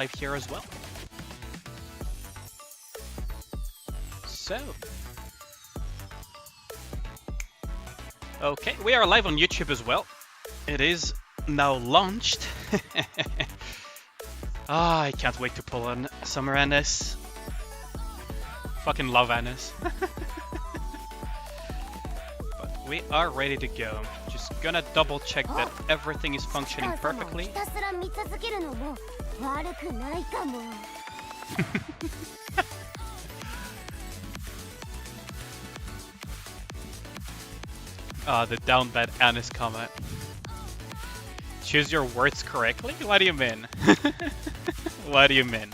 live here as well. So, okay, we are live on YouTube as well. It is now launched. I can't wait to pull on Summer Annis. Fucking love Annis. But we are ready to go. Just gonna double check that everything is functioning perfectly. The down bad Annis comment. Choose your words correctly? What do you mean? What do you mean?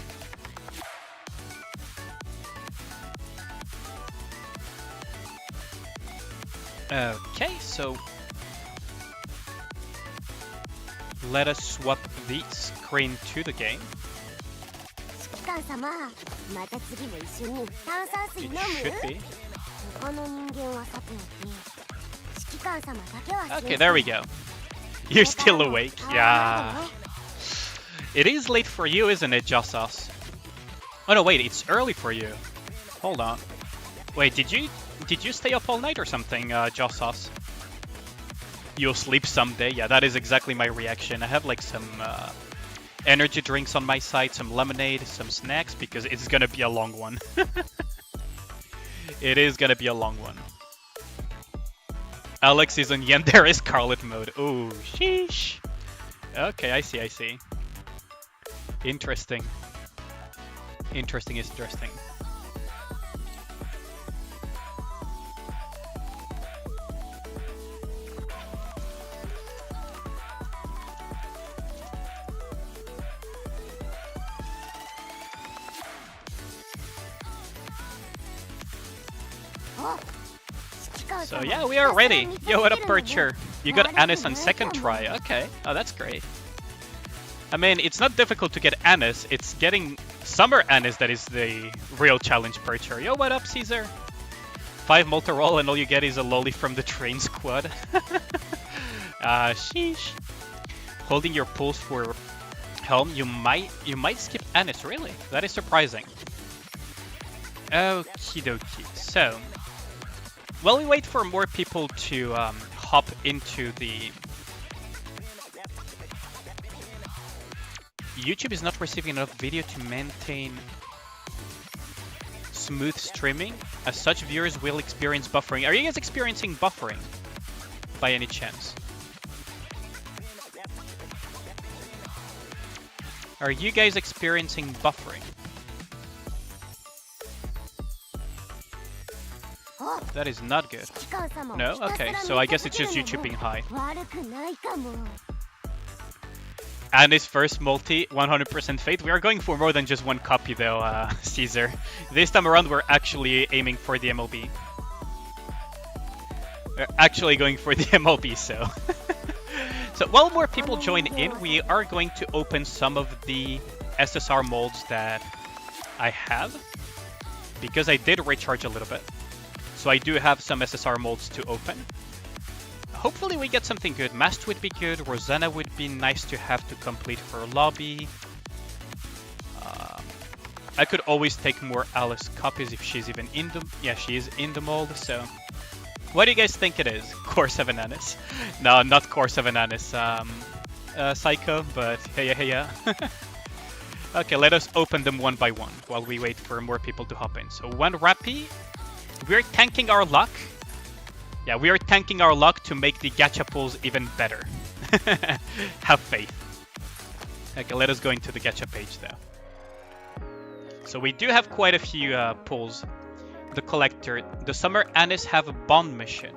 Okay, so let us swap the screen to the game. It should be. Okay, there we go. You're still awake, yeah. It is late for you, isn't it, Jossas? Oh no, wait, it's early for you. Hold on. Wait, did you stay up all night or something, Jossas? You'll sleep someday. Yeah, that is exactly my reaction. I have like some energy drinks on my side, some lemonade, some snacks, because it's gonna be a long one. It is gonna be a long one. Alex is on Yandere Scarlet mode. Ooh, sheesh. Okay, I see. Interesting. Interesting. So yeah, we are ready. Yo, what up, Percher? You got Annis on second try. Okay. Oh, that's great. I mean, it's not difficult to get Annis. It's getting Summer Annis that is the real challenge, Percher. Yo, what up, Caesar? 5 multi-roll and all you get is a lolly from the train squad. Sheesh. Holding your pulse for home, you might skip Annis, really? That is surprising. Okie dokie. So, while we wait for more people to hop into the... YouTube is not receiving enough video to maintain smooth streaming. As such, viewers will experience buffering. Are you guys experiencing buffering by any chance? Are you guys experiencing buffering? That is not good. No? Okay, so I guess it's just YouTube being high. And his first multi, 100% fate. We are going for more than just one copy though, Caesar. This time around we're actually aiming for the MLB. We're actually going for the MLB, so... So while more people join in, we are going to open some of the SSR molds that I have. Because I did recharge a little bit. So I do have some SSR molds to open. Hopefully we get something good. Mast would be good. Rosanna would be nice to have to complete her lobby. I could always take more Alice copies if she's even in the... Yeah, she is in the mold, so... What do you guys think it is? Core 7 Annis. No, not Core 7 Annis. Psycho, but hey. Okay, let us open them one by one while we wait for more people to hop in. So 1 Rappy. We're tanking our luck. Yeah, we are tanking our luck to make the gacha pulls even better. Have faith. Okay, let us go into the gacha page though. So we do have quite a few pulls. The Collector. The Summer Annis have a Bond mission.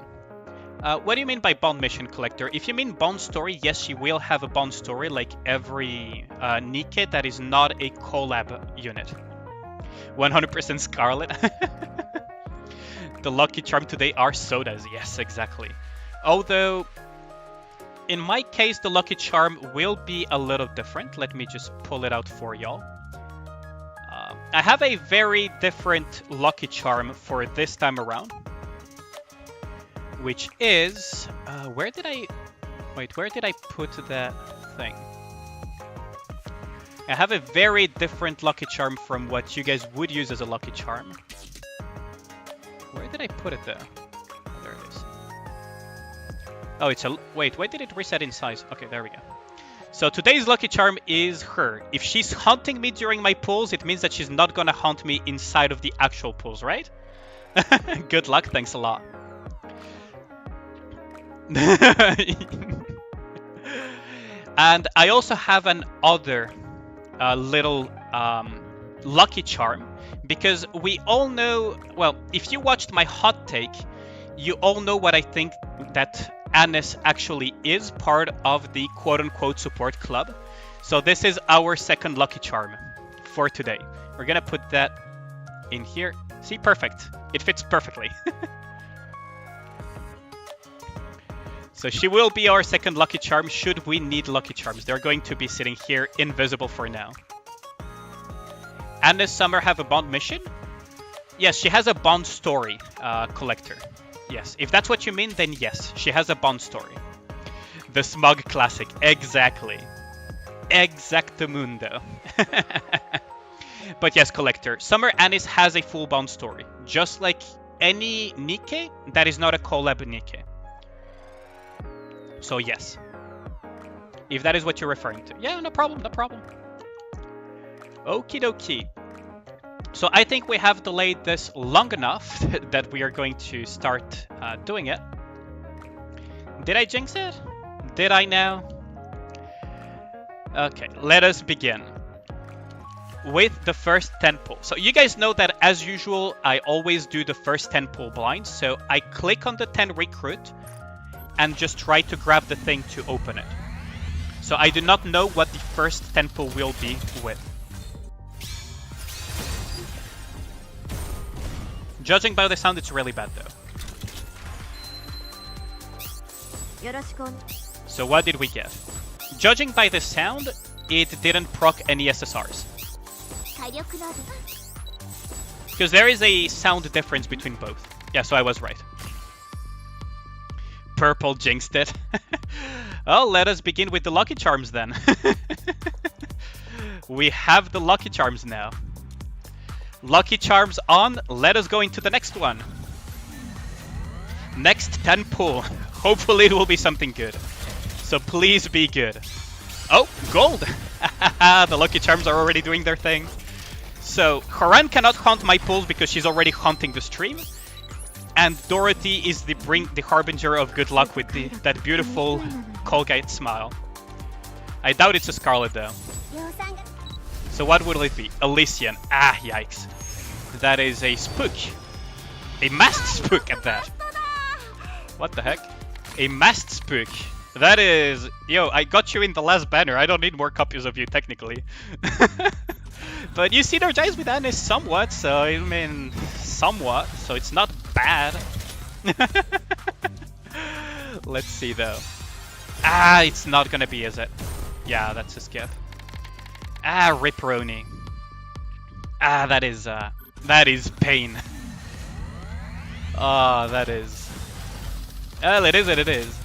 What do you mean by Bond mission, Collector? If you mean Bond story, yes, she will have a Bond story like every Nikke that is not a collab unit. 100% Scarlet. The lucky charm today are sodas. Yes, exactly. Although, in my case, the lucky charm will be a little different. Let me just pull it out for y'all. I have a very different lucky charm for this time around. Which is... where did I... Wait, where did I put that thing? I have a very different lucky charm from what you guys would use as a lucky charm. Where did I put it though? There it is. Oh, it's a... Wait, why did it reset in size? Okay, there we go. So today's lucky charm is her. If she's hunting me during my pulls, it means that she's not gonna hunt me inside of the actual pulls, right? Good luck, thanks a lot. And I also have an other little lucky charm, because we all know, well, if you watched my hot take, you all know what I think that Anis actually is part of the quote-unquote support club. So this is our second lucky charm for today. We're gonna put that in here. See, perfect. It fits perfectly. So she will be our second lucky charm should we need lucky charms. They're going to be sitting here invisible for now. And does Summer have a Bond mission? Yes, she has a Bond story collector. Yes, if that's what you mean, then yes, she has a Bond story. The Smug Classic, exactly. Exactamundo. But yes, collector. Summer Anis has a full Bond story. Just like any Nikke, that is not a collab Nikke. So yes. If that is what you're referring to. Yeah, no problem, no problem. Okie dokie. So I think we have delayed this long enough that we are going to start doing it. Did I jinx it? Did I now? Okay, let us begin with the first 10 pull. So you guys know that as usual, I always do the first 10 pull blinds. So I click on the 10 recruit and just try to grab the thing to open it. So I do not know what the first 10 pull will be with. Judging by the sound, it's really bad though. So what did we get? Judging by the sound, it didn't proc any SSRs. Because there is a sound difference between both. Yeah, so I was right. Purple jinxed it. Oh, let us begin with the lucky charms then. We have the lucky charms now. Lucky charms on, let us go into the next one. Next 10 pull. Hopefully it will be something good. So please be good. Oh, gold! The lucky charms are already doing their thing. So, Haran cannot hunt my pulls because she's already hunting the stream. And Dorothy is the harbinger of good luck with that beautiful Colgate smile. I doubt it's a Scarlet though. So what will it be? Elysian. Ah, yikes. That is a spook. A masked spook at that. What the heck? A masked spook. That is... Yo, I got you in the last banner. I don't need more copies of you, technically. But you synergize with Anis somewhat, so I mean... Somewhat, so it's not bad. Let's see, though. Ah, it's not gonna be, is it? Yeah, that's a skip. Ah, Ripperoni. Ah, that is pain. Ah, that is. Well, it is what it is.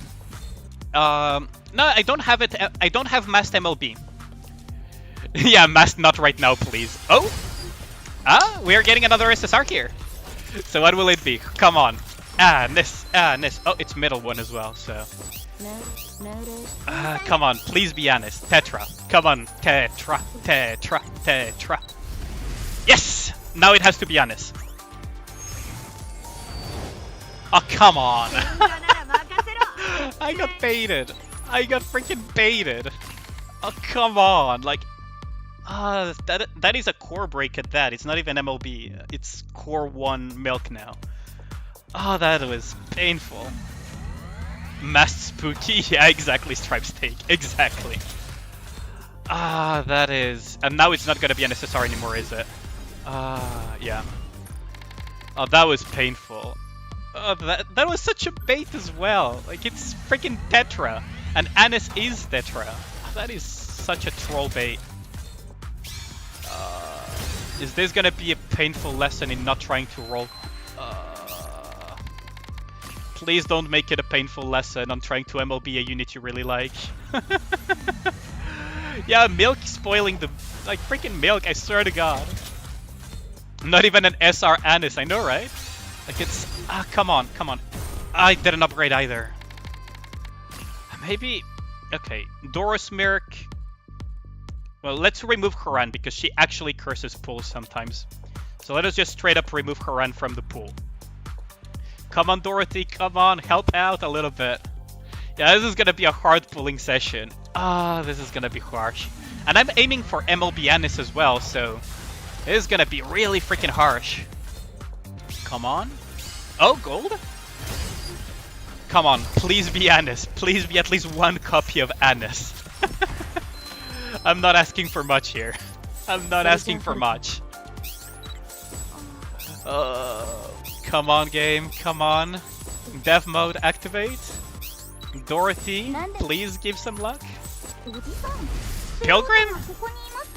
No, I don't have it. I don't have masked MLB. Yeah, masked not right now, please. Oh, we are getting another SSR here. So what will it be? Come on. Nis. Oh, it's middle one as well. So. Come on, please be honest. Tetra. Come on, Tetra. Yes! Now it has to be honest. Oh, come on. I got baited. I got freaking baited. Oh, come on. Like, that is a core break at that. It's not even MLB. It's core 1 milk now. Oh, that was painful. Masked Spooky. Yeah, exactly, Stripe Steak. Exactly. That is... And now it's not going to be an SSR anymore, is it? Yeah. Oh, that was painful. Oh, that was such a bait as well. Like, it's freaking Tetra. And Anis is Tetra. Oh, that is such a troll bait. Is this going to be a painful lesson in not trying to roll? Please don't make it a painful lesson on trying to MLB a unit you really like. Yeah, Milk spoiling like freaking milk, I swear to god. Not even an SR Anis, I know, right? Like it's... come on, come on. I didn't upgrade either. Maybe... Okay, Doros Mirk. Well, let's remove Haran because she actually curses pools sometimes. So let us just straight up remove Haran from the pool. Come on, Dorothy, come on, help out a little bit. Yeah, this is gonna be a hard pulling session. This is gonna be harsh. And I'm aiming for MLB Anis as well, so... This is gonna be really freaking harsh. Come on. Oh, gold? Come on, please be Anis. Please be at least one copy of Anis. I'm not asking for much here. I'm not asking for much. Come on, game. Come on. Dev mode activate. Dorothy, please give some luck. Pilgrim?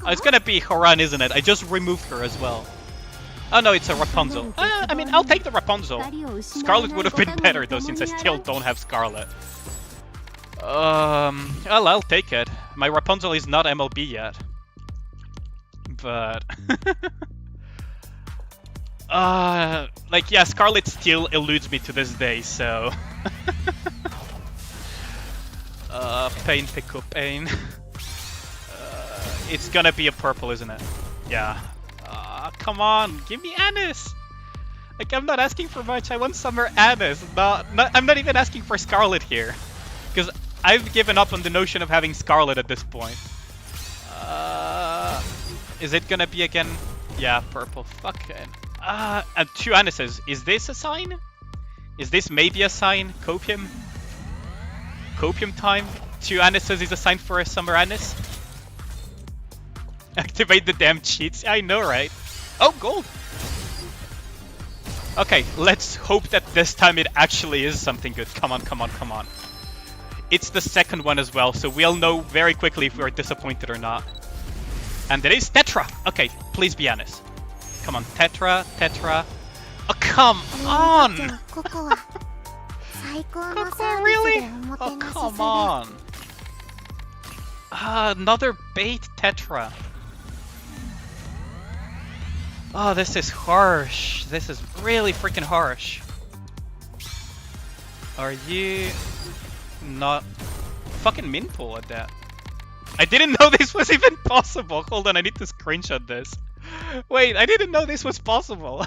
Oh, it's gonna be Haran, isn't it? I just removed her as well. Oh no, it's a Rapunzel. I mean, I'll take the Rapunzel. Scarlet would have been better though, since I still don't have Scarlet. Well, I'll take it. My Rapunzel is not MLB yet. But... like, yeah, Scarlet still eludes me to this day, so... Pain, pick up, pain. It's gonna be a purple, isn't it? Yeah. Come on, give me Anis! Like, I'm not asking for much, I want Summer Anis. I'm not even asking for Scarlet here. Because I've given up on the notion of having Scarlet at this point. Is it gonna be again? Yeah, purple. Fucking. And 2 Anises. Is this a sign? Is this maybe a sign? Copium? Copium time? 2 Anises is a sign for a Summer Anis? Activate the damn cheats. I know, right? Oh, gold! Okay, let's hope that this time it actually is something good. Come on, come on, come on. It's the second one as well, so we'll know very quickly if we're disappointed or not. And it is Tetra! Okay, please be honest. Come on, Tetra, Tetra. Oh, come on! Coco, really? Oh, come on! Another bait Tetra. Oh, this is harsh. This is really freaking harsh. Are you not fucking minpool at that? I didn't know this was even possible. Hold on, I need to screenshot this. Wait, I didn't know this was possible.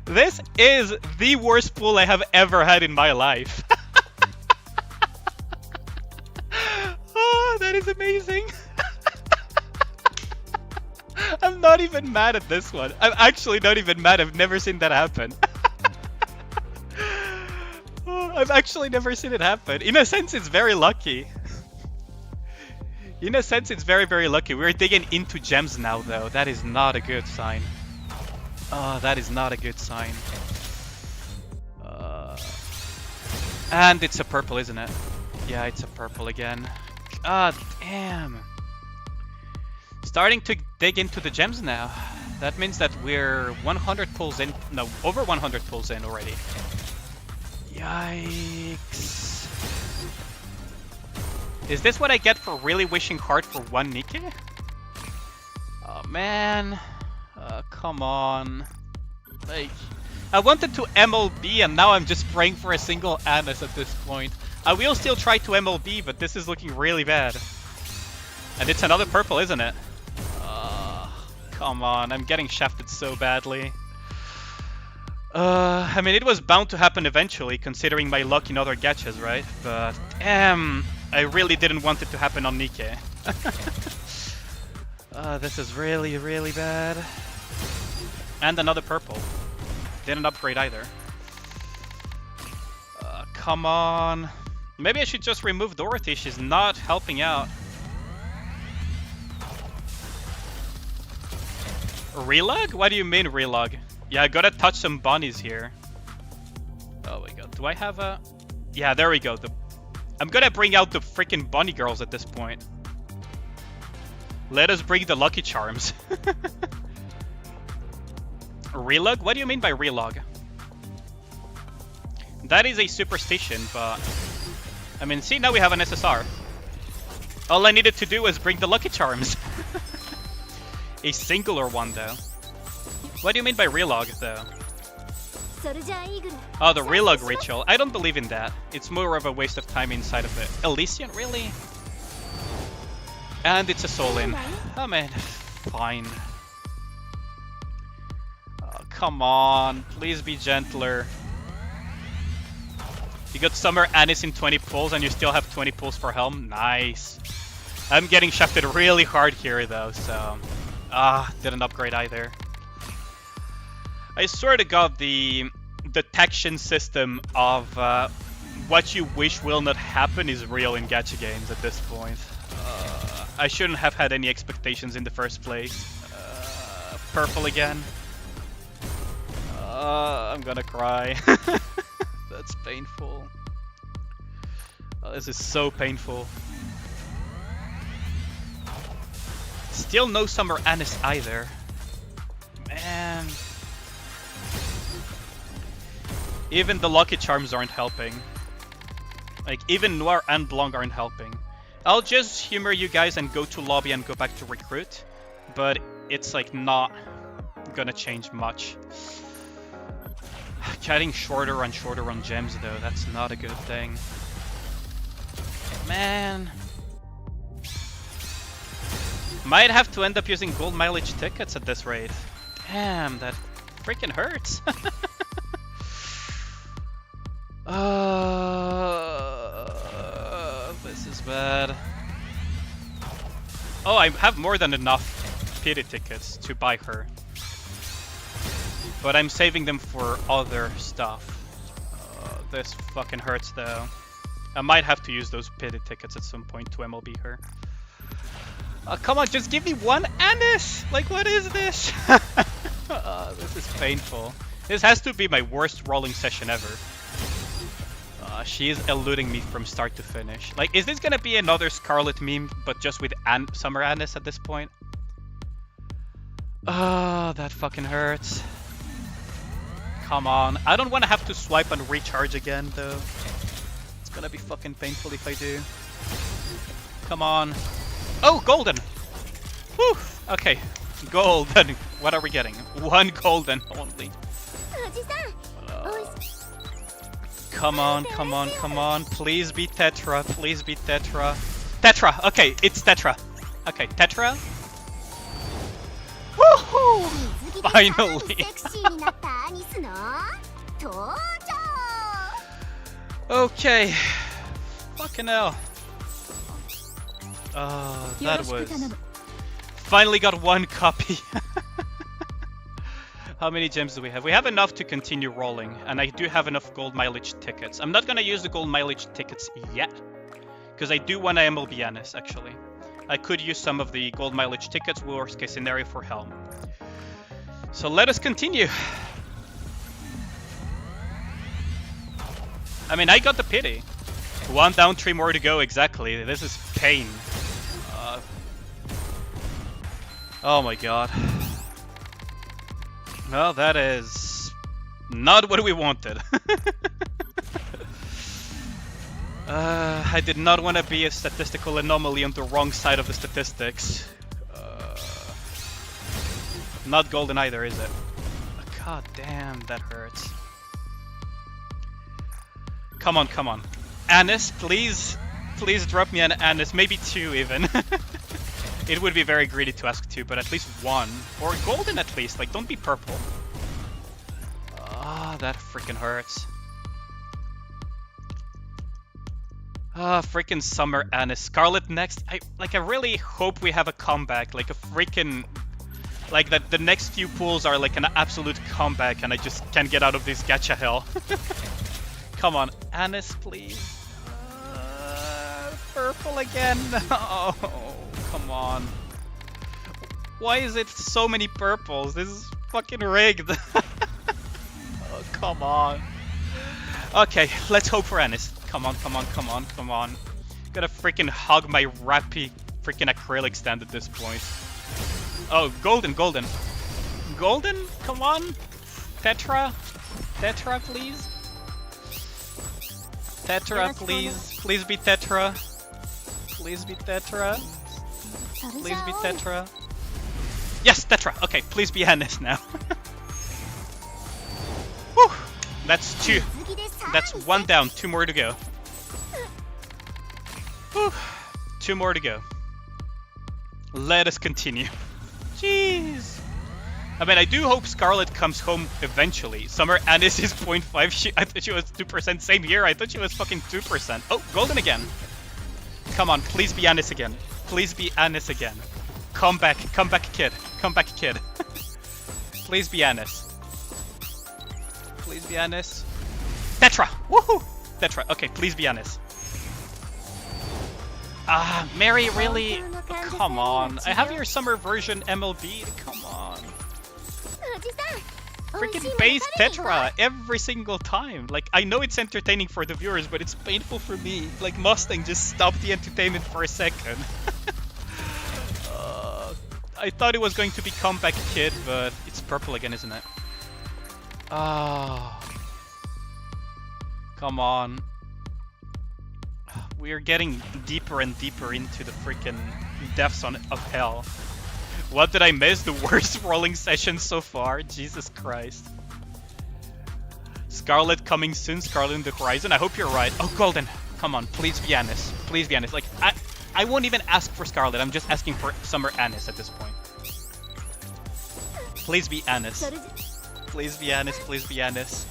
This is the worst pool I have ever had in my life. Oh, that is amazing. I'm not even mad at this one. I'm actually not even mad. I've never seen that happen. Oh, I've actually never seen it happen. In a sense, it's very lucky. In a sense, it's very, very lucky. We're digging into gems now, though. That is not a good sign. Oh, that is not a good sign. And it's a purple, isn't it? Yeah, it's a purple again. God damn. Starting to dig into the gems now. That means that we're 100 pulls in. No, over 100 pulls in already. Yikes. Is this what I get for really wishing hard for 1 Nikke? Oh man. Come on. Like, I wanted to MLB and now I'm just praying for a single Anis at this point. I will still try to MLB, but this is looking really bad. And it's another purple, isn't it? Come on, I'm getting shafted so badly. I mean, it was bound to happen eventually, considering my luck in other gachas, right? But, damn, I really didn't want it to happen on Nikke. This is really, really bad. And another purple. Didn't upgrade either. Come on. Maybe I should just remove Dorothy, she's not helping out. Relog? What do you mean relog? Yeah, I gotta touch some bunnies here. Oh my god, do I have a... Yeah, there we go. I'm gonna bring out the freaking bunny girls at this point. Let us bring the Lucky Charms. Relog? What do you mean by relog? That is a superstition, but... I mean, see, now we have an SSR. All I needed to do was bring the Lucky Charms. A singular one, though. What do you mean by relog, though? Oh, the relog ritual. I don't believe in that. It's more of a waste of time inside of it. Elysian, really? And it's a Soul-In. Oh, man. Fine. Oh, come on. Please be gentler. You got Summer Anis in 20 pulls and you still have 20 pulls for Helm? Nice. I'm getting shafted really hard here, though, so... didn't upgrade either. I swear to God, the detection system of what you wish will not happen is real in gacha games at this point. I shouldn't have had any expectations in the first place. Purple again. I'm gonna cry. That's painful. Oh, this is so painful. Still no Summer Anis either. Man. Even the Lucky Charms aren't helping. Like, even Noir and Blanc aren't helping. I'll just humor you guys and go to lobby and go back to recruit. But it's like not gonna change much. Getting shorter and shorter on gems though, that's not a good thing. Man. Might have to end up using gold mileage tickets at this rate. Damn, that freaking hurts. This is bad. Oh, I have more than enough pity tickets to buy her. But I'm saving them for other stuff. This fucking hurts though. I might have to use those pity tickets at some point to MLB her. Come on, just give me one Anis! Like, what is this? This is painful. This has to be my worst rolling session ever. She is eluding me from start to finish. Like, is this gonna be another Scarlet meme, but just with Summer Anis at this point? That fucking hurts. Come on. I don't want to have to swipe and recharge again, though. It's gonna be fucking painful if I do. Come on. Oh, golden! Whew! Okay, golden. What are we getting? One golden only. Come on, come on, come on. Please be Tetra. Please be Tetra. Tetra! Okay, it's Tetra. Okay, Tetra. Woohoo! Finally! Okay. Fucking hell. Oh, that was... Finally got one copy. How many gems do we have? We have enough to continue rolling, and I do have enough gold mileage tickets. I'm not gonna use the gold mileage tickets yet, because I do want to MLB Anis, actually. I could use some of the gold mileage tickets, worst case scenario, for Helm. So let us continue. I mean, I got the pity. One down, 3 more to go, exactly. This is pain. Oh my god. Well, that is not what we wanted. I did not want to be a statistical anomaly on the wrong side of the statistics. Not golden either, is it? God damn, that hurts. Come on, come on. Anis, please. Please drop me an Anis. Maybe 2 even. It would be very greedy to ask 2, but at least 1. Or golden at least, like, don't be purple. Ah, that freaking hurts. Ah, freaking Summer Anis. Scarlet next. I really hope we have a comeback, like a freaking... Like, that the next few pulls are like an absolute comeback and I just can't get out of this gacha hell. Come on, Anis, please. Purple again. Oh, come on. Why is it so many purples? This is fucking rigged. Oh, come on. Okay, let's hope for Anis. Come on, come on, come on, come on. Gotta freaking hug my rappy freaking acrylic stand at this point. Oh, golden, golden. Golden? Come on. Tetra? Tetra, please? Tetra, please. Please be Tetra. Please be Tetra. Please be Tetra. Yes, Tetra. Okay, please be Anis now. Whew. That's 2. That's 1 down. 2 more to go. Whew. 2 more to go. Let us continue. Jeez. I mean, I do hope Scarlet comes home eventually. Summer Anis is 0.5. I thought she was 2%. Same here. I thought she was fucking 2%. Oh, golden again. Come on, please be Anis again. Please be Anis again. Come back, kid. Come back, kid. Please be Anis. Please be Anis. Tetra! Woohoo! Tetra. Okay, please be Anis. Ah, Mary, really? Oh, come on. I have your summer version MLB. Come on. Freaking base Tetra every single time. Like, I know it's entertaining for the viewers, but it's painful for me. Like, Mustang just stopped the entertainment for a second. I thought it was going to be Comeback Kid, but it's purple again, isn't it? Ah. Come on. We are getting deeper and deeper into the freaking depths of hell. What did I miss? The worst rolling session so far? Jesus Christ. Scarlet coming soon, Scarlet in the horizon. I hope you're right. Oh, golden. Come on, please be Anis. Please be Anis. Like, I won't even ask for Scarlet. I'm just asking for Summer Anis at this point. Please be Anis. Please be Anis. Please be Anis.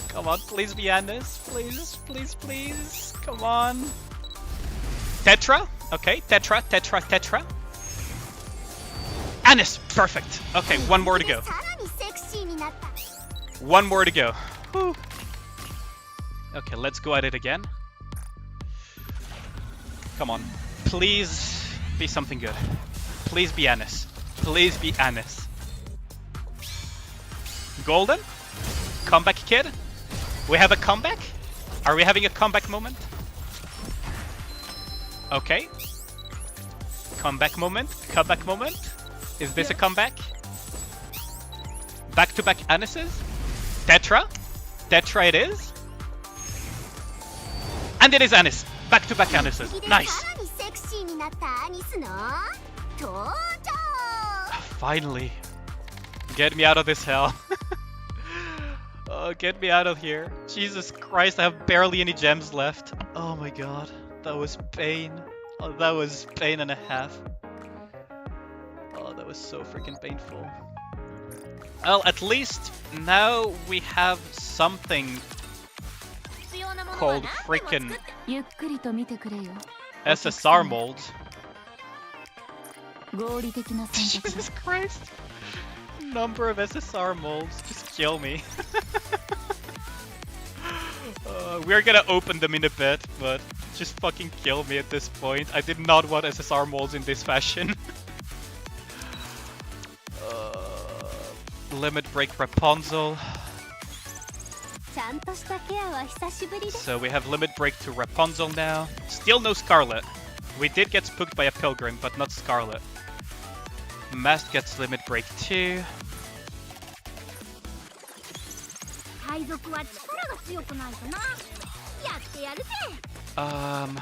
Come on, please be Anis. Please, please, please. Come on. Tetra? Okay, Tetra, Tetra, Tetra. Anis! Perfect. Okay, 1 more to go. 1 more to go. Whew. Okay, let's go at it again. Come on. Please be something good. Please be Anis. Please be Anis. Golden? Comeback kid? We have a comeback? Are we having a comeback moment? Okay. Comeback moment? Comeback moment? Is this a comeback? Back-to-back Anises? Tetra? Tetra it is? And it is Anis. Back-to-back Anises. Nice. Finally. Get me out of this hell. Oh, get me out of here. Jesus Christ, I have barely any gems left. Oh my god. That was pain. Oh, that was pain and a half. Oh, that was so freaking painful. Well, at least now we have something called freaking SSR mold. Jesus Christ. Number of SSR molds. Just kill me. We're gonna open them in a bit, but just fucking kill me at this point. I did not want SSR molds in this fashion. Limit Break Rapunzel. So we have Limit Break to Rapunzel now. Still no Scarlet. We did get spooked by a Pilgrim, but not Scarlet. Mast gets Limit Break too.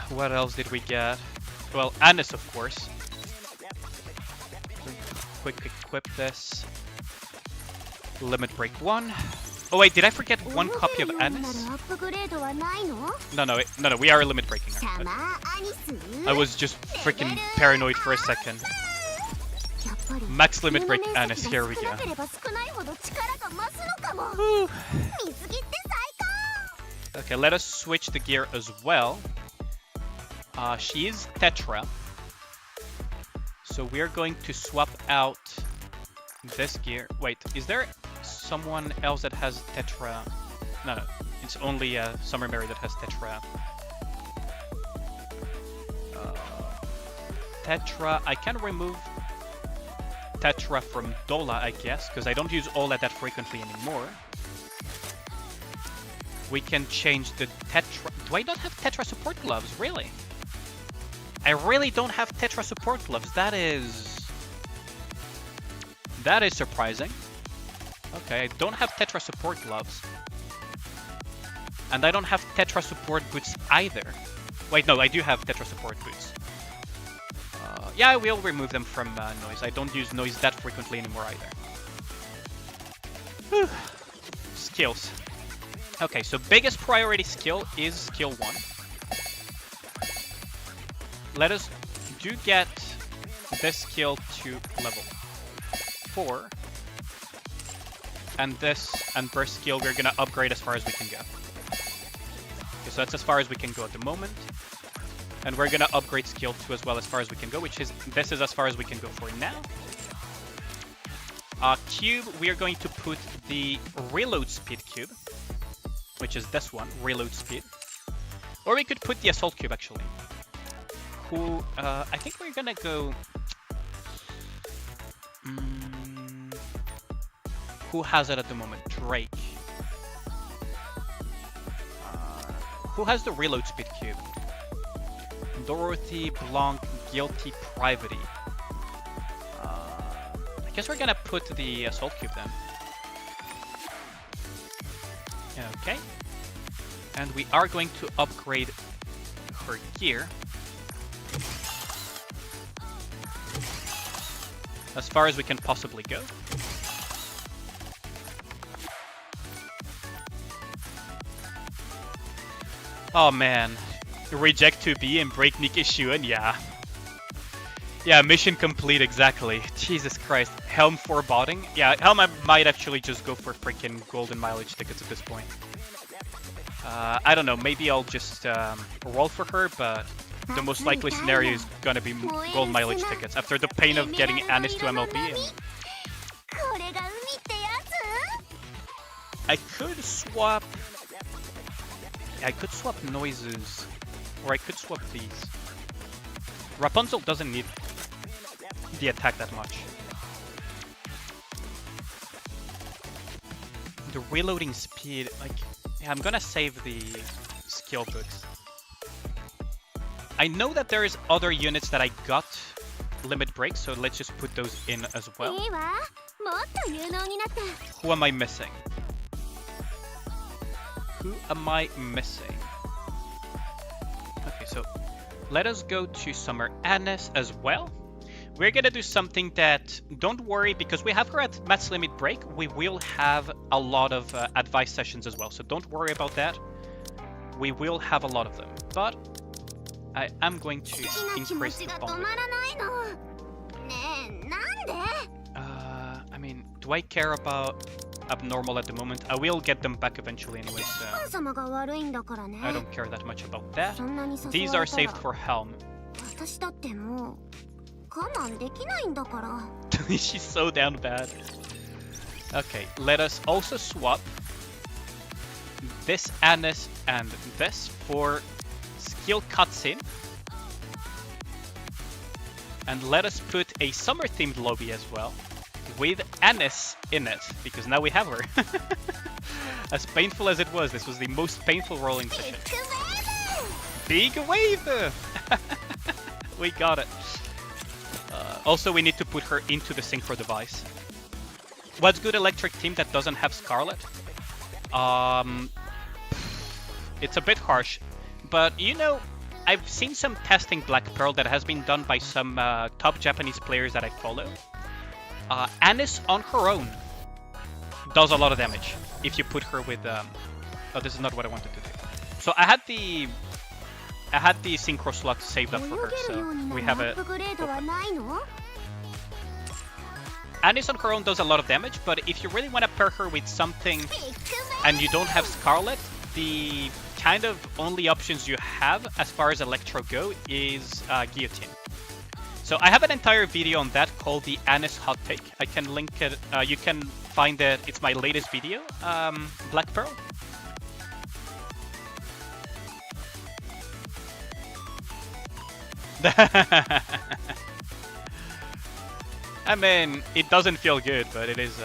What else did we get? Well, Anis, of course. Quick equip this. Limit Break 1. Oh wait, did I forget 1 copy of Anis? No, we are limit breaking her. I was just freaking paranoid for a second. Max Limit Break Anis, here we go. Whew. Okay, let us switch the gear as well. She is Tetra. So we're going to swap out this gear. Wait, is there someone else that has Tetra? No, it's only Summer Mary that has Tetra. Tetra, I can remove Tetra from Dola, I guess, because I don't use Ola that frequently anymore. We can change the Tetra. Do I not have Tetra support gloves? Really? I really don't have Tetra support gloves. That is surprising. Okay, I don't have Tetra support gloves. And I don't have Tetra support boots either. Wait, no, I do have Tetra Support boots. Yeah, I will remove them from noise. I don't use noise that frequently anymore either. Whew. Skills. Okay, so biggest priority skill is skill 1. Let us get this skill to level 4. And this and burst skill we're gonna upgrade as far as we can go. Okay, so that's as far as we can go at the moment. And we're gonna upgrade skill 2 as well as far as we can go, which is, this is as far as we can go for now. Cube, we are going to put the reload speed cube, which is this one, reload speed. Or we could put the assault cube actually. I think we're gonna go... who has it at the moment? Drake. Who has the reload speed cube? Dorothy, Blanc, Guilty, Privity. I guess we're gonna put the assault cube then. Okay. And we are going to upgrade her gear. As far as we can possibly go. Oh man. Reject 2B and break Nikke Shuen, yeah. Yeah, mission complete, exactly. Jesus Christ. Helm for botting? Yeah, Helm I might actually just go for freaking golden mileage tickets at this point. I don't know, maybe I'll just roll for her, but the most likely scenario is gonna be gold mileage tickets after the pain of getting Anis to MLB. And I could swap noises. Or I could swap these. Rapunzel doesn't need the attack that much. The reloading speed, like, yeah, I'm gonna save the skill books. I know that there is other units that I got limit breaks, so let's just put those in as well. Who am I missing? Who am I missing? Okay, so let us go to Summer Anis as well. We're gonna do something that, don't worry, because we have her at max limit break, we will have a lot of advice sessions as well, so don't worry about that. We will have a lot of them, but I am going to increase the bond. I mean, do I care about abnormal at the moment? I will get them back eventually anyway, so I don't care that much about that. These are saved for Helm. She's so down bad. Okay, let us also swap this Anis and this for skill cutscene. And let us put a summer themed lobby as well, with Anis in it, because now we have her. As painful as it was, this was the most painful rolling session. Big wave! We got it. Also, we need to put her into the synchro device. What's good electric team that doesn't have Scarlet? It's a bit harsh, but you know, I've seen some testing Black Pearl that has been done by some top Japanese players that I follow. Anis on her own does a lot of damage if you put her with... Oh, this is not what I wanted to do. So I had the synchro slot saved up for her, so we have it open. Anis on her own does a lot of damage, but if you really want to pair her with something and you don't have Scarlet, the kind of only options you have as far as Electro go is Guillotine. So I have an entire video on that called the Anis Hot Take. I can link it, you can find it, it's my latest video, Black Pearl. I mean, it doesn't feel good, but it is...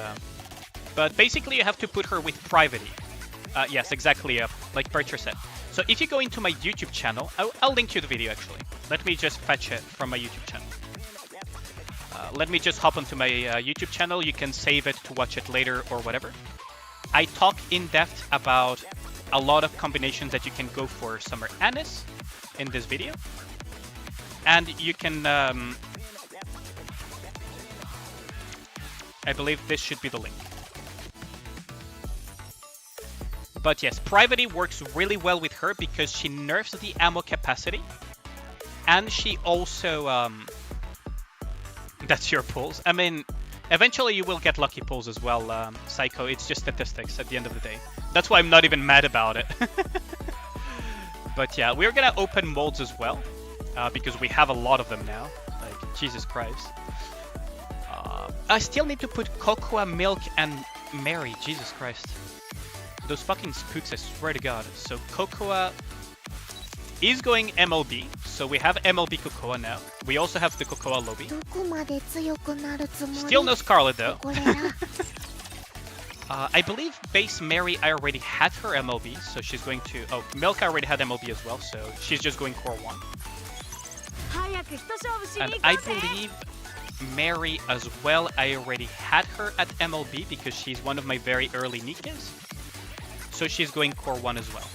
But basically you have to put her with Privity. Yes, exactly, like Percher said. So if you go into my YouTube channel, I'll link you the video actually. Let me just fetch it from my YouTube channel. Let me just hop onto my YouTube channel. You can save it to watch it later or whatever. I talk in depth about a lot of combinations that you can go for Summer Anis. in this video. And you can... I believe this should be the link. But yes, Privacy works really well with her because she nerfs the ammo capacity. And she also... that's your pulls. I mean, eventually you will get lucky pulls as well, Psycho. It's just statistics at the end of the day. That's why I'm not even mad about it. But yeah, we're gonna open molds as well. Because we have a lot of them now. Like, Jesus Christ. I still need to put Cocoa, Milk, and Mary. Jesus Christ. Those fucking spooks, I swear to God. So Cocoa is going MLB. So we have MLB Cocoa now. We also have the Cocoa lobby. Still no Scarlet though. I believe base Mary, I already had her MLB. So she's going to... Oh, Milk, I already had MLB as well. So she's just going Core 1. And I believe Mary as well, I already had her at MLB because she's one of my very early Nikkes. So she's going Core 1 as well.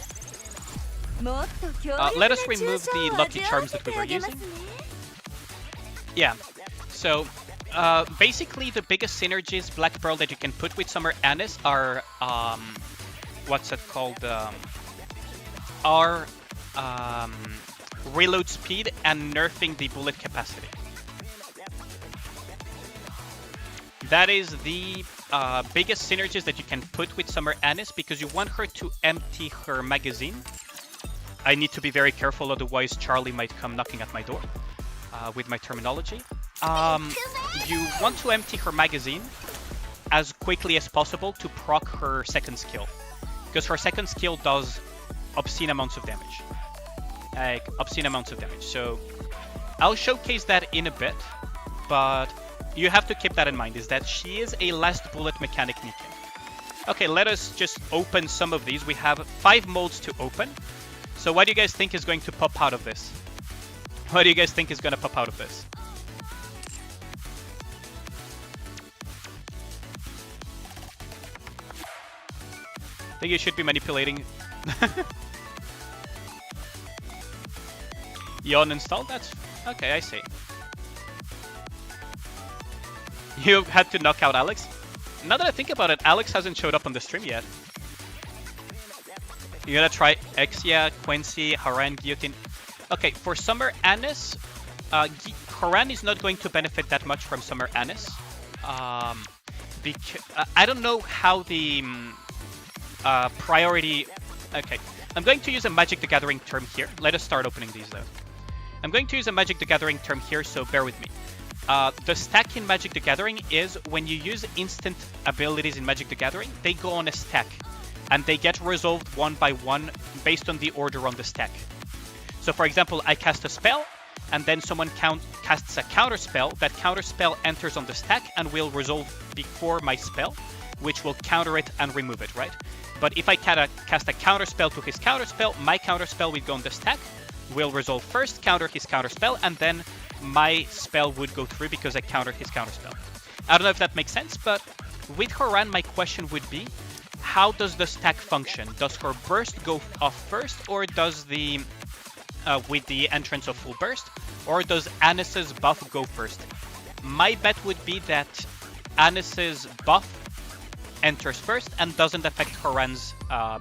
Let us remove the Lucky Charms that we were using. Yeah, so basically the biggest synergies Black Pearl that you can put with Summer Anis are, what's it called, reload speed and nerfing the bullet capacity. That is the biggest synergies that you can put with Summer Anis because you want her to empty her magazine. I need to be very careful, otherwise Charlie might come knocking at my door with my terminology. You want to empty her magazine as quickly as possible to proc her second skill. Because her second skill does obscene amounts of damage. Like, obscene amounts of damage. So, I'll showcase that in a bit, but you have to keep that in mind, is that she is a last bullet mechanic Nikke. Okay, let us just open some of these. We have 5 molds to open. So what do you guys think is going to pop out of this? What do you guys think is going to pop out of this? I think you should be manipulating. You uninstalled? That's... Okay, I see. You had to knock out Alex? Now that I think about it, Alex hasn't showed up on the stream yet. You're gonna try Exia, Quincy, Haran, Guillotine. Okay, for Summer Anis, Haran is not going to benefit that much from Summer Anis. Because I don't know how the priority... Okay, I'm going to use a Magic the Gathering term here. Let us start opening these though. I'm going to use a Magic the Gathering term here, so bear with me. The stack in Magic the Gathering is when you use instant abilities in Magic the Gathering, they go on a stack. And they get resolved one by one based on the order on the stack. So for example, I cast a spell, and then someone casts a counter spell. That counter spell enters on the stack and will resolve before my spell, which will counter it and remove it, right? But if I cast a counter spell to his counter spell, my counter spell will go on the stack, will resolve first, counter his counter spell, and then my spell would go through because I countered his counter spell. I don't know if that makes sense, but with Haran, my question would be, how does the stack function? Does her burst go off first, or does the, with the entrance of full burst, or does Anis's buff go first? My bet would be that Anis's buff enters first and doesn't affect Haran's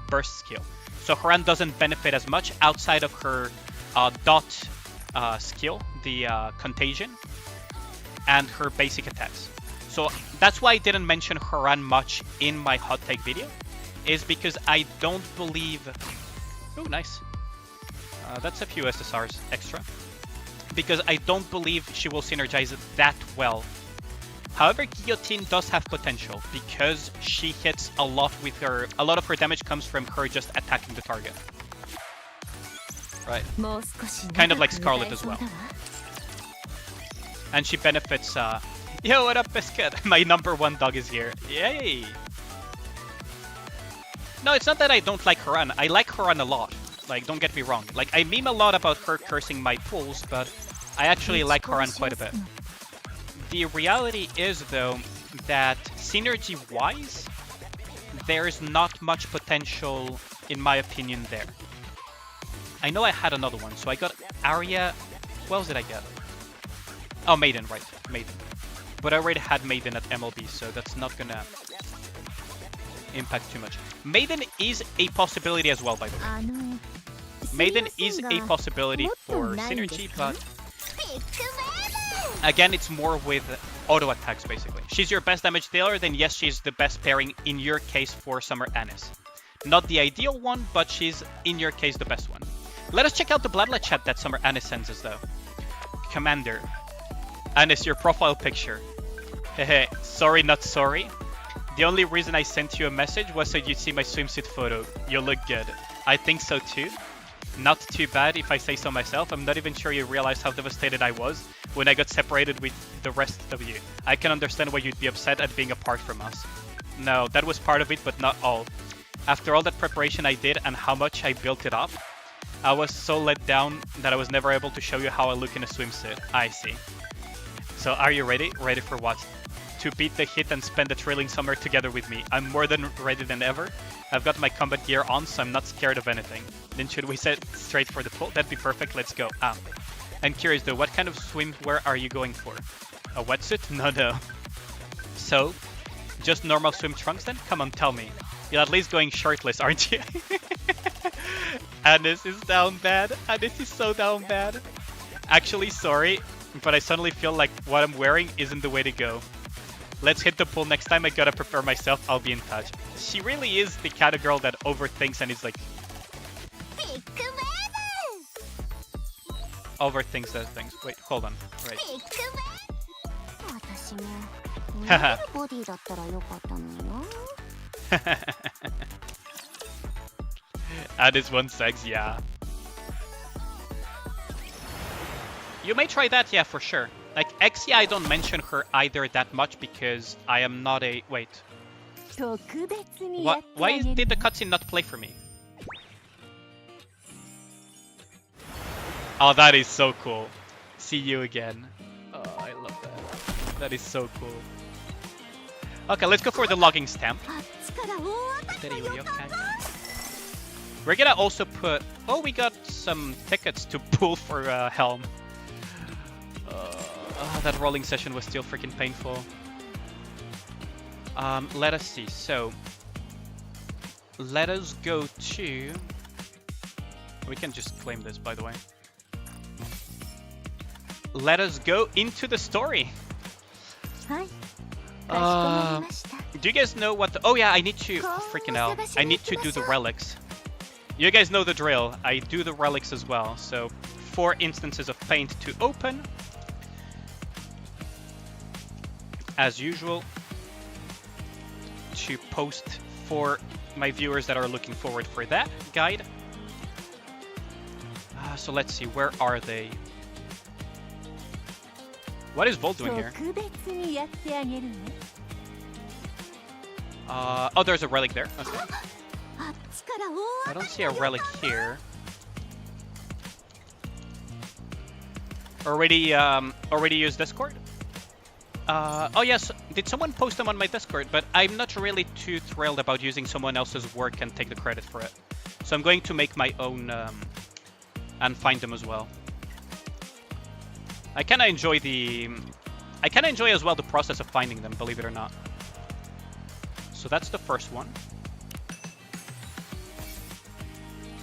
burst skill. So Haran doesn't benefit as much outside of her dot skill, the contagion, and her basic attacks. So that's why I didn't mention Haran much in my hot take video, is because I don't believe... Oh, nice. That's a few SSRs extra. Because I don't believe she will synergize that well. However, Guillotine does have potential because she hits a lot with her... A lot of her damage comes from her just attacking the target. Right. Kind of like Scarlet as well. And she benefits... Yo, what up, Biscuit? My #1 dog is here. Yay! No, it's not that I don't like Haran. I like Haran a lot. Like, don't get me wrong. Like, I meme a lot about her cursing my pulls, but I actually like Haran quite a bit. The reality is, though, that synergy-wise, there's not much potential, in my opinion, there. I know I had another one. So I got Arya. What else did I get? Oh, Maiden, right. Maiden. But I already had Maiden at MLB, so that's not gonna impact too much. Maiden is a possibility as well, by the way. Maiden is a possibility for synergy, but again, it's more with auto attacks, basically. She's your best damage dealer, then yes, she's the best pairing in your case for Summer Anis. Not the ideal one, but she's, in your case, the best one. Let us check out the Bloodlet chat that Summer Anis sends us, though. Commander. Anis, your profile picture. Hehe, sorry, not sorry. The only reason I sent you a message was so you'd see my swimsuit photo. You look good. I think so too. Not too bad if I say so myself. I'm not even sure you realized how devastated I was when I got separated with the rest of you. I can understand why you'd be upset at being apart from us. No, that was part of it, but not all. After all that preparation I did and how much I built it up, I was so let down that I was never able to show you how I look in a swimsuit. I see. So are you ready? Ready for what? To beat the hit and spend the thrilling summer together with me. I'm more than ready than ever. I've got my combat gear on, so I'm not scared of anything. Then should we set straight for the pool? That'd be perfect, let's go. I'm curious though, what kind of swimwear are you going for? A wetsuit? No. So, just normal swim trunks then? Come on, tell me. You're at least going shirtless, aren't you? Anis is down bad. Anis is so down bad. Actually, sorry, but I suddenly feel like what I'm wearing isn't the way to go. Let's hit the pool next time. I gotta prepare myself. I'll be in touch. She really is the kind of girl that overthinks and is like... overthinks those things. Wait, hold on. Right. Haha. Anis one sex, yeah. You may try that, yeah, for sure. Like, Exia, I don't mention her either that much because I am not a... Wait. Why did the cutscene not play for me? Oh, that is so cool. See you again. Oh, I love that. That is so cool. Okay, let's go for the logging stamp. We're gonna also put... Oh, we got some tickets to pull for Helm. That rolling session was still freaking painful. Let us see. So, let us go to... We can just claim this, by the way. Let us go into the story. Do you guys know what the... Oh yeah, I need to... Freaking hell. I need to do the relics. You guys know the drill. I do the relics as well. So, 4 instances of paint to open. As usual, to post for my viewers that are looking forward for that guide. So let's see, where are they? What is Volt doing here? Oh, there's a relic there. Okay. I don't see a relic here. Already used Discord? Oh yes, did someone post them on my Discord? But I'm not really too thrilled about using someone else's work and take the credit for it. So I'm going to make my own and find them as well. I kinda enjoy as well the process of finding them, believe it or not. So that's the first one.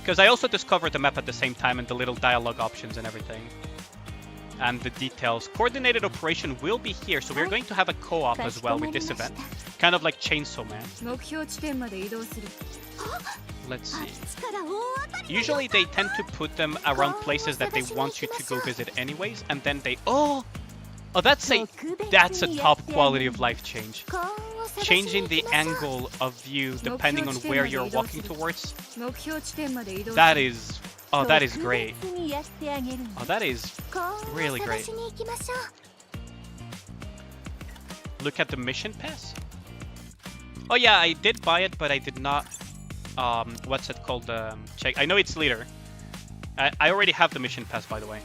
Because I also discovered the map at the same time and the little dialogue options and everything. And the details. Coordinated operation will be here, so we're going to have a co-op as well with this event. Kind of like Chainsaw Man. Let's see. Usually they tend to put them around places that they want you to go visit anyways, and then they... Oh, that's a top quality of life change. Changing the angle of view depending on where you're walking towards. That is... Oh, that is great. Oh, that is really great. Look at the mission pass. Oh yeah, I did buy it, but I did not... what's it called? Check. I know it's later. I already have the mission pass, by the way.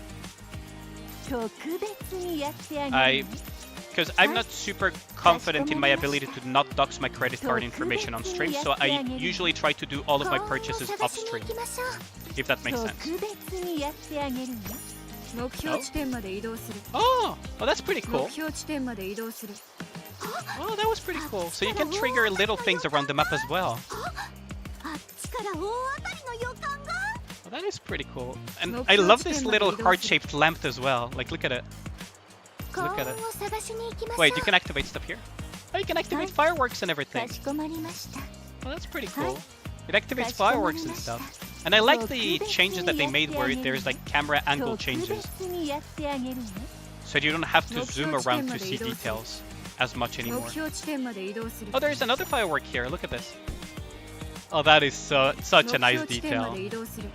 Because I'm not super confident in my ability to not dox my credit card information on stream, so I usually try to do all of my purchases off stream. if that makes sense. 特別にやってあげるわ。目標地点まで移動する。 Oh, that's pretty cool. 目標地点まで移動する。 Oh, that was pretty cool. So you can trigger little things around the map as well. あっちから大当たりの予感が。 Well, that is pretty cool. And I love this little heart-shaped lamp as well. Like, look at it. Look at it. 幸運を探しに行きましょう。 Wait, you can activate stuff here? Oh, you can activate fireworks and everything. かしこまりました。 Well, that's pretty cool. It activates fireworks and stuff. And I like the changes that they made where there's like camera angle changes. 特別にやってあげるわ。 So you don't have to zoom around to see details as much 目 anymore. 標地点まで移動する。 Oh, there's another firework here. Look at this. Oh, that is such a nice 目標地点ま detail. で移動する。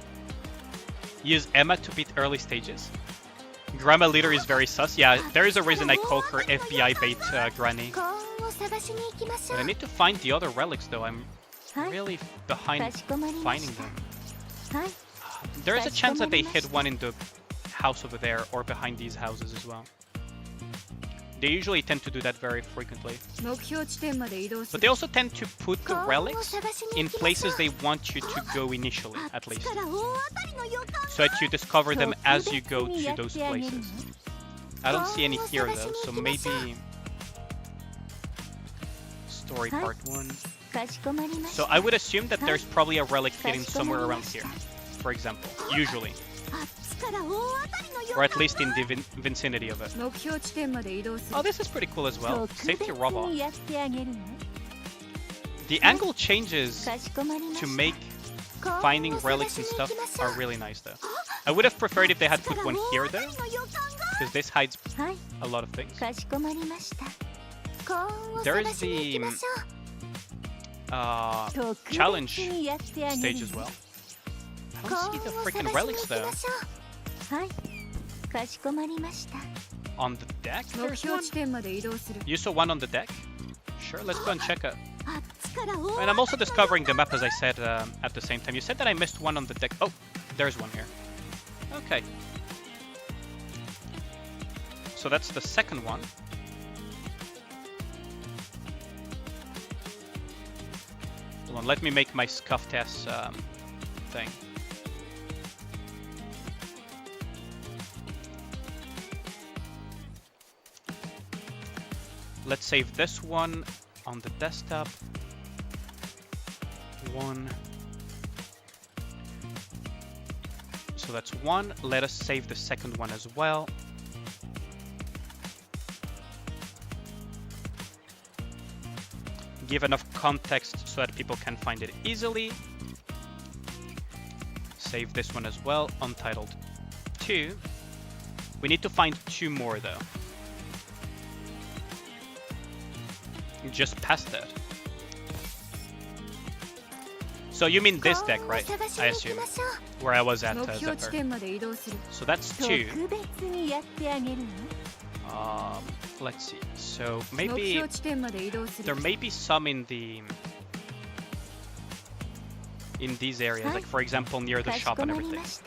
Use Emma to beat early stages. Grandma Leader is very sus. Yeah, there is a reason I call her FBI bait Granny. 幸運を探しに行きましょ But I う。 need to find the other relics though. I'm はい really behind かしこまりま finding した。 them. はい。 There is a chance that they hid one in the house over there or behind these houses as well. They usually tend to do that very frequently. 目標地点まで移動す But る。 they also tend to put the 幸運を relics 探しに in 行きましょ places う。 they want you to go initially, あ at っち least. から大当たりの予感 So that you discover them が。 as you go 特別に to やっ those てあげる places. わ。 I don't see any here though, so maybe story Hi. part 1. かしこまりまし So た。 I would assume that there's probably a relic か hidden しこま somewhere り around まし here, た。 for example, usually, あっちから大当たりの予 or 感 at least in the vicinity of it. 目標地点まで移動する。 Oh, this is pretty cool as well. 特 Safety 別 robot. にやってあげるわ。 The angle changes かしこまりました。 to make 幸運を finding 探 relics し and に行 stuff きましょう are really nice though. I would have preferred if they had put one here あっち though, から大当たりの予感 because this hides が。はい。 a lot of things. かしこまりました。幸運を There 探 is しに行きましょう。 challenge 特別にやってあげる stage as わ。 well. I don't see the 幸運を freaking 探しに relics 行き though. ましょう。はい。かしこまりました。 On the deck, 目 there's 標 one. 地点まで移動する。 You saw one on the deck? Sure, let's go and check it. あっちから大 And I'm also 当たりの discovering the map as I said at the same time. You said that I missed one on the deck. Oh, there's one here. Okay. So that's the second one. Hold on, let me make my scuff test thing. Let's save this one on the desktop. One. So that's one. Let us save the second one as well. Give enough context so that people can find it easily. Save this one as well, untitled 2. We need to find 2 more though. Just past that. So you mean this deck, right? I assume. Where I was at 目標地 Zephyr. 点まで移動する。 So that's 2. 特別にやってあげるわ。 Let's see. So 目 maybe 標地点まで移動す there る。 may be some in these areas, like for example near the かし shop こ and まり everything. まし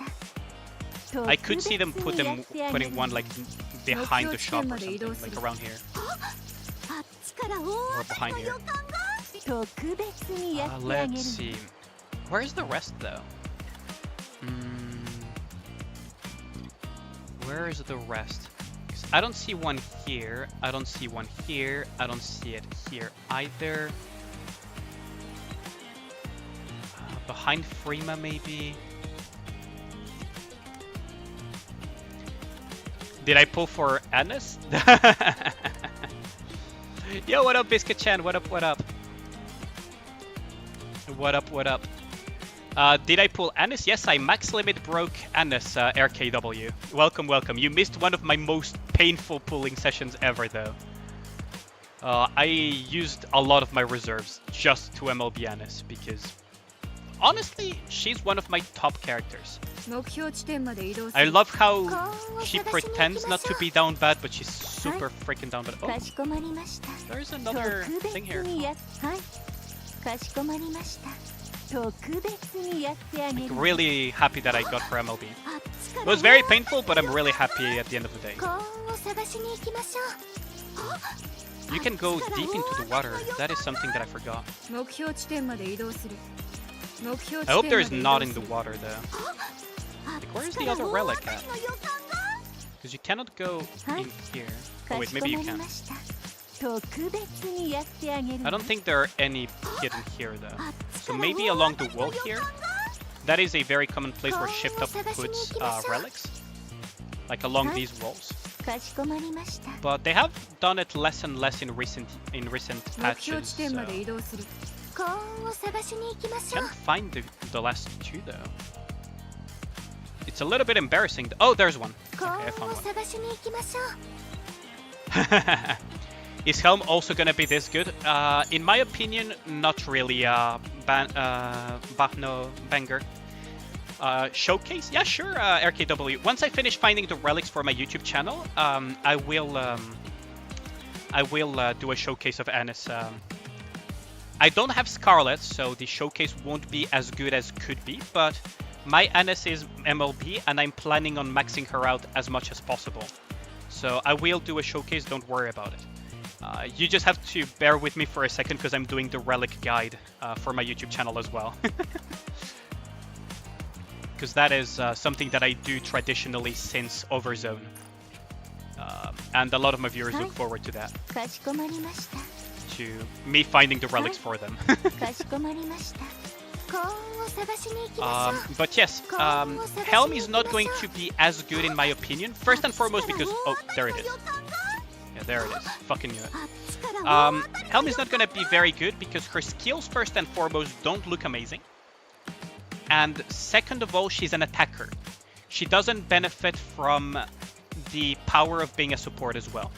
た。 I could see them 特別にやってあげる putting one like behind the shop or 目標地点まで移動 something, する。 like around here. あっちから大当たりの予感が。特別にやってあげる Let's see. Where's the rest though? Where is the rest? 'Cause I don't see one here. I don't see one here. I don't see it here either. Behind Freema maybe. Did I pull for Annis? Yo, what up, Biscuit Chan? What up, what up? What up, what up? Did I pull Annis? Yes, I max limit broke Annis, RKW. Welcome, welcome. You missed one of my most painful pulling sessions ever, though. I used a lot of my reserves just to MLB Annis, because honestly, she's one of my top characters. 目標地点まで移動す I る。 love how 幸運を she 探しに行き pretends ま not し to ょ be down bad, but she's super freaking down bad. う。か Oh, しこまりました。 there's another 特 thing 別 here. にやっはい。かしこまりました。特別にやってあげ Like, る。 really happy that I got for MLB. あっちか It ら was very painful, but I'm really happy at the end of the day. 幸運を探しに行きましょう。 You can go deep into the water. That is something that I forgot. 目標地点まで移動する。I hope there's not in the water though. Like, where's the other relic at? Because you cannot go in here. Oh wait, maybe you can. I don't think there are any hidden here though. So maybe along the wall here? That is a very common place where Shift Up puts relics. Like along these walls. But they have done it less and less in recent patches. So. Can't find the last two though. It's a little bit embarrassing. Oh, there's one. Okay, I found one. Is Helm also gonna be this good? In my opinion, not really. Banger. Showcase? Yeah, sure. RKW. Once I finish finding the relics for my YouTube channel, I will do a showcase of Anis. I don't have Scarlet, so the showcase won't be as good as could be, but my Anis is MLB, and I'm planning on maxing her out as much as possible. So I will do a showcase, don't worry about it. You just have to bear with me for a second, because I'm doing the relic guide for my YouTube channel as well. Because that is something that I do traditionally since Overzone. And a lot of my viewers look forward to that. To me finding the relics for them. But yes, Helm is not going to be as good in my opinion. First and foremost because... Oh, there it is. Yeah, there it is. Fucking knew it. Helm is not going to be very good because her skills first and foremost don't look amazing. And second of all, she's an attacker. She doesn't benefit from the power of being a support as well.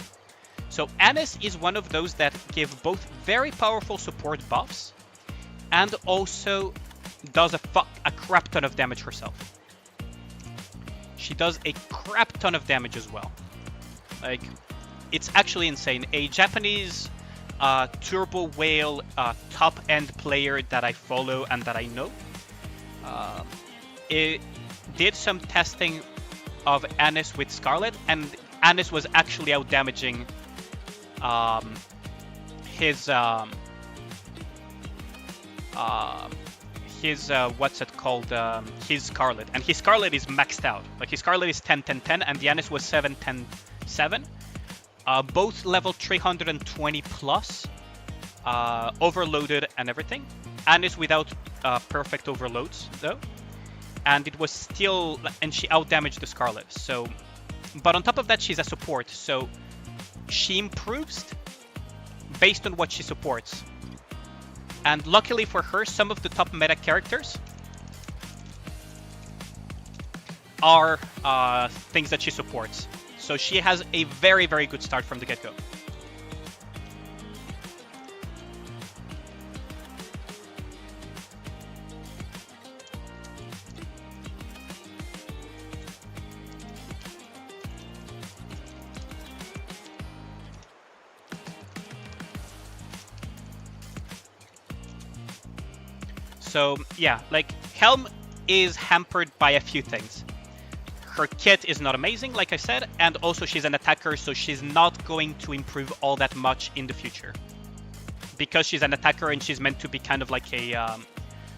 So Anis is one of those that give both very powerful support buffs and also does a crap ton of damage herself. She does a crap ton of damage as well. Like, it's actually insane. A Japanese Turbo Whale top-end player that I follow and that I know, it did some testing of Anis with Scarlet, and Anis was actually out-damaging his what's it called, his Scarlet, and his Scarlet is maxed out. Like, his Scarlet is 10-10-10 and the Anis was 7-10-7, both level 320 plus, overloaded and everything. Anis without perfect overloads though, and it was still, and she out-damaged the Scarlet. So, but on top of that, she's a support, so she improves based on what she supports. And luckily for her, some of the top meta characters are things that she supports. So she has a very, very good start from the get-go. So yeah, like, Helm is hampered by a few things. Her kit is not amazing, like I said, and also she's an attacker, so she's not going to improve all that much in the future. Because she's an attacker and she's meant to be kind of like a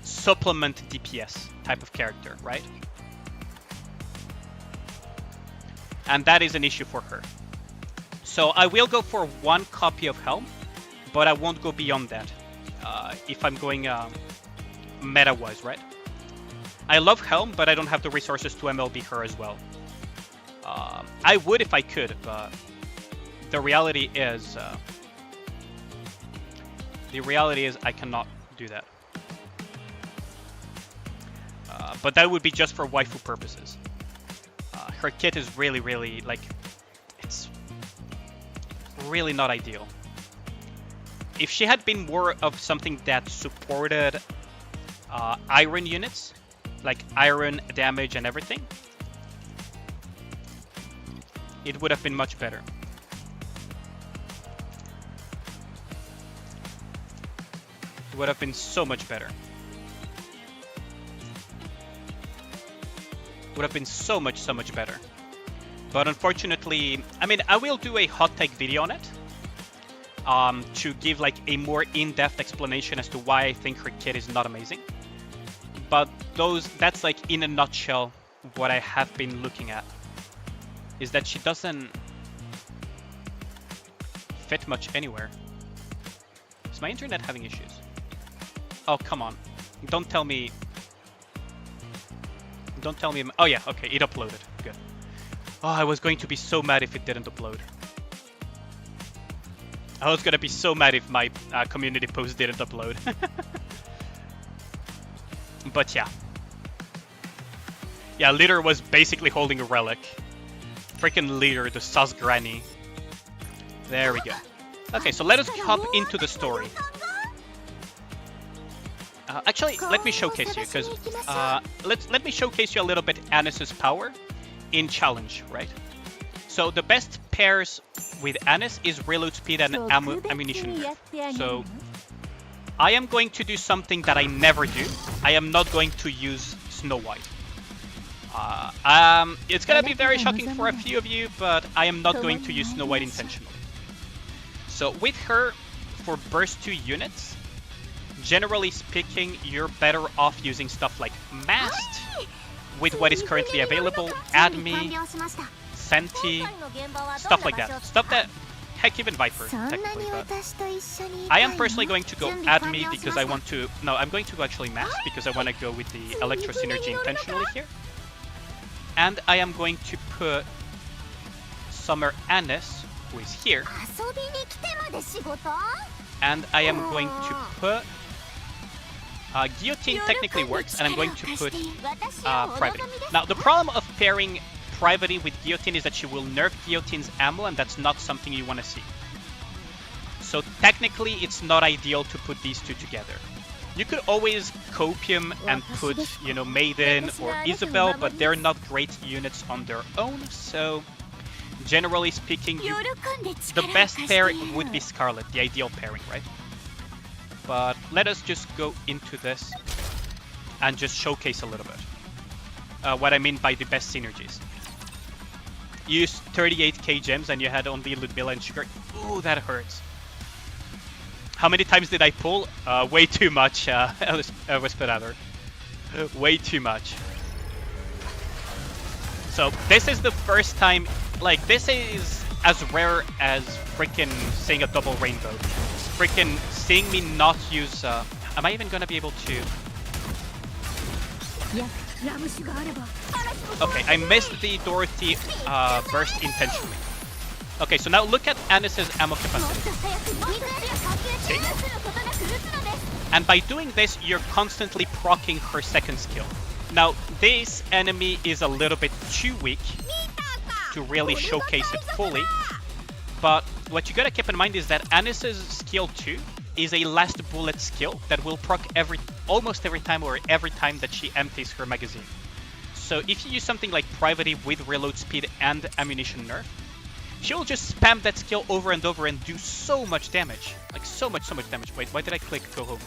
supplement DPS type of character, right? And that is an issue for her. So I will go for one copy of Helm, but I won't go beyond that if I'm going meta-wise, right? I love Helm, but I don't have the resources to MLB her as well. I would if I could, but the reality is I cannot do that. But that would be just for waifu purposes. Her kit is really, really, like, it's really not ideal. If she had been more of something that supported iron units, like iron damage and everything, it would have been much better. It would have been so much better. Would have been so much better. But unfortunately, I mean, I will do a hot take video on it to give like a more in-depth explanation as to why I think her kit is not amazing. But that's like in a nutshell what I have been looking at. Is that she doesn't fit much anywhere. Is my internet having issues? Oh, come on. Don't tell me... Don't tell me... Oh yeah, okay, it uploaded. Good. Oh, I was going to be so mad if it didn't upload. I was gonna be so mad if my community post didn't upload. But yeah. Yeah, Leader was basically holding a relic. Freaking Leader, the sus granny. There we go. Okay, so let us hop into the story. Actually, let me showcase you, because let me showcase you a little bit Anis's power in challenge, right? So the best pairs with Anis is reload speed and ammunition nerf. So I am going to do something that I never do. I am not going to use Snow White. It's gonna be very shocking for a few of you, but I am not going to use Snow White intentionally. So with her, for burst 2 units, generally speaking, you're better off using stuff like Mast, with what is currently available, Admi, Senti, stuff like that. Stuff that, heck, even Viper, technically, but I am personally going to go Admi because I want to, no, I'm going to go actually Mast because I want to go with the Electro Synergy intentionally here. And I am going to put Summer Anis, who is here. And I am going to put... Guillotine technically works, and I'm going to put Private. Now, the problem of pairing Private with Guillotine is that she will nerf Guillotine's ammo, and that's not something you want to see. So technically, it's not ideal to put these two together. You could always Copium and put, you know, Maiden or Isabel, but they're not great units on their own, so... Generally speaking, the best pair would be Scarlet, the ideal pairing, right? But let us just go into this and just showcase a little bit what I mean by the best synergies. You used 38k gems and you had only Ludmilla and Sugar. Ooh, that hurts. How many times did I pull? Way too much, Whisperador. Way too much. So this is the first time, like, this is as rare as freaking seeing a double rainbow. Freaking seeing me not use, am I even gonna be able to? Okay, I missed the Dorothy burst intentionally. Okay, so now look at Anis's ammo capacity. See? And by doing this, you're constantly proccing her second skill. Now, this enemy is a little bit too weak to really showcase it fully, but what you gotta keep in mind is that Anis's skill 2 is a last bullet skill that will proc almost every time or every time that she empties her magazine. So if you use something like Private with reload speed and ammunition nerf, she'll just spam that skill over and over and do so much damage. Like so much damage. Wait, why did I click go home?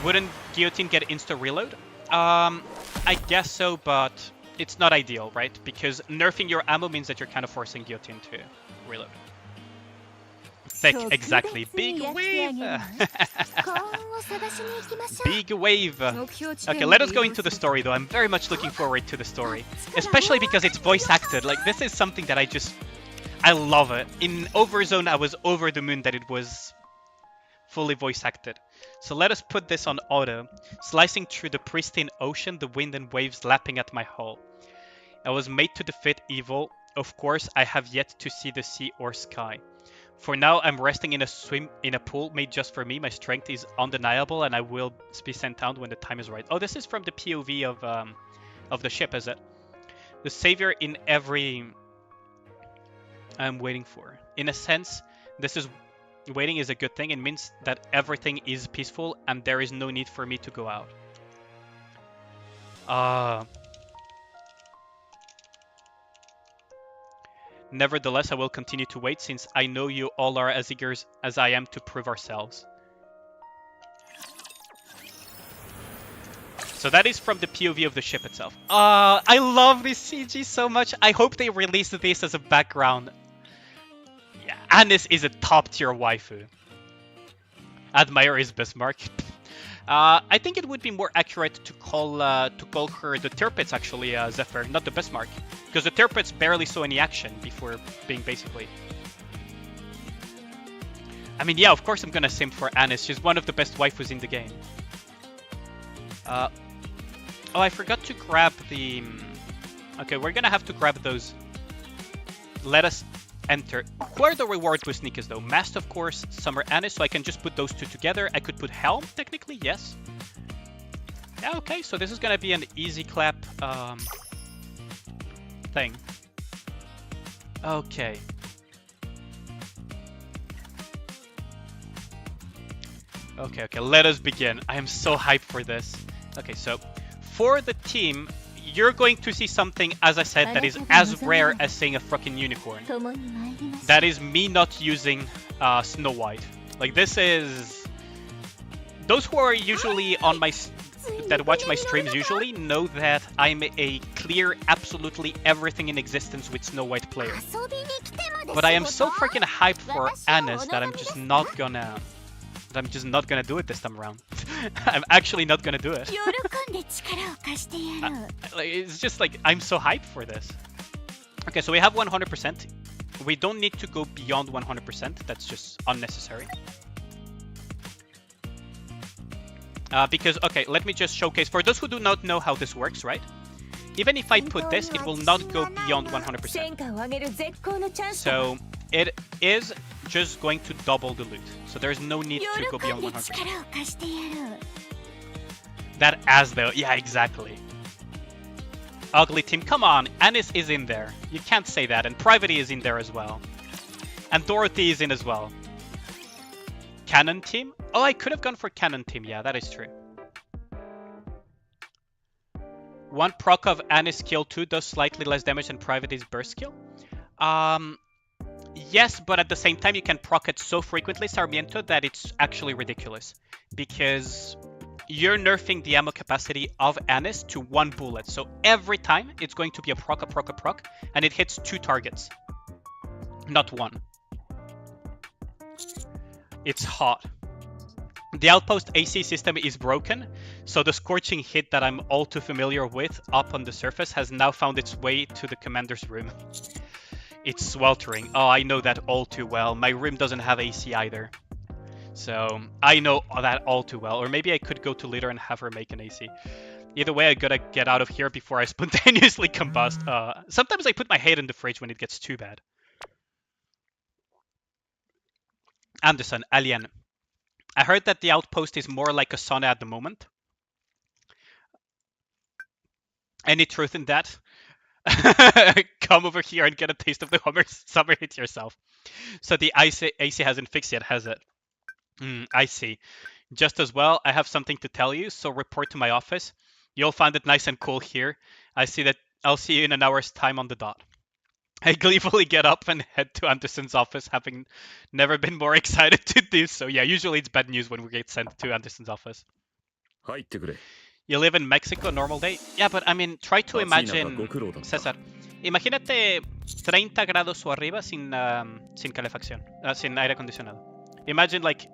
Wouldn't Guillotine get insta reload? I guess so, but it's not ideal, right? Because nerfing your ammo means that you're kind of forcing Guillotine to reload. Thick, exactly. Big wave! Big wave! Okay, let us go into the story though. I'm very much looking forward to the story. Especially because it's voice acted. Like, this is something that I love it. In Overzone, I was over the moon that it was fully voice acted. So let us put this on auto. Slicing through the pristine ocean, the wind and waves lapping at my hull. I was made to defeat evil. Of course, I have yet to see the sea or sky. For now, I'm resting in a pool made just for me. My strength is undeniable, and I will be sent out when the time is right. Oh, this is from the POV of the ship, is it? The savior in every... I'm waiting for. In a sense, waiting is a good thing. It means that everything is peaceful, and there is no need for me to go out. Nevertheless, I will continue to wait, since I know you all are as eager as I am to prove ourselves. So that is from the POV of the ship itself. I love this CG so much. I hope they release this as a background. Yeah, Anis is a top tier waifu. Admire is Bismarck. I think it would be more accurate to call her the Tirpitz actually, Zephyr, not the Bismarck, because the Tirpitz barely saw any action before being basically. I mean, yeah, of course I'm gonna sim for Anis. She's one of the best waifus in the game. Oh, I forgot to grab the. Okay, we're gonna have to grab those. Let us enter. Who are the rewards with Nikkes though? Mast, of course, Summer Anis, so I can just put those two together. I could put Helm, technically, yes. Yeah, okay, so this is gonna be an easy clap thing. Okay. Okay, let us begin. I am so hyped for this. Okay, so for the team, you're going to see something, as I said, that is as rare as saying a fucking unicorn. That is me not using Snow White. Like, this is... Those who are usually on my... that watch my streams usually know that I'm a clear, absolutely everything in existence with Snow White player. But I am so freaking hyped for Anis that I'm just not gonna do it this time around. I'm actually not gonna do it. It's just like, I'm so hyped for this. Okay, so we have 100%. We don't need to go beyond 100%. That's just unnecessary. Because, okay, let me just showcase. For those who do not know how this works, right? Even if I put this, it will not go beyond 100%. So it is just going to double the loot. So there's no need to go beyond 100%. That as though, yeah, exactly. Ugly team, come on, Anis is in there. You can't say that, and Private is in there as well. And Dorothy is in as well. Cannon team? Oh, I could have gone for Cannon team, yeah, that is true. One proc of Anis skill 2 does slightly less damage than Private's burst skill. Yes, but at the same time you can proc it so frequently, Sarmiento, that it's actually ridiculous. Because you're nerfing the ammo capacity of Anis to 1 bullet. So every time it's going to be a proc, and it hits 2 targets. Not 1. It's hot. The outpost AC system is broken, so the scorching hit that I'm all too familiar with up on the surface has now found its way to the commander's room. It's sweltering. Oh, I know that all too well. My room doesn't have AC either. So I know that all too well. Or maybe I could go to Leader and have her make an AC. Either way, I gotta get out of here before I spontaneously combust. Sometimes I put my head in the fridge when it gets too bad. Anderson, Alien. I heard that the outpost is more like a sauna at the moment. Any truth in that? Come over here and get a taste of the summer hit yourself. So the AC hasn't fixed yet, has it? I see. Just as well, I have something to tell you, so report to my office. You'll find it nice and cool here. I see that I'll see you in an hour's time on the dot. I gleefully get up and head to Anderson's office, having never been more excited to do so. Yeah, usually it's bad news when we get sent to Anderson's office. You live in Mexico, normal day? Yeah, but I mean, try to imagine, César, imagínate 30 grados o arriba sin calefacción, sin aire acondicionado. Imagine like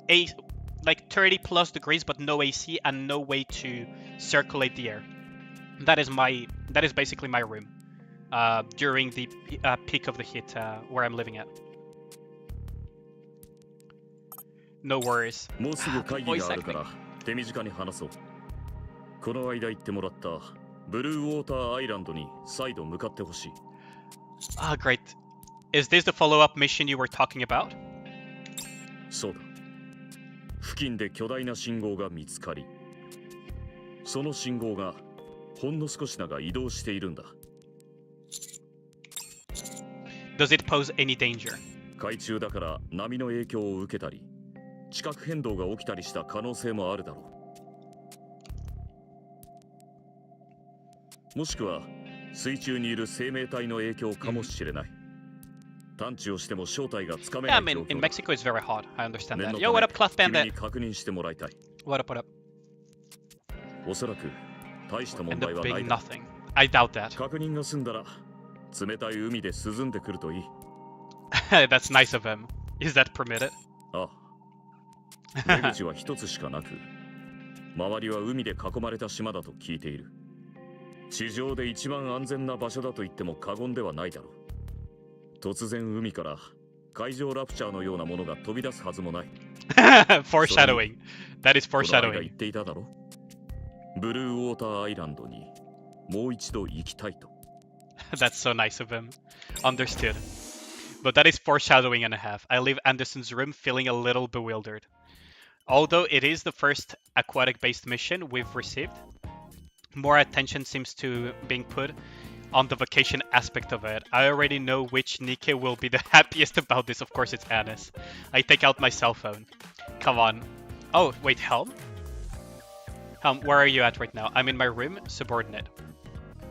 30 plus degrees, but no AC and no way to circulate the air. That is basically my room during the peak of the heat where I'm living at. No worries. Voice acting. この間言ってもらったブルーウォーターアイランドに再度向かってほしい。Ah, great. Is this the follow-up mission you were talking about? そうだ。付近で巨大な信号が見つかり、その信号がほんの少しだが移動しているんだ。Does it pose any danger? 海中だから波の影響を受けたり、地殻変動が起きたりした可能性もあるだろう。もしくは水中にいる生命体の影響かもしれない。探知をしても正体がつかめない状況。Yeah, I mean, in Mexico it's very hot. I understand that. Yo, what up, Cloth Bandit? 君に確認してもらいたい。What up, what up? おそらく大した問題は And な the い big だ。 nothing. I doubt that. 確認が済んだら冷たい海で涼んでくるといい。That's nice of him. Is that permitted? ああ。出口は一つしかなく、周りは海で囲まれた島だと聞いている。地上で一番安全な場所だと言っても過言ではないだろう。突然海から海上ラプチャーのようなものが飛び出すはずもない。Foreshadowing. That is この間言 foreshadowing. っていただろ。ブルーウォーターアイランドにもう一度行きたいと。That's so nice of him. Understood. But that is foreshadowing and a half. I leave Anderson's room feeling a little bewildered. Although it is the first aquatic-based mission we've received, more attention seems to being put on the vacation aspect of it. I already know which Nikke will be the happiest about this. Of course, it's Anis. I take out my cell phone. Come on. Oh, wait, Helm? Helm, where are you at right now? I'm in my room, subordinate.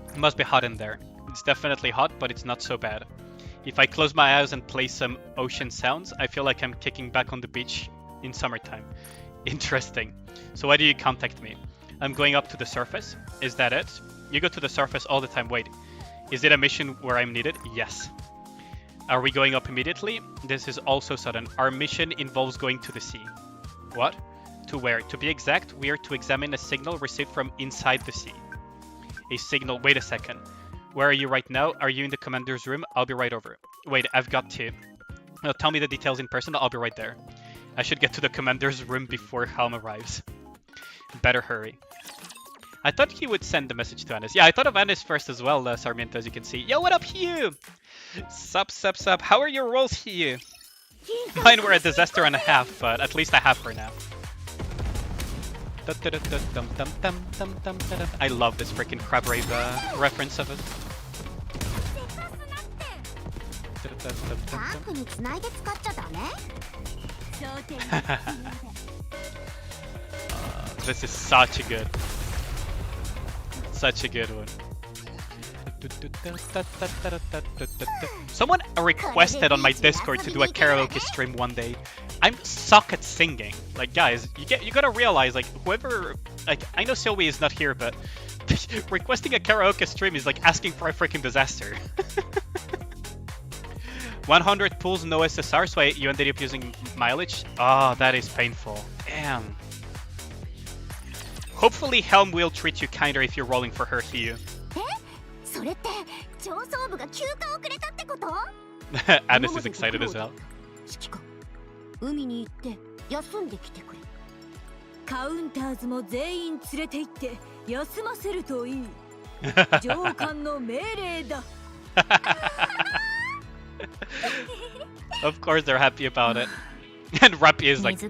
It must be hot in there. It's definitely hot, but it's not so bad. If I close my eyes and play some ocean sounds, I feel like I'm kicking back on the beach in summertime. Interesting. So why do you contact me? I'm going up to the surface. Is that it? You go to the surface all the time. Wait. Is it a mission where I'm needed? Yes. Are we going up immediately? This is also sudden. Our mission involves going to the sea. What? To where? To be exact, we are to examine a signal received from inside the sea. A signal. Wait a second. Where are you right now? Are you in the commander's room? I'll be right over. Wait, I've got to. Tell me the details in person. I'll be right there. I should get to the commander's room before Helm arrives. Better hurry. I thought he would send the message to Anis. Yeah, I thought of Anis first as well, Sarmiento, as you can see. Yo, what up, Hugh? Sup. How are your rolls, Hugh? Mine were a disaster and a half, but at least I have for now. I love this freaking crab rave reference of it. This is such a good one. Someone requested on my Discord to do a karaoke stream one day. I'm suck at singing. Like, guys, you gotta realize, like, whoever, like, I know Sylvie is not here, but requesting a karaoke stream is like asking for a freaking disaster. 100 pulls, no SSR, so you ended up using mileage. Oh, that is painful. Damn. Hopefully Helm will treat you kinder if you're rolling for her, Hugh. Anis is excited as hell. 海に行って休んできてくれ。カウンターズも全員連れて行って休ませるといい。上官の命令だ。Of course they're happy about it. And Rappy is like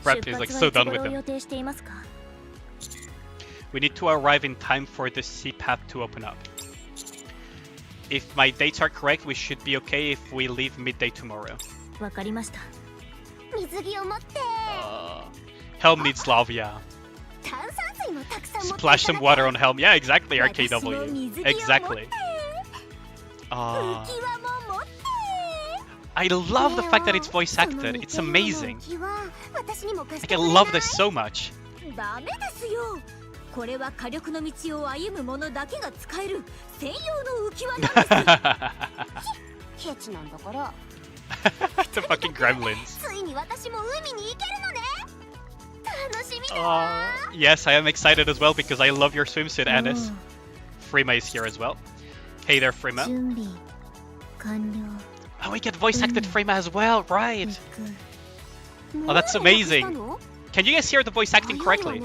Rappy is like so done with him. We need to arrive in time for the sea path to open up. If my dates are correct, we should be okay if we leave midday tomorrow. Helm needs love, yeah. Splash some water on Helm. Yeah, exactly, RKW. Exactly. I love the fact that it's voice acted. It's amazing. Like, I love this so much. The fucking gremlins. Yes, I am excited as well because I love your swimsuit, Anis. Frima is here as well. Hey there, Frima. Oh, we get voice acted Frima as well, right? Oh, that's amazing. Can you guys hear the voice acting correctly?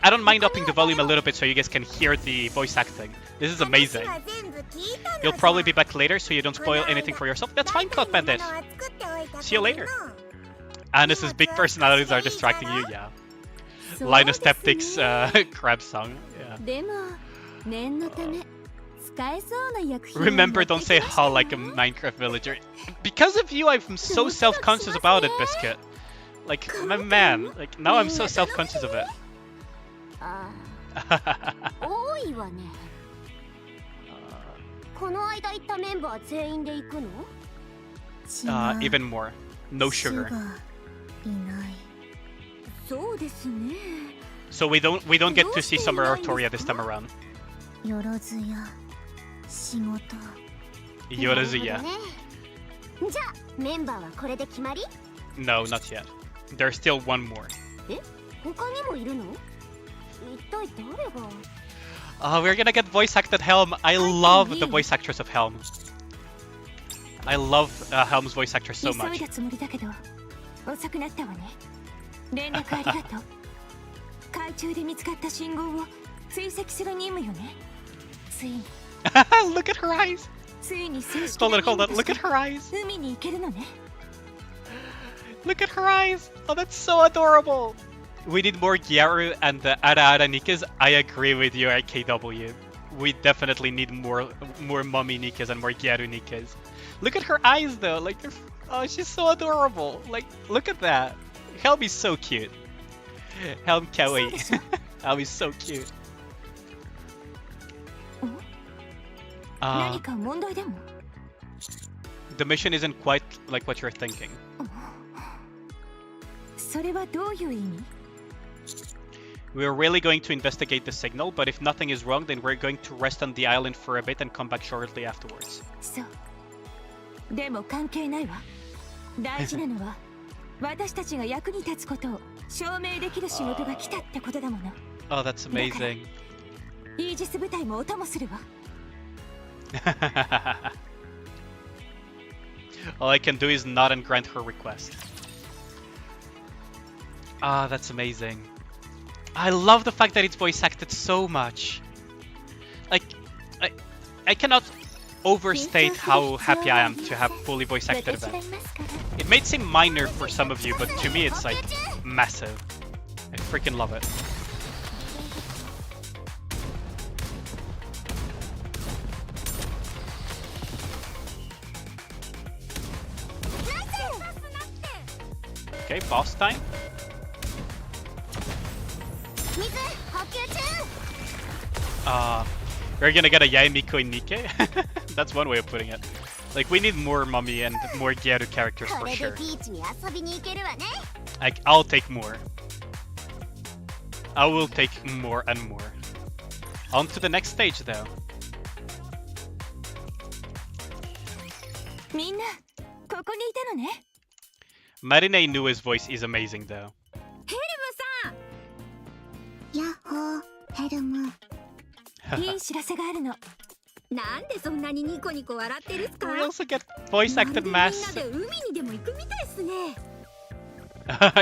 I don't mind upping the volume a little bit so you guys can hear the voice acting. This is amazing. You'll probably be back later so you don't spoil anything for yourself. That's fine, Cloud Bandit. See you later. Anis's big personalities are distracting you, yeah. Linus Teptic's crab song, yeah. Remember, don't say how like a Minecraft villager. Because of you, I'm so self-conscious about it, Biscuit. Like, my man, like, now I'm so self-conscious of it. Even more. No sugar. So we don't get to see Summer Artoria this time around. Yorozuya. No, not yet. There's still one more. え、他にもいるの？一体誰が？ We're gonna get voice acted Helm. I love the voice actress of Helm. I love Helm's voice actress so 急 much. いだつもりだけど、遅くなったわね。連絡ありがとう。海中で見つかった信号を追跡する任務よね。ついに。Look at her eyes. ついに正式 Hold な on, 任 hold 務 on. と Look して at her eyes. 海に行けるのね。Look at her eyes. Oh, that's so adorable. We need more Gyaru and the Ara Nikkes. I agree with you, KW. We definitely need more mommy Nikkes and more Gyaru Nikkes. Look at her eyes though. Like, oh, she's so adorable. Like, look at that. Helm is so cute. Helm kawaii. Helm is so cute. 何か問題でも？ The mission isn't quite like what you're thinking. それはどういう意味？ We're really going to investigate the signal, but if nothing is wrong, then we're going to rest on the island for a bit and come back shortly afterwards. そう。でも関係ないわ。大事なのは私たちが役に立つことを証明できる仕事が来たってことだもの。Oh, that's amazing. イージス部隊もお供するわ。All I can do is nod and grant her request. Ah, that's amazing. I love the fact that it's voice acted so much. Like, I cannot overstate how happy I am to have fully voice acted event. It may seem minor for some of you, but to me it's like massive. I freaking love it. Okay, boss time. We're gonna get a Yaemiko in Nikke. That's one way of putting it. Like, we need more Mummy and more Gyaru characters for sure. Like, I'll take more. I will take more and more. On to the next stage though. みんな、ここにいたのね。 Marine Inue's voice is amazing though. ヘルムさん。やっほー、ヘルム。いい知らせがあるの。なんでそんなにニコニコ笑ってるっすか？ We also get voice acted mass. みんなで海にでも行くみたいっすね。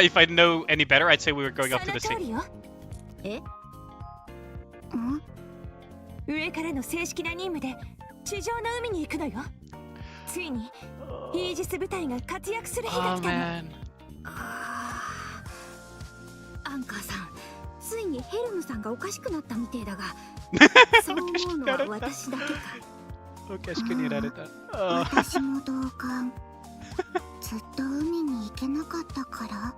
If I know any better, I'd say we were going up to the sea. え？上からの正式な任務で地上の海に行くのよ。ついにイージス部隊が活躍する日が来たの。アンカーさん、ついにヘルムさんがおかしくなったみてえだが、そう思うのは私だけか。おかしくなられた。私も同感。ずっと海に行けなかったから。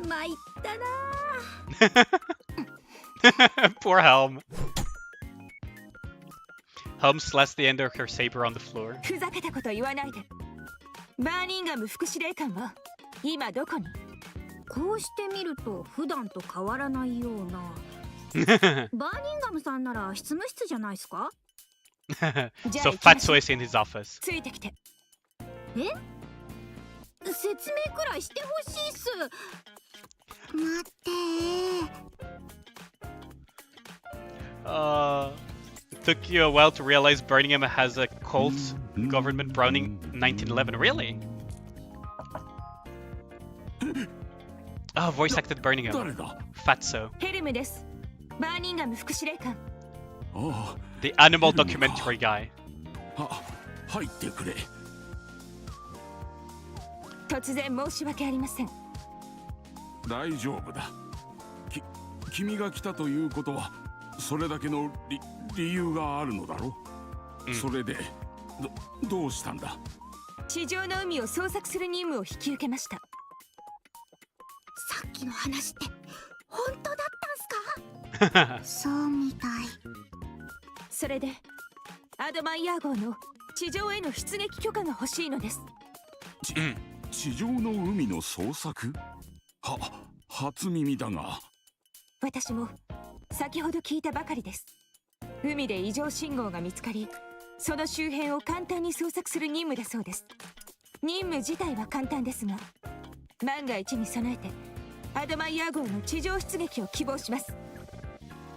参ったな。Poor Helm. Helm slashed the end of her saber on the floor. ふざけたこと言わないで。バーニンガム副司令官は今どこに？こうしてみると普段と変わらないような。バーニンガムさんなら執務室じゃないですか？ So Fatso is in his office. ついてきて。え？説明くらいしてほしいっす。待ってー。Took you a while to realize Birmingham has a cult government Browning 1911. Really? Oh, voice acted Birmingham. Fatso. ヘルムです。バーニンガム副司令官。The animal documentary guy. 入ってくれ。突然申し訳ありません。大丈夫だ。君が来たということはそれだけの理由があるのだろう。それでどうしたんだ？地上の海を捜索する任務を引き受けました。さっきの話って本当だったんすか？そうみたい。それでアドマイヤー号の地上への出撃許可が欲しいのです。地上の海の捜索？初耳だが。私も先ほど聞いたばかりです。海で異常信号が見つかり、その周辺を簡単に捜索する任務だそうです。任務自体は簡単ですが、万が一に備えてアドマイヤー号の地上出撃を希望します。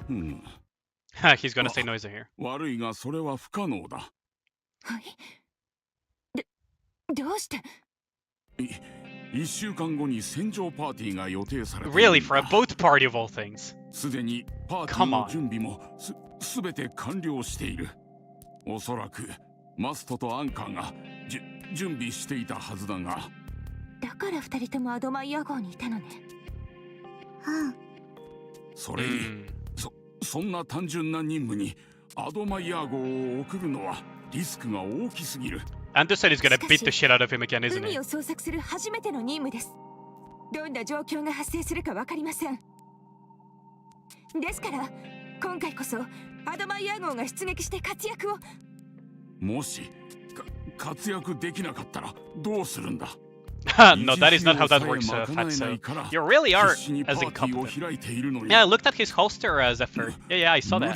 He's gonna say noise here. 悪いがそれは不可能だ。はい。どうして？ 1週間後に戦場パーティーが予定されている。Really, for a boat party of all things. すでにパーティーの準備もすべて完了している。おそらくマストとアンカーが準備していたはずだが。だから2人ともアドマイヤー号にいたのね。それに、そんな単純な任務にアドマイヤー号を送るのはリスクが大きすぎる。Anderson is gonna beat the shit out of him again, isn't 海 he? を捜索する初めての任務です。どんな状況が発生するか分かりません。ですから今回こそアドマイヤー号が出撃して活躍を。もし活躍できなかったらどうするんだ？ No, that is not how that works, Fatso. You really are as incompetent. Yeah, I looked at his holster, Zephyr. Yeah, I saw that.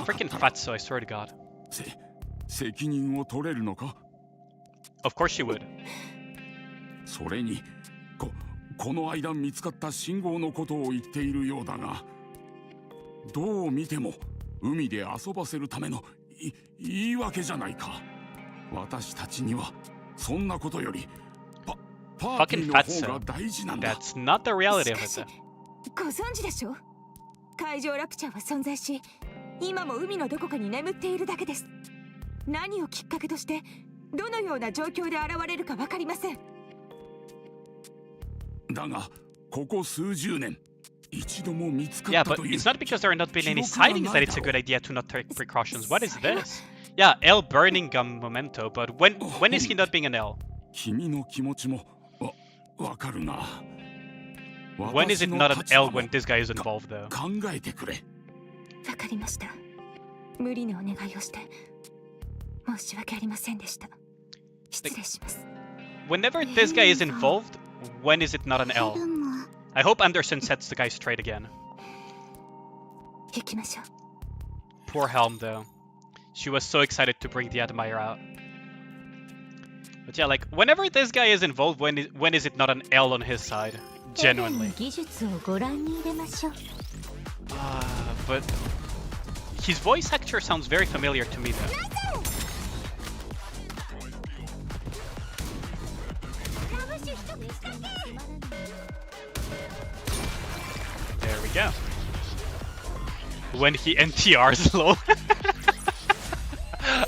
Freaking Fatso, I swear to God. 責任を取れるのか？ Of course she would. それにこの間見つかった信号のことを言っているようだが、どう見ても海で遊ばせるための言い訳じゃないか。私たちにはそんなことよりパーティーの方が大事なんだ。That's not the reality of it. しかしご存知でしょ？海上ラプチャーは存在し、今も海のどこかに眠っているだけです。何をきっかけとしてどのような状況で現れるか分かりません。だがここ数十年一度も見つかっ Yeah, た but という。 it's not because there have not been any sightings that it's a good idea to not take precautions. What is this? Yeah, L burning gum memento, but when is he not being an L? 君の気持ちもわかるな。 When is it not an L when this guy is involved, though? 考えてくれ。わかりました。無理なお願いをして申し訳ありませんでした。失礼します。 Whenever this guy is involved, when is it not an L? I hope Anderson sets the guy straight again. 行きましょう。 Poor Helm, though. She was so excited to bring the Admire out. But yeah, like, whenever this guy is involved, when is it not an L on his side? Genuinely. 技術をご覧に入れましょう。 But his voice actor sounds very familiar to me, though. There we go. When he NTRs low.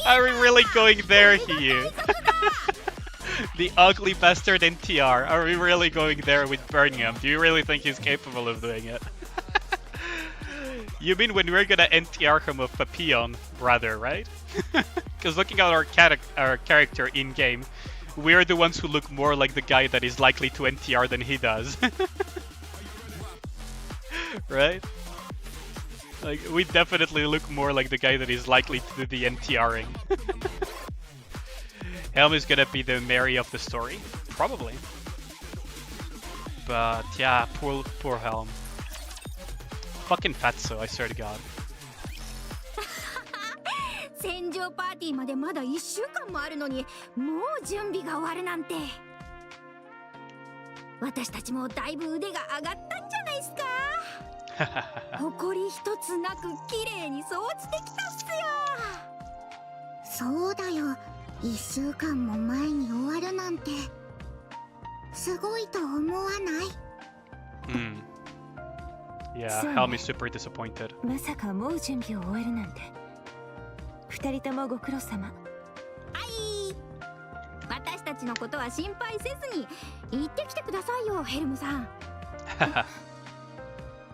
Are we really going there here? The ugly bastard NTR. Are we really going there with Birmingham? Do you really think he's capable of doing it? You mean when we're gonna NTR him with a peon, rather, right? Because looking at our character in-game, we're the ones who look more like the guy that is likely to NTR than he does. Right? Like, we definitely look more like the guy that is likely to do the NTRing. Helm is gonna be the Mary of the story. Probably. But yeah, poor Helm. Fucking fatso, I swear to God. 戦場パーティーまでまだ1週間もあるのに、もう準備が終わるなんて。私たちもだいぶ腕が上がったんじゃないですか。誇り一つなく綺麗にそう落ちてきたっすよ。そうだよ。1週間も前に終わるなんてすごいと思わない？ Yeah, Helm is super disappointed. まさかもう準備を終えるなんて。2人ともご苦労様。はい。私たちのことは心配せずに行ってきてくださいよ、ヘルムさん。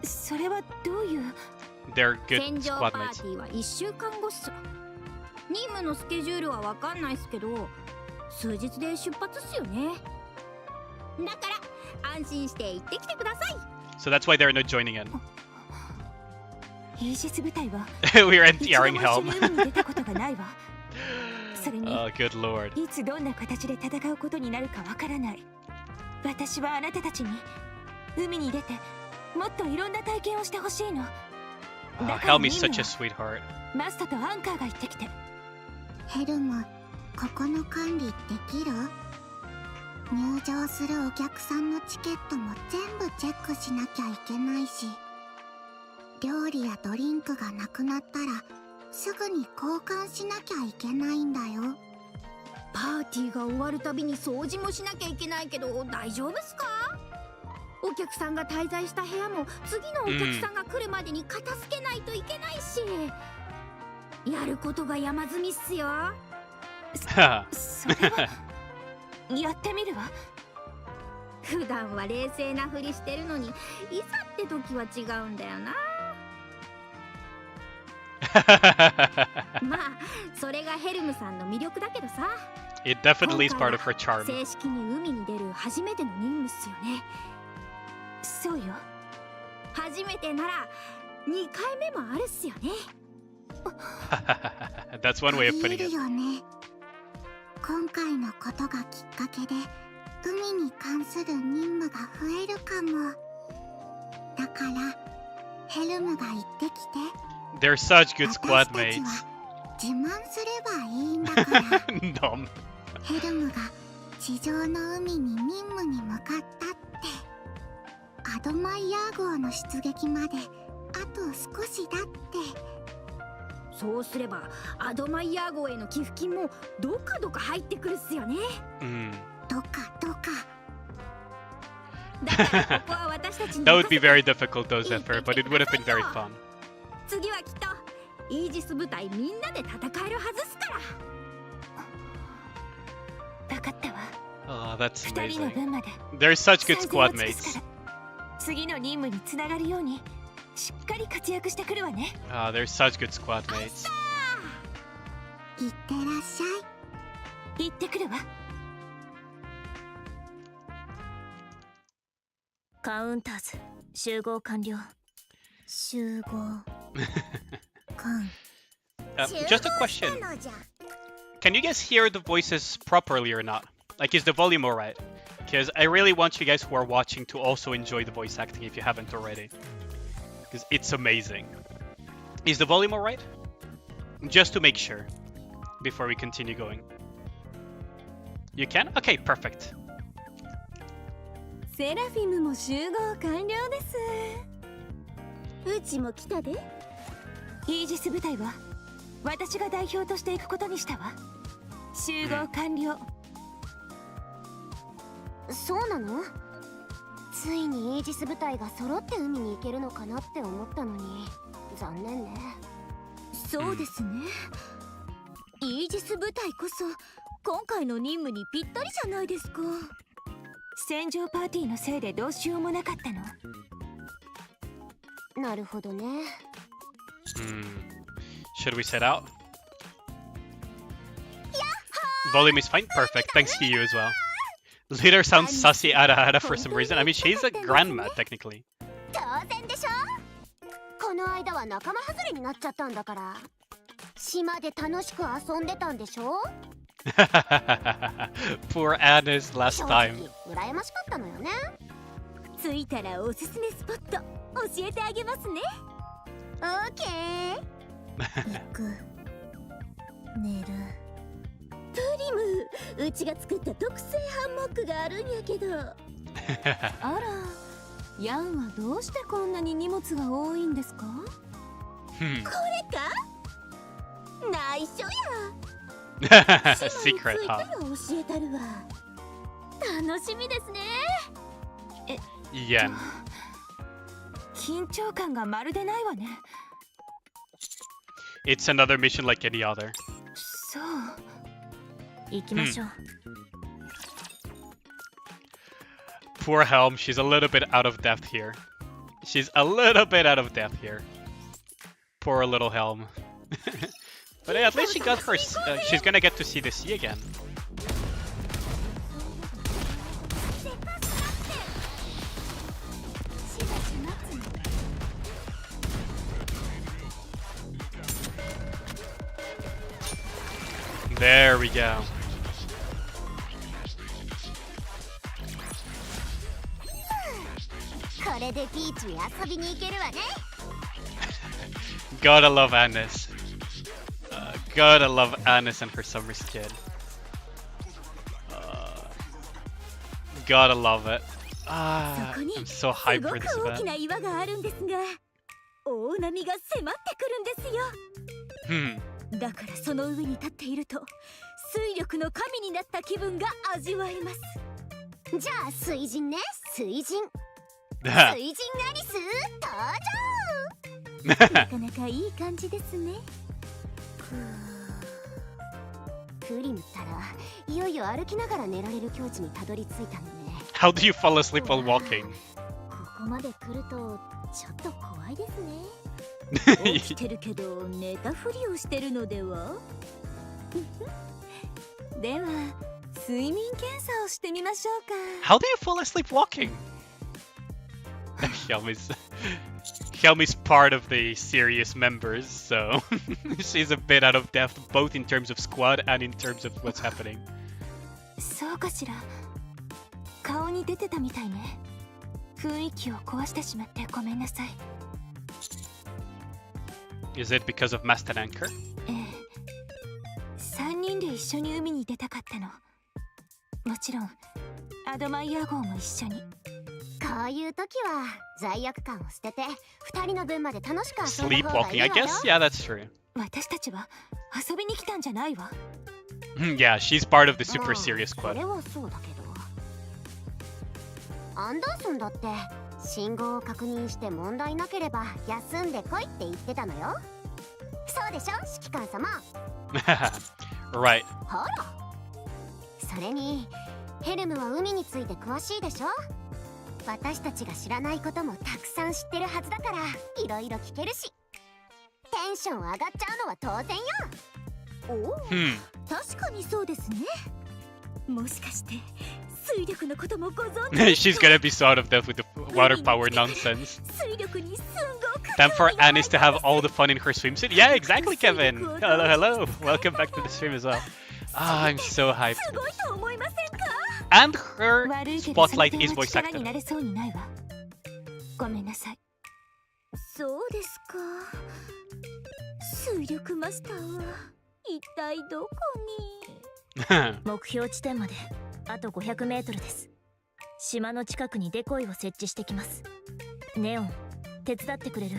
それはどういう？ They're good 戦場 squad パー mates. ティーは1週間後っす。任務のスケジュールはわかんないっすけど、数日で出発っすよね。だから安心して行ってきてください。 So that's why they're not joining in. イージス部隊は We're 一度 NTRing も一緒に Helm. 海に出たことがないわ。それに Oh, good lord. いつどんな形で戦うことになるかわからない。私はあなたたちに海に出てもっといろんな体験をしてほしいの。だから Helm is such a sweetheart. マストとアンカーが行ってきて。ヘルム、ここの管理できる？入場するお客さんのチケットも全部チェックしなきゃいけないし、料理やドリンクがなくなったらすぐに交換しなきゃいけないんだよ。パーティーが終わるたびに掃除もしなきゃいけないけど大丈夫っすか？お客さんが滞在した部屋も次のお客さんが来るまでに片付けないといけないし、やることが山積みっすよ。それはやってみるわ。普段は冷静なふりしてるのに、いざって時は違うんだよな。まあそれがヘルムさんの魅力だけどさ。It definitely is part of her charm. 正式に海に出る初めての任務っすよね。そうよ。初めてなら2回目もあるっすよね。That's one way of あ putting りえる it. よね。今回のことがきっかけで海に関する任務が増えるかも。だからヘルムが言ってきて、 They're such good 私 squad たち mates. は自慢すればいいんだから。 Dumb. ヘルムが地上の海に任務に向かったって。アドマイヤー号の出撃まであと少しだって。そうすればアドマイヤー号への寄付金もどかどか入ってくるっすよね。どかどか。だからここは私たちに That would be very difficult though, Zephyr, but it would have been very fun. 次はきっとイージス部隊みんなで戦えるはずっすから。分かったわ。 Oh, that's 2人の amazing. 分まで They're such good 最 squad 善を尽くす mates. から、次の任務につながるようにしっかり活躍してくるわね。 Oh, they're such good squad mates. いってらっしゃい。行ってくるわ。カウンターズ集合完了。集合完。 Just a question. Can you guys hear the voices properly or not? Like, is the volume alright? Because I really want you guys who are watching to also enjoy the voice acting if you haven't already. Because it's amazing. Is the volume alright? Just to make sure. Before we continue going. You can? Okay, perfect. セラフィムも集合完了です。うちも来たで。イージス部隊は私が代表として行くことにしたわ。集合完了。そうなの？ついにイージス部隊が揃って海に行けるのかなって思ったのに残念ね。そうですね。イージス部隊こそ今回の任務にぴったりじゃないですか。戦場パーティーのせいでどうしようもなかったの。なるほどね。Should we set out? Volume is fine? Perfect. Thanks to you as well. Leader sounds sussy Arahara for some reason. I mean, she's a grandma, technically. 当然でしょ。この間は仲間外れになっちゃったんだから。島で楽しく遊んでたんでしょ。Poor Anna's last 正 time. 直羨ましかったのよね。着いたらおすすめスポット教えてあげますね。オーケー。行く。寝る。プリム、うちが作った特製ハンモックがあるんやけど。あら、ヤンはどうしてこんなに荷物が多いんですか？これか？内緒や。 Secret, 島に着いた huh? ら教えたるわ。楽しみですね。Yen. 緊張感がまるでないわね。It's another mission like any other. そう。行きましょう。Poor Helm, she's a little bit out of depth here. She's a little bit out of depth here. Poor little Helm. But at least she got her. She's gonna get to see the sea again. There we go. Gotta love Annis. Gotta love Annis and her summer skin. gotta love it. そ Ah, こに I'm す so ご hyped く for this 大き event. な岩があるんですが、大波が迫ってくるんですよ。 Hmm. だからその上に立っていると水力の神になった気分が味わえます。じゃあ水神ね、水神。 水神アリス登場。なかなかいい感じですね。クリムったらいよいよ歩きながら寝られる境地にたどり着いたのね。 How do you fall asleep while walking? ここまで来るとちょっと怖いですね。起きてるけど寝たふりをしてるのでは？では睡眠検査をしてみましょうか。 How do you fall asleep walking? Helmi's part of the serious members, so she's a bit out of depth both in terms of squad and in terms of what's happening. そうかしら。顔に出てたみたいね。雰囲気を壊してしまってごめんなさい。 Is it because of mast and anchor? ええ。3人で一緒に海に出たかったの。もちろんアドマイヤー号も一緒に。こういう時は罪悪感を捨てて2人の分まで楽しく遊んだ方がいい Sleepwalking, わ I よ。 guess? Yeah, that's true. 私たちは遊びに来たんじゃないわ。Yeah, she's part of the super serious そ squad. れはそうだけど、アンダーソンだって信号を確認して問題なければ休んでこいって言ってたのよ。そうでしょ指揮官様。 Right. ほら、それにヘルムは海について詳しいでしょ。私たちが知らないこともたくさん知ってるはずだからいろいろ聞けるし、テンション上がっちゃうのは当然よ。おお、 確かにそうですね。もしかして水力のこともご存知ですか？ She's gonna be so out of depth with the water power nonsense. 水力にすごく Time for Anis to have all the fun in her swimsuit. Yeah, exactly, Kevin. Hello, hello. Welcome back to the stream as well. Ah, I'm so hyped. すごいと思いませんか？ And her 悪いけどその spotlight 点 is は voice 力に acted. なれそうにないわ。ごめんなさい。そうですか。水力マスターは一体どこに？目標地点まであと500メートルです。島の近くにデコイを設置してきます。ネオン、手伝ってくれる？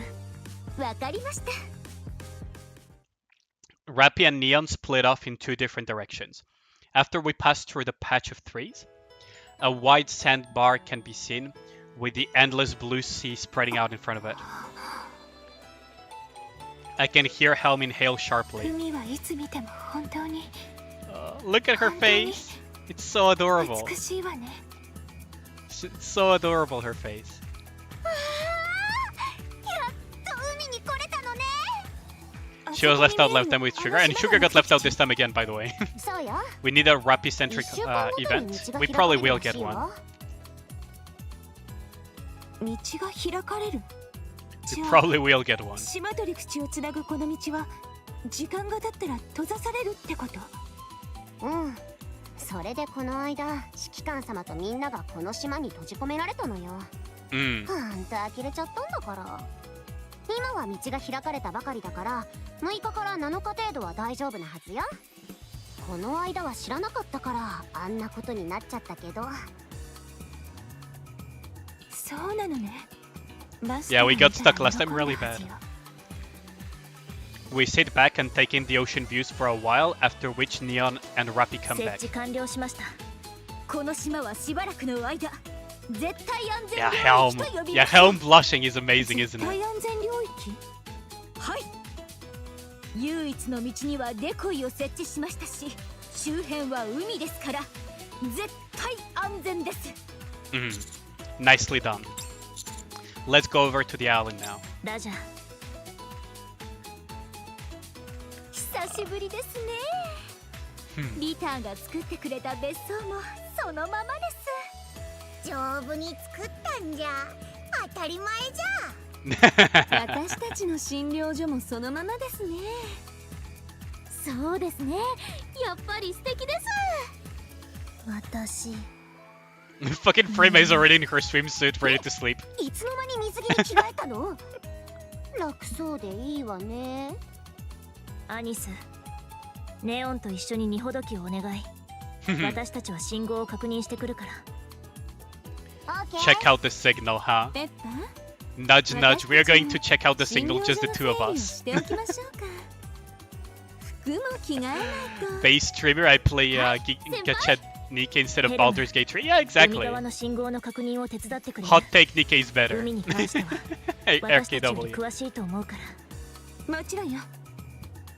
わかりました。 Rappy and Neon split off in two different directions. After we pass through the patch of trees, a wide sandbar can be seen, with the endless blue sea spreading out in front of it. I can hear Helm inhale sharply. 海はいつ見ても本当に Look at her face! It's so adorable. 美しいわね。 It's so adorable, her face. やっと海に来れたのね。 She was left out last time with Sugar, and Sugar got left out this time again, by the way. そうよ。 We need a Rappy-centric 1週間ごとに event. 道が We 開か probably れる will らし get い one. わ。道が開かれる。 We じゃあ probably will get one. 島と陸地をつなぐこの道は時間が経ったら閉ざされるってこと？うん。それでこの間指揮官様とみんながこの島に閉じ込められたのよ。Mm. ほんと呆れちゃったんだから。今は道が開かれたばかりだから6日から7日程度は大丈夫なはずよ。この間は知らなかったからあんなことになっちゃったけど。そうなのね。 Yeah, we got stuck last time really bad. We sit back and take in the ocean views for a while, after which Neon and Rappy come 設 back. 置完了しました。この島はしばらくの間絶対安全 Yeah, 領 Helm. 域と呼び Yeah, ます。 Helm blushing is amazing, isn't 絶 it? 対安全領域？はい。唯一の道にはデコイを設置しましたし、周辺は海ですから絶対安全です。 Mm. Nicely done. Let's go over to the island now. ラジャー。久しぶりですね。リターが作ってくれた別荘もそのままです。丈夫に作ったんじゃ当たり前じ私たちの診療所もそのままですね。そうですね。やっぱり素敵です。私 Fucking Frame is already in her swimsuit, ready to sleep. いつの間に水着に着替えたの？楽そうでいいわね。アニス、ネオンと一緒に荷ほどきをお願い。私たちは信号を確認してくるから。check out the signal, huh? ペッパー Nudge, nudge. We are going to check out the signal, just the two of us. しておきましょうか服も着替えないと Base streamer, I play Gachet Nikke instead of Baldur's Gate 3. Yeah, 海 exactly. 側の信号の確認を手伝ってくれ Hot take, Nikke is better. 海に関しては Hey, 私たちより RKW. 詳しいと思うからもちろんよ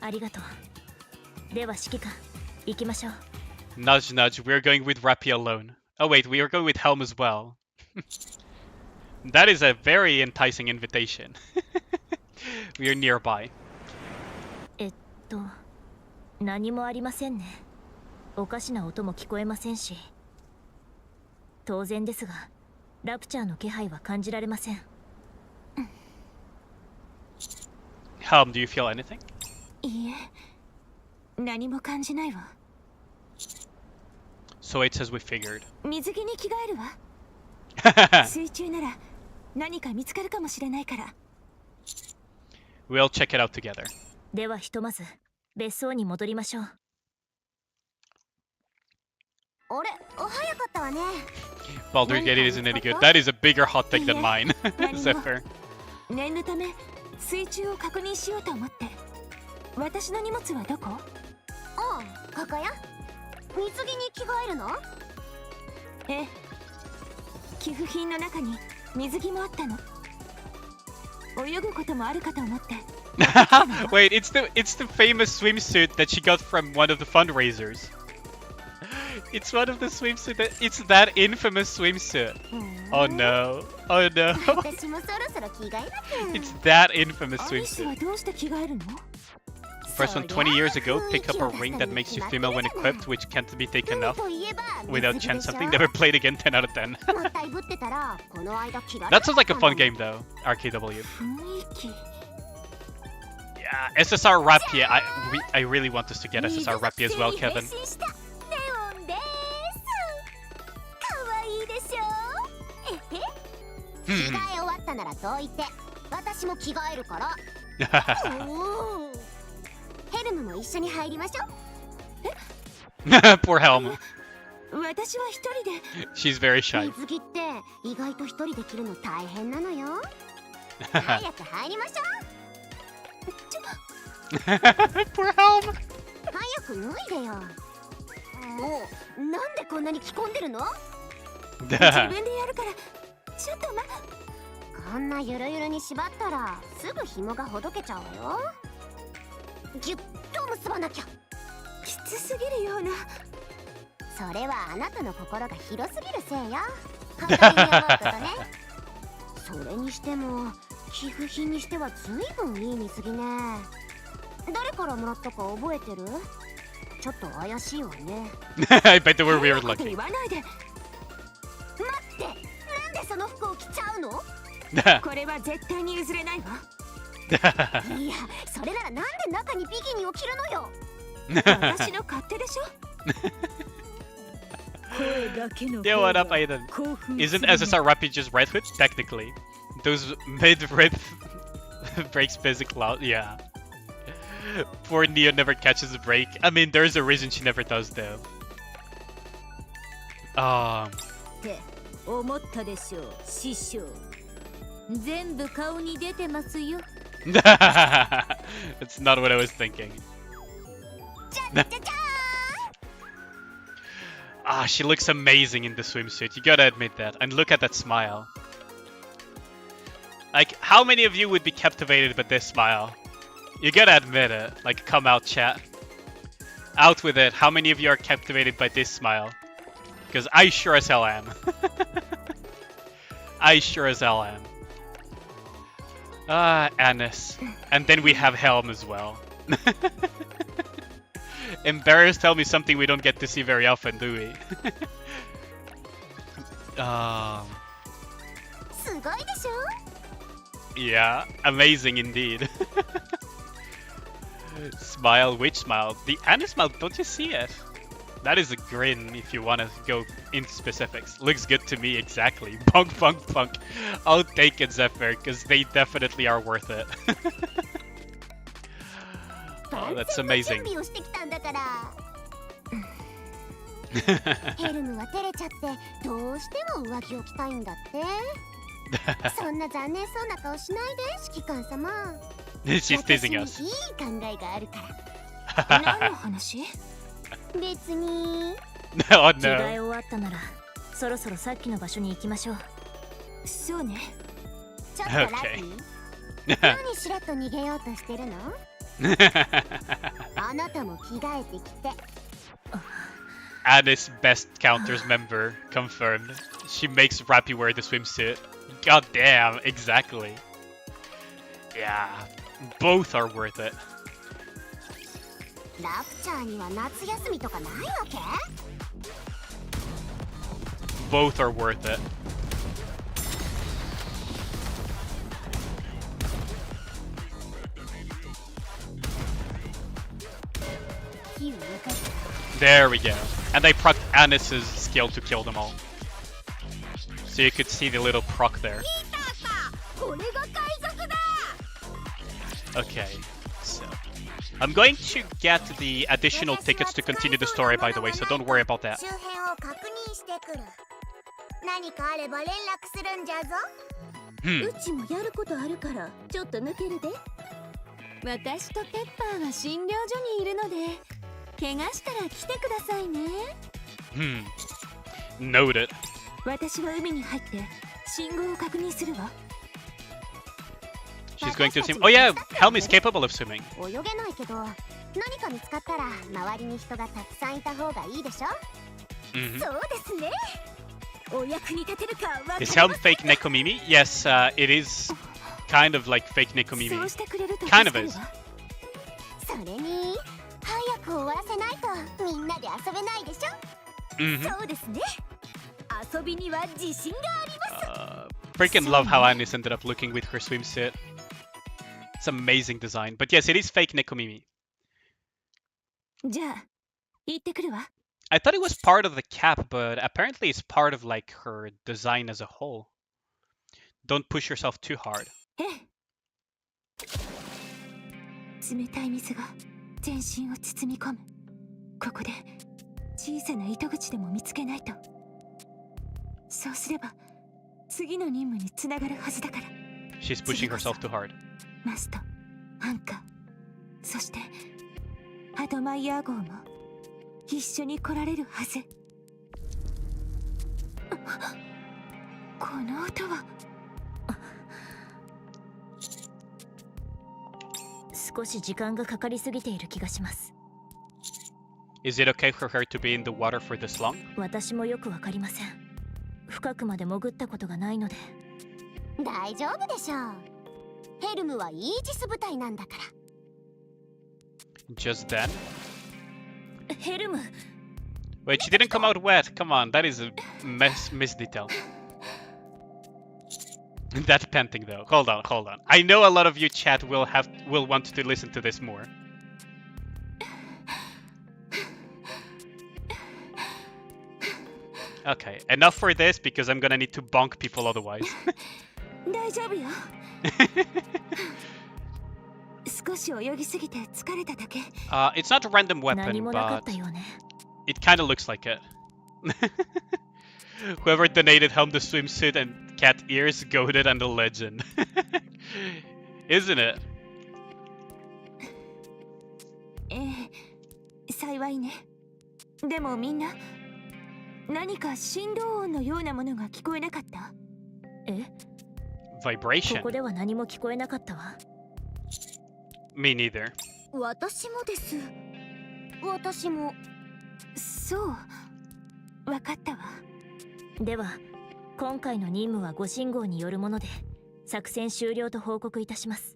ありがとうでは指揮官行きましょう Nudge, nudge. We are going with Rappy alone. Oh wait, we are going with Helm as well. That is a very enticing invitation. We are nearby. 何もありませんねおかしな音も聞こえませんし当然ですがラプチャーの気配は感じられません Helm, do you feel anything? いいえ何も感じないわ So it's as we figured. 水着に着替えるわ水中なら何か見つかるかもしれないから We'll check it out together. ではひとまず別荘に戻りましょうあれ早かったわね Baldur's Gate isn't any good. That is a bigger hot take than mine. 何も Zephyr. 念のため水中を確認しようと思って私の荷物はどこここよ水着に着替えるのええ寄付品の中に水着もあったの泳ぐこともあるかと思って Wait, it's the famous swimsuit that she got from one of the fundraisers. It's one of the swimsuit it's that infamous swimsuit. Oh no. Oh no. 私もそろそろ着替えなきゃ It's that infamous アリスは swimsuit. どうして着替えるの First one 20 years ago, pick up a ring that makes you female when equipped, which can't be taken off といえば without 水着 chance でしょ something. Never played again, 10 out of 10. もったいぶってたらこの間着られ That なか sounds like っ a た fun の game though, RKW. 雰囲気 Yeah, SSR Rappy. I really want us to get SSR Rappy as well, 水着 Kevin. に変身したレオンですかわいいでしょえへ着替え終わったならどう言って私も着替えるからおーヘルムも一緒に入りましょう Poor Helm. 私は一人で She's very shy. 水着って意外と一人で着るの大変なのよ早く入りましょ Poor Helm. う早く脱いでよもうなんでこんなに着込んでるの自分でやるからちょっとこんなゆるゆるに縛ったらすぐ紐がほどけちゃうわよギュッと結ばなきゃきつすぎるようなそれはあなたの心が広すぎるせいよ本当に思うことねそれにしても寄付品にしてはずいぶんいい水着ね誰からもらったか覚えてるちょっと怪しいわね I bet they were 変 weird なこと looking. 言わないで待ってなんでその服を着ちゃうのこれは絶対に譲れないわいやそれならなんで中にビキニを着るのよ私の勝手でしょ Yo, what up, Aiden? Isn't SSR Rappy just Red Hood? Technically. Those mid-rip breaks physical out, yeah. Poor Neo never catches a break. I mean, there's a reason she never does, though. って思ったでしょう師匠全部顔に出てますよ That's not what I was thinking. Ah, she looks amazing in the swimsuit. You gotta admit that. And look at that smile. Like, how many of you would be captivated by this smile? You gotta admit it. Like, come out, chat. Out with it. How many of you are captivated by this smile? Because I sure as hell am. I sure as hell am. Ah, Annis. And then we have Helm as well. Embarrassed, tell me something we don't get to see very often, do we? すごいでしょ Yeah, amazing indeed. Smile, which smile? The Anna smile, don't you see it? That is a grin if you want to go into specifics. Looks good to me, exactly. Punk, punk, punk. I'll take it, Zephyr, because they definitely are worth it. Oh, that's amazing. ヘルムは照れちゃってどうしても上着を着たいんだってそんな残念そうな顔しないで指揮官様 She's teasing 私 us. にいい考えがあるから何の話？別に Oh 着替 no. え終わったならそろそろさっきの場所に行きましょう。そうね。ちょっとラッ Okay. キー何しれっと逃げようとしてるのあなたも着替えてきて Anna's best counters member confirmed. She makes Rappy wear the swimsuit. God damn, exactly. Yeah, both are worth it. ラプチャーには夏休みとかないわけ Both are worth it. There we go. And they procced Anis's skill to kill them all. So you could see the little proc there. これが海賊だ Okay, so I'm going to get the additional tickets to continue the story, by the way, so don't worry about that. 周辺を確認してくる何かあれば連絡するんじゃぞ Hmm. うちもやることあるからちょっと抜けるで私とペッパーは診療所にいるので怪我したら来てくださいね Hmm. Noted. 私は海に入って信号を確認するわ。 She's going to swim. Oh yeah, Helm is capable of swimming. 泳げないけど何か見つかったら周りに人がたくさんいた方がいいでしょ Mhm. そうですねお役に立てるかわかり Is Helm fake Nekomimi? Yes, it is kind of like fake そう Nekomimi. してくれると Kind 助 of かる is. わ。それに早く終わらせないとみんなで遊べないでしょ Mhm. そうですね遊びには自信があります Freaking love how Anis ended up looking with her swimsuit. It's amazing design. But yes, it is fake Nekomimi. じゃあ行ってくるわ。 I thought it was part of the cap, but apparently it's part of like her design as a whole. Don't push yourself too hard. ええ。冷たい水が全身を包み込む。ここで小さな糸口でも見つけないと。そうすれば次の任務につながるはずだから。 She's pushing herself too hard. マスト、アンカー、そしてアドマイヤー号も一緒に来られるはず。この音は。少し時間がかかりすぎている気がします。 Is it okay for her to be in the water for this long? 私もよくわかりません。深くまで潜ったことがないので。大丈夫でしょうヘルムはイージス部隊なんだから Just then? ヘルム Wait, she didn't come out wet. Come on, that is a miss detail. That panting though. Hold on. I know a lot of you chat will want to listen to this more. Okay, enough for this because I'm gonna need to bonk people otherwise. 大丈夫よ。少し泳ぎすぎて疲れただけ。It's not a random 何 weapon, もなかっ but たよね。 it kind of looks like it. Whoever donated Helm the swimsuit and cat ears, goaded and a legend. Isn't it? 幸いね。でもみんな何か振動音のようなものが聞こえなかった？え？ Vibration. ここでは何も聞こえなかったわ。 Me neither. 私もです私もそう、わかったわ。では、今回の任務はご信号によるもので、作戦終了と報告いたします。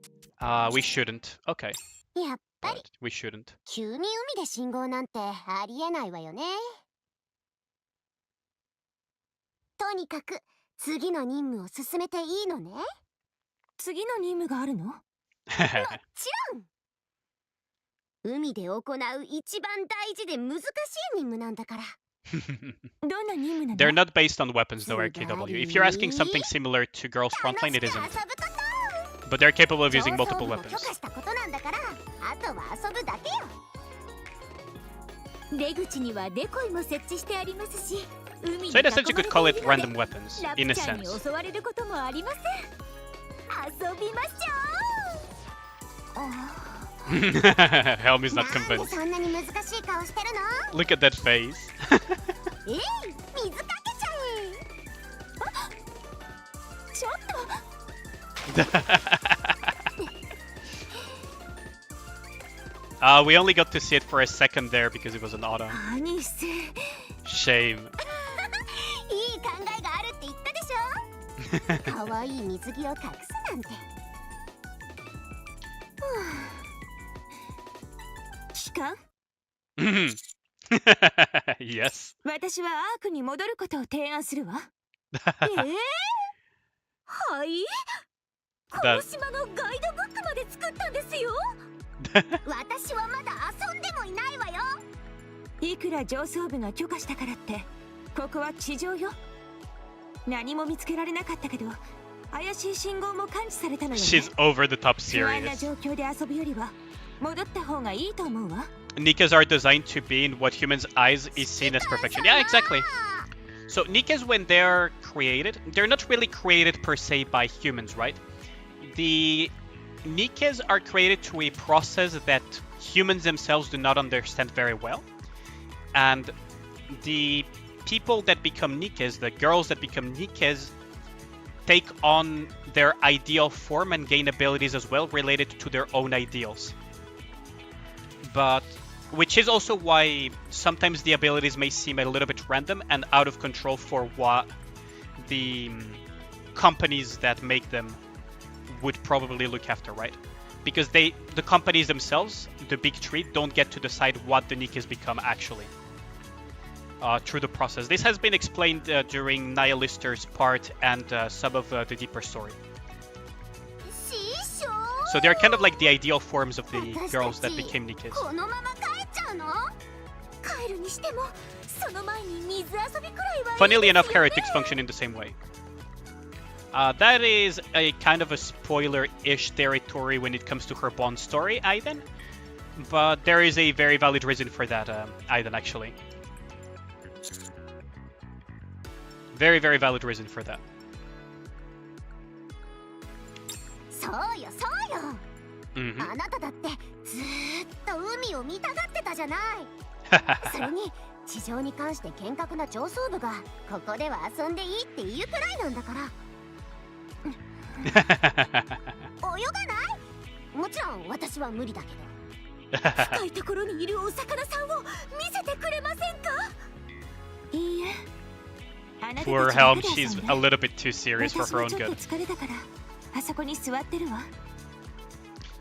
We shouldn't. Okay. やっぱり But we shouldn't. 急に海で信号なんてありえないわよねとにかく次の任務を進めていいのね次の任務があるの？もちろん海で行う一番大事で難しい任務なんだからどんな任務なの？ They're not based on weapons though, RKW. If you're asking something similar to Girls Frontline, it 楽しく isn't. 遊ぶこと But they're capable of using 上層 multiple 部も weapons. 許可したことなんだからあとは遊ぶだけよ出口にはデコイも設置してありますし、海に So in a sense, you could call it 囲まれてい random るので weapons, ラ in プ a チャー sense. に襲われることもありません。遊びましょ Helm is not なんで convinced. そんなに難しい顔してるの？ Look at that face. えい、水かけちゃちょっと We only got to see it for a second there because it was an auto. 何せ Shame. え。いい考えがあるって言ったでしょ。可愛い水着を隠すなんて。期間 Yes. 私はアークに戻ることを提案するわ。はい。こ That- の島のガイドブックまで作ったんですよ。私はまだ遊んでもいないわよ。いくら上層部が許可したからってここは地上よ。何も見つけられなかったけど怪しい信号も感知されたのよね。 She's over the top 不安な serious. 状況で遊ぶよりは戻った方がいいと思うわ。 Nikkas are designed to be in what humans' eyes is seen as perfection. Yeah, exactly. So Nikkas, when they're created, they're not really created per se by humans, right? The Nikkas are created through a process that humans themselves do not understand very well. And the people that become Nikkas, the girls that become Nikkas, take on their ideal form and gain abilities as well related to their own ideals. But which is also why sometimes the abilities may seem a little bit random and out of control for what the companies that make them would probably look after, right? Because the companies themselves, the big three, don't get to decide what the Nikkas become actually through the process. This has been explained during Nihilister's part and some of the deeper story. So they're kind of like the ideal forms of the girls that became Nikkas. このまま帰っちゃうの？帰るにしても、その前に水遊びくらいはいい Funnily です enough, よね。 heretics function in the same way. That is a kind of a spoiler-ish territory when it comes to her Bond story, Aiden. But there is a very valid reason for that, Aiden, actually. Very, very valid reason for that. そうよそうよ。 Mhm. あなただってずーっと海を見たがってたじゃない。それに地上に関して厳格な上層部がここでは遊んでいいって言うくらいなんだから。泳がないもちろん私は無理だけど。深いところにいるお魚さんを見せてくれませんか？いいえ。あなたたち Poor だ Helm, けで遊 she's んで a little bit too serious for 私 her も own ちょっと good. 疲れたからあそこに座ってるわ。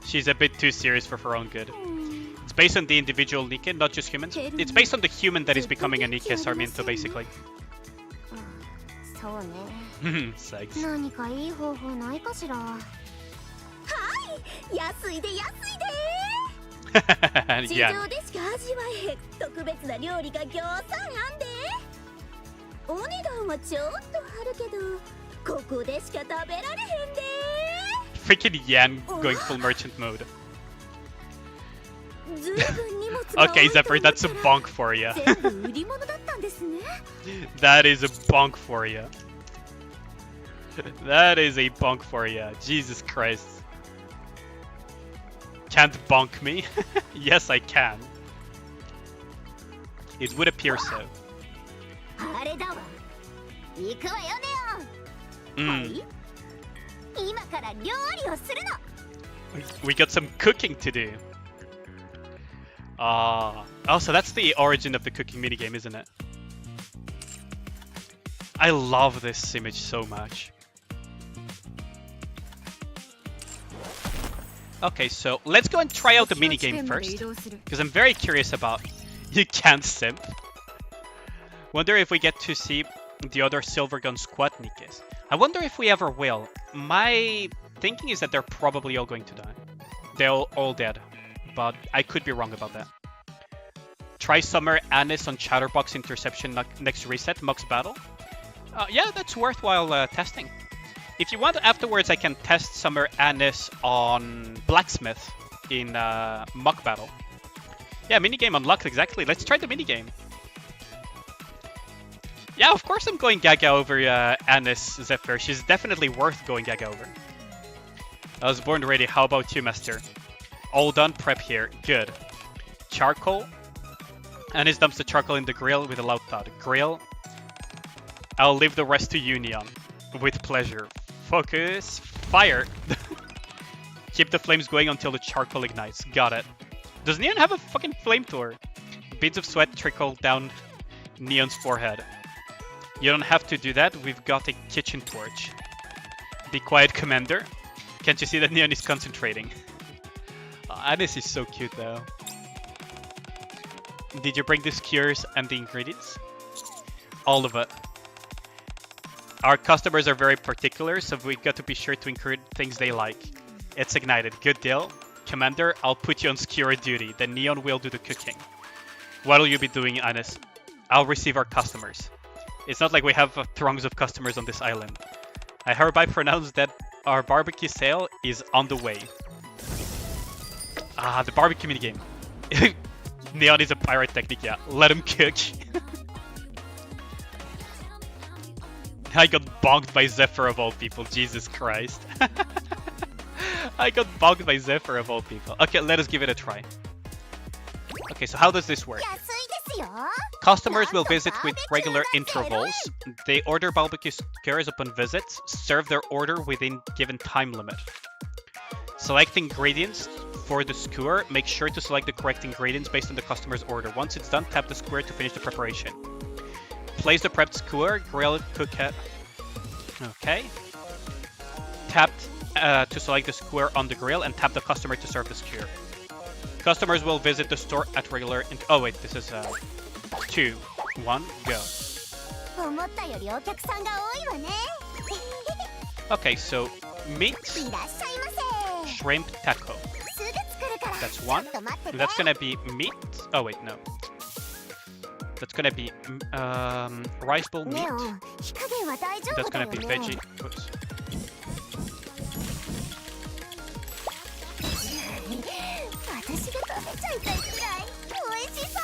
She's a bit too serious for her own good. It's based on the individual Nikke, not just humans. It's based on the human that is becoming a Nikke Sarmiento, basically. そうね。 Sykes. 何かいい方法ないかしら。安いで安いで。地 Yeah. 上でしか味わえへん特別な料理がぎょうさんあんで。お値段はちょっと張るけど、ここでしか食べられへんで。 Freaking Yan going full merchant mode. ずいぶん荷物が Okay, Zephyr, that's a bonk for you. 全部売り物だったんですね。 That is a bonk for you. That is a bonk for you. Jesus Christ. Can't bonk me? Yes, I can. It would appear so. あれだわ。行くわよネオン。 Mm. 今から料理をするの。 We got some cooking to do. Oh, so that's the origin of the cooking minigame, isn't it? I love this image so much. Okay, so let's go and try out the minigame first, because I'm very curious about... You can't simp. Wonder if we get to see the other Silvergun Squad Nikkes. I wonder if we ever will. My thinking is that they're probably all going to die. They're all dead, but I could be wrong about that. Try Summer Anis on Chatterbox Interception next reset, Mux Battle. Yeah, that's worthwhile testing. If you want, afterwards I can test Summer Anis on Blacksmith in Muck Battle. Yeah, minigame unlocked, exactly. Let's try the minigame. Yeah, of course I'm going Gaga over Anis Zephyr. She's definitely worth going Gaga over. I was born ready. How about you, Master? All done, prep here. Good. Charcoal. Anis dumps the charcoal in the grill with a loud thud. Grill. I'll leave the rest to you, Neon. With pleasure. Focus. Fire. Keep the flames going until the charcoal ignites. Got it. Does Neon have a fucking flamethrower? Beads of sweat trickle down Neon's forehead. You don't have to do that. We've got a kitchen torch. Be quiet, Commander. Can't you see that Neon is concentrating? Anis is so cute, though. Did you bring the skewers and the ingredients? All of it. Our customers are very particular, so we got to be sure to include things they like. It's ignited. Good deal. Commander, I'll put you on skewer duty. Then Neon will do the cooking. What'll you be doing, Anis? I'll receive our customers. It's not like we have throngs of customers on this island. I hereby pronounce that our barbecue sale is on the way. Ah, the barbecue minigame. Neon is a pirate technique, yeah. Let him cook. I got bonked by Zephyr of all people. Jesus Christ. I got bonked by Zephyr of all people. Okay, let us give it a try. Okay, so how does this work? Customers will visit with regular intervals. They order barbecue skewers upon visits. Serve their order within given time limit. Select ingredients for the skewer. Make sure to select the correct ingredients based on the customer's order. Once it's done, tap the skewer to finish the preparation. Place the prepped skewer, grill it, cook it. Okay. Tap to select the skewer on the grill and tap the customer to serve the skewer. Customers will visit the store at regular... Oh wait, this is 2, 1, go. Okay, so meat, shrimp, taco. That's one. That's gonna be meat. Oh wait, no. That's gonna be rice bowl meat. That's gonna be veggie. Oops.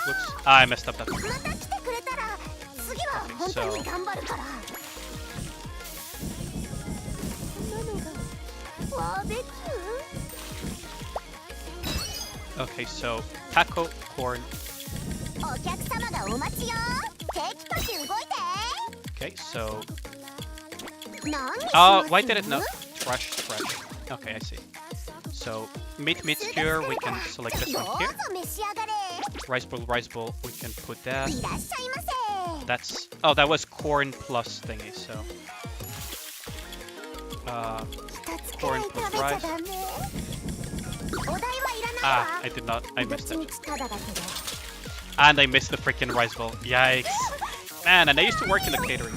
Whoops. I messed up that one. Okay, so taco, corn. Okay, so why did it not trash? Okay, I see. So meat skewer, we can select this one here. Rice bowl, we can put that. That's that was corn plus thingy, so corn plus rice. I did not. I missed it. And I missed the freaking rice bowl. Yikes. Man, and I used to work in the catering.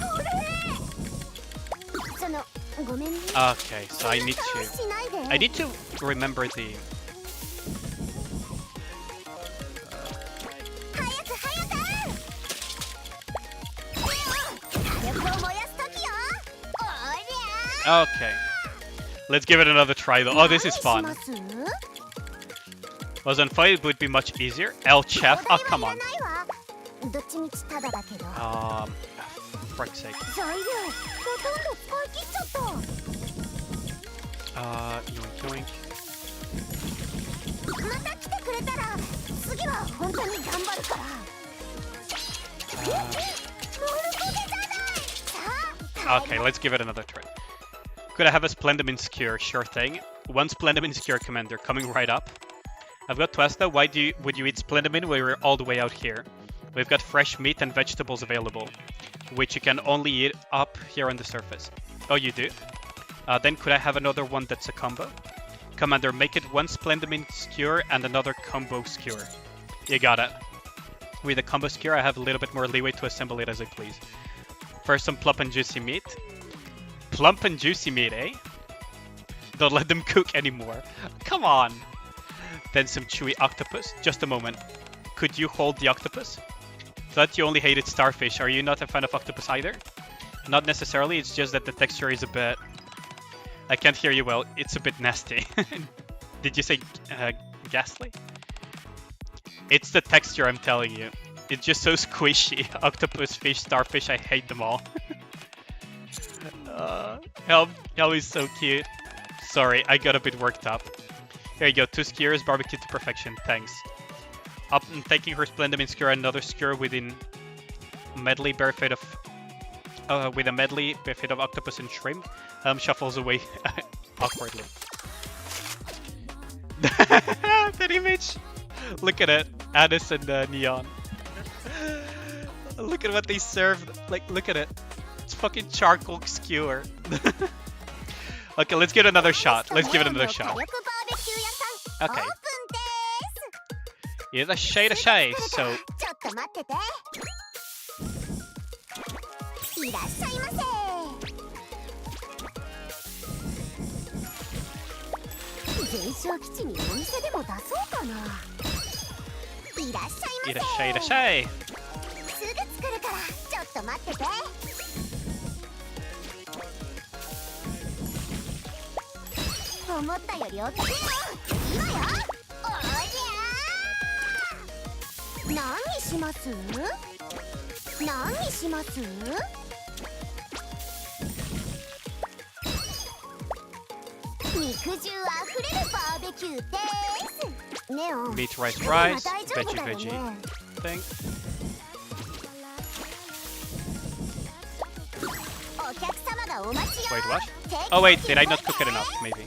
Okay, so I need to remember the... Okay. Let's give it another try though. Oh, this is fun. Was on fire, it would be much easier. El Chef? Oh, come on. Frick's sake. Yoink. Okay, let's give it another try. Could I have a Splendamin skewer? Sure thing. One Splendamin skewer, Commander, coming right up. I've got to ask though, why would you eat Splendamin when we're all the way out here? We've got fresh meat and vegetables available, which you can only eat up here on the surface. Oh, you do? Then could I have another one that's a combo? Commander, make it one Splendamin skewer and another combo skewer. You got it. With a combo skewer, I have a little bit more leeway to assemble it as I please. First, some plump and juicy meat. Plump and juicy meat, eh? Don't let them cook anymore. Come on! Then some chewy octopus. Just a moment. Could you hold the octopus? Thought you only hated starfish. Are you not a fan of octopus either? Not necessarily, it's just that the texture is a bit... I can't hear you well. It's a bit nasty. Did you say ghastly? It's the texture, I'm telling you. It's just so squishy. Octopus, fish, starfish, I hate them all. Helm is so cute. Sorry, I got a bit worked up. Here you go, 2 skewers, barbecue to perfection, thanks. Up and taking her Splendid skewer, another skewer within medley barefit of with a medley barefit of octopus and shrimp. Shuffles away awkwardly. That image! Look at it, Anis and Neon. Look at what they served. Like, look at it. It's fucking charcoal skewer. Okay, let's give it another shot. Let's give it another shot. Okay. Yeah, the shade of shade. So. Irashai. すぐ作るからちょっと待ってて。思ったより大きいよ。今よ。おりゃー。何します？何します？肉汁あふれるバーベキューです。ネオン。Meat rice, veggie thing. Wait, what? Oh wait, did I not cook it enough? Maybe.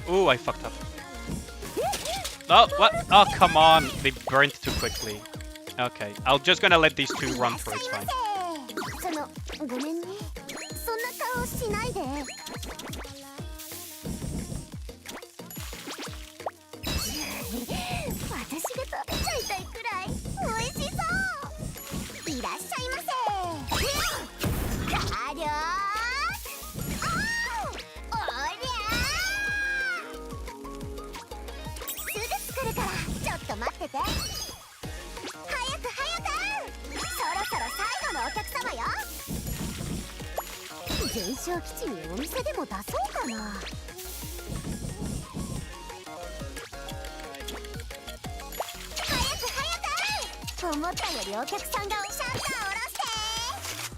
Ooh, I fucked up. Oh, what? Oh, come on. They burnt too quickly. Okay, I'm just gonna let these two run for it's fine.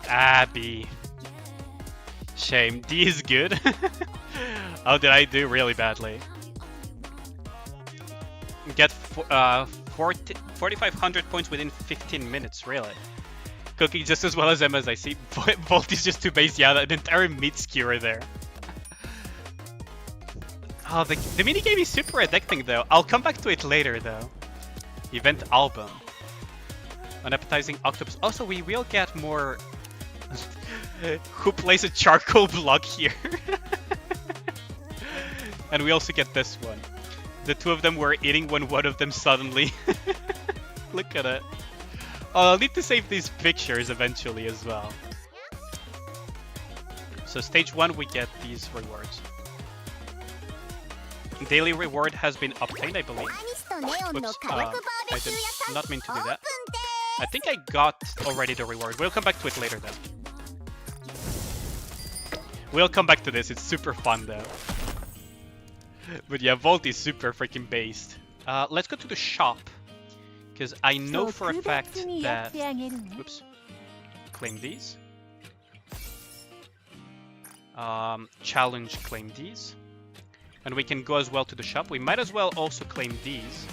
Abby. Shame. D is good. Oh, did I do really badly? Get 4,500 points within 15 minutes, really. Cooking just as well as Emma as I see. Volt is just too base. Yeah, an entire meat skewer there. Oh, the minigame is super addicting though. I'll come back to it later though. Event album. Unappetizing octopus. Also, we will get more... Who plays a charcoal block here? And we also get this one. The two of them were eating when one of them suddenly... Look at it. Oh, I'll need to save these pictures eventually as well. So stage 1 we get these rewards. Daily reward has been obtained, I believe. Oops, I did not mean to do that. I think I got already the reward. We'll come back to it later then. We'll come back to this, it's super fun though. But yeah, Volt is super freaking based. Let's go to the shop. Because I know for a fact that... Oops. Claim these. Challenge claim these. And we can go as well to the shop. We might as well also claim these.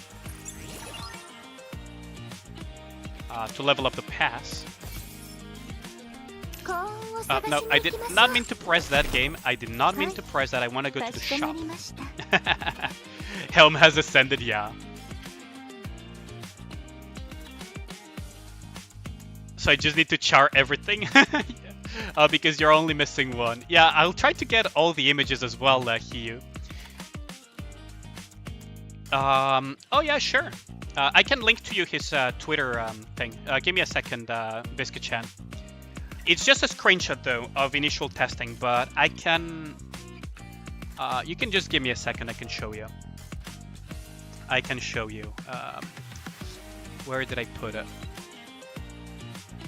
To level up the pass. No, I did not mean to press that game. I did not mean to press that. I want to go to the shop. Helm has ascended, yeah. So I just need to char everything. Because you're only missing one. Yeah, I'll try to get all the images as well, Hiyu. Oh yeah, sure. I can link to you his Twitter thing. Give me a second, Biscuit-chan. It's just a screenshot though of initial testing, but I can... you can just give me a second, I can show you. I can show you. Where did I put it?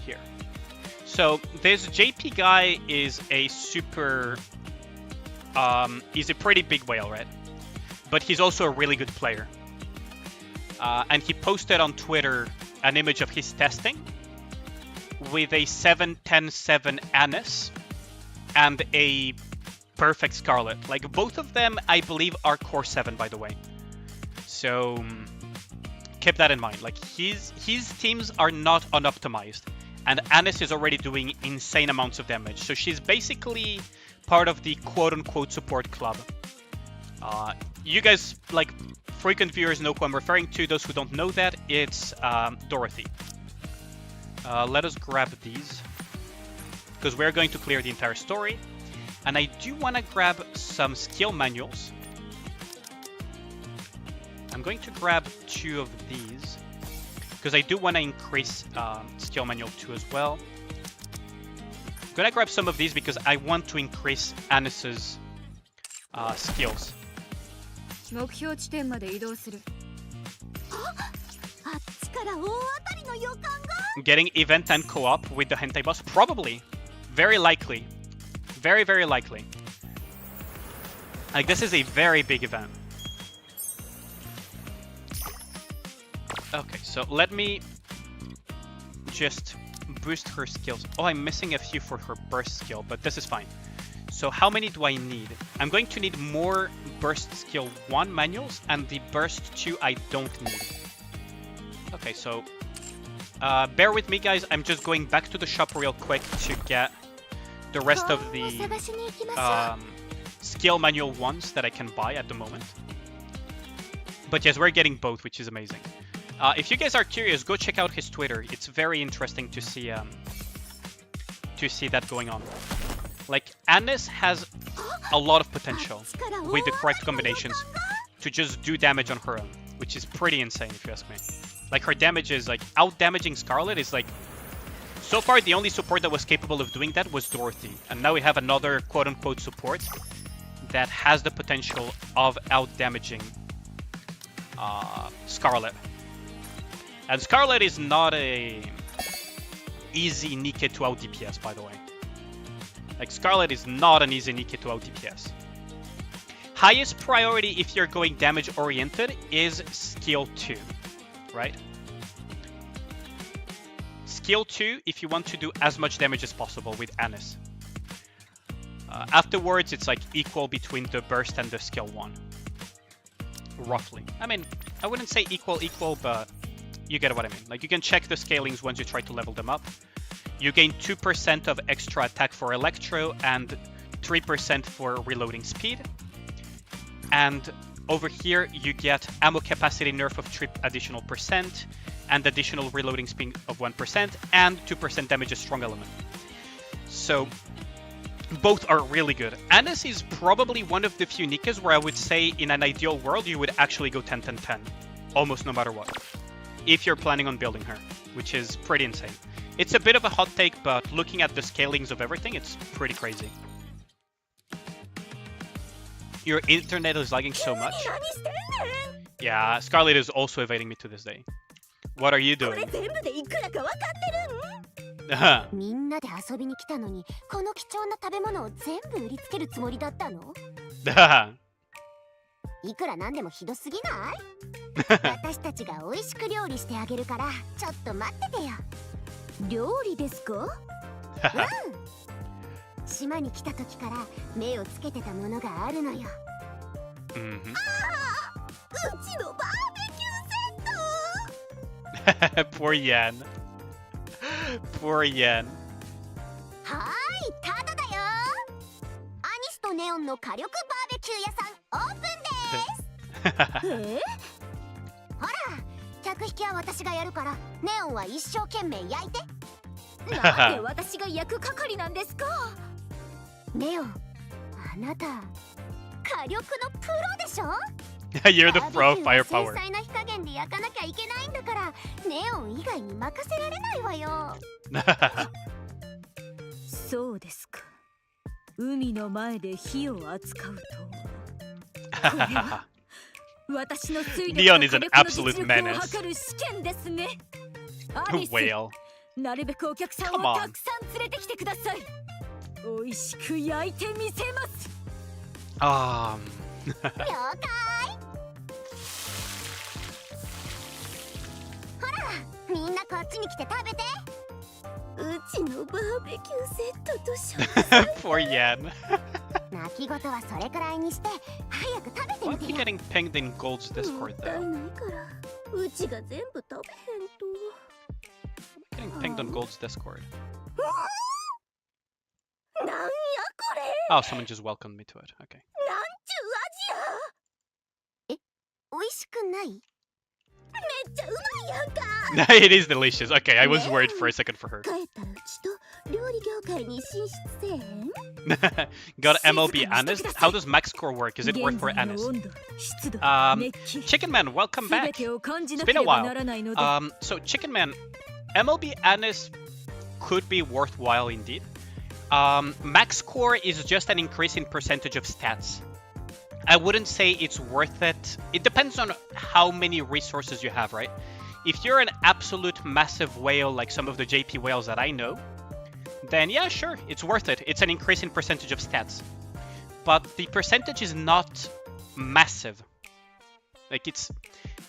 Here. So this JP guy is a super... he's a pretty big whale, right? But he's also a really good player. And he posted on Twitter an image of his testing with a 7-10-7 Anis and a perfect Scarlet. Like, both of them, I believe, are Core 7, by the way. So keep that in mind. Like, his teams are not unoptimized, and Anis is already doing insane amounts of damage. So she's basically part of the quote-unquote support club. You guys, like, frequent viewers know who I'm referring to. Those who don't know that, it's Dorothy. Let us grab these, because we're going to clear the entire story. And I do want to grab some skill manuals. I'm going to grab 2 of these, because I do want to increase skill manual 2 as well. I'm going to grab some of these because I want to increase Anis's skills. 目標地点まで移動する。あっちから大当たりの予感が。 Getting event and co-op with the hentai boss? Probably. Very likely. Very, very likely. Like, this is a very big event. Okay, so let me just boost her skills. Oh, I'm missing a few for her burst skill, but this is fine. So how many do I need? I'm going to need more burst skill 1 manuals, and the burst 2 I don't need. Okay, so bear with me, guys. I'm just going back to the shop real quick to get the rest of the skill manual ones that I can buy at the moment. But yes, we're getting both, which is amazing. If you guys are curious, go check out his Twitter. It's very interesting to see that going on. Like, Anis has a lot of potential with the correct combinations to just do damage on her own, which is pretty insane if you ask me. Like, her damage is like out-damaging Scarlet is like... So far, the only support that was capable of doing that was Dorothy. And now we have another quote-unquote support that has the potential of out-damaging Scarlet. And Scarlet is not a easy Nikke to out DPS, by the way. Like, Scarlet is not an easy Nikke to out DPS. Highest priority if you're going damage oriented is skill 2, right? Skill 2 if you want to do as much damage as possible with Anis. Afterwards, it's like equal between the burst and the skill 1. Roughly. I mean, I wouldn't say equal, but you get what I mean. Like, you can check the scalings once you try to level them up. You gain 2% of extra attack for Electro and 3% for reloading speed. And over here, you get ammo capacity nerf of 3 additional percent, and additional reloading speed of 1%, and 2% damage of strong element. So, both are really good. Anis is probably one of the few Nikkes where I would say in an ideal world you would actually go 10-10-10. Almost no matter what. If you're planning on building her, which is pretty insane. It's a bit of a hot take, but looking at the scalings of everything, it's pretty crazy. Your internet is lagging so much. Yeah, Scarlet is also evading me to this day. What are you doing? みんなで遊びに来たのに、この貴重な食べ物を全部売りつけるつもりだったの？いくらなんでもひどすぎない？私たちが美味しく料理してあげるから、ちょっと待っててよ。料理ですか？うん。島に来た時から目をつけてたものがあるのよ。ああ、うちのバーベキューセット。Poor Yan. Poor Yan. はーい、ただだよ。アニスとネオンの火力バーベキュー屋さんオープンです。ほら、客引きは私がやるから、ネオンは一生懸命焼いて。なんで私が焼く係なんですか？ネオン、あなた火力のプロでしょ？ You're the pro of firepower. 繊細な火加減で焼かなきゃいけないんだから、ネオン以外に任せられないわよ。そうですか。海の前で火を扱うとは。これは私の推理と火力の実力を測る試験ですね。アニス、なるべくお客さん Come を on. たくさん連れてきてください。美味しく焼いてみせます。了解。ほら、みんなこっちに来て食べて。うちのバーベキューセットと食 Poor Yan. 泣き言はそれくらいにして早く食べて Why み am て I よ。 getting pinged in Gold's も Discord ったい though? ないからうちが全部食べへんと。 Getting pinged on Gold's Discord. なんやこれ。 Oh, someone just welcomed me to it. Okay. なんちゅう味や。美味しくない？めっちゃうまいやんか。 It is delicious. Okay, I was worried for a second for her. 帰ったらうちと料理業界に進出せえへん。 Got MLB Anis. How does max score work? Is it worth for 現在の Anis? 温度、湿度、 Um, 熱気、 Chicken Man, welcome すべ back. てを感じな It's け been a れば while. ならないので。 So Chicken Man, MLB Anis could be worthwhile indeed. Max score is just an increase in percentage of stats. I wouldn't say it's worth it. It depends on how many resources you have, right? If you're an absolute massive whale like some of the JP whales that I know, then yeah, sure, it's worth it. It's an increase in percentage of stats. But the percentage is not massive. Like it's,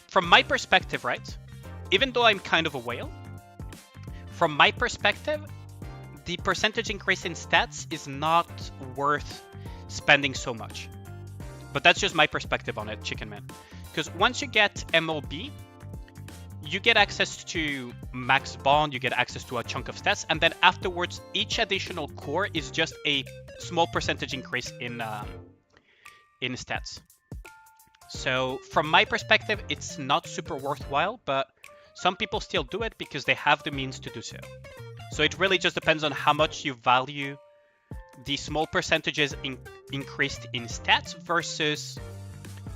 from my perspective, right? Even though I'm kind of a whale, from my perspective, the percentage increase in stats is not worth spending so much. But that's just my perspective on it, Chicken Man. Because once you get MLB, you get access to max bond, you get access to a chunk of stats, and then afterwards, each additional core is just a small percentage increase in stats. So from my perspective, it's not super worthwhile, but some people still do it because they have the means to do so. So it really just depends on how much you value the small percentages increased in stats versus,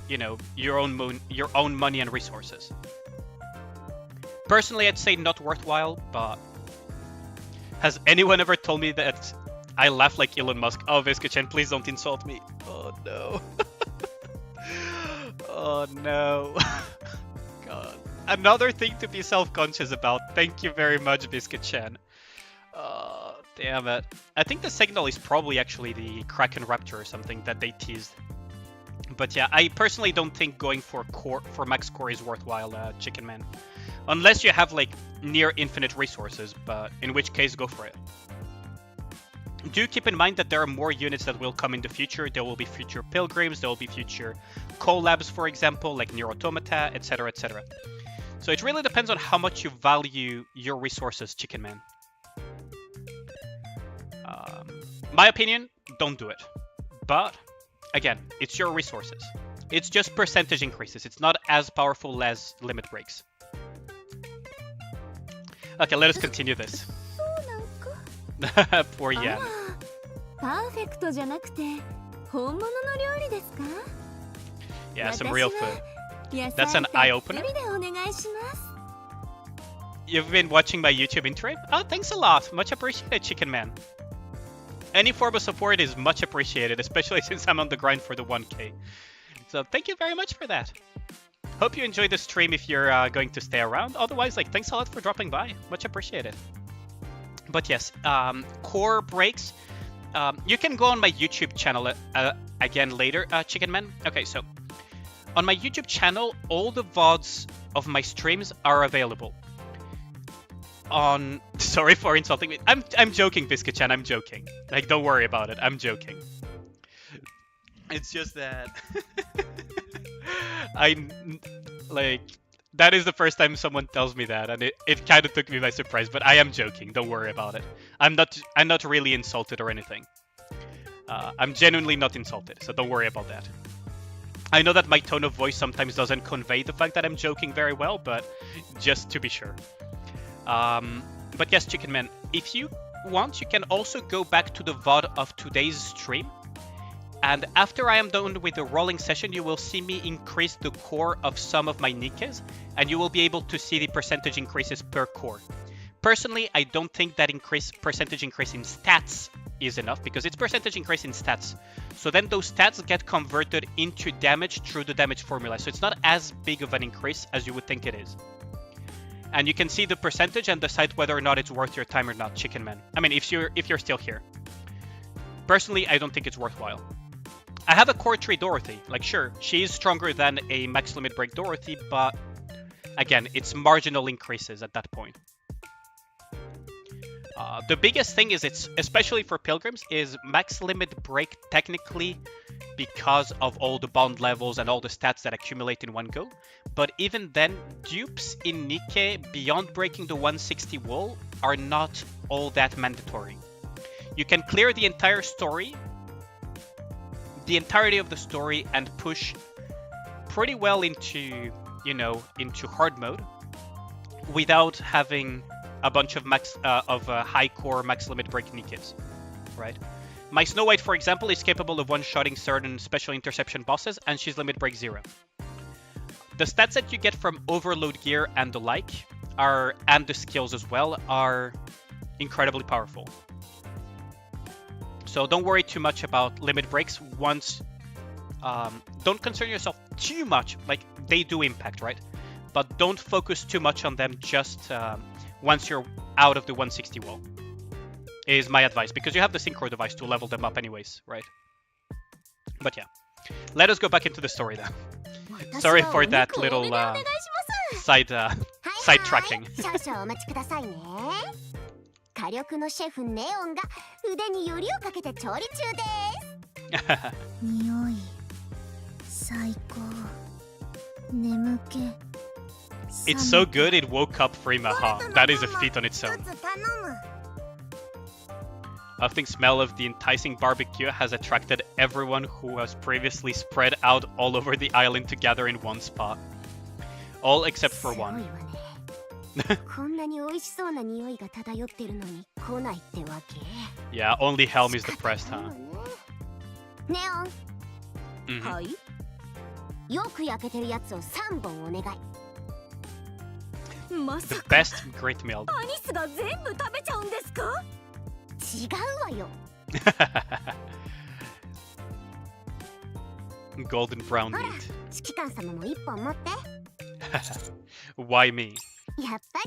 you know, your own money and resources. Personally, I'd say not worthwhile, but has anyone ever told me that I laugh like Elon Musk? Oh, Viskachan, please don't insult me. Oh no. Oh no. God. Another thing to be self-conscious about. Thank you very much, Viskachan. Oh, damn it. I think the signal is probably actually the Kraken Raptor or something that they teased. But yeah, I personally don't think going for max core is worthwhile, Chicken Man. Unless you have like near infinite resources, but in which case go for it. Do keep in mind that there are more units that will come in the future. There will be future pilgrims, there will be future collabs, for example, like Near Automata, etc, etc. So it really depends on how much you value your resources, Chicken Man. My opinion, don't do it. But again, it's your resources. It's just percentage increases. It's not as powerful as limit breaks. Okay, let us continue this. そうなんか。 Poor Yan. パーフェクトじゃなくて本物の料理ですか？ Yeah, some real food. 野 That's 菜 an たっ eye ぷ opener. りでお願いします。 You've been watching my YouTube intro? Oh, thanks a lot. Much appreciated, Chicken Man. Any form of support is much appreciated, especially since I'm on the grind for the 1K. So thank you very much for that. Hope you enjoyed the stream if you're going to stay around. Otherwise, like, thanks a lot for dropping by. Much appreciated. But yes, core breaks. You can go on my YouTube channel again later, Chicken Man. Okay, so on my YouTube channel, all the VODs of my streams are available. Sorry for insulting me. I'm joking, Biscuit-chan. I'm joking. Like, don't worry about it. I'm joking. It's just that that is the first time someone tells me that, and it kind of took me by surprise. But I am joking. Don't worry about it. I'm not really insulted or anything. I'm genuinely not insulted, so don't worry about that. I know that my tone of voice sometimes doesn't convey the fact that I'm joking very well, but just to be sure. But yes, Chicken Man, if you want, you can also go back to the VOD of today's stream. And after I am done with the rolling session, you will see me increase the core of some of my Nikkes, and you will be able to see the percentage increases per core. Personally, I don't think that percentage increase in stats is enough, because it's percentage increase in stats. So then those stats get converted into damage through the damage formula. So it's not as big of an increase as you would think it is. And you can see the percentage and decide whether or not it's worth your time or not, Chicken Man. I mean, if you're still here. Personally, I don't think it's worthwhile. I have a core 3 Dorothy. Like, sure, she is stronger than a max limit break Dorothy, but again, it's marginal increases at that point. The biggest thing is, it's especially for pilgrims, is max limit break technically because of all the bond levels and all the stats that accumulate in one go. But even then, dupes in Nikke beyond breaking the 160 wall are not all that mandatory. You can clear the entire story, the entirety of the story, and push pretty well into, you know, into hard mode without having a bunch of high core max limit break Nikkes, right? My Snow White, for example, is capable of one-shotting certain special interception bosses, and she's limit break 0. The stats that you get from overload gear and the like and the skills as well, are incredibly powerful. So don't worry too much about limit breaks once. Don't concern yourself too much. Like, they do impact, right? But don't focus too much on them just once you're out of the 160 wall, is my advice, because you have the synchro device to level them up anyways, right? But yeah, let us go back into the story then. Sorry for that little side tracking. 火力のシェフネオンが腕によりをかけて調理中です。匂い最高。眠気。It's so good it woke up Frimaha. That is a feat on its own. Wafting smell of the enticing barbecue has attracted everyone who was previously spread out all over the island to gather in one spot. All except for one. Yeah, only Helm is depressed, huh? The best great meal. Golden brown meat. Why me? やっぱり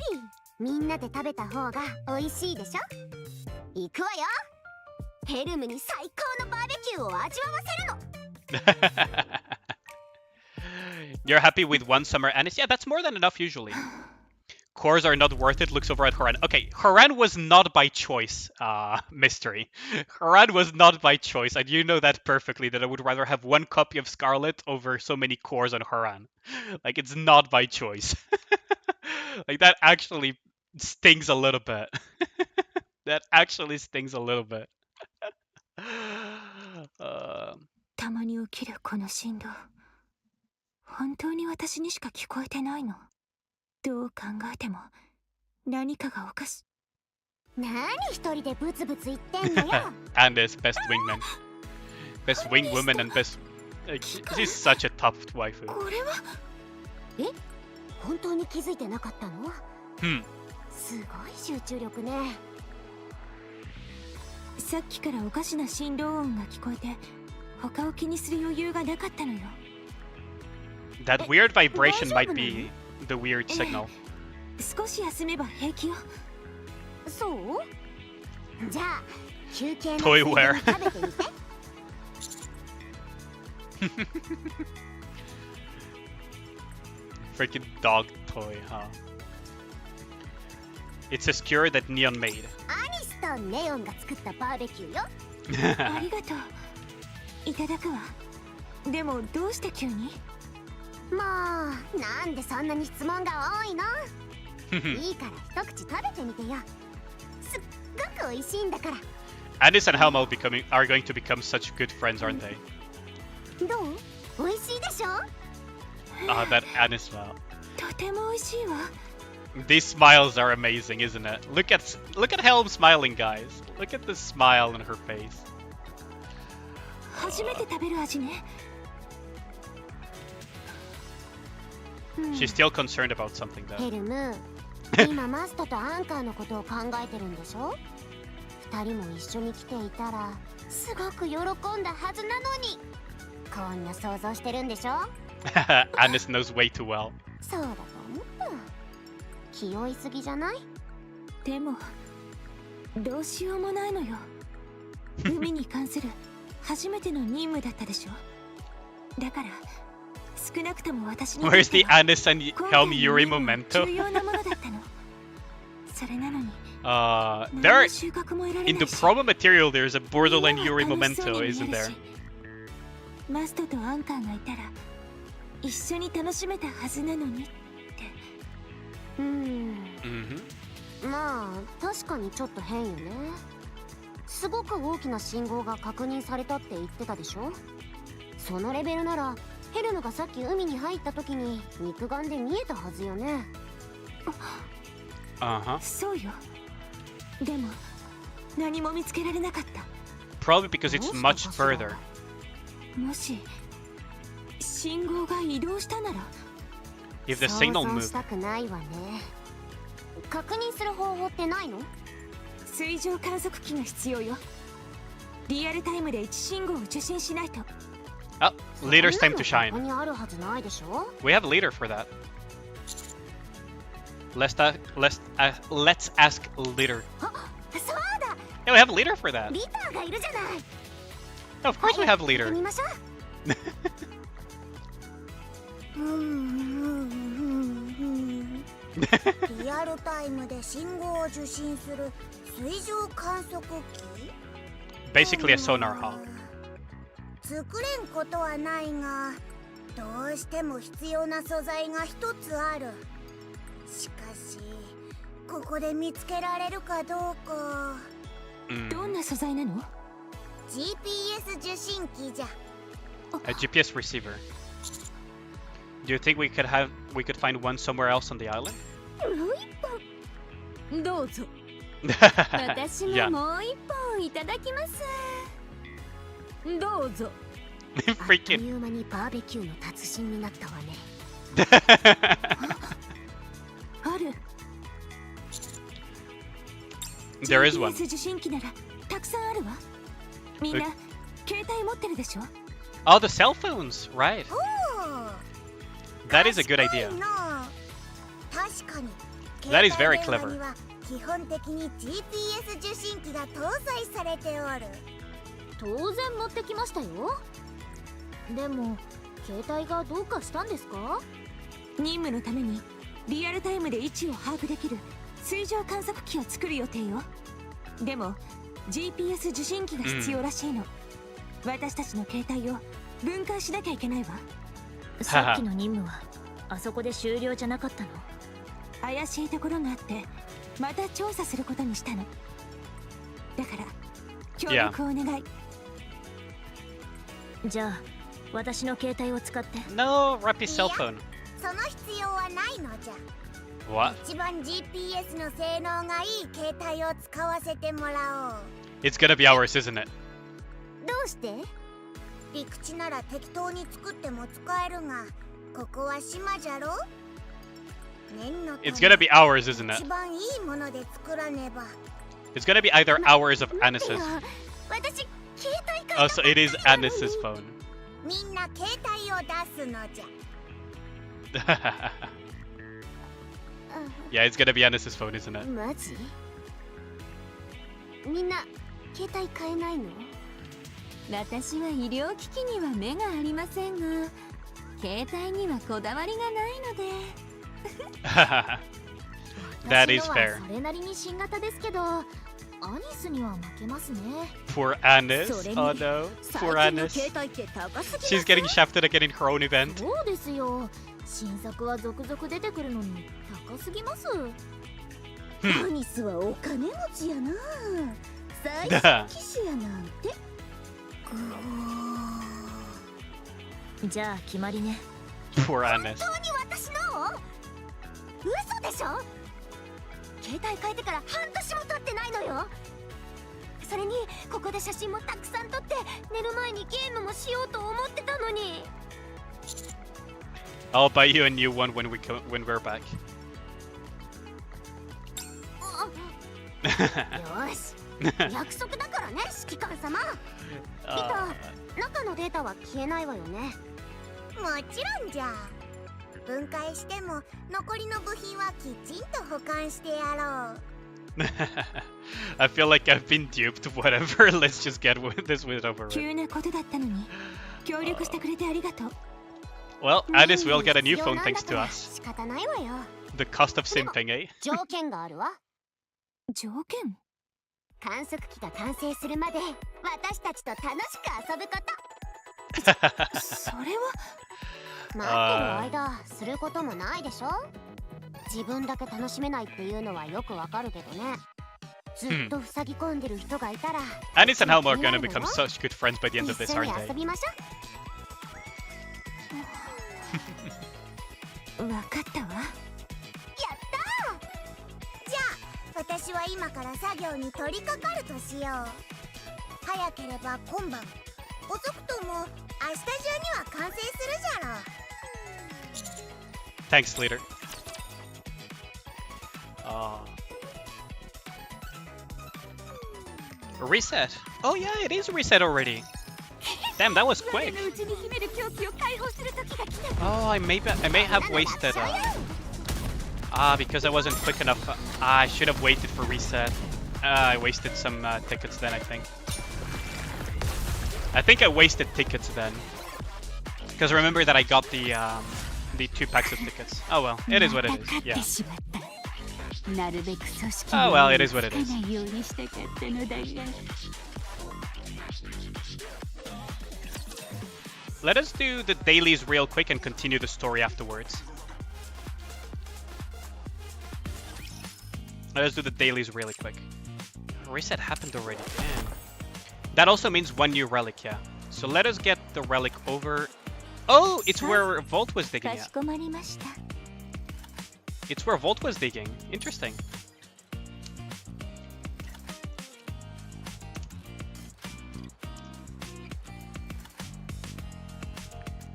みんなで食べた方が美味しいでしょ。行くわよ。ヘルムに最高のバーベキューを味わわせるの。You're happy with one summer anise? Yeah, that's more than enough usually. Cores are not worth it. Looks over at Haran. Okay, Haran was not by choice, mystery. Haran was not by choice, and you know that perfectly, that I would rather have one copy of Scarlet over so many cores on Haran. Like, it's not by choice. Like, that actually stings a little bit. That actually stings a little bit. たまに起きるこの振動、本当に私にしか聞こえてないの？どう考えても何かがおかしい。何一人でブツブツ言ってんのよ。And this best wingman, best wing woman, and best. She's such a top waifu. これは？え？本当に気づいてなかったの？すごい集中力ね。さっきからおかしな振動音が聞こえて、他を気にする余裕がなかったのよ。That weird vibration might be the weird signal. 少し休めば平気よ。そう？じゃあ休憩の Toy wear. 食べてみて。Freaking dog toy, huh? It's a skewer that Neon made. アニスとネオンが作ったバーベキューよ。ありがとう。いただくわ。でもどうして急に？もうなんでそんなに質問が多いの？いいから一口食べてみてよ。すっごく美味しいんだから。Anis and Helma are going to become such good friends, aren't they? どう？美味しいでしょ？ That Anis smile. とても美味しいわ。These smiles are amazing, isn't it? Look at Helm smiling, guys. Look at the smile on her face. 初めて食べる味ね。She's still concerned about something though. ヘルム、今マストとアンカーのことを考えてるんでしょ？二人も一緒に来ていたらすごく喜んだはずなのに。こんな想像してるんでしょ？ Anis knows way too well. そうだと思った。気負いすぎじゃない？でもどうしようもないのよ。海に関する初めての任務だったでしょ。だから少なくとも私にとっては Where's the Anis and Helm Yuri 今回の任務は memento? 重要なものだったの。それなのに There 何の収穫も得られ in な the いし、 promo material there's a Borderland みんな Yuri は楽しそう memento, に isn't 見える there? し、マストとアンカーがいたら一緒に楽しめたはずなのにって。まあ確かにちょっと変よね。すごく大きな信号が確認されたって言ってたでしょ。そのレベルならヘルムがさっき海に入った時に肉眼で見えたはずよね。そうよ。でも何も見つけられなかった。 Probably because it's much further. もし信号が移動したなら、 If the signal 想像 moved. したくないわね。確認する方法ってないの？水上観測機が必要よ。リアルタイムで位置信号を受信しないと。Oh, leader's time to こ shine. こにあるはずないでしょ。 We have a leader for that. Let's ask leader. あ、そうだ。 Yeah, we have a leader for that. リターがいるじゃない。 Of course we have a 行っ leader. てみましょう。リアルタイムで信号を受信する水上観測機。 Basically a sonar hall. 作れんことはないが、どうしても必要な素材が一つある。しかしここで見つけられるかどうか。どんな素材なの？ GPS 受信機じゃ。 A GPS receiver. Do you think we could find one somewhere else on the island? どうぞ。私 Yeah. ももう一本いただきます。どうぞ。あっと Freaking. いう間にバーベキューの達人になったわね。ある。 There is one. GPS 受信機ならたくさんあるわ。みんな携帯持ってるでしょ。 Oh, the cell phones, right? おー、 That is a good idea. 賢いの。確かに That is very 携帯電話 clever. には基本的に GPS 受信機が搭載されておる。当然持ってきましたよ。でも携帯がどうかしたんですか？任務のためにリアルタイムで位置を把握できる水上観測機を作る予定よ。でも GPS 受信機が必要らしいの。私たちの携帯を分解しなきゃいけないわ。さっきの任務はあそこで終了じゃなかったの？怪しいところがあってまた調査することにしたの。だから協力をお願い。じゃあ私の携帯を使って。 No, Rappy's cell phone. その必要はないのじゃ。 What? 一番 GPS の性能がいい携帯を使わせてもらおう。 It's gonna be ours, isn't it? どうして？陸地なら適当に作っても使えるが、ここは島じゃろ？念のため It's gonna be ours, isn't 一 it? 番いいもので作らねば。 It's gonna be either ours or 待ってよ Anis's. 私、携帯 Oh, so it is Anis's phone. みんな携帯を出すのじゃ。 Yeah, it's gonna be Anis's phone, isn't it? マジ？みんな携帯買えないの？私は医療機器には目がありませんが、携帯にはこだわりがないので。That is 私の fair. はそれなりに新型ですけど、アニスには負けますね。 Poor Anis. それに Oh no. 最 Poor 近の Anis. 携帯って高すぎま She's せん？ getting shafted again in her own event. そうですよ。新作は続々出てくるのに高すぎます。アニスはお金持ちやな。最新機種やなんて。じゃあ決まりね。 Poor Anis. 本当に私の？嘘でしょ？携帯変えてから半年も経ってないのよ。それにここで写真もたくさん撮って寝る前にゲームもしようと思ってたのに。 I'll buy you a new one when we're back. よし、約束だからね、指揮官様。リタ、中のデータは消えないわよね。もちろんじゃ。分解しても残りの部品はきちんと保管してやろう。I feel like I've been duped. Whatever. Let's just get this with over with. 急なことだったのに協力してくれてありがとう。 Well, Addis will get a new phone thanks to us. 仕方ないわよ。 The cost of simping, eh? 条件があるわ。条件？観測機が完成するまで私たちと楽しく遊ぶこと。それは待ってる間することもないでしょ。自分だけ楽しめないっていうのはよくわかるけどね。ずっと塞ぎ込んでる人がいたら、Addis and Helma are gonna become such good friends by the end of this, 一緒に aren't 遊 they? びましょう。わかったわ。やったー。じゃあ私は今から作業に取り掛かるとしよう。早ければ今晩、遅くとも明日中には完成するじゃろう。 Thanks, leader. Reset. Oh yeah, it is reset already. Damn, that was quick. 我の内に秘める狂気を解放する時が来た。 Oh, I may have wasted. Because I wasn't quick enough. I should have waited for reset. I wasted some tickets then. I think I wasted tickets then. Because remember that I got the 2 packs of tickets. Oh well, it is what it is. Yeah. なるべく組織 Oh well, it is what it に is. つかないようにしたかったのだが。 Let us do the dailies real quick and continue the story afterwards. Let us do the dailies really quick. Reset happened already. Damn. That also means 1 new relic, yeah. So let us get the relic over. Oh, it's where Volt was digging かし at. こまりました。 It's where Volt was digging. Interesting.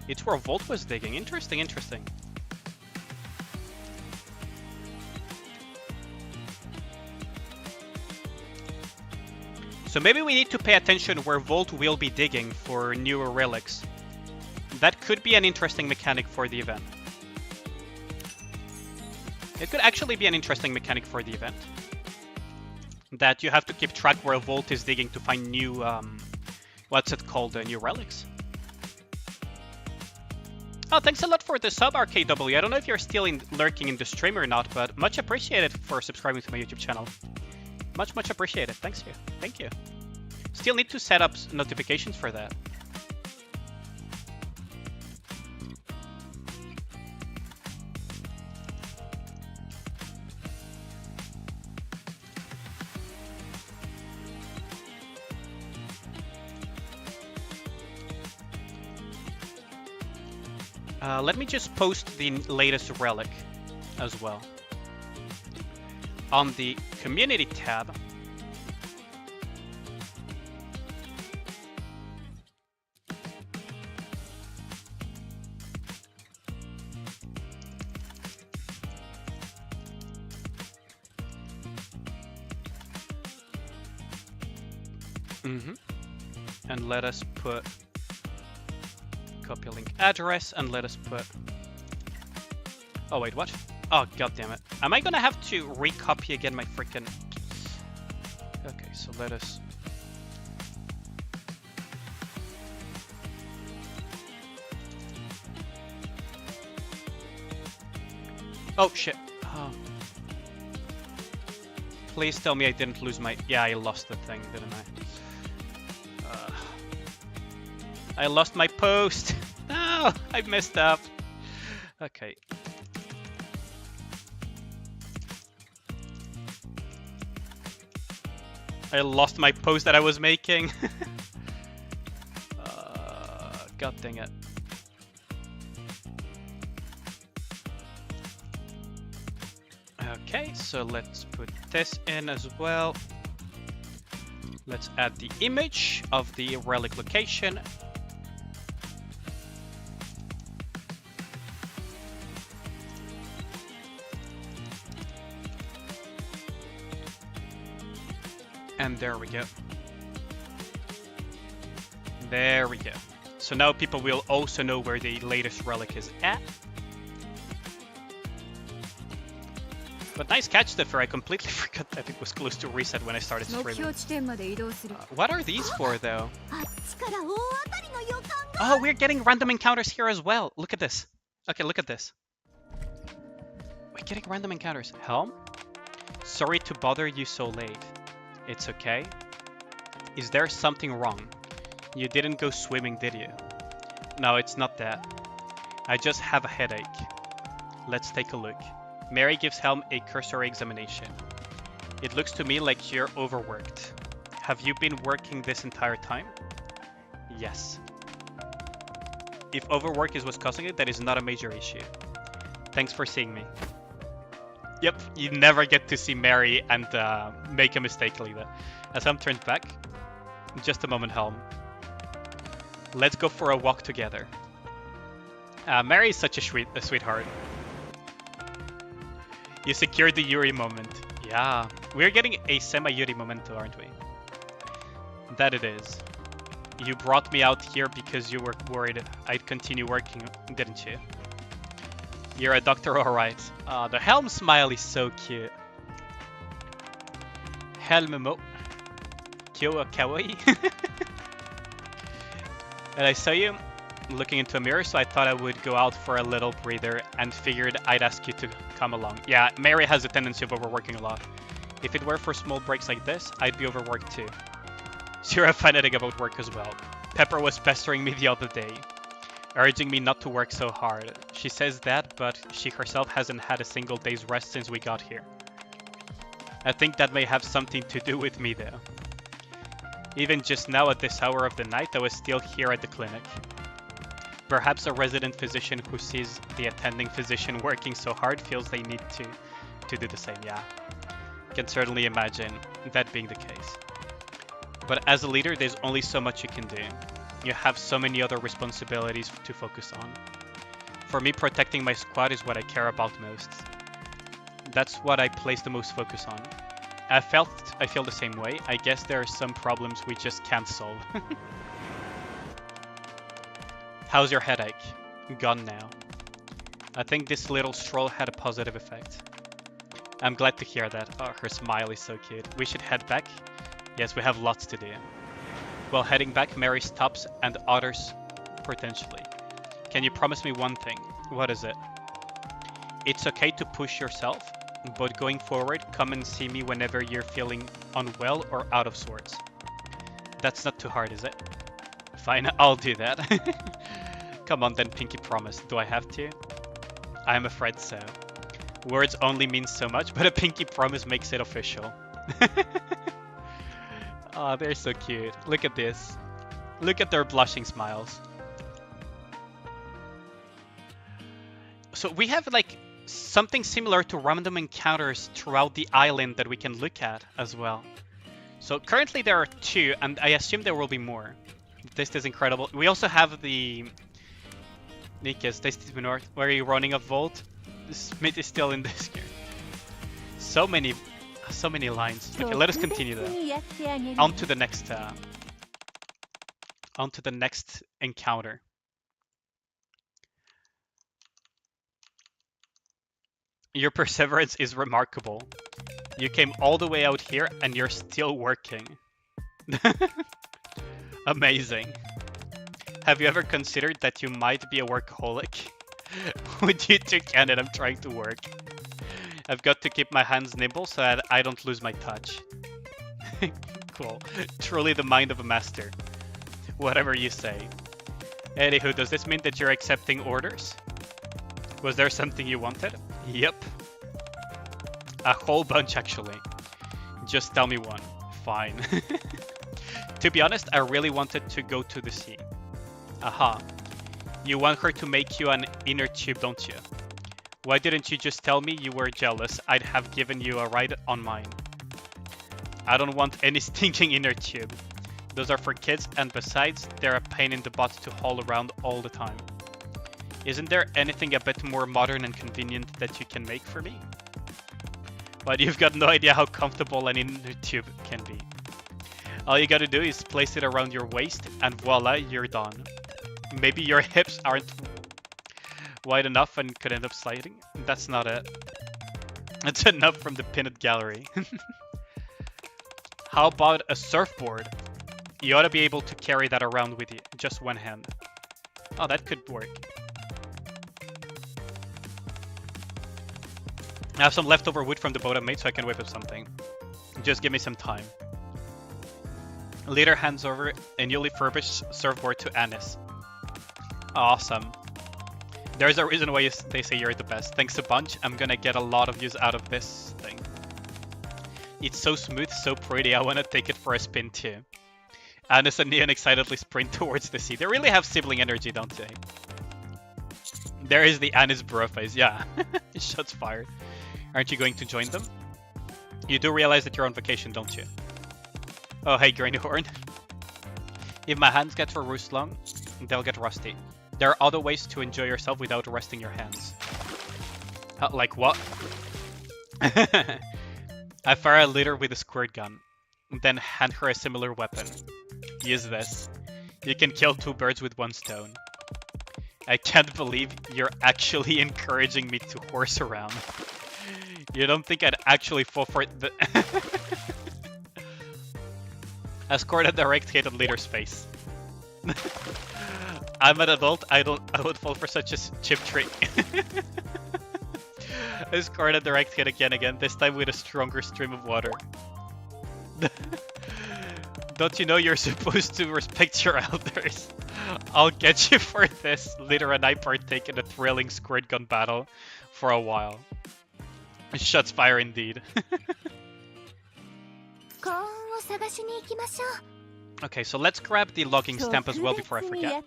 It's where Volt was digging. Interesting, interesting. So maybe we need to pay attention where Volt will be digging for newer relics. That could be an interesting mechanic for the event. It could actually be an interesting mechanic for the event. That you have to keep track where Volt is digging to find new, what's it called, new relics. Oh, thanks a lot for the sub, RKW. I don't know if you're still lurking in the stream or not, but much appreciated for subscribing to my YouTube channel. Much appreciated. Thanks you. Thank you. Still need to set up notifications for that. Let me just post the latest relic as well. On the community tab. And let us put copy link address and let us put. Oh wait, what? Oh god damn it! Am I gonna have to recopy again my freaking? Okay, so let us. Oh shit! Oh. Please tell me I didn't lose my. Yeah, I lost the thing, didn't I? I lost my post. No, I messed up. Okay. I lost my post that I was making. God dang it. Okay, so let's put this in as well. Let's add the image of the relic location. And there we go. There we go. So now people will also know where the latest relic is at. But nice catch, Steffer. I completely forgot that it was close to reset when I started 目 streaming. 標地点まで移動する What are these for, though? あっちから大当たりの予感が Oh, we're getting random encounters here as well. Look at this. Okay, look at this. We're getting random encounters. Helm? Sorry to bother you so late. It's okay. Is there something wrong? You didn't go swimming, did you? No, it's not that. I just have a headache. Let's take a look. Mary gives Helm a cursory examination. It looks to me like you're overworked. Have you been working this entire time? Yes. If overwork is what's causing it, that is not a major issue. Thanks for seeing me. Yep, you never get to see Mary and make a mistake like that. As Helm turns back, just a moment, Helm. Let's go for a walk together. Mary is such a sweetheart. You secured the Yuri moment. Yeah, we're getting a semi-Yuri momento, aren't we? That it is. You brought me out here because you were worried I'd continue working, didn't you? You're a doctor, alright. The Helm smile is so cute. Helm mo. Kyo wa kawaii. And I saw you looking into a mirror, so I thought I would go out for a little breather and figured I'd ask you to come along. Yeah, Mary has a tendency of overworking a lot. If it were for small breaks like this, I'd be overworked too. So you're a fanatic about work as well. Pepper was pestering me the other day, urging me not to work so hard. She says that, but she herself hasn't had a single day's rest since we got here. I think that may have something to do with me though. Even just now at this hour of the night, I was still here at the clinic. Perhaps a resident physician who sees the attending physician working so hard feels they need to do the same, yeah. Can certainly imagine that being the case. But as a leader, there's only so much you can do. You have so many other responsibilities to focus on. For me, protecting my squad is what I care about most. That's what I place the most focus on. I feel the same way. I guess there are some problems we just can't solve. How's your headache? Gone now. I think this little stroll had a positive effect. I'm glad to hear that. Oh, her smile is so cute. We should head back? Yes, we have lots to do. While heading back, Mary stops and utters potentially. Can you promise me one thing? What is it? It's okay to push yourself, but going forward, come and see me whenever you're feeling unwell or out of sorts. That's not too hard, is it? Fine, I'll do that. Come on then, pinky promise. Do I have to? I'm afraid so. Words only mean so much, but a pinky promise makes it official. Oh, they're so cute. Look at this. Look at their blushing smiles. So we have like something similar to random encounters throughout the island that we can look at as well. So currently there are 2, and I assume there will be more. This is incredible. We also have the Nikke's Tasty North, where you're running a vault. Smith is still in this game. So many lines. Okay, let us continue though. On to the next encounter. Your perseverance is remarkable. You came all the way out here and you're still working. Amazing. Have you ever considered that you might be a workaholic? With you two Cannon, I'm trying to work. I've got to keep my hands nimble so that I don't lose my touch. Cool. Truly the mind of a master. Whatever you say. Anywho, does this mean that you're accepting orders? Was there something you wanted? Yep. A whole bunch, actually. Just tell me one. Fine. To be honest, I really wanted to go to the sea. Aha. You want her to make you an inner tube, don't you? Why didn't you just tell me you were jealous? I'd have given you a ride on mine. I don't want any stinking inner tube. Those are for kids, and besides, they're a pain in the butt to haul around all the time. Isn't there anything a bit more modern and convenient that you can make for me? But you've got no idea how comfortable an inner tube can be. All you gotta do is place it around your waist, and voila, you're done. Maybe your hips aren't wide enough and could end up sliding. That's not it. That's enough from the peanut gallery. How about a surfboard? You ought to be able to carry that around with you, just one hand. Oh, that could work. I have some leftover wood from the boat I made, so I can whip up something. Just give me some time. Later hands over a newly furbished surfboard to Anis. Awesome. There's a reason why they say you're the best. Thanks a bunch. I'm gonna get a lot of use out of this thing. It's so smooth, so pretty. I wanna take it for a spin too. Anis and Neon excitedly sprint towards the sea. They really have sibling energy, don't they? There is the Anis bro face. Yeah. Shots fired. Aren't you going to join them? You do realize that you're on vacation, don't you? Oh, hey, Greenhorn. If my hands get for roost long, they'll get rusty. There are other ways to enjoy yourself without resting your hands. Like what? I fire a leader with a squirt gun, then hand her a similar weapon. Use this. You can kill 2 birds with 1 stone. I can't believe you're actually encouraging me to horse around. You don't think I'd actually fall for the... I scored a direct hit on leader's face. I'm an adult, I would fall for such a cheap trick. I scored a direct hit again, this time with a stronger stream of water. Don't you know you're supposed to respect your elders? I'll get you for this. Leader and I partake in a thrilling squirt gun battle for a while. Shots fire indeed. Okay, so let's grab the logging stamp as well before I forget.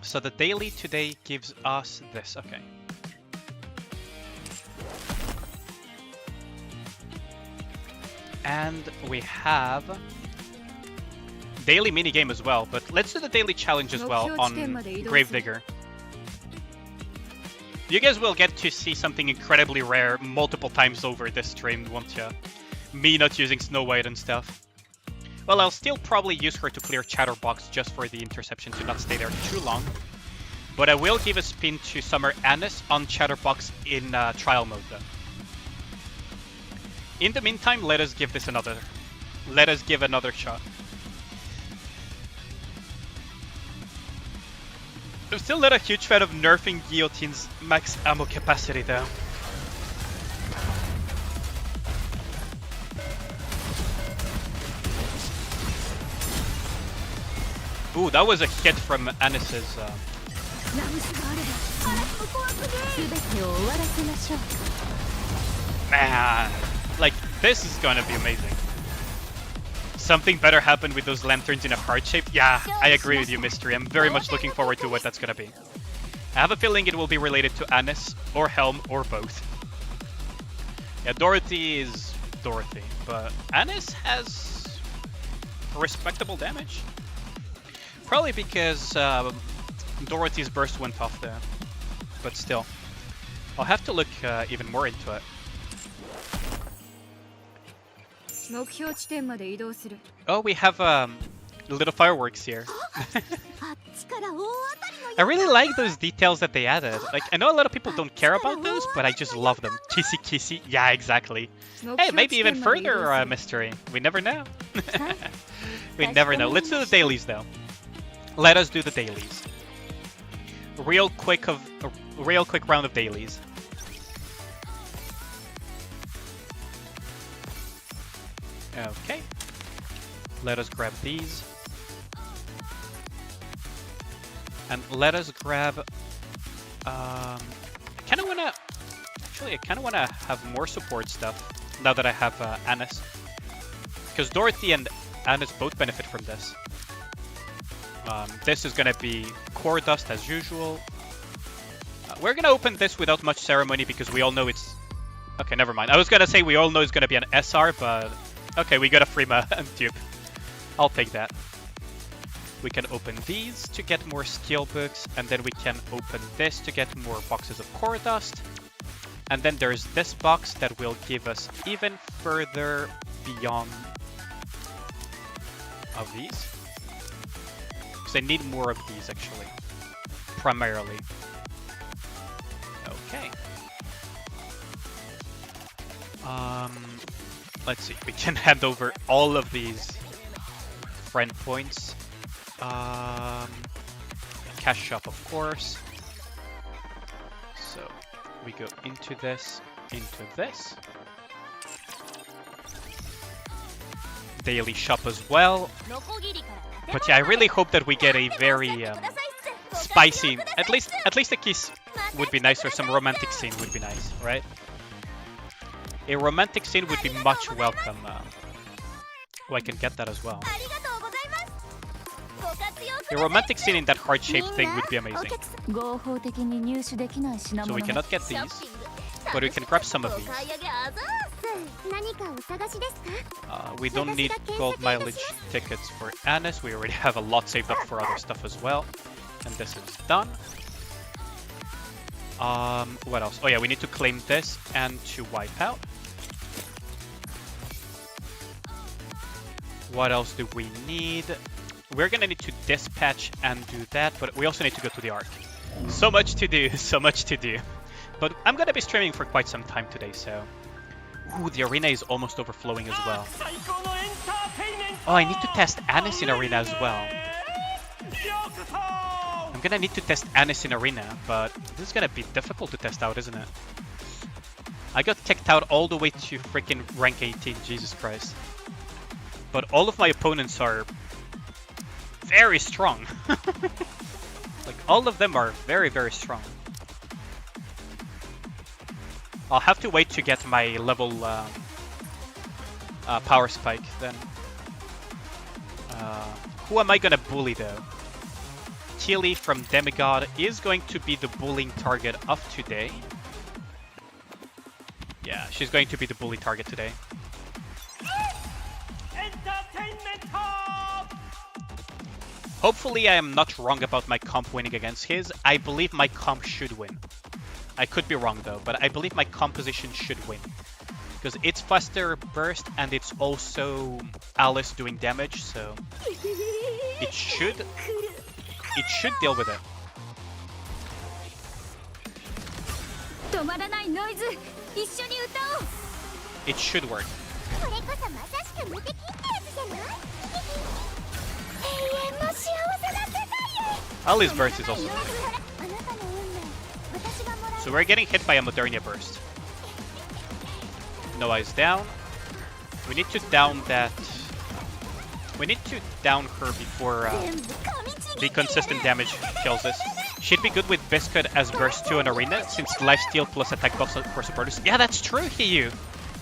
So the daily today gives us this, okay. And we have daily minigame as well, but let's do the daily challenge as well on Gravedigger. You guys will get to see something incredibly rare multiple times over this stream, won't ya? Me not using Snow White and stuff. Well, I'll still probably use her to clear Chatterbox just for the interception to not stay there too long. But I will give a spin to Summer Anis on Chatterbox in trial mode though. In the meantime, let us give this another. Let us give another shot. I'm still not a huge fan of nerfing Guillotine's max ammo capacity though. Ooh, that was a hit from Anis's. Man, like this is gonna be amazing. Something better happened with those lanterns in a heart shape. Yeah, I agree with you, Mystery. I'm very much looking forward to what that's gonna be. I have a feeling it will be related to Anis, or Helm, or both. Yeah, Dorothy is Dorothy, but Anis has respectable damage. Probably because Dorothy's burst went off there, but still. I'll have to look even more into it. Oh, we have little fireworks here. I really like those details that they added. Like, I know a lot of people don't care about those, but I just love them. Kissy kissy. Yeah, exactly. Hey, maybe even further mystery. We never know. We never know. Let's do the dailies though. Let us do the dailies. Real quick round of dailies. Okay. Let us grab these. And let us grab I kinda wanna have more support stuff now that I have Anis. Because Dorothy and Anis both benefit from this. This is gonna be core dust as usual. We're gonna open this without much ceremony because we all know it's... Okay, never mind. I was gonna say we all know it's gonna be an SR, but... Okay, we got a free dupe. I'll take that. We can open these to get more skill books, and then we can open this to get more boxes of core dust. And then there's this box that will give us even further beyond of these. Because I need more of these, actually. primarily. Okay. Let's see. We can hand over all of these friend points. Cash shop, of course. So we go into this, daily shop as well. But yeah, I really hope that we get a very spicy, at least a kiss would be nice, or some romantic scene would be nice, right? A romantic scene would be much welcome. Oh, I can get that as well. A romantic scene in that heart-shaped thing would be amazing. So we cannot get these, but we can grab some of these. We don't need gold mileage tickets for Annis. We already have a lot saved up for other stuff as well. And this is done. What else? Oh yeah, we need to claim this and to wipe out. What else do we need? We're gonna need to dispatch and do that, but we also need to go to the Ark. So much to do, so much to do. But I'm gonna be streaming for quite some time today, so... Ooh, the arena is almost overflowing as well. Oh, I need to test Annis in arena as well. I'm gonna need to test Annis in arena, but this is gonna be difficult to test out, isn't it? I got kicked out all the way to freaking rank 18, Jesus Christ. But all of my opponents are very strong. Like, all of them are very, very strong. I'll have to wait to get my level power spike then. Who am I gonna bully though? Tilly from Demigod is going to be the bullying target of today. Yeah, she's going to be the bully target today. Hopefully I am not wrong about my comp winning against his. I believe my comp should win. I could be wrong though, but I believe my composition should win. Because it's faster burst and it's also Alice doing damage, so it should deal with it. It should work. Ali's burst is also good. So we're getting hit by a Modernia burst. Noah is down. We need to down that. We need to down her before the consistent damage kills us. She'd be good with Biscuit as burst 2 in arena, since lifesteal plus attack buffs for supporters. Yeah, that's true, Hiyu.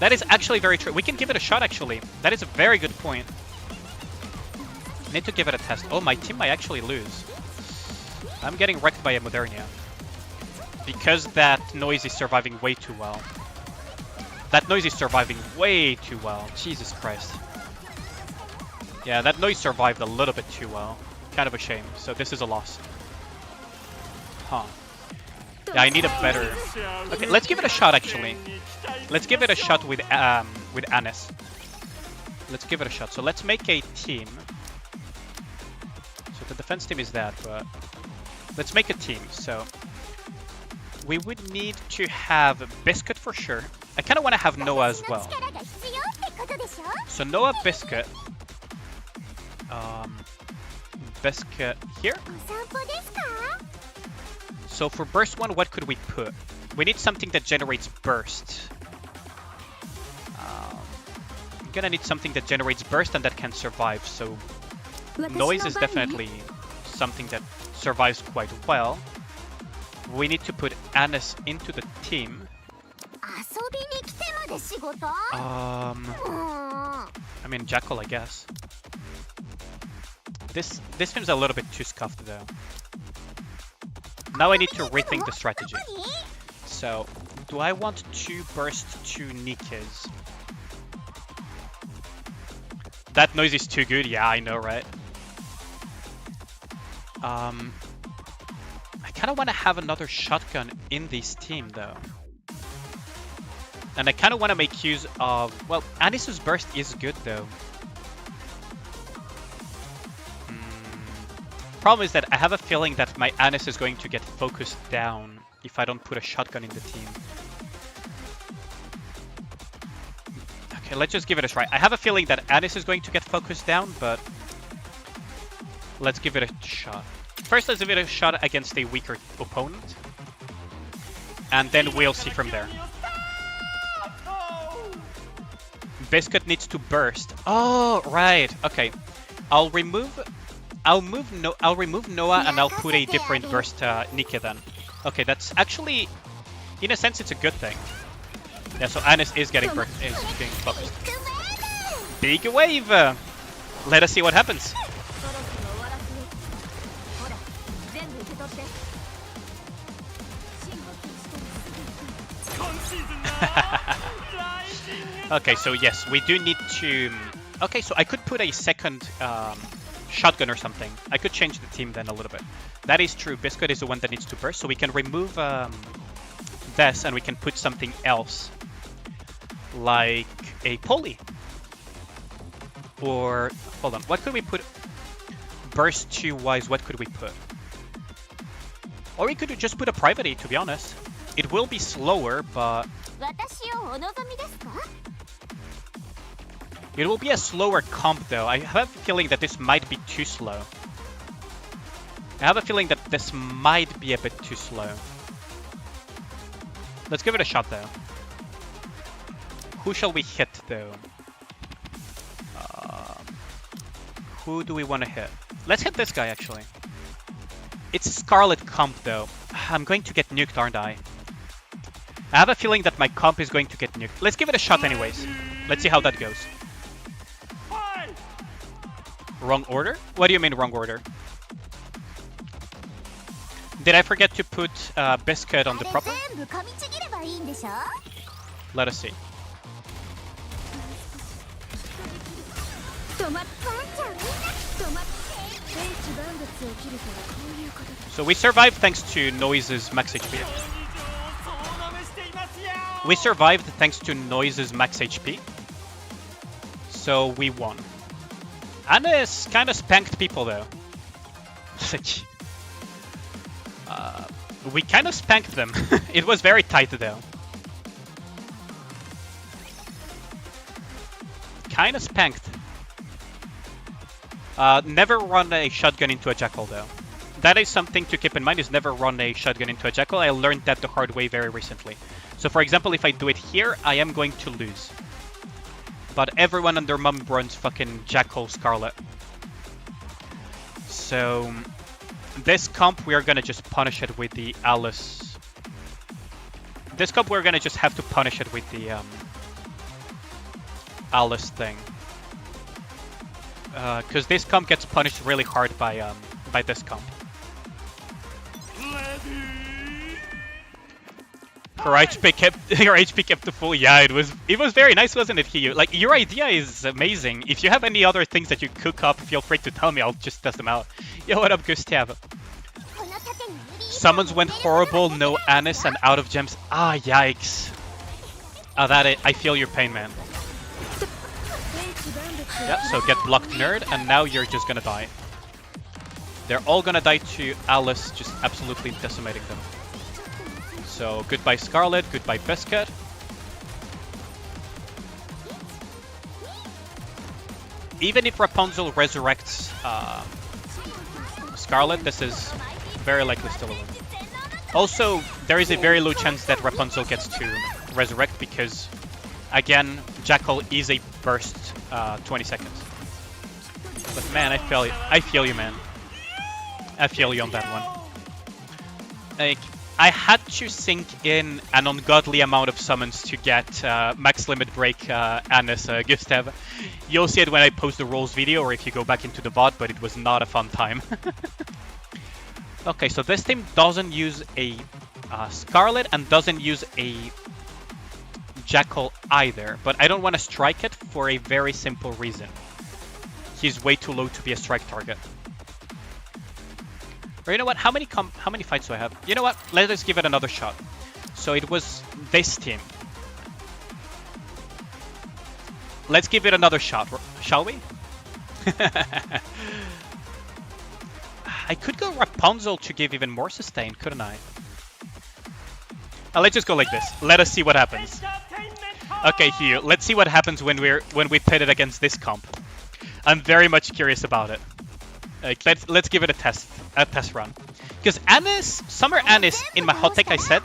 That is actually very true. We can give it a shot, actually. That is a very good point. Need to give it a test. Oh, my team might actually lose. I'm getting wrecked by a Modernia. Because that noise is surviving way too well. That noise is surviving way too well. Jesus Christ. Yeah, that noise survived a little bit too well. Kind of a shame. So this is a loss. Huh. Yeah, I need a better... Okay, let's give it a shot, actually. Let's give it a shot with Annis. Let's give it a shot. So let's make a team. So the defense team is that, but... Let's make a team, so... We would need to have Biscuit for sure. I kind of want to have Noah as well. So Noah, Biscuit. Biscuit here. So for burst 1, what could we put? We need something that generates burst. I'm gonna need something that generates burst and that can survive. So noise is definitely something that survives quite well. We need to put Annis into the team. I mean Jackal, I guess. This seems a little bit too scuffed though. Now I need to rethink the strategy. So, do I want to burst 2 Nikkes? That noise is too good. Yeah, I know, right? I kind of want to have another shotgun in this team, though. And I kind of want to make use of... Well, Annis's burst is good, though. problem is that I have a feeling that my Anis is going to get focused down if I don't put a shotgun in the team. Okay, let's just give it a try. I have a feeling that Anis is going to get focused down, but let's give it a shot. First, let's give it a shot against a weaker opponent, and then we'll see from there. Biscuit needs to burst. Oh, right. Okay. I'll remove Noah and I'll put a different burst Nikke then. Okay, that's actually, in a sense, it's a good thing. Yeah, so Anis is getting focused. Big wave! Let us see what happens. Okay, so yes, we do need to... Okay, so I could put a second shotgun or something. I could change the team then a little bit. That is true. Biscuit is the one that needs to burst, so we can remove this and we can put something else. Like a pulley. Or, hold on, what could we put? Burst 2-wise, what could we put? Or we could just put a private, to be honest. It will be slower, but... It will be a slower comp, though. I have a feeling that this might be too slow. I have a feeling that this might be a bit too slow. Let's give it a shot, though. Who shall we hit, though? Who do we want to hit? Let's hit this guy, actually. It's Scarlet comp, though. I'm going to get nuked, aren't I? I have a feeling that my comp is going to get nuked. Let's give it a shot anyways. Let's see how that goes. Wrong order? What do you mean wrong order? Did I forget to put Biscuit on the proper? Let us see. So we survived thanks to Noise's max HP. We survived thanks to Noise's max HP. So we won. Anis kind of spanked people though. We kind of spanked them. It was very tight though. Kind of spanked. Never run a shotgun into a jackal though. That is something to keep in mind, is never run a shotgun into a jackal. I learned that the hard way very recently. So for example, if I do it here, I am going to lose. But everyone and their mum runs fucking Jackal Scarlet. So this comp, we are gonna just punish it with the Alice. This comp, we're gonna just have to punish it with the Alice thing. Because this comp gets punished really hard by this comp. Her HP kept the full. Yeah, it was very nice, wasn't it, Hiyu? Like, your idea is amazing. If you have any other things that you cook up, feel free to tell me. I'll just test them out. Yo, what up, Gustav? Summons went horrible, no Anis, and out of gems. Ah, yikes. I feel your pain, man. Yeah, so get blocked, nerd, and now you're just gonna die. They're all gonna die to Alice, just absolutely decimating them. So, goodbye Scarlet, goodbye Biscuit. Even if Rapunzel resurrects Scarlet, this is very likely still a win. Also, there is a very low chance that Rapunzel gets to resurrect because, again, Jackal is a burst 20 seconds. But man, I feel you, man. I feel you on that one. Like, I had to sink in an ungodly amount of summons to get max limit break Anis, Gustav. You'll see it when I post the rolls video or if you go back into the VOD, but it was not a fun time. Okay, so this team doesn't use a Scarlet and doesn't use a Jackal either, but I don't want to strike it for a very simple reason. He's way too low to be a strike target. Or you know what? How many fights do I have? You know what? Let us give it another shot. So it was this team. Let's give it another shot, shall we? I could go Rapunzel to give even more sustain, couldn't I? Let's just go like this. Let us see what happens. Okay, Hugh, let's see what happens when we pit it against this comp. I'm very much curious about it. Like, let's give it a test run. Because Annis, Summer Annis, in my hot take I said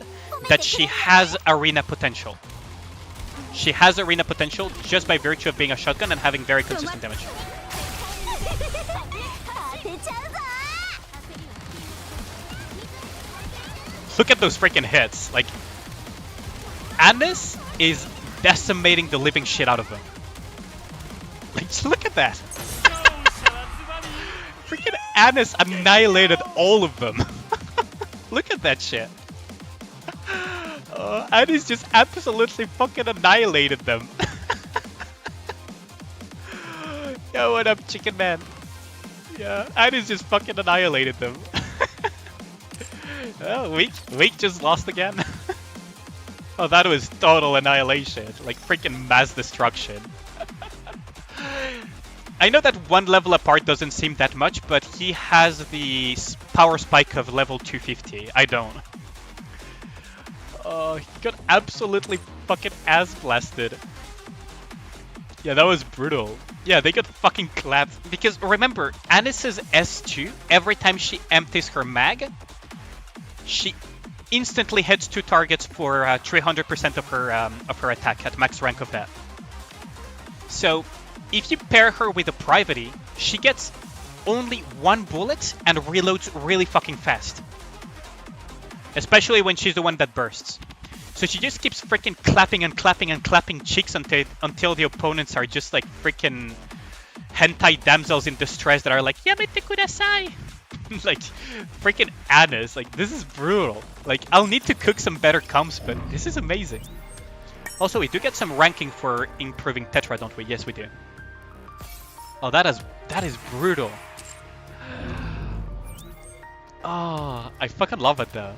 that she has arena potential. She has arena potential just by virtue of being a shotgun and having very consistent damage. Look at those freaking hits. Like, Annis is decimating the living shit out of them. Like, just look at that. Freaking Annis annihilated all of them. Look at that shit. Annis just absolutely fucking annihilated them. Yo, what up, chicken man? Yeah, Annis just fucking annihilated them. Oh, Weak just lost again. Oh, that was total annihilation. Like, freaking mass destruction. I know that one level apart doesn't seem that much, but he has the power spike of level 250. I don't. Oh, he got absolutely fucking ass blasted. Yeah, that was brutal. Yeah, they got fucking clapped. Because remember, Annis's S2, every time she empties her mag, she instantly hits 2 targets for 300% of her attack at max rank of that. So, if you pair her with a Private, she gets only 1 bullet and reloads really fucking fast. Especially when she's the one that bursts. So she just keeps freaking clapping and clapping and clapping cheeks until the opponents are just like freaking hentai damsels in distress that are like, Yamete kudasai! Like, freaking Annis. Like, this is brutal. Like, I'll need to cook some better comps, but this is amazing. Also, we do get some ranking for improving Tetra, don't we? Yes, we do. Oh, that is brutal. Oh, I fucking love it though.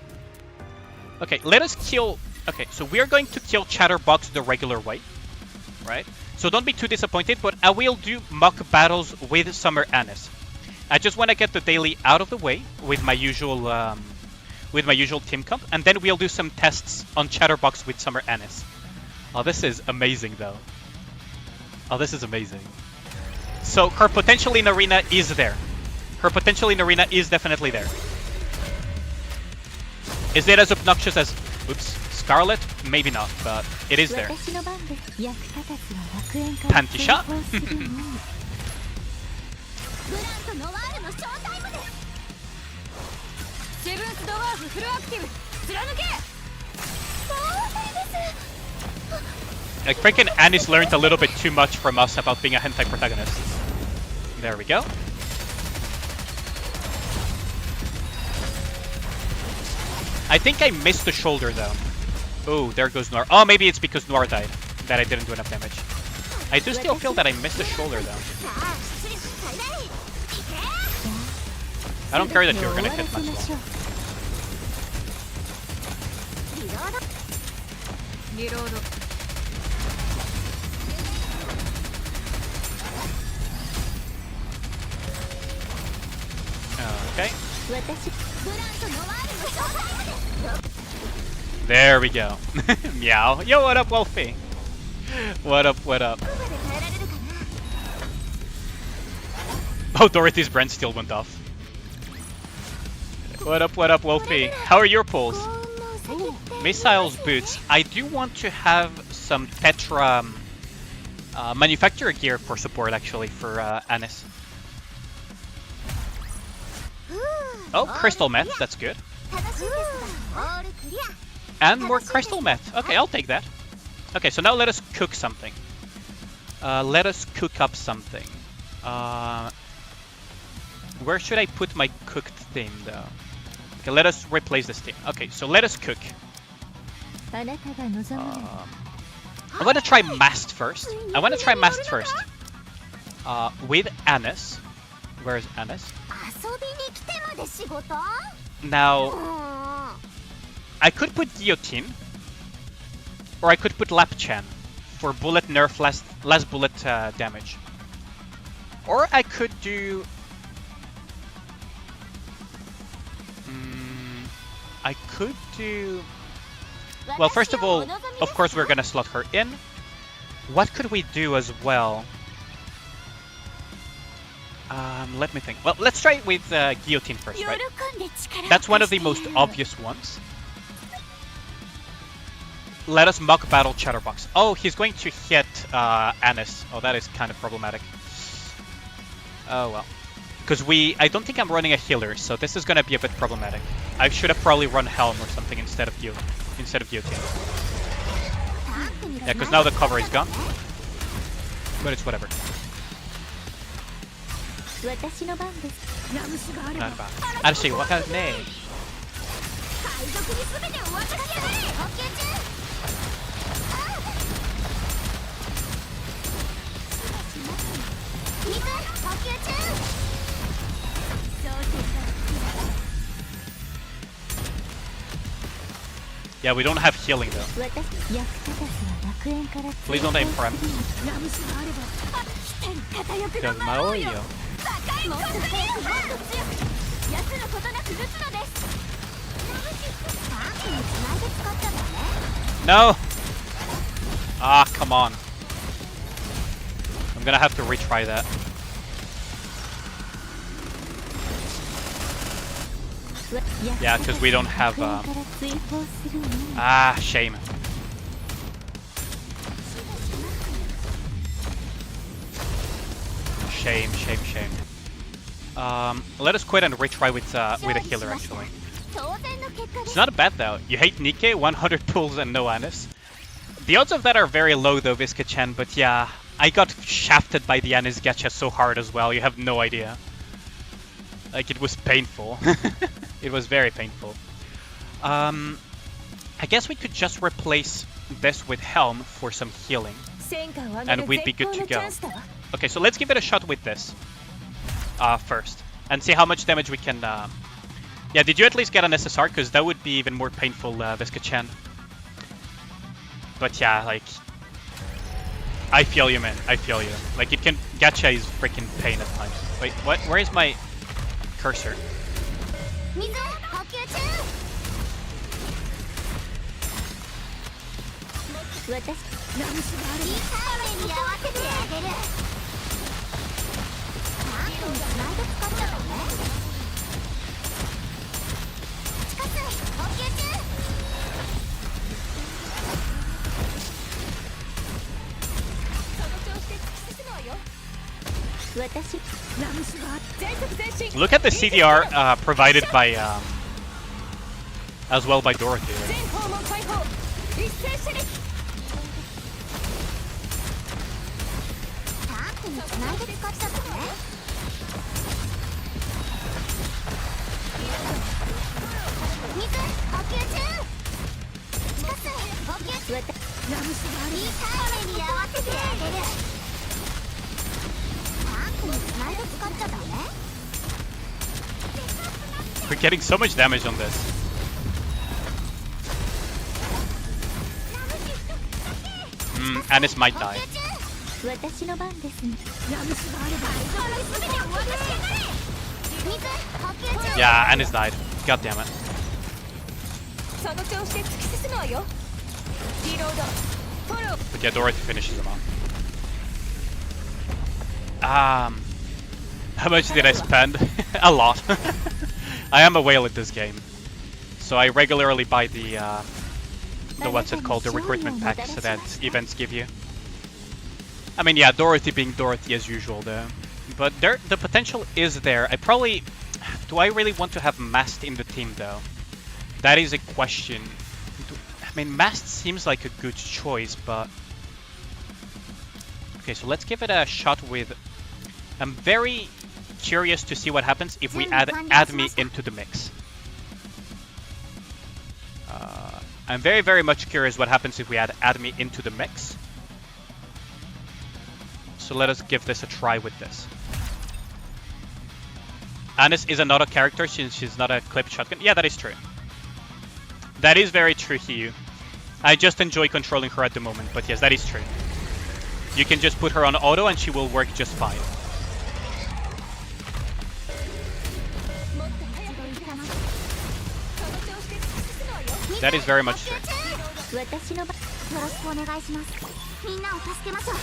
Okay, let us kill... Okay, so we are going to kill Chatterbox the regular way, right? So don't be too disappointed, but I will do mock battles with Summer Annis. I just want to get the daily out of the way with my usual team comp, and then we'll do some tests on Chatterbox with Summer Annis. Oh, this is amazing though. Oh, this is amazing. So her potential in arena is there. Her potential in arena is definitely there. Is it as obnoxious as, oops, Scarlet? Maybe not, but it is there. Panty shot. Like, freaking Annis learned a little bit too much from us about being a hentai protagonist. There we go. I think I missed the shoulder though. Oh, there goes Noir. Oh, maybe it's because Noir died that I didn't do enough damage. I do still feel that I missed the shoulder though. I don't care that you were gonna hit much more. Okay. There we go. Meow. Yo, what up, Wolfie? What up, what up? Oh, Dorothy's brand still went off. What up, Wolfie? How are your pulls? Missiles, boots. I do want to have some Tetra manufacturer gear for support, actually, for Annis. Oh, crystal meth. That's good. And more crystal meth. Okay, I'll take that. Okay, so now let us cook something. Let us cook up something. Where should I put my cooked thing, though? Okay, let us replace this thing. Okay, so let us cook. I want to try Mast first. With Annis. Where is Annis? Now, I could put Guillotine, or I could put Lapchan for bullet nerf, less bullet damage. Or I could do... I could do... Well, first of all, of course we're gonna slot her in. What could we do as well? Let me think. Well, let's try it with Guillotine first, right? That's one of the most obvious ones. Let us mock battle Chatterbox. Oh, he's going to hit Anis. Oh, that is kind of problematic. Oh well. Because I don't think I'm running a healer, so this is gonna be a bit problematic. I should have probably run Helm or something instead of Guillotine. Yeah, because now the cover is gone. But it's whatever. Actually, what kind of name? Yeah, we don't have healing though. Please don't aim for him. No! Ah, come on. I'm gonna have to retry that. Yeah, because we don't have... Ah, shame. Shame. Let us quit and retry with a healer, actually. It's not bad, though. You hate Nikke, 100 pulls and no Anis. The odds of that are very low, though, Visca-chan, but yeah, I got shafted by the Anis gacha so hard as well, you have no idea. Like, it was painful. It was very painful. I guess we could just replace this with Helm for some healing. And we'd be good to go. Okay, so let's give it a shot with this. First. And see how much damage we can... Yeah, did you at least get an SSR? Because that would be even more painful, Visca-chan. But yeah, like... I feel you, man. I feel you. Like, it can... Gacha is freaking pain at times. Wait, what? Where is my cursor? Look at the CDR provided by, as well by Dorothy. We're getting so much damage on this. Anis might die. Yeah, Anis died. God damn it. But yeah, Dorothy finishes him off. How much did I spend? A lot. I am a whale at this game, so I regularly buy the what's it called, the recruitment packs that events give you. I mean, yeah, Dorothy being Dorothy as usual though, but the potential is there. Do I really want to have Mast in the team though? That is a question. I mean, Mast seems like a good choice, but okay, so let's give it a shot with. I'm very curious to see what happens if we add Admi into the mix. I'm very, very much curious what happens if we add Admi into the mix. So let us give this a try with this. Anis is another character since she's not a clipped shotgun. Yeah, that is true. That is very true, Hiyu. I just enjoy controlling her at the moment, but yes, that is true. You can just put her on auto and she will work just fine. That is very much true. 私のよろしくお願いします。みんなを助けましょう。こ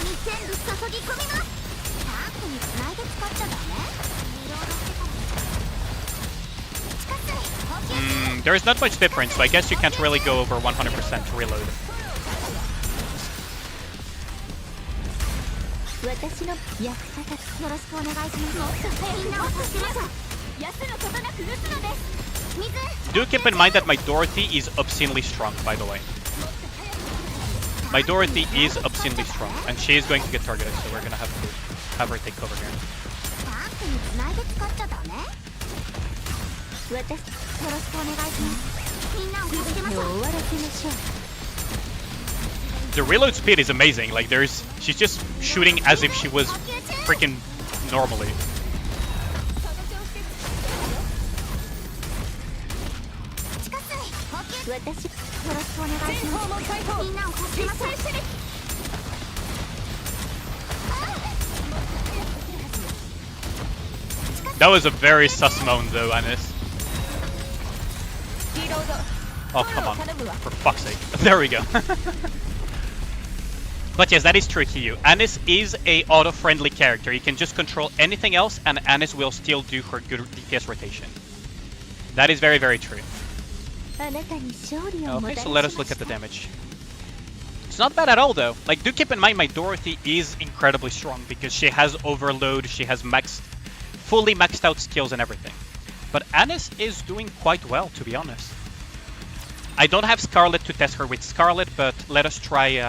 こに全部注ぎ込みます。タンクに繋いで使っちゃダメ。リロードしてから。地下水補給。There is not much difference, so I guess you can't really go over 100% reload. 私の役立よろしくお願いします。もっと早くみんなを助けましょう。休むことなく撃つのです。Do keep in mind that my Dorothy is obscenely strong, by the way. My Dorothy is obscenely strong, and she is going to get targeted, so we're gonna have to have her take cover here. タンクに繋いで使っちゃダメ。よろしくお願いします。みんなを助けましょう。終わらせましょう。The reload speed is amazing. Like she's just shooting as if she was freaking normally. 私よろしくお願いします。みんなを助けましょう。 That was a very sus moan though, Anis. Oh, come on. For fuck's sake. There we go. But yes, that is true, Hiyu. Anis is a auto-friendly character. You can just control anything else and Anis will still do her good DPS rotation. That is very, very true. Okay, so let us look at the damage. It's not bad at all though. Like, do keep in mind my Dorothy is incredibly strong because she has overload, she has fully maxed out skills and everything. But Anis is doing quite well, to be honest. I don't have Scarlet to test her with Scarlet, but let us try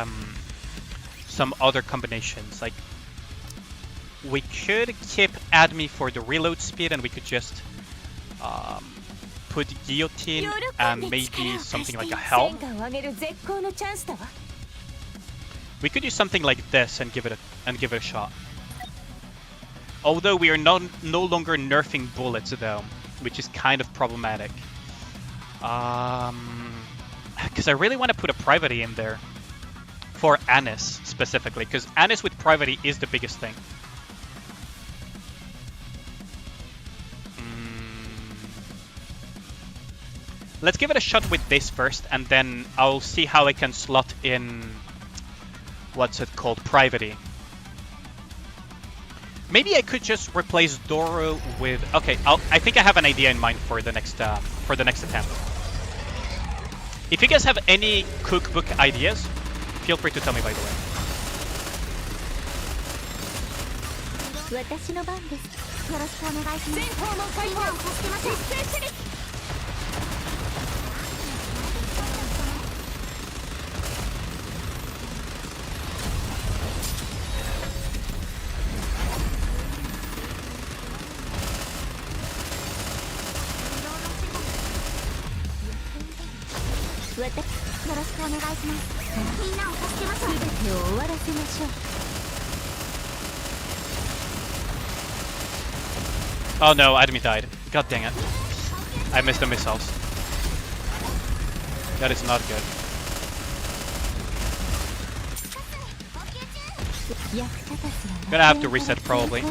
some other combinations. Like, we could keep Admi for the reload speed and we could just put Guillotine and maybe something like a Helm. We could use something like this and give it a shot. Although we are no longer nerfing bullets though, which is kind of problematic. Because I really want to put a Private in there for Anis specifically, because Anis with Private is the biggest thing. Let's give it a shot with this first, and then I'll see how I can slot in, what's it called, Private. Maybe I could just replace Doro with... Okay, I think I have an idea in mind for the next attempt. If you guys have any cookbook ideas, feel free to tell me, by the way. Oh no, Admi died. God dang it. I missed the missiles. That is not good. Gonna have to reset probably.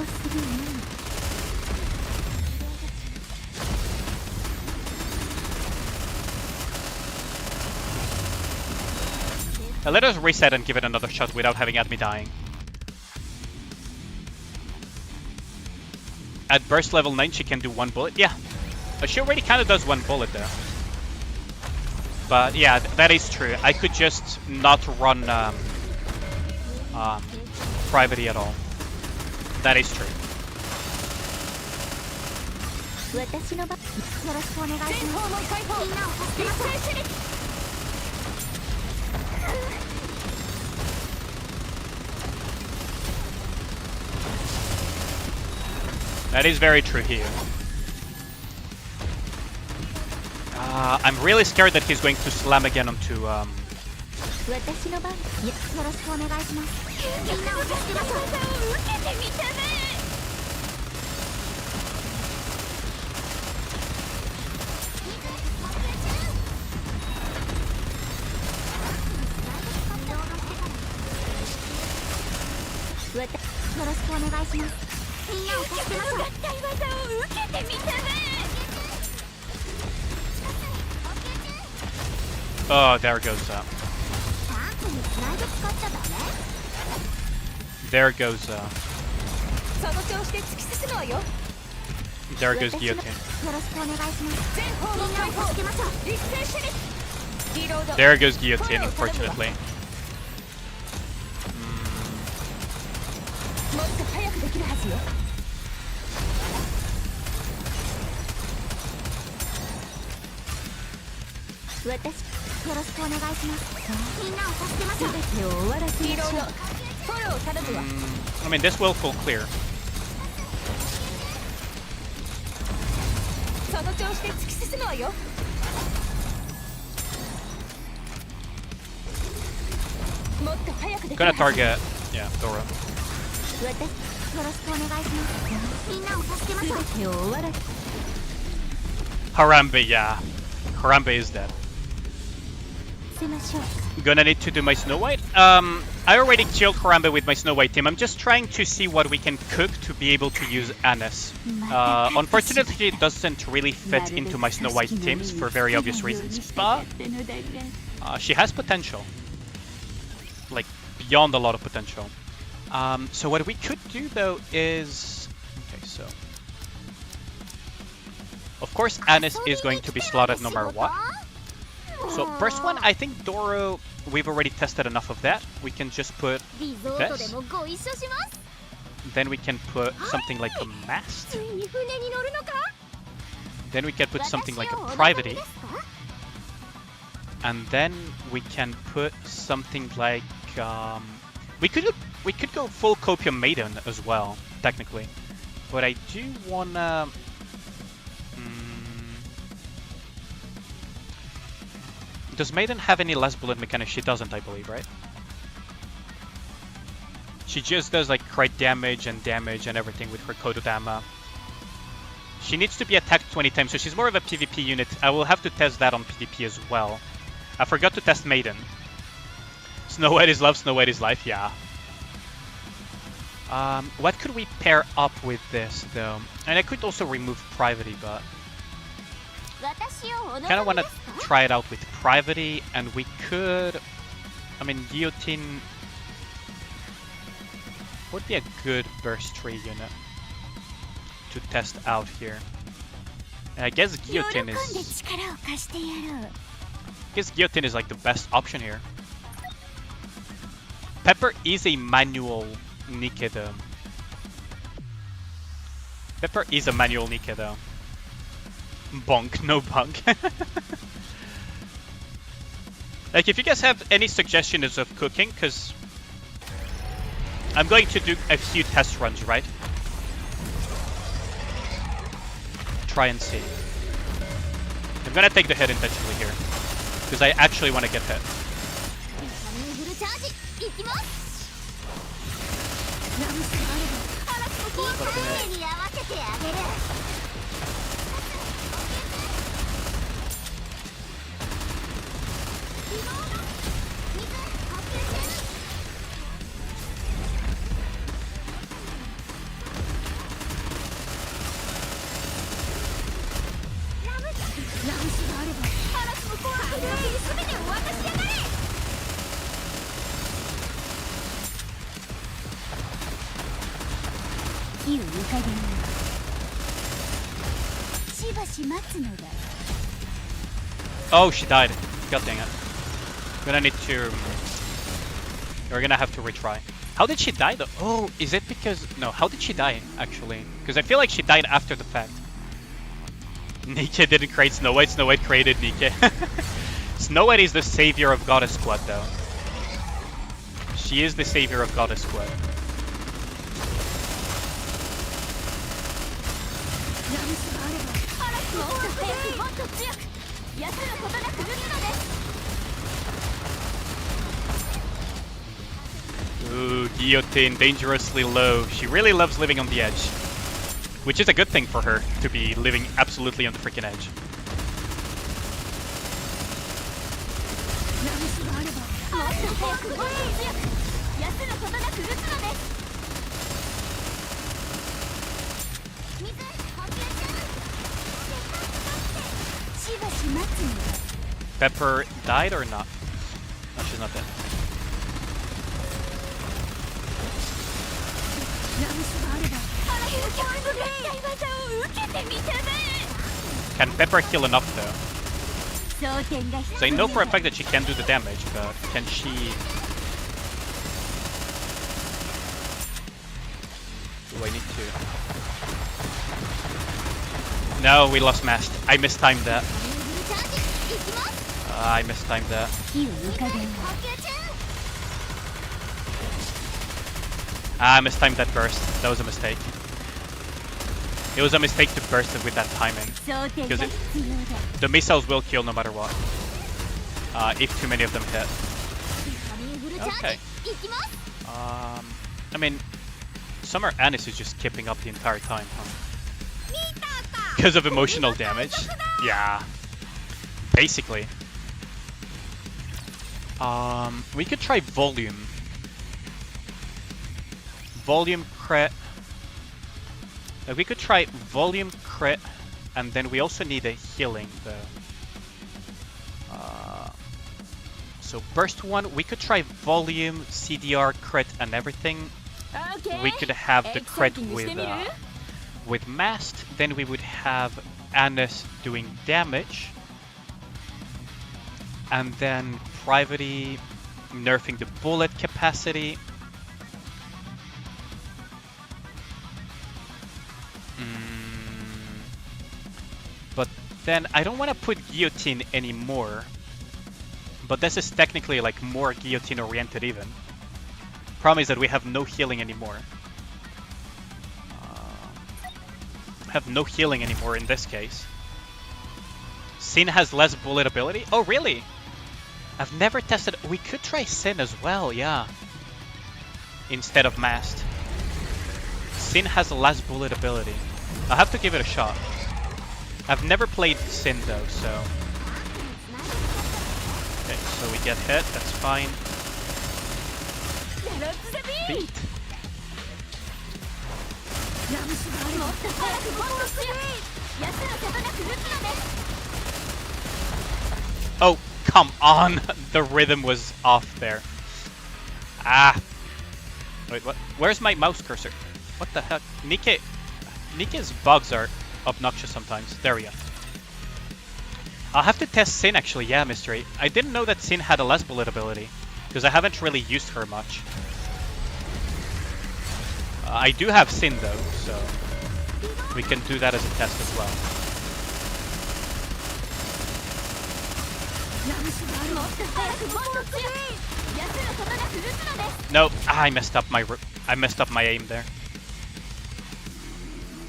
Let us reset and give it another shot without having Admi dying. At burst level 9 she can do one bullet. Yeah, she already kind of does one bullet there. But yeah, that is true. I could just not run Private at all. That is true. That is very true here. I'm really scared that he's going to slam again onto Oh, there goes there goes there goes guillotine. There goes guillotine, unfortunately. I mean, this will full clear. Gonna target, yeah, Dora. Harambe, yeah. Harambe is dead. Gonna need to do my Snow White. I already killed Harambe with my Snow White team. I'm just trying to see what we can cook to be able to use Annis. Unfortunately, it doesn't really fit into my Snow White teams for very obvious reasons, but she has potential. Like, beyond a lot of potential. So what we could do, though, is... Okay, so... Of course, Annis is going to be slotted no matter what. So first one, I think Doro, we've already tested enough of that. We can just put this. Then we can put something like a mast. Then we can put something like a private. And then we can put something like we could go full Copium Maiden as well, technically. But I do wanna does Maiden have any less bullet mechanics? She doesn't, I believe, right? She just does like crit damage and everything with her Kododama. She needs to be attacked 20 times, so she's more of a PvP unit. I will have to test that on PvP as well. I forgot to test Maiden. Snow White is love, Snow White is life, yeah. What could we pair up with this, though? And I could also remove Privity, but... kind of want to try it out with Privity, and we could... I mean, Guillotine would be a good burst tree unit to test out here. And I guess Guillotine is... like the best option here. Pepper is a manual Nikke, though. Pepper is a manual Nikke, though. Bonk, no bunk. Like, if you guys have any suggestions of cooking, because I'm going to do a few test runs, right? Try and see. I'm gonna take the hit intentionally here, because I actually want to get hit. Oh, she died. God dang it. Gonna need to... We're gonna have to retry. How did she die though? Oh, is it because... No, how did she die, actually? Because I feel like she died after the fact. Nikke didn't create Snow White, Snow White created Nikke. Snow White is the savior of Goddess Squad, though. She is the savior of Goddess Squad. Ooh, Guillotine, dangerously low. She really loves living on the edge. Which is a good thing for her, to be living absolutely on the freaking edge. Pepper died or not? No, she's not dead. Can Pepper heal enough though? So I know for a fact that she can do the damage, but can she... Do I need to... No, we lost Mast. I mistimed that. I mistimed that. I mistimed that burst. That was a mistake. It was a mistake to burst it with that timing. Because the missiles will kill no matter what. If too many of them hit. Okay. I mean, Summer Anis is just keeping up the entire time, huh? Because of emotional damage? Yeah. Basically. We could try Volume. Volume crit. We could try Volume crit, and then we also need a healing though. So burst 1, we could try Volume, CDR, crit, and everything. We could have the crit with Mast, then we would have Anis doing damage, and then Privity nerfing the bullet capacity. But then I don't want to put Guillotine anymore, but this is technically like more Guillotine oriented even. Problem is that we have no healing anymore. Have no healing anymore in this case. Sin has less bullet ability. Oh really? I've never tested. We could try Sin as well, yeah. Instead of Mast. Sin has less bullet ability. I'll have to give it a shot. I've never played Sin though, so... Okay, so we get hit, that's fine. Beat. Oh, come on! The rhythm was off there. Ah! Wait, what? Where's my mouse cursor? What the heck? Nikke's bugs are obnoxious sometimes. There we go. I'll have to test Sin actually, yeah, Mystery. I didn't know that Sin had a less bullet ability, because I haven't really used her much. I do have Sin though, so we can do that as a test as well. No, I messed up my aim there.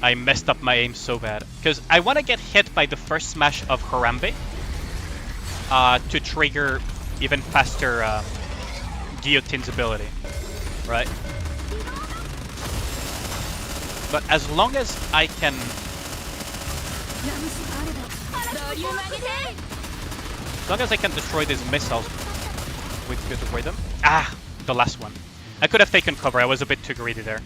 I messed up my aim so bad because I want to get hit by the first smash of Harambe to trigger even faster Guillotine's ability, right? But as long as I can... As long as I can destroy these missiles with good rhythm... Ah! The last one. I could have taken cover, I was a bit too greedy there.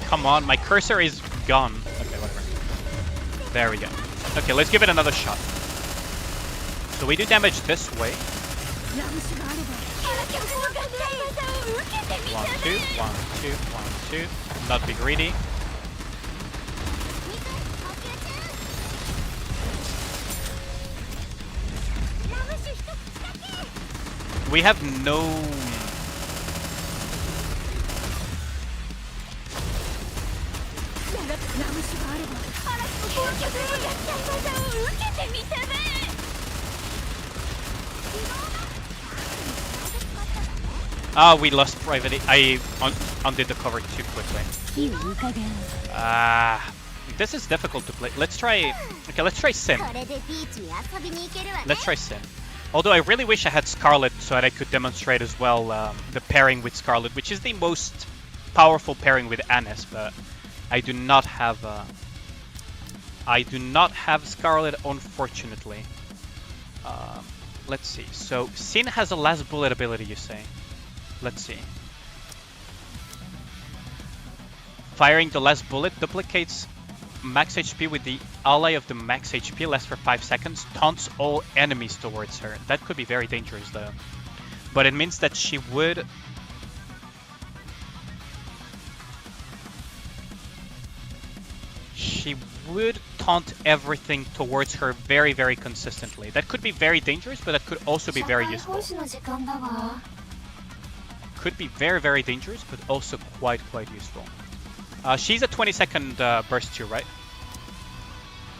Come on, my cursor is gone. Okay, whatever. There we go. Okay, let's give it another shot. So we do damage this way. 1, 2, 1, 2, 1, 2. Not be greedy. We have no... Ah, we lost Privity. I undid the cover too quickly. This is difficult to play. Let's try... Okay, let's try Sin. Let's try Sin. Although I really wish I had Scarlet so that I could demonstrate as well the pairing with Scarlet, which is the most powerful pairing with Anis, but I do not have... I do not have Scarlet, unfortunately. Let's see. So, Sin has a last bullet ability, you say? Let's see. Firing the last bullet duplicates max HP with the ally of the max HP, lasts for 5 seconds, taunts all enemies towards her. That could be very dangerous though. But it means that she would... taunt everything towards her very, very consistently. That could be very dangerous, but that could also be very useful. Could be very, very dangerous, but also quite useful. She's a 20-second burst too, right?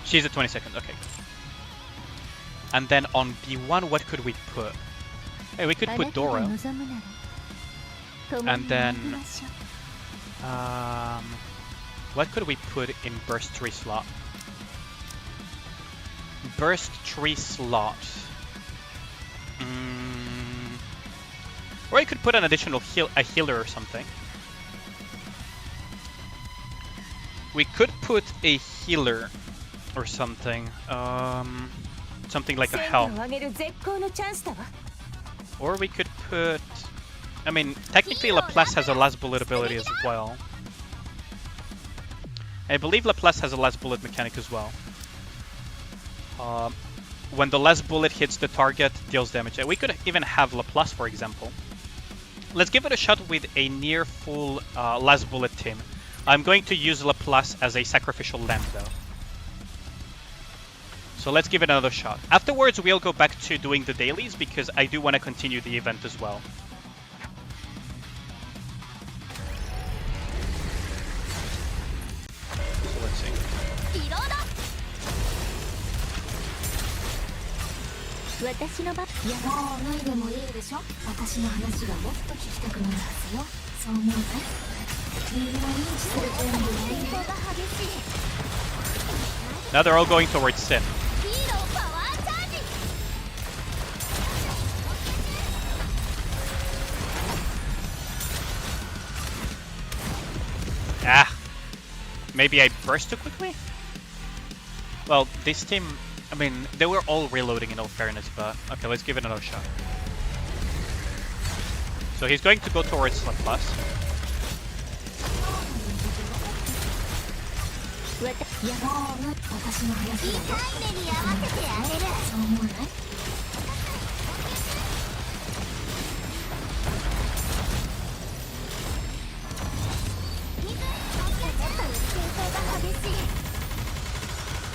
She's a 20-second, okay. And then on B1, what could we put? Hey, we could put Dora. And then... what could we put in burst 3 slot? Burst 3 slot. Or you could put an additional healer or something. We could put a healer or something. Something like a health. Or we could put... I mean, technically Laplace has a last bullet ability as well. I believe Laplace has a last bullet mechanic as well. When the last bullet hits the target, deals damage. We could even have Laplace, for example. Let's give it a shot with a near full last bullet team. I'm going to use Laplace as a sacrificial lamb though. So let's give it another shot. Afterwards, we'll go back to doing the dailies because I do want to continue the event as well. So let's see. 私の場いやもう脱いでもいいでしょ私の話がもっと聞きたくなるはずよそう思うね理由を認知する準備がいいが激しい Now they're all going towards Sin. Ah! Maybe I burst too quickly? Well, this team... I mean, they were all reloading in all fairness, but... Okay, let's give it another shot. So he's going to go towards Laplace.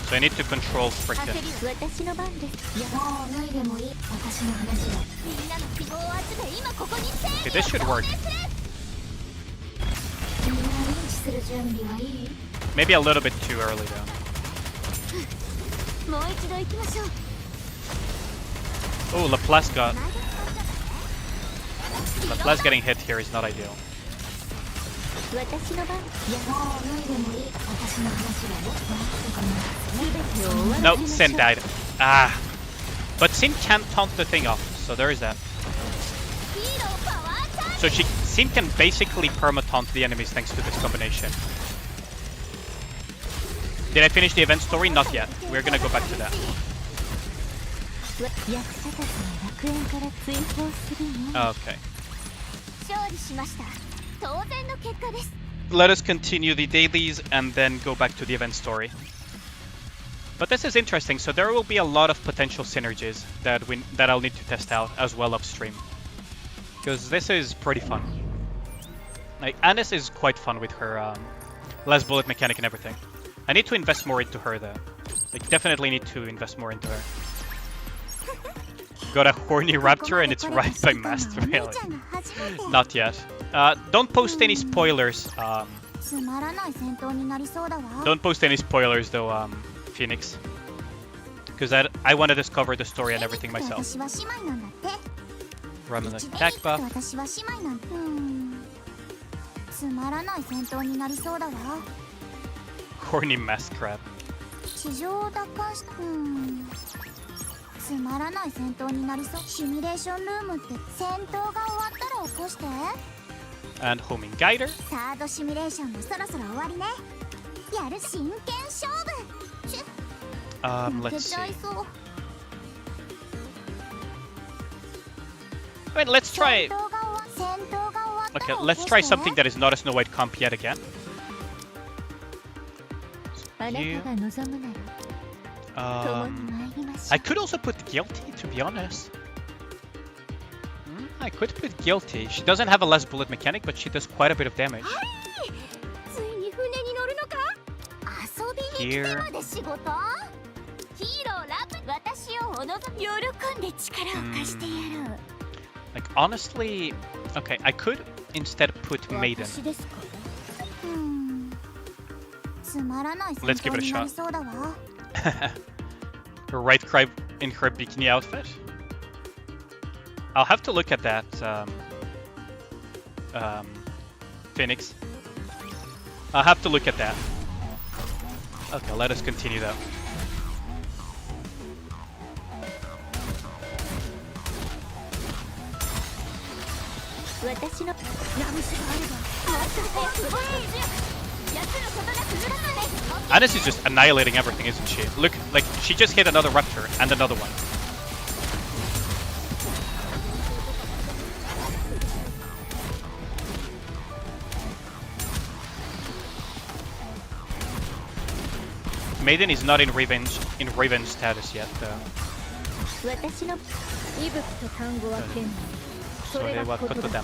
So I need to control frickin'. Okay, this should work. Maybe a little bit too early though. Oh, Laplace got... Laplace getting hit here is not ideal. No, Sin died. Ah. But Sin can't taunt the thing off, so there is that. So Sin can basically perma-taunt the enemies thanks to this combination. Did I finish the event story? Not yet. We're gonna go back to that. Okay. Let us continue the dailies and then go back to the event story. But this is interesting, so there will be a lot of potential synergies that I'll need to test out as well upstream. Because this is pretty fun. Like, Anis is quite fun with her last bullet mechanic and everything. I need to invest more into her though. Like, definitely need to invest more into her. Got a horny raptor and it's right by Master Really. Not yet. Don't post any spoilers. Don't post any spoilers though, Phoenix. Because I want to discover the story and everything myself. Ramen attack buff. Horny mask crab. And homing guider. Let's see. Wait, let's try... Okay, let's try something that is not a Snow White comp yet again. you. が望むなら共に参りましょ I could also put guilty, to be honest. I could put guilty. She doesn't have a less bullet mechanic, but she does quite a bit of damage. ついに船に乗るのか。遊びに来てまで仕事。ヒーローラブ、私をお望み。喜んで力を貸してやろう。Like, honestly, okay, I could instead put Maiden. 私ですか。つまらない戦 Let's give 闘 it a にな shot. りそうだわ。 Her right cry in her bikini outfit. I'll have to look at that, Phoenix. I'll have to look at that. Okay, let us continue though. 私のラムシがあればもっと早く奴のことなく許さない Anis is just annihilating everything, isn't she? Look, like, she just hit another Raptor and another one. Maiden is not in revenge status yet, though. 私の息吹と単語は剣。それが So 言葉。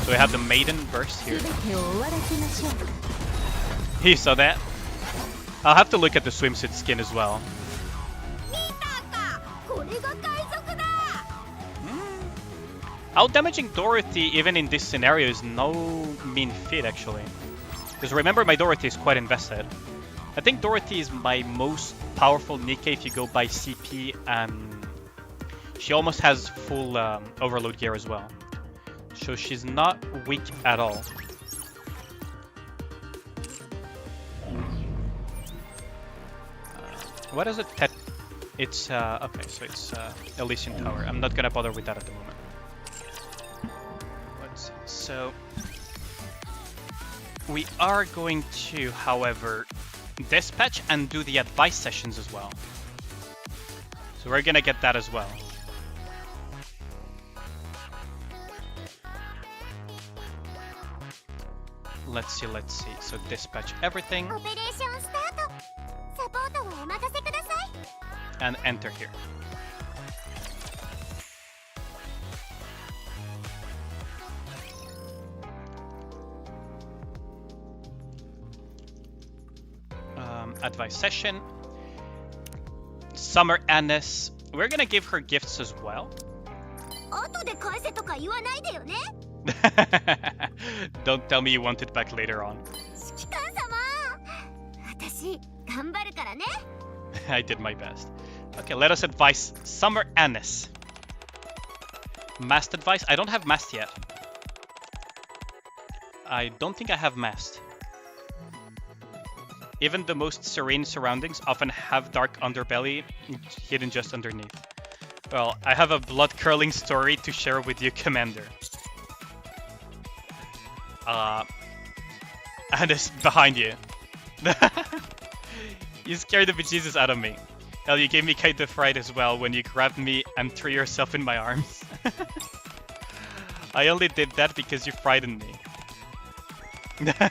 we have the Maiden burst here. 全てを終わらせましょう You saw that? I'll have to look at the swimsuit skin as well. これが海賊だ。 Outdamaging Dorothy, even in this scenario, is no mean feat, actually. Because remember, my Dorothy is quite invested. I think Dorothy is my most powerful Nikke if you go by CP, and she almost has full overload gear as well. So she's not weak at all. What is it? It's okay, so it's Elysian Tower. I'm not gonna bother with that at the moment. Let's see. So we are going to, however, dispatch and do the advice sessions as well. So we're gonna get that as well. Let's see. So dispatch everything オペレーションスタート。サポートをお任せください。 and enter here. Advice session. Summer Anis. We're gonna give her gifts as well. 後で返せとか言わないでよね。 Don't tell me you want it back later on. 指揮官様。私頑張るからね。 I did my best. Okay, let us advise Summer Anis. Mast advice? I don't have mast yet. I don't think I have mast. Even the most serene surroundings often have dark underbelly hidden just underneath. Well, I have a blood-curdling story to share with you, Commander. And it's behind you. You scared the bejesus out of me. Hell, you gave me kind of fright as well when you grabbed me and threw yourself in my arms. I only did that because you frightened me.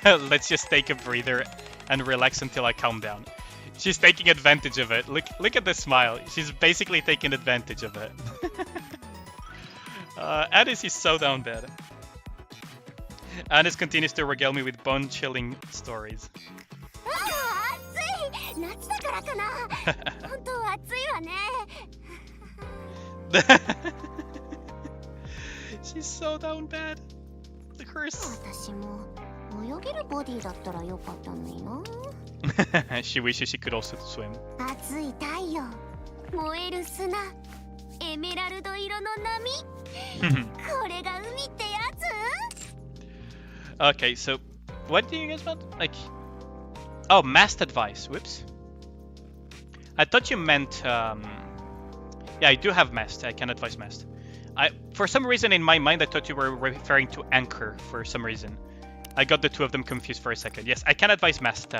Let's just take a breather and relax until I calm down. She's taking advantage of it. Look at the smile. She's basically taking advantage of it. Anis is so down bad. Anis continues to regale me with bone-chilling stories. 暑い。夏だからかな。本当は暑いわね。 She's so down bad. The curse. 私も泳げるボディだったらよかったのにな。She wishes she could also swim. 熱い太陽、燃える砂、エメラルド色の波。これが海ってやつ？ Okay, so what do you guys want? Like, oh, mast advice. Whoops. I thought you meant. Yeah, I do have mast. I can advise mast. For some reason in my mind, I thought you were referring to anchor. For some reason, I got the two of them confused for a second. Yes, I can advise mast,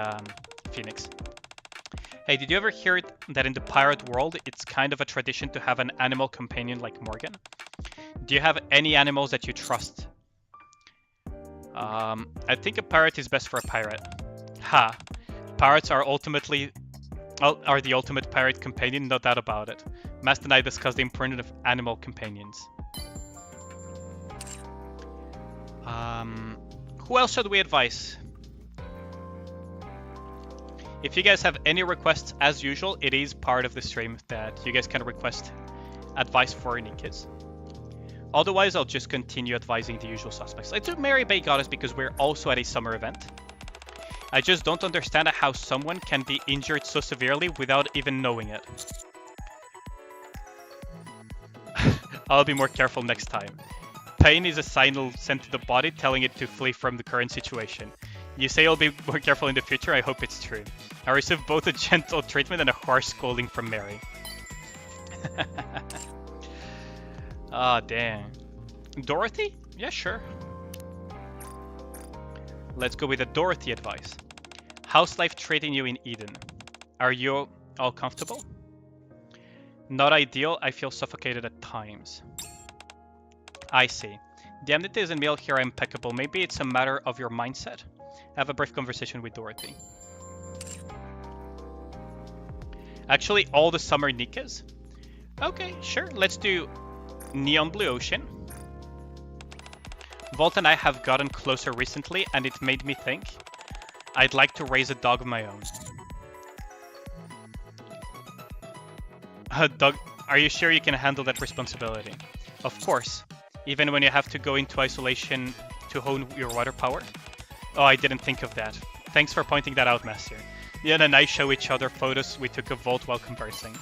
Phoenix. Hey, did you ever hear that in the pirate world, it's kind of a tradition to have an animal companion like Morgan? Do you have any animals that you trust? I think a pirate is best for a pirate. Ha! Parrots are the ultimate pirate companion, no doubt about it. Master and I discussed the importance of animal companions. Who else should we advise? If you guys have any requests, as usual, it is part of the stream that you guys can request advice for Nikkes. Otherwise, I'll just continue advising the usual suspects. I took Mary Bay Goddess because we're also at a summer event. I just don't understand how someone can be injured so severely without even knowing it. I'll be more careful next time. Pain is a signal sent to the body telling it to flee from the current situation. You say you'll be more careful in the future, I hope it's true. I received both a gentle treatment and a harsh scolding from Mary. Ah, damn. Dorothy? Yeah, sure. Let's go with the Dorothy advice. How's life treating you in Eden? Are you all comfortable? Not ideal, I feel suffocated at times. I see. The amenities and meal here are impeccable. Maybe it's a matter of your mindset. Have a brief conversation with Dorothy. Actually, all the summer Nikkes? Okay, sure. Let's do Neon Blue Ocean. Volt and I have gotten closer recently, and it made me think I'd like to raise a dog of my own. Dog, are you sure you can handle that responsibility? Of course. Even when you have to go into isolation to hone your water power? Oh, I didn't think of that. Thanks for pointing that out, Master. Ian and I show each other photos we took of Volt while conversing.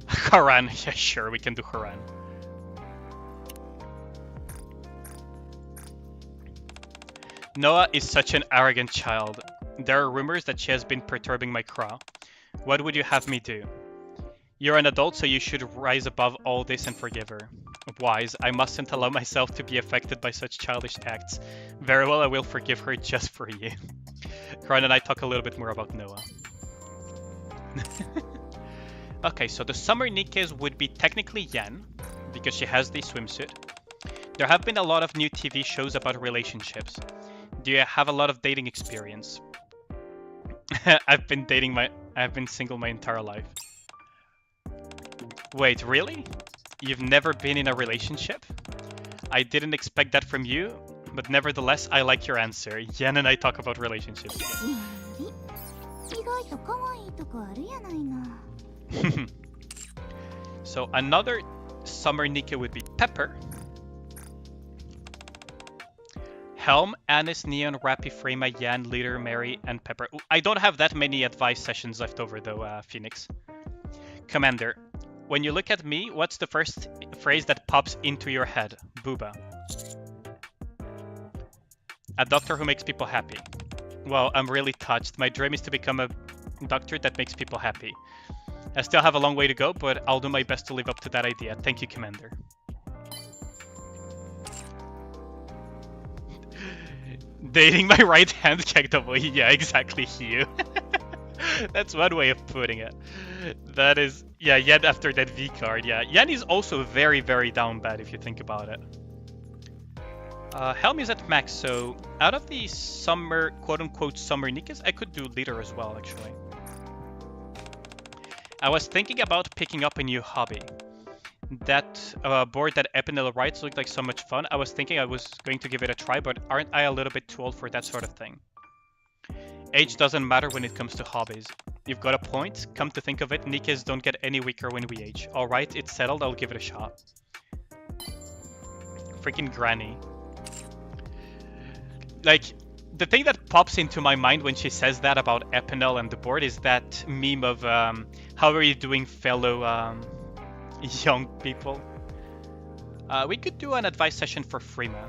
Haran. Yeah, sure, we can do Haran. Noah is such an arrogant child. There are rumors that she has been perturbing my craw. What would you have me do? You're an adult, so you should rise above all this and forgive her. Wise, I mustn't allow myself to be affected by such childish acts. Very well, I will forgive her just for you. Karan and I talk a little bit more about Noah. Okay, so the summer Nikkes would be technically Yan, because she has the swimsuit. There have been a lot of new TV shows about relationships. Do you have a lot of dating experience? I've been single my entire life. Wait, really? You've never been in a relationship? I didn't expect that from you, but nevertheless, I like your answer. Yan and I talk about relationships. So another summer Nikke would be Pepper. Helm, Anis, Neon, Rappy, Frema, Yan, Leader, Mary, and Pepper. I don't have that many advice sessions left over though, Phoenix. Commander, when you look at me, what's the first phrase that pops into your head? Booba. A doctor who makes people happy. Well, I'm really touched. My dream is to become a doctor that makes people happy. I still have a long way to go, but I'll do my best to live up to that idea. Thank you, Commander. Dating my right hand KW. Yeah, exactly, Hugh. That's one way of putting it. That is... Yeah, Yan after that V card, yeah. Yan is also very, very down bad if you think about it. Helm is at max, so out of the summer, quote-unquote summer Nikkes, I could do Leader as well, actually. I was thinking about picking up a new hobby. That board that Epinel writes looked like so much fun. I was thinking I was going to give it a try, but aren't I a little bit too old for that sort of thing? Age doesn't matter when it comes to hobbies. You've got a point. Come to think of it, Nikkes don't get any weaker when we age. Alright, it's settled, I'll give it a shot. Freaking Granny. Like, the thing that pops into my mind when she says that about Epinel and the board is that meme of, how are you doing, fellow, young people? We could do an advice session for Freema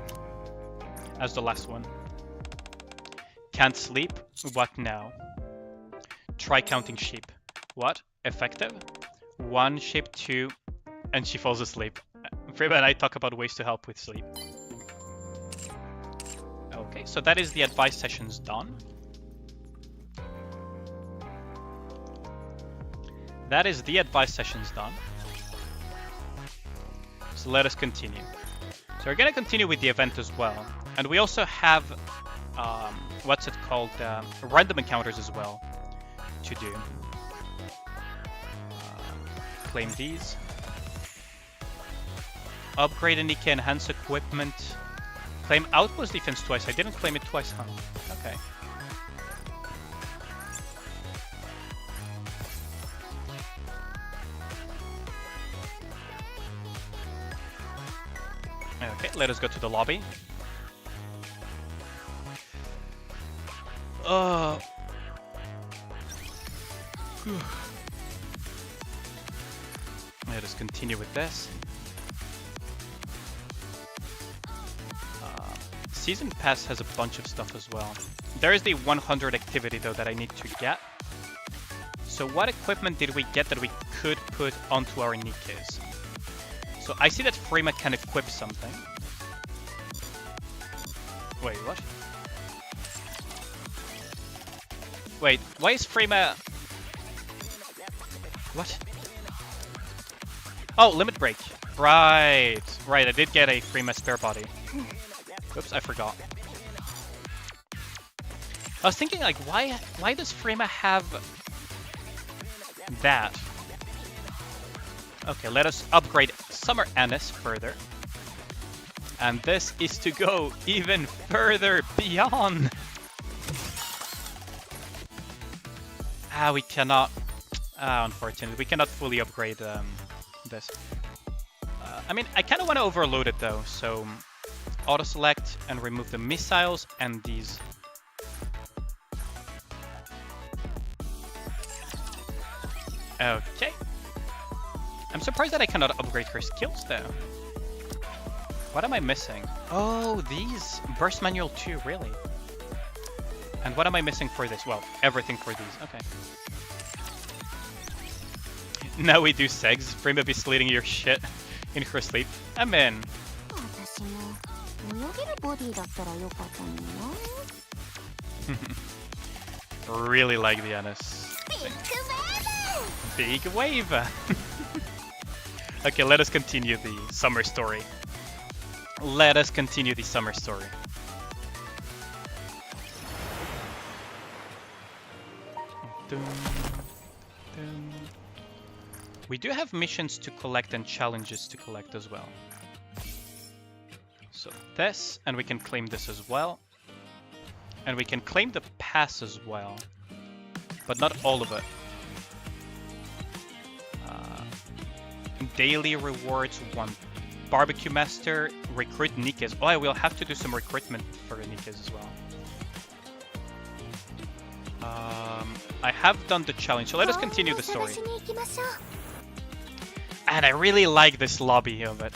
as the last one. Can't sleep? What now? Try counting sheep. What? Effective? 1 sheep, 2, and she falls asleep. Freema and I talk about ways to help with sleep. Okay, so that is the advice sessions done. That is the advice sessions done. So let us continue. So we're gonna continue with the event as well. And we also have what's it called? Random encounters as well to do. Claim these. Upgrade a Nikke, enhance equipment. Claim outpost defense twice. I didn't claim it twice, huh? Okay. Okay, let us go to the lobby. Let us continue with this. Season Pass has a bunch of stuff as well. There is the 100 activity though that I need to get. So what equipment did we get that we could put onto our Nikkes? So I see that Frema can equip something. Wait, what? Wait, why is Frema... What? Oh, limit break. Right, I did get a Frema spare body. Oops, I forgot. I was thinking, like, why does Frema have that? Okay, let us upgrade Summer Anise further. And this is to go even further beyond. We cannot. Unfortunately, we cannot fully upgrade this. I mean, I kind of want to overload it though, so auto select and remove the missiles and these. Okay. I'm surprised that I cannot upgrade her skills though. What am I missing? Oh, these burst manual 2, really? And what am I missing for this? Well, everything for these. Okay. Now we do segs. Frema be slitting your shit in her sleep. I'm in. Really like the Anise. Big wave! Okay, let us continue the summer story. Let us continue the summer story. Dun, dun. We do have missions to collect and challenges to collect as well. So this, and we can claim this as well. And we can claim the pass as well. But not all of it. Daily rewards, 1 barbecue master, recruit Nikkes. Oh, I will have to do some recruitment for Nikkes as well. I have done the challenge, so let us continue the story. And I really like this lobby of it.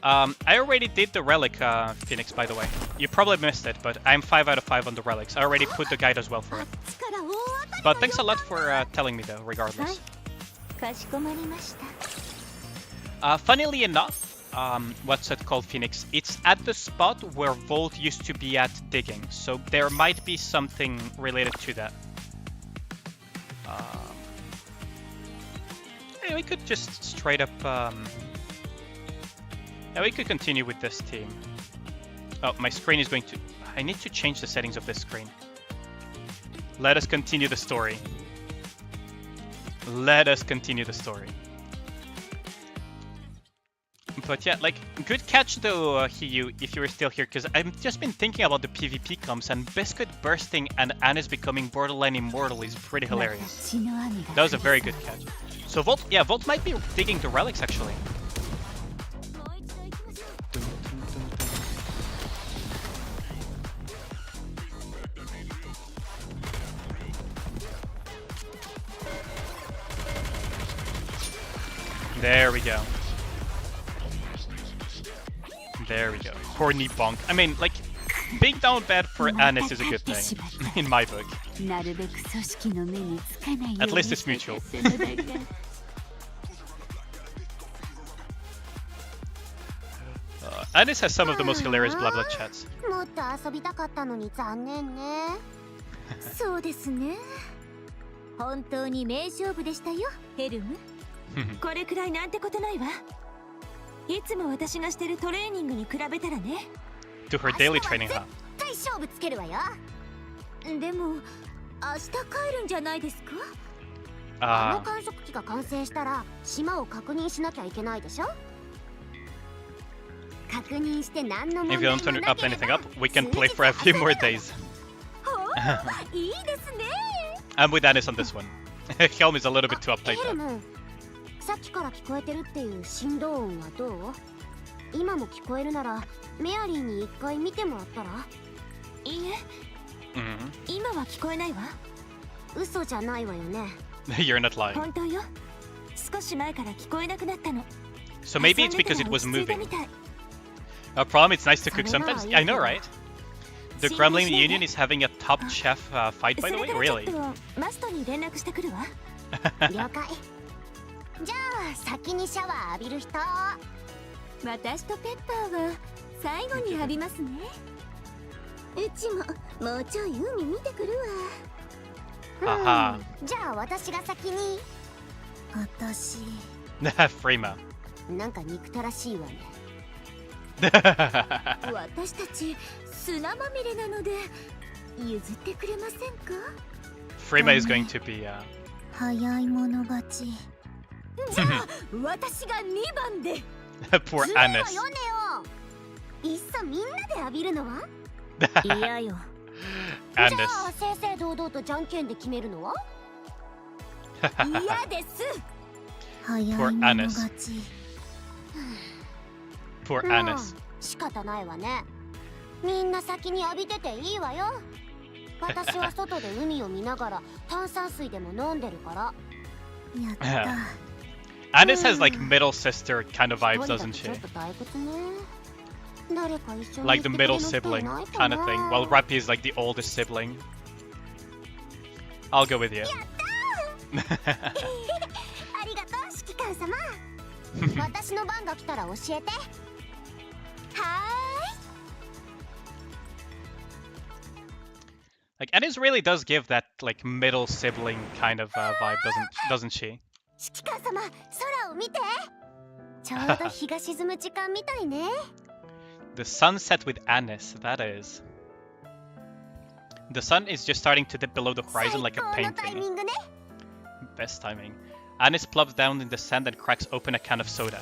I already did the relic, Phoenix, by the way. You probably missed it, but I'm 5 out of 5 on the relics. I already put the guide as well for it. But thanks a lot for telling me though, regardless. Funnily enough, what's it called, Phoenix? It's at the spot where Volt used to be at digging, so there might be something related to that. Yeah, we could just straight up... Yeah, we could continue with this team. Oh, my screen is going to... I need to change the settings of this screen. Let us continue the story. Let us continue the story. But yeah, like, good catch though, Hiyu, if you were still here, because I've just been thinking about the PvP comps, and Biscuit bursting and Anise becoming borderline immortal is pretty hilarious. That was a very good catch. So Volt, yeah, Volt might be digging the relics actually. There we go. There we go. Corny bonk. I mean, like, being down bad for Anise is a good thing, in my book. At least it's mutual. Anise has some of the most hilarious blah blah chats. そうですね。本当に名勝負でしたよ、ヘルム。これくらいなんてことないわ。いつも私がしてるトレーニングに比べたらね。to her daily training, huh? 絶対勝負つけるわよ。でも明日帰るんじゃないですか？あの観測機が完成したら島を確認しなきゃいけないでしょ。確認して何の問 If 題 you も don't な turn up けれ anything ば up, we can play for a few more days. いいですね。 I'm with Anis on this one. Helm is a little bit too ヘ uptight ル though. ム、さっきから聞こえてるっていう振動音はどう？今も聞こえるならメアリーに一回見てもらったら？いいえ、 Mhm. 今は聞こえないわ。嘘じゃないわよね。You're not lying. 本当よ。少し前から聞こえなくなったの。 So maybe it's because it was 遊んでたら moving. 落ち着いたみたい。 A problem, it's nice to cook sometimes. I know, right? The Kremlin Union is having a top chef fight, by そ the れ way? からちょっ Really? とマストに連絡してくるわ。了解。じゃあ先にシャワー浴びる人。私とペッパーは最後に浴びますね。うちももうちょい海見てくるわ。はは。じゃあ私が先に。私 Frima. なんか憎たらしいわね。私たち砂まみれなので譲ってくれませんか？ Frima is going to be 早い者勝ち。じゃあ私が2番で。 poor ずるいわ Anis. よねよ。いっそみんなで浴びるのは？嫌よ。じゃ Anis. あ正々堂々とじゃんけんで決めるのは？嫌です。早い者勝ち。Poor Anis. 仕方ないわね。みんな先に浴びてていいわよ。私は外で海を見ながら炭酸水でも飲んでるから。やった。Anis has like middle sister kind of vibes, 一人だ doesn't とちょ she? っと退屈ね。誰か一緒に Like the 行ってくれ middle る人い sibling ないか kind な of thing. While Rappy is like the oldest sibling. I'll go with you. ありがとう指揮官様。私の番が来たら教えて。は Like Anis really does give that like middle sibling kind of vibe, doesn't she? ーい。指揮官様、空を見て。ちょうど日が沈む時間みたいね。 The sunset with Anis, that is. The sun is just starting to dip below the 最 horizon 高 like a のタイミ painting. ングね。 Best timing. Anis plops down in the sand and cracks open a can of soda.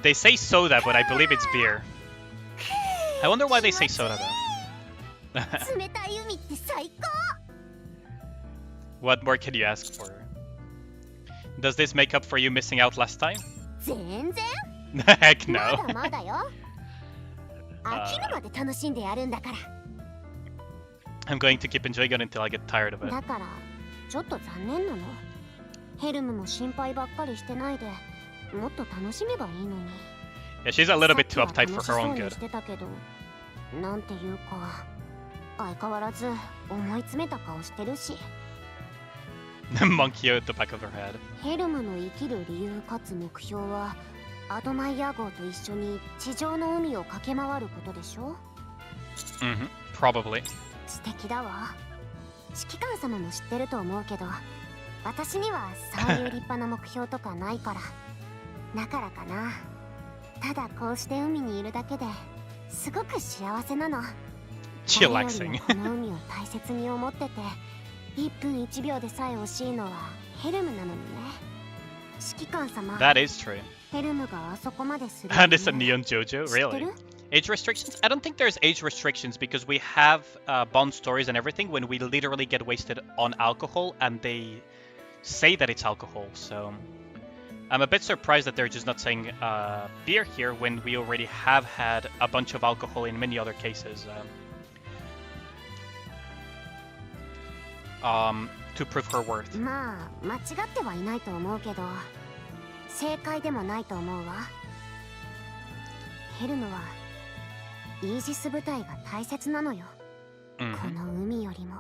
They say soda, but I believe it's beer. I wonder why they say soda though. 冷たい海って最高。 What more can you ask for? Does this make up for you missing out last time? 全然。 Heck ま no. だまだよ。飽きるまで楽しんでやるんだから。 I'm going to keep enjoying it until I get tired of it. だからちょっと残念なの。ヘルムも心配ばっかりしてないで、もっと楽しめばいいのに。 Yeah, she's a little bit too さっきは uptight for her 楽 own しそうに good. してたけど、なんていうか相変わらず思い詰めた顔してるし。Monkey at the back of her head. ヘルムの生きる理由かつ目標はアドマイヤ号と一緒に地上の海を駆け回ることでしょ。 Mm-hmm. Probably. 素敵だわ。指揮官様も知ってると思うけど、私にはそういう立派な目標とかないから。だからかな。ただこうして海にいるだけですごく幸せなの。誰より Chillaxing. もこの海を大切に思ってて、1分1秒でさえ惜しいのはヘルムなのにね。指揮官様、 That is true. ヘルムがあそこまでする And it's a neon JoJo, 知って really? る？ Age restrictions? I don't think there's age restrictions because we have Bond stories and everything when we literally get wasted on alcohol and they say that it's alcohol, so I'm a bit surprised that they're just not saying beer here when we already have had a bunch of alcohol in many other cases. To prove her worth. まあ間違ってはいないと思うけど、正解でもないと思うわ。ヘルムはイージス部隊が大切なのよ。 Mhm. この海よりも。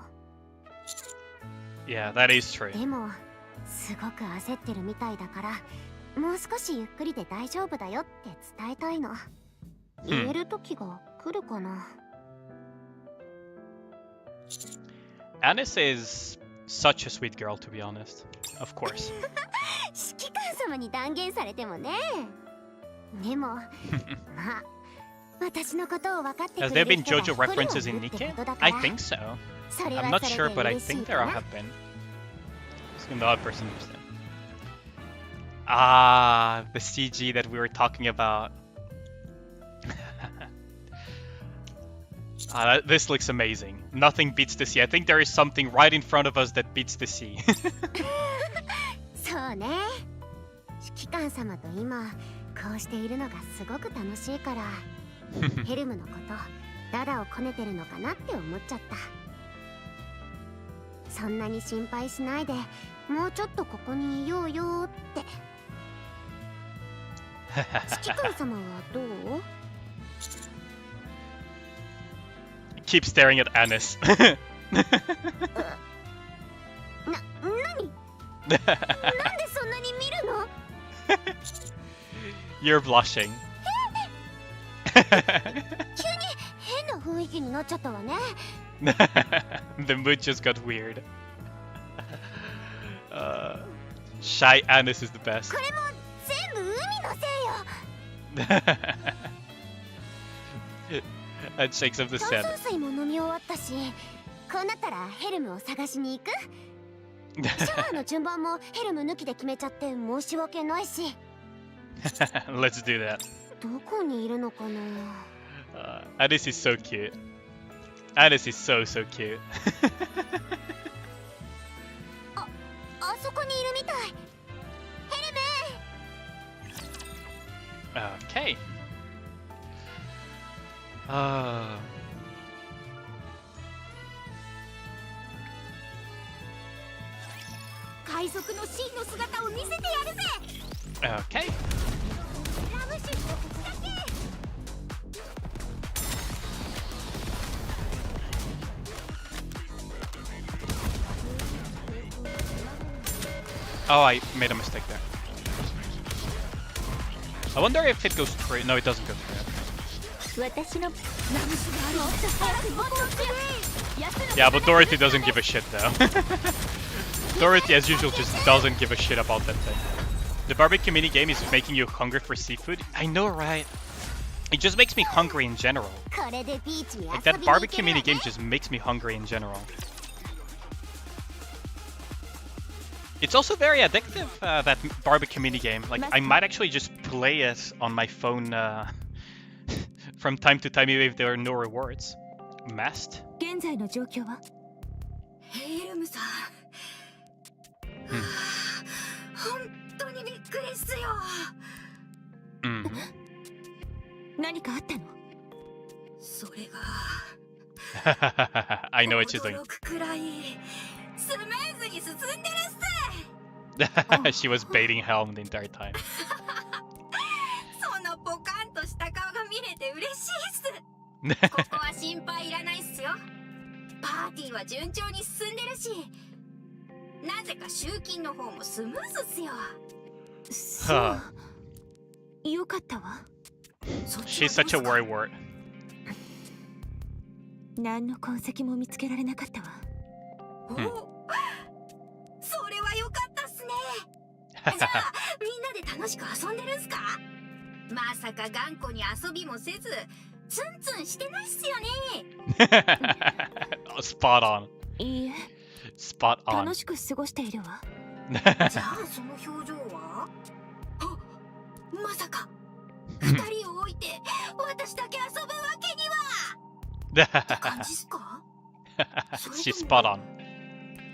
Yeah, that is true. でもすごく焦ってるみたいだから、もう少しゆっくりで大丈夫だよって伝えたいの。言える時が来るかな。 Anis is such a sweet girl, to be honest. Of course. 指揮官様に断言されてもね。でもまあ Has there been JoJo references in Nikke? I think so. I'm not sure, but I think there have been. Asking the odd person to understand. Ah, the CG that we were talking about. This looks amazing. Nothing beats the sea. I think there is something right in front of us that beats the sea. そうね。指揮官様と今こうしているのがすごく楽しいから、ヘルムのことダダをこねてるのかなって思っちゃった。そんなに心配しないで、もうちょっとここにいようよって。指揮官様はどう？Keep staring at Anis. 何？なんでそんなに見るの？ You're blushing. 急に変な雰囲気になっちゃったわね。The mood just got weird. Shy Anis is the best. これも全部海のせいよ。And shakes up the 炭 sand. 酸水も飲み終わったし、こうなったらヘルムを探しに行く？シャワーの順番もヘルム抜きで決めちゃって申し訳ないし。Let's do that. どこにいるのかな？Anis is so cute. Anis is so cute. あそこにいるみたい。ヘルム。Okay. 海賊の真の姿を見せてやるぜ。 Okay. ラムシ仕掛け。 Oh, I made a mistake there. I wonder if it goes through. No, it doesn't go through. 私の Yeah, but Dorothy doesn't give a shit though. Dorothy, as usual, just doesn't give a shit about that thing. The barbecue mini game is making you hungry for seafood. I know, right? It just makes me hungry in general. これでビーチに遊びに Like 行 that け barbecue るわね mini game just makes me hungry in general. It's also very addictive, that barbecue mini game. Like, I might actually just play it on my phone from time to time, even if there are no rewards. Mast? 現在の状況は？ヘルムさん。本当にびっくりっすよ。Mm. 何かあったの？それが。I know what she's doing. 驚くくらいスムーズに進んでるっす。She was baiting Helm the entire time. そのポカンとした顔が見れて嬉しいっす。ここは心配いらないっすよ。パーティーは順調に進んでるし、なぜか集金の方もスムーズっすよ。そう。よかったわ。 She's such a worrywart. 何の痕跡も見つけられなかったわ。お、それはよかったっすね。じゃあみんなで楽しく遊んでるんすか？まさか頑固に遊びもせずツンツンしてないっすよね。Spot on. いいえ、 Spot on. 楽しく過ごしているわ。じゃあその表情は？あ、まさか二人を置いて私だけ遊ぶわけにはって感じっすか？ She's spot on.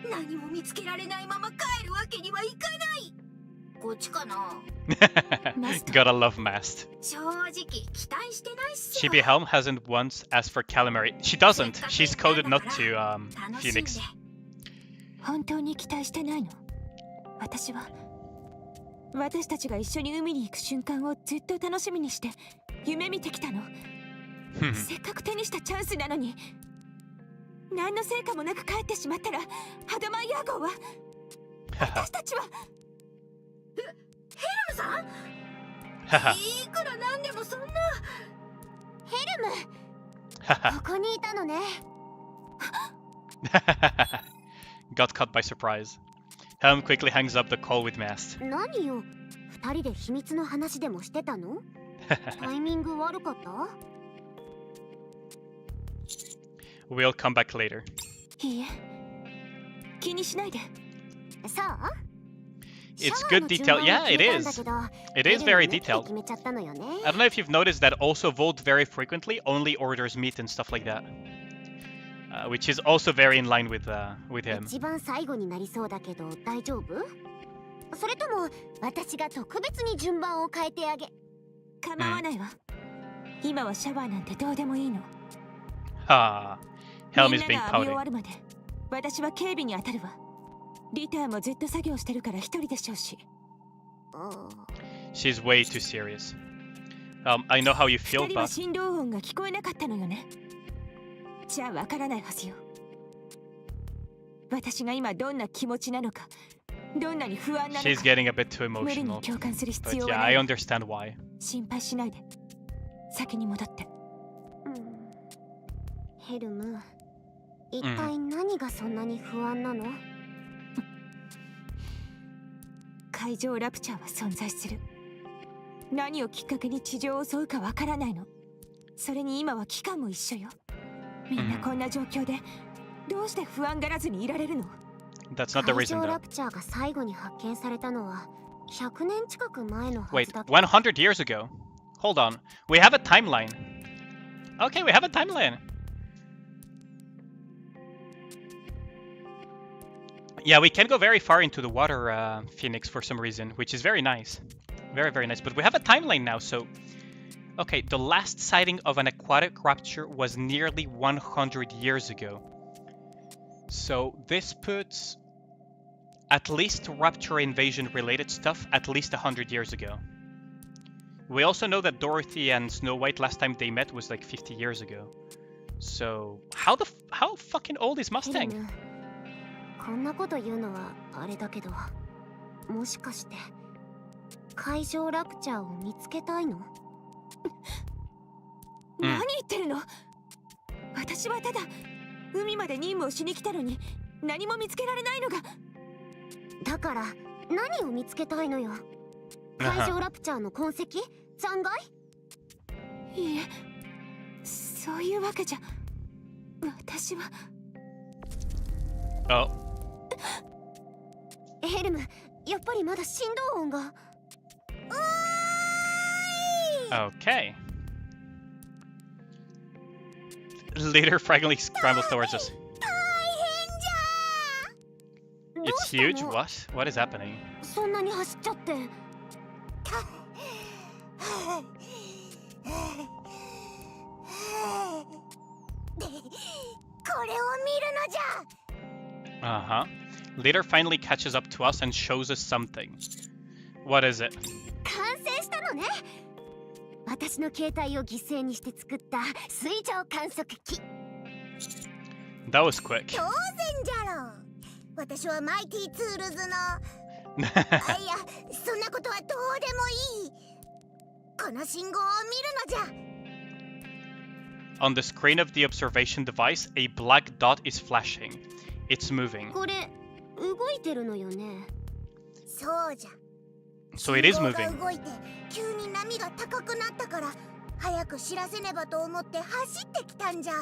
何も見つけられないまま帰るわけにはいかない。こっちかな。Gotta love Mast. 正直期待してないっすよ。 Chibi Helm hasn't once asked for calamari. She doesn't. She's coded not to Phoenix. 本当に期待してないの？私たちが一緒に海に行く瞬間をずっと楽しみにして夢見てきたの。せっかく手にしたチャンスなのに、何の成果もなく帰ってしまったらハドマイヤー号は私たちはヘルムさんいくらなんでもそんな。ヘルムここにいたのね。Got caught by surprise. Helm quickly hangs up the call with Mast. 何よ、二人で秘密の話でもしてたの？タイミング悪かった？ We'll come back later. いいえ、気にしないで。そう It's good detail. Yeah, it is. It is very detailed. 決めちゃったのよね I don't know if you've noticed that also Volt very frequently only orders meat and stuff like that. Which is also very in line with him. 一番最後になりそうだけど大丈夫それとも私が特別に順番を変えてあげ構わないわ。今はシャワーなんてどうでもいいの。 Ah, み Helm ん is な being が浴び終 pouty. わるまで私は警備に当たるわ。リターもずっと作業してるから一人でしょうし。 She's way too serious. I know how you 二 feel, 人は but 振動音が聞こえなかったのよね。じゃあわからないはずよ。私が今どんな気持ちなのか、どんなに不安なのか。 she's getting a bit too 無理に emotional. 共感する必 But 要は yeah, な I い。 understand why. 心配しないで。先に戻って。ヘルム一体何がそんなに不安なの、海上ラプチャーは存在する。何をきっかけに地上を襲うかわからないの。それに今は期間も一緒よ。みんなこんな状況でどうして不安がらずにいられるの？ That's not the 海 reason 上ラ though. プチャーが最後に発見されたのは100年近く前のは Wait, ずだ100 years ago? Hold on. We have a timeline. Okay, we have a timeline. Yeah, we can go very far into the water, Phoenix, for some reason, which is very nice. Very, very nice. But we have a timeline now, so... Okay, the last sighting of an aquatic rapture was nearly 100 years ago. So this puts at least rapture invasion related stuff at least 100 years ago. We also know that Dorothy and Snow White last time they met was like 50 years ago. So how fucking old is ヘル Mustang? ムこんなこと言うのはあれだけどもしかして海上ラプチャーを見つけたいの何言ってるの？私はただ海まで任務をしに来たのに何も見つけられないのが。だから何を見つけたいのよ海上ラプチャーの痕跡残骸いいえ、そういうわけじゃ。私は。 Oh, ヘルムやっぱりまだ振動音が okay. Later fragmently scrambles towards us. 大変じゃ It's huge? What? What is happening? そんなに走っちゃってでこれを見るのじゃ Uh-huh. Later finally catches up to us and shows us something. What is it? 完成したのね私の携帯を犠牲にして作った水上観測機 That was quick. 当然じゃろ私はマイティツールズのいやそんなことはどうでもいいこの信号を見るのじゃ On the screen of the observation device, a black dot is flashing. It's moving. これ動いてるのよねそうじゃ So it is 信号 moving. が動いて急に波が高くなったから早く知らせねばと思って走ってきたんじゃ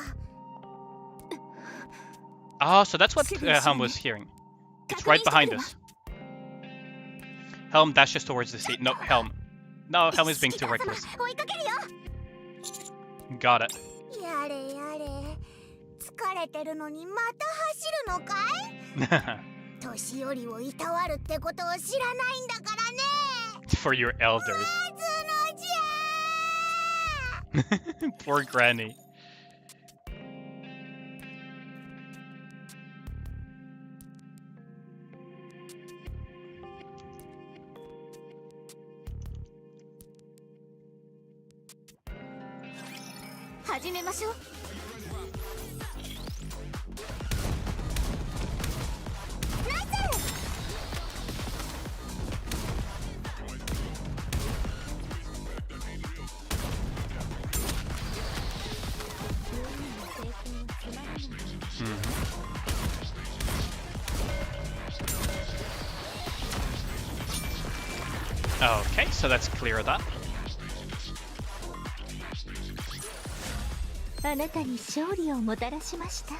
Ah, so that's what Helm was hearing. It's right behind us. Helm dashes towards the sea. No, Helm. No, Helm is being too reckless. 追いかけるよ Got it. やれやれ疲れてるのにまた走るのかい年寄りをいたわるってことを知らないんだからね For your elders. ずのじゃ Poor Granny.「始めましょう」ナイス Okay, so let's clear that. あなたに勝利をもたらしました。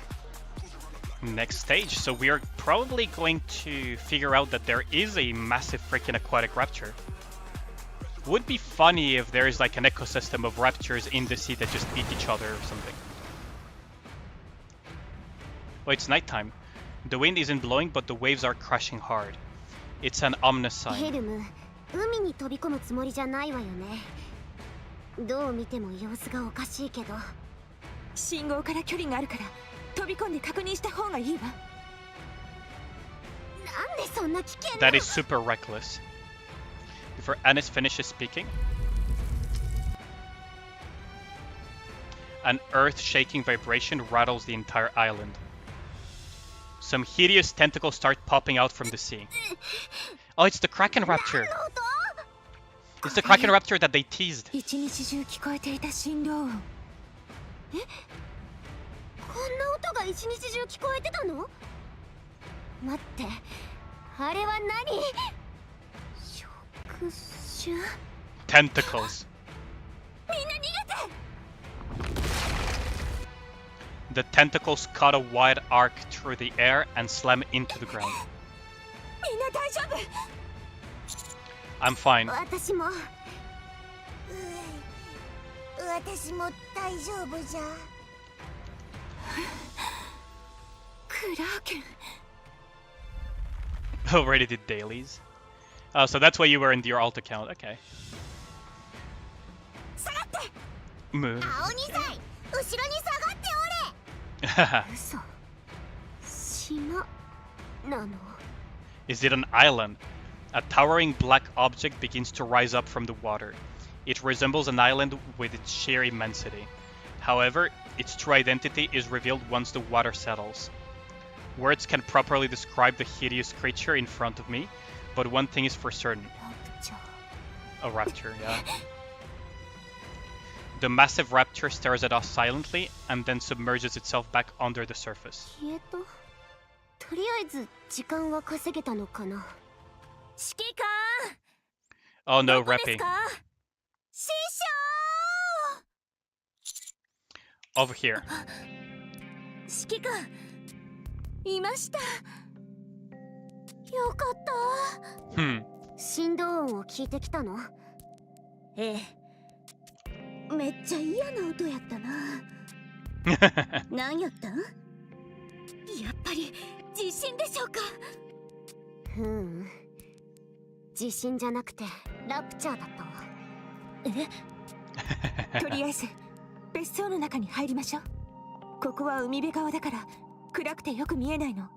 Next stage, so we are probably going to figure out that there is a massive freaking aquatic raptor. Would be funny if there is like an ecosystem of raptors in the sea that just eat each other or something. Oh, it's nighttime. The wind isn't blowing, but the waves are crashing hard. It's an ominous sign. ヘルム、海に飛び込むつもりじゃないわよね。どう見ても様子がおかしいけど。信号から距離があるから飛び込んで確認した方がいいわ。なんでそんな危険な。 That is super reckless. Before Anis finishes speaking, an earth-shaking vibration rattles the entire island. Some hideous tentacles start popping out from the sea. Oh, it's the Kraken Raptor! It's the Kraken Raptor that they teased. 一日中聞こえていた振動音。こんな音が一日中聞こえてたの？待って、あれは何？触手？ Tentacles. みんな逃げて！ The tentacles cut a wide arc through the air and slam into the ground. みんな大丈夫？ I'm fine. 私も。私も大丈夫じゃ。クラーケン。 Already did dailies. Oh, so that's why you were in your alt account. Okay. 下がって。 Move. 青二歳、後ろに下がっておれ。嘘。島なの？ Is it an island? A towering black object begins to rise up from the water. It resembles an island with its sheer immensity. However, its true identity is revealed once the water settles. Words can properly describe the hideous creature in front of me, but one thing is for certain. A raptor, yeah. The massive raptor stares at us silently and then submerges itself back under the surface. 消えた？とりあえず時間は稼げたのかな。指揮官。 Oh no, どこです Reppy. か？師匠。 Over here. 指揮官。いました。よかった。振動音を聞いてきたの？ええ。めっちゃ嫌な音やったな。何やったん？やっぱり地震でしょうか？地震じゃなくてラプチャーだったわ。え？とりあえず別荘の中に入りましょう。ここは海辺側だから暗くてよく見えないの。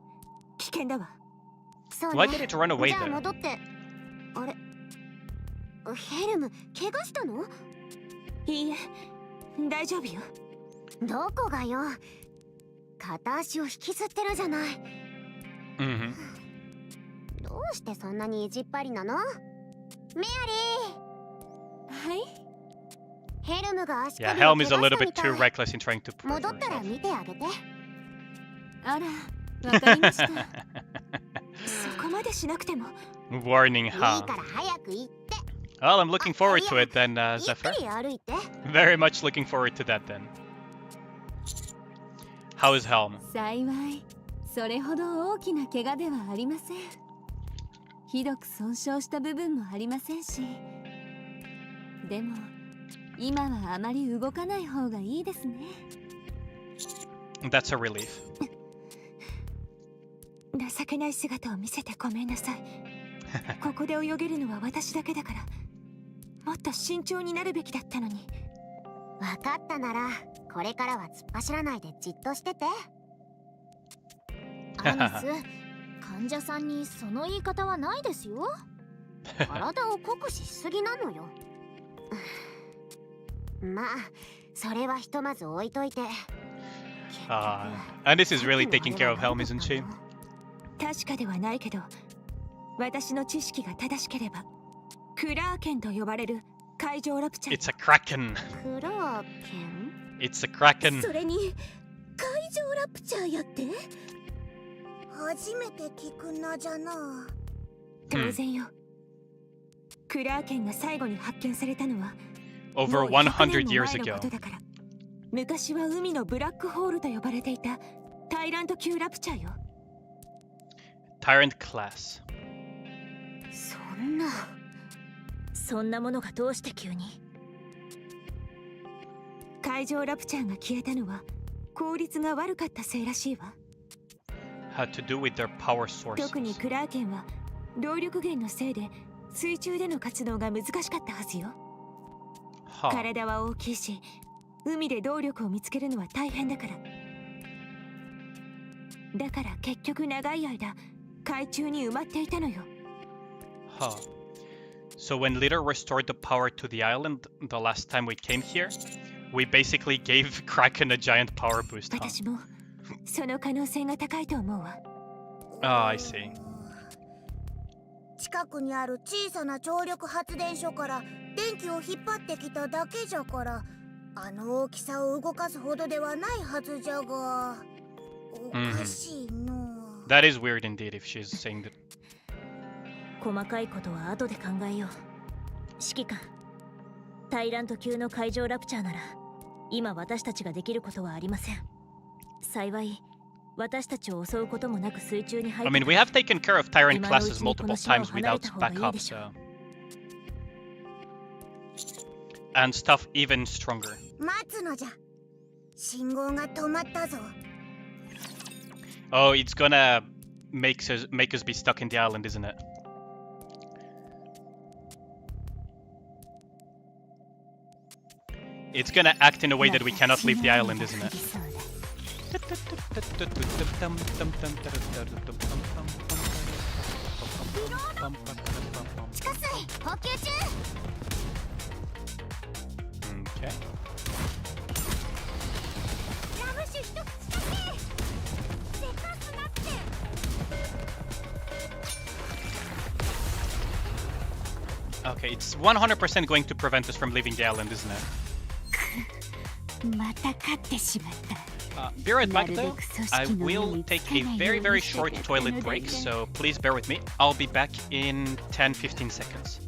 危険だわ。そうね。 Why did it run away じゃあ there? 戻って。あれ？ヘルム、怪我したの？いいえ、大丈夫よ。どこがよ。片足を引きずってるじゃない。どうしてそんなに意地っ張りなの？メアリー。はい。ヘルムが足 Yeah, 首 Helm を is 怪 a 我 little した bit みた too い。 reckless in trying to protect 戻ったら herself. 見てあげて。あら、わかりました。そこまでしなくても。Warning, いい huh? から早く行って。Well, I'm looking forward to it then, ゆっ Zephyr. くり歩いて。Very much looking forward to that then. How is Helm? 幸い、それほど大きな怪我ではありません。ひどく損傷した部分もありませんし。でも、今はあまり動かない方がいいですね。That's a relief. 情けない姿を見せてごめんなさい。ここで泳げるのは私だけだから、もっと慎重になるべきだったのに。わかったなら、これからは突っ走らないでじっとしてて。アニス、患者さんにその言い方はないですよ。体を酷使しすぎなのよ。まあ、それはひとまず置いといて。And this is really taking care of Helm, isn't she? 確かではないけど、私の知識が正しければ、クラーケンと呼ばれる海上ラプチャー。 It's a kraken. クラーケン？ It's a kraken. それに海上ラプチャーやって？初めて聞く名じゃな。当然よ。クラーケンが最後に発見されたのは Over もう100 100年も years 前の ago. ことだから。昔は海のブラックホールと呼ばれていたタイラント級ラプチャーよ。 Tyrant class. そんなものがどうして急に。海上ラプチャーが消えたのは効率が悪かったせいらしいわ。 Had to do with their power sources. 特にクラーケンは動力源のせいで水中での活動が難しかったはずよ。Huh. 体は大きいし、海で動力を見つけるのは大変だから。だから結局長い間海中に埋まっていたのよ。 Huh. So when Litter restored the power to the island the last time we came here, we basically gave Kraken a giant power boost, huh? 私もその可能性が高いと思うわ。 Oh, I see. 近くにある小さな張力発電所から電気を引っ張ってきただけじゃから、あの大きさを動かすほどではないはずじゃが、おかしいの。That is weird indeed if she's saying that. 細かいことは後で考えよう。指揮官、タイラント級の海上ラプチャーなら今私たちができることはありません。幸い私たちを襲うこともなく水中に入って I mean, we have taken care of Tyrant classes multiple times without backup, so... And stuff even stronger. 待つのじゃ。信号が止まったぞ。 Oh, it's gonna make us be stuck in the island, isn't it? It's gonna act in a way that we cannot leave the island, isn't it? 地下水補給中。 Okay. ラム酒一口だけ。せかすなって。 Okay, it's 100% going to prevent us from leaving the island, isn't it? また勝ってしまった。 Be right back though. I will take a very short toilet break, so please bear with me. I'll be back in 10-15 seconds.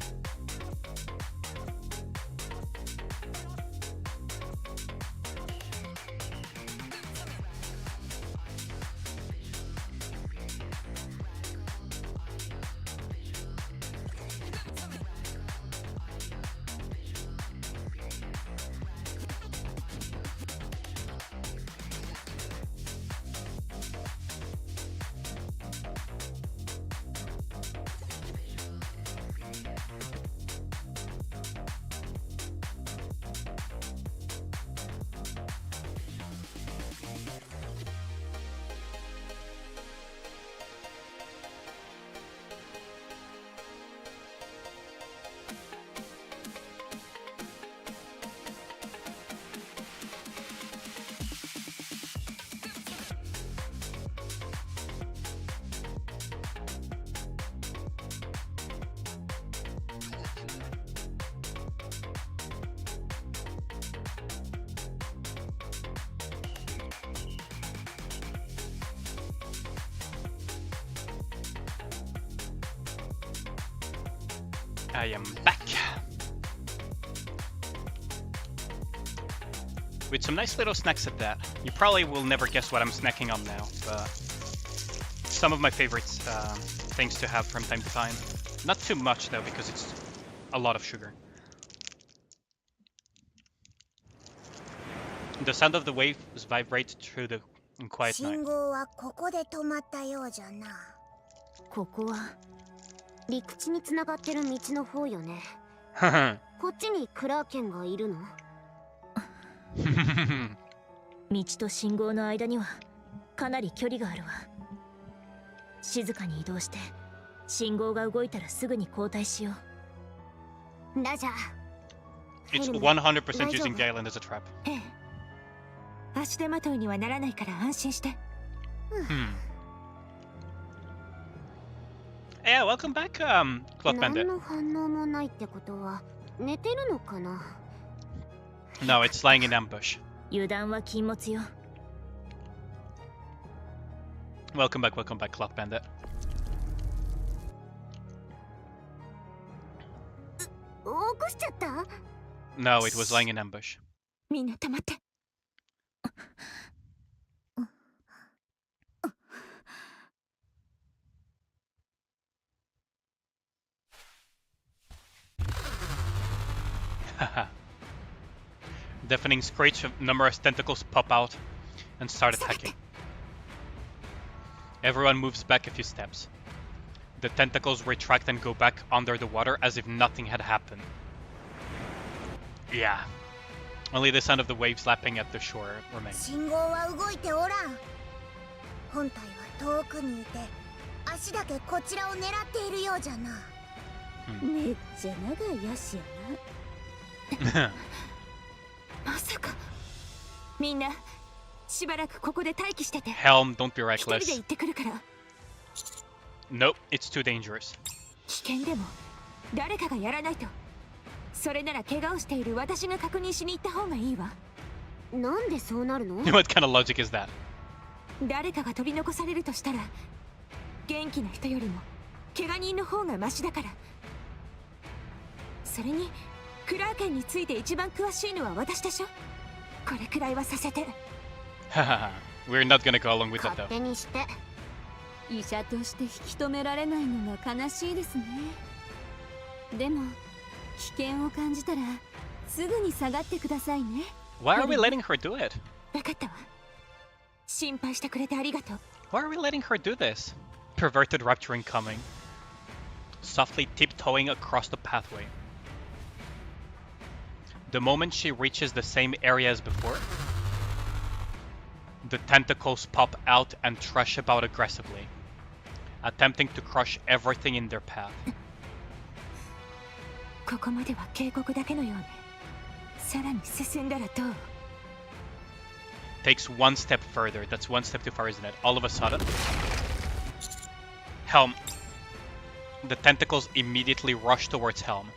I am back with some nice little snacks at that. You probably will never guess what I'm snacking on now, but some of my favorite things to have from time to time. Not too much though, because it's a lot of sugar. The sound of the waves vibrate through the quiet night. 信号はここで止まったようじゃな。ここは陸地につながってる道の方よね。こっちにクラーケンがいるの？道と信号の間にはかなり距離があるわ。静かに移動して信号が動いたらすぐに交代しよう。ラジャー。 It's 100% using the island as a trap. ええ。足手まといにはならないから安心して。Yeah, welcome back, Cloth Bandit. 何の反応もないってことは寝てるのかな？ No, it's lying in ambush. 油断は禁物よ。Welcome back, Cloth Bandit. 起こしちゃった？ No, it was lying in ambush. みんな黙って。Deafening screech of numerous tentacles pop out and start attacking. Everyone moves back a few steps. The tentacles retract and go back under the water as if nothing had happened. Yeah. Only the sound of the waves lapping at the shore remains. 信号は動いておらん。本体は遠くにいて、足だけこちらを狙っているようじゃな。めっちゃ長い足やな。まさか。みんなしばらくここで待機してて。 Helm, don't be 一人で reckless. 行ってくるから。 Nope, it's too dangerous. 危険でも誰かがやらないと。それなら怪我をしている私が確認しに行った方がいいわ。なんでそうなるの？ What kind of logic is that? 誰かが取り残されるとしたら元気な人よりも怪我人の方がマシだから。それにクラーケンについて一番詳しいのは私でしょ。これくらいはさせて。 Haha, we're not gonna go along with that 勝 though. 手にして。医者として引き止められないのが悲しいですね。でも危険を感じたらすぐに下がってくださいね。 Why are we letting her do it? 分かったわ。心配してくれてありがとう。 Why are we letting her do this? Perverted rapture incoming. Softly tiptoeing across the pathway. The moment she reaches the same area as before, the tentacles pop out and thrash about aggressively, attempting to crush everything in their path. ここまでは警告だけのようね。さらに進んだらどう？ Takes one step further. That's one step too far, isn't it? All of a sudden, Helm. The tentacles immediately rush towards Helm.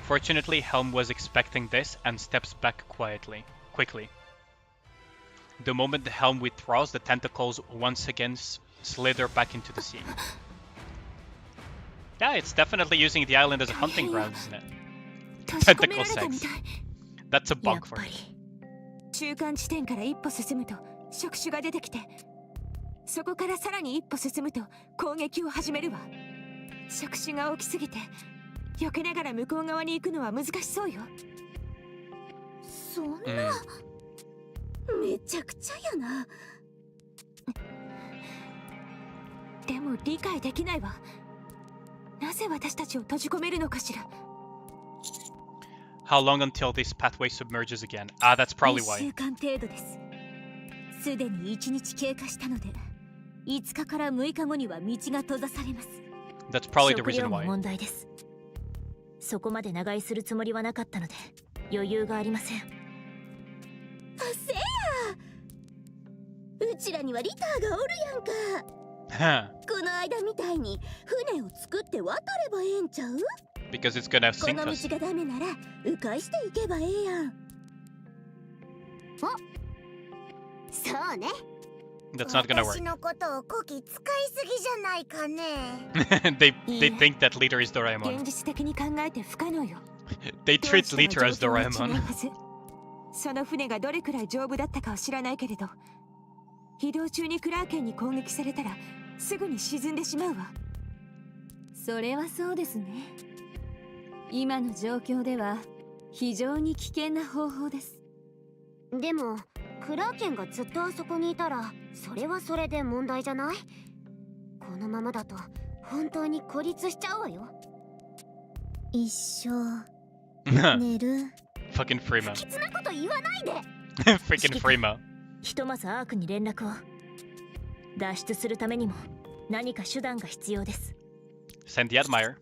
Fortunately, Helm was expecting this and steps back quickly. The moment the Helm withdraws, the tentacles once again slither back into the sea. Yeah, it's definitely using the island as a hunting ground, isn't it? 閉じ込められたみたい。 That's a やっ bug for ぱ me. り中間地点から一歩進むと触手が出てきて、そこからさらに一歩進むと攻撃を始めるわ。触手が大きすぎて避けながら向こう側に行くのは難しそうよ。そんな、めちゃくちゃやな。でも理解できないわ。なぜ私たちを閉じ込めるのかしら。 How long until this pathway submerges again? Ah, that's probably 1 why. 週間程度です。すでに1日経過したので、5日から6日後には道が閉ざされます。 That's probably the 食料 reason も why. 問題です。そこまで長居するつもりはなかったので余裕がありません。せや、うちらにはリターがおるやんか。 Huh. この間みたいに船を作って渡ればええんちゃう？ Because it's gonna こ sink の us. 道がダメなら迂回していけばええやん。そうね。 That's not gonna 私 work. のことをこき使いすぎじゃないかね。they think that Liter is 現 Doraemon. 実的に考えて不可能よ。 They 当 treat 時との Liter as 状況は違う Doraemon. はず。その船がどれくらい丈夫だったかは知らないけれど、移動中にクラーケンに攻撃されたらすぐに沈んでしまうわ。それはそうですね。今の状況では非常に危険な方法です。でもクラーケンがずっとあそこにいたらそれはそれで問題じゃない？このままだと本当に孤立しちゃうわよ。一生寝る。Fucking Freema. きつなこと言わないで。 Freaking Freema. ひとまずアークに連絡を。脱出するためにも何か手段が必要です。 Send the Admire.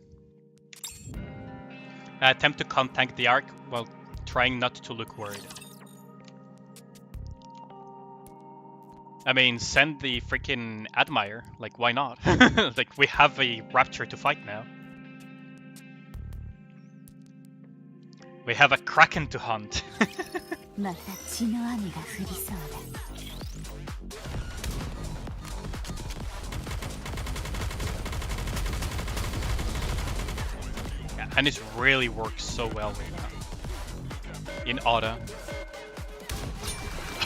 Attempt to contact the Ark while trying not to look worried. I mean, send the freaking Admire. Like, why not? Like, we have a Rapture to fight now. We have a Kraken to hunt. また血の雨が降りそうだ。 Yeah, and it really works so well in Oda.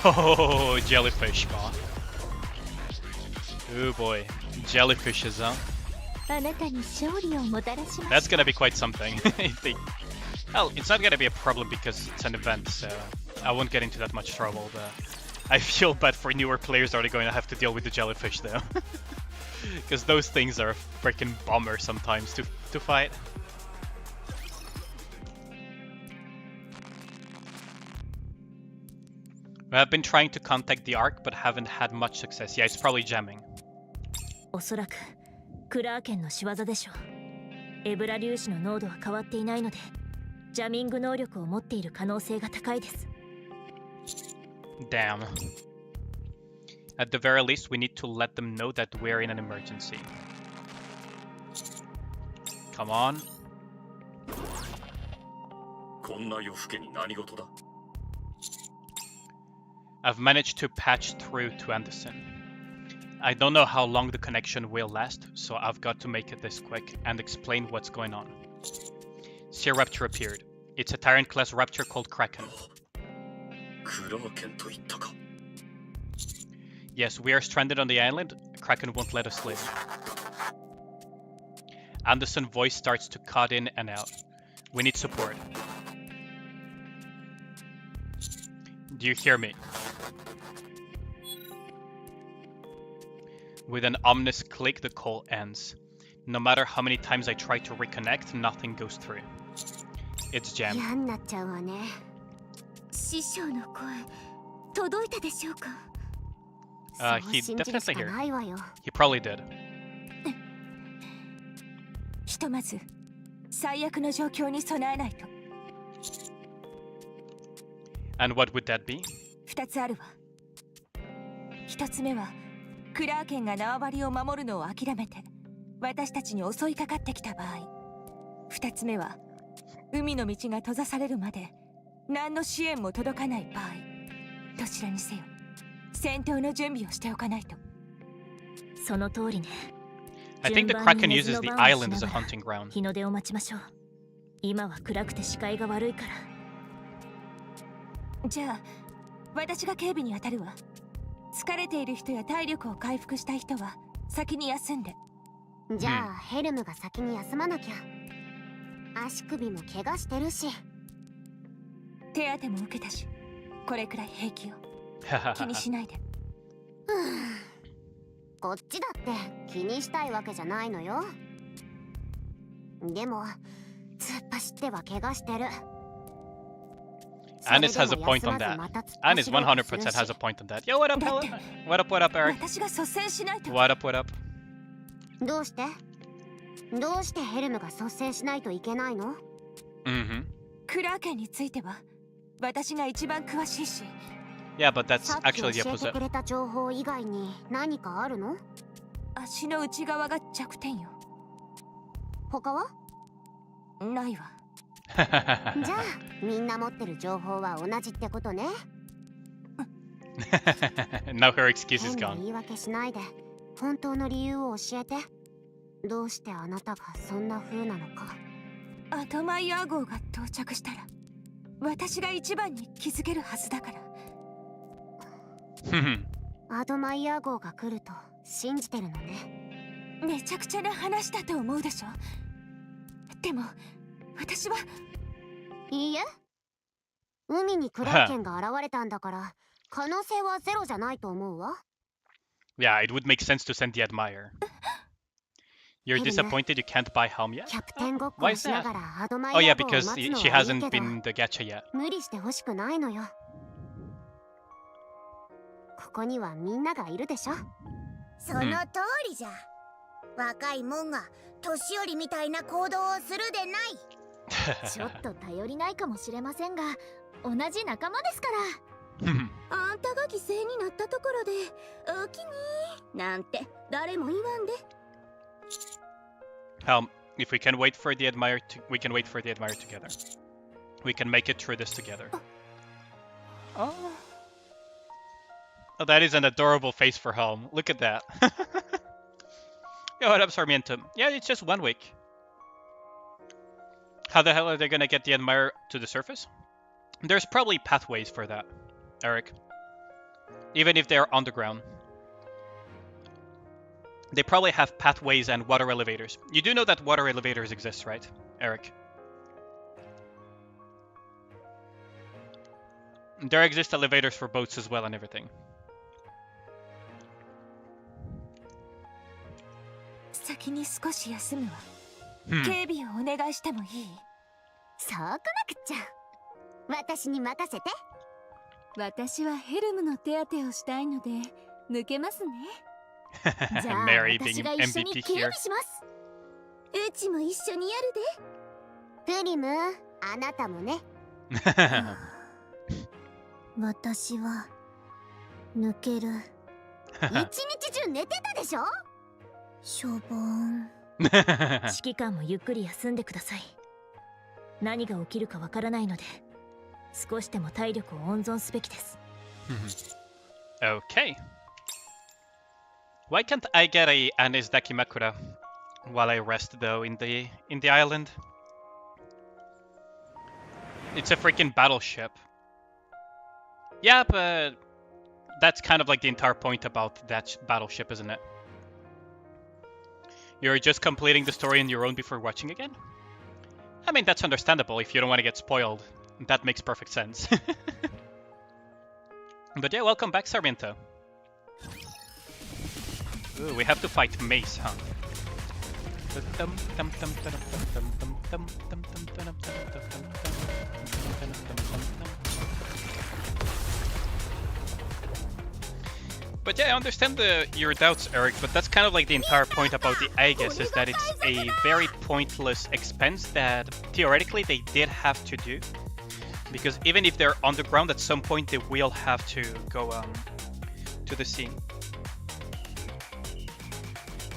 Oh, jellyfish, man. Oh boy, jellyfishes, huh? あなたに勝利をもたらします。 That's gonna be quite something if they Well, it's not gonna be a problem because it's an event, so I won't get into that much trouble, but I feel bad for newer players that are going to have to deal with the jellyfish though. Because those things are a freaking bummer sometimes to fight. I've been trying to contact the Ark, but haven't had much success. Yeah, it's probably jamming. おそらくクラーケンの仕業でしょう。エブラ粒子の濃度は変わっていないので、ジャミング能力を持っている可能性が高いです。Damn. At the very least, we need to let them know that we're in an emergency. Come on. こんな夜更けに何事だ？ I've managed to patch through to Anderson. I don't know how long the connection will last, so I've got to make it this quick and explain what's going on. Sea Raptor appeared. It's a Tyrant-class Raptor called Kraken. クラーケンと言ったか。 Yes, we are stranded on the island. Kraken won't let us live. Anderson's voice starts to cut in and out. We need support. Do you hear me? With an ominous click, the call ends. No matter how many times I try to reconnect, nothing goes through. It's jammed. 嫌になっちゃうわね。師匠の声届いたでしょうか？ He 信じるし definitely か heard. ないわよ。 He probably did. ひとまず最悪の状況に備えないと。 And what would that be? 2つあるわ。1つ目はクラーケンが縄張りを守るのを諦めて私たちに襲いかかってきた場合、2つ目は海の道が閉ざされるまで何の支援も届かない場合、どちらにせよ戦闘の準備をしておかないと。その通りね。 I think the Kraken uses the island as a hunting ground. 日の出を待ちましょう。今は暗くて視界が悪いから。じゃあ私が警備に当たるわ。疲れている人や体力を回復したい人は先に休んで。じゃあ、ヘルムが先に休まなきゃ。足首も怪我してるし。手当ても受けたし、これくらい平気よ。気にしないで。こっちだって気にしたいわけじゃないのよ。でも突っ走っては怪我してる。 Anis has a point on that. Anis 100% has a point on that. Yo, what up, Helen? What up, Eric? 私が率先しないと。 What up? どうしてヘルムが率先しないといけないの？ Mm-hmm. クラーケンについては私が一番詳しいし。 Yeah, but that's さっき actually the 教えて opposite. くれた情報以外に何かあるの？足の内側が弱点よ。他は？ないわ。じゃあみんな持ってる情報は同じってことね。Now her excuse is 変な gone. 言い訳しないで本当の理由を教えて。どうしてあなたがそんな風なのか。アトマイヤー号が到着したら私が一番に気づけるはずだから。アドマイヤー号が来ると信じてるのね。めちゃくちゃな話だと思うでしょ。でも私は。いいえ、海にクラーケンが現れたんだから可能性はゼロじゃないと思うわ。Yeah, it would make sense to send the Admire. You're disappointed you can't buy Helm yet? キャプテンごっこ Why を is しな that? がらアドマ Oh イ yeah, ヤー号を because 待つの she はいい hasn't けど been the gacha yet. 無理してほしくないのよ。ここにはみんながいるでしょ。その通りじゃ。若いもんが年寄りみたいな行動をするでない。ちょっと頼りないかもしれませんが、同じ仲間ですから。あんたが犠牲になったところでおおきになんて誰も言わんで。If we can wait for the Admire, we can wait for the Admire together. We can make it through this together. Oh, that is an adorable face for Helm. Look at that. Yo, what up, Sarmiento? Yeah, it's just 1 week. How the hell are they gonna get the Admire to the surface? There's probably pathways for that, Eric. Even if they're underground. They probably have pathways and water elevators. You do know that water elevators exist, right, Eric? There exist elevators for boats as well and everything. 先に少し休むわ。 Hmm. 警備をお願いしてもいい？そうこなくっちゃ。私に任せて。私はヘルムの手当てをしたいので抜けますね。じゃあ Mary 私 being が一緒に MVP 警備 here. します。うちも一緒にやるプリム、あなたもね。私は抜ける。一日中寝てたでしょ。しょぼん。指揮官もゆっくり休んでください。何が起きるかわからないので少しでも体力を温存すべきです。Okay. Why can't I get a Anis Dakimakura while I rest though in the island? It's a freaking battleship. Yeah, but that's kind of like the entire point about that battleship, isn't it? You're just completing the story on your own before watching again? I mean, that's understandable if you don't want to get spoiled. That makes perfect sense. But yeah, welcome back, Sarmiento. Ooh, we have to fight Mace, huh? But yeah, I understand your doubts, Eric, but that's kind of like the entire point about the Aegis, is that it's a very pointless expense that theoretically they did have to do. Because even if they're underground, at some point they will have to go to the sea.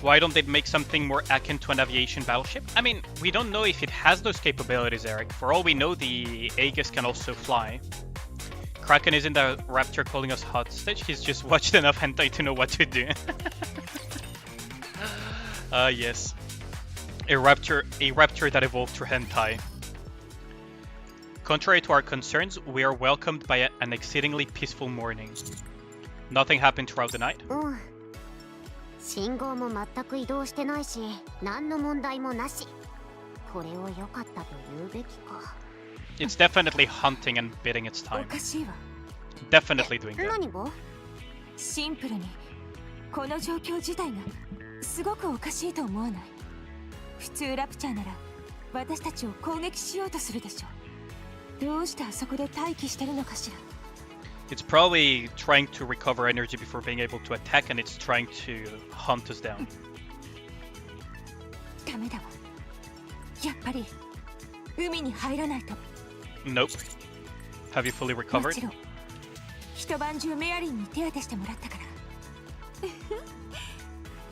Why don't they make something more akin to an aviation battleship? I mean, we don't know if it has those capabilities, Eric. For all we know, the Aegis can also fly. Kraken is in the Raptor calling us hostage. He's just watched enough hentai to know what to do. Yes. A raptor that evolved through hentai. Contrary to our concerns, we are welcomed by an exceedingly peaceful morning. Nothing happened throughout the night. 信号も全く移動してないし、何の問題もなし。これを良かったと言うべきか。It's definitely hunting and bidding its お time. かしいわ。 Definitely doing that. 何が？シンプルにこの状況自体がすごくおかしいと思わない？普通ラプチャーなら私たちを攻撃しようとするでしょ。どうしてあそこで待機してるのかしら。 It's probably trying to recover energy before being able to attack, and it's trying to hunt us down. ダメだわ。やっぱり海に入らないと。 Nope. Have you fully も recovered? ちろん一晩中メアリーに手当てしてもらったか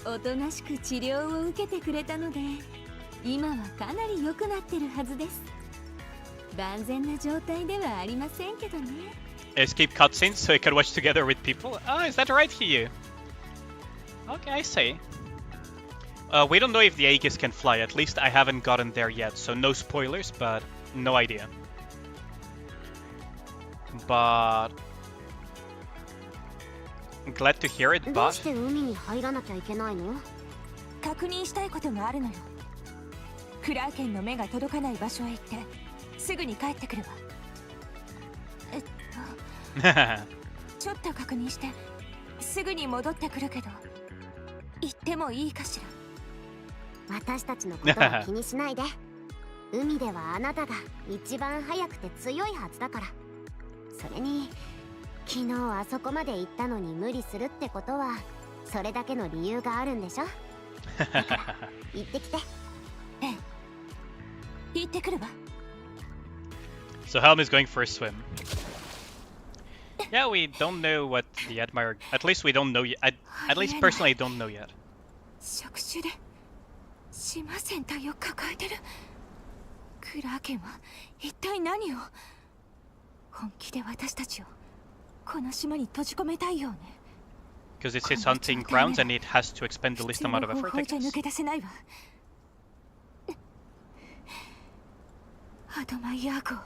ら。おとなしく治療を受けてくれたので今はかなり良くなってるはずです。万全な状態ではありませんけどね。 Escape cutscenes so you can watch together with people? Oh, is that right for you? Okay, I see. We don't know if the Aegis can fly. At least I haven't gotten there yet, so no spoilers, but no idea. But I'm glad to hear it, どう but して海に入らなきゃいけないの？確認したいことがあるのよ。クラーケンの目が届かない場所へ行ってすぐに帰ってくるわ。ちょっと確認してすぐに戻ってくるけど行ってもいいかしら。私たちのことは気にしないで。海ではあなたが一番速くて強いはずだから。それに昨日あそこまで行ったのに無理するってことはそれだけの理由があるんでしょ。だから行ってきて。ええ、行ってくるわ。 so Helm is going for a swim. Yeah, we don't know what the Admirer. At least we don't know yet. At least personally, I don't know yet. 触手で島全体を抱えてる。クラーケンは一体何を？本気で私たちをこの島に閉じ込めたいようね。 Because it's his hunting grounds and it has to expend the least amount of 普通の effort, 方 I 法じゃ guess. 抜け出せないわ。アドマイヤー号。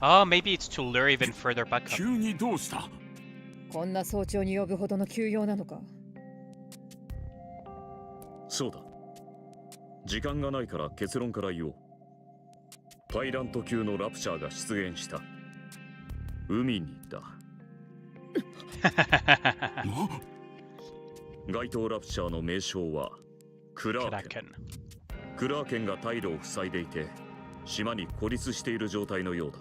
Oh, maybe it's to lure even further back up. 急にどうした？こんな早朝に呼ぶほどの急用なのか？そうだ。時間がないから結論から言おう。タイラント級のラプチャーが出現した。海に行った。該当ラプチャーの名称はクラーケン。クラーケンが退路を塞いでいて、島に孤立している状態のようだ。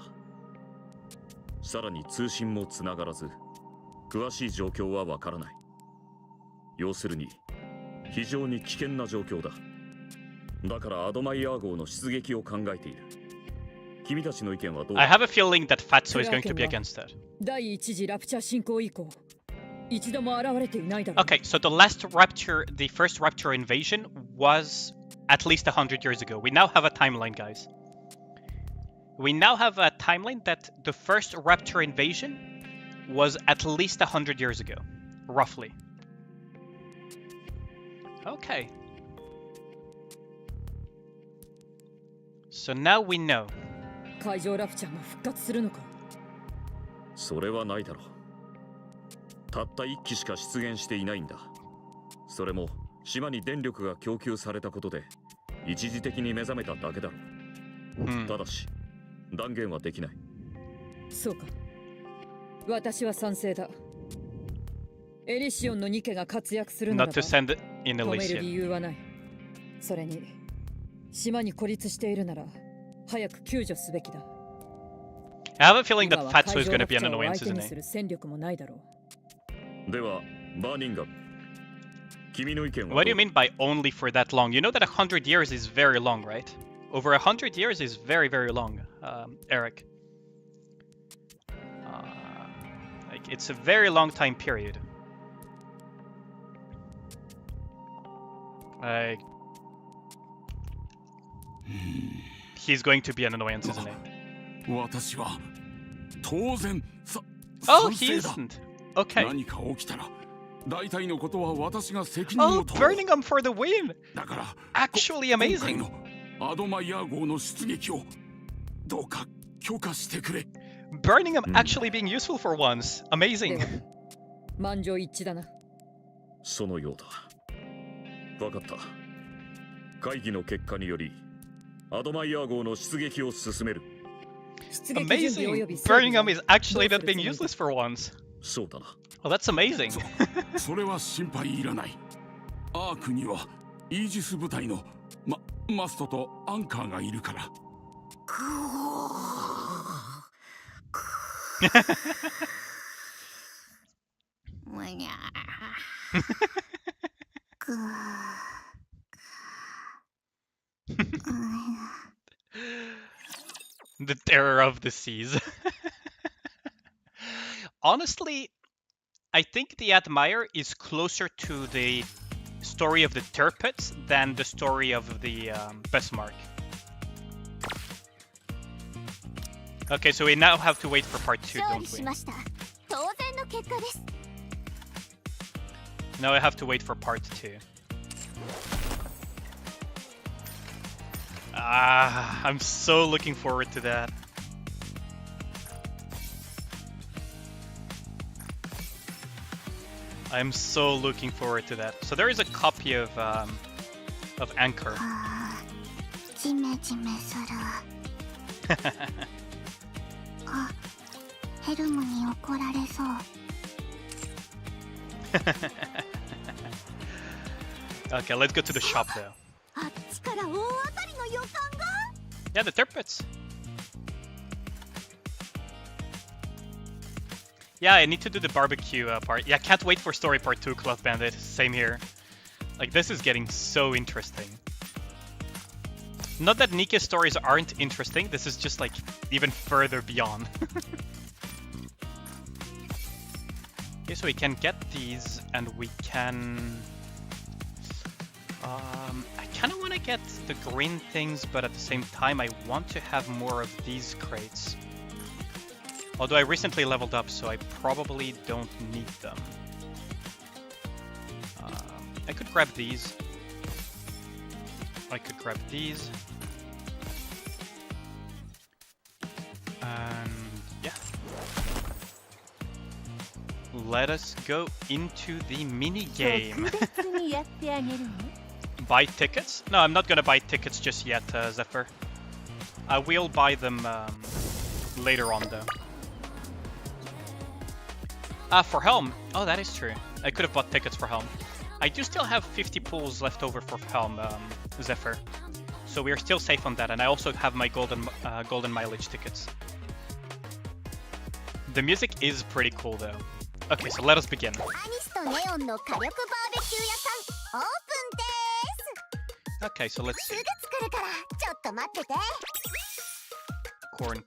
さらに通信もつながらず、詳しい状況はわからない。要するに非常に危険な状況だ。だからアドマイヤー号の出撃を考えている。君たちの意見はどうだ？ I have a feeling that Fatso is going to be against that. 第一次ラプチャー進行以降、一度も現れていないだろう。Okay, so the last Rapture, the first Rapture invasion was at least 100 years ago. We now have a timeline, guys. We now have a timeline that the first Rapture invasion was at least 100 years ago, roughly. Okay. So now we know. 海上ラプチャーが復活するのか？それはないだろう。たった1機しか出現していないんだ。それも島に電力が供給されたことで一時的に目覚めただけだろう。ただし断言はできない。そうか。私は賛成だ。エリシオンのニケが活躍するならば Not to send in 止める Elysium. 理由はない。それに島に孤立しているなら早く救助すべきだ。I have a feeling 今 that は Fatso 海 is 上 going ラ to プ be チ an ャーを相 annoyance, 手 isn't に he? する戦力もないだろう。ではバーニンガム、君の意見は What do you mean by only for that long? You know that 100 years is very long, right? Over 100 years is very, very long, Eric. Like, it's a very long time period. Like, he's going to be an annoyance, isn't he? 私は当然 Oh, 賛 he 成だ。 isn't. Okay. 何か起きたら大体のことは私が責任 Oh, を取る。 burning him for the win! だから Actually 今回 amazing. のアドマイヤー号の出撃をどうか許可してくれ。 Burning him actually being useful for once. で Amazing. は満場一致だな。そのようだ。分かった。会議の結果によりアドマイヤー号の出撃を進める。出撃準備およ Amazing. び整備 Burning は him is actually どう not するつ being もりだ？ useless for once. そうだな。 Oh, that's amazing. それは心配いらない。アークにはイージス部隊のマストとアンカーがいるから。むにゃぐー The terror of the seas. Honestly, I think the Admire is closer to the story of the Tirpitz than the story of the Bismarck. Okay, so we now have to wait for part 2, 勝利 don't し we? ました。当然の結果です。 Now I have to wait for part 2. Ah, I'm so looking forward to that. I'm so looking forward to that. So there is a copy of Anchor. ジメジメする。あ、ヘルムに怒られそう。Okay, let's go to the shop though. あっちから大当たりの予感が。 Yeah, the Tirpitz. Yeah, I need to do the barbecue part. Yeah, can't wait for story part 2, Cloth Bandit. Same here. Like, this is getting so interesting. Not that Nikke's stories aren't interesting, this is just, like, even further beyond. Okay, so we can get these, and we can... I kind of want to get the green things, but at the same time, I want to have more of these crates. Although I recently leveled up, so I probably don't need them. I could grab these. I could grab these. And yeah. Let us go into the mini game. 特別にやってあげるの。 Buy tickets? No, I'm not gonna buy tickets just yet, Zephyr. I will buy them later on though. For Helm. Oh, that is true. I could have bought tickets for Helm. I do still have 50 pools left over for Helm, Zephyr. So we are still safe on that, and I also have my golden mileage tickets. The music is pretty cool though. Okay, so let us begin. Okay, so let's see. Corn,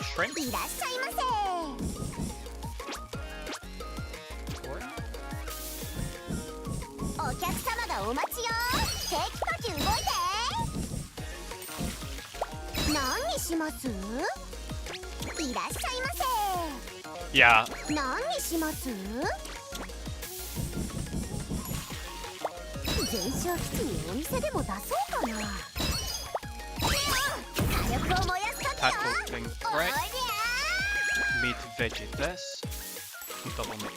shrimp. Corn. お客様がお待ちよ。定期パキ動いて。何にします？いらっしゃいませ。Yeah. 何にします？全焼基地にお店でも出そうかな。火力を燃やす時よ。おりゃー。 Meat, veggie, this. Double meat.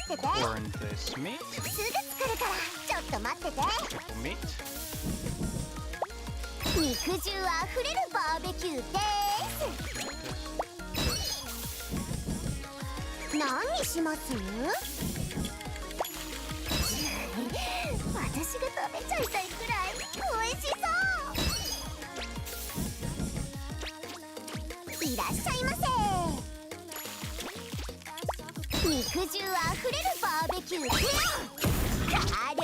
Corn this meat. すぐ作るからちょっと待ってて。 Triple meat. 肉汁あふれるバーベキューです。何にします？私が食べちゃいたいくらい美味しそう。いらっしゃいませ。肉汁あふれるバーベキューです。火力。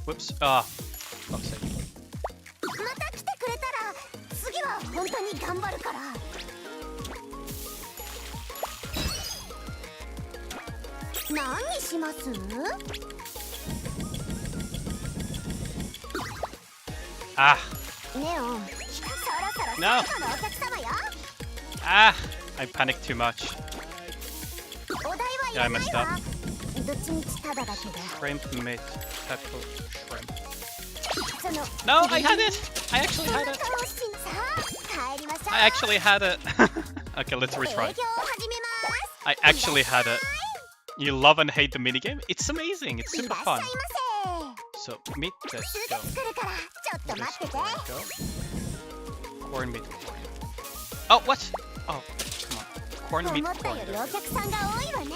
Whoops. Ah. Fuck's sake. また来てくれたら次は本当に頑張るから。何にします？Ah. ネオン、そろそろ最後のお客様よ。Ah. I panicked too much. お代はい Yeah, ら I ない messed わ。 up. どっちみちタダだけど。 Shrimp, meat, pepper, shrimp. その No, I had it. I actually そん had な it. 顔しんさ。帰りましょう。 I actually had it. Okay, let's 営 retry. 業を始めます。 I actually had it. You love and hate the minigame? It's amazing. It's い super らっしゃ fun. いませ。 So, meat this. す Go. ぐ作るからちょっと This 待ってて。 go. Corn, meat, corn. Oh, what? Oh, come on. Corn, 思 meat, ったよ corn. りお客さんが多いわね。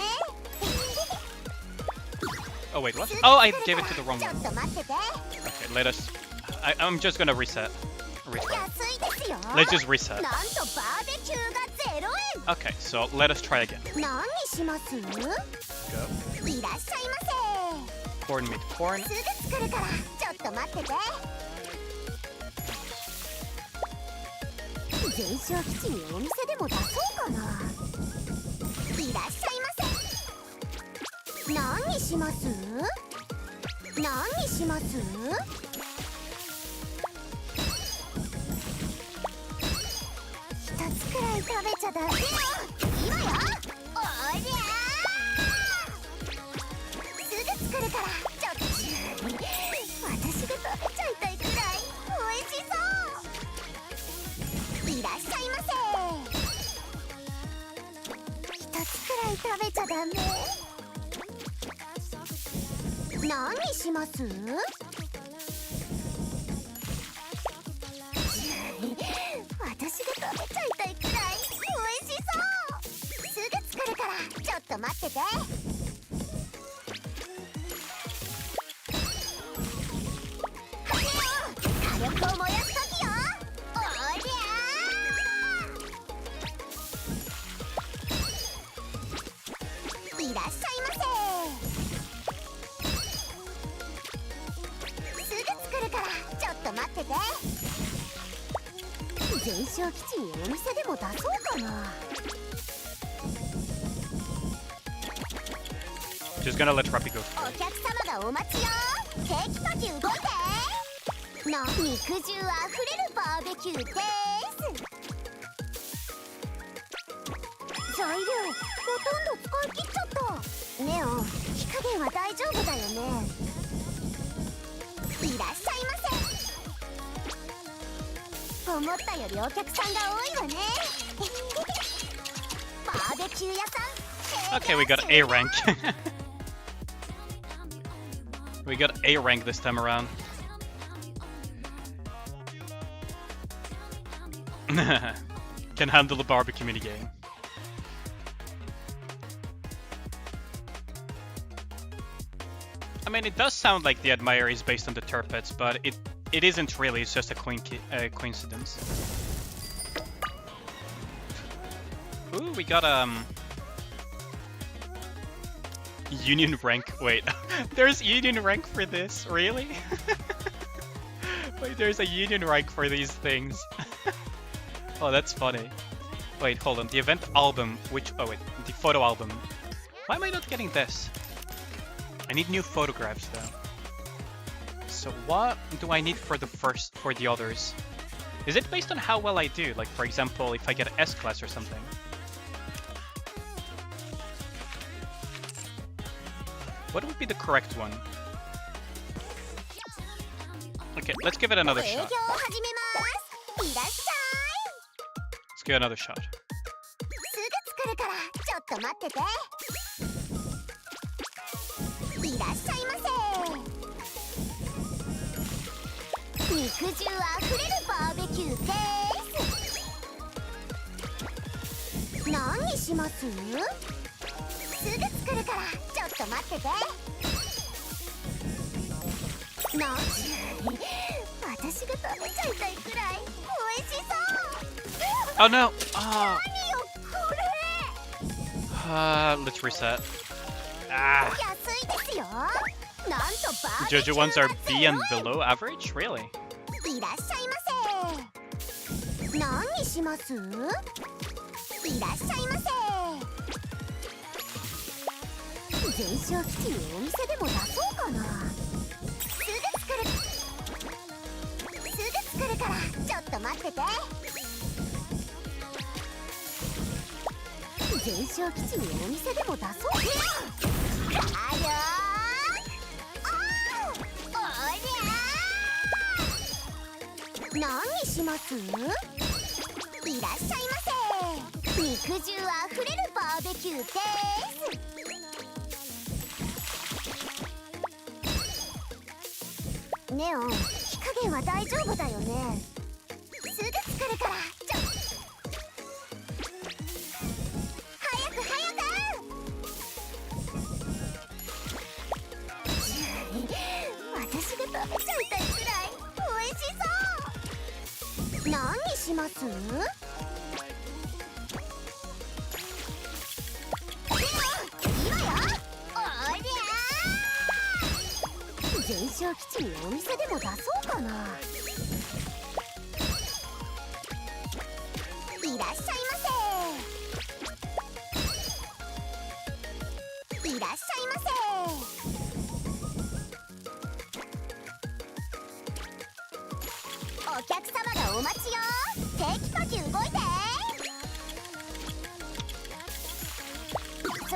Oh, wait, what? Oh, I gave it to the wrong ちょ one. っと待ってて。 Okay, let us... I'm just gonna reset. Retry. 安いですよ。 Let's just reset. なんとバーベキューが0円。 Okay, so let us try again. 何にします？ Go. いらっしゃいませ。 Corn, meat, corn. すぐ作るからちょっと待ってて。全焼基地にお店でも出そうかな。いらっしゃいませ。何にします？何にします？一つくらい食べちゃダメよ。今よ。おりゃー。すぐ作るからちょっと。私が食べちゃいたいくらい美味しそう。いらっしゃいませ。一つくらい食べちゃダメ。何にします？私が食べちゃいたいくらい美味しそう。すぐ作るからちょっと待ってて。火力を燃やす時よ。おりゃー。いらっしゃいませ。すぐ作るからちょっと待ってて。全焼基地にお店でも出そうかな。 Just gonna let Rappy go. お客様がお待ちよ。定期パキ動いて。肉汁あふれるバーベキューです。材料ほとんど使い切っちゃった。ネオン、火加減は大丈夫だよね。いらっしゃいませ。思ったよりお客さんが多いわね。バーベキュー屋さん。 Okay, we got A rank. We got A rank this time around. Can handle a barbecue minigame. I mean, it does sound like the Admire is based on the Turpets, but it isn't really. It's just a coincidence. Ooh, we got union rank. Wait, there's union rank for this? Really? Wait, there's a union rank for these things. Oh, that's funny. Wait, hold on. The event album, oh wait, the photo album. Why am I not getting this? I need new photographs though. So what do I need for the others? Is it based on how well I do? Like for example, if I get S class or something? What would be the correct one? Okay, let's give it another shot. Let's give it another shot. Oh no! Oh. Let's reset. Ah. JoJo ones are B and below average? Really?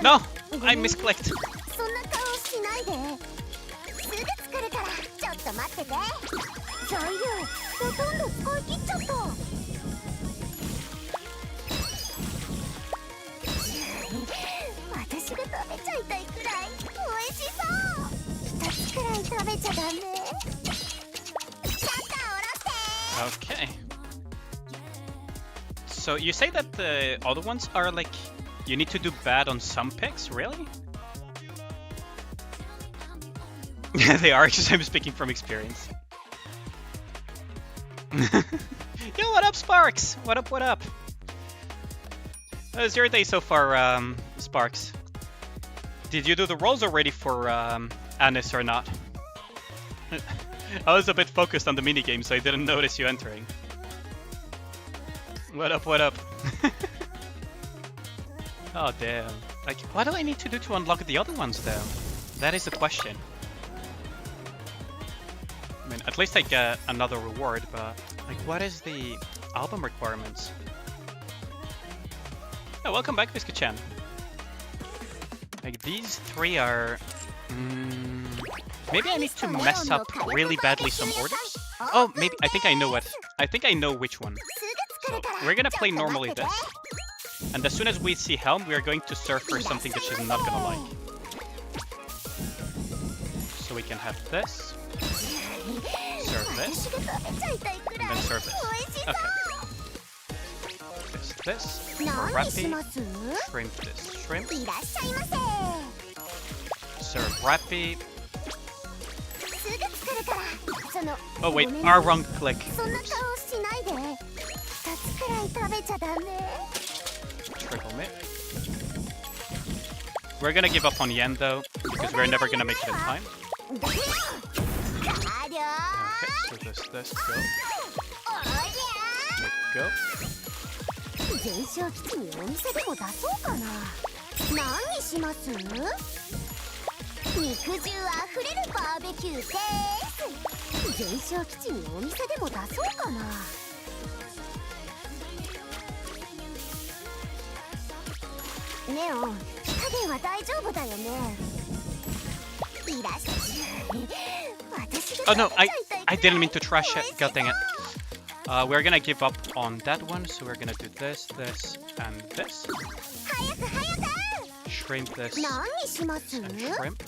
No! I misclicked. Okay. So you say that the other ones are like, you need to do bad on some picks, really? They are, just I'm speaking from experience. Yo, what up, Sparks? What up, what up? How's your day so far, Sparks? Did you do the rolls already for Anis or not? I was a bit focused on the minigame, so I didn't notice you entering. What up, what up? Oh, damn. Like, what do I need to do to unlock the other ones, though? That is the question. I mean, at least I get another reward, but... like, what is the album requirements? Oh, welcome back, Visca-chan. Like, these three are... maybe I need to mess up really badly some orders? Oh, maybe... I think I know what... I think I know which one. So, we're gonna play normally this. And as soon as we see Helm, we are going to surf for something that she's not gonna like. So we can have this. Serve this. And then serve this. Okay. This. More rappy. Shrimp this. Shrimp. Serve rappy. Oh wait, our wrong click. Oops. Triple mid. We're gonna give up on Yen though, because we're never gonna make it in time. Okay, so this, go. Go. 全焼基地にお店でも出そうかな。何にします？肉汁あふれるバーベキューです。全焼基地にお店でも出そうかな。ネオン、火加減は大丈夫だよね。いらっしゃい。私が Oh no, I didn't mean to trash it. God dang it. We're gonna give up on that one, so we're gonna do this, this, and this. Shrimp this, and shrimp.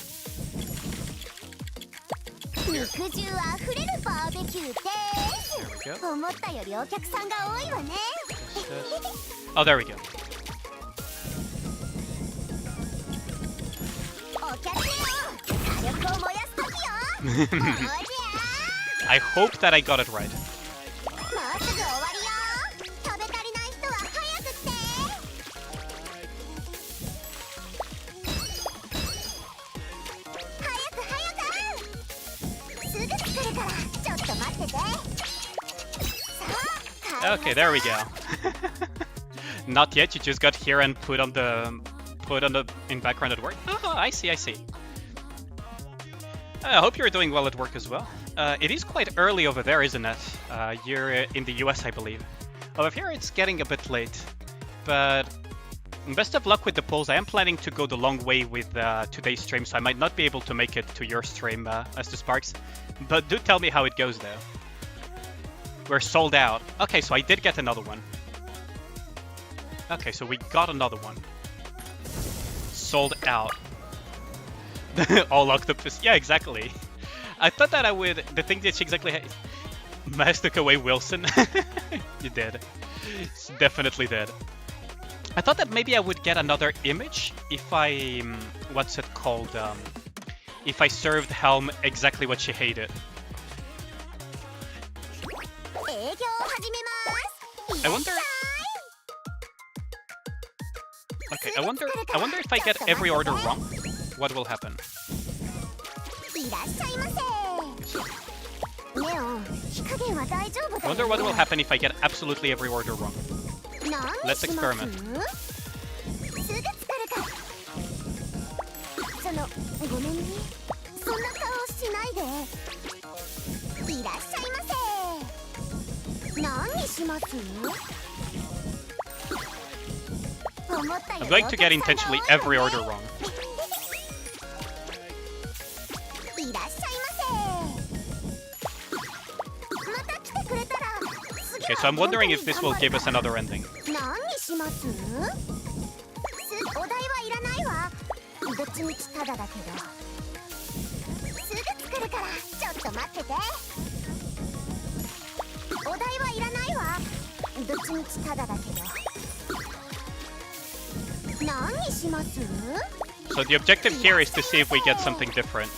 Here. There we go. This. Oh, there we go. I hope that I got it right. Okay, there we go. Not yet. You just got here and put on the in background at work. Oh, I see. I hope you're doing well at work as well. It is quite early over there, isn't it? You're in the US, I believe. Over here, it's getting a bit late. But best of luck with the polls. I am planning to go the long way with today's stream, so I might not be able to make it to your stream as to Sparks. But do tell me how it goes, though. We're sold out. Okay, so I did get another one. Okay, so we got another one. Sold out. All octopus. Yeah, exactly. I thought that I would. The thing that she exactly Mass took away Wilson. You did. It's definitely did. I thought that maybe I would get another image if I what's it called? If I served Helm exactly what she hated. I wonder. Okay, I wonder if I get every order wrong, what will happen? I wonder what will happen if I get absolutely every order wrong. Let's experiment. I'm going to get intentionally every order wrong. Okay, so I'm wondering if this will give us another ending. So the objective here is to see if we get something different.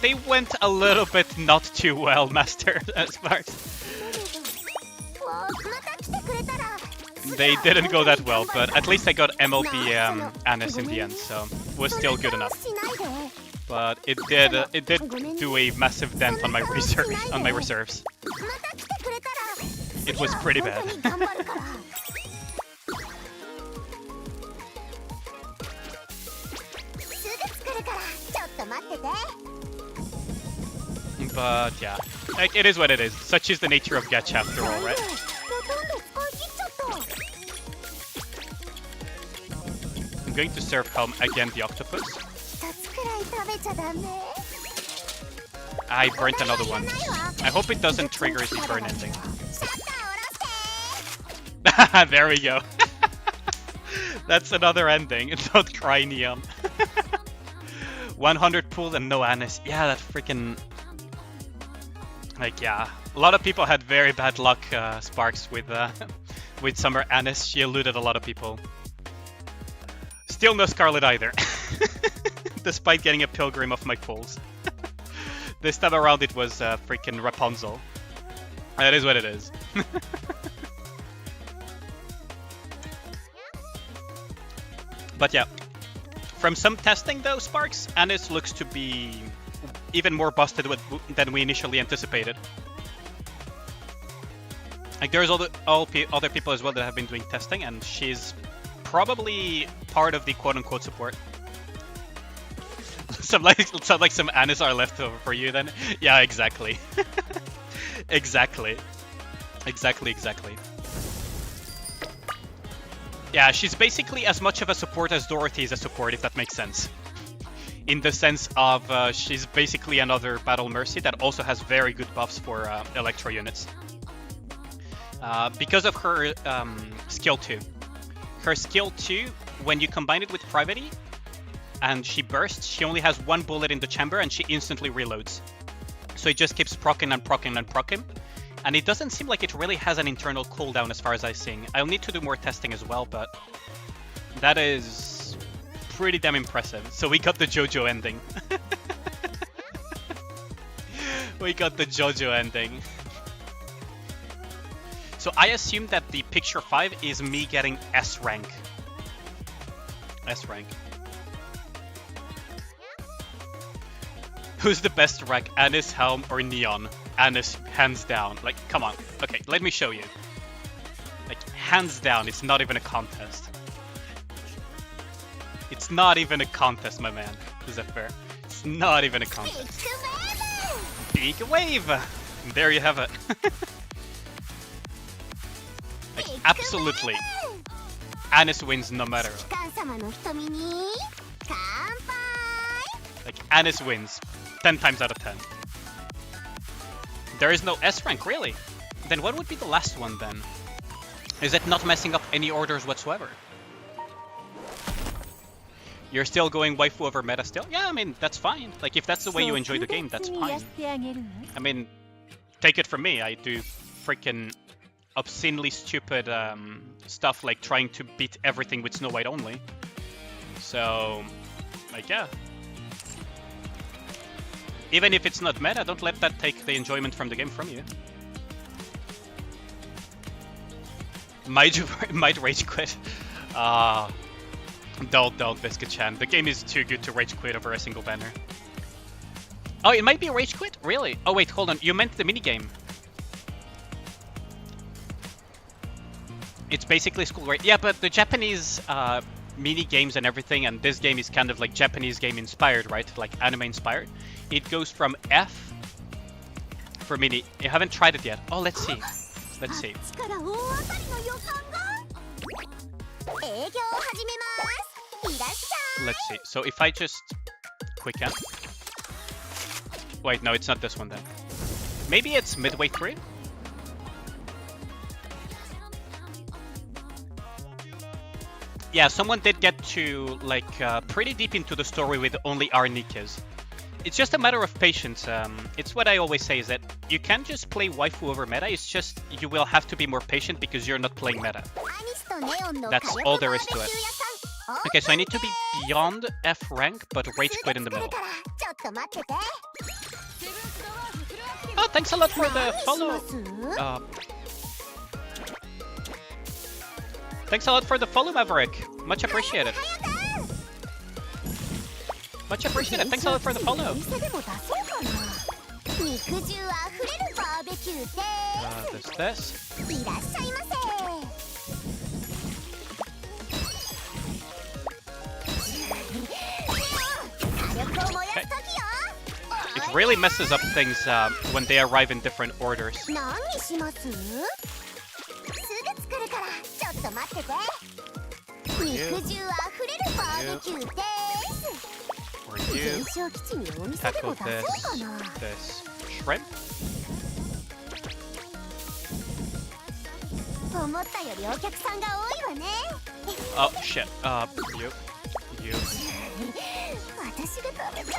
They went a little bit not too well, Master Sparks. They didn't go that well, but at least I got MLB Anis in the end, so it was still good enough. But it did do a massive dent on my reserves. It was pretty bad. But yeah, like, it is what it is. Such is the nature of gacha after all, right? I'm going to serve Helm again the octopus. I burnt another one. I hope it doesn't trigger the burn ending. There we go. That's another ending. Don't cry, Neon. 100 pulled and no Anis. Yeah, that freaking... Like, yeah. A lot of people had very bad luck, Sparks, with Summer Anis. She eluded a lot of people. Still no Scarlet either. Despite getting a Pilgrim off my pulls. This time around it was freaking Rapunzel. That is what it is. But yeah. From some testing though, Sparks, Anis looks to be even more busted than we initially anticipated. Like there's other people as well that have been doing testing, and she's probably part of the quote-unquote support. Some Anis are left over for you then. Yeah, exactly. Exactly. Yeah, she's basically as much of a support as Dorothy is a support, if that makes sense. In the sense of she's basically another Battle Mercy that also has very good buffs for Electro units. Because of her skill 2. Her skill 2, when you combine it with Privity, and she bursts, she only has one bullet in the chamber and she instantly reloads. So it just keeps proccing and proccing and proccing. And it doesn't seem like it really has an internal cooldown as far as I'm seeing. I'll need to do more testing as well, but that is pretty damn impressive. So we got the JoJo ending. We got the JoJo ending. So I assume that the picture 5 is me getting S rank. S rank. Who's the best rank, Anis, Helm, or Neon? Anis, hands down. Like, come on. Okay, let me show you. Like, hands down, it's not even a contest. It's not even a contest, my man. Is that fair? It's not even a contest. Big wave! There you have it. Like, absolutely. Anis wins no matter what. Like, Anis wins 10 times out of 10. There is no S rank, really? Then what would be the last one then? Is it not messing up any orders whatsoever? You're still going waifu over meta still? Yeah, I mean, that's fine. Like, if that's the way you enjoy the game, that's fine. I mean, take it from me, I do freaking obscenely stupid stuff like trying to beat everything with Snow White only. So, like, yeah. Even if it's not meta, don't let that take the enjoyment from the game from you. Might rage quit. Don't, Biscuit-chan. The game is too good to rage quit over a single banner. Oh, it might be a rage quit? Really? Oh wait, hold on. You meant the minigame. It's basically school, right? Yeah, but the Japanese mini games and everything, and this game is kind of like Japanese game inspired, right? Like anime inspired. It goes from F for mini. You haven't tried it yet. Oh, let's see. Let's see. Let's see. So if I just quick out. Wait, no, it's not this one then. Maybe it's midway through. Yeah, someone did get to like pretty deep into the story with only our Nikkes. It's just a matter of patience. It's what I always say is that you can't just play waifu over meta. It's just you will have to be more patient because you're not playing meta. That's all there is to it. Okay, so I need to be beyond F rank, but rage quit in the middle. Oh, thanks a lot for the follow. Thanks a lot for the follow, Maverick. Much appreciated. Much appreciated. Thanks a lot for the follow. There's this. Okay. It really messes up things when they arrive in different orders. For you. Tackle this shrimp. Oh shit. You.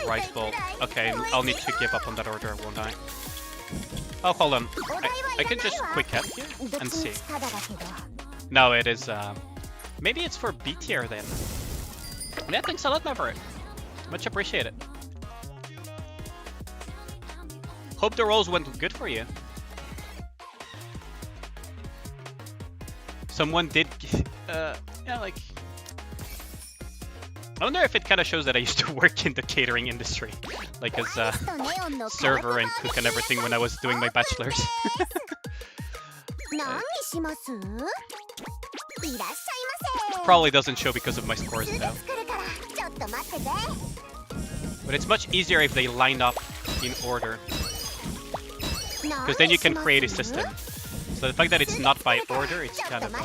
Rice bowl. Okay, I'll need to give up on that order, won't I? Oh, hold on. I can just quick cut here and see. No, it is, maybe it's for B tier then. Yeah, thanks a lot, Maverick. Much appreciated. Hope the rolls went good for you. Someone did, yeah, like... I wonder if it kind of shows that I used to work in the catering industry. Like as a server and cook and everything when I was doing my bachelor's. Probably doesn't show because of my scores though. But it's much easier if they line up in order. Because then you can create a system. So the fact that it's not by order, it's kind of...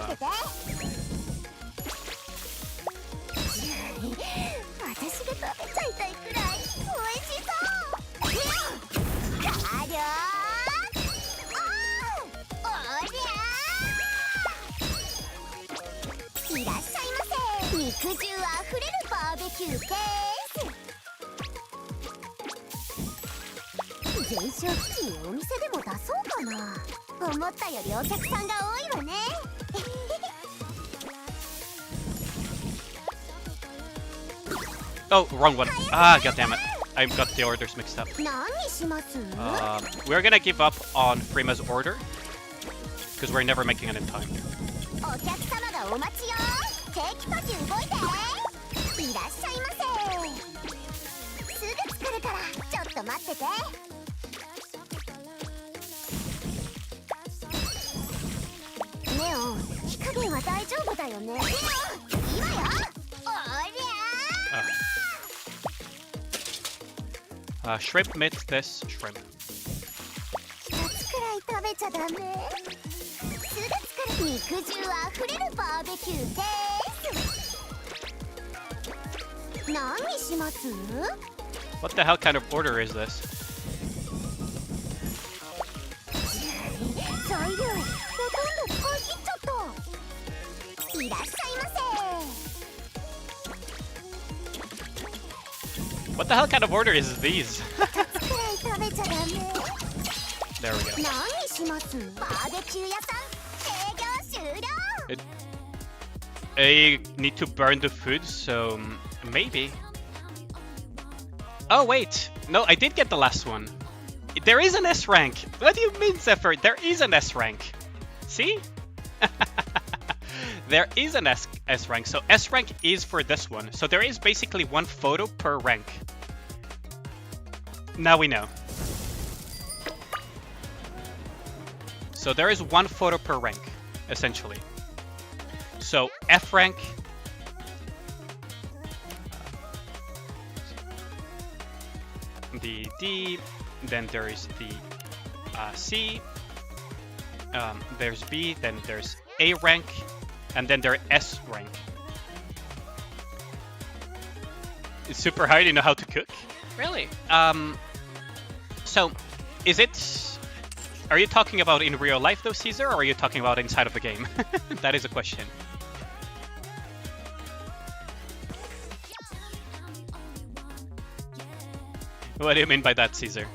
Oh, wrong one. Ah, goddammit. I got the orders mixed up. We're gonna give up on Frima's order. Because we're never making it in time. Shrimp meets this shrimp. What the hell kind of order is this? What the hell kind of order is these? There we go. I need to burn the food, so maybe. Oh wait, no, I did get the last one. There is an S rank. What do you mean, Zephyr? There is an S rank. See? There is an S rank. So S rank is for this one. So there is basically one photo per rank. Now we know. So there is one photo per rank, essentially. So F rank. The D. Then there is the C. There's B. Then there's A rank. And then there's S rank. It's super hard. You know how to cook? Really? So, is it... Are you talking about in real life though, Caesar, or are you talking about inside of the game? That is a question. What do you mean by that, Caesar?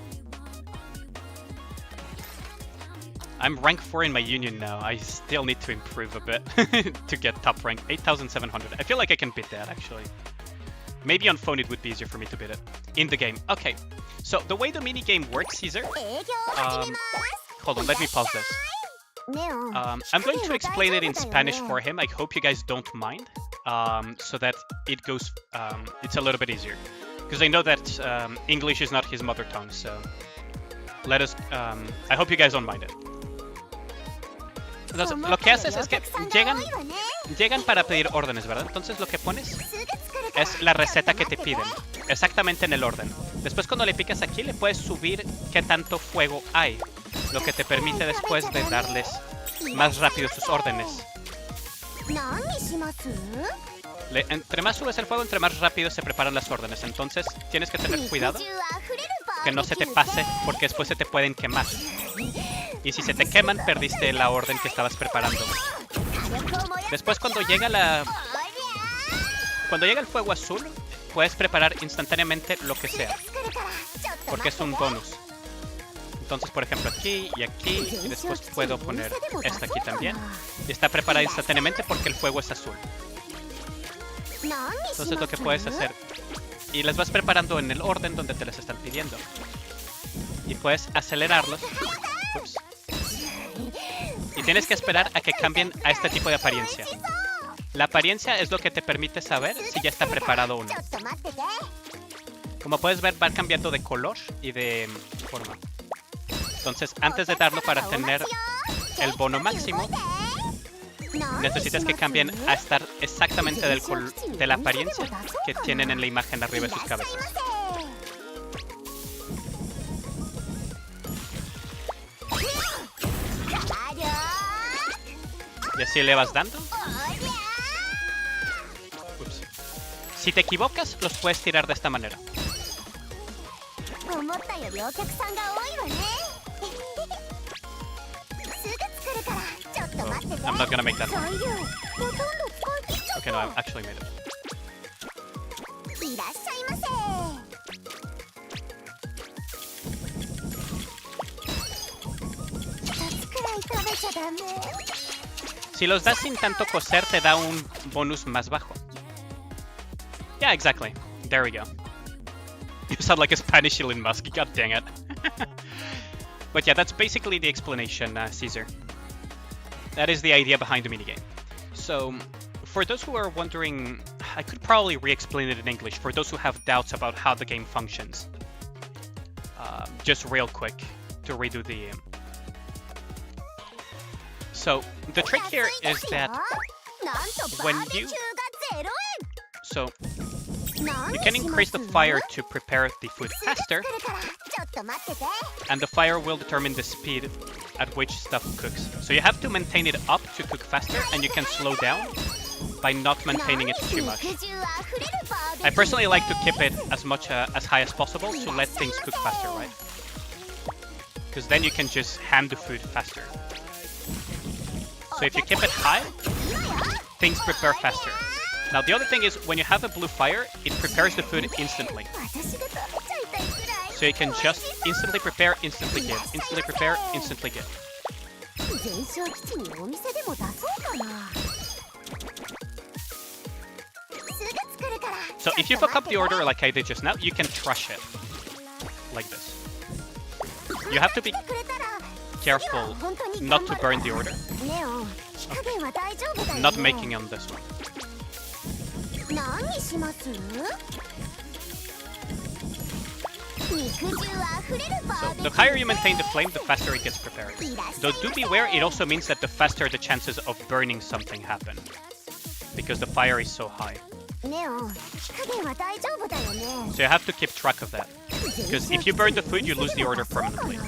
I'm rank 4 in my union now. I still need to improve a bit to get top rank. 8,700. I feel like I can beat that, actually. Maybe on phone it would be easier for me to beat it. In the game. Okay. So, the way the minigame works, Caesar... hold on, let me pause this. I'm going to explain it in Spanish for him. I hope you guys don't mind. So that it goes... it's a little bit easier. Because I know that English is not his mother tongue, so... Let us... I hope you guys don't mind it. Entonces, lo que haces es que llegan para pedir órdenes, ¿verdad? Entonces lo que pones es la receta que te piden, exactamente en el orden. Después cuando le picas aquí le puedes subir qué tanto fuego hay, lo que te permite después de darles más rápido sus órdenes. Entre más subes el fuego, entre más rápido se preparan las órdenes. Entonces tienes que tener cuidado que no se te pase porque después se te pueden quemar. Y si se te queman, perdiste la orden que estabas preparando. Después cuando llega el fuego azul, puedes preparar instantáneamente lo que sea, porque es un bonus. Entonces, por ejemplo, aquí y aquí, y después puedo poner esta aquí también. Y está preparada instantáneamente porque el fuego es azul. Entonces lo que puedes hacer, y las vas preparando en el orden donde te las están pidiendo. Y puedes acelerarlos. Ups. Y tienes que esperar a que cambien a este tipo de apariencia. La apariencia es lo que te permite saber si ya está preparado o no. Como puedes ver, va cambiando de color y de forma. Entonces, antes de darlo para tener el bono máximo, necesitas que cambien a estar exactamente de la apariencia que tienen en la imagen arriba de sus cabezas. Y así le vas dando. Ups. Si te equivocas, los puedes tirar de esta manera. Oh, I'm not gonna make that one. Okay, no, I actually made it. Si los das sin tanto cocer, te da un bonus más bajo. Yeah, exactly. There we go. You sound like a Spanish Elon Musk, god dang it. But yeah, that's basically the explanation, Caesar. That is the idea behind the minigame. So, for those who are wondering, I could probably re-explain it in English for those who have doubts about how the game functions. Just real quick to redo the... So, the trick here is that when you... So, you can increase the fire to prepare the food faster, and the fire will determine the speed at which stuff cooks. So you have to maintain it up to cook faster, and you can slow down by not maintaining it too much. I personally like to keep it as high as possible to let things cook faster, right? Because then you can just hand the food faster. So if you keep it high, things prepare faster. Now the other thing is, when you have a blue fire, it prepares the food instantly. So you can just instantly prepare, instantly give. Instantly prepare, instantly give. So if you fuck up the order like I did just now, you can trash it. Like this. You have to be careful not to burn the order. Okay. Not making on this one. So, the higher you maintain the flame, the faster it gets prepared. Though do beware, it also means that the faster the chances of burning something happen. Because the fire is so high. So you have to keep track of that. Because if you burn the food, you lose the order permanently.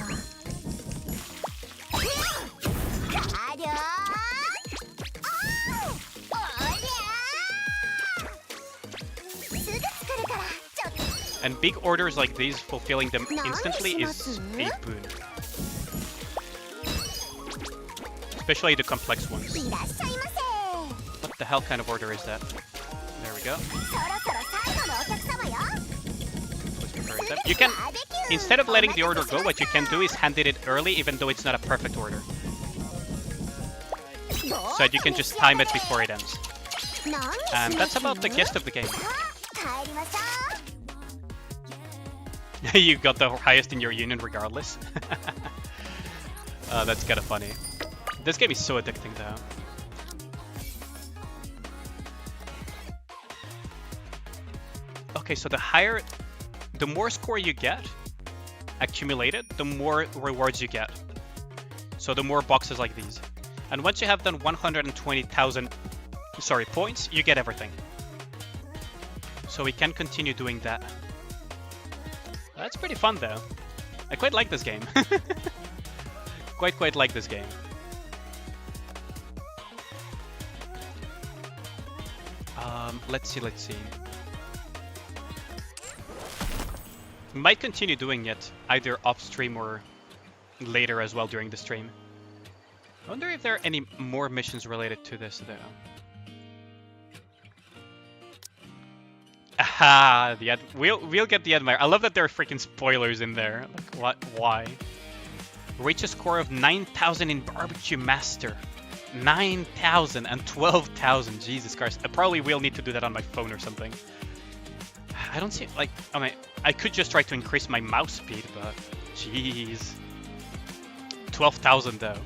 And big orders like these, fulfilling them instantly is a boon. Especially the complex ones. What the hell kind of order is that? There we go. You can, instead of letting the order go, what you can do is hand it early, even though it's not a perfect order. So that you can just time it before it ends. And that's about the gist of the game. You got the highest in your union regardless. That's kind of funny. This game is so addicting though. Okay, so the more score you get accumulated, the more rewards you get. So the more boxes like these. And once you have done 120,000 points, you get everything. So we can continue doing that. That's pretty fun though. I quite like this game. quite like this game. Let's see. Might continue doing it either off stream or later as well during the stream. I wonder if there are any more missions related to this though. Ha! We'll get the Admire. I love that there are freaking spoilers in there. Like, what? Why? Reach a score of 9,000 in Barbecue Master. 9,000 and 12,000. Jesus Christ. I probably will need to do that on my phone or something. I don't see, like, I mean, I could just try to increase my mouse speed, but jeez. 12,000 though.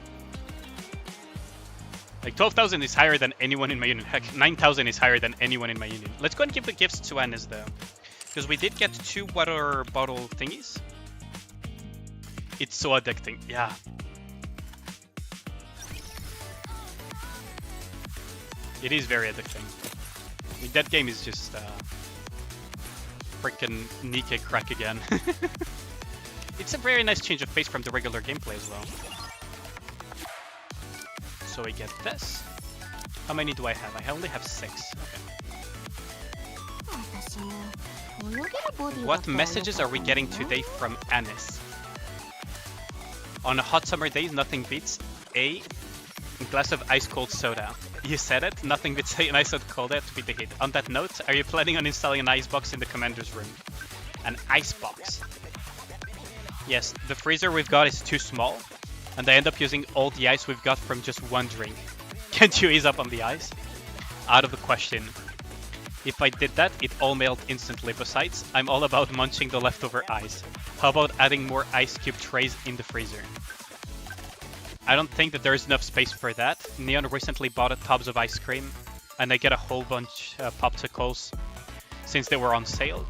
Like 12,000 is higher than anyone in my union. Heck, 9,000 is higher than anyone in my union. Let's go and give the gifts to Anis though. Because we did get 2 water bottle thingies. It's so addicting, yeah. It is very addicting. I mean, that game is just freaking Nikke crack again. It's a very nice change of pace from the regular gameplay as well. So we get this. How many do I have? I only have 6. Okay. What messages are we getting today from Anis? On hot summer days, nothing beats a glass of ice cold soda. You said it, nothing beats an ice cold soda to beat the heat. On that note, are you planning on installing an ice box in the commander's room? An ice box? Yes, the freezer we've got is too small, and I end up using all the ice we've got from just one drink. Can't you ease up on the ice? Out of the question. If I did that, it all melted instantly. Besides, I'm all about munching the leftover ice. How about adding more ice cube trays in the freezer? I don't think that there is enough space for that. Neon recently bought tubs of ice cream, and I get a whole bunch of popsicles since they were on sale.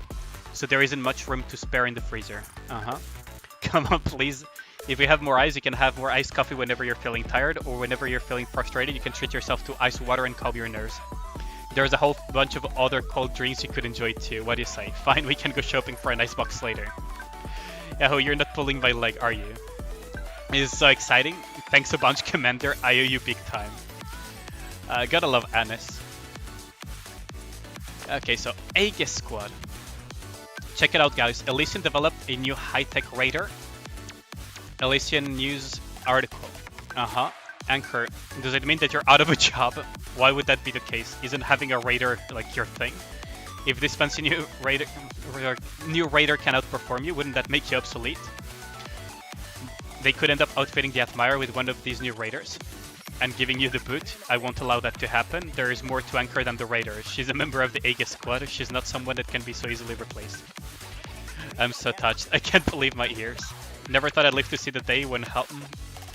So there isn't much room to spare in the freezer. Come on, please. If you have more ice, you can have more iced coffee whenever you're feeling tired, or whenever you're feeling frustrated, you can treat yourself to ice water and calm your nerves. There's a whole bunch of other cold drinks you could enjoy too. What do you say? Fine, we can go shopping for an ice box later. Yahoo, you're not pulling my leg, are you? It is so exciting. Thanks a bunch, Commander. I owe you big time. Gotta love Anis. Okay, so Aegis Squad. Check it out, guys. Elysian developed a new high-tech raider. Elysian news article. Anchor. Does it mean that you're out of a job? Why would that be the case? Isn't having a raider like your thing? If this fancy new raider can outperform you, wouldn't that make you obsolete? They could end up outfitting the Admire with one of these new raiders and giving you the boot. I won't allow that to happen. There is more to Anchor than the raider. She's a member of the Aegis Squad. She's not someone that can be so easily replaced. I'm so touched. I can't believe my ears. Never thought I'd live to see the day when Helton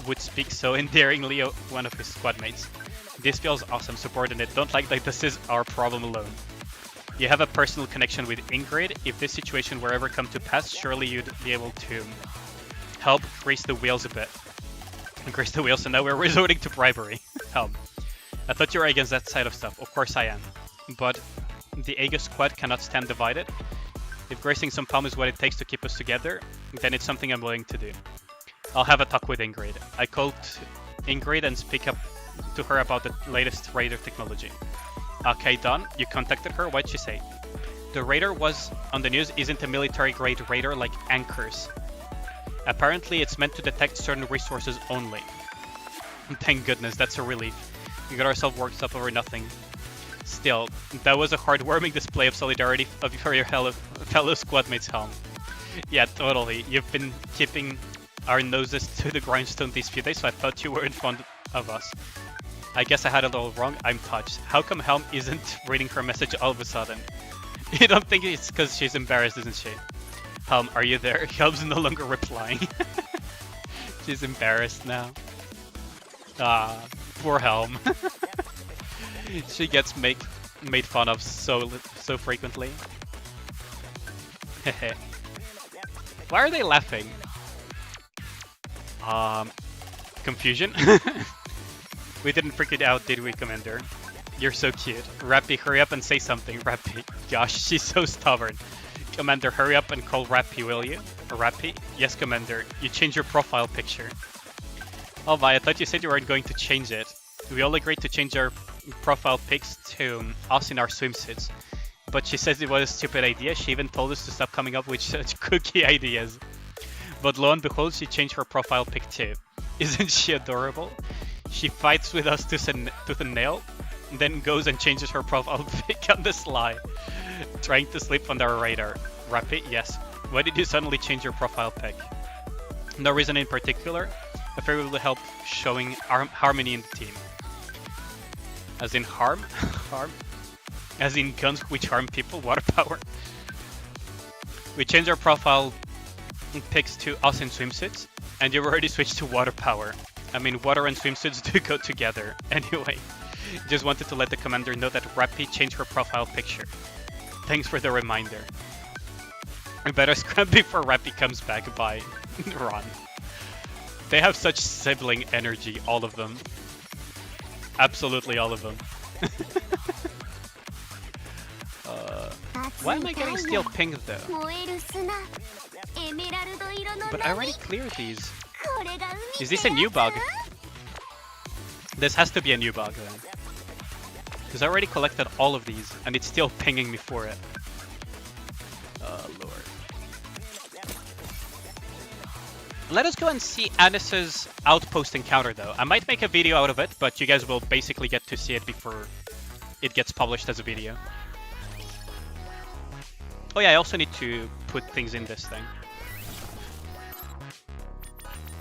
would speak so endearingly of one of his squad mates. This feels awesome, subordinate. Don't like that this is our problem alone. You have a personal connection with Ingrid. If this situation were ever come to pass, surely you'd be able to help grease the wheels a bit. Grease the wheels, and now we're resorting to bribery. Help. I thought you were against that side of stuff. Of course I am. But the Aegis Squad cannot stand divided. If gracing some palm is what it takes to keep us together, then it's something I'm willing to do. I'll have a talk with Ingrid. I called Ingrid and speak up to her about the latest raider technology. Okay, done. You contacted her. What'd she say? The raider was on the news isn't a military-grade raider like Anchors. Apparently, it's meant to detect certain resources only. Thank goodness, that's a relief. We got ourselves worked up over nothing. Still, that was a heartwarming display of solidarity for your fellow squadmates, Helm. Yeah, totally. You've been keeping our noses to the grindstone these few days, so I thought you weren't fond of us. I guess I had it all wrong. I'm touched. How come Helm isn't reading her message all of a sudden? You don't think it's because she's embarrassed, isn't she? Helm, are you there? Helm's no longer replying. She's embarrassed now. Ah, poor Helm. She gets made fun of so frequently. Why are they laughing? Confusion? We didn't freak it out, did we, Commander? You're so cute. Rappy, hurry up and say something. Rappy. Gosh, she's so stubborn. Commander, hurry up and call Rappy, will you? Rappy? Yes, Commander. You changed your profile picture. Oh, Vi, I thought you said you weren't going to change it. We all agreed to change our profile pics to us in our swimsuits. But she says it was a stupid idea. She even told us to stop coming up with such cookie ideas. But lo and behold, she changed her profile pic too. Isn't she adorable? She fights with us tooth and nail, then goes and changes her profile pic on the sly. Trying to slip under our radar. Rapid, yes. Why did you suddenly change your profile pic? No reason in particular. I figured it will help showing harmony in the team. As in harm? Harm? As in guns which harm people? Water power? We changed our profile pics to us in swimsuits, and you've already switched to water power. I mean, water and swimsuits do go together. Anyway, just wanted to let the commander know that Rappy changed her profile picture. Thanks for the reminder. I better scrap before Rappy comes back. Bye. Ron. They have such sibling energy, all of them. Absolutely all of them. Why am I getting steel pink though? But I already cleared these. Is this a new bug? This has to be a new bug then. Because I already collected all of these and it's still pinging me for it. Oh lord. Let us go and see Anis's outpost encounter though. I might make a video out of it, but you guys will basically get to see it before it gets published as a video. Oh yeah, I also need to put things in this thing.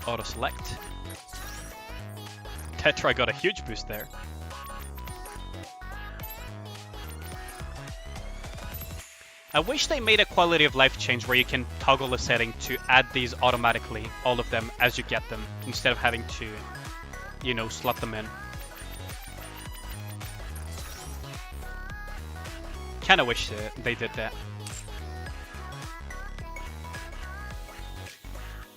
Auto select. Tetra got a huge boost there. I wish they made a quality of life change where you can toggle a setting to add these automatically, all of them, as you get them, instead of having to, you know, slot them in. Kinda wish they did that.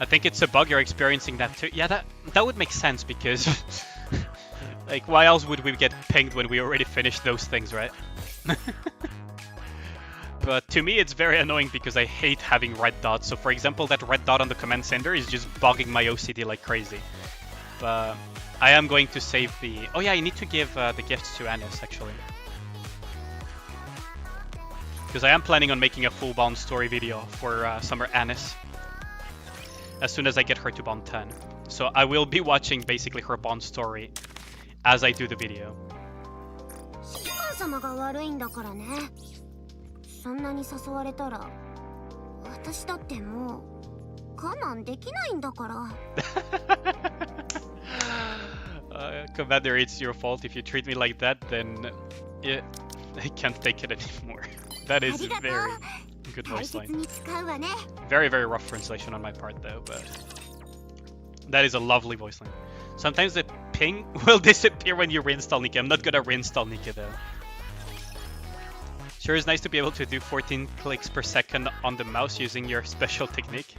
I think it's a bug you're experiencing that too. Yeah, that would make sense because like why else would we get pinged when we already finished those things, right? But to me it's very annoying because I hate having red dots. So for example, that red dot on the command center is just bugging my OCD like crazy. But I am going to save the... Oh yeah, I need to give the gifts to Anis actually. Because I am planning on making a full Bond story video for Summer Anis. As soon as I get her to Bond 10. So I will be watching basically her Bond story as I do the video. Commander, it's your fault. If you treat me like that, then yeah, I can't take it anymore. That is very good voice line. Very, very rough translation on my part though, but that is a lovely voice line. Sometimes the ping will disappear when you reinstall Nikke. I'm not gonna reinstall Nikke though. Sure is nice to be able to do 14 clicks per second on the mouse using your special technique.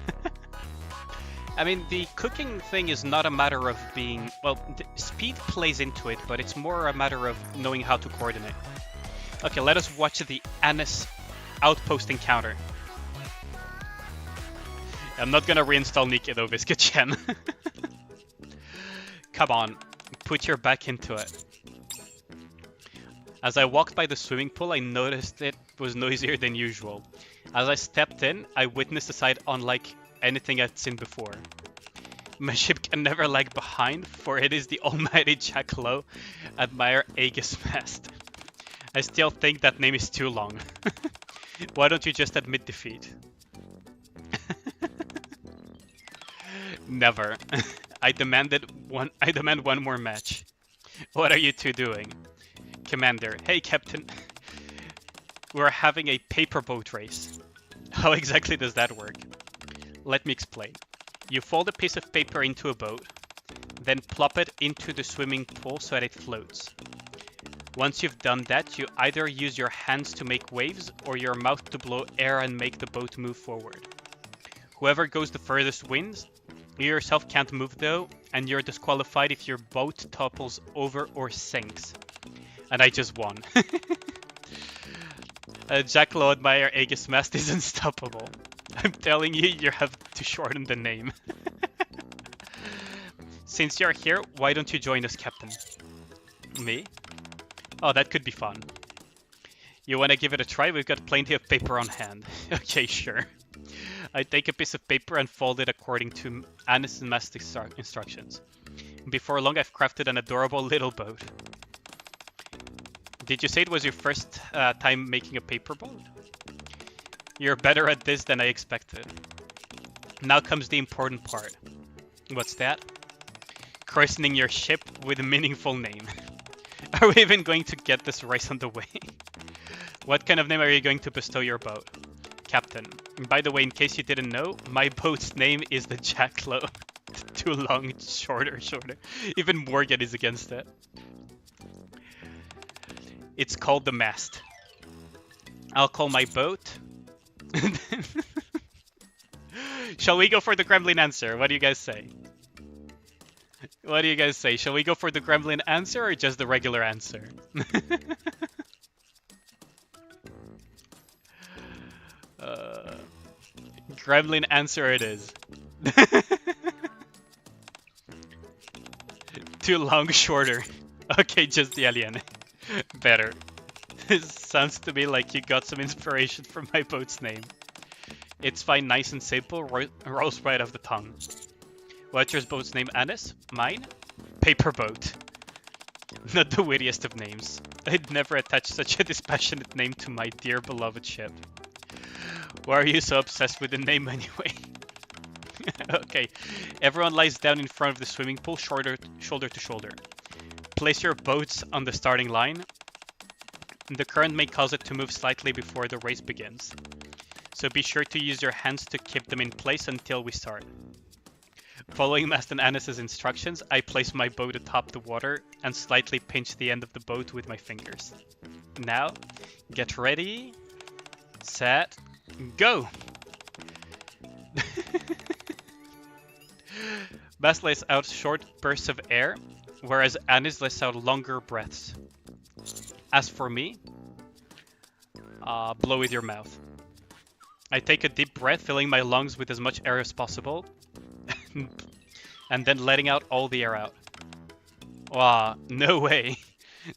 I mean, the cooking thing is not a matter of being... Well, speed plays into it, but it's more a matter of knowing how to coordinate. Okay, let us watch the Anis outpost encounter. I'm not gonna reinstall Nikke though, Visca-chan. Come on, put your back into it. As I walked by the swimming pool, I noticed it was noisier than usual. As I stepped in, I witnessed a sight unlike anything I'd seen before. My ship can never lag behind, for it is the almighty Jack Lowe. Admire Aegis Mast. I still think that name is too long. Why don't you just admit defeat? Never. I demand one more match. What are you two doing? Commander, hey Captain. We're having a paper boat race. How exactly does that work? Let me explain. You fold a piece of paper into a boat, then plop it into the swimming pool so that it floats. Once you've done that, you either use your hands to make waves or your mouth to blow air and make the boat move forward. Whoever goes the furthest wins. You yourself can't move though, and you're disqualified if your boat topples over or sinks. And I just won. Jack Lowe Admire Aegis Mast is unstoppable. I'm telling you, you have to shorten the name. Since you're here, why don't you join us, Captain? Me? Oh, that could be fun. You wanna give it a try? We've got plenty of paper on hand. Okay, sure. I take a piece of paper and fold it according to Anis and Mast's instructions. Before long, I've crafted an adorable little boat. Did you say it was your first time making a paper boat? You're better at this than I expected. Now comes the important part. What's that? Christening your ship with a meaningful name. Are we even going to get this race on the way? What kind of name are you going to bestow your boat? Captain. By the way, in case you didn't know, my boat's name is the Jackalope. Too long, shorter. Even Morgan is against it. It's called the Mast. I'll call my boat. Shall we go for the Gremlin answer? What do you guys say? What do you guys say? Shall we go for the Gremlin answer or just the regular answer? Gremlin answer it is. Too long, shorter. Okay, just the alien. Better. This sounds to me like you got some inspiration from my boat's name. It's fine, nice and simple, rolls right off the tongue. What's your boat's name, Anis? Mine? Paper boat. Not the wittiest of names. I'd never attach such a dispassionate name to my dear beloved ship. Why are you so obsessed with the name anyway? Okay, everyone lies down in front of the swimming pool, shoulder to shoulder. Place your boats on the starting line. The current may cause it to move slightly before the race begins. So be sure to use your hands to keep them in place until we start. Following Master Anis's instructions, I place my boat atop the water and slightly pinch the end of the boat with my fingers. Now, get ready, set, go! Bass lets out short bursts of air, whereas Anis lets out longer breaths. As for me, blow with your mouth. I take a deep breath, filling my lungs with as much air as possible, and then letting out all the air out. Wow, no way.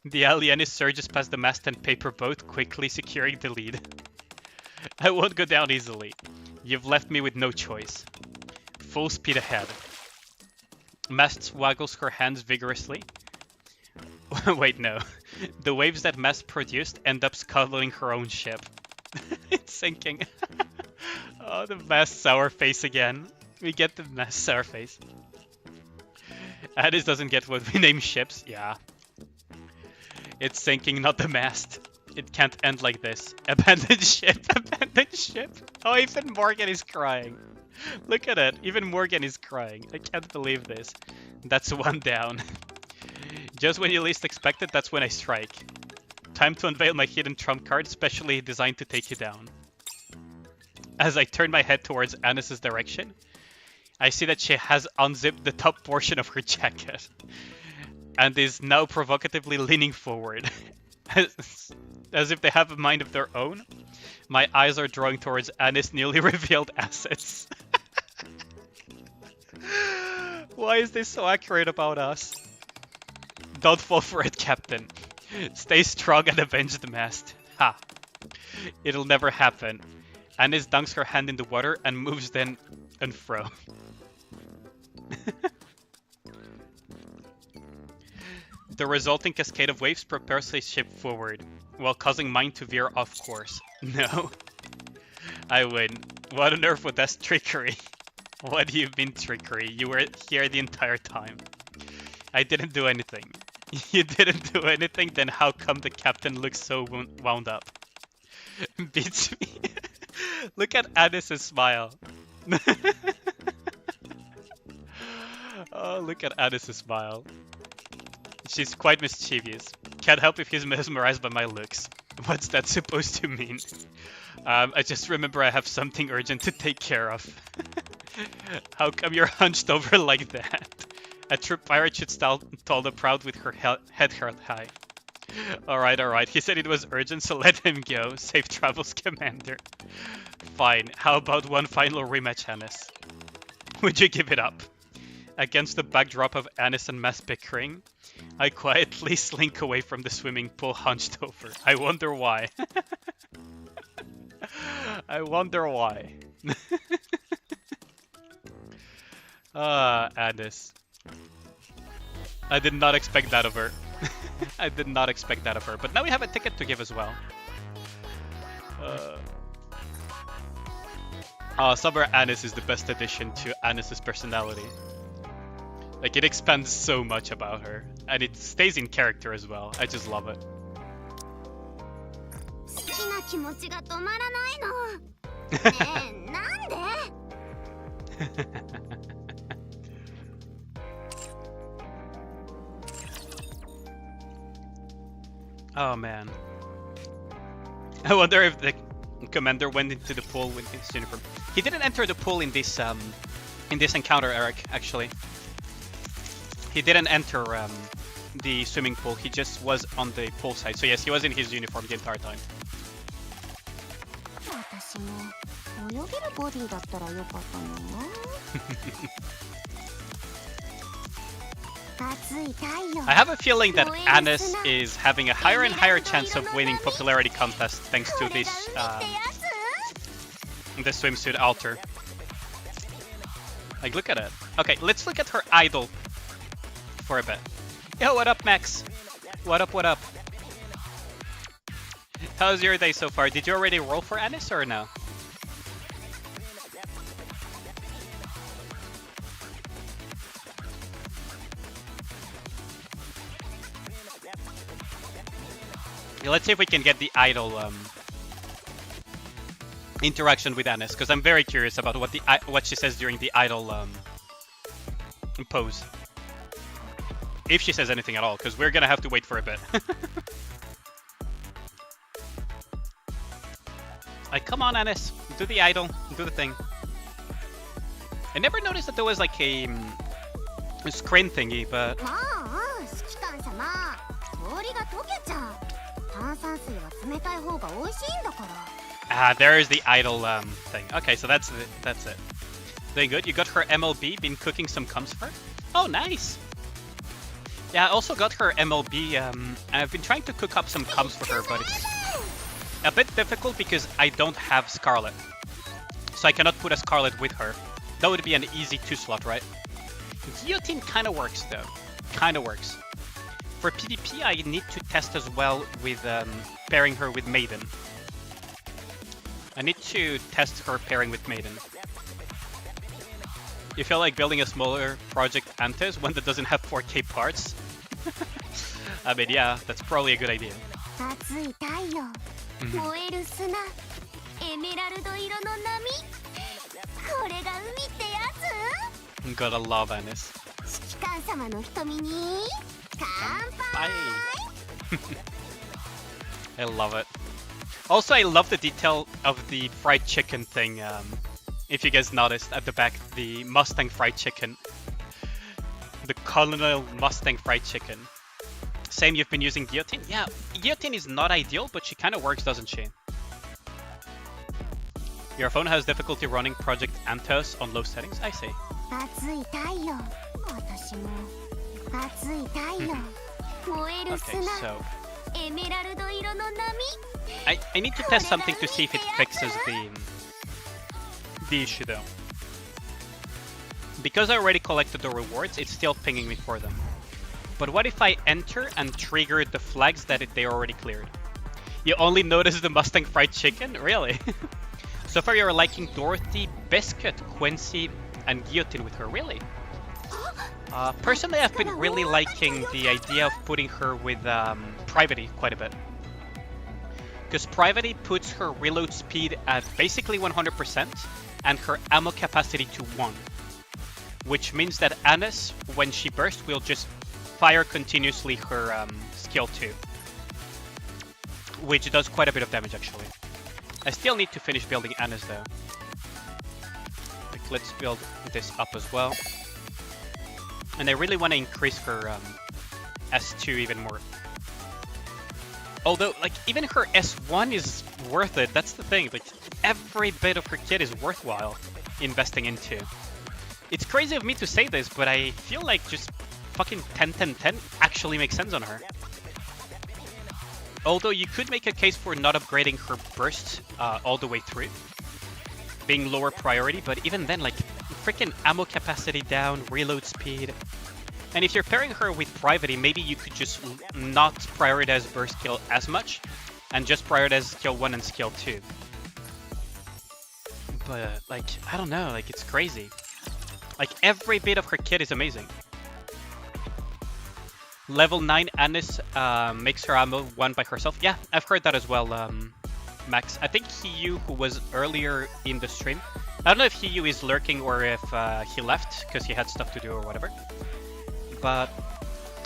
The Alienis surges past the mast and paper boat, quickly securing the lead. I won't go down easily. You've left me with no choice. Full speed ahead. Mast waggles her hands vigorously. Wait, no. The waves that Mast produced end up scuttling her own ship. It's sinking. Oh, the Mast sour face again. We get the Mast sour face. Addis doesn't get what we name ships. Yeah. It's sinking, not the mast. It can't end like this. Abandoned ship, abandoned ship. Oh, even Morgan is crying. Look at it. Even Morgan is crying. I can't believe this. That's one down. Just when you least expect it, that's when I strike. Time to unveil my hidden trump card, specially designed to take you down. As I turn my head towards Anis's direction, I see that she has unzipped the top portion of her jacket and is now provocatively leaning forward. As if they have a mind of their own, my eyes are drawing towards Anis' newly revealed assets. Why is this so accurate about us? Don't fall for it, Captain. Stay strong and avenge the mast. Ha. It'll never happen. Anis dunks her hand in the water and moves then and fro. The resulting cascade of waves propels the ship forward, while causing mine to veer off course. No. I win. What on earth was that trickery? What do you mean trickery? You were here the entire time. I didn't do anything. You didn't do anything? Then how come the captain looks so wound up? Beats me. Look at Anis's smile. Oh, look at Anis's smile. She's quite mischievous. Can't help if he's mesmerized by my looks. What's that supposed to mean? I just remember I have something urgent to take care of. How come you're hunched over like that? A true pirate should stand tall and proud with her head held high. Alright. He said it was urgent, so let him go. Safe travels, Commander. Fine. How about one final rematch, Anis? Would you give it up? Against the backdrop of Anis and Mass bickering, I quietly slink away from the swimming pool hunched over. I wonder why. I wonder why. Anis. I did not expect that of her. I did not expect that of her. But now we have a ticket to give as well. Summer Anis is the best addition to Anis's personality. Like, it expands so much about her. And it stays in character as well. I just love it. 好きな気持ちが止まらないの。ねえ、なんで？ Oh man. I wonder if the commander went into the pool with his uniform. He didn't enter the pool in this encounter, Eric, actually. He didn't enter the swimming pool. He just was on the pool side. So yes, he was in his uniform the entire time. 私も泳げるボディだったらよかったのにな。I have a feeling that Anis is having a higher and higher chance of winning popularity contest thanks to this the swimsuit altar. Like, look at it. Okay, let's look at her idol for a bit. Yo, what up, Max? What up, what up? How's your day so far? Did you already roll for Anis or no? Yeah, let's see if we can get the idol interaction with Anis, because I'm very curious about what she says during the idol pose. If she says anything at all, because we're gonna have to wait for a bit. Like, come on, Anis, do the idol, do the thing. I never noticed that there was like a screen thingy, but... Ah, there is the idol thing. Okay, so that's it. Doing good. You got her MLB, been cooking some cums for her? Oh, nice! Yeah, I also got her MLB, I've been trying to cook up some cums for her, but it's a bit difficult because I don't have Scarlet. So I cannot put a Scarlet with her. That would be an easy 2-slot, right? Guillotine kinda works though. Kinda works. For PvP, I need to test as well with pairing her with Maiden. I need to test her pairing with Maiden. You feel like building a smaller project Antes, one that doesn't have 4K parts? I mean, yeah, that's probably a good idea. Gotta love Anis. I love it. Also, I love the detail of the fried chicken thing. If you guys noticed at the back, the Mustang fried chicken. The Colonel Mustang fried chicken. Same, you've been using Guillotine? Yeah, Guillotine is not ideal, but she kind of works, doesn't she? Your phone has difficulty running Project Antos on low settings? I see. Okay, so... I need to test something to see if it fixes the issue though. Because I already collected the rewards, it's still pinging me for them. But what if I enter and trigger the flags that they already cleared? You only notice the Mustang fried chicken? Really? So far you're liking Dorothy, Biscuit, Quincy, and Guillotine with her, really? Personally, I've been really liking the idea of putting her with Privity quite a bit. Because Privity puts her reload speed at basically 100% and her ammo capacity to 1. Which means that Anis, when she bursts, will just fire continuously her skill 2. Which does quite a bit of damage actually. I still need to finish building Anis though. Like, let's build this up as well. And I really want to increase her S2 even more. Although, like, even her S1 is worth it. That's the thing. Like, every bit of her kit is worthwhile investing into. It's crazy of me to say this, but I feel like just fucking 10-10-10 actually makes sense on her. Although you could make a case for not upgrading her burst all the way through, being lower priority, but even then, like, freaking ammo capacity down, reload speed. And if you're pairing her with Privity, maybe you could just not prioritize burst skill as much, and just prioritize skill 1 and skill 2. but like, I don't know, like it's crazy. Like every bit of her kit is amazing. Level 9 Anis makes her ammo 1 by herself. Yeah, I've heard that as well, Max. I think Hiyu, who was earlier in the stream, I don't know if Hiyu is lurking or if he left because he had stuff to do or whatever. But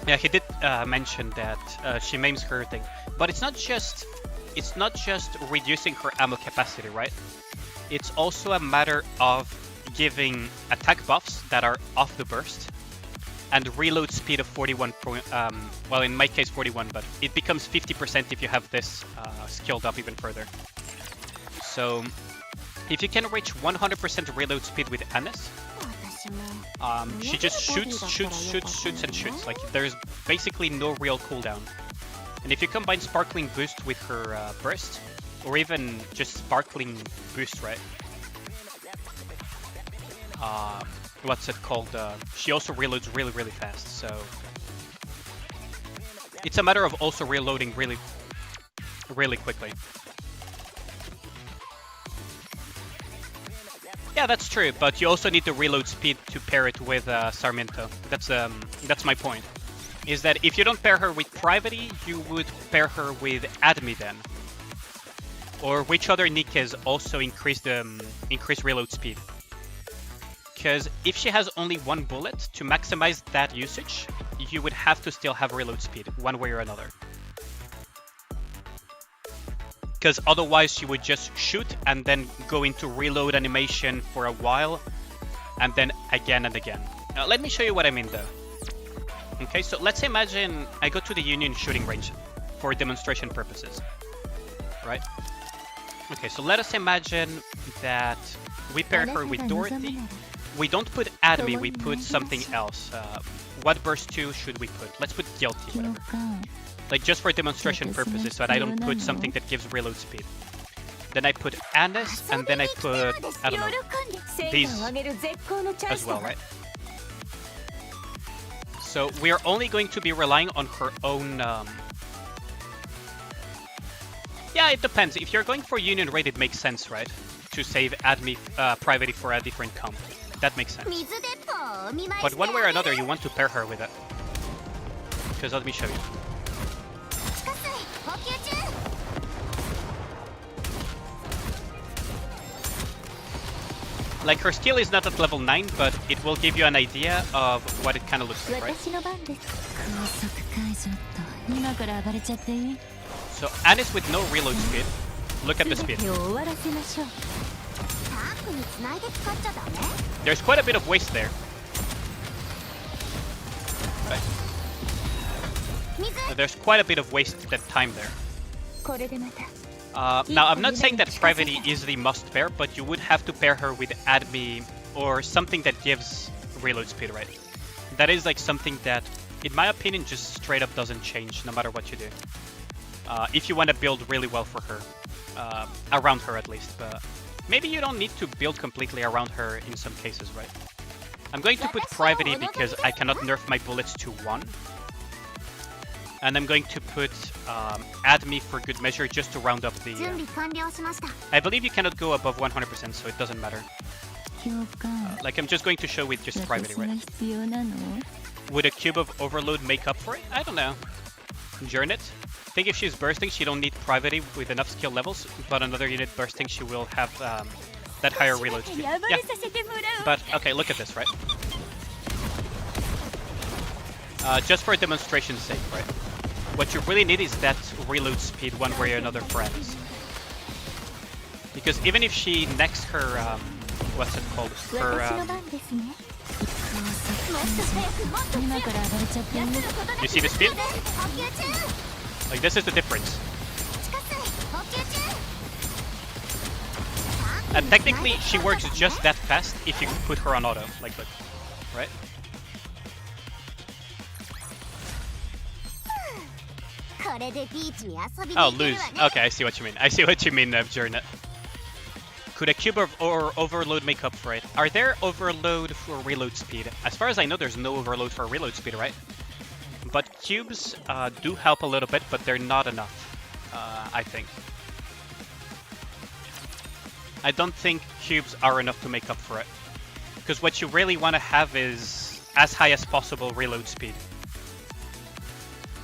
yeah, he did mention that she maims her thing. But it's not just reducing her ammo capacity, right? It's also a matter of giving attack buffs that are off the burst and reload speed of 41 well, in my case 41, but it becomes 50% if you have this skilled up even further. So if you can reach 100% reload speed with Anis, she just shoots. Like there's basically no real cooldown. And if you combine Sparkling Boost with her burst, or even just Sparkling Boost, right? What's it called? She also reloads really, really fast, so it's a matter of also reloading really, really quickly. Yeah, that's true, but you also need the reload speed to pair it with Sarmiento. That's my point. Is that if you don't pair her with Privity, you would pair her with Admi then. Or which other Nikkes also increase reload speed. Because if she has only 1 bullet, to maximize that usage, you would have to still have reload speed, one way or another. Because otherwise she would just shoot and then go into reload animation for a while, and then again and again. Now, let me show you what I mean though. Okay, so let's imagine I go to the Union shooting range for demonstration purposes, right? Okay, so let us imagine that we pair her with Dorothy. We don't put Admi, we put something else. What burst 2 should we put? Let's put Guilty, whatever. Like just for demonstration purposes, so that I don't put something that gives reload speed. Then I put Anis, and then I put, I don't know, these as well, right? So we are only going to be relying on her own... Yeah, it depends. If you're going for Union raid, it makes sense, right? To save Admi Privity for a different comp. That makes sense. But one way or another, you want to pair her with it. Because let me show you. Like her skill is not at level 9, but it will give you an idea of what it kind of looks like, right? So Anis with no reload speed. Look at the speed. There's quite a bit of waste there. Right. There's quite a bit of wasted time there. Now, I'm not saying that Privity is the must pair, but you would have to pair her with Admi or something that gives reload speed, right? That is like something that, in my opinion, just straight up doesn't change no matter what you do. If you want to build really well for her, around her at least, but maybe you don't need to build completely around her in some cases, right? I'm going to put Privity because I cannot nerf my bullets to 1. And I'm going to put Admi for good measure just to round up the... I believe you cannot go above 100%, so it doesn't matter. Like, I'm just going to show with just Privity, right? Would a cube of Overload make up for it? I don't know. Journey. I think if she's bursting, she don't need Privity with enough skill levels, but another unit bursting, she will have that higher reload speed. Yeah. But, okay, look at this, right? Just for demonstration's sake, right? What you really need is that reload speed one way or another for Anis. Because even if she necks her, what's it called? Her, you see the speed? Like, this is the difference. And technically, she works just that fast if you put her on auto. Like, look. Right? Oh, lose. Okay, I see what you mean. I see what you mean, Journey. Could a cube or overload make up for it? Are there overload for reload speed? As far as I know, there's no overload for reload speed, right? But cubes do help a little bit, but they're not enough, I think. I don't think cubes are enough to make up for it. Because what you really want to have is as high as possible reload speed.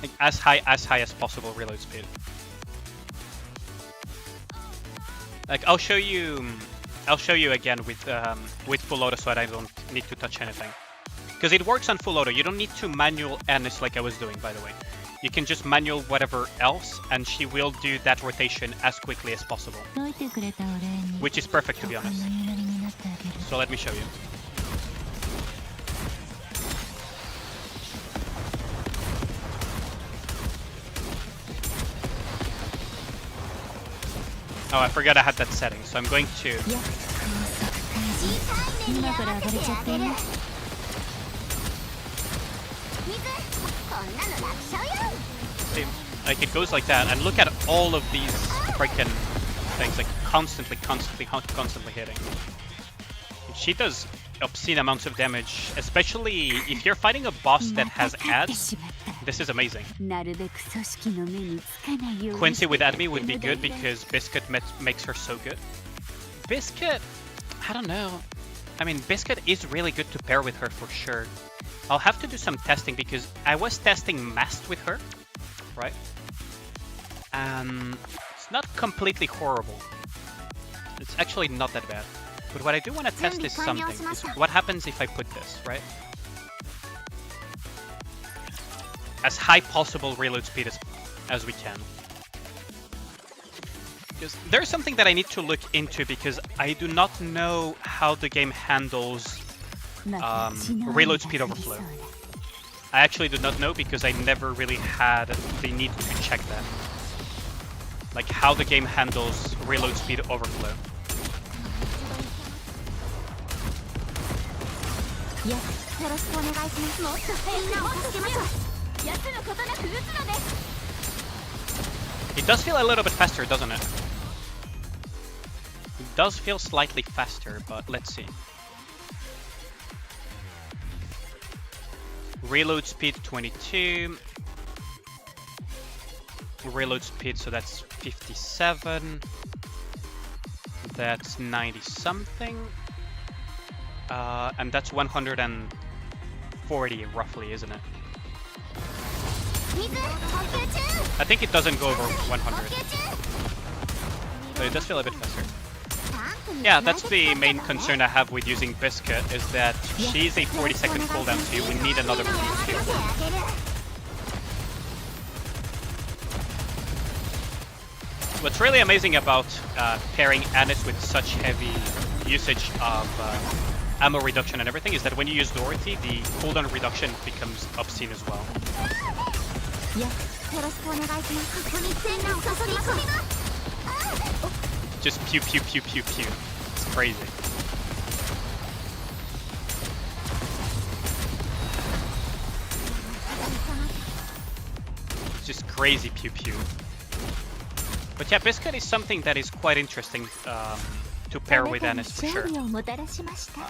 Like as high as possible reload speed. Like I'll show you again with full auto so that I don't need to touch anything. Because it works on full auto. You don't need to manual Anis like I was doing, by the way. You can just manual whatever else, and she will do that rotation as quickly as possible. Which is perfect, to be honest. So let me show you. Oh, I forgot I had that setting, so I'm going to... See, like it goes like that, and look at all of these freaking things, like constantly hitting. She does obscene amounts of damage, especially if you're fighting a boss that has ads. This is amazing. Quincy with Admi would be good because Biscuit makes her so good. Biscuit, I don't know. I mean, Biscuit is really good to pair with her for sure. I'll have to do some testing because I was testing Mast with her, right? It's not completely horrible. It's actually not that bad. But what I do want to test is something. Is what happens if I put this, right? As high possible reload speed as we can. Because there's something that I need to look into because I do not know how the game handles reload speed overflow. I actually do not know because I never really had the need to check that. Like how the game handles reload speed overflow. It does feel a little bit faster, doesn't it? It does feel slightly faster, but let's see. Reload speed 22. Reload speed, so that's 57. That's 90 something. And that's 140 roughly, isn't it? I think it doesn't go over 100. But it does feel a bit faster. Yeah, that's the main concern I have with using Biscuit, is that she's a 40-second cooldown, so we need another Q2. What's really amazing about pairing Anis with such heavy usage of ammo reduction and everything is that when you use Dorothy, the cooldown reduction becomes obscene as well. Just pew pew pew pew pew. It's crazy. It's just crazy pew pew. But yeah, Biscuit is something that is quite interesting to pair with Anis for sure.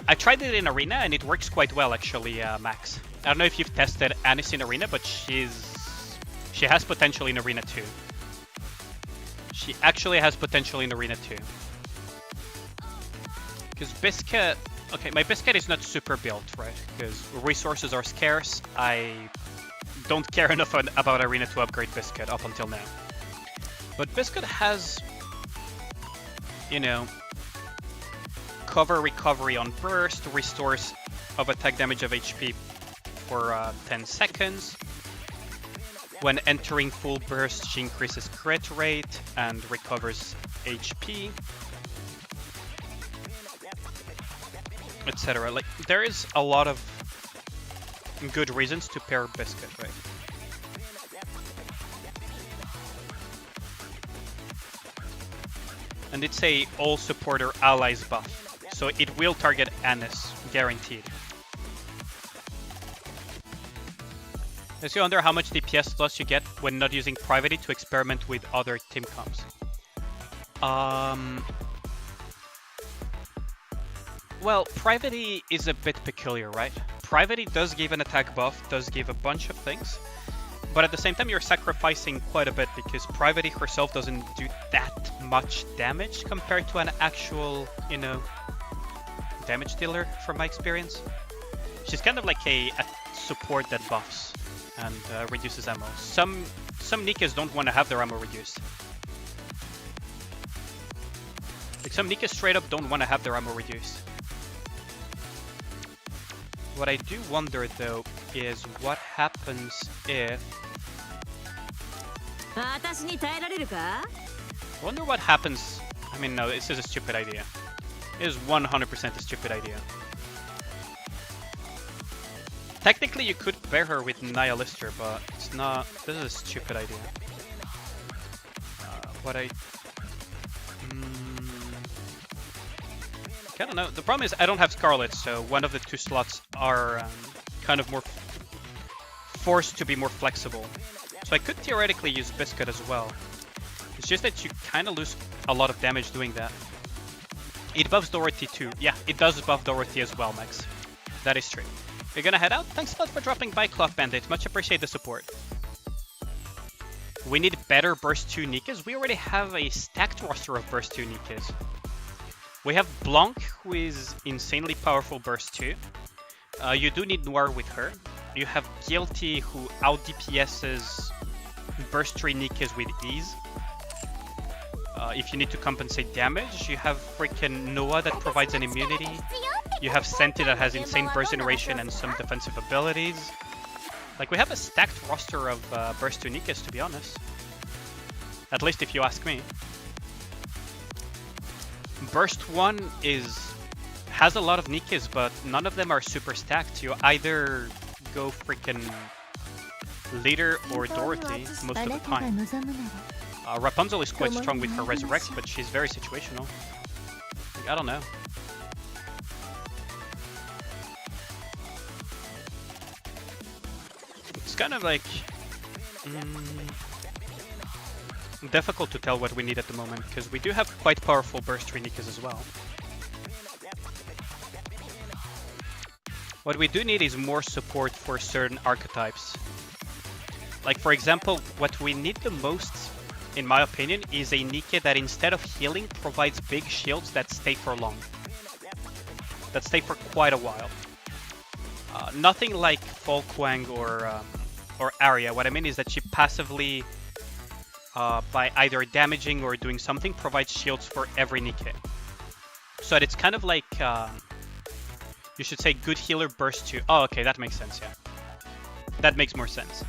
I tried it in Arena and it works quite well actually, Max. I don't know if you've tested Anis in Arena, but she has potential in Arena too. She actually has potential in Arena too. Because Biscuit... Okay, my Biscuit is not super built, right? Because resources are scarce. I don't care enough about Arena to upgrade Biscuit up until now. But Biscuit has, you know, cover recovery on burst, restores of attack damage of HP for 10 seconds. When entering full burst, she increases crit rate and recovers HP, etc. Like, there is a lot of good reasons to pair Biscuit, right? And it's a all supporter allies buff, so it will target Anis, guaranteed. Does you wonder how much DPS loss you get when not using Privacy to experiment with other team comps? Well, Privacy is a bit peculiar, right? Privacy does give an attack buff, does give a bunch of things, but at the same time you're sacrificing quite a bit because Privacy herself doesn't do that much damage compared to an actual, you know, damage dealer from my experience. She's kind of like a support that buffs and reduces ammo. Some Nikkes don't want to have their ammo reduced. Like some Nikkes straight up don't want to have their ammo reduced. What I do wonder though is what happens if... I wonder what happens... I mean, no, this is a stupid idea. It is 100% a stupid idea. Technically, you could pair her with Nihilister, but it's not... This is a stupid idea. What I don't know. The problem is I don't have Scarlet, so one of the two slots are kind of more forced to be more flexible. So I could theoretically use Biscuit as well. It's just that you kind of lose a lot of damage doing that. It buffs Dorothy too. Yeah, it does buff Dorothy as well, Max. That is true. You're gonna head out? Thanks a lot for dropping by, Cloth Bandit. Much appreciate the support. We need better Burst 2 Nikkes. We already have a stacked roster of Burst 2 Nikkes. We have Blanc, who is insanely powerful Burst 2. You do need Noir with her. You have Guilty, who out DPS's Burst 3 Nikkes with ease. If you need to compensate damage, you have freaking Noah that provides an immunity. You have Senti that has insane burst generation and some defensive abilities. Like, we have a stacked roster of Burst 2 Nikkes, to be honest. At least if you ask me. Burst 1 has a lot of Nikkes, but none of them are super stacked. You either go freaking Leader or Dorothy most of the time. Rapunzel is quite strong with her Resurrect, but she's very situational. Like, I don't know. It's kind of like difficult to tell what we need at the moment, because we do have quite powerful Burst 3 Nikkes as well. What we do need is more support for certain archetypes. Like, for example, what we need the most, in my opinion, is a Nikke that instead of healing provides big shields that stay for long. That stay for quite a while. Nothing like Folkwang or Arya. What I mean is that she passively, by either damaging or doing something, provides shields for every Nikke. So that it's kind of like, you should say good healer burst 2. Oh, okay, that makes sense, yeah. That makes more sense.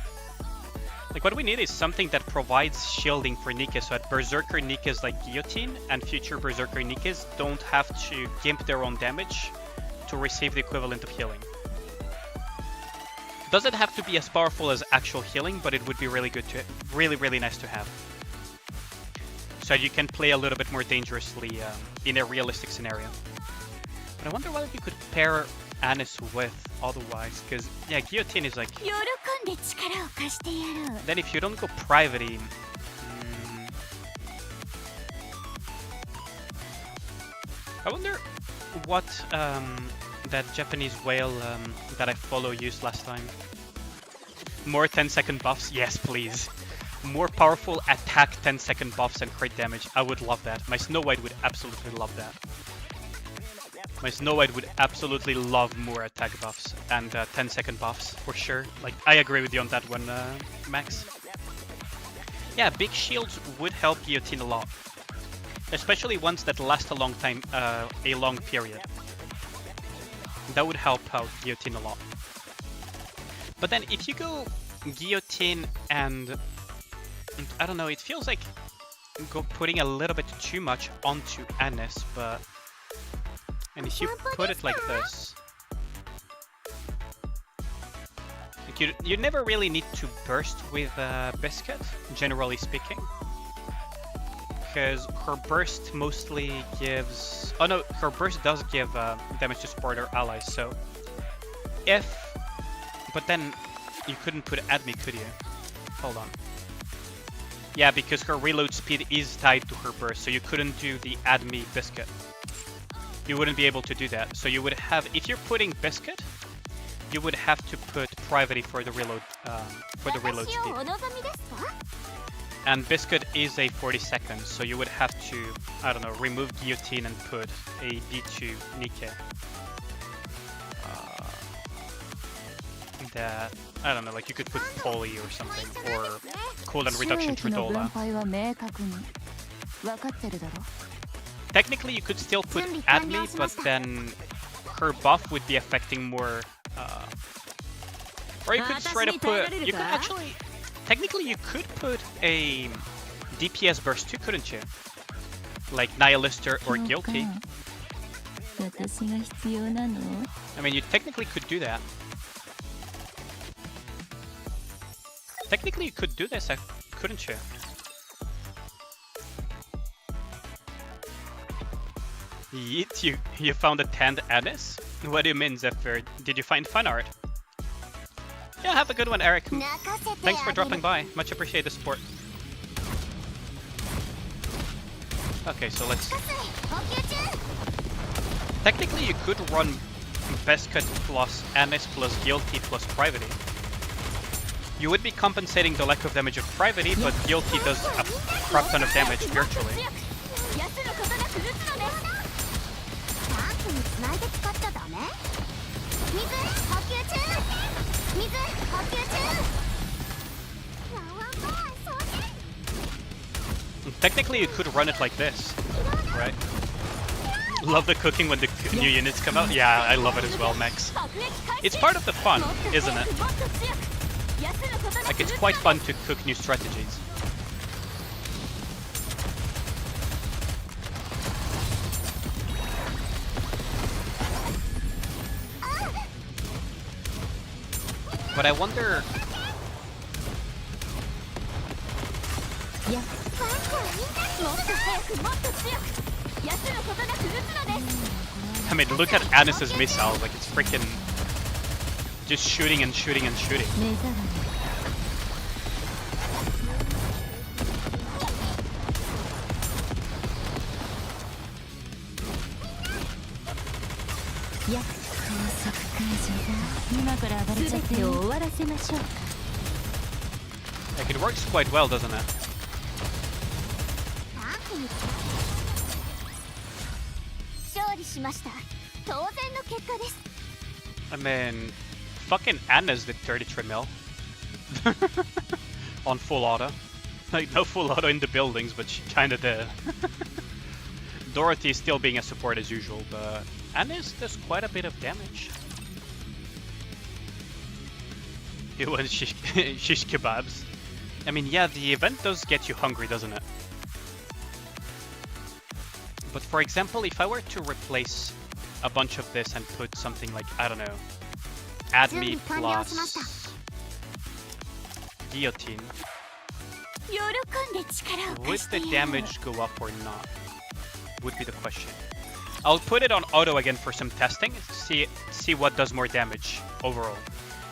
Like, what we need is something that provides shielding for Nikke, so that Berserker Nikkes like Guillotine and future Berserker Nikkes don't have to gimp their own damage to receive the equivalent of healing. Doesn't have to be as powerful as actual healing, but it would be really good to, really nice to have. So you can play a little bit more dangerously in a realistic scenario. But I wonder what you could pair Anis with otherwise, because yeah, Guillotine is like... Then if you don't go Private, I wonder what that Japanese whale that I follow used last time. More 10-second buffs? Yes, please. More powerful attack 10-second buffs and crit damage. I would love that. My Snow White would absolutely love that. My Snow White would absolutely love more attack buffs and 10-second buffs, for sure. Like, I agree with you on that one, Max. Yeah, big shields would help Guillotine a lot. Especially ones that last a long time, a long period. That would help out Guillotine a lot. But then if you go Guillotine and I don't know, it feels like putting a little bit too much onto Anis, but... And if you put it like this... Like you never really need to burst with Biscuit, generally speaking. Because her burst mostly gives... Oh no, her burst does give damage to support her allies, so... If... But then you couldn't put Admi, could you? Hold on. Yeah, because her reload speed is tied to her burst, so you couldn't do the Admi Biscuit. You wouldn't be able to do that. So you would have... If you're putting Biscuit, you would have to put Private for the reload speed. And Biscuit is a 40 seconds, so you would have to, I don't know, remove Guillotine and put a D2 Nikke. That, I don't know, like you could put Poly or something, or cooldown reduction Tridola. Technically you could still put Admi, but then her buff would be affecting more, or you could straight up put, you could actually, technically you could put a DPS burst too, couldn't you? Like Nihilister or Guilty. I mean, you technically could do that. Technically you could do this, couldn't you? Yeet, you found a tanned Anis? What do you mean, Zephyr? Did you find fan art? Yeah, have a good one, Eric. Thanks for dropping by. Much appreciate the support. Okay, so let's... Technically you could run Beskut plus Anis plus Guilty plus Privity. You would be compensating the lack of damage of Privity, but Guilty does a crap ton of damage virtually. Technically you could run it like this, right? Love the cooking when the new units come out. Yeah, I love it as well, Max. It's part of the fun, isn't it? Like, it's quite fun to cook new strategies. But I wonder... I mean, look at Anis's missiles, like it's freaking just shooting and shooting and shooting. Like, it works quite well, doesn't it? I mean, fucking Anna's did 33 mil on full auto. Like, no full auto in the buildings, but she kinda did. Dorothy is still being a support as usual, but Anna's does quite a bit of damage. You want shish kebabs? I mean, yeah, the event does get you hungry, doesn't it? But for example, if I were to replace a bunch of this and put something like, I don't know, Admi plus Guillotine, would the damage go up or not? Would be the question. I'll put it on auto again for some testing, see what does more damage overall.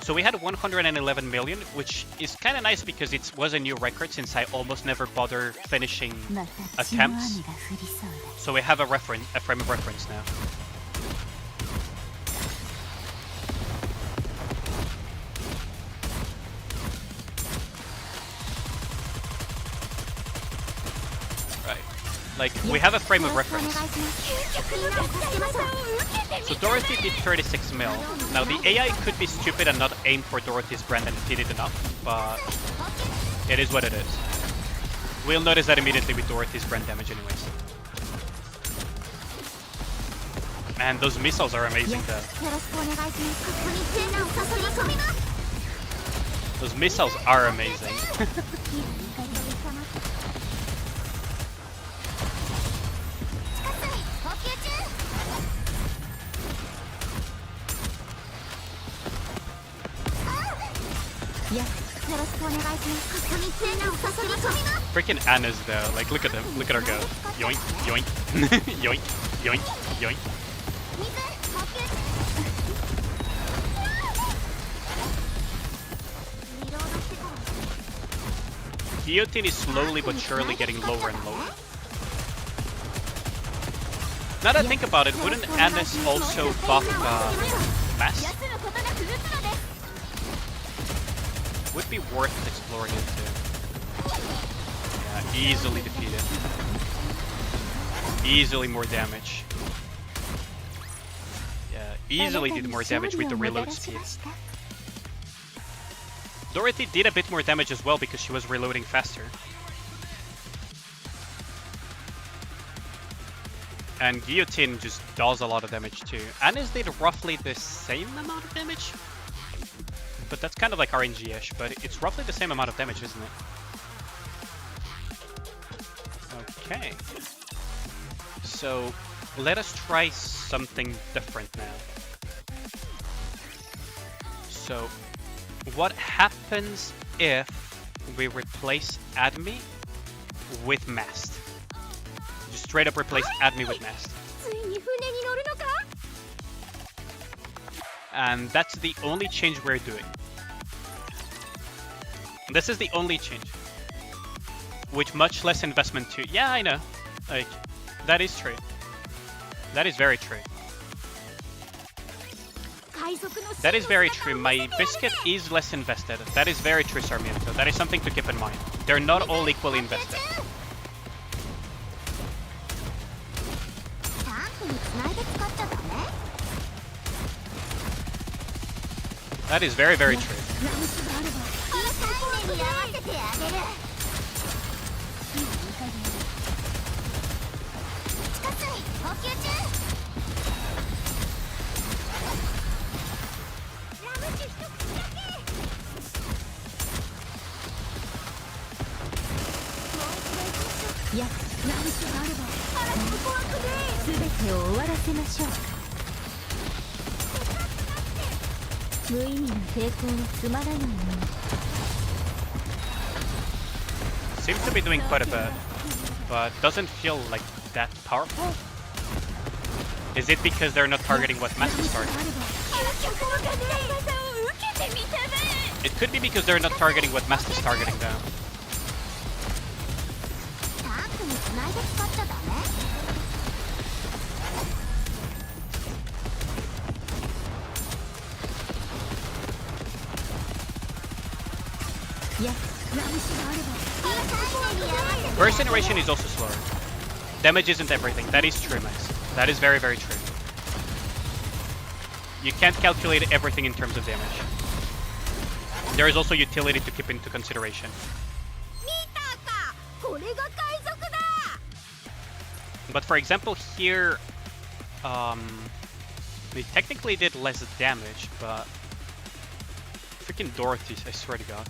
So we had 111 million, which is kind of nice because it was a new record since I almost never bother finishing attempts. So we have a frame of reference now. Right. Like, we have a frame of reference. So Dorothy did 36 mil. Now the AI could be stupid and not aim for Dorothy's brand and hit it enough, but it is what it is. We'll notice that immediately with Dorothy's brand damage anyways. Man, those missiles are amazing though. Those missiles are amazing. Freaking Anna's though, like look at them, look at her go. Yoink, yoink, yoink, yoink, yoink. Guillotine is slowly but surely getting lower and lower. Now that I think about it, wouldn't Anna's also buff Mass? Yes. 「 would be worth exploring into. 「 But Easily defeated. Easily more damage. Yeah, easily did more damage with the reload speed. Dorothy did a bit more damage as well because she was reloading faster. And Guillotine just does a lot of damage too. Anis did roughly the same amount of damage. But that's kind of like RNG-ish, but it's roughly the same amount of damage, isn't it? Okay. So, let us try something different now. So, what happens if we replace Admi with Mast? Just straight up replace Admi with Mast. And that's the only change we're doing. This is the only change. With much less investment too. Yeah, I know. Like, that is true. That is very true. That is very true. My biscuit is less invested. That is very true, Sarmiento. That is something to keep in mind. They're not all equally invested. That is very, very true. Seems to be doing quite a bit, but doesn't feel like that powerful. Is it because they're not targeting what Mast is targeting? It could be because they're not targeting what Mast is targeting though. Burst generation is also slower. Damage isn't everything. That is true, Max. That is very, very true. You can't calculate everything in terms of damage. There is also utility to keep into consideration. But for example here, they technically did less damage, but freaking Dorothy, I swear to God.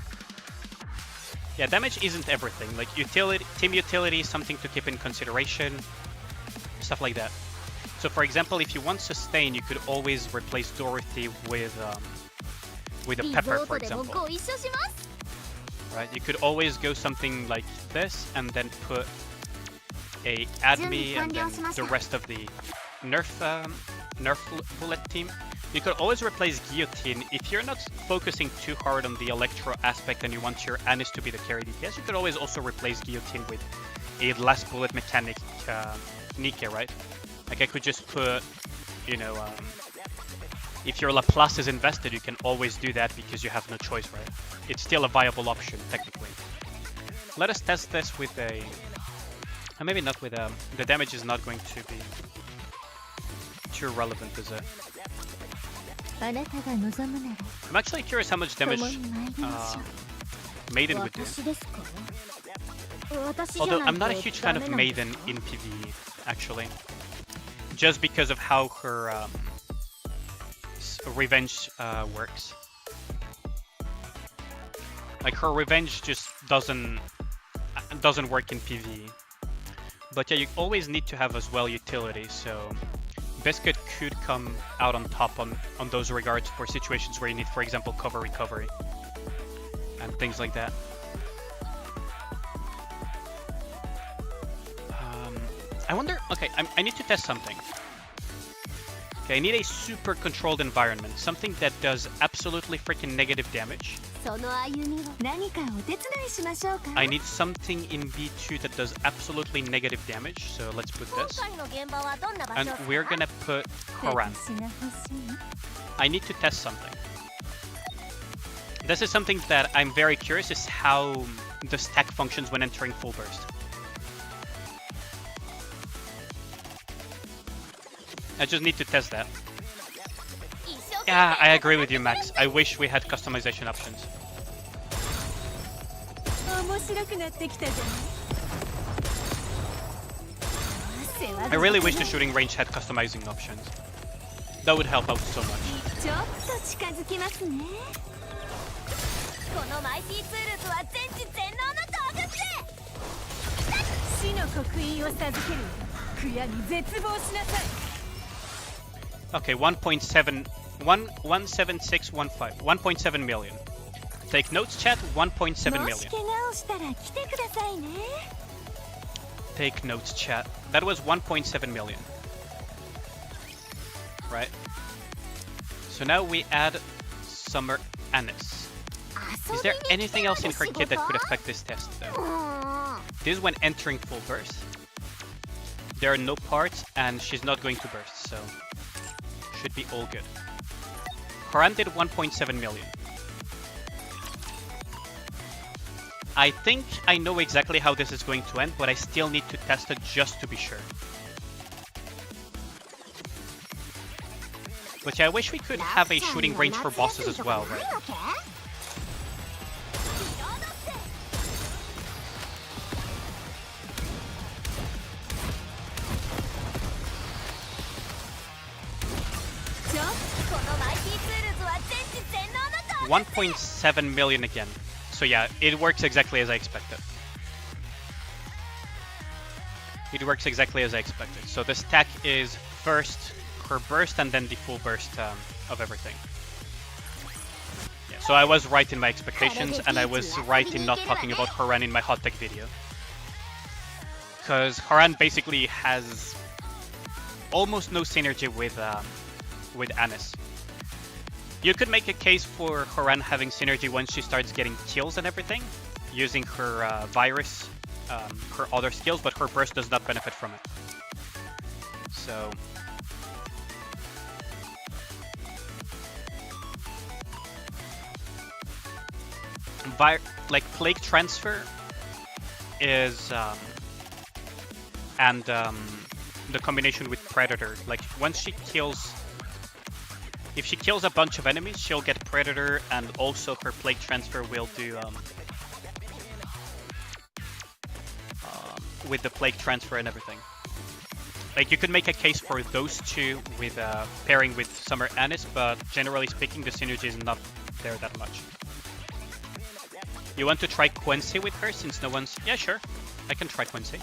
Yeah, damage isn't everything. Like utility, team utility is something to keep in consideration, stuff like that. So for example, if you want sustain, you could always replace Dorothy with a pepper, for example. Right? You could always go something like this and then put a Admi and then the rest of the Nerf bullet team. You could always replace Guillotine. If you're not focusing too hard on the Electro aspect and you want your Anis to be the carry DPS, you could always also replace Guillotine with a last bullet mechanic Nikke, right? Like I could just put, you know, if your Laplace is invested, you can always do that because you have no choice, right? It's still a viable option, technically. Let us test this with a... maybe not with a... the damage is not going to be too relevant, is it? I'm actually curious how much damage Maiden would do. Although I'm not a huge fan of Maiden in PvE, actually. Just because of how her revenge works. Like her revenge just doesn't work in PvE. But yeah, you always need to have as well utility, so Biscuit could come out on top on those regards for situations where you need, for example, cover recovery and things like that. I wonder, okay, I need to test something. Okay, I need a super controlled environment, something that does absolutely freaking negative damage. I need something in B2 that does absolutely negative damage, so let's put this. And we're gonna put Koran. I need to test something. This is something that I'm very curious is how the stack functions when entering full burst. I just need to test that. Yeah, I agree with you, Max. I wish we had customization options. I really wish the shooting range had customizing options. That would help out so much. Okay, 1.7 million. Take notes, chat. 1.7 million. Take notes, chat. That was 1.7 million. Right. So now we add Summer Anise. Is there anything else in her kit that could affect this test, though? This is when entering full burst. There are no parts, and she's not going to burst, so should be all good. Haran did 1.7 million. I think I know exactly how this is going to end, but I still need to test it just to be sure. But yeah, I wish we could have a shooting range for bosses as well, right? $1.7 million again. So yeah, it works exactly as I expected. It works exactly as I expected. So the stack is first her burst and then the full burst of everything. Yeah, so I was right in my expectations, and I was right in not talking about Haran in my hot tech video. Because Haran basically has almost no synergy with Anise. You could make a case for Haran having synergy once she starts getting kills and everything, using her virus, her other skills, but her burst does not benefit from it. So like Plague Transfer is and the combination with Predator, like once she kills, if she kills a bunch of enemies, she'll get Predator, and also her Plague Transfer will do with the Plague Transfer and everything. Like you could make a case for those two with pairing with Summer Anise, but generally speaking, the synergy is not there that much. You want to try Quincy with her since no one's... Yeah, sure. I can try Quincy.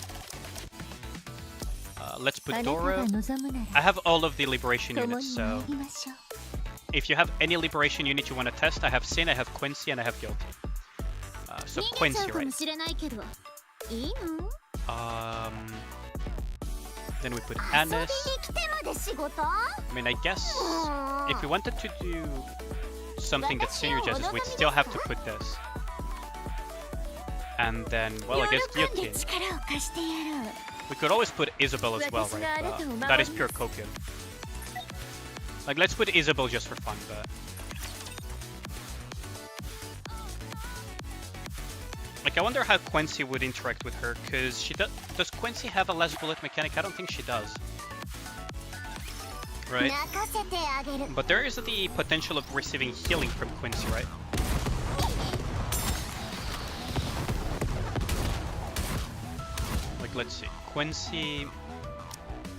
Let's put Doro. I have all of the Liberation units, so... If you have any Liberation unit you want to test, I have Sin, I have Quincy, and I have Guilty. So Quincy, right? Then we put Anise. I mean, I guess if we wanted to do something that synergizes, we'd still have to put this. And then, well, I guess Guillotine. We could always put Isabel as well, right? That is pure copium. Like, let's put Isabel just for fun, but... Like, I wonder how Quincy would interact with her, because she does Quincy have a less bullet mechanic? I don't think she does. Right? But there is the potential of receiving healing from Quincy, right? Like, let's see. Quincy,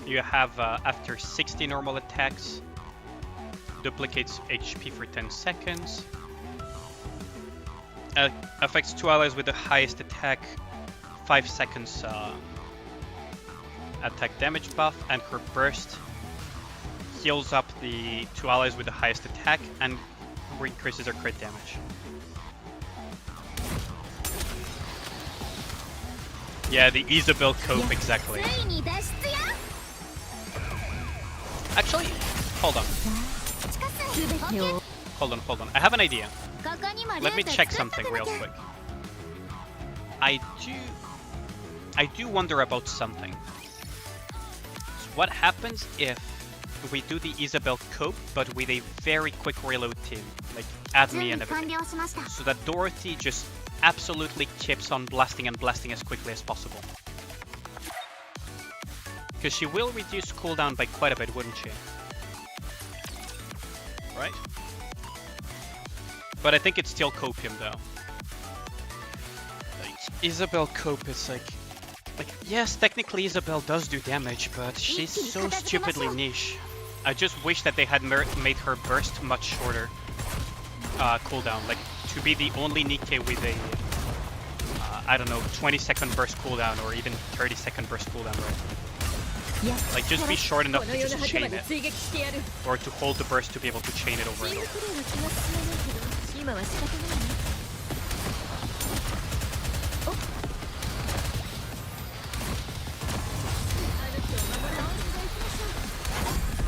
you have after 60 normal attacks, duplicates HP for 10 seconds. Affects 2 allies with the highest attack, 5 seconds attack damage buff, and her burst heals up the 2 allies with the highest attack and increases her crit damage. Yeah, the Isabel cope, exactly. Actually, hold on. Hold on. I have an idea. Let me check something real quick. I do wonder about something. So what happens if we do the Isabel cope, but with a very quick reload team, like add me and everything, so that Dorothy just absolutely keeps on blasting and blasting as quickly as possible. Because she will reduce cooldown by quite a bit, wouldn't she? Right? But I think it's still copium though. Like, Isabel cope is like, yes, technically Isabel does do damage, but she's so stupidly niche. I just wish that they had made her burst much shorter cooldown. Like, to be the only Nikke with a, I don't know, 20-second burst cooldown or even 30-second burst cooldown, right? Like, just be short enough to just chain it. Or to hold the burst to be able to chain it over and over.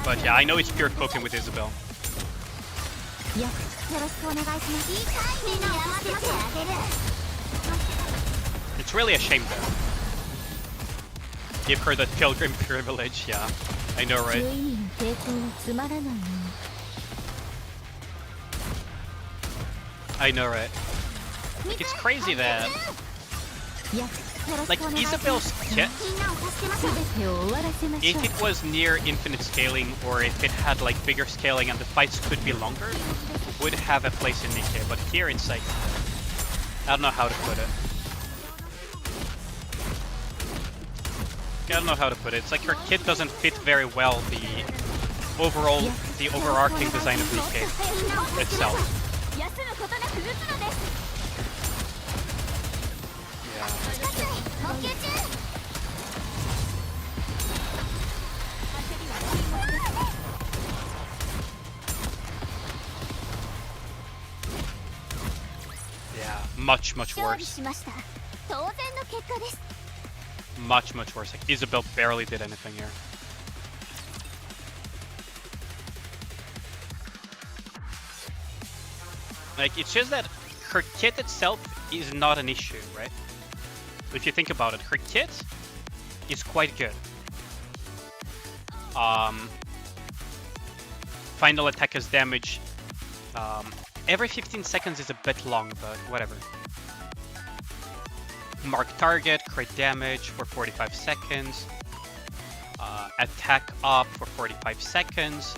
But yeah, I know it's pure coping with Isabel. It's really a shame though. Give her the pilgrim privilege, yeah. I know, right? I know, right? Like, it's crazy that... Like, Isabel's kit, if it was near infinite scaling, or if it had, like, bigger scaling and the fights could be longer, would have a place in Nikke. But here it's like... I don't know how to put it. I don't know how to put it. It's like her kit doesn't fit very well the overarching design of Nikke itself. Yeah, much worse. Much worse. Like, Isabel barely did anything here. Like, it's just that her kit itself is not an issue, right? If you think about it, her kit is quite good. Final attack as damage. Every 15 seconds is a bit long, but whatever. Mark target, crit damage for 45 seconds. Attack up for 45 seconds.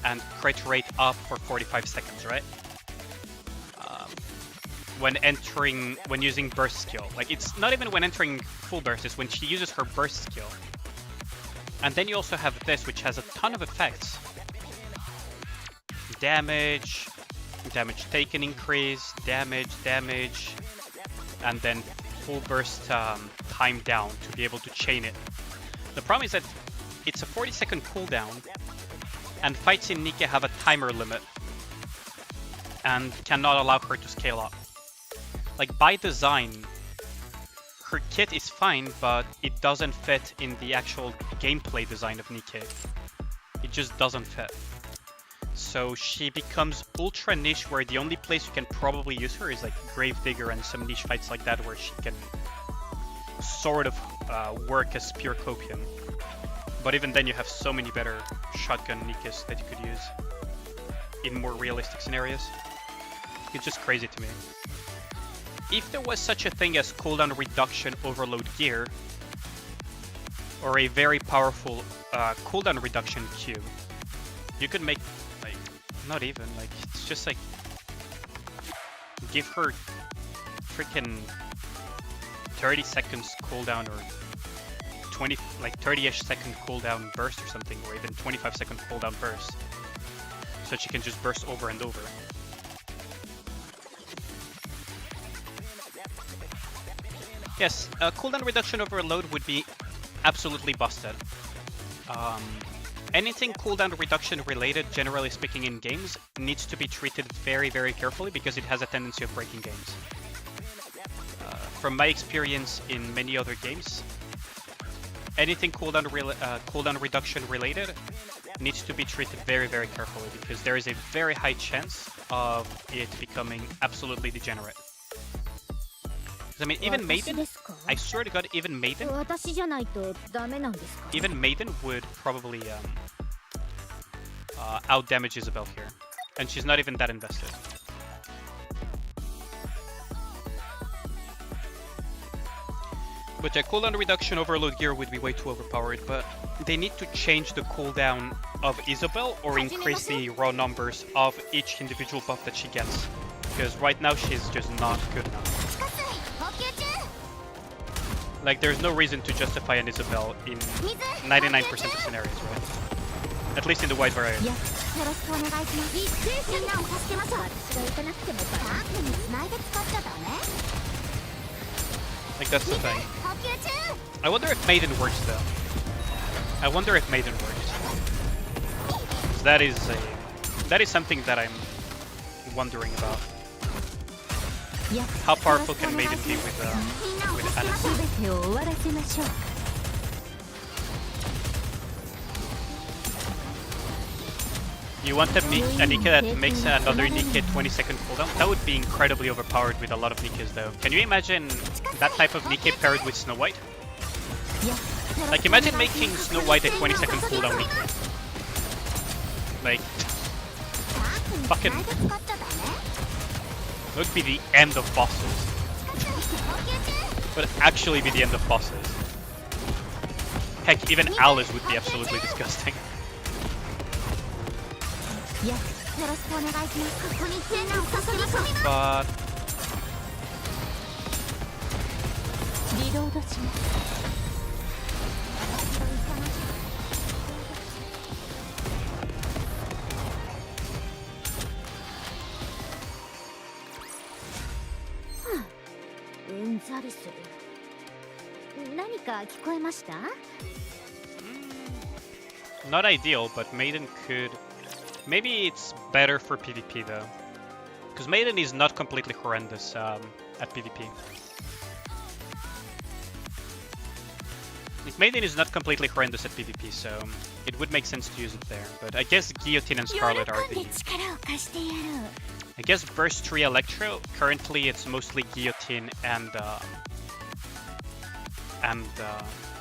And crit rate up for 45 seconds, right? When using burst skill. Like, it's not even when entering full burst, it's when she uses her burst skill. And then you also have this, which has a ton of effects. Damage, damage taken increase, damage, and then full burst time down to be able to chain it. The problem is that it's a 40-second cooldown, and fights in Nikke have a timer limit, and cannot allow her to scale up. Like, by design, her kit is fine, but it doesn't fit in the actual gameplay design of Nikke. It just doesn't fit. So she becomes ultra niche, where the only place you can probably use her is like Gravedigger and some niche fights like that, where she can sort of work as pure copium. But even then, you have so many better shotgun Nikkes that you could use in more realistic scenarios. It's just crazy to me. If there was such a thing as cooldown reduction overload gear, or a very powerful cooldown reduction Q, you could make, like, not even, like, it's just like, give her freaking 30 seconds cooldown, or 20, like 30-ish second cooldown burst or something, or even 25-second cooldown burst, so she can just burst over and over. Yes, cooldown reduction overload would be absolutely busted. Anything cooldown reduction related, generally speaking, in games, needs to be treated very, very carefully, because it has a tendency of breaking games. From my experience in many other games, anything cooldown reduction related needs to be treated very, very carefully, because there is a very high chance of it becoming absolutely degenerate. I mean, even Maiden, I swear to God, even Maiden would probably out-damage Isabel here. And she's not even that invested. But yeah, cooldown reduction overload gear would be way too overpowered, but they need to change the cooldown of Isabel or increase the raw numbers of each individual buff that she gets. Because right now she's just not good enough. Like, there's no reason to justify an Isabel in 99% of scenarios, right? At least in the wide variety. Like, that's the thing. I wonder if Maiden works, though. I wonder if Maiden works. So that is something that I'm wondering about. How powerful can Maiden be with Anis? You want a Nikke that makes another Nikke 20-second cooldown? That would be incredibly overpowered with a lot of Nikkes, though. Can you imagine that type of Nikke paired with Snow White? Like, imagine making Snow White a 20-second cooldown Nikke. Like, fucking... That would be the end of bosses. Would actually be the end of bosses. Heck, even Alice would be absolutely disgusting. But... Not ideal, but Maiden could... Maybe it's better for PvP though. Because Maiden is not completely horrendous at PvP. Maiden is not completely horrendous at PvP, so it would make sense to use it there. But I guess Guillotine and Scarlet are the... I guess Burst 3 Electro, currently it's mostly Guillotine and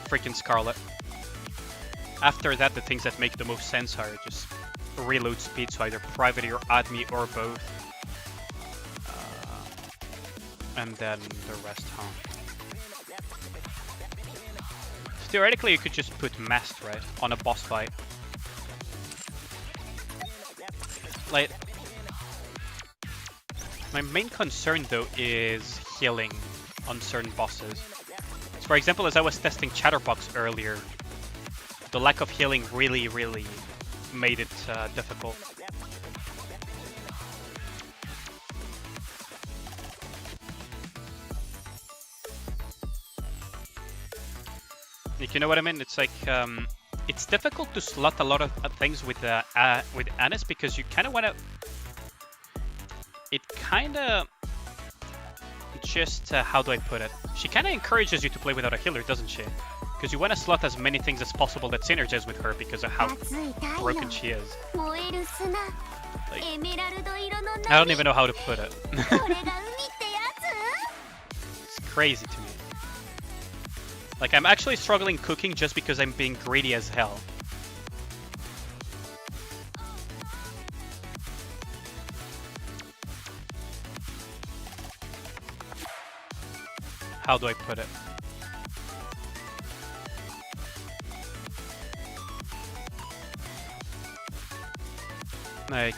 freaking Scarlet. After that, the things that make the most sense are just reload speed, so either Privateer, Admi, or both. And then the rest, huh? Theoretically, you could just put Mast, right, on a boss fight. Like, my main concern, though, is healing on certain bosses. So, for example, as I was testing Chatterbox earlier, the lack of healing really made it difficult. Like, you know what I mean? It's like it's difficult to slot a lot of things with Anis because you kind of want to. It kind of just how do I put it? She kind of encourages you to play without a healer, doesn't she? Because you want to slot as many things as possible that synergize with her because of how broken she is. Like, I don't even know how to put it. It's crazy to me. Like, I'm actually struggling cooking just because I'm being greedy as hell. How do I put it? Like,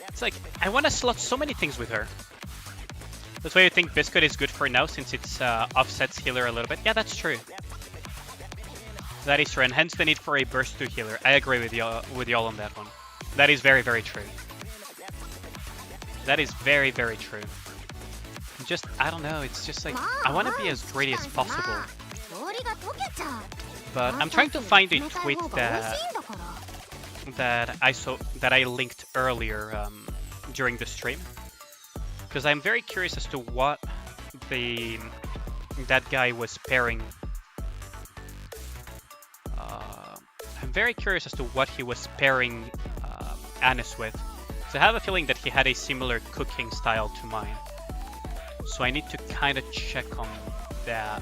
it's like, I want to slot so many things with her. That's why I think Biscuit is good for now, since it's offsets healer a little bit. Yeah, that's true. That is true, and hence the need for a Burst 2 healer. I agree with y'all on that one. That is very true. That is very true. Just, I don't know, it's just like, I want to be as greedy as possible. But I'm trying to find a tweet that I linked earlier during the stream, because I'm very curious as to what that guy was pairing. I'm very curious as to what he was pairing Anis with. So I have a feeling that he had a similar cooking style to mine. So I need to kind of check on that.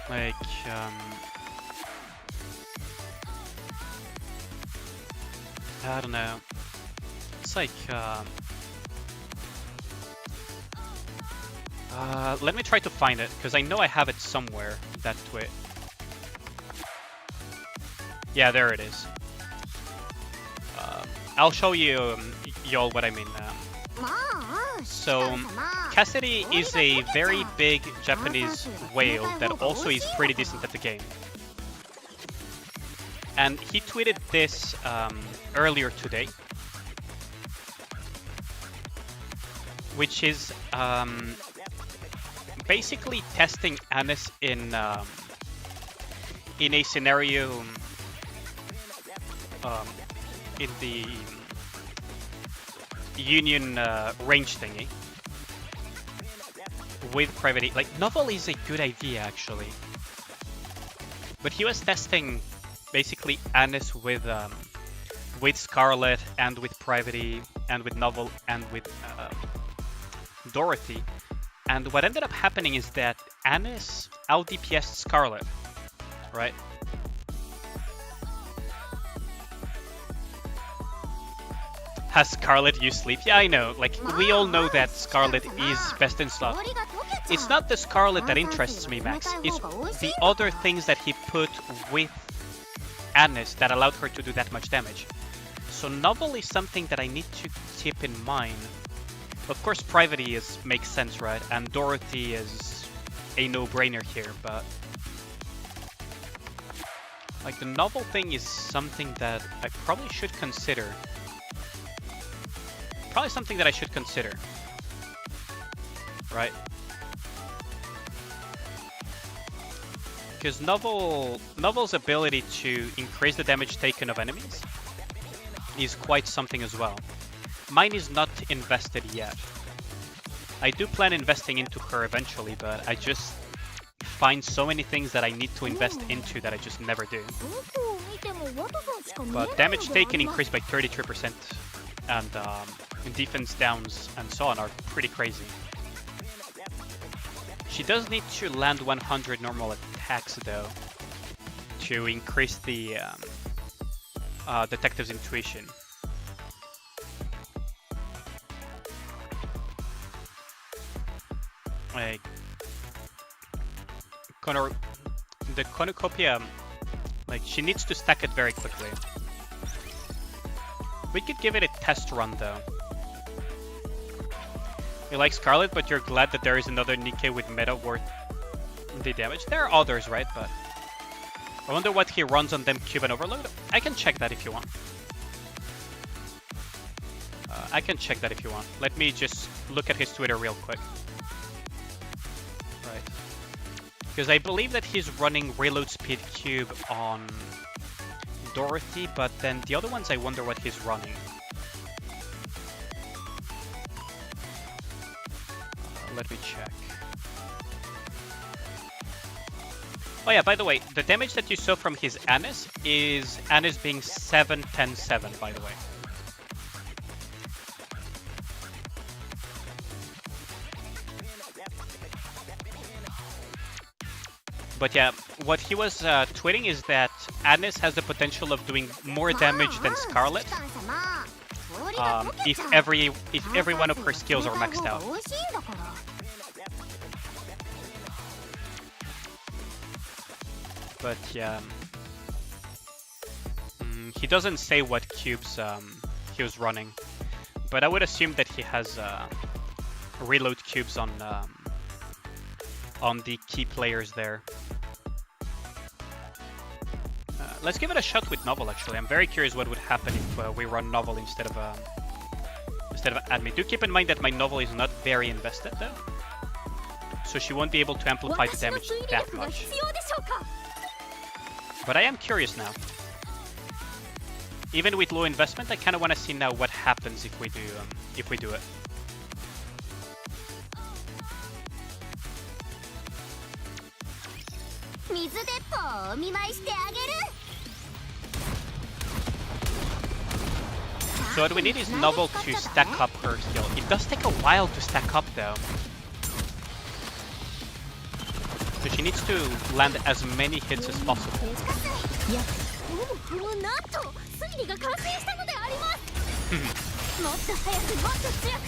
Like, I don't know. It's like let me try to find it because I know I have it somewhere. That tweet. Yeah, there it is. I'll show you y'all what I mean. So Cassidy is a very big Japanese whale that also is pretty decent at the game. And he tweeted this earlier today, which is basically testing Anis in a scenario in the Union range thingy with private. Like, Novel is a good idea actually, but he was testing basically Anis with Scarlet and with Private and with Novel and with Dorothy, and what ended up happening is that Anis out DPS'd Scarlet, right? Has Scarlet used sleep? Yeah, I know. Like, we all know that Scarlet is best in slot. It's not the Scarlet that interests me, Max. It's the other things that he put with Anis that allowed her to do that much damage. So Novel is something that I need to keep in mind. Of course, Private makes sense, right? And Dorothy is a no-brainer here, but like, the Novel thing is something that I probably should consider. Probably something that I should consider, right? Because Novel's ability to increase the damage taken of enemies is quite something as well. Mine is not invested yet. I do plan investing into her eventually, but I just find so many things that I need to invest into that I just never do. But damage taken increased by 33%, and defense downs and so on are pretty crazy. She does need to land 100 normal attacks though to increase the detective's intuition. Like, the cornucopia, like, she needs to stack it very quickly. We could give it a test run though. You like Scarlet, but you're glad that there is another Nikke with meta worth the damage. There are others, right? But I wonder what he runs on them Cube and Overload. I can check that if you want. I can check that if you want. Let me just look at his Twitter real quick. Right. Because I believe that he's running Reload Speed Cube on Dorothy, but then the other ones I wonder what he's running. Let me check. Oh yeah, by the way, the damage that you saw from his Anis is Anis being 7-10-7, by the way. But yeah, what he was tweeting is that Anis has the potential of doing more damage than Scarlet if every one of her skills are maxed out. But yeah, he doesn't say what cubes he was running, but I would assume that he has reload cubes on the key players there. Let's give it a shot with Novel. Actually, I'm very curious what would happen if we run Novel instead of Admi. Do keep in mind that my Novel is not very invested though, so she won't be able to amplify the damage that much. But I am curious now. Even with low investment, I kind of want to see now what happens if we do it. So what we need is Novel to stack up her skill. It does take a while to stack up though. So she needs to land as many hits as possible. 理が完成したのでありますもっと早くもっと強く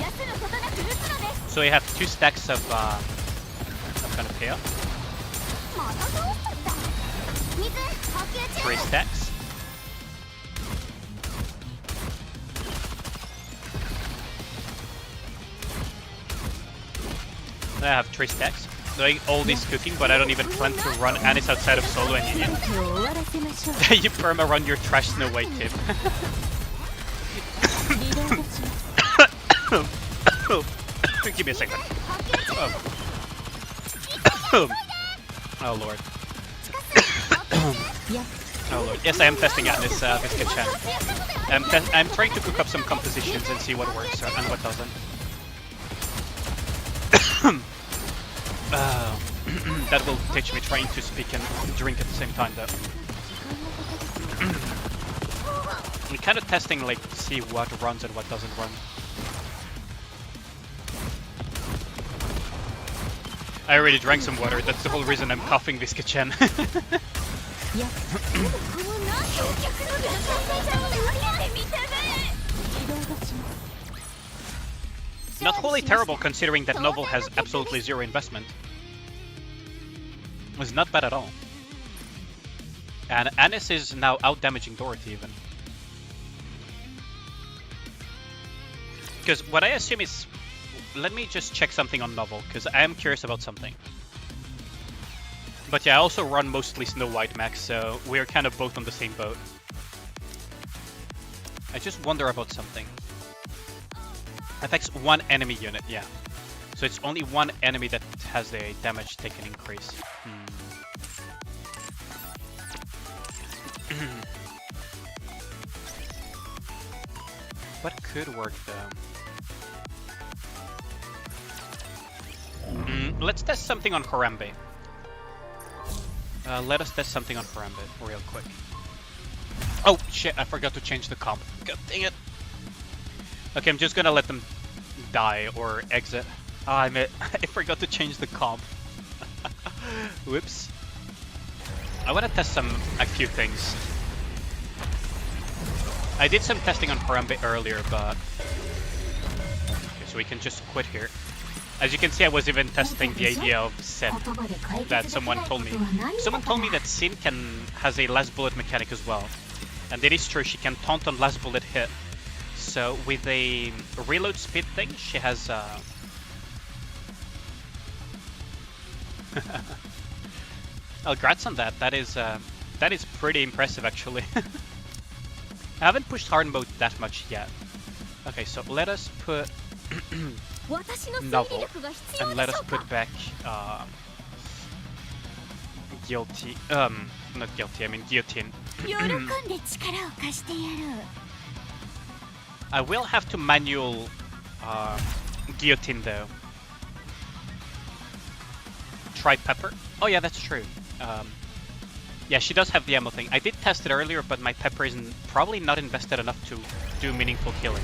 休むことなく打つのです So we have 2 stacks of some kind of payoff. またどうすんだ水補給中 3 stacks. I have 3 stacks. Doing all this cooking, but I don't even plan to run Anis outside of solo and union. You perma run your trash Snow White tip. Give me a second. Oh lord. Oh lord. Yes, I am testing Anis Visca Chan. I'm trying to cook up some compositions and see what works and what doesn't. That will teach me trying to speak and drink at the same time though. I'm kind of testing like to see what runs and what doesn't run. I already drank some water, that's the whole reason I'm coughing Visca-chan. Not wholly terrible considering that Novel has absolutely 0 investment. It's not bad at all. And Anis is now out-damaging Dorothy even. Because what I assume is... Let me just check something on Novel, because I am curious about something. But yeah, I also run mostly Snow White Max, so we're kind of both on the same boat. I just wonder about something. Affects 1 enemy unit, yeah. So it's only 1 enemy that has a damage taken increase. What could work though? Let's test something on Harambe. Let us test something on Harambe real quick. Oh shit, I forgot to change the comp. God dang it. Okay, I'm just gonna let them die or exit. Oh, I forgot to change the comp. Whoops. I want to test a few things. I did some testing on Harambe earlier, but... Okay, so we can just quit here. As you can see, I was even testing the idea of Sin that someone told me. Someone told me that Sin has a last bullet mechanic as well. And it is true, she can taunt on last bullet hit. So with a reload speed thing, she has Oh, grats on that. That is pretty impressive actually. I haven't pushed hard mode that much yet. Okay, so let us put Novel and let us put back Guilty. Not Guilty, I mean Guillotine. I will have to manual Guillotine though. Try Pepper. Oh yeah, that's true. Yeah, she does have the ammo thing. I did test it earlier, but my Pepper isn't probably not invested enough to do meaningful killing.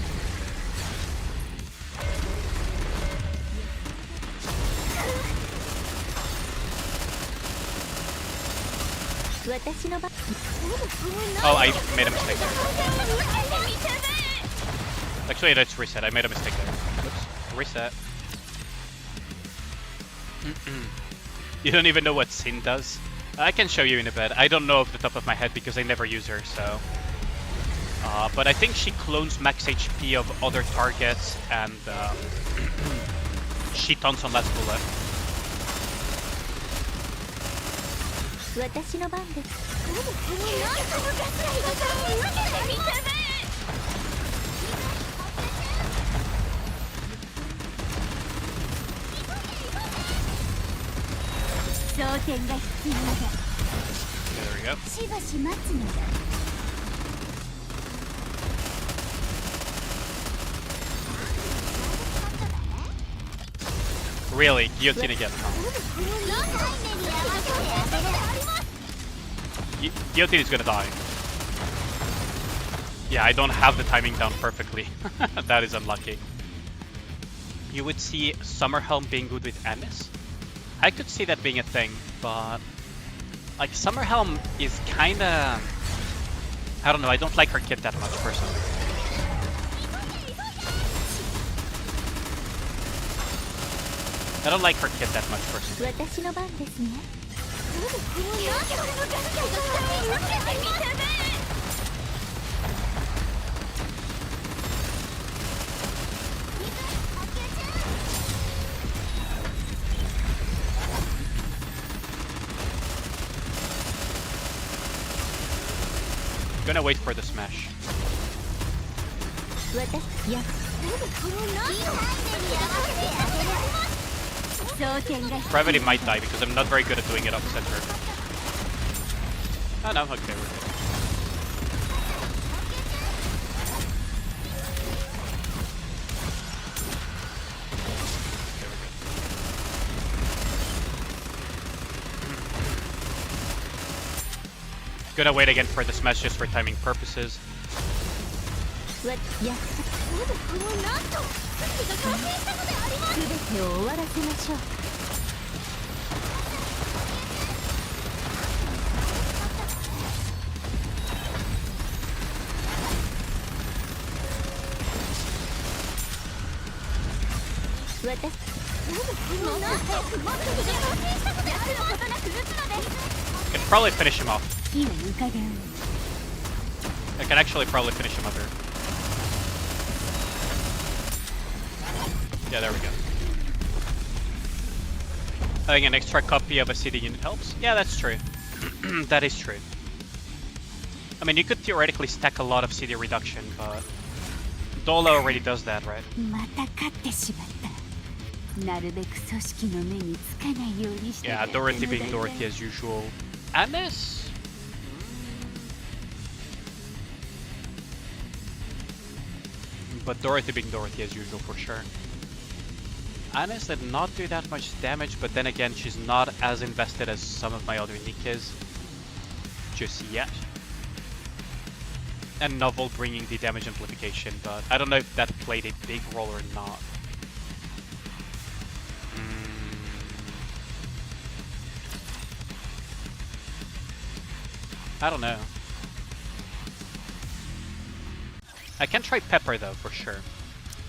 Oh, I made a mistake there. Actually, let's reset. I made a mistake there. Oops. Reset. You don't even know what Sin does? I can show you in a bit. I don't know off the top of my head because I never use her, so... but I think she clones max HP of other targets and she taunts on last bullet. There we go. Really? Guillotine again. Guillotine is gonna die. Yeah, I don't have the timing down perfectly. That is unlucky. You would see Summerhelm being good with Anis. I could see that being a thing, but like Summerhelm is kinda I don't know, I don't like her kit that much personally. I don't like her kit that much personally. 私の番ですね。 Gonna wait for the smash. 私や Gravity might die because I'm not very good at doing it off center. Oh no, okay, we're good. Gonna wait again for the smash just for timing purposes. や全てを終わらせましょう。 I can probably finish him off. I can actually probably finish him up here. Yeah, there we go. Having an extra copy of a CD unit helps? Yeah, that's true. That is true. I mean, you could theoretically stack a lot of CD reduction, but Dola already does that, right? また勝ってしまった。なるべく組織の目につかないようにして。 Yeah, Dorothy being Dorothy as usual. Anis? But Dorothy being Dorothy as usual for sure. Anis did not do that much damage, but then again, she's not as invested as some of my other Nikkes just yet. And Novel bringing the damage amplification, but I don't know if that played a big role or not. I don't know. I can try Pepper though, for sure.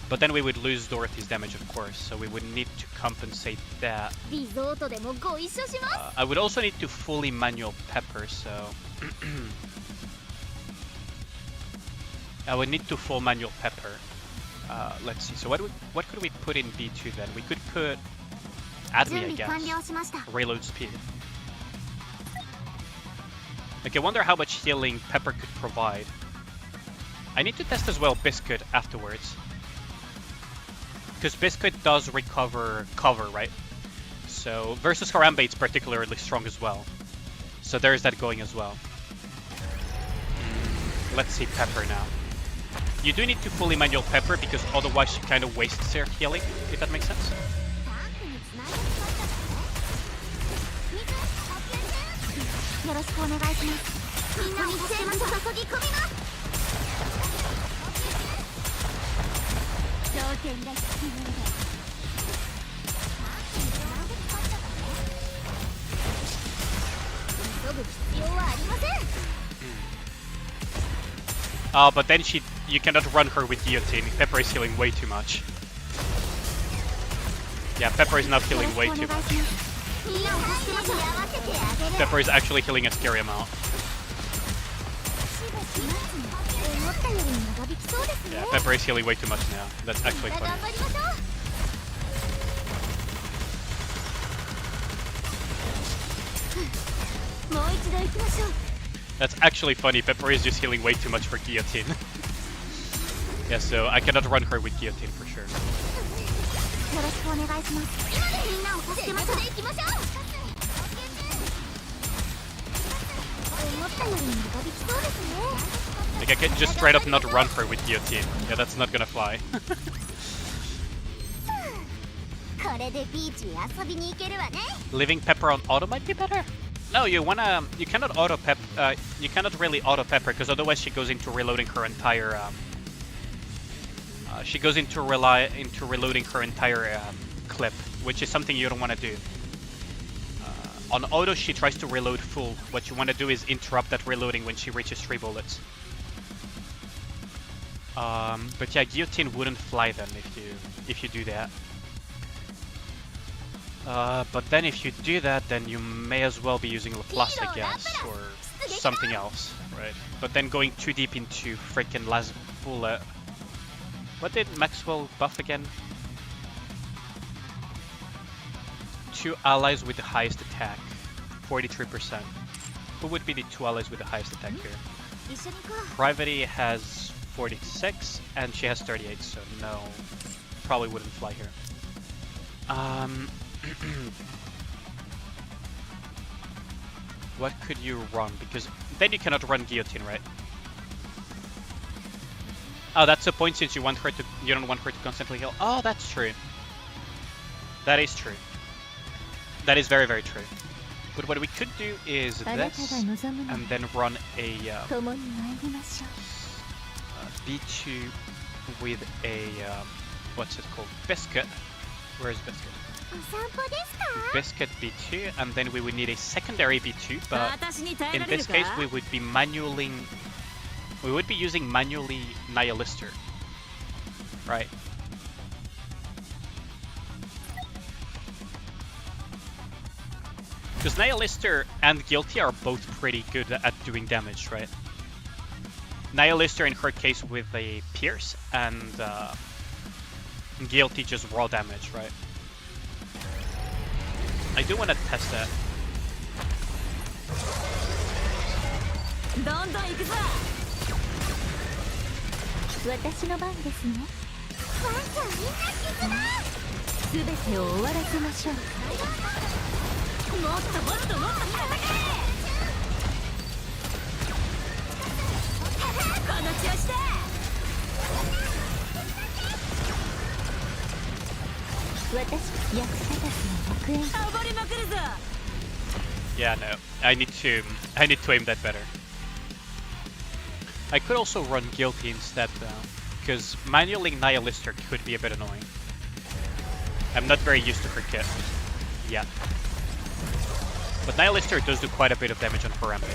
But then we would lose Dorothy's damage, of course, so we would need to compensate that. I would also need to fully manual Pepper, so... I would need to full manual Pepper. Let's see, so what could we put in B2 then? We could put... Admi, I guess. Reload speed. Like, I wonder how much healing Pepper could provide. I need to test as well Biscuit afterwards. Because Biscuit does recover cover, right? So, versus Harambe it's particularly strong as well. So there's that going as well. Let's see Pepper now. You do need to fully manual Pepper because otherwise she kind of wastes her healing, if that makes sense. But then you cannot run her with Guillotine. Pepper is healing way too much. Yeah, Pepper is not healing way too much. Pepper is actually healing a scary amount. Yeah, Pepper is healing way too much now. That's actually funny. That's actually funny. Pepper is just healing way too much for Guillotine. Yeah, so I cannot run her with Guillotine for sure. Like, I can just straight up not run her with Guillotine. Yeah, that's not gonna fly. Leaving Pepper on auto might be better. No, you cannot auto pep. You cannot really auto Pepper because otherwise she goes into reloading her entire. She goes into reloading her entire clip, which is something you don't want to do. On auto, she tries to reload full. What you want to do is interrupt that reloading when she reaches 3 bullets. But yeah, guillotine wouldn't fly then if you do that. But then if you do that, then you may as well be using Laplace, I guess, or something else, right? But then going too deep into freaking last bullet. What did Maxwell buff again? 2 allies with the highest attack, 43%. Who would be the 2 allies with the highest attack here? Private has 46 and she has 38, so no, probably wouldn't fly here. What could you run? Because then you cannot run guillotine, right? Oh, that's a point since you want her to. You don't want her to constantly heal. Oh, that's true. That is true. That is very, very true. But what we could do is this, and then run a B2 with a what's it called? Biscuit. Where is Biscuit? Biscuit B2, and then we would need a secondary B2, but in this case we would be using manually Nihilister, right? Because Nihilister and Guilty are both pretty good at doing damage, right? Nihilister in her case with a Pierce, and Guilty just raw damage, right? I do want to test that. Yeah, no. I need to aim that better. I could also run Guilty instead though, because manually Nihilister could be a bit annoying. I'm not very used to her kit yet. But Nihilister does do quite a bit of damage on Harambe.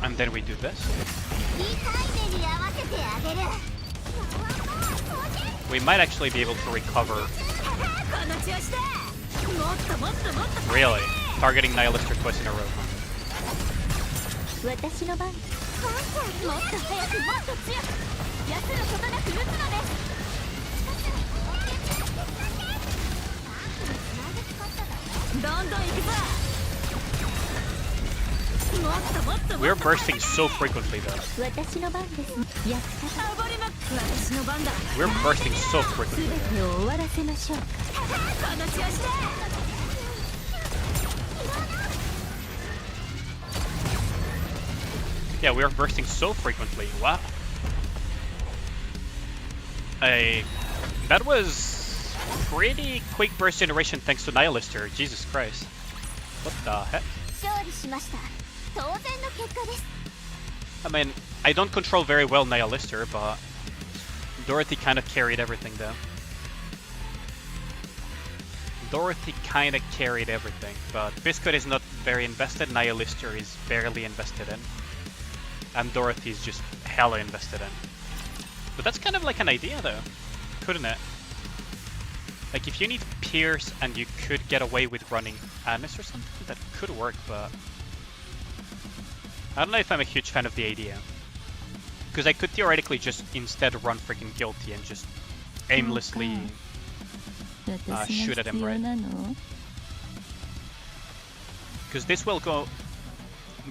And then we do this. We might actually be able to recover. Really? Targeting Nihilister twice in a row. We're bursting so frequently though. We're bursting so frequently. Yeah, we're bursting so frequently. Wow. That was pretty quick burst generation thanks to Nihilister. Jesus Christ. What the heck? I mean, I don't control very well Nihilister, but Dorothy kind of carried everything though. Dorothy kind of carried everything, but Biscuit is not very invested, Nihilister is barely invested in, and Dorothy is just hella invested in. But that's kind of like an idea though, couldn't it? Like if you need Pierce and you could get away with running Anis or something, that could work, but I don't know if I'm a huge fan of the idea. Because I could theoretically just instead run freaking Guilty and just aimlessly shoot at him, right? Because this will go...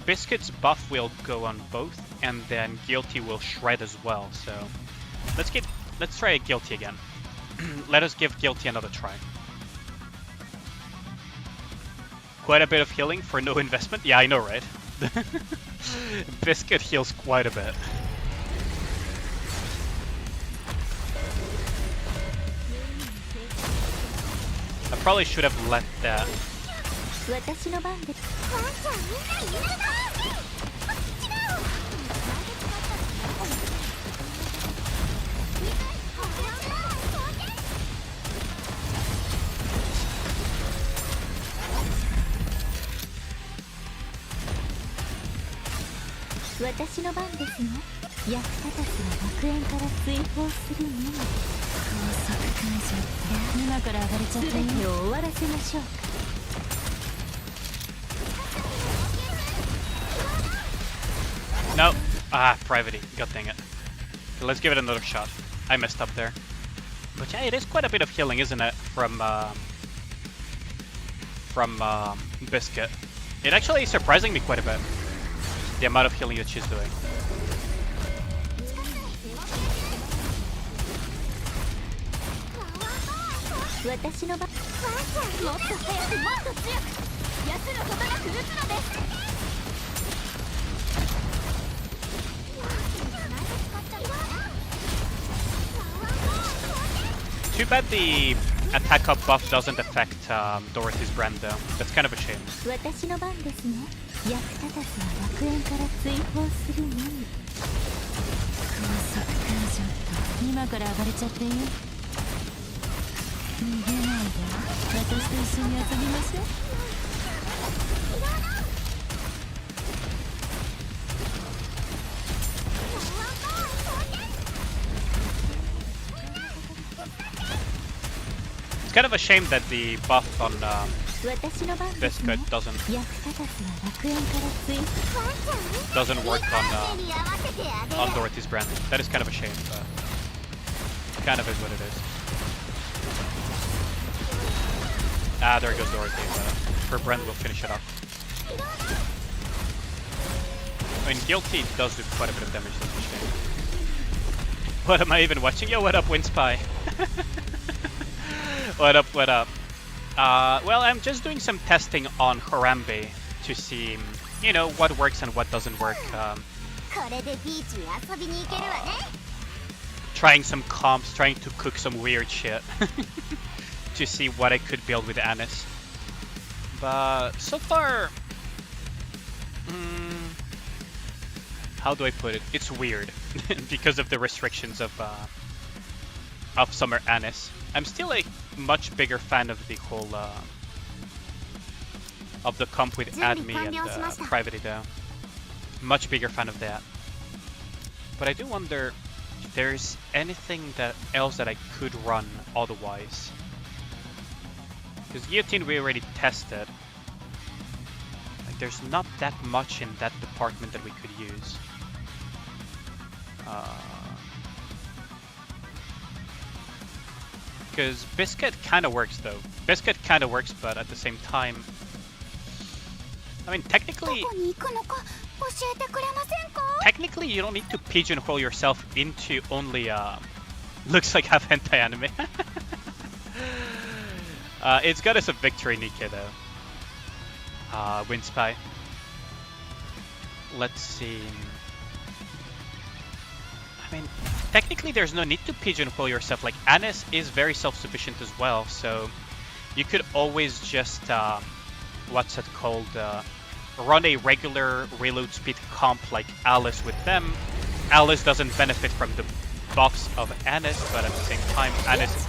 Biscuit's buff will go on both, and then Guilty will shred as well, so... Let's try a Guilty again. Let us give Guilty another try. Quite a bit of healing for no investment? Yeah, I know, right? Biscuit heals quite a bit. probably should have let that. 私の番です。ワンちゃんみんな犬だ。私の番ですね。役立たずは学園から追放するのみ。高速解除って今から暴れちゃって全てを終わらせましょうか。No. Private. God dang it. Let's give it another shot. I messed up there. But yeah, it is quite a bit of healing, isn't it? From Biscuit. It actually is surprising me quite a bit. The amount of healing that she's doing. Too bad the attack up buff doesn't affect Dorothy's brand though. That's kind of a shame. 私の番ですね。役立たずは学園から追放するのみ。高速解除と今から暴れちゃっていい？逃げないで。私と一緒に遊びましょう。It's kind of a shame that the buff on Biscuit doesn't work on Dorothy's brand. That is kind of a shame, but kind of is what it is. There goes Dorothy, but her brand will finish it off. I mean, Guilty does do quite a bit of damage, that's a shame. What am I even watching? Yo, what up, Winspy? What up, what up? Well, I'm just doing some testing on Harambe to see, you know, what works and what doesn't work. Trying some comps, trying to cook some weird shit to see what I could build with Anis. But so far, how do I put it? It's weird because of the restrictions of Summer Anis. I'm still a much bigger fan of the whole of the comp with Admi and Private though. Much bigger fan of that. But I do wonder if there's anything else that I could run otherwise. Because Guillotine we already tested. Like there's not that much in that department that we could use. Because Biscuit kind of works though. Biscuit kind of works, but at the same time, I mean, technically you don't need to pigeonhole yourself into only looks like half hentai anime. It's got us a victory, Nikke though. Winspy. Let's see. I mean, technically there's no need to pigeonhole yourself. Like Anis is very self-sufficient as well, so you could always just what's it called? Run a regular reload speed comp like Alice with them. Alice doesn't benefit from the buffs of Anis, but at the same time Anis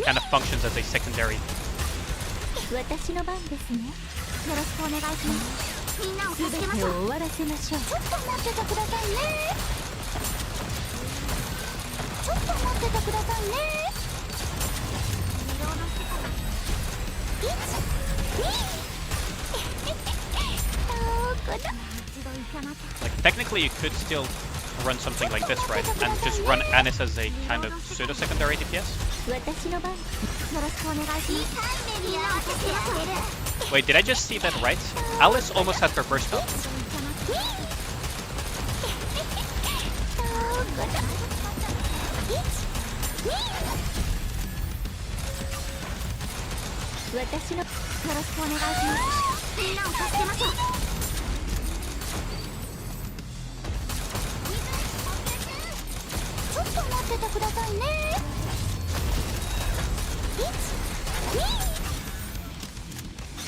kind of functions as a secondary. Like technically you could still run something like this, right? And just run Anis as a kind of pseudo-secondary DPS? Wait, did I just see that right? Alice almost had her burst up.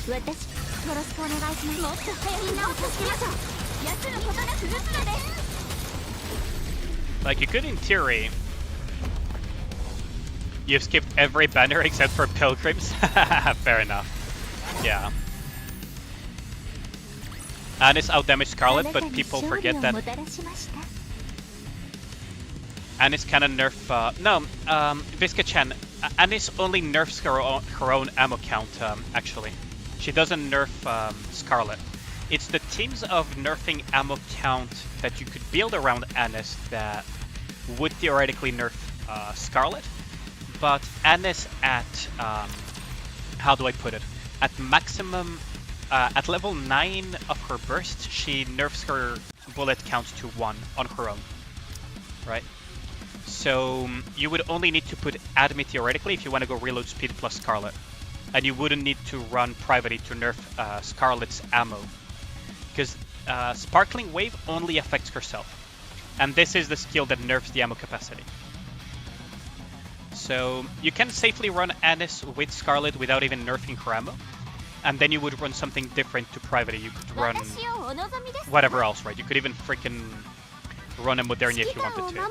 私よろしくお願いします。もっと早くみんなを助けましょう。休むことなく撃つのです。 Like, you could, in theory, you've skipped every banner except for Pilgrims. Fair enough. Yeah. Annis outdamaged Scarlet, but people forget that Annis cannot nerf... no, Visca-chan, Annis only nerfs her own ammo count, actually. She doesn't nerf Scarlet. It's the teams of nerfing ammo count that you could build around Annis that would theoretically nerf Scarlet, but Annis at, how do I put it, at maximum, at level 9 of her burst, she nerfs her bullet count to 1 on her own, right? So you would only need to put Admi theoretically if you want to go reload speed plus Scarlet, and you wouldn't need to run Private to nerf Scarlet's ammo, because Sparkling Wave only affects herself, and this is the skill that nerfs the ammo capacity. So you can safely run Annis with Scarlet without even nerfing her ammo, and then you would run something different to Private. You could run whatever else, right? You could even freaking run a Modernia if you wanted to.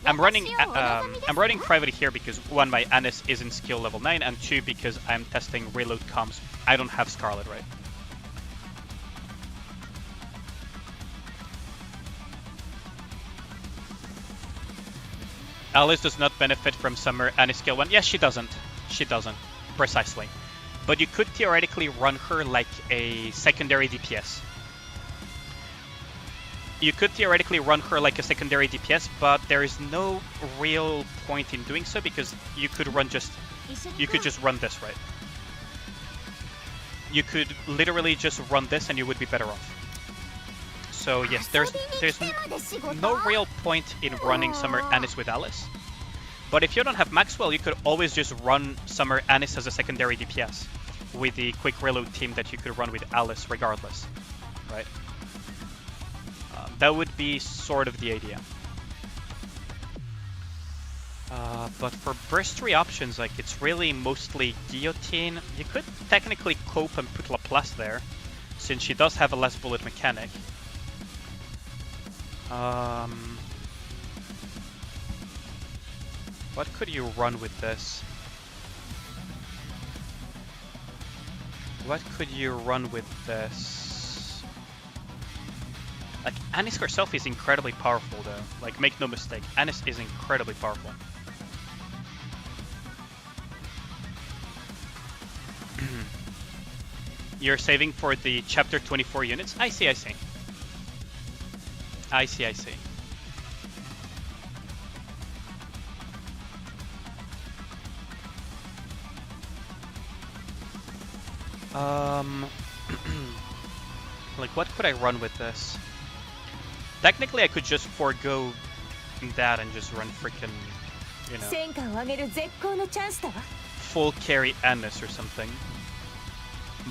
I'm running Private here because 1, my Annis isn't skill level 9, and 2, because I'm testing reload comms. I don't have Scarlet, right? Alice does not benefit from Summer Annis skill 1. Yes, she doesn't. She doesn't. Precisely. But you could theoretically run her like a secondary DPS. You could theoretically run her like a secondary DPS, but there is no real point in doing so because you could just run this, right? You could literally just run this and you would be better off. So yes, there's no real point in running Summer Annis with Alice. But if you don't have Maxwell, you could always just run Summer Annis as a secondary DPS with the quick reload team that you could run with Alice regardless, right? That would be sort of the idea. But for burst 3 options, like, it's really mostly Guillotine. You could technically cope and put Laplace there, since she does have a less bullet mechanic. What could you run with this? What could you run with this? Like, Annis herself is incredibly powerful though. Like, make no mistake, Annis is incredibly powerful. You're saving for the chapter 24 units? I see, I see. I see, I see. Like, what could I run with this? Technically, I could just forego that and just run freaking, you know, full carry Annis or something.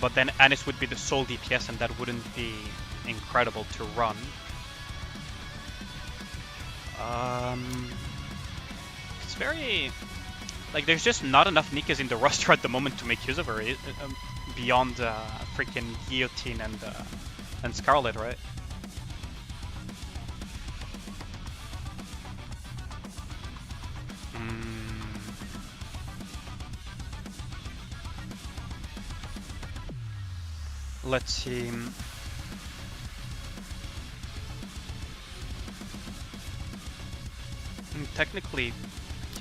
But then Annis would be the sole DPS and that wouldn't be incredible to run. It's very... like, there's just not enough Nikkes in the roster at the moment to make use of her, beyond freaking Guillotine and Scarlet, right? Let's see. Technically,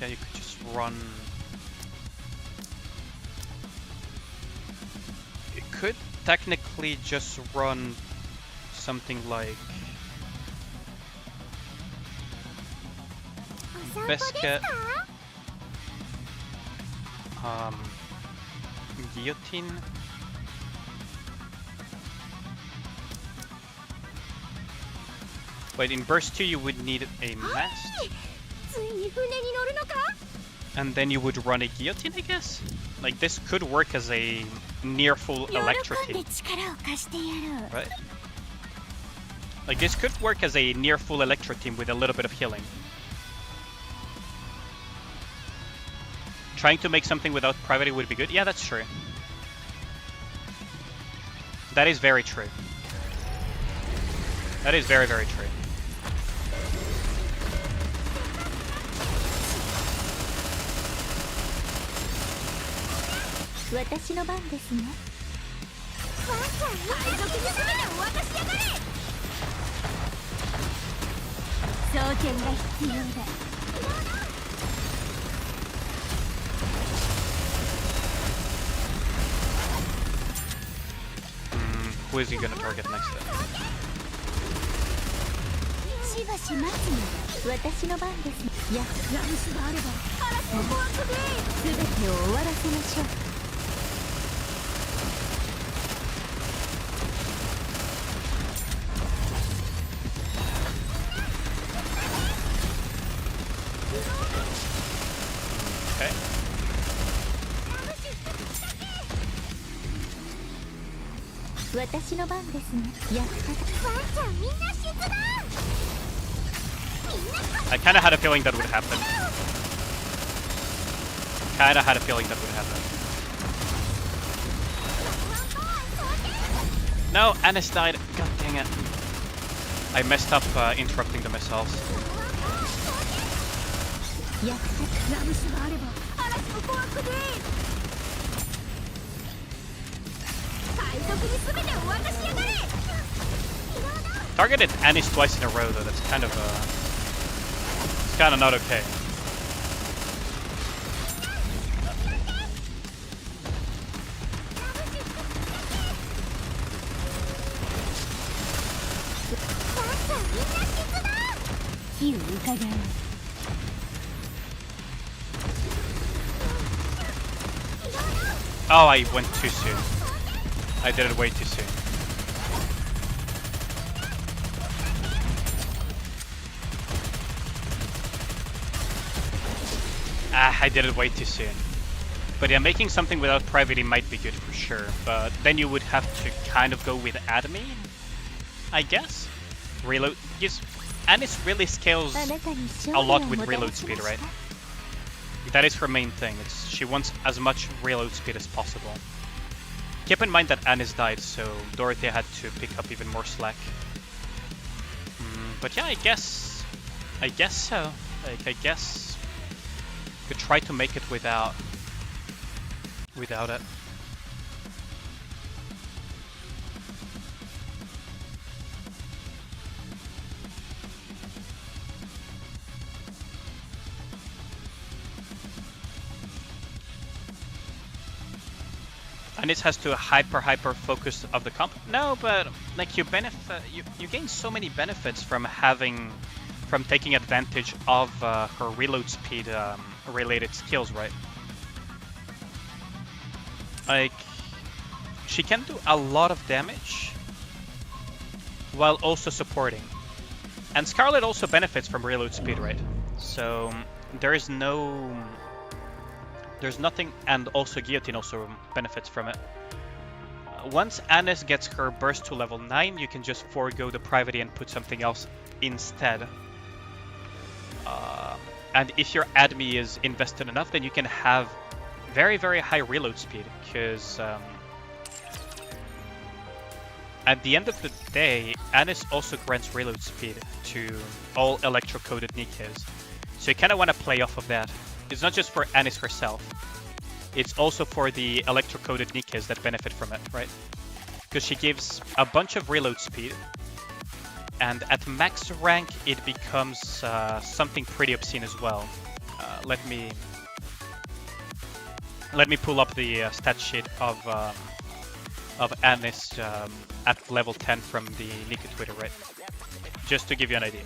yeah, you could just run. You could technically just run something like Biscuit, Guillotine. Wait, in burst 2 you would need a mast. And then you would run a Guillotine, I guess? Like, this could work as a near full Electro team. Right? Like, this could work as a near full Electro team with a little bit of healing. Trying to make something without Private would be good. Yeah, that's true. That is very true. That is very, very true. 私の番ですね。ワンちゃん、海賊に全てを渡しやがれ。双剣が必要だ。Who is he gonna target next then? しばし待つの。私の番ですね。いや、ラムスがあれば、嵐の怖くで全てを終わらせましょう。Okay. 私の番ですね。やったワンちゃんみんな出動。 I kinda had a feeling that would happen. Kinda had a feeling that would happen. No, Anis died. God dang it. I messed up interrupting the missiles. やったラムスがあれば嵐の怖くで。 Targeted Anis twice in a row though, that's kind of it's kind of not okay. Oh, I went too soon. I did it way too soon. I did it way too soon. But yeah, making something without privacy might be good for sure, but then you would have to kind of go with Adami, I guess? Reload gives... Anis really scales a lot with reload speed, right? That is her main thing. She wants as much reload speed as possible. Keep in mind that Anis died, so Dorothy had to pick up even more slack. But yeah, I guess so. Like, I guess could try to make it without it. And it has to hyper focus of the comp. No, but like you benefit, you gain so many benefits from taking advantage of her reload speed related skills, right? Like she can do a lot of damage while also supporting, and Scarlet also benefits from reload speed, right? So there's nothing, and also Guillotine also benefits from it. Once Anis gets her burst to level 9, you can just forego the Private and put something else instead. And if your Admi is invested enough, then you can have very high reload speed, because at the end of the day, Anis also grants reload speed to all electro-coded Nikkes. So you kind of want to play off of that. It's not just for Anis herself, it's also for the electro-coded Nikkes that benefit from it, right? Because she gives a bunch of reload speed, and at max rank it becomes something pretty obscene as well. Let me pull up the stat sheet of Anis at level 10 from the Nikke Twitter, right? Just to give you an idea.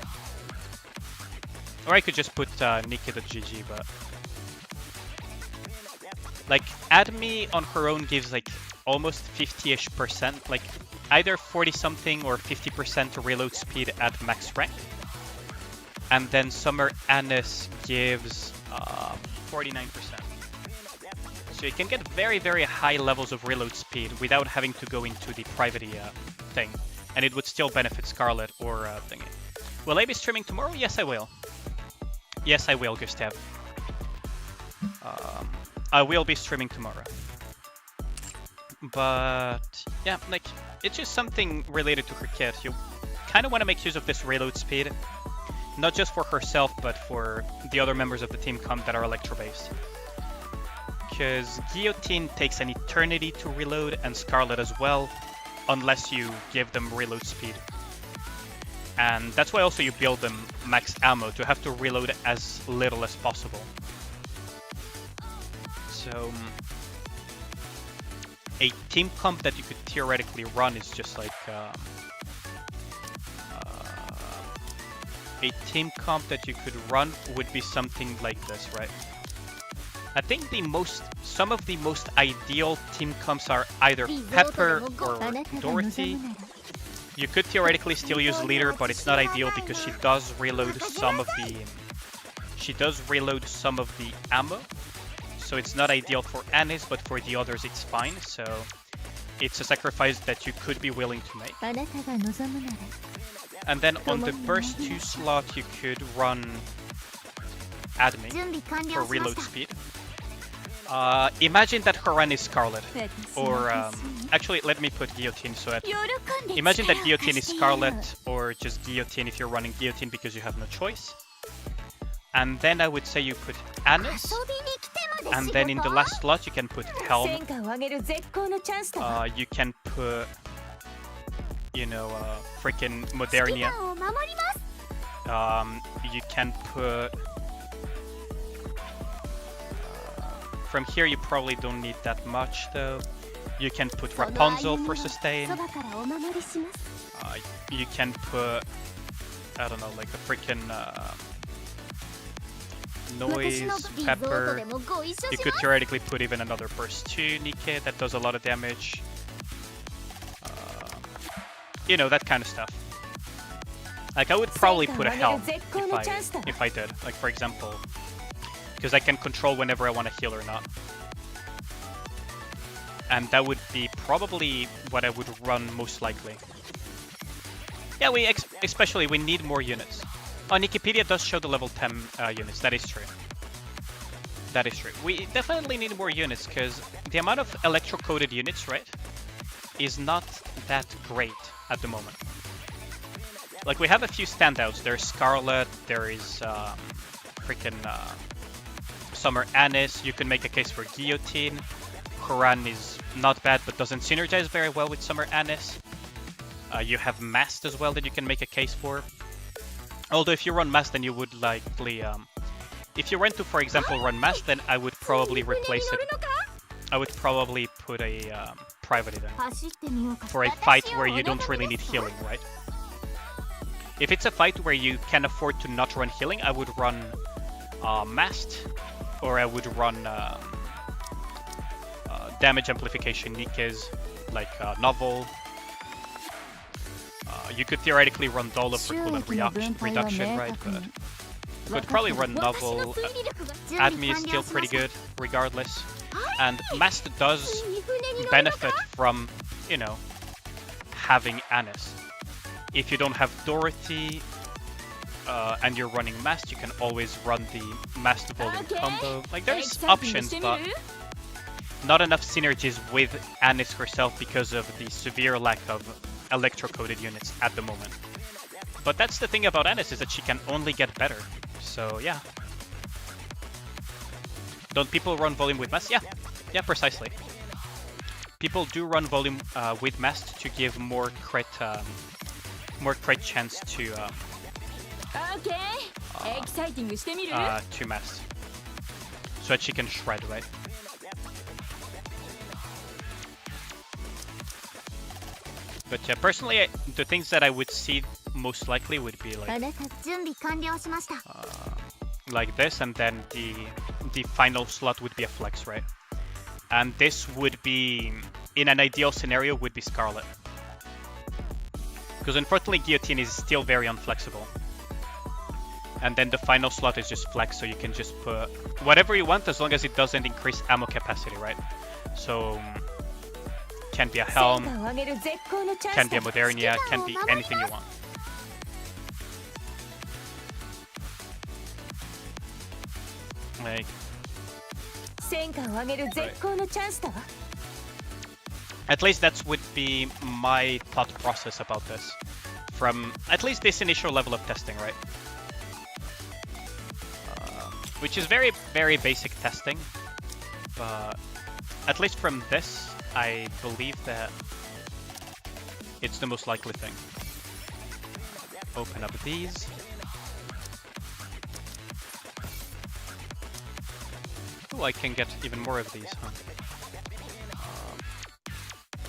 Or I could just put Nikke.gg, but like Admi on her own gives like almost 50-ish%, like either 40 something or 50% reload speed at max rank. And then Summer Anis gives 49%. So you can get very high levels of reload speed without having to go into the private thing, and it would still benefit Scarlet or thingy. Will I be streaming tomorrow? Yes, I will. Yes, I will, Gustav. I will be streaming tomorrow. But yeah, like it's just something related to her kit. You kind of want to make use of this reload speed, not just for herself, but for the other members of the team comp that are electro-based. Because Guillotine takes an eternity to reload, and Scarlet as well, unless you give them reload speed. And that's why also you build them max ammo, to have to reload as little as possible. So a team comp that you could theoretically run is just like a team comp that you could run would be something like this, right? I think some of the most ideal team comps are either Pepper or Dorothy. You could theoretically still use Leader, but it's not ideal because she does reload some of the ammo. So it's not ideal for Anis, but for the others it's fine. So it's a sacrifice that you could be willing to make. And then on the burst 2 slot you could run Admin for reload speed. Imagine that Haran is Scarlet, or actually let me put Guillotine so that imagine that Guillotine is Scarlet, or just Guillotine if you're running Guillotine because you have no choice. And then I would say you put Anis, and then in the last slot you can put Helm. You can put, you know, freaking Modernia. You can put. From here you probably don't need that much though. You can put Rapunzel for sustain. You can put, I don't know, like a freaking Noise, Pepper. You could theoretically put even another burst 2 Nikke that does a lot of damage. You know, that kind of stuff. Like I would probably put a Helm if I did. Like for example, because I can control whenever I want to heal or not. And that would be probably what I would run most likely. Yeah, especially we need more units. Oh, Wikipedia does show the level 10 units, that is true. That is true. We definitely need more units because the amount of electro-coded units, right, is not that great at the moment. Like we have a few standouts. There's Scarlet, there is freaking Summer Anis. You can make a case for Guillotine. Haran is not bad but doesn't synergize very well with Summer Anis. You have Mast as well that you can make a case for. Although if you run Mast then you would likely... if you went to, for example, run Mast, then I would probably replace it. I would probably put a Private event for a fight where you don't really need healing, right? If it's a fight where you can afford to not run healing, I would run Mast, or I would run damage amplification Nikke's, like Novel. You could theoretically run Dola for cooldown reduction, right? But you could probably run Novel. Admi is still pretty good, regardless. And Mast does benefit from, you know, having Anis. If you don't have Dorothy and you're running Mast, you can always run the Mast Volume combo. Like, there's options, but not enough synergies with Anis herself because of the severe lack of electro-coded units at the moment. But that's the thing about Anis, is that she can only get better. So, yeah. Don't people run Volume with Mast? Yeah, precisely. People do run Volume with Mast to give more crit chance to Mast, so that she can shred, right? But yeah, personally, the things that I would see most likely would be like this, and then the final slot would be a flex, right? And this would be, in an ideal scenario, would be Scarlet. Because unfortunately Guillotine is still very unflexible. And then the final slot is just flex, so you can just put whatever you want as long as it doesn't increase ammo capacity, right? So can be a Helm, can be a Modernia, can be anything you want. Like, At least that would be my thought process about this. From at least this initial level of testing, right? Which is very, very basic testing. But at least from this, I believe that it's the most likely thing. Open up these. Oh, I can get even more of these, huh?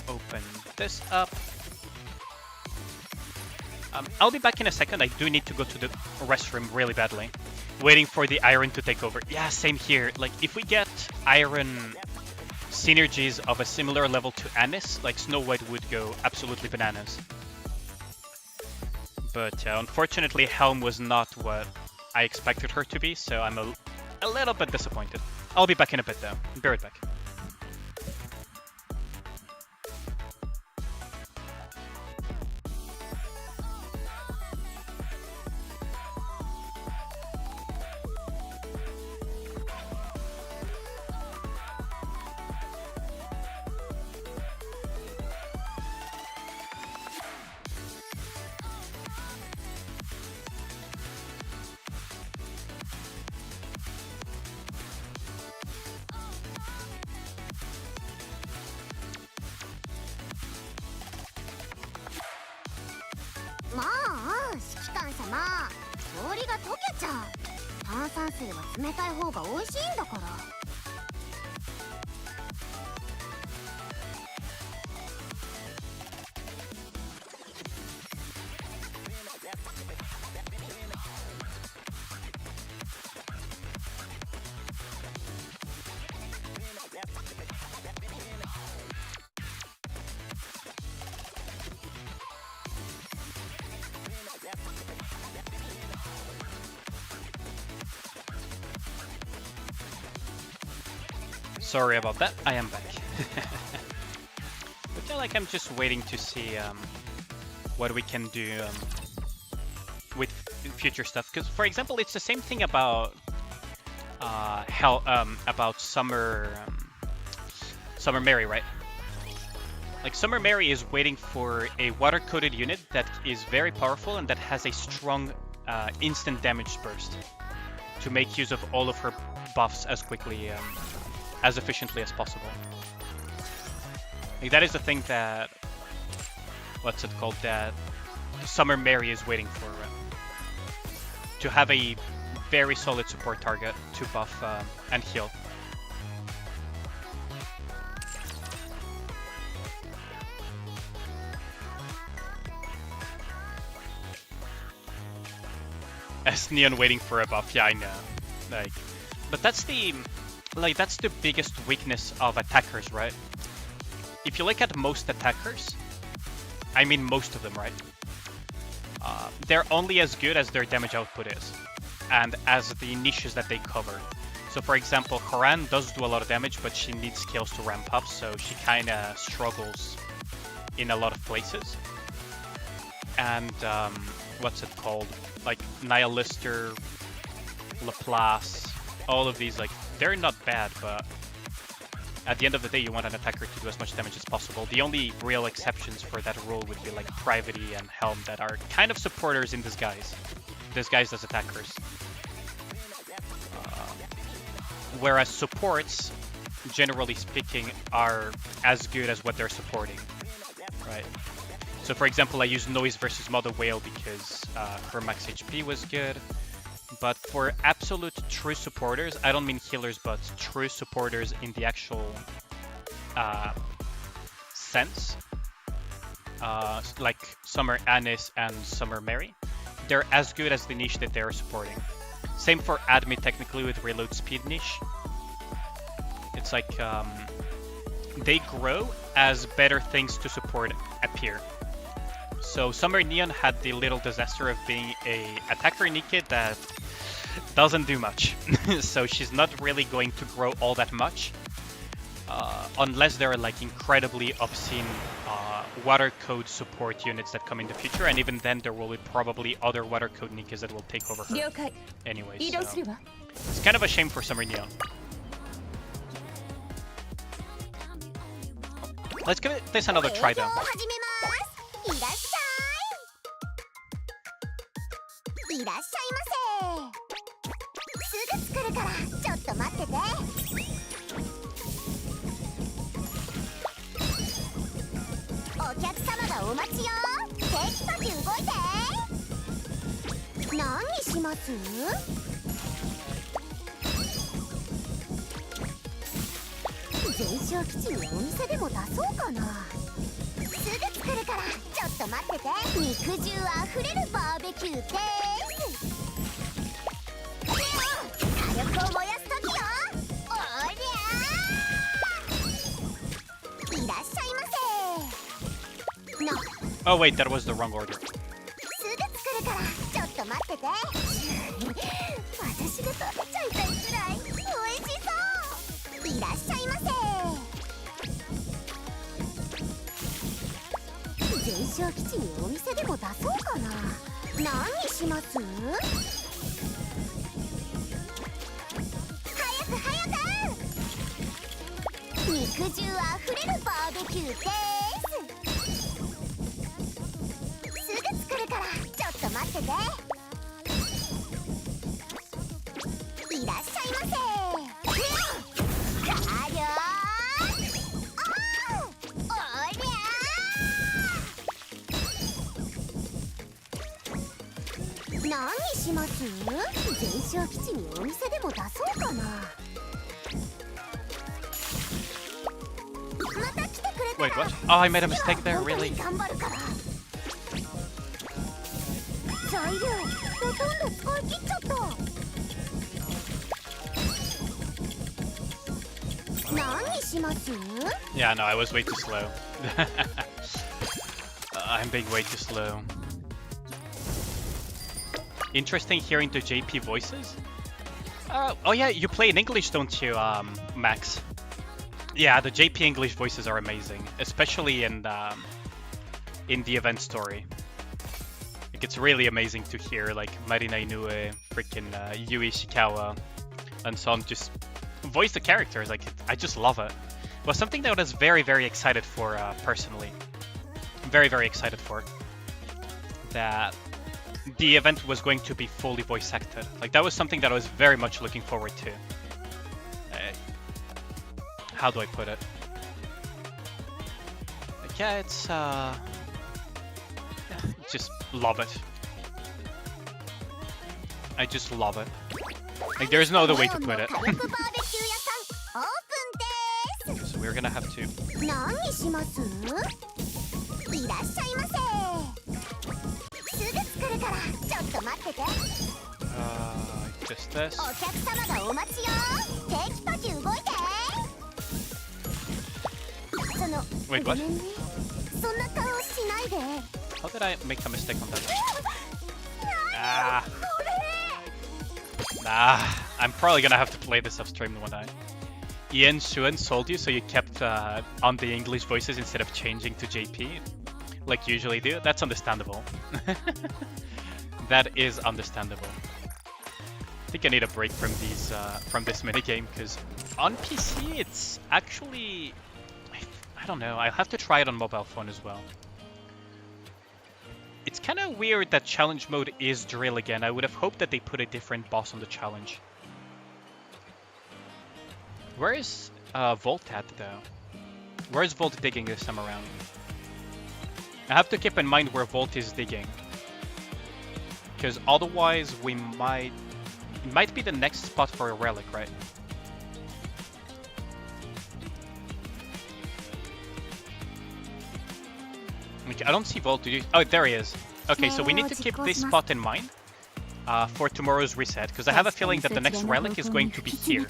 Open this up. I'll be back in a second. I do need to go to the restroom really badly. Waiting for the iron to take over. Yeah, same here. Like, if we get iron synergies of a similar level to Anis, like Snow White would go absolutely bananas. But unfortunately, Helm was not what I expected her to be, so I'm a little bit disappointed. I'll be back in a bit though. Be right back.まあ指揮官様、氷が溶けちゃう。炭酸水は冷たい方が美味しいんだから。Sorry about that, I am back. But yeah, like I'm just waiting to see what we can do with future stuff. Because, for example, it's the same thing about about Summer Mary, right? Like Summer Mary is waiting for a water-coated unit that is very powerful and that has a strong instant damage burst to make use of all of her buffs as quickly. As efficiently as possible. Like, that is the thing that, what's it called, that Summer Mary is waiting for. To have a very solid support target to buff and heal. As Neon waiting for a buff, yeah, I know. Like, but that's the biggest weakness of attackers, right? If you look at most attackers, I mean most of them, right? They're only as good as their damage output is, and as the niches that they cover. So for example, Haran does do a lot of damage, but she needs skills to ramp up, so she kinda struggles in a lot of places. And what's it called? Like Nihilister, Laplace, all of these, like, they're not bad, but at the end of the day, you want an attacker to do as much damage as possible. The only real exceptions for that rule would be like Privity and Helm that are kind of supporters in disguise as attackers. Whereas supports, generally speaking, are as good as what they're supporting, right? So for example, I use Noise versus Mother Whale because her max HP was good. But for absolute true supporters, I don't mean healers, but true supporters in the actual sense, like Summer Anis and Summer Mary, they're as good as the niche that they're supporting. Same for Admi technically with Reload Speed niche. It's like they grow as better things to support appear. So Summer Neon had the little disaster of being a attacker Nikke that doesn't do much. So she's not really going to grow all that much unless there are like incredibly obscene water code support units that come in the future, and even then there will be probably other water code Nikkes that will take over her. Anyways, so it's kind of a shame for Summer Neon. Let's give this another try though. いらっしゃい。いらっしゃいませ。すぐ作るからちょっと待ってて。お客様がお待ちよ。テキパキ動いて。何にします？全焼基地にお店でも出そうかな。すぐ作るからちょっと待ってて。肉汁あふれるバーベキューです。火力を燃やす時よ。おりゃー。いらっしゃいませ。の Oh wait, that was the wrong order. すぐ作るからちょっと待ってて。私が食べちゃいたいくらい美味しそう。いらっしゃいませ。全焼基地にお店でも出そうかな。何にします？早く早く。肉汁あふれるバーベキューです。すぐ作るからちょっと待ってて。いらっしゃいませ。加量。おりゃー。何にします？全焼基地にお店でも出そうかな。また来てくれた Wait, ら what? Oh, I made a mistake there, really? 頑張るから。材料ほとんど使い切っちゃった。何にします？ Yeah, no, I was way too slow. I'm being way too slow. Interesting hearing the JP voices. Oh yeah, you play in English, don't you, Max? Yeah, the JP English voices are amazing, especially in the event story. Like, it's really amazing to hear like Marina Inoue, freaking Yui Ishikawa, and so on just voice the characters. Like, I just love it. It was something that I was very, very excited for personally. Very, very excited for that. The event was going to be fully voice acted. Like, that was something that I was very much looking forward to. How do I put it? Like, yeah, it's just love it. I just love it. Like, there's no other way to put it. So we're gonna have to. 何にします？いらっしゃいませ。すぐ作るからちょっと待ってて。Just this. お客様がお待ちよ。テキパキ動いて。その Wait, ご what? めんね。そんな顔しないで。 How did I make a mistake on that? Ah. Nah, I'm probably gonna have to play this off stream one day. Ian Shuen sold you, so you kept on the English voices instead of changing to JP, like you usually do. That's understandable. That is understandable. I think I need a break from these from this minigame, because on PC it's actually, I don't know. I'll have to try it on mobile phone as well. It's kind of weird that challenge mode is drill again. I would have hoped that they put a different boss on the challenge. Where is Volt at though? Where is Volt digging this time around? I have to keep in mind where Volt is digging, because otherwise we might... It might be the next spot for a relic, right? Okay, I don't see Volt. Oh, there he is. Okay, so we need to keep this spot in mind for tomorrow's reset, because I have a feeling that the next relic is going to be here.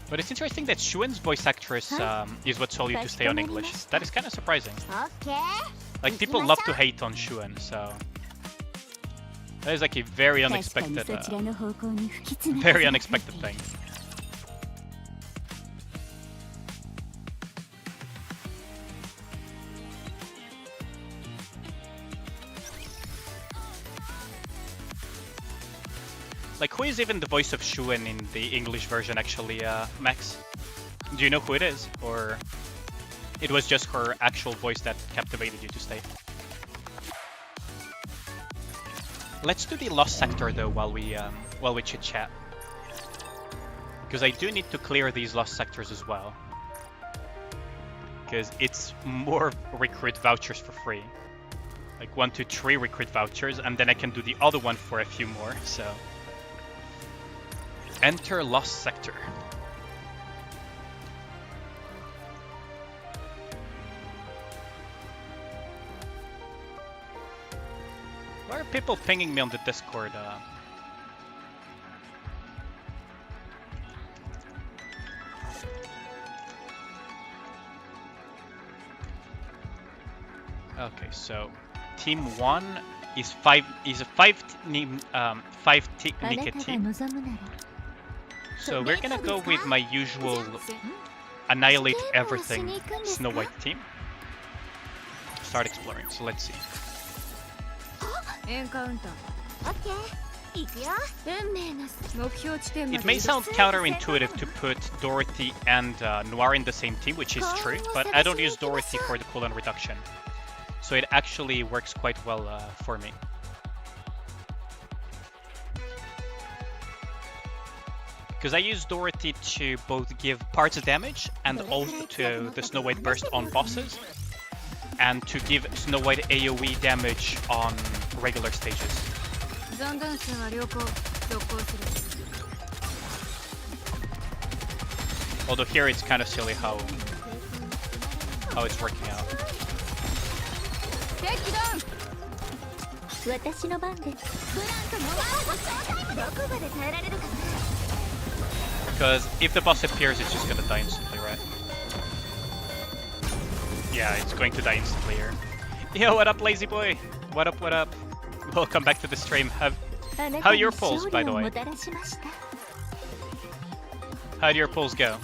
But it's interesting that Shuen's voice actress is what told you to stay on English. That is kind of surprising. Like, people love to hate on Shuen, so... That is like a very unexpected, very unexpected thing. Like, who is even the voice of Shuen in the English version, actually, Max? Do you know who it is? Or it was just her actual voice that captivated you to stay? Let's do the Lost Sector though while we chit chat. Because I do need to clear these Lost Sectors as well. Because it's more recruit vouchers for free. Like 1, 2, 3 recruit vouchers, and then I can do the other one for a few more, so. Enter Lost Sector. Why are people pinging me on the Discord? Okay, so Team 1 is a 5 Nikke team. So we're gonna go with my usual annihilate everything Snow White team. Start exploring, so let's see. It may sound counterintuitive to put Dorothy and Noir in the same team, which is true, but I don't use Dorothy for the cooldown reduction. So it actually works quite well for me. Because I use Dorothy to both give parts damage and also to the Snow White burst on bosses, and to give Snow White AoE damage on regular stages. Although here it's kind of silly how it's working out. Because if the boss appears, it's just gonna die instantly, right? Yeah, it's going to die instantly here. Yo, what up, lazy boy? What up, what up? Welcome back to the stream. How are your polls, by the way? How do your polls go?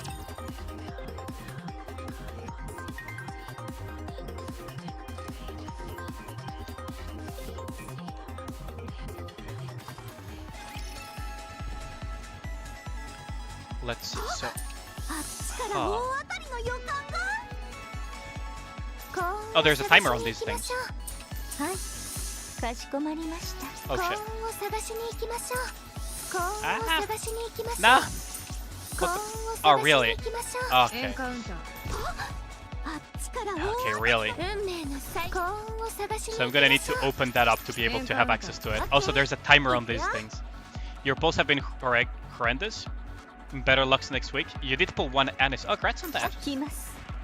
Let's see, so... Oh, there's a timer on these things. Oh shit. Nah! Oh, really? Okay. Okay, really? So I'm gonna need to open that up to be able to have access to it. Also, there's a timer on these things. Your polls have been horrendous. Better luck next week. You did pull 1 Anis. Oh, congrats on that.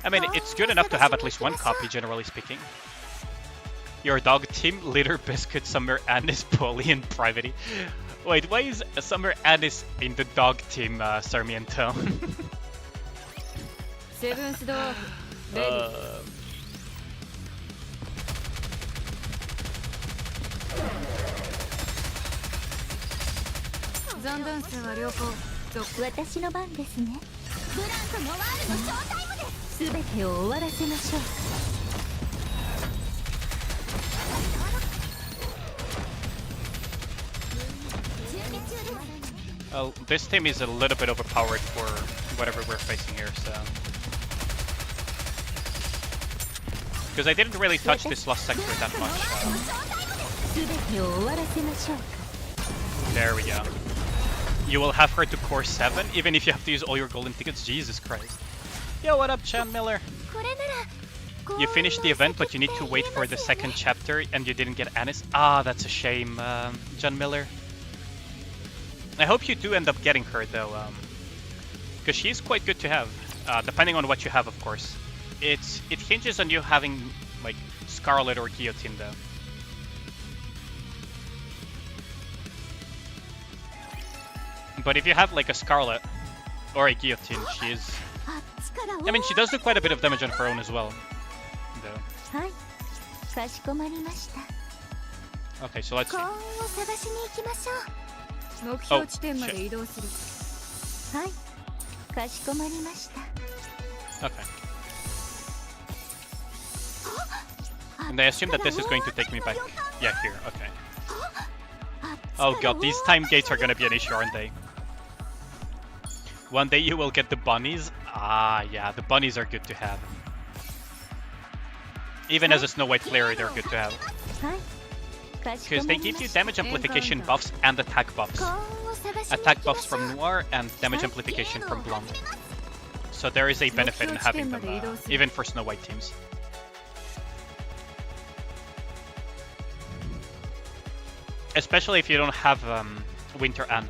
I mean, it's good enough to have at least 1 copy, generally speaking. Your dog team, Litter, Biscuit, Summer, Anis, Polly, and Private. Wait, why is Summer Anis in the dog team, Sarmiento? Well, this team is a little bit overpowered for whatever we're facing here, so... Because I didn't really touch this Lost Sector that much. There we go. You will have her to core 7, even if you have to use all your golden tickets. Jesus Christ. Yo, what up, Chan Miller? You finished the event, but you need to wait for the 2nd chapter, and you didn't get Anis. Ah, that's a shame, John Miller. I hope you do end up getting her, though, because she's quite good to have, depending on what you have, of course. It hinges on you having, like, Scarlet or Guillotine, though. But if you have, like, a Scarlet or a Guillotine, she is... I mean, she does do quite a bit of damage on her own as well, though. Okay, so let's see. Oh, shit. Okay. And I assume that this is going to take me back. Yeah, here, okay. Oh god, these time gates are gonna be an issue, aren't they? One day you will get the bunnies. Ah, yeah, the bunnies are good to have. Even as a Snow White player, they're good to have. Because they give you damage amplification buffs and attack buffs. Attack buffs from Noir and damage amplification from Blanc. So there is a benefit in having them, even for Snow White teams. Especially if you don't have Winter Anne.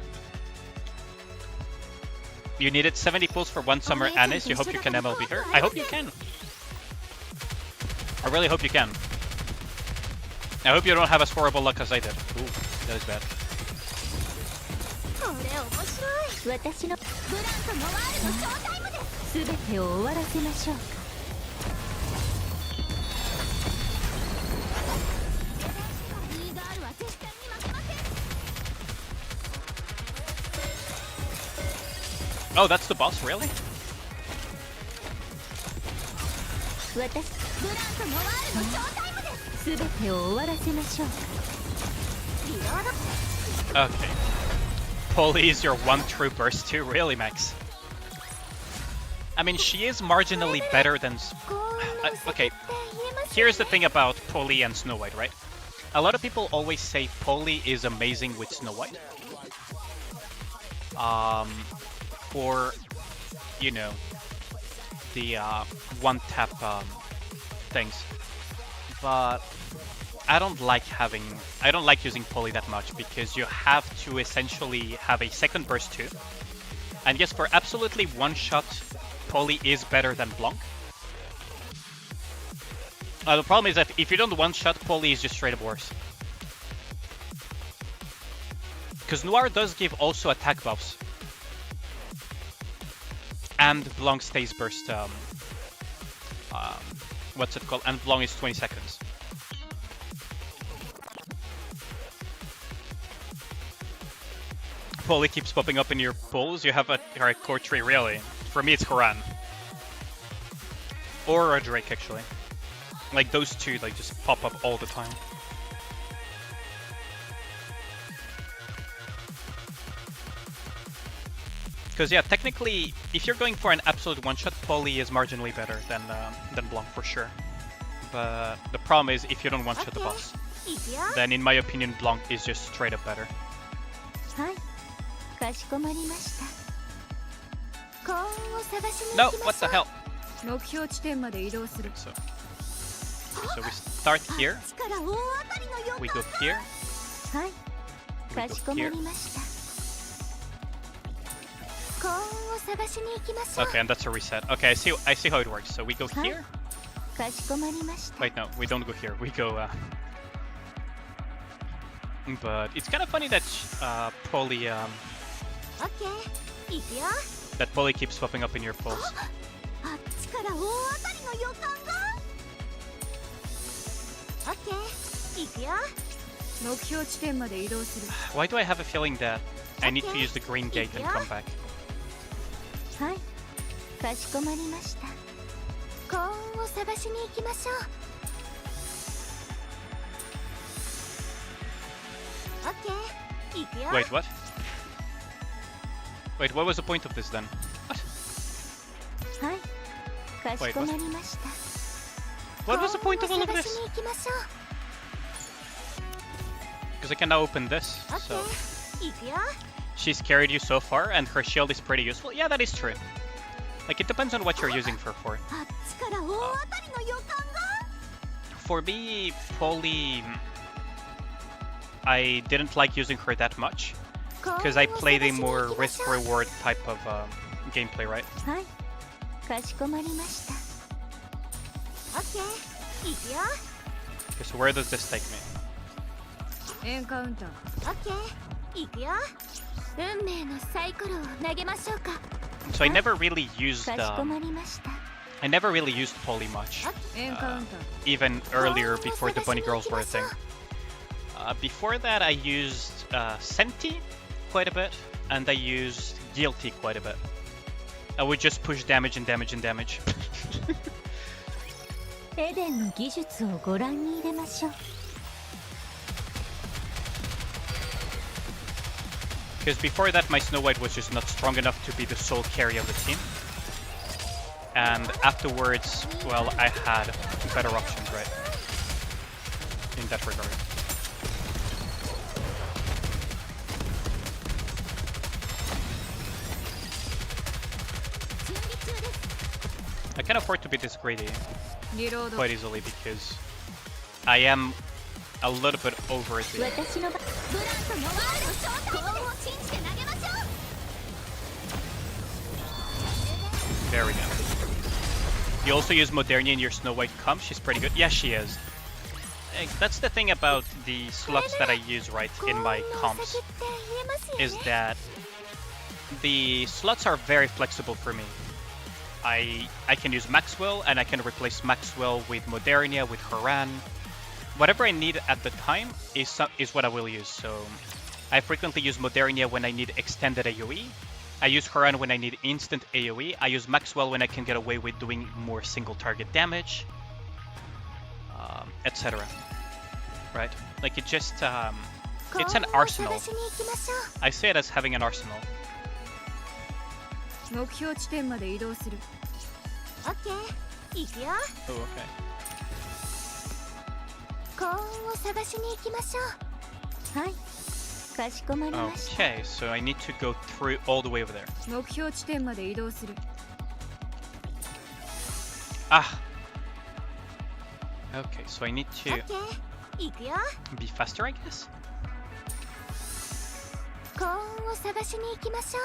You needed 70 pulls for one Summer Annis. You hope you can MLB her? I hope you can. I really hope you can. I hope you don't have as horrible luck as I did. Ooh, that is bad. Oh, that's the boss, really? Okay. Polly is your one true burst too, really, Max? I mean, she is marginally better than... okay, here's the thing about Polly and Snow White, right? A lot of people always say Polly is amazing with Snow White. For, you know, the one-tap things. But I don't like using Polly that much because you have to essentially have a second burst too. And yes, for absolutely one-shot, Polly is better than Blanc. The problem is that if you don't one-shot, Polly is just straight up worse. Because Noir does give also attack buffs. And Blanc stays burst, what's it called? And Blanc is 20 seconds. Polly keeps popping up in your pulls. You have a core tree, really. For me, it's Koran. Or a Drake, actually. Like, those two, like, just pop up all the time. Because yeah, technically, if you're going for an absolute one-shot, Polly is marginally better than Blanc for sure. But the problem is, if you don't one-shot the boss, then in my opinion, Blanc is just straight up better. No, what the hell? So we start here. We go here. We go here. Okay, and that's a reset. Okay, I see how it works. So we go here. Wait, no, we don't go here. We go. But it's kind of funny that Polly that Polly keeps popping up in your pulls. Why do I have a feeling that I need to use the green gate and come back? Wait, what? Wait, what was the point of this then? What? Wait, what? What was the point of all of this? Because I can now open this, so... She's carried you so far, and her shield is pretty useful. Yeah, that is true. Like, it depends on what you're using her for. For me, Polly... I didn't like using her that much. Because I played a more risk-reward type of gameplay, right? Okay, so where does this take me? So I never really used Polly much. Even earlier, before the bunny girls were a thing. Before that, I used Senti quite a bit, and I used Guilty quite a bit. I would just push damage and damage and damage. Because before that, my Snow White was just not strong enough to be the sole carry of the team. and afterwards, well, I had better options, right? In that regard. I can afford to be this greedy quite easily because I am a little bit over the... There we go. You also use Modernia in your Snow White comp. She's pretty good. Yeah, she is. That's the thing about the slots that I use, right, in my comps, is that the slots are very flexible for me. I can use Maxwell, and I can replace Maxwell with Modernia, with Haran. Whatever I need at the time is what I will use. So I frequently use Modernia when I need extended AoE. I use Haran when I need instant AoE. I use Maxwell when I can get away with doing more single target damage, etc. Right? Like it just, it's an arsenal. I say it as having an arsenal. 目標地点まで移動する。オッケー、行くよ。Oh, okay. 幸運を探しに行きましょう。はい、かしこまりました。Okay, so I need to go through all the way over there. 目標地点まで移動する。Ah. Okay, so I need to オッケー、行くよ。 be faster, I guess. 幸運を探しに行きましょう。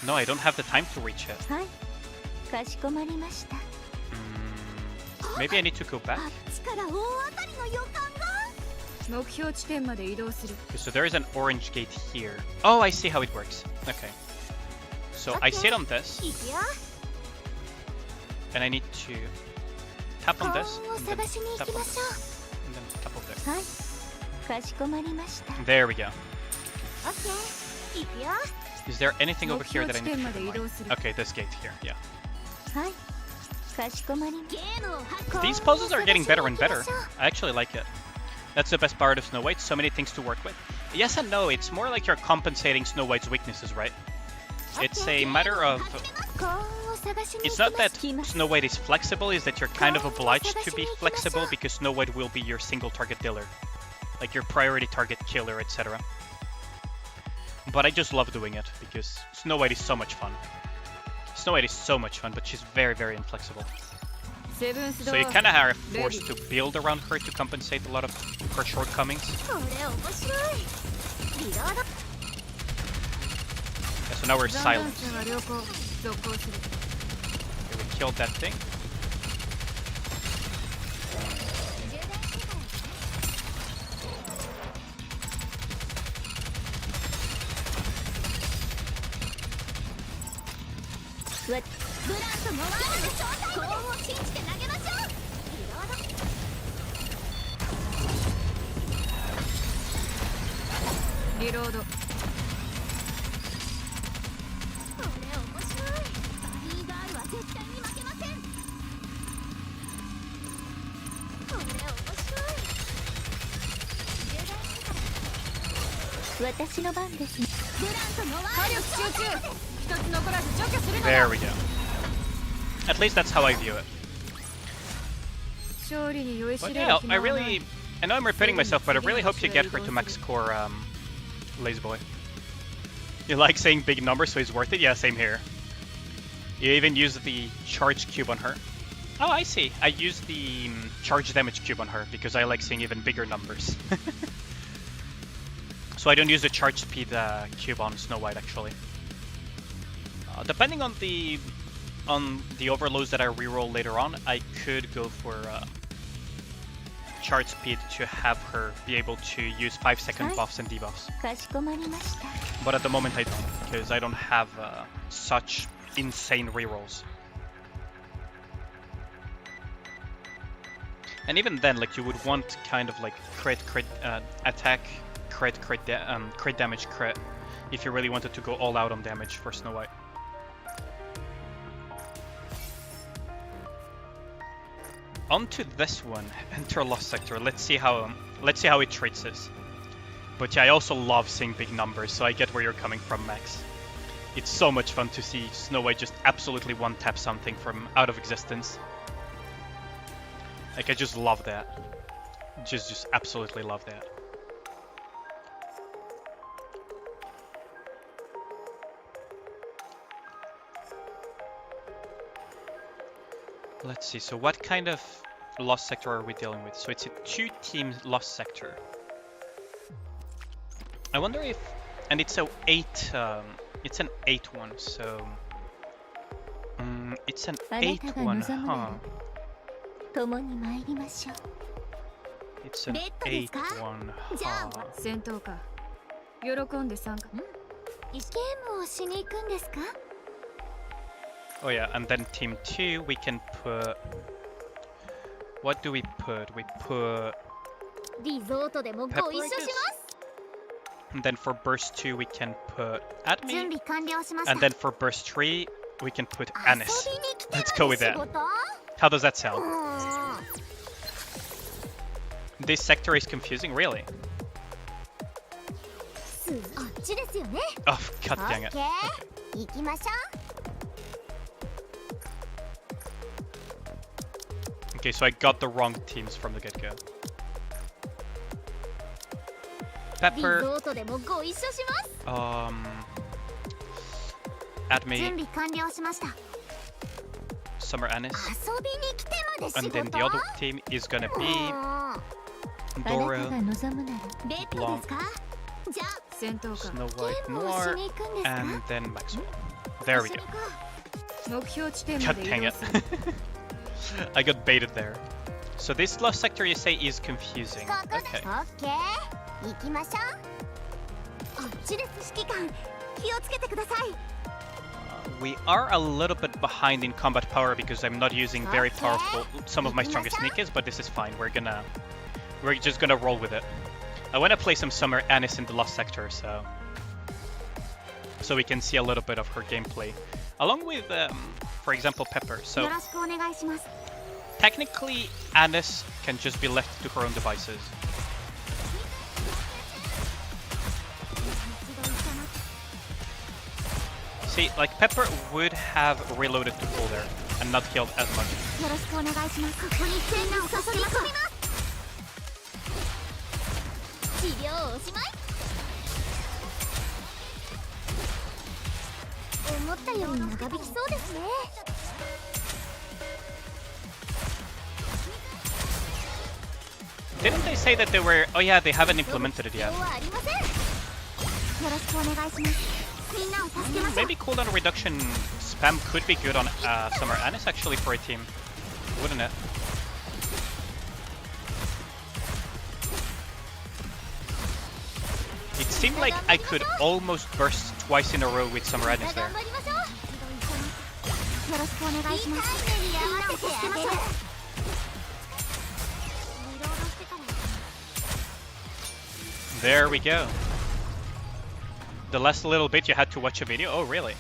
No, I don't have the time to reach it. はい、かしこまりました。 Maybe I need to go back. あっちから大当たりの予感が。目標地点まで移動する。 Okay, so there is an orange gate here. Oh, I see how it works. Okay. So I sit on this, 行くよ。 and I need to tap on this, 幸運を and then 探しに行 tap き on まし this, ょ and then tap on this. う。はい、かしこまりました。 There we go. オッケー、行くよ。 Is there anything over here that I need to 目標地点まで keep 移 in 動 mind? する。 Okay, this gate here, yeah. はい、かしこまりました。 These puzzles are getting better and better. I actually like it. That's the best part of Snow White, so many things to work with. Yes and no, it's more like you're compensating Snow White's weaknesses, right? It's a matter of... 幸運を探しに It's 行 not きま that しょう。 Snow White is flexible, it's that you're kind of obliged to be flexible because Snow White will be your single target dealer. Like your priority target killer, etc. But I just love doing it because Snow White is so much fun. Snow White is so much fun, but she's very, very inflexible. セブンスド So ア you kind of are forced to build around her to compensate a lot of her shortcomings. これ面白い。リロード。 Yeah, so now we're 残弾 silent. 数は良好。続行する。 Okay, we killed that thing. What? ブランとモワールのショータイム。幸運を信じて投げましょう。リロード。リロード。これ面白い。バニーガールは絶対に負けません。これ面白い。私の番ですね。ブランとモワールのショータイム。 一つ残らず除去するのだ。 There we go. At least that's how I view it. 勝利に酔いし But れる yeah, 暇 I はない really... I know I'm repeating myself, but I really hope you get her to max core, Lazyboy. You like saying big numbers, so it's worth it? Yeah, same here. You even use the charge cube on her. Oh, I see. I use the charge damage cube on her because I like seeing even bigger numbers. So I don't use the charge speed cube on Snow White, actually. Depending on the overloads that I reroll later on, I could go for charge speed to have her be able to use 5-second buffs and debuffs. かしこまりました。 But at the moment I don't, because I don't have such insane rerolls. And even then, like, you would want kind of like crit attack, crit damage, crit, if you really wanted to go all out on damage for Snow White. On to this one, Enter Lost Sector. Let's see how it treats us. But yeah, I also love seeing big numbers, so I get where you're coming from, Max. It's so much fun to see Snow White just absolutely one-tap something from out of existence. Like, I just love that. Just absolutely love that. Let's see, so what kind of lost sector are we dealing with? So it's a 2-team lost sector. I wonder if, and it's a 8, it's an 8 one, so it's an 8 one, huh? It's an 8 one, huh? 戦闘か。喜んで参加。ゲームをしに行くんですか？ Oh yeah, and then team 2 we can put, what do we put? We put リゾートでもご一緒します。 and then for burst 2 we can put Admi, 準備完了しました。 and then for burst 3 we can put Anis. 遊びに来てる Let's go with that. 仕事？ How does that sound? うん This sector is confusing, really? あっちですよね。 Oh, god dang it. オッケー、行きましょう。 Okay, so I got the wrong teams from the get-go. リ Pepper, ゾートでもご一緒します。 準 Admi, 備完了しました。 Summer Anis, 遊びに来てまで仕 and 事？ then the other team is gonna う be ん Doro, 望むならベッドですか？じゃあ戦闘か。 Snow ゲ White ームをし Noir, に行くんですか？ and then Maxwell. There we 一緒 go. に行こ目標地点 God まで dang 移動 it. する。 I got baited there. So this last sector you say is confusing. う。ここで Okay. オッケー、行きましょう。あっちです指揮官。気をつけてください。 We are a little bit behind in combat power because I'm not using very powerful, some of my strongest Nikkes, but this is fine. We're just gonna roll with it. I wanna play some Summer Anis in the lost sector, so we can see a little bit of her gameplay, along with, for example, Pepper. よ So ろしくお願いします。 technically, Anis can just be left to her own devices. See, like Pepper would have reloaded to full there and not healed as much. よろしくお願いします。ここに全裸を注ぎ込みます。治療おしまい。思ったより長引きそうですね。 Didn't they say that they were? Oh yeah, they haven't implemented it yet. 必要はありません。よろしくお願いします。みんなを助けましょう。 Maybe cooldown reduction spam could be good on Summer Anis actually for a team, wouldn't it? It seemed like I could almost burst twice in a row with Summer Anis there. 頑張りましょう。よろしくお願いします。みんなを助けましょう。リロードしてから。 There we go. The last little bit you had to watch a video? Oh, really?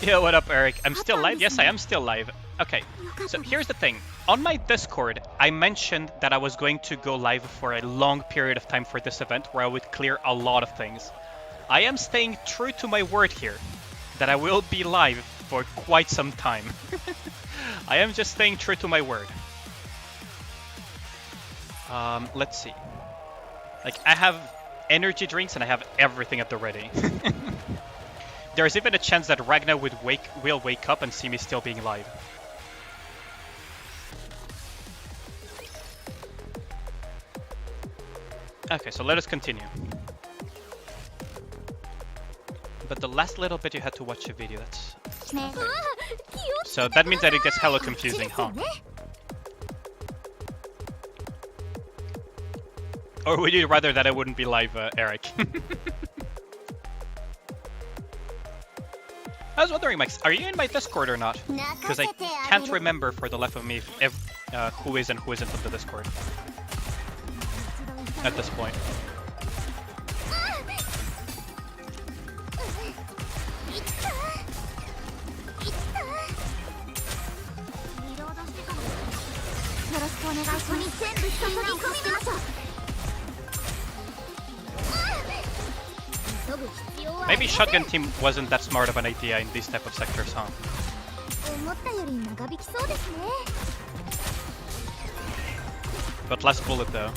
Yeah, what up, Eric? I'm still live? Yes, I am still live. Okay, so here's the thing. On my Discord, I mentioned that I was going to go live for a long period of time for this event where I would clear a lot of things. I am staying true to my word here, that I will be live for quite some time. I am just staying true to my word. Let's see. Like, I have energy drinks and I have everything at the ready. There's even a chance that Ragnar will wake up and see me still being live. Okay, so let us continue. But the last little bit you had to watch a video, that's... Okay. So that means that it gets hella confusing, huh? Or would you rather that I wouldn't be live, Eric? I was wondering, Max, are you in my Discord or not? Because I can't remember for the life of me who is and who isn't on the Discord at this point. Maybe shotgun team wasn't that smart of an idea in these type of sectors, huh? But less bullet though.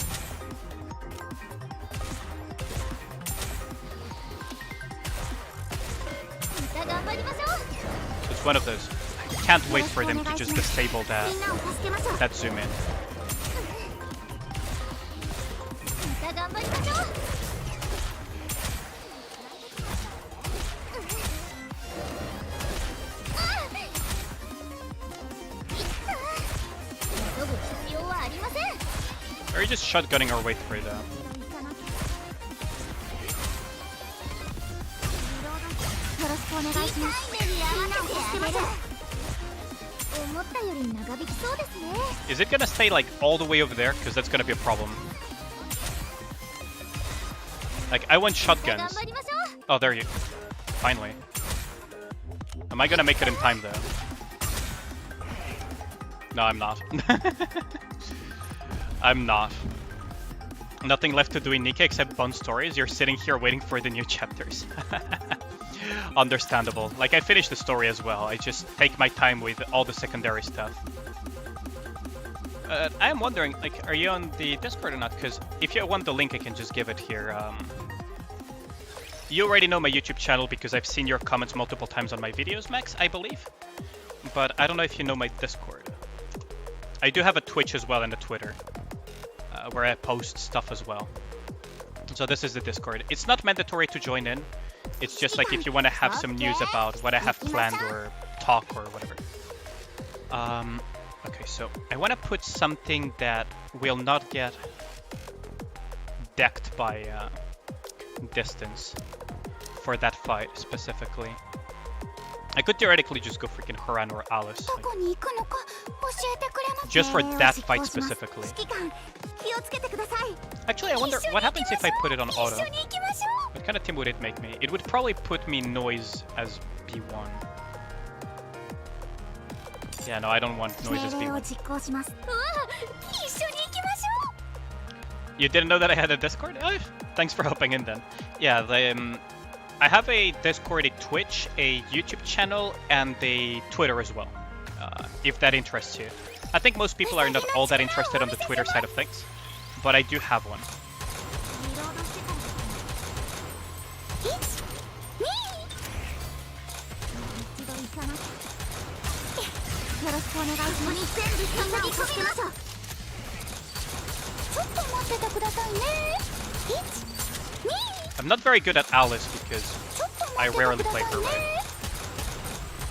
It's one of those. I can't wait for them to just disable that zoom in. We're just shotgunning our way through though. Is it gonna stay like all the way over there? Because that's gonna be a problem. Like, I want shotguns. Oh, there you. Finally. Am I gonna make it in time though? No, I'm not. I'm not. Nothing left to do in Nikke except Bond stories. You're sitting here waiting for the new chapters. Understandable. Like, I finished the story as well. I just take my time with all the secondary stuff. I am wondering, like, are you on the Discord or not? Because if you want the link, I can just give it here. You already know my YouTube channel because I've seen your comments multiple times on my videos, Max, I believe. But I don't know if you know my Discord. I do have a Twitch as well and a Twitter, where I post stuff as well. So this is the Discord. It's not mandatory to join in. It's just like if you want to have some news about what I have planned or talk or whatever. Okay, so I want to put something that will not get decked by distance for that fight specifically. I could theoretically just go freaking Haran or Alice. Like, just for that fight specifically. Actually, I wonder what happens if I put it on auto. What kind of team would it make me? It would probably put me Noise as B1. Yeah, no, I don't want Noise as B1. You didn't know that I had a Discord? Oh, thanks for hopping in then. Yeah, I have a Discord, a Twitch, a YouTube channel, and a Twitter as well, if that interests you. I think most people are not all that interested on the Twitter side of things, but I do have one. I'm not very good at Alice because I rarely play her raid.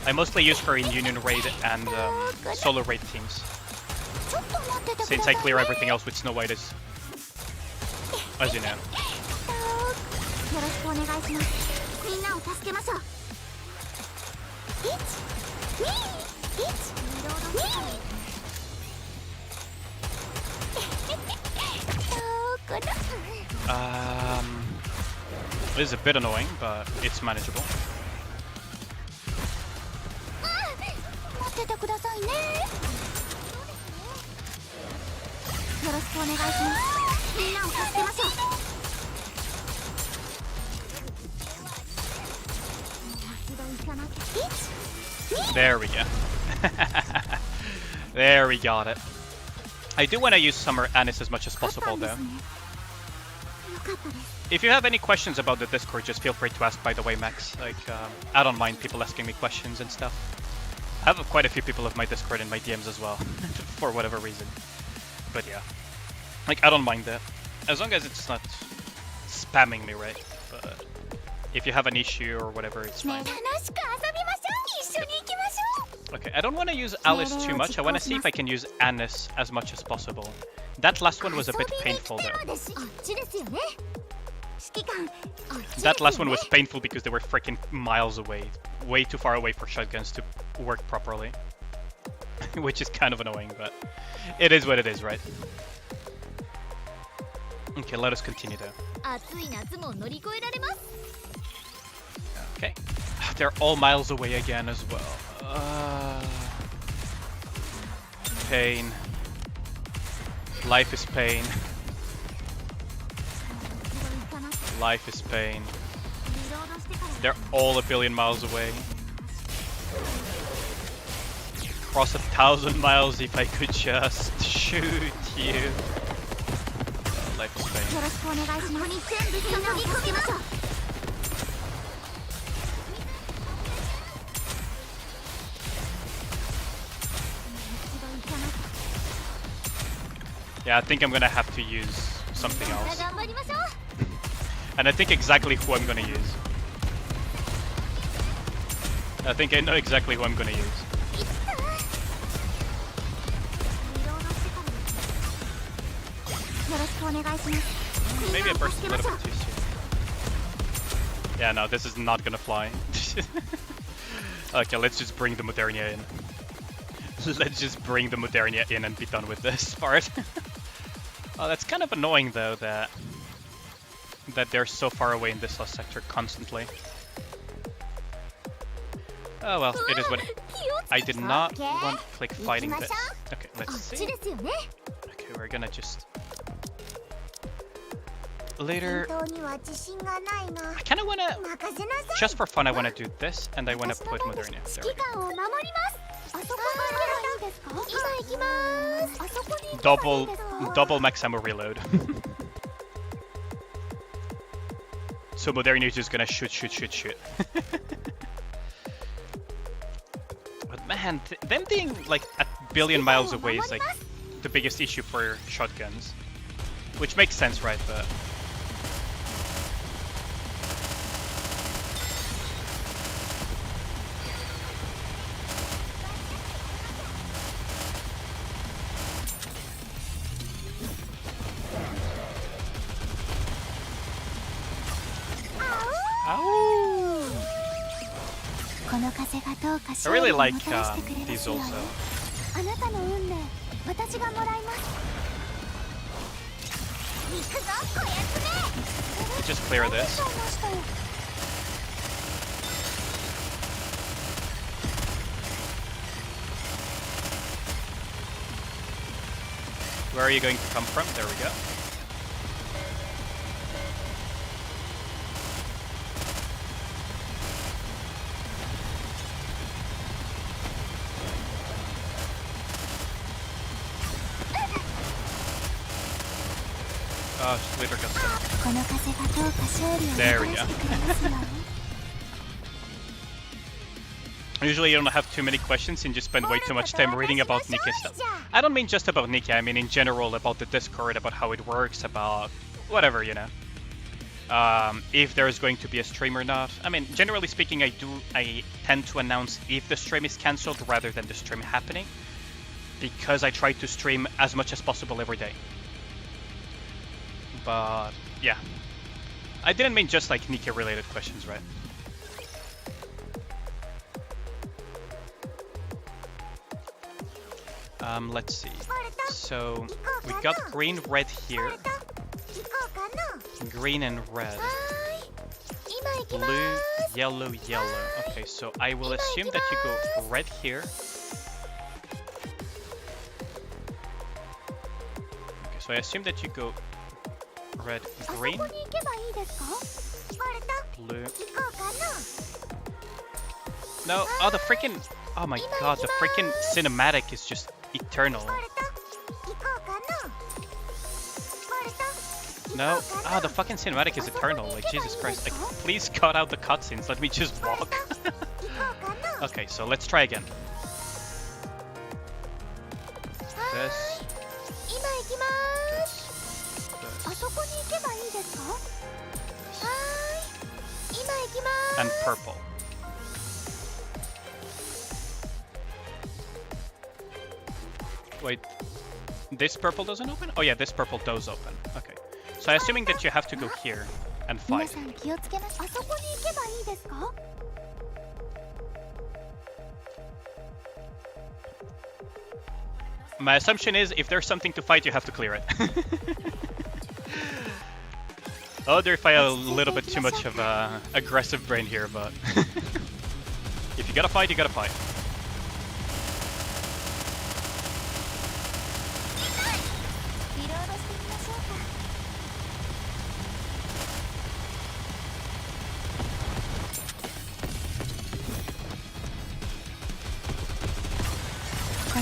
I mostly use her in Union raid and solo raid teams, since I clear everything else with Snow White as you know. This is a bit annoying, but it's manageable. There we go. There we got it. I do want to use Summer Anis as much as possible though. If you have any questions about the Discord, just feel free to ask, by the way, Max. Like, I don't mind people asking me questions and stuff. I have quite a few people of my Discord in my DMs as well, for whatever reason. But yeah. Like, I don't mind that. As long as it's not spamming me, right? But if you have an issue or whatever, it's fine. Okay, I don't want to use Alice too much. I want to see if I can use Anis as much as possible. That last one was a bit painful though. That last one was painful because they were freaking miles away. Way too far away for shotguns to work properly. Which is kind of annoying, but it is what it is, right? Okay, let us continue though. Okay. They're all miles away again as well. Pain. Life is pain. Life is pain. They're all a billion miles away. Cross 1,000 miles if I could just shoot you. Life is pain. Yeah, I think I'm gonna have to use something else. And I think exactly who I'm gonna use. I think I know exactly who I'm gonna use. Maybe I burst a little bit too soon. Yeah, no, this is not gonna fly. Okay, let's just bring the Modernia in. Let's just bring the Modernia in and be done with this part. Oh, that's kind of annoying though that they're so far away in this last sector constantly. Oh well, it is what I did not want click fighting this. Okay, let's see. Okay, we're gonna just later. I kind of wanna, just for fun, I wanna do this, and I wanna put Modernia. There we go. Double max ammo reload. So Modernia is just gonna shoot. But man, them being like a billion miles away is like the biggest issue for shotguns. Which makes sense, right? But I really like these also. Just clear this. Where are you going to come from? There we go. Oh, later got there we go. Usually you don't have too many questions and just spend way too much time reading about Nikke stuff. I don't mean just about Nikke, I mean in general about the Discord, about how it works, about whatever, you know. If there is going to be a stream or not. I mean, generally speaking, I tend to announce if the stream is cancelled rather than the stream happening, because I try to stream as much as possible every day. But yeah, I didn't mean just like Nikke related questions, right? Let's see. So we got green, red here. Green and red. Blue, yellow, yellow. Okay, so I will assume that you go red here. Okay, so I assume that you go red, green, blue. No, oh the freaking, oh my god, the freaking cinematic is just eternal. No, oh the fucking cinematic is eternal, like Jesus Christ, like please cut out the cutscenes, let me just walk. Okay, so let's try again. This. And purple. Wait, this purple doesn't open? Oh yeah, this purple does open. Okay. So I'm assuming that you have to go here and fight. My assumption is if there's something to fight, you have to clear it. I wonder if I have a little bit too much of a aggressive brain here, but if you gotta fight, you gotta fight.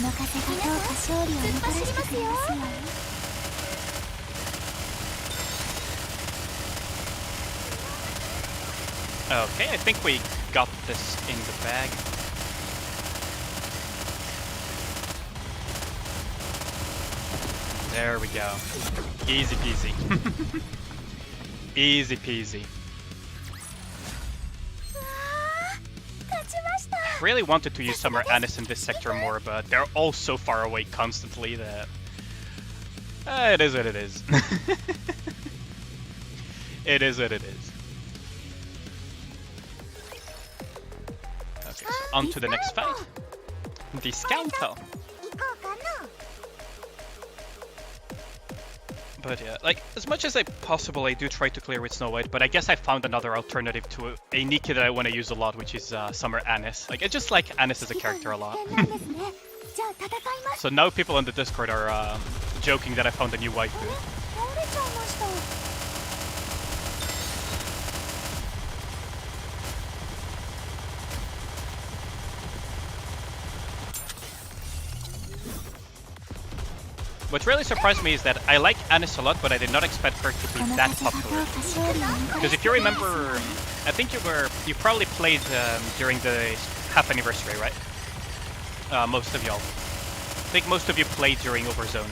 の風がどうか勝利をもたらしてくれますように。 Okay, I think we got this in the bag. There we go. Easy peasy. Easy peasy. Really wanted to use Summer Anis in this sector more, but they're all so far away constantly that it is what it is. It is what it is. Okay, so on to the next fight. Discounto. But yeah, like, as much as I possibly do try to clear with Snow White, but I guess I found another alternative to a Nikke that I want to use a lot, which is Summer Anis. Like, I just like Anis as a character a lot. So now people on the Discord are joking that I found a new waifu. What really surprised me is that I like Anis a lot, but I did not expect her to be that popular. Because if you remember, I think you probably played during the half anniversary, right? Most of y'all. I think most of you played during Overzone.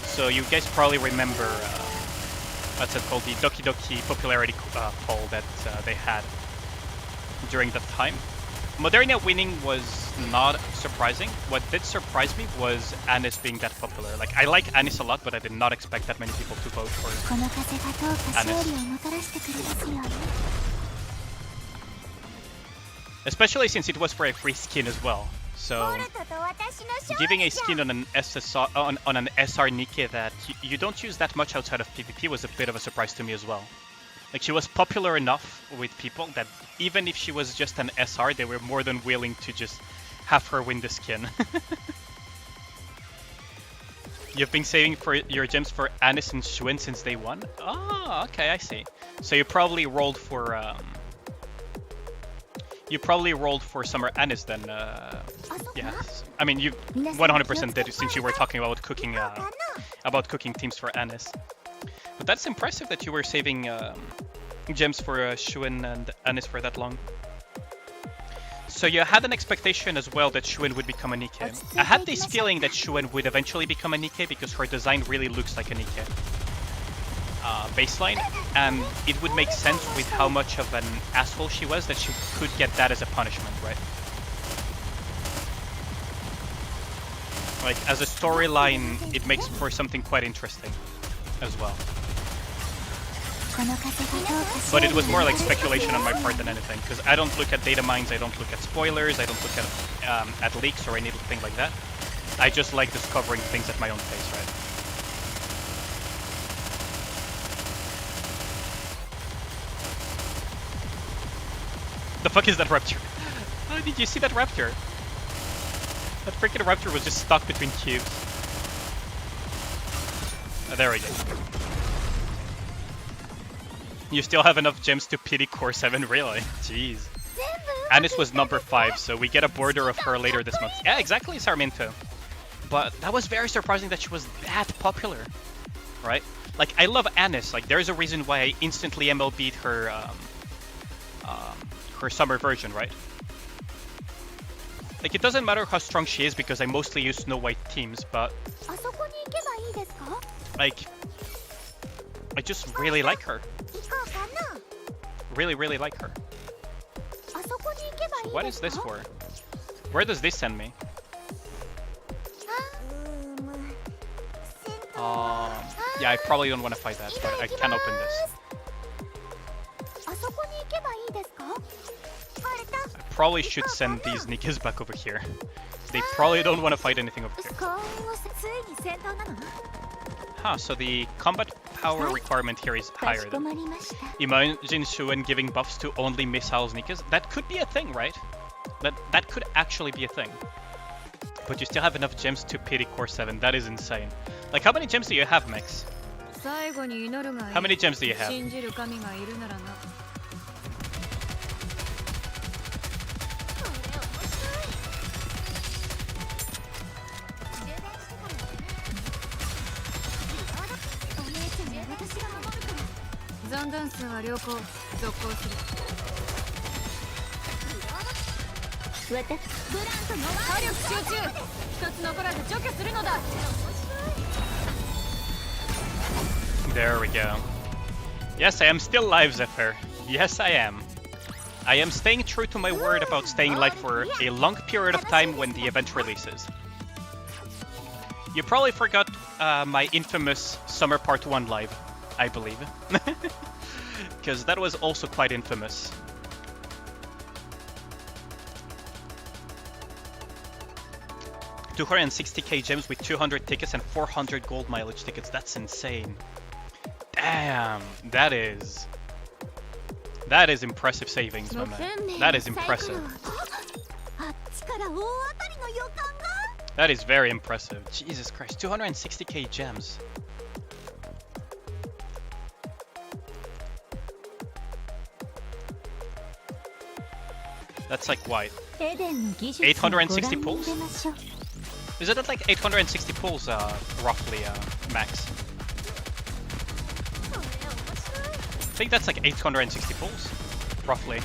So you guys probably remember what's it called, the Doki Doki popularity poll that they had during that time. Modernia winning was not surprising. What did surprise me was Anis being that popular. Like, I like Anis a lot, but I did not expect that many people to vote for Anis. Especially since it was for a free skin as well. So, giving a skin on an SSR, on an SR Nikke that you don't use that much outside of PvP was a bit of a surprise to me as well. Like, she was popular enough with people that even if she was just an SR, they were more than willing to just have her win the skin. You've been saving for your gems for Anis and Schwinn since day one? Ah, okay, I see. So you probably rolled for Summer Anis then, yes. I mean, you 100% did since you were talking about cooking teams for Anis. But that's impressive that you were saving gems for Schwinn and Anis for that long. So you had an expectation as well that Schwinn would become a Nikke. I had this feeling that Schwinn would eventually become a Nikke because her design really looks like a Nikke baseline, and it would make sense with how much of an asshole she was that she could get that as a punishment, right? Like, as a storyline, it makes for something quite interesting as well. But it was more like speculation on my part than anything, because I don't look at data mines, I don't look at spoilers, I don't look at leaks or anything like that. I just like discovering things at my own pace, right? The fuck is that raptor? Oh, did you see that raptor? That freaking raptor was just stuck between cubes. Oh, there we go. You still have enough gems to pity Core 7, really? Jeez. Anis was number 5, so we get a border of her later this month. Yeah, exactly, Sarmiento. But that was very surprising that she was that popular, right? Like, I love Anis. Like, there's a reason why I instantly MLB'd her, her summer version, right? Like, it doesn't matter how strong she is because I mostly use Snow White teams, but like, I just really like her. Really, really like her. So what is this for? Where does this send me? Yeah, I probably don't want to fight that, but I can open this. I probably should send these Nikkes back over here. They probably don't want to fight anything over here. Huh, so the combat power requirement here is higher then. Imagine Schwinn giving buffs to only missiles Nikkes. That could be a thing, right? That could actually be a thing. But you still have enough gems to pity Core 7. That is insane. Like, how many gems do you have, Max? How many gems do you have? 残弾数は良好。続行する。私ブラントの火力集中。一つ残らず除去するのだ。 There we go. Yes, I am still live, Zephyr. Yes, I am. I am staying true to my word about staying live for a long period of time when the event releases. You probably forgot my infamous Summer Part 1 live, I believe. Because that was also quite infamous. $260k gems with 200 tickets and 400 gold mileage tickets. That's insane. Damn, that is impressive savings, my man. That is impressive. That is very impressive. Jesus Christ, 260k gems. That's like what? 860 pulls? Is it at like 860 pulls, roughly, max? I think that's like 860 pulls, roughly.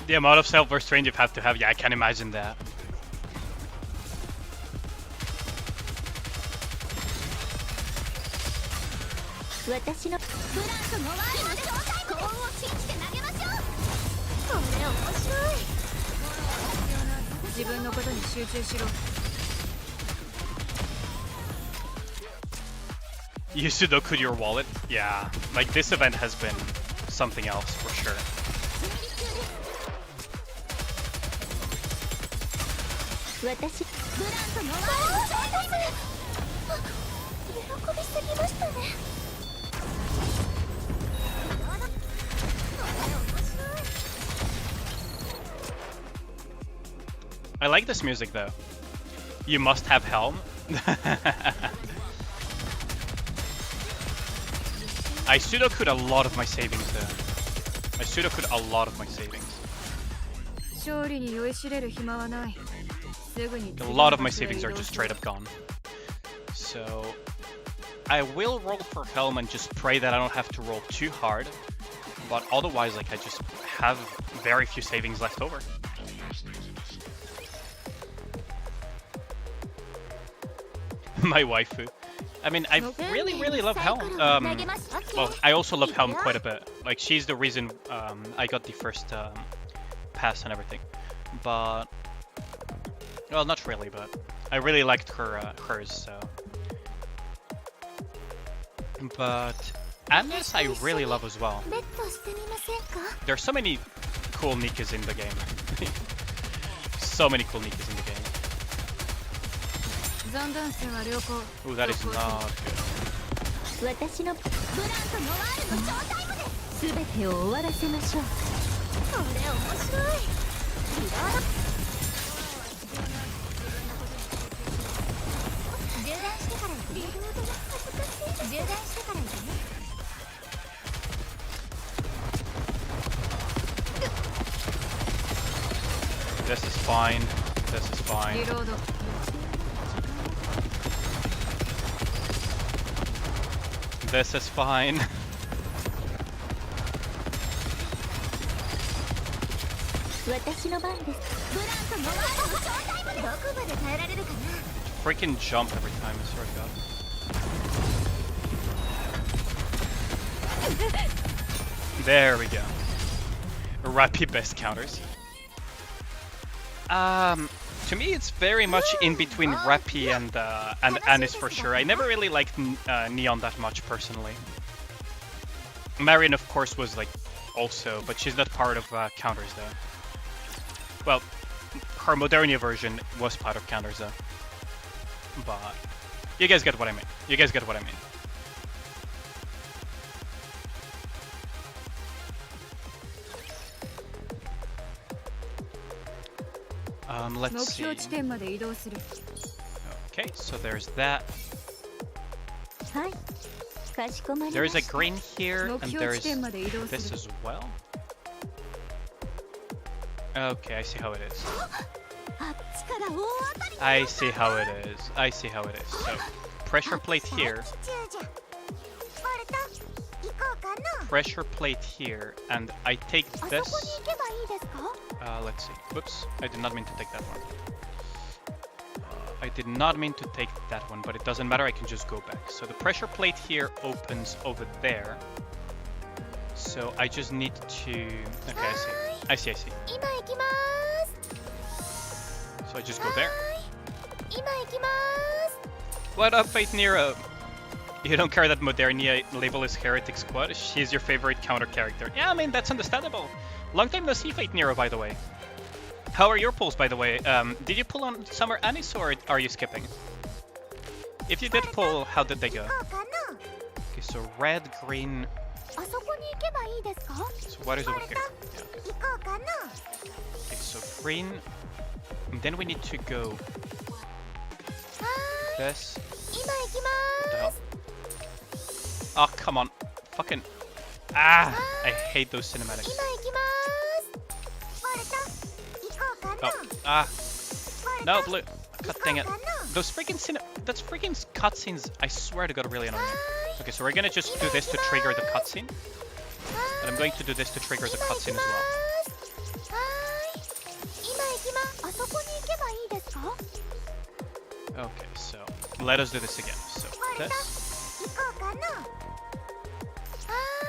The amount of self-restraint you've had to have, yeah, I can imagine that. You Sudoku your wallet? Yeah, like this event has been something else for sure. I like this music though. You must have helm. I Sudoku'd a lot of my savings though. I Sudoku'd a lot of my savings. A lot of my savings are just straight up gone. So I will roll for helm and just pray that I don't have to roll too hard. But otherwise, like, I just have very few savings left over. My waifu. I mean, I really love Helm. Well, I also love Helm quite a bit. Like, she's the reason I got the first pass and everything. But, well, not really, but I really liked hers, so. But Annis I really love as well. There's so many cool Nikkes in the game. So many cool Nikkes in the game. Ooh, that is not This is fine. This is fine. This is fine. Freaking jump every time, I swear to God. There we go. Rapid best counters. To me, it's very much in between Rappi and Annis for sure. I never really liked Neon that much personally. Marion, of course, was like also, but she's not part of counters though. Well, her Modernia version was part of counters though. But you guys get what I mean. You guys get what I mean. Let's 目 see. 標地点まで移動する。 Okay, so there's that. はいかしこまりま There's し a た green here, 目 and 標 there's 地点まで移動す this る。 as well. Okay, I see how it is. あっちから大当たり I see how it is. I see how it is. So, pressure plate here, 中じゃボルト行こうかな pressure plate here, and I take あそこに this. 行けばいいですか Let's see. Whoops, I did not mean to take that one. I did not mean to take that one, but it doesn't matter. I can just go back. So the pressure plate here opens over there. So I just need to. Okay, I see. I see. I see. 今行きます So I just go there. 今行きます What up, Fate Nero? You don't care that Modernia label is Heretic Squad? She's your favorite counter character. Yeah, I mean, that's understandable. Long time no see, Fate Nero, by the way. How are your pulls, by the way? Did you pull on Summer Anis, or are you skipping? If you did pull, how did they go? 行こうかな Okay, so red, green. あそこに行けばいいですか So what is over here? Yeah, okay. 行こうかな Okay, so green. And then we need to go は this. ーい今行き What the ま hell? す Oh, come on. Fucking. Ah! I hate those 今 cinematics. 行きますボルト行こうかな Oh, ah. ボル No, ト blue. 行 God こ dang う it. かな Those freaking that's freaking cutscenes, I swear to God, really annoying. Okay, so we're gonna just do this to trigger the cutscene. And I'm going to do this to trigger the 今行 cutscene き as ま well. すはーい今行きますあそこに行けばいいですか Okay, so let us do this again. So ボルト this. 行こうかなはー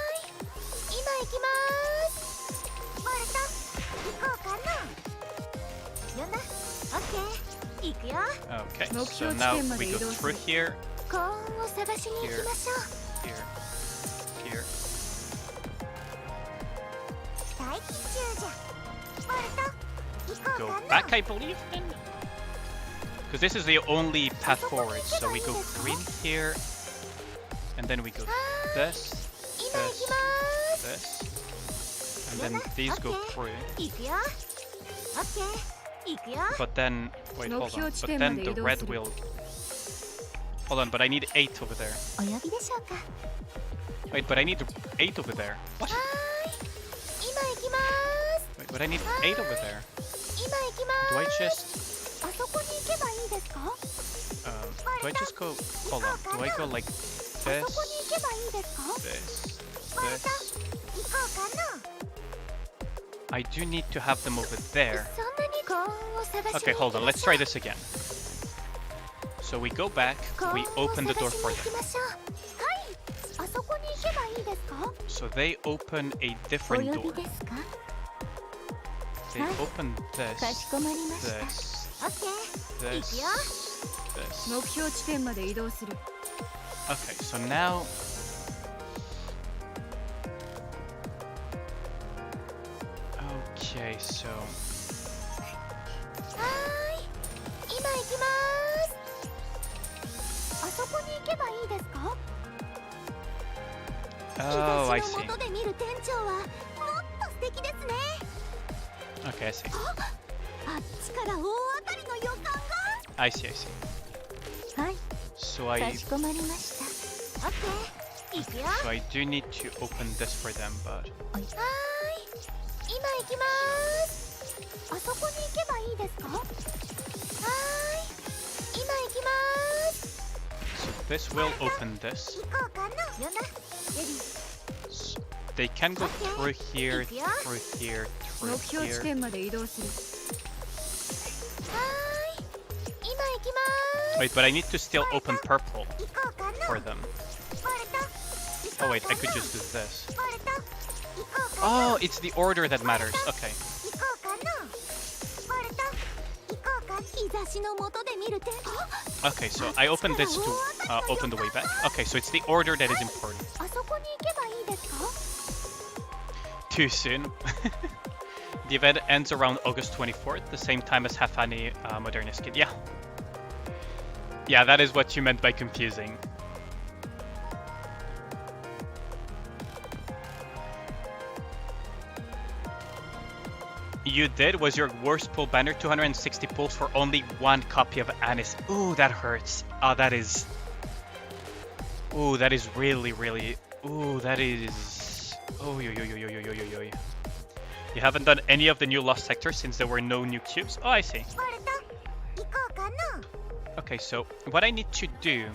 い今行きますボルト行こうかな呼んだオッケー行くよ Okay, No so cute now skin we goまで移動する。 through here, 幸運を探しに行きましょう here, here. 待機中じゃボルト行 Go こうかな back, I believe, then? Because this is the only path forward. So we go green here, and then we go this, 今行きま this, す this, and then these go through. 行くよオッケー行くよ But then, wait, hold on. Mokyo But 地点 then まで the 移動 red する。 will. Hold on, but I need 8 over there. お呼びでしょうか Wait, but I need 8 over there. What? はーい今行きます Wait, but I need 8 over there. 今行きま Do I す just? あそこに行けばいいですか Do I just go? Hold on. Do I go like あそこに this, 行けばいいですか this, ボルト this? 行こうかな I do need to have them over there. そんなに幸運を探しに Okay, 行 hold on. きま Let's しょう try this again. So we go back. 幸 We 運を open the 探 door し for に行き them. ましょうはいあそこに行けばいいですか So they open a お different 呼び door. ですか They open か this, しこまりました this, オッケー this, 行くよ this. 目標地点まで移動する。 Okay, so now. Okay, so はーい今行きますあそこに行けばいいですか oh, I 日差し see. の下で見る店長はもっと素敵ですね Okay, I see. あっちから大当たりの予感が I see. I see. はい So か I しこまりましたオッケー行くよ so I do need to open this for them, but はーい今行きますあそこに行けばいいですかはーい今行きます so this will open this. 行こうかな呼んだレディ So they can go through here, through here, 目 through 標地 here. 点まで移動する。はーい今行きます Wait, but I need to still open purple 行こうかな for them. ボルト行こうか Oh な wait, I could just do this. ボルト行こうかな Oh, it's the order that matters. Okay. 行こうかなボルト行こうか日差しの下で見る店 Okay, so I opened this to open the way back. Okay, so it's the order that is important. あそこに行けばいいですか Too soon. The event ends around August 24th, the same time as Hafani Modernist Kid. Yeah. Yeah, that is what you meant by confusing. you did was your worst pull banner, 260 pulls for only 1 copy of Anis. Ooh, that hurts. Oh, that is... Ooh, that is really, really... Ooh, that is... Oh, yo, yo, yo, yo, yo, yo, yo, yo. You haven't done any of the new Lost Sectors since there were no new cubes? Oh, I see. Okay, so what I need to do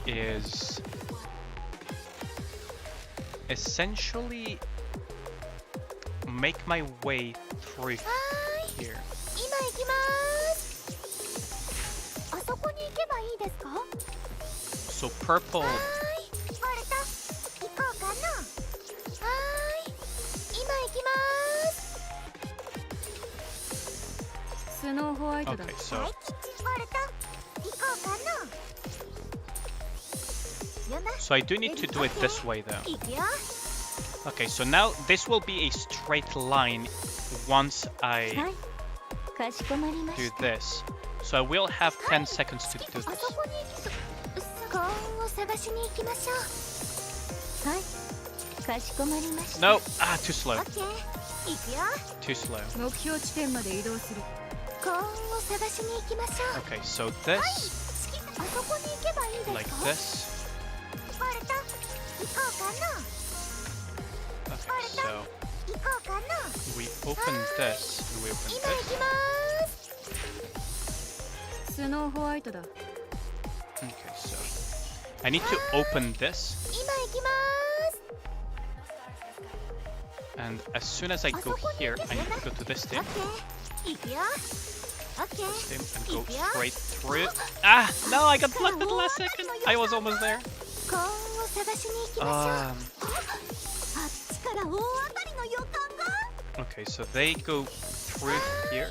is essentially make my way through here. So purple. Okay, so I do need to do it this way though. Okay, so now this will be a straight line once I do this. So I will have 10 seconds to do this. No! Ah, too slow. Too slow. Okay, so this, like this. Okay, so we open this, and we open this. Okay, so I need to open this. And as soon as I go here, I need to go to this thing. This thing and go straight through it. Ah! No, I got blocked at the last second! I was almost there. Okay, so they go through here.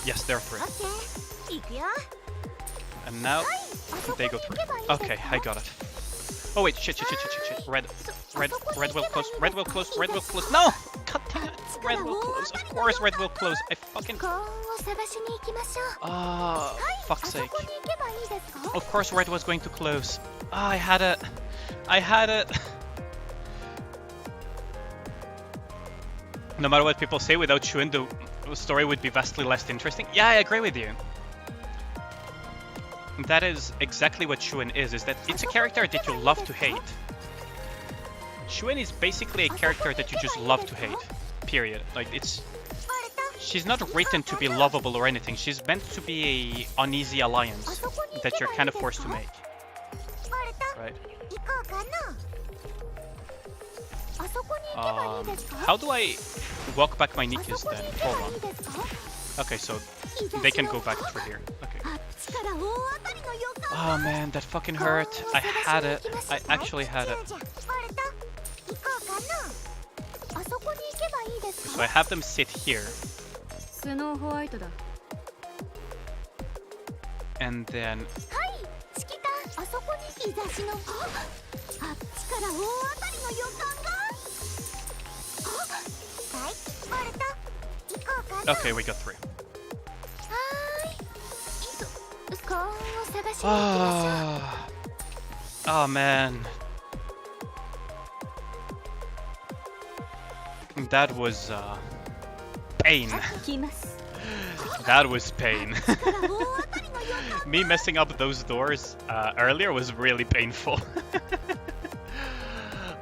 Yes, they're through. And now they go through. Okay, I got it. Oh wait, shit. Red will close. Red will close. Red will close. No! God damn it. Red will close. Of course Red will close. I fucking... Ah, fuck's sake. Of course Red was going to close. Ah, I had it. No matter what people say, without Shun, the story would be vastly less interesting. Yeah, I agree with you. That is exactly what Shun is that it's a character that you love to hate. Shun is basically a character that you just love to hate. Period. Like, it's... She's not written to be lovable or anything. She's meant to be a uneasy alliance that you're kind of forced to make. Right? How do I walk back my Nikkes then? Hold on. Okay, so they can go back through here. Okay. Oh man, that fucking hurt. I had it. I actually had it. So I have them sit here. And then... Okay, we got through. Oh man. That was pain. That was pain. Me messing up those doors earlier was really painful.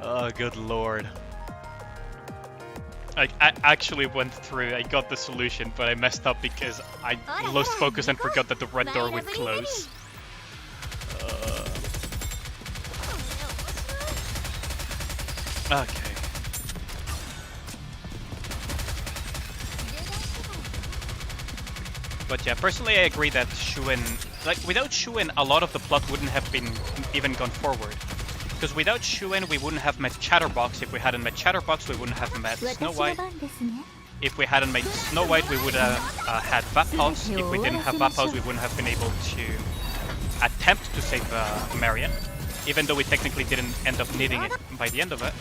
Oh, good lord. I actually went through, I got the solution, but I messed up because I lost focus and forgot that the red door would close. Okay. But yeah, personally I agree that Shun, like without Shun, a lot of the plot wouldn't have been even gone forward. Because without Shun, we wouldn't have met Chatterbox. If we hadn't met Chatterbox, we wouldn't have met Snow White. If we hadn't made Snow White, we would have had Vaphaus. If we didn't have Vaphaus, we wouldn't have been able to attempt to save Marion. Even though we technically didn't end up needing it by the end of it.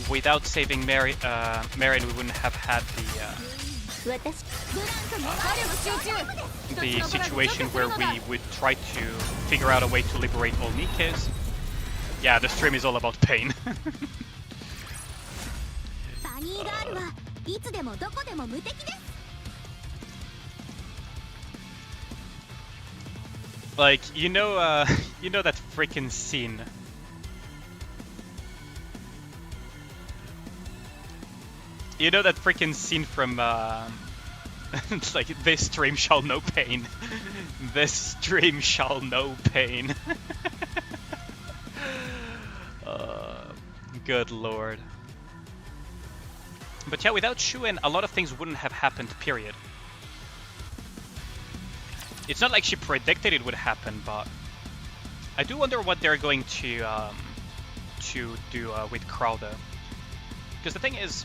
Without saving Marion, we wouldn't have had the situation where we would try to figure out a way to liberate all Nikkes. Yeah, the stream is all about pain. Like, you know that freaking scene. You know that freaking scene from it's like, this stream shall know pain. This stream shall know pain. Good lord. But yeah, without Shuen, a lot of things wouldn't have happened, period. It's not like she predicted it would happen, but I do wonder what they're going to do with Crow, though. Because the thing is,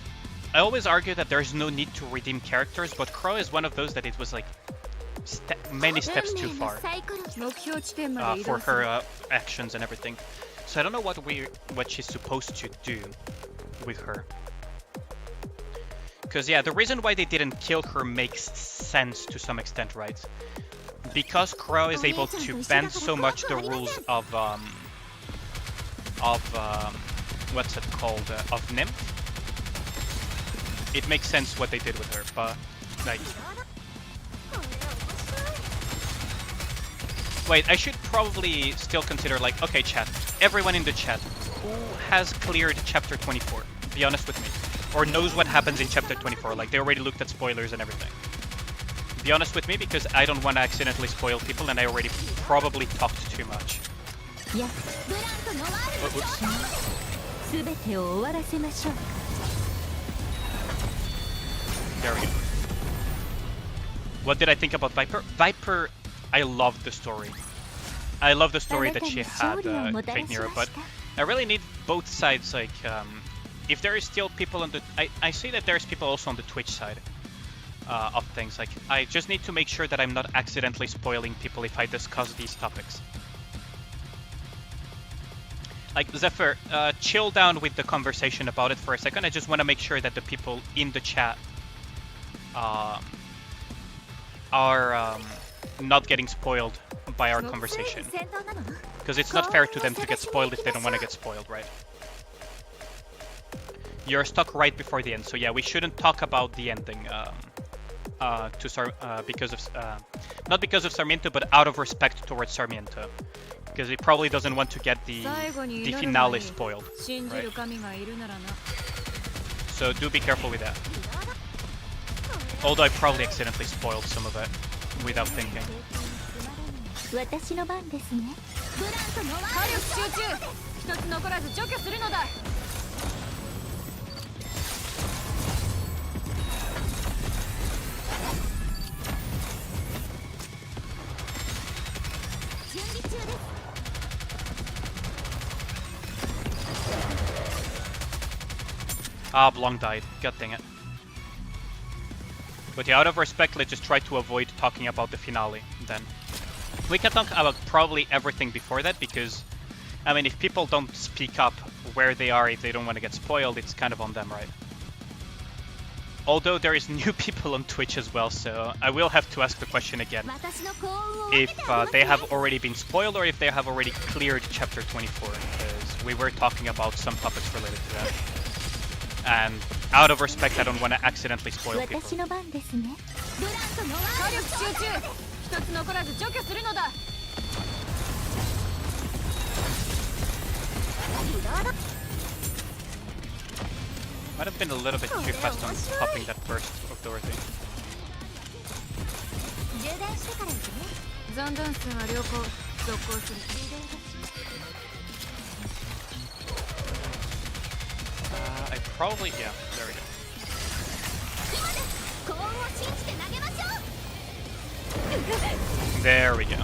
I always argue that there's no need to redeem characters, but Crow is one of those that it was like many steps too far for her actions and everything. So I don't know what she's supposed to do with her. Because yeah, the reason why they didn't kill her makes sense to some extent, right? Because Crow is able to bend so much the rules of what's it called, of Nymph. It makes sense what they did with her, but like, wait, I should probably still consider, like, okay, chat, everyone in the chat, who has cleared chapter 24? Be honest with me, or knows what happens in chapter 24. Like, they already looked at spoilers and everything. Be honest with me, because I don't want to accidentally spoil people, and I already probably talked too much. Yeah. Oh, oops. There we go. What did I think about Viper? Viper, I loved the story. I love the story that she had, Fate Nero, but I really need both sides, like, if there is still people on the... I see that there's people also on the Twitch side of things. Like, I just need to make sure that I'm not accidentally spoiling people if I discuss these topics. Like, Zephyr, chill down with the conversation about it for a second. I just want to make sure that the people in the chat are not getting spoiled by our conversation. Because it's not fair to them to get spoiled if they don't want to get spoiled, right? You're stuck right before the end, so yeah, we shouldn't talk about the ending because of not because of Sarmiento, but out of respect towards Sarmiento, because he probably doesn't want to get the finale spoiled, right? So do be careful with that. Although I probably accidentally spoiled some of it without thinking. Ah, Blanc died. God dang it. But yeah, out of respect, let's just try to avoid talking about the finale then. We can talk about probably everything before that, because, I mean, if people don't speak up where they are, if they don't want to get spoiled, it's kind of on them, right? Although there is new people on Twitch as well, so I will have to ask the question again. If they have already been spoiled, or if they have already cleared chapter 24, because we were talking about some topics related to that. And out of respect, I don't want to accidentally spoil people. Might have been a little bit too fast on popping that burst of Dorothy. I probably, yeah, there we go. There we go.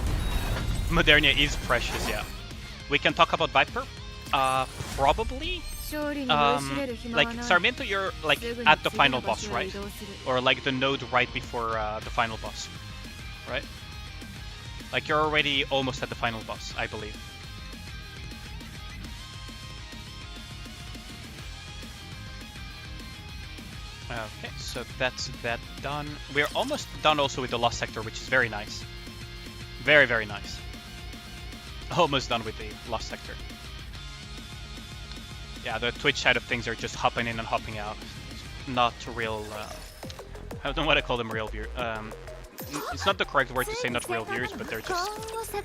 Modernia is precious, yeah. We can talk about Viper? Probably? Like, Sarmiento, you're like at the final boss, right? Or like the node right before the final boss, right? Like, you're already almost at the final boss, I believe. Okay, so that's that done. We're almost done also with the Lost Sector, which is very nice. Very, very nice. Almost done with the Lost Sector. Yeah, the Twitch side of things are just hopping in and hopping out. Not real... I don't know what I call them, real viewers. It's not the correct word to say not real viewers, but they're just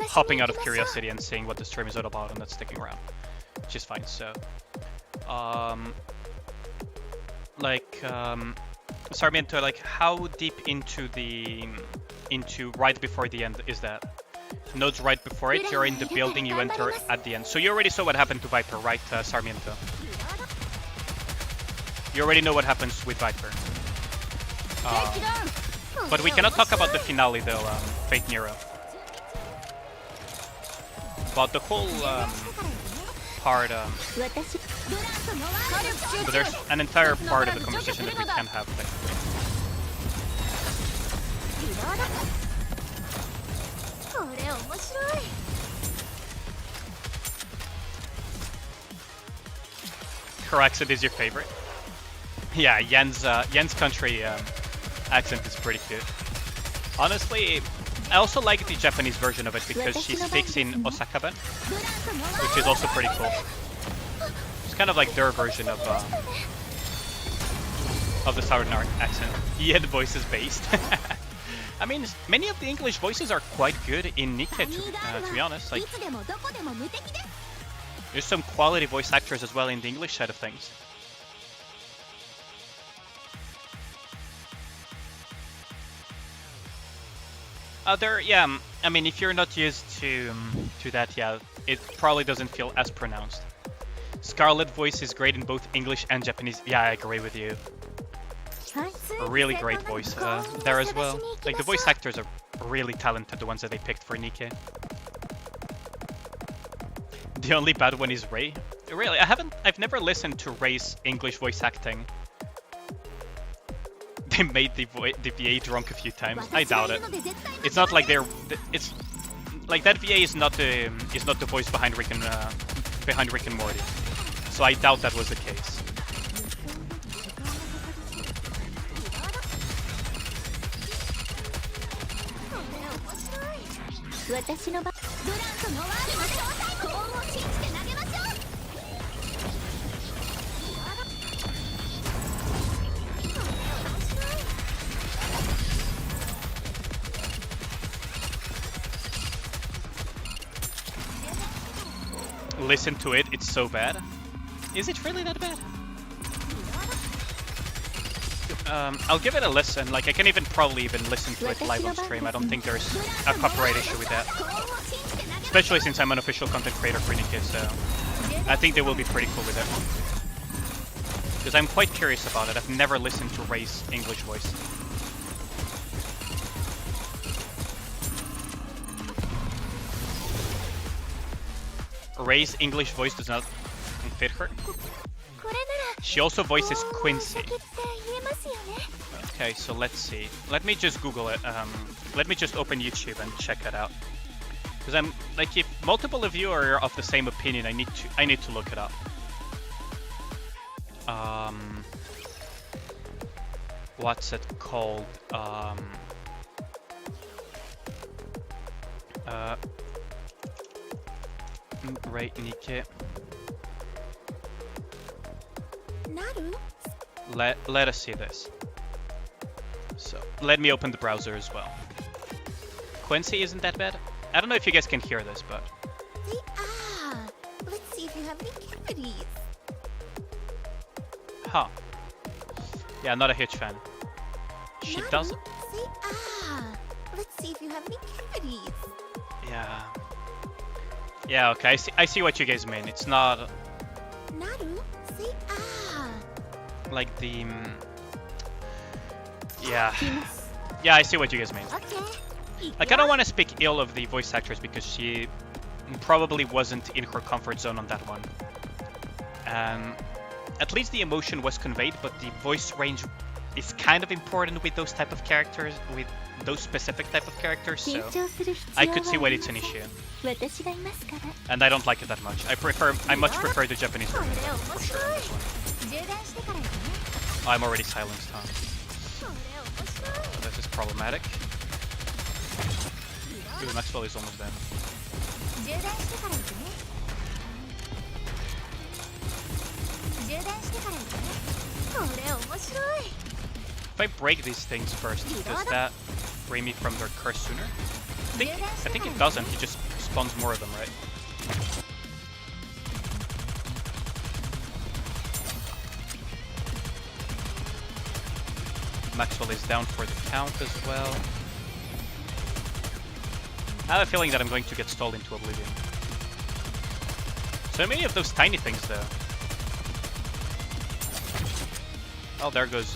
hopping out of curiosity and seeing what the stream is all about and not sticking around. Which is fine, so... Sarmiento, like, how deep into right before the end is that? Nodes right before it, you're in the building, you enter at the end. So you already saw what happened to Viper, right, Sarmiento? You already know what happens with Viper. But we cannot talk about the finale though, Fate Nero. But the whole part, but there's an entire part of the conversation that we can have technically. Karaxid is your favorite? Yeah, Yen's country accent is pretty cute. Honestly, I also like the Japanese version of it because she speaks in Osakaben, which is also pretty cool. It's kind of like their version of the Southern accent. Yeah, the voice is based. I mean, many of the English voices are quite good in Nikke, to be honest. Like, there's some quality voice actors as well in the English side of things. Yeah, I mean, if you're not used to that, yeah, it probably doesn't feel as pronounced. Scarlet voice is great in both English and Japanese. Yeah, I agree with you. A really great voice there as well. Like, the voice actors are really talented, the ones that they picked for Nikke. The only bad one is Ray. Really, I've never listened to Ray's English voice acting. They made the VA drunk a few times. I doubt it. It's not like it's like that VA is not the voice behind Rick and Morty. So I doubt that was the case. Listen to it, it's so bad. Is it really that bad? I'll give it a listen. Like, I can probably even listen to it live on stream. I don't think there's a copyright issue with that. Especially since I'm an official content creator for Nikke, so I think they will be pretty cool with it. Because I'm quite curious about it. I've never listened to Ray's English voice. Ray's English voice does not fit her. She also voices Quincy. Okay, so let's see. Let me just Google it. Let me just open YouTube and check it out. Because I'm like, if multiple of you are of the same opinion, I need to look it up. What's it called? Right, Nikke. Let us see this. So let me open the browser as well. Quincy isn't that bad. I don't know if you guys can hear this, but Let's see if you have any cavities. huh? Yeah, not a huge fan. She doesn't. Let's see if you have any cavities. Yeah. Yeah. Okay. I see what you guys mean. It's not like the. Yeah. Yeah, I see what you guys mean. Like, I don't want to speak ill of the voice actress because she probably wasn't in her comfort zone on that one. At least the emotion was conveyed, but the voice range is kind of important with those type of characters, with those specific type of characters, so I could see why it's an issue. And I don't like it that much. I much prefer the Japanese version for sure on this one. I'm already silenced, huh? This is problematic. Ooh, Maxwell is almost dead. If I break these things first, does that free me from their curse sooner? I think it doesn't, he just spawns more of them, right? Maxwell is down for the count as well. I have a feeling that I'm going to get stalled into oblivion. So many of those tiny things though. Oh, there goes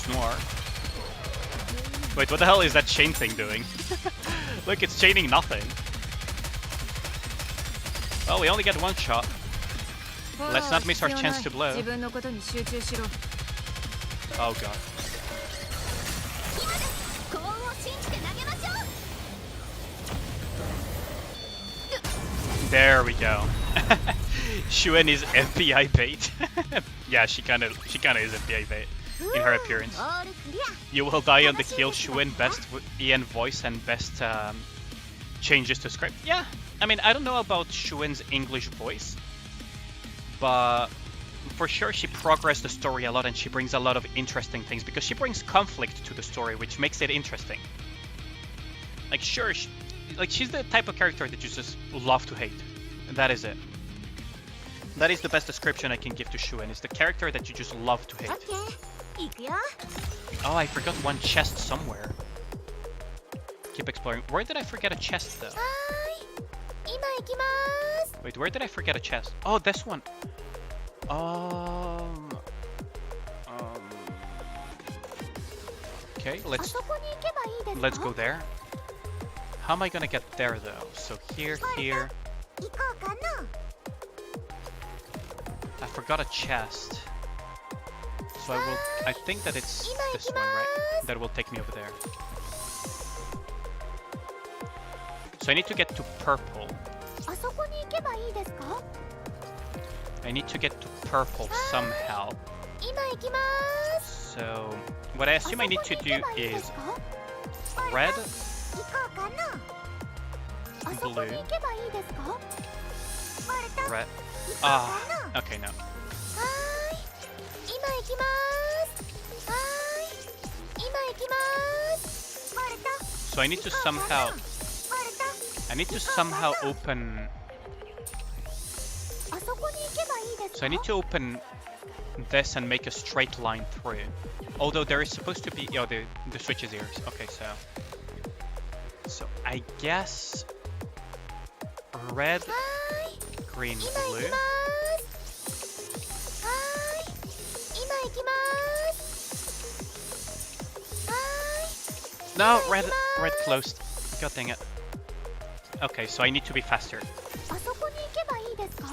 Noir. Wait, what the hell is that chain thing doing? Look, it's chaining nothing. Oh, we only get one shot. Let's not miss our chance to blow. Oh god. There we go. Shuen is FBI bait. Yeah, she kinda is FBI bait in her appearance. You will die on the kill. Shuen, best Ian voice and best changes to script. Yeah, I mean, I don't know about Shuen's English voice, but for sure she progressed the story a lot and she brings a lot of interesting things because she brings conflict to the story, which makes it interesting. Like, sure, she's the type of character that you just love to hate. And that is it. That is the best description I can give to Shuen, is the character that you just love to hate. Oh, I forgot one chest somewhere. Keep exploring. Where did I forget a chest though? Wait, where did I forget a chest? Oh, this one. Okay, let's go there. How am I gonna get there though? So here. I forgot a chest. So I think that it's this one, right? That will take me over there. So I need to get to purple. I need to get to purple somehow. So what I assume I need to do is red, blue, red. Ah, okay, no. So I need to somehow open. So I need to open this and make a straight line through. Although there is supposed to be, oh, the switch is here. Okay, so I guess red, green, blue. No, red closed. God dang it. Okay, so I need to be faster.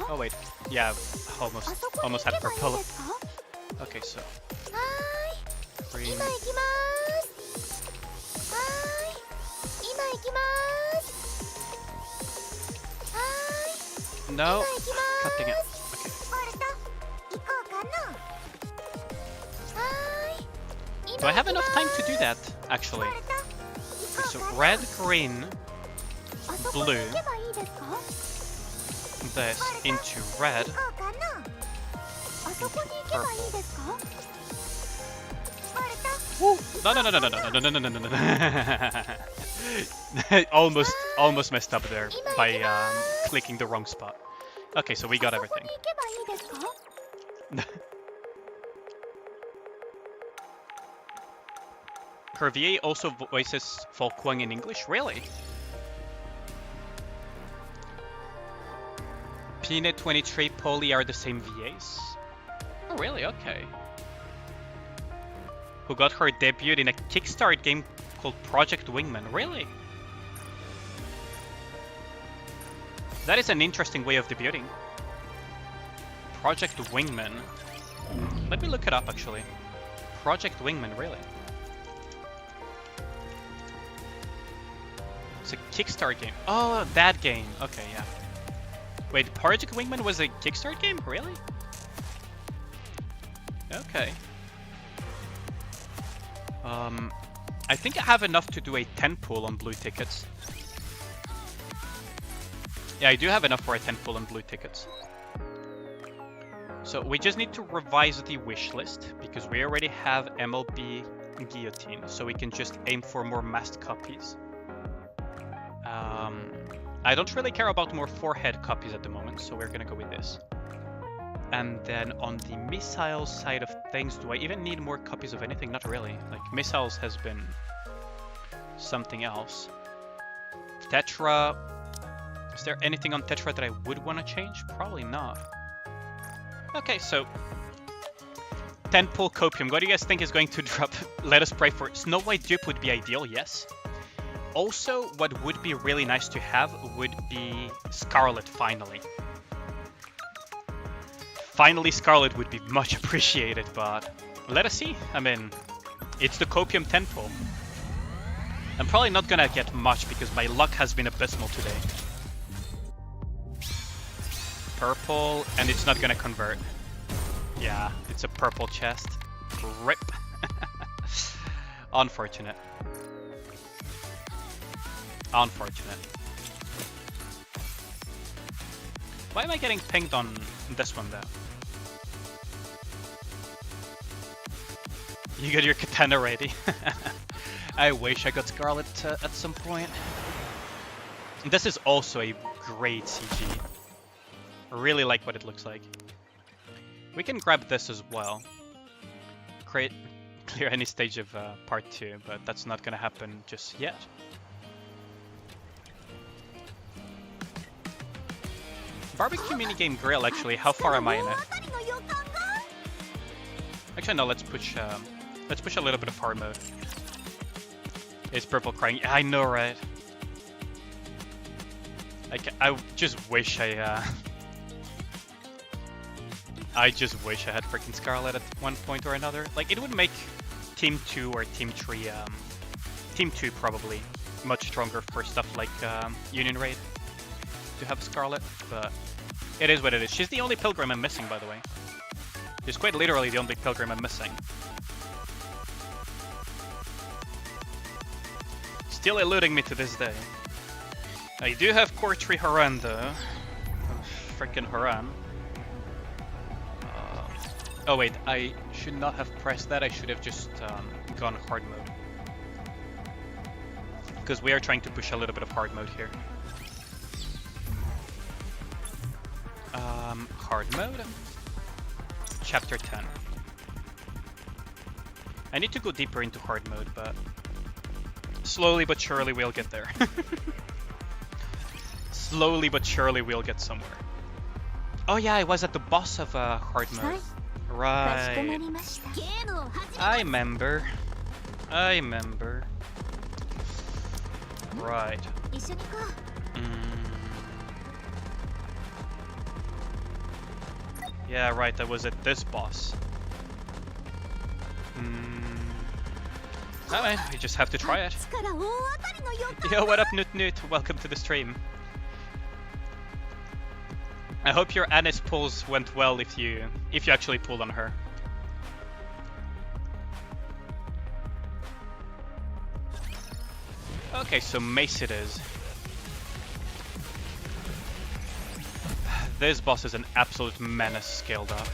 Oh wait, yeah, almost had purple. Okay, so green. No, God dang it. Okay. Do I have enough time to do that, actually? Okay, so red, green, blue, this into red, into purple. Woo! No. Almost messed up there by clicking the wrong spot. Okay, so we got everything. Her VA also voices Folkwang in English? Really? Peanut 23, Polly are the same VAs? Oh really? Okay. Who got her debut in a Kickstart game called Project Wingman? Really? That is an interesting way of debuting. Project Wingman. Let me look it up actually. Project Wingman, really? It's a Kickstart game. Oh, that game. Okay, yeah. Wait, Project Wingman was a Kickstart game? Really? Okay. I think I have enough to do a 10 pull on blue tickets. Yeah, I do have enough for a 10 pull on blue tickets. So we just need to revise the wish list, because we already have MLB Guillotine, so we can just aim for more massed copies. I don't really care about more forehead copies at the moment, so we're gonna go with this. And then on the missile side of things, do I even need more copies of anything? Not really. Like, missiles has been something else. Tetra. Is there anything on Tetra that I would want to change? Probably not. Okay, so 10 pull copium. What do you guys think is going to drop? Let us pray for it. Snow White dupe would be ideal, yes. Also, what would be really nice to have would be Scarlet, finally. Finally, Scarlet would be much appreciated, but let us see. I mean, it's the copium 10 pull. I'm probably not gonna get much because my luck has been abysmal today. Purple, and it's not gonna convert. Yeah, it's a purple chest. Rip. Unfortunate. Unfortunate. Why am I getting pinged on this one, though? You got your katana ready. I wish I got Scarlet at some point. This is also a great CG. I really like what it looks like. We can grab this as well. Clear any stage of part 2, but that's not gonna happen just yet. Barbecue minigame grill, actually, how far am I in it? Actually, no, let's push a little bit of hard mode. Is purple crying? Yeah, I know, right? Like, I just wish I just wish I had freaking Scarlet at one point or another. Like, it would make Team 2 or Team 3, Team 2 probably, much stronger for stuff like Union Raid to have Scarlet, but it is what it is. She's the only pilgrim I'm missing, by the way. She's quite literally the only pilgrim I'm missing. Still eluding me to this day. I do have Core Tree Haran though. Frickin' Haran. Oh wait, I should not have pressed that. I should have just gone hard mode. Because we are trying to push a little bit of hard mode here. Hard mode. Chapter 10. I need to go deeper into hard mode, but slowly but surely we'll get there. Slowly but surely we'll get somewhere. Oh yeah, I was at the boss of hard mode. Right. I remember. I remember. Right. Yeah, right, I was at this boss. Alright, you just have to try it. Yo, what up, Newt Newt? Welcome to the stream. I hope your Anis pulls went well if you actually pulled on her. Okay, so Mace it is. This boss is an absolute menace scaled up.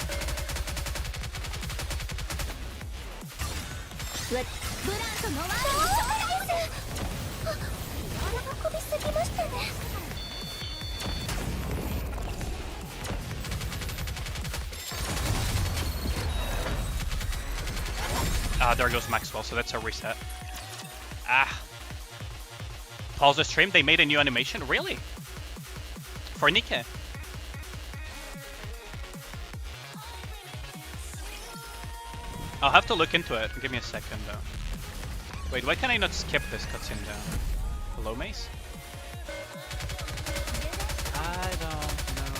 Ah, there goes Maxwell, so that's a reset. Ah. Pause the stream, they made a new animation? Really? For Nikke? I'll have to look into it. Give me a second, though. Wait, why can I not skip this cutscene, though? Hello, Mace? I don't know.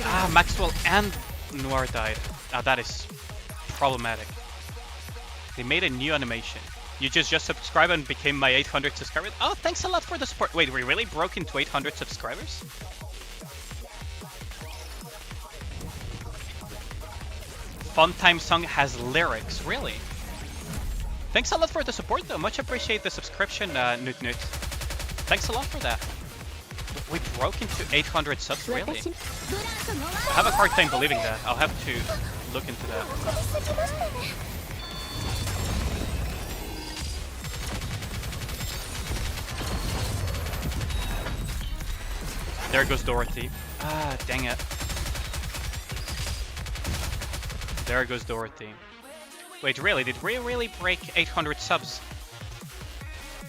Ah, Maxwell and Noir died. Ah, that is problematic. They made a new animation. You just subscribed and became my 800 subscribers. Oh, thanks a lot for the support. Wait, we really broke into 800 subscribers? Fun Time Song has lyrics, really? Thanks a lot for the support though. Much appreciate the subscription, Nut. Thanks a lot for that. We broke into 800 subs, really? I have a hard time believing that. I'll have to look into that. There goes Dorothy. Ah, dang it. There goes Dorothy. Wait, really? Did we really break 800 subs?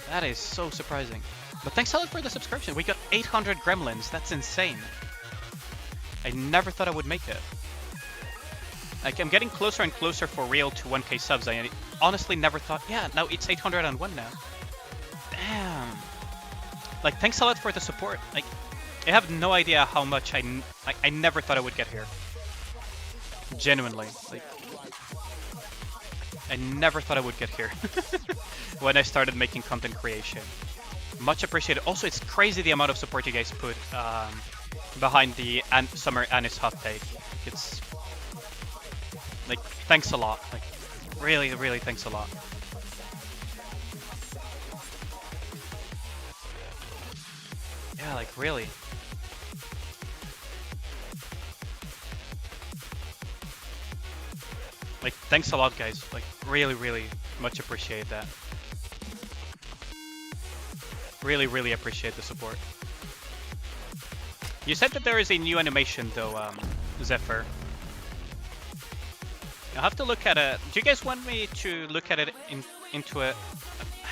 That is so surprising. But thanks a lot for the subscription. We got 800 gremlins. That's insane. I never thought I would make it. Like, I'm getting closer and closer for real to 1k subs. I honestly never thought... Yeah, now it's 801 now. Damn. Like, thanks a lot for the support. Like, I have no idea how much I never thought I would get here. Genuinely. Like, I never thought I would get here. When I started making content creation. Much appreciated. Also, it's crazy the amount of support you guys put behind the Summer Anis hot take. It's like, thanks a lot. Like, really, really thanks a lot. Yeah, like, really. Like, thanks a lot, guys. Like, really, really much appreciate that. Really, really appreciate the support. You said that there is a new animation, though, Zephyr. I'll have to look at it. Do you guys want me to look at it into a...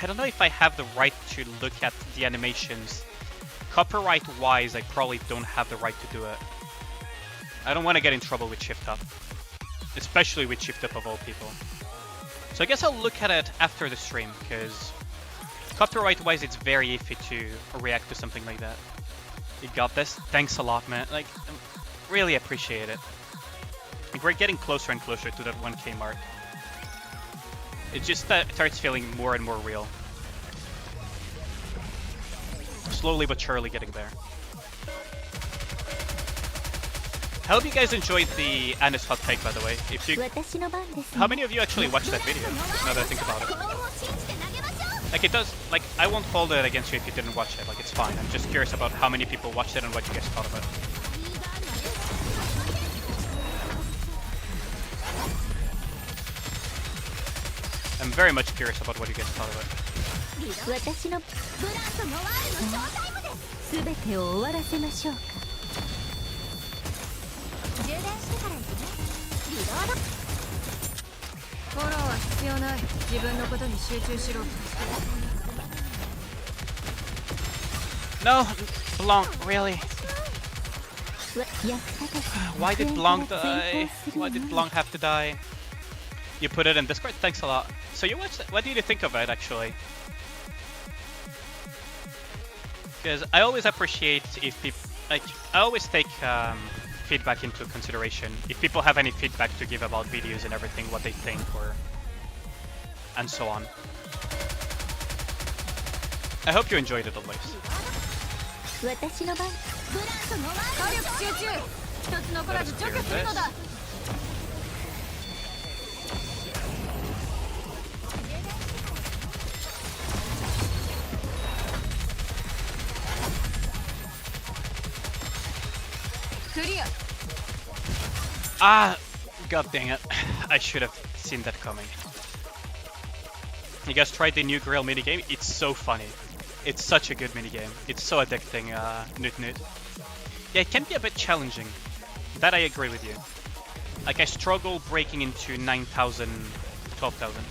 I don't know if I have the right to look at the animations. Copyright-wise, I probably don't have the right to do it. I don't want to get in trouble with Shift Up. Especially with Shift Up of all people. So I guess I'll look at it after the stream, because... Copyright-wise, it's very iffy to react to something like that. You got this? Thanks a lot, man. Like, really appreciate it. Like, we're getting closer and closer to that 1k mark. It just starts feeling more and more real. Slowly but surely getting there. I hope you guys enjoyed the Anis hot take, by the way. If you, how many of you actually watched that video? Now that I think about it. Like, it does, like, I won't hold it against you if you didn't watch it. Like, it's fine. I'm just curious about how many people watched it and what you guys thought of it. I'm very much curious about what you guys thought of it. No, Blanc, really? Why did Blanc die? Why did Blanc have to die? You put it in Discord? Thanks a lot. So you watched it. What did you think of it, actually? Because I always appreciate if people... Like, I always take feedback into consideration. If people have any feedback to give about videos and everything, what they think, or... and so on. I hope you enjoyed it at least. Let us do this. Ah, god dang it. I should have seen that coming. You guys tried the new grill minigame? It's so funny. It's such a good minigame. It's so addicting, Nut. Yeah, it can be a bit challenging. That I agree with you. Like, I struggle breaking into 9,000, 12,000.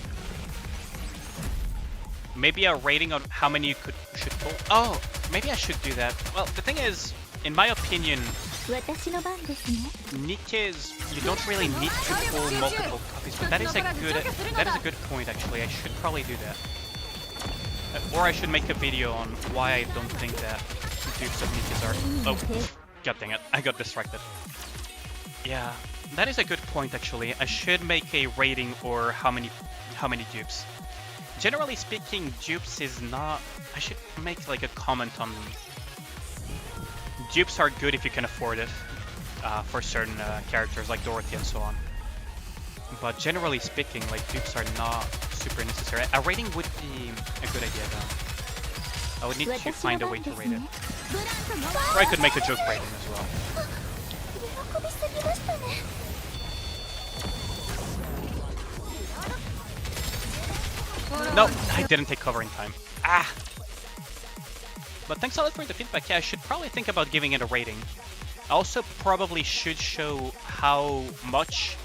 Maybe a rating on how many you should pull? Oh, maybe I should do that. Well, the thing is, in my opinion, Nikke's, you don't really need to pull multiple copies, but that is a good point actually. I should probably do that. Or I should make a video on why I don't think that dupes of Nikke's are... Oh, god dang it, I got distracted. Yeah, That is a good point, actually. I should make a rating or how many dupes. Generally speaking, dupes is not... I should make like a comment on... Dupes are good if you can afford it for certain characters like Dorothy and so on. But generally speaking, like dupes are not super necessary. A rating would be a good idea though. I would need to find a way to rate it. Or I could make a joke rating as well. No, I didn't take cover in time. Ah! But thanks a lot for the feedback. Yeah, I should probably think about giving it a rating. I also probably should show how much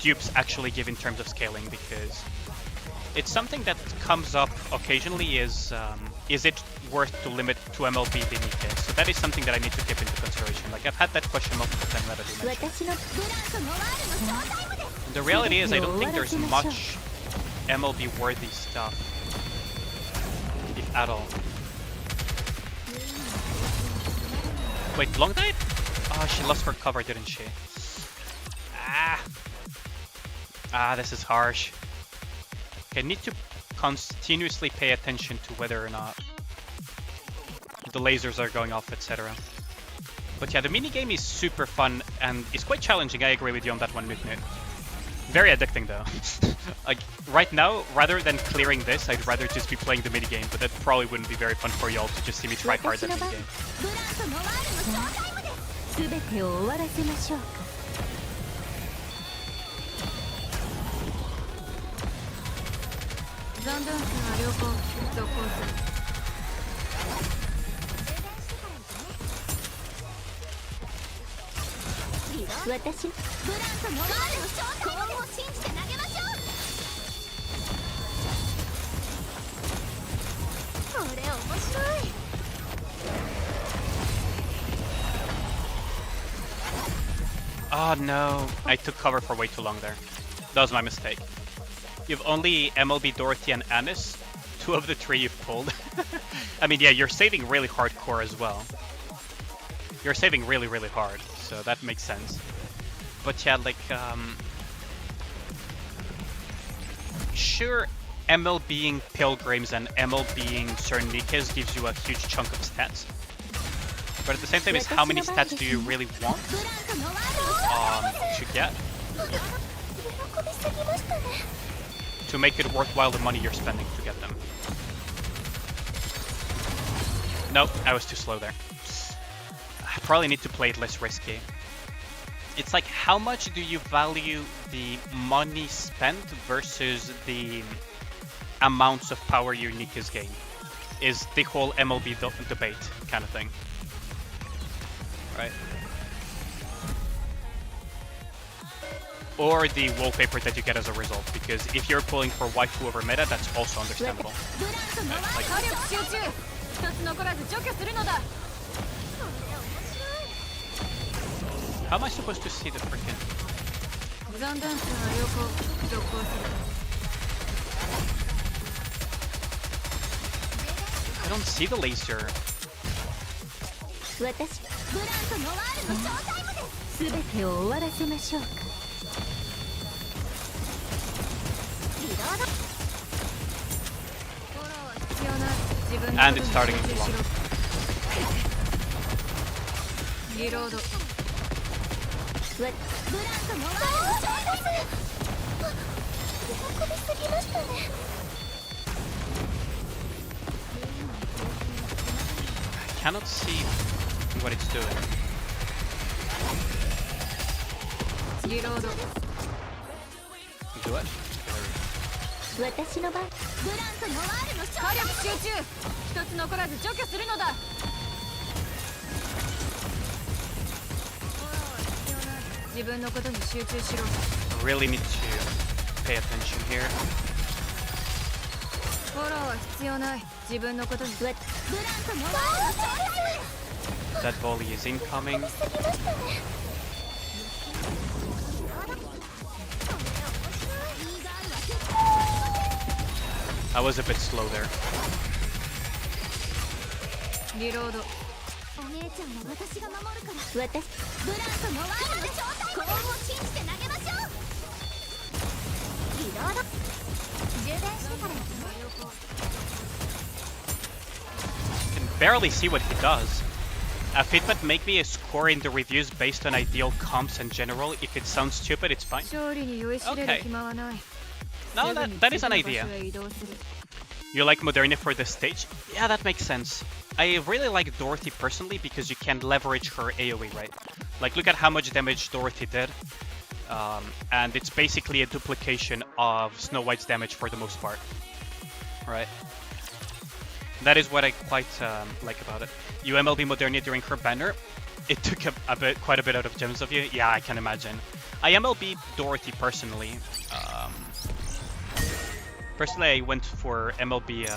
dupes actually give in terms of scaling, because it's something that comes up occasionally. Is it worth to limit to MLB the Nikke? So that is something that I need to keep into consideration. Like I've had that question multiple times that I do mention. The reality is I don't think there's much MLB worthy stuff, if at all. Wait, long dive? Oh, she lost her cover, didn't she? Ah, this is harsh. Okay, I need to continuously pay attention to whether or not the lasers are going off, etc. But yeah, the minigame is super fun and it's quite challenging. I agree with you on that one, Mutnut. Very addicting though. Like right now, rather than clearing this, I'd rather just be playing the minigame, but that probably wouldn't be very fun for y'all to just see me try hard at the minigame. Oh no, I took cover for way too long there. That was my mistake. You've only MLB Dorothy and Anis. 2 of the 3 you've pulled. I mean, yeah, you're saving really hardcore as well. You're saving really, really hard, so that makes sense. But yeah, like, sure, ML being Pilgrims and ML being Sir Nikkes gives you a huge chunk of stats. But at the same time, is how many stats do you really want to get to make it worthwhile the money you're spending to get them? Nope, I was too slow there. I probably need to play it less risky. It's like, how much do you value the money spent versus the amounts of power your Nikke's gain? Is the whole MLB debate kind of thing. Right? Or the wallpaper that you get as a result, because if you're pulling for waifu over meta, that's also understandable. Like, how am I supposed to see the freaking... I don't see the laser. And it's starting to long. I cannot see what it's doing. Do it? I really need to pay attention here. That volley is incoming. I was a bit slow there. お姉ちゃんは私が守るから。ブランコのワールドショータイムで幸運を信じて投げましょう。リロード。充電してからやるね。Can barely see what he does. Fitbit make me a score in the reviews based on ideal comps in general. If it sounds stupid, it's fine. Okay. No, that is an idea. You like Moderna for the stage? Yeah, that makes sense. I really like Dorothy personally because you can leverage her AoE, right? Like, look at how much damage Dorothy did. And it's basically a duplication of Snow White's damage for the most part. Right? That is what I quite like about it. You MLB Modernia during her banner. It took quite a bit out of Gems of you. Yeah, I can imagine. I MLB Dorothy personally. Personally, I went for MLB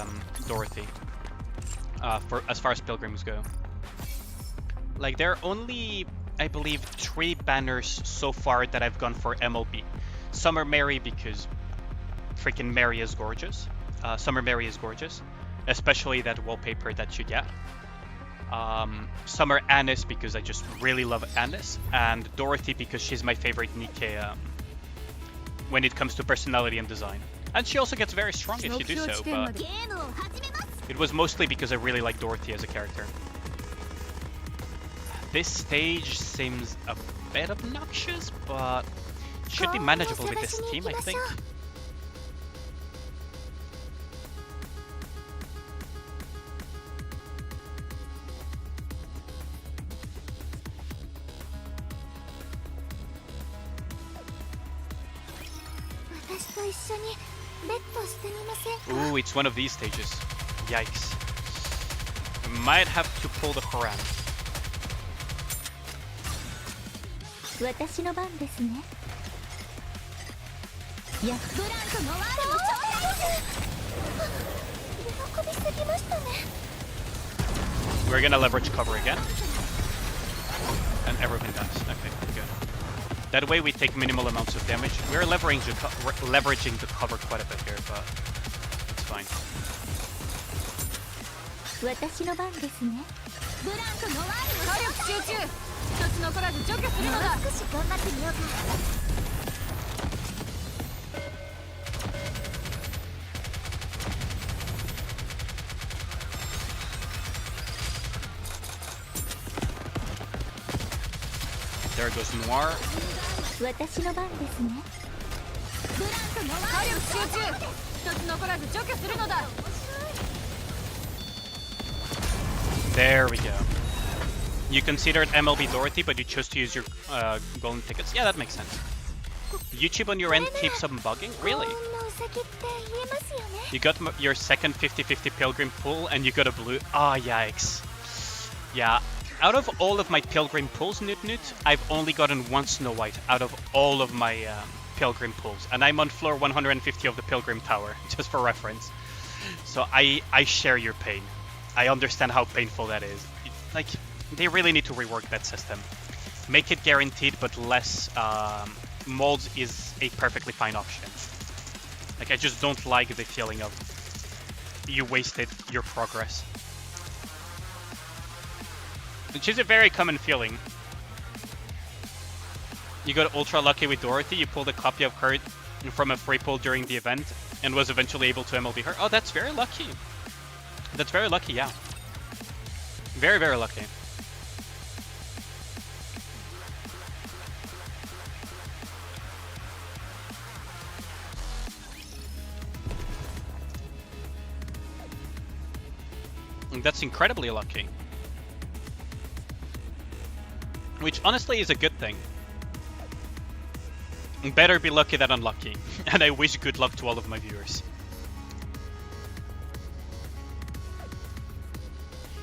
Dorothy. For as far as pilgrims go. Like, there are only, I believe, 3 banners so far that I've gone for MLB. Summer Mary because freaking Mary is gorgeous. Summer Mary is gorgeous. Especially that wallpaper that you get. Summer Annis because I just really love Annis. And Dorothy because she's my favorite Nikke when it comes to personality and design. And she also gets very strong if you do so, but it was mostly because I really like Dorothy as a character. This stage seems a bit obnoxious, but it should be manageable with this team, I think. Ooh, it's one of these stages. Yikes. Might have to pull the Quran. We're gonna leverage cover again. And everything dies. Okay, good. That way we take minimal amounts of damage. We're leveraging the cover quite a bit here, but it's fine. There goes Noir. There we go. You considered MLB Dorothy, but you chose to use your golden tickets. Yeah, that makes sense. YouTube on your end keeps on bugging? Really? You got your second 50-50 Pilgrim pull and you got a blue. Ah, yikes. Yeah. Out of all of my Pilgrim pulls, Newt, I've only gotten one Snow White out of all of my Pilgrim pulls. And I'm on floor 150 of the Pilgrim Tower, just for reference. So I share your pain. I understand how painful that is. Like, they really need to rework that system. Make it guaranteed, but less molds is a perfectly fine option. Like, I just don't like the feeling of you wasted your progress. Which is a very common feeling. You got ultra lucky with Dorothy, you pulled a copy of her from a free pull during the event and was eventually able to MLB her. Oh, that's very lucky. That's very lucky, yeah. Very, very lucky. That's incredibly lucky. Which honestly is a good thing. Better be lucky than unlucky. And I wish good luck to all of my viewers.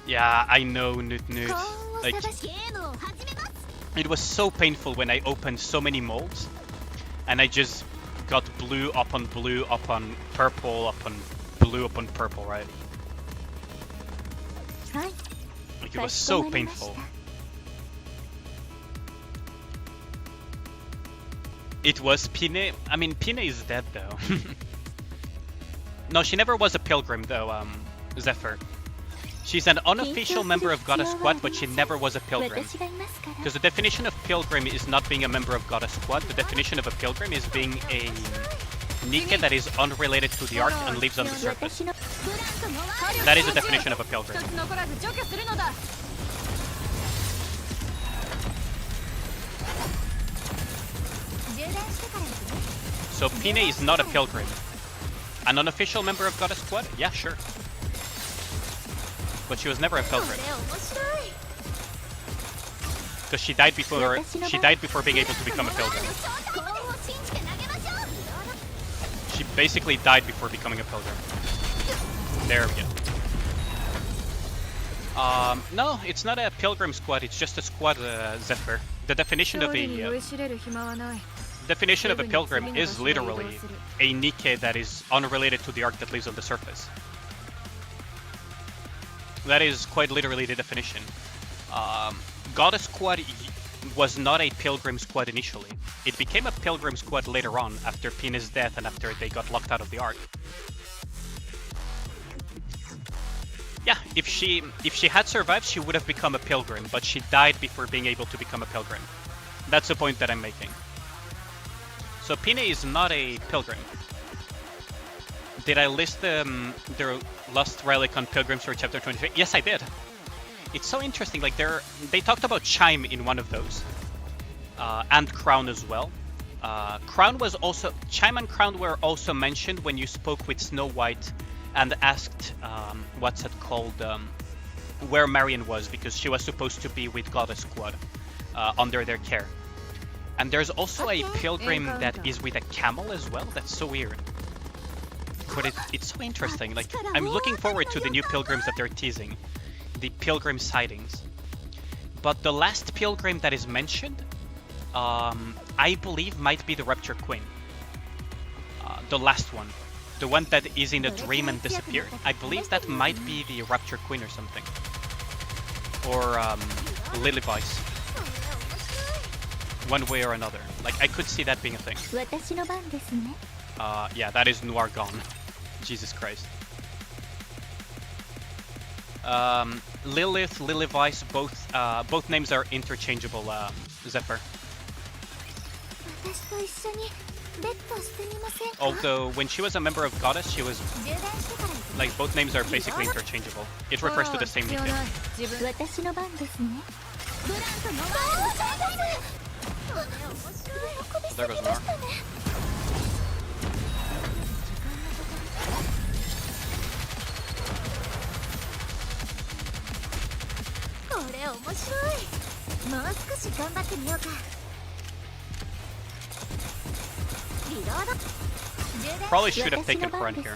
Yeah, I know, Newt. Like, it was so painful when I opened so many molds. And I just got blue up on purple up on blue up on purple, right? Like, it was so painful. It was Pine. I mean, Pine is dead though. No, she never was a pilgrim though, Zephyr. She's an unofficial member of Goddess Squad, but she never was a pilgrim. Because the definition of pilgrim is not being a member of Goddess Squad. The definition of a pilgrim is being a Nikke that is unrelated to the arc and lives on the surface. That is the definition of a pilgrim. So Pine is not a pilgrim. An unofficial member of Goddess Squad? Yeah, sure. But she was never a pilgrim. Because she died before being able to become a pilgrim. She basically died before becoming a pilgrim. There we go. No, it's not a pilgrim squad, it's just a squad, Zephyr. The definition of a pilgrim is literally a Nikke that is unrelated to the arc that lives on the surface. That is quite literally the definition. Goddess Squad was not a pilgrim squad initially. It became a pilgrim squad later on, after Pine's death and after they got locked out of the arc. Yeah, if she had survived, she would have become a pilgrim, but she died before being able to become a pilgrim. That's the point that I'm making. So Pine is not a pilgrim. Did I list their Lost Relic on Pilgrims for Chapter 23? Yes, I did. It's so interesting. Like they talked about Chime in one of those, and Crown as well. Chime and Crown were also mentioned when you spoke with Snow White and asked what's it called, where Marion was, because she was supposed to be with Goddess Squad under their care. And there's also a pilgrim that is with a camel as well. That's so weird. But it's so interesting. Like, I'm looking forward to the new pilgrims that they're teasing. The pilgrim sightings. But the last pilgrim that is mentioned, I believe might be the Rapture Queen. The last one. The one that is in a dream and disappeared. I believe that might be the Rapture Queen or something. Or Lily Vice. One way or another. Like, I could see that being a thing. Yeah, that is Noir gone. Jesus Christ. Lilith, Lily Vice, both names are interchangeable, Zephyr. Although, when she was a member of Goddess, she was... Like, both names are basically interchangeable. It refers to the same Nikke. So there goes Noir. Probably should have taken Front here.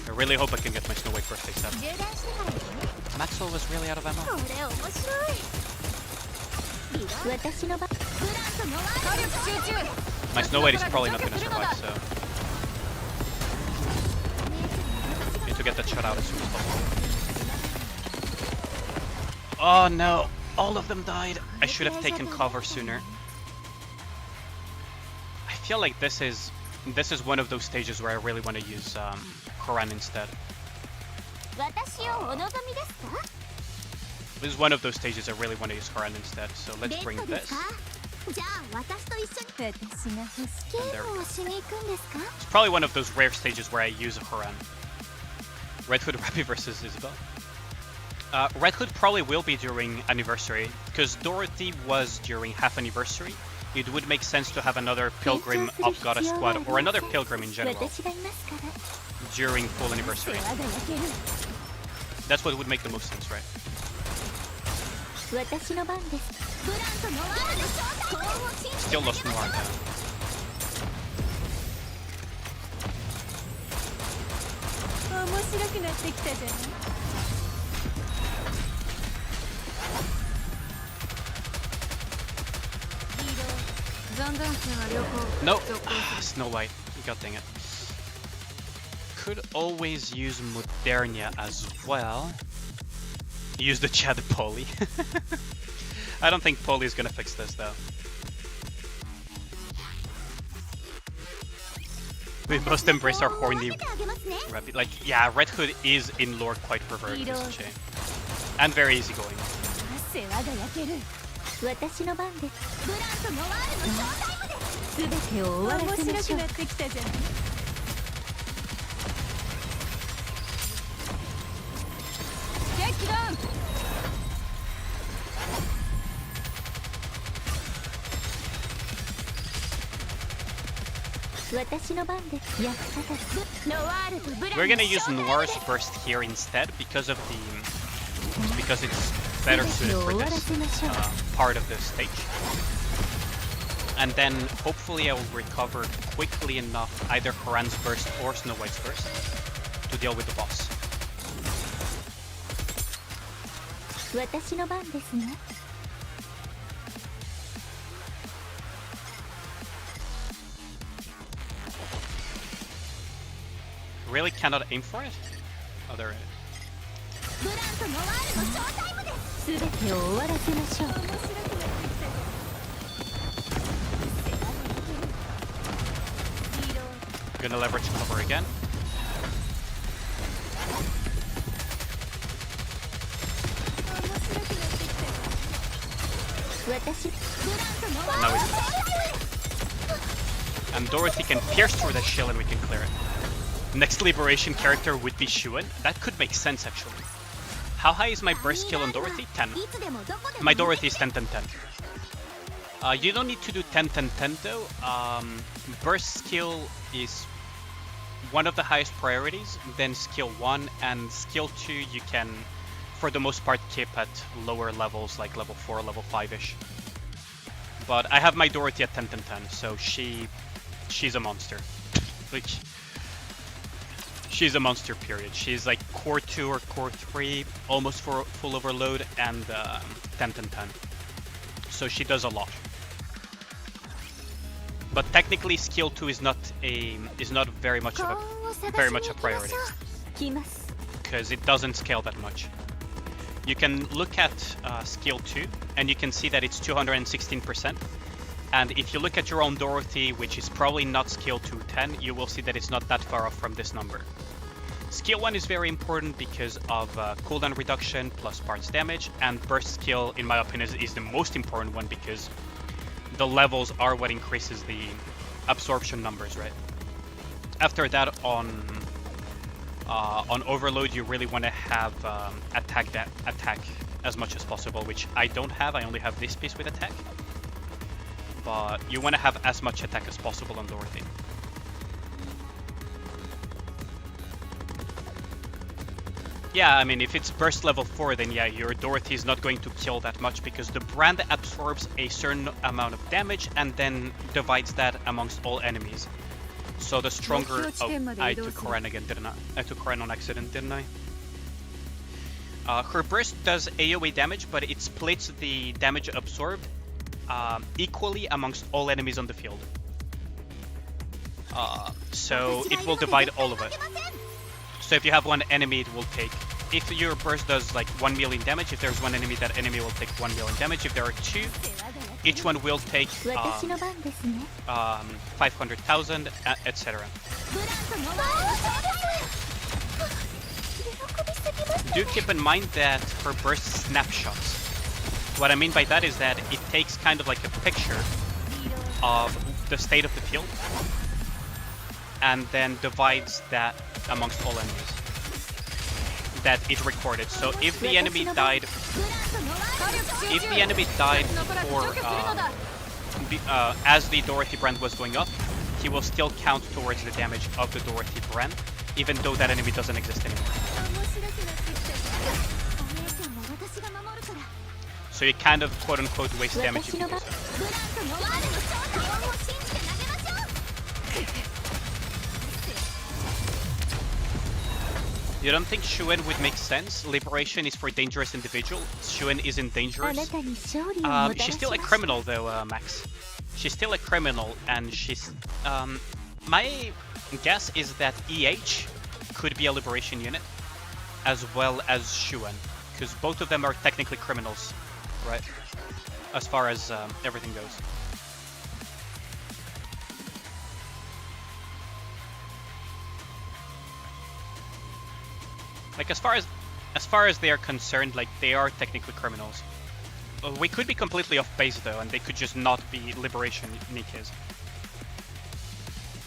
I really hope I can get my Snow White birthday set. Maxwell was really out of ammo. My Snow White is probably not gonna survive, so... Need to get that shot out as soon as possible. Oh no! All of them died! I should have taken cover sooner. I feel like this is one of those stages where I really want to use Koran instead. This is one of those stages I really want to use Koran instead, so let's bring this. And there we go. It's probably one of those rare stages where I use a Koran. Red Hood Rappy versus Isabel. Red Hood probably will be during Anniversary, because Dorothy was during Half Anniversary. It would make sense to have another Pilgrim of Goddess Squad, or another Pilgrim in general, during Full Anniversary. That's what would make the most sense, right? Still lost Noir now. No! Snow White. God dang it. could always use Modernia as well. Use the Chad Poly. I don't think Poly is gonna fix this though. We must embrace our horny rabbit. Like, yeah, Red Hood is in lore quite perverted, isn't she? And very easygoing. 私の番です。ブランとノワールのショータイムです。すべてを終わらせましょう。面白くなってきたじゃん。チェックダウン。私の番です。役立たず。ノワールとブラン We're の gonna ショ use ータイム Noir's です。 burst here instead because it's better suited for this part of the stage. And then hopefully I will recover quickly enough either Horan's burst or Snow White's burst to deal with the boss. 私の番ですね。 Really cannot aim for it? Oh, there it is. ブランとノワールのショータイムです。すべてを終わらせましょう。面白くなってきたじゃん。 Gonna leverage cover again. 私。 Now we and Dorothy can pierce through the shield and we can clear it. Next liberation character would be Shuen. That could make sense actually. How high is my burst skill on Dorothy? 10. My Dorothy is 10, 10, 10. You don't need to do 10, 10, 10 though. Burst skill is one of the highest priorities, then skill 1 and skill 2 you can, for the most part, keep at lower levels like level 4, level 5-ish. But I have my Dorothy at 10, 10, 10, so she's a monster. Like, she's a monster, period. She's like core 2 or core 3, almost for full overload, and 10, 10, 10. So she does a lot. But technically, skill 2 is not very much of a priority because it doesn't scale that much. You can look at skill 2 and you can see that it's 216%. And if you look at your own Dorothy, which is probably not skill 210, you will see that it's not that far off from this number. Skill 1 is very important because of cooldown reduction plus parts damage, and burst skill, in my opinion, is the most important one because the levels are what increases the absorption numbers, right? After that, on overload, you really want to have attack as much as possible, which I don't have. I only have this piece with attack. But you want to have as much attack as possible on Dorothy. Yeah, I mean, if it's burst level 4, then yeah, your Dorothy is not going to kill that much because the brand absorbs a certain amount of damage and then divides that amongst all enemies. So the stronger... Oh, I took Horan again, didn't I? I took Horan on accident, didn't I? Her burst does AoE damage, but it splits the damage absorbed equally amongst all enemies on the field. So it will divide all of it. So if you have one enemy, it will take... If your burst does like 1 million damage, if there's one enemy, that enemy will take 1 million damage. If there are two, each one will take 500,000, etc. Do keep in mind that her burst snapshots. What I mean by that is that it takes kind of like a picture of the state of the field and then divides that amongst all enemies that it recorded. So if the enemy died before as the Dorothy brand was going up, he will still count towards the damage of the Dorothy brand, even though that enemy doesn't exist anymore. So you kind of quote-unquote waste damage if you do so. You don't think Shuen would make sense? Liberation is for dangerous individuals. Shuen isn't dangerous. She's still a criminal though, Max. She's still a criminal, and she's... my guess is that EH could be a liberation unit, as well as Shuen, because both of them are technically criminals, right? As far as everything goes. Like as far as they are concerned, like they are technically criminals. We could be completely off base though, and they could just not be liberation Nikkes.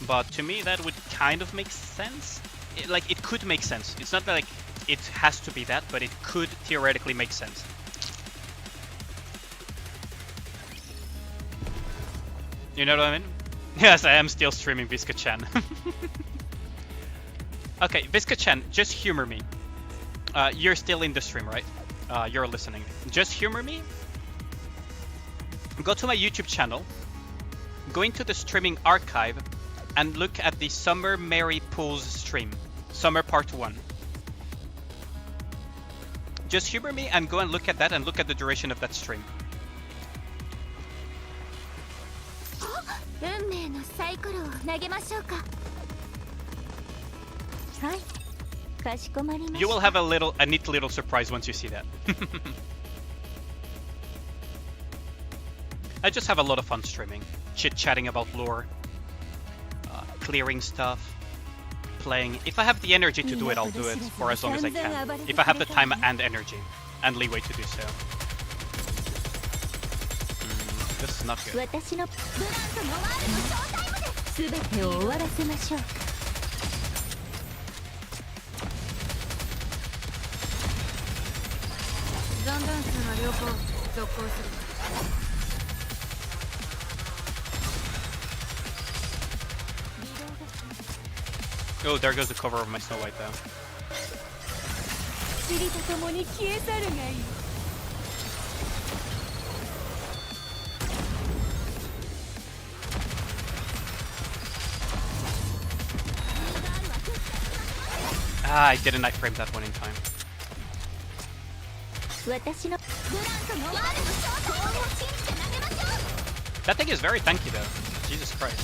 But to me, that would kind of make sense. It could make sense. It's not like it has to be that, but it could theoretically make sense. You know what I mean? Yes, I am still streaming Visca-chan. Okay, Visca-chan, just humor me. You're still in the stream, right? You're listening. Just humor me. Go to my YouTube channel. Go into the streaming archive and look at the Summer Mary Pools stream. Summer Part 1. Just humor me and go and look at that and look at the duration of that stream. 運命のサイコロを投げましょうか。はい。かしこまりました。 You will have a neat little surprise once you see that. I just have a lot of fun streaming, chit-chatting about lore, clearing stuff, playing. If I have the energy to do it, I'll do it for as long as I can. If I have the time and energy and leeway to do so. This is not good. 私のブランドのワールドショータイムです。全てを終わらせましょう。残弾数は良好。続行する。 Oh, there goes the cover of my Snow White though. 塵と共に消え去るがいい。 Ah, I didn't frame that one in time. 私のブランドのワールドショータイムを信じて投げましょう。 That thing is very tanky though. Jesus Christ.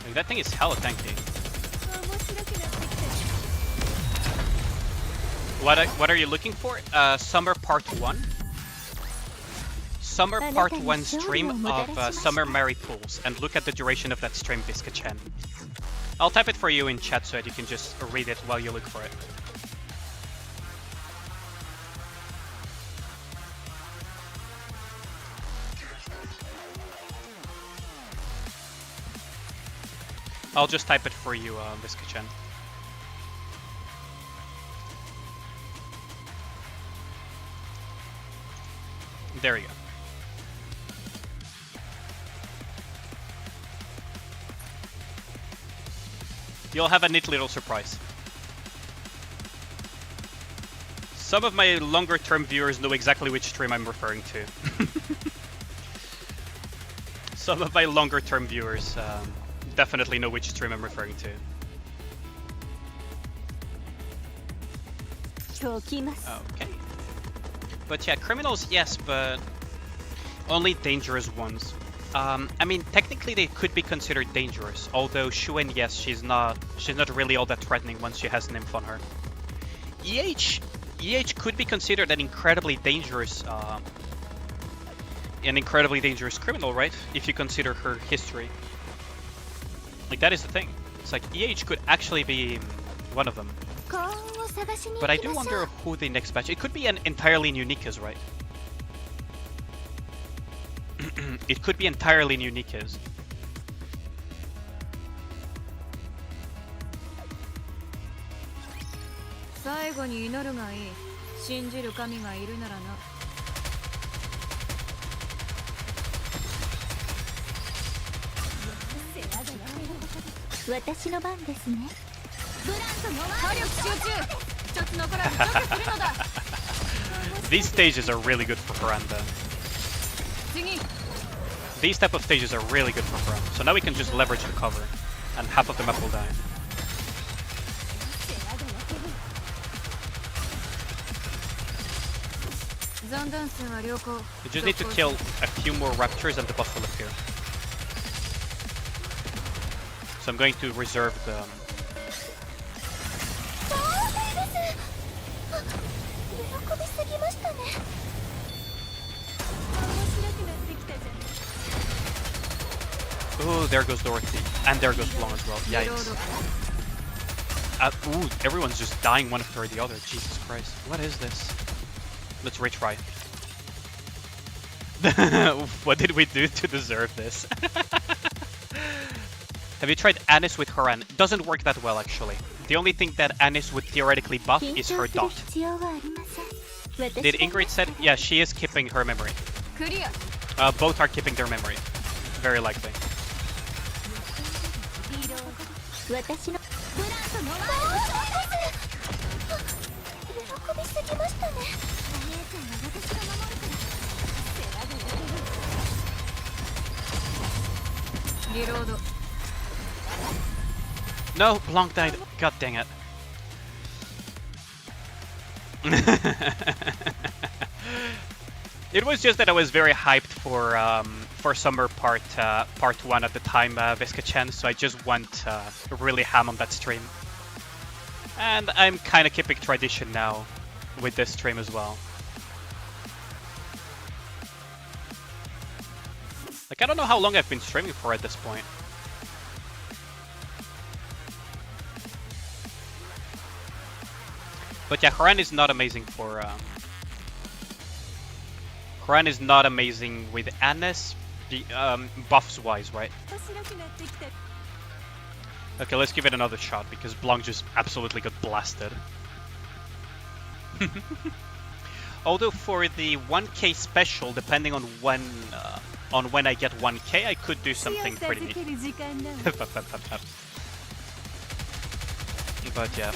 Like, that thing is hella tanky. What are you looking for? Summer Part 1? Summer Part 1 stream of Summer Mary Pools, and look at the duration of that stream, Visca-chan. I'll type it for you in chat so that you can just read it while you look for it. I'll just type it for you, Visca-chan. There you go. You'll have a neat little surprise. Some of my longer-term viewers know exactly which stream I'm referring to. Some of my longer-term viewers definitely know which stream I'm referring to. Okay. But yeah, criminals, yes, but only dangerous ones. I mean, technically they could be considered dangerous, although Shuen, yes, she's not really all that threatening once she has Nymph on her. EH could be considered an incredibly dangerous criminal, right? If you consider her history. Like, that is the thing. It's like, EH could actually be one of them. But I do wonder who the next batch... It could be an entirely new Nikke's, right? It could be entirely new Nikke's. These stages are really good for Feranda. These type of stages are really good for Feranda. So now we can just leverage the cover, and half of the map will die. We just need to kill a few more raptors and the boss will appear. So I'm going to reserve Oh, there goes Dorothy. And there goes Blonde as well. Yikes. Ooh, everyone's just dying one after the other. Jesus Christ. What is this? Let's retry. What did we do to deserve this? Have you tried Anis with Haran? Doesn't work that well, actually. The only thing that Anis would theoretically buff is her dot. Did Ingrid said? Yeah, she is keeping her memory. Both are keeping their memory. Very likely. No, Blanc died. God dang it. It was just that I was very hyped for Summer Part 1 at the time, Veska-chan, so I just went really ham on that stream. And I'm kind of keeping tradition now with this stream as well. Like, I don't know how long I've been streaming for at this point. But yeah, Haran is not amazing for... Haran is not amazing with Anis, buffs-wise, right? Okay, let's give it another shot, because Blanc just absolutely got blasted. Although for the 1k special, depending on when I get 1k, I could do something pretty neat. But yeah.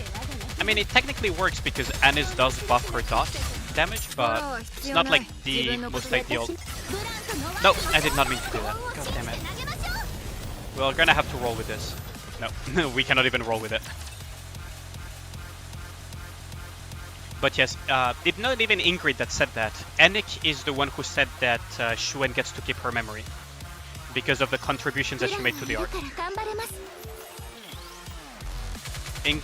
I mean, it technically works because Anis does buff her dot damage, but it's not like the most ideal. No, I did not mean to do that. God damn it. We're gonna have to roll with this. No, we cannot even roll with it. But yes, it's not even Ingrid that said that. Enik is the one who said that Shuen gets to keep her memory because of the contributions that she made to the art. And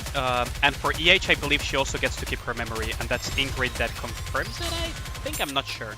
for EH, I believe she also gets to keep her memory, and that's Ingrid that confirms it, I think. I'm not sure.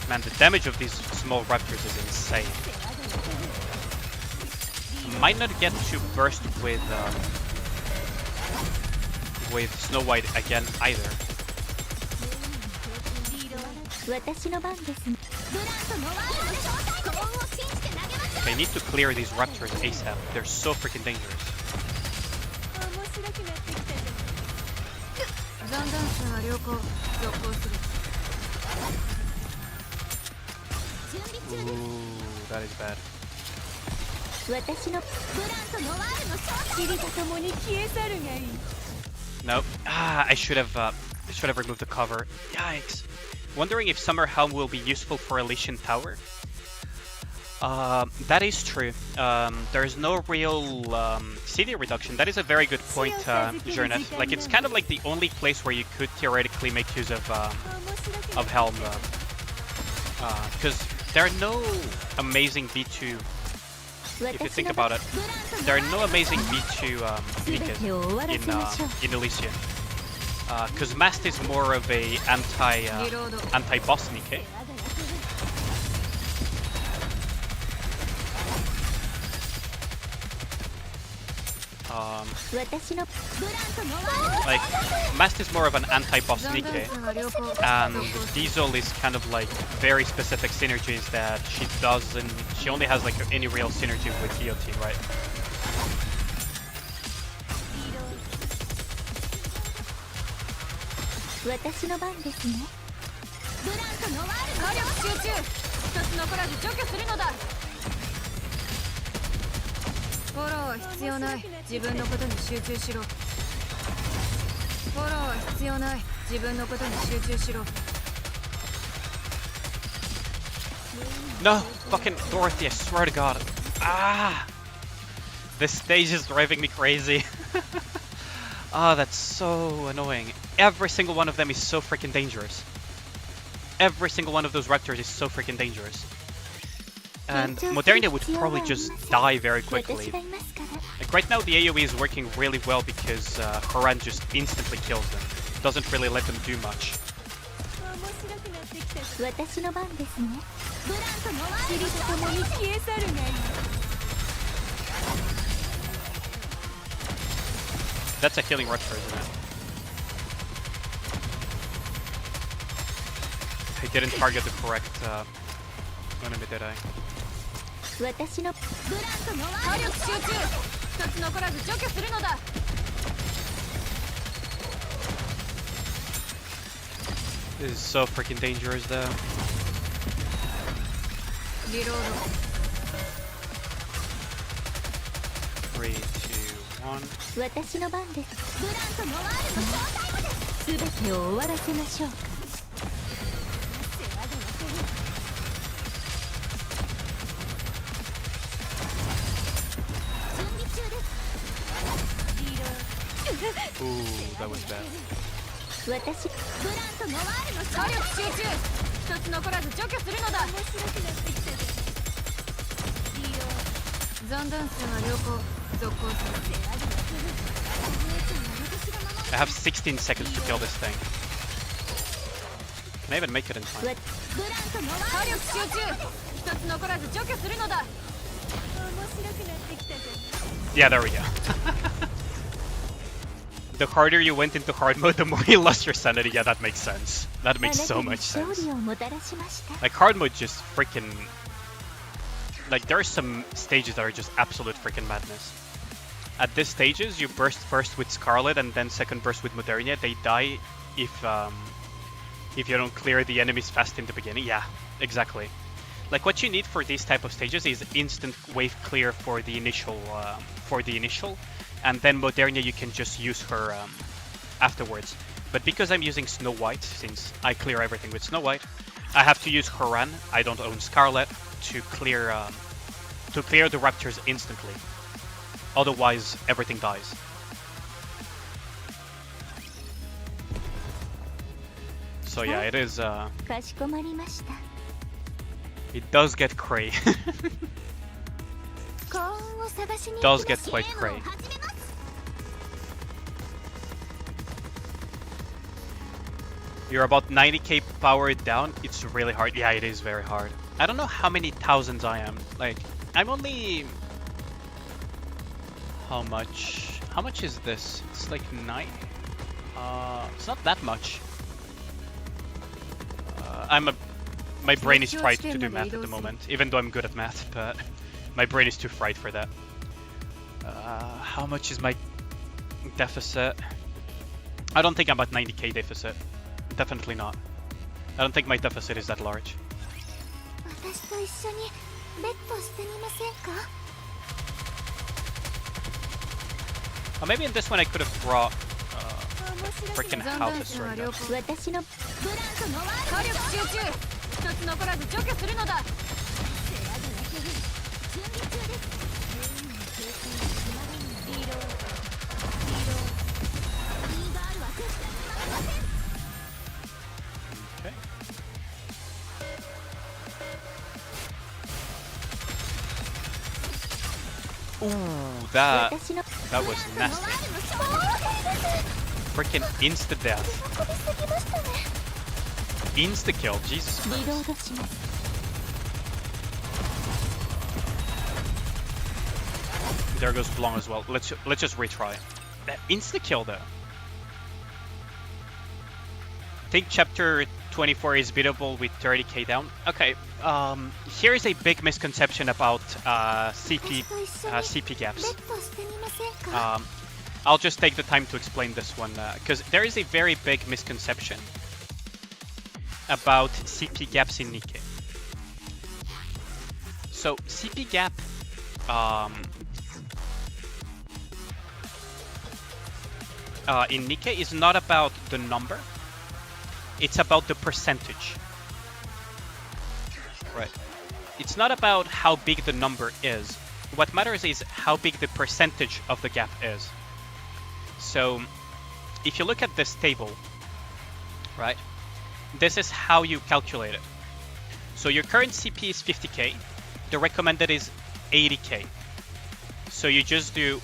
Man, the damage of these small raptors is insane. Might not get to burst with Snow White again either. I need to clear these raptors ASAP. They're so freaking dangerous. Ooh, that is bad. Nope. I should have removed the cover. Yikes. Wondering if Summer Helm will be useful for Elysian Tower. That is true. There's no real CD reduction. That is a very good point, Journeth. Like, it's kind of like the only place where you could theoretically make use of Helm, because there are no amazing B2. If you think about it, there are no amazing B2 Nikkes in Elysian. Because Mast is more of a anti-boss Nikke. Like, Mast is more of an anti-boss Nikke, and Diesel is kind of like very specific synergies that she only has like any real synergy with Guillotine, right? No! Fucking Dorothy, I swear to God. Ah! This stage is driving me crazy. Ah, that's so annoying. Every single one of them is so freaking dangerous. Every single one of those raptors is so freaking dangerous. And Modernia would probably just die very quickly. Like right now the AoE is working really well because Haran just instantly kills them. Doesn't really let them do much. That's a healing raptor, isn't it? I didn't target the correct enemy, did I? This is so freaking dangerous though. Three, two, one. Ooh, that was bad. I have 16 seconds to kill this thing. Can I even make it in time? Yeah, there we go. The harder you went into hard mode, the more you lost your sanity. Yeah, that makes sense. That makes so much sense. Like, hard mode just freaking... Like, there are some stages that are just absolute freaking madness. At these stages, you burst first with Scarlet and then second burst with Modernia. They die if you don't clear the enemies fast in the beginning. Yeah, exactly. Like, what you need for these type of stages is instant wave clear for the initial, and then Modernia you can just use her afterwards. But because I'm using Snow White, since I clear everything with Snow White, I have to use Haran. I don't own Scarlet to clear the raptors instantly. Otherwise, everything dies. So yeah, it is. It does get cray. Does get quite cray. You're about 90k powered down. It's really hard. Yeah, it is very hard. I don't know how many thousands I am. Like, I'm only... How much? How much is this? It's like 9? It's not that much. My brain is fried to do math at the moment, even though I'm good at math, but my brain is too fried for that. How much is my deficit? I don't think I'm at 90k deficit. Definitely not. I don't think my deficit is that large. Or maybe in this one I could have brought freaking half a sword. Okay. Ooh, that was nasty. Freaking insta-death. Insta-kill, Jesus Christ. There goes Blanc as well. Let's just retry. That insta-kill though. I think chapter 24 is beatable with 30k down. Okay, here is a big misconception about CP gaps. I'll just take the time to explain this one, because there is a very big misconception about CP gaps in Nikke. So CP gap in Nikke is not about the number, it's about the percentage. Right. It's not about how big the number is. What matters is how big the percentage of the gap is. So if you look at this table, right, this is how you calculate it. So your current CP is 50k, the recommended is 80k. So you just do,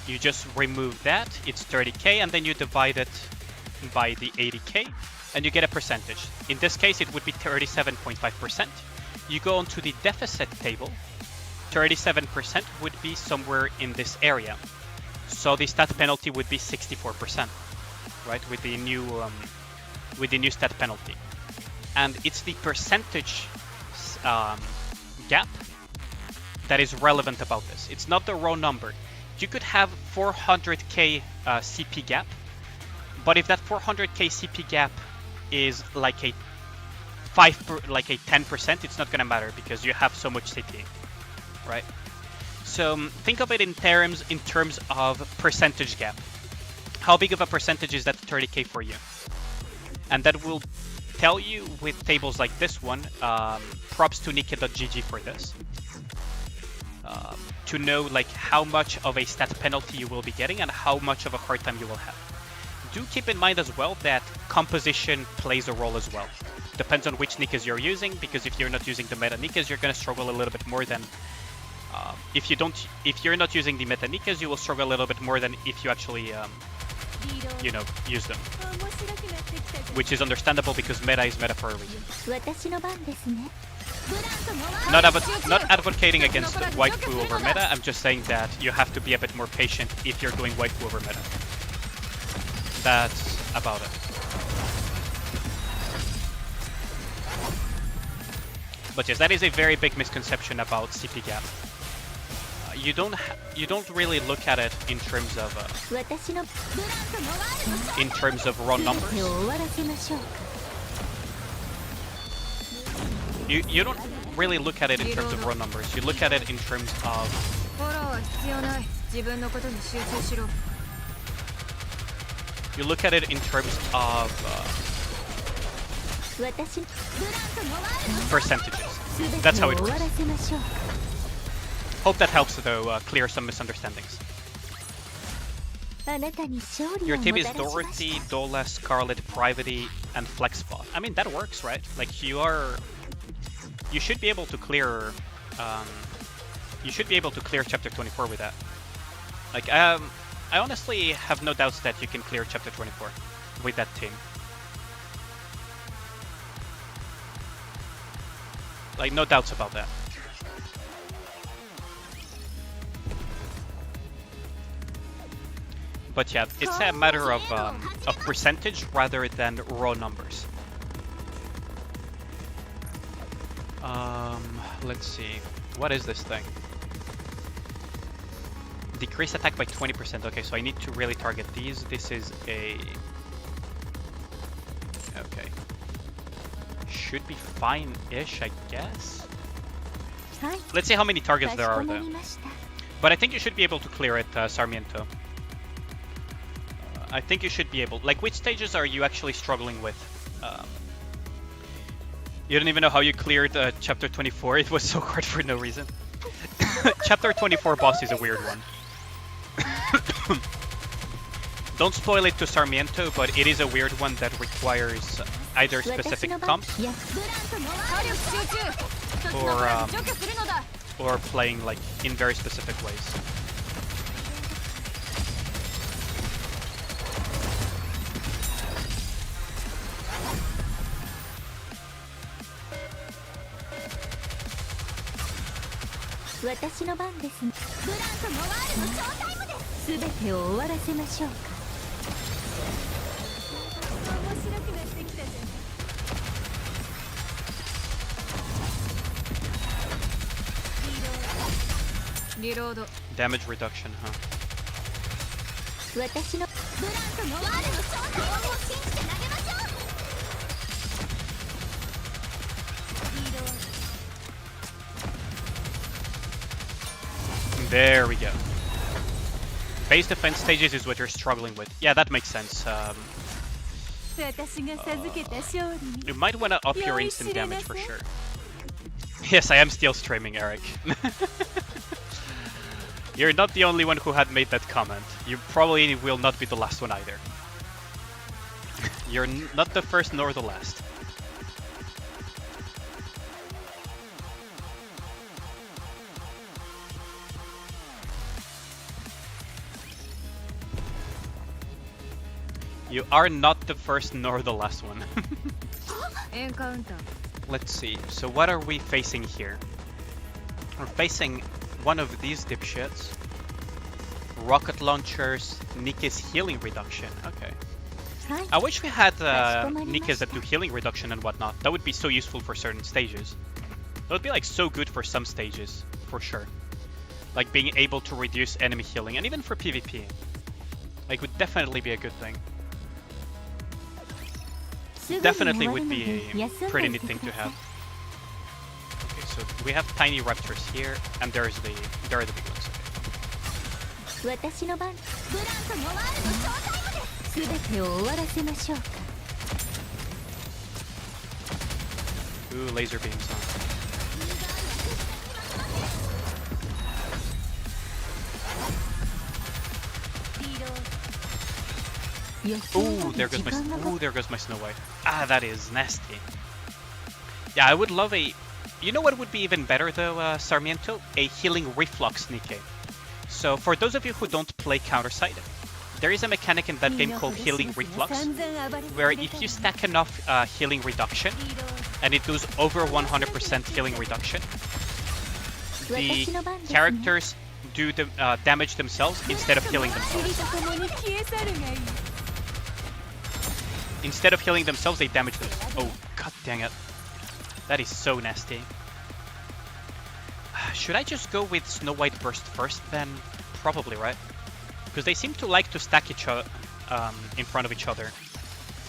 you just remove that, it's 30k, and then you divide it by the 80k, and you get a percentage. In this case, it would be 37.5%. You go onto the deficit table, 37% would be somewhere in this area. So the stat penalty would be 64%, right? With the new stat penalty, and it's the percentage gap that is relevant about this. It's not the raw number. You could have 400k CP gap, but if that 400k CP gap is like a 10%, it's not gonna matter because you have so much CP, right? So think of it in terms of percentage gap. How big of a percentage is that 30k for you? And that will tell you with tables like this one. Props to Nikke.gg for this. To know like how much of a stat penalty you will be getting and how much of a hard time you will have. Do keep in mind as well that composition plays a role as well. Depends on which Nikkes you're using, because if you're not using the meta Nikkes, you're gonna struggle a little bit more than if you're not using the meta Nikkes, you will struggle a little bit more than if you actually use them. Which is understandable because meta is meta for a reason. Not advocating against waifu over meta, I'm just saying that you have to be a bit more patient if you're going waifu over meta. That's about it. But yes, that is a very big misconception about CP gap. You don't really look at it in terms of raw numbers. You don't really look at it in terms of raw numbers. You look at it in terms of percentages. That's how it works. Hope that helps, though, clear some misunderstandings. Your team is Dorothy, Dola, Scarlet, Privity, and Flexbot. I mean, that works, right? Like, you should be able to clear Chapter 24 with that. Like, I honestly have no doubts that you can clear Chapter 24 with that team. Like, no doubts about that. But yeah, it's a matter of percentage rather than raw numbers. Let's see. What is this thing? Decrease attack by 20%. Okay, so I need to really target these. This is a... Okay. Should be fine-ish, I guess? Let's see how many targets there are, though. But I think you should be able to clear it, Sarmiento. I think you should be able... Like, which stages are you actually struggling with? You don't even know how you cleared Chapter 24. It was so hard for no reason. Chapter 24 boss is a weird one. Don't spoil it to Sarmiento, but it is a weird one that requires either specific comps or playing like in very specific ways. Damage reduction, huh? There we go. Base defense stages is what you're struggling with. Yeah, that makes sense. You might want to up your instant damage for sure. Yes, I am still streaming, Eric. You're not the only one who had made that comment. You probably will not be the last one either. You're not the first nor the last. You are not the first nor the last one. Let's see. So what are we facing here? We're facing one of these dipshits. Rocket launchers, Nikke's healing reduction. Okay. I wish we had Nikke's that do healing reduction and whatnot. That would be so useful for certain stages. That would be like so good for some stages, for sure. Like being able to reduce enemy healing, and even for PvP. Like would definitely be a good thing. Definitely would be a pretty neat thing to have. Okay, so we have tiny raptors here, and there are the big ones. Ooh, laser beams on. Ooh, there goes my Snow White. Ah, that is nasty. Yeah, I would love a... You know what would be even better though, Sarmiento? A healing reflux Nikke. So for those of you who don't play Counterside, there is a mechanic in that game called healing reflux, where if you stack enough healing reduction, and it goes over 100% healing reduction, the characters do the damage themselves instead of healing themselves. Instead of healing themselves, they damage them. Oh, god dang it. That is so nasty. Should I just go with Snow White Burst first then? Probably, right? Because they seem to like to stack each other in front of each other.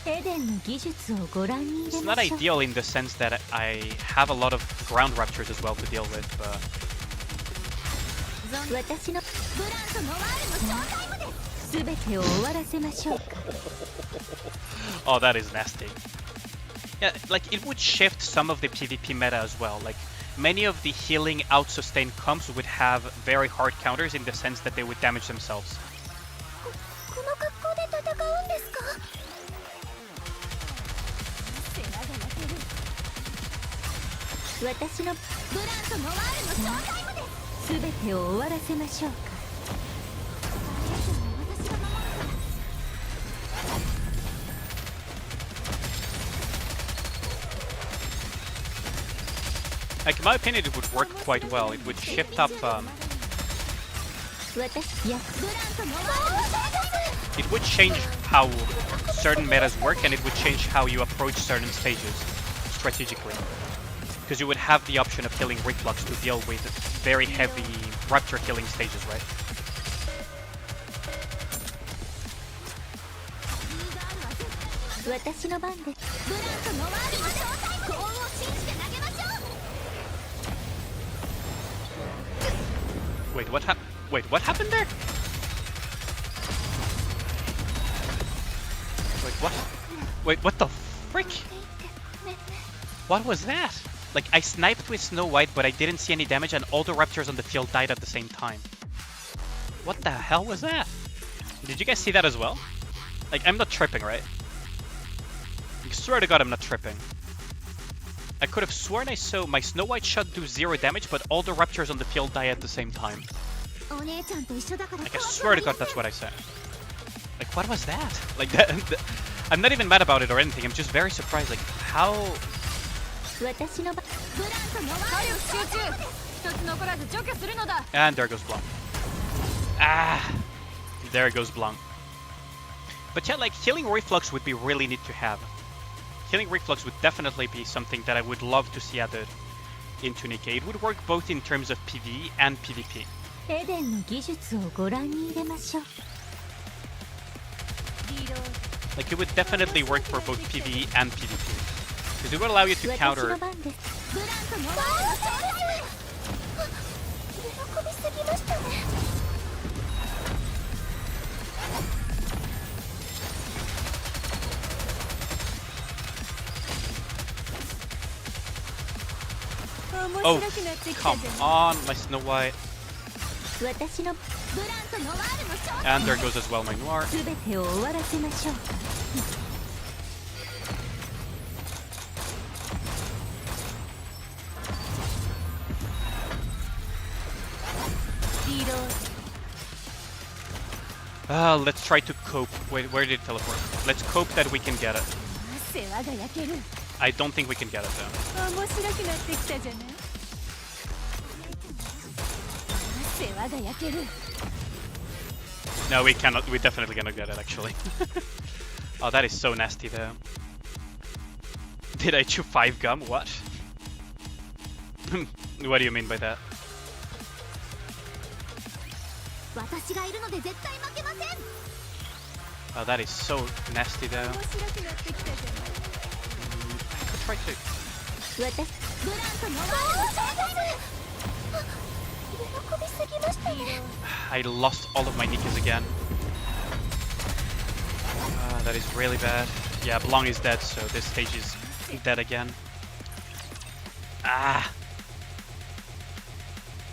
It's not ideal in the sense that I have a lot of ground raptors as well to deal with, but... Oh, that is nasty. Yeah, like it would shift some of the PvP meta as well. Like many of the healing out-sustain comps would have very hard counters in the sense that they would damage themselves. Like, in my opinion, it would work quite well. It would shift up... It would change how certain metas work, and it would change how you approach certain stages strategically. Because you would have the option of healing reflux to deal with very heavy raptor killing stages, right? Wait, what happened there? Wait, what? Wait, what the frick? What was that? Like, I sniped with Snow White, but I didn't see any damage, and all the raptors on the field died at the same time. What the hell was that? Did you guys see that as well? Like, I'm not tripping, right? I swear to God, I'm not tripping. I could have sworn I saw my Snow White shot do 0 damage, but all the raptors on the field die at the same time. Like, I swear to God, that's what I said. Like, what was that? Like, that I'm not even mad about it or anything, I'm just very surprised, like, how... And there goes Blanc. Ah! There goes Blanc. But yeah, like, healing reflux would be really neat to have. Healing reflux would definitely be something that I would love to see added into Nikke. It would work both in terms of PvE and PvP. Like, it would definitely work for both PvE and PvP. Because it would allow you to counter... Oh, come on, my Snow White. And there goes as well my Noir. Let's try to cope. Wait, where did it teleport? Let's cope that we can get it. I don't think we can get it though. No, we cannot. We definitely cannot get it actually. Oh, that is so nasty though. Did I chew 5 gum? What? What do you mean by that? Oh, that is so nasty though. I could try to... I lost all of my Nikkes again. That is really bad. Yeah, Belong is dead, so this stage is dead again.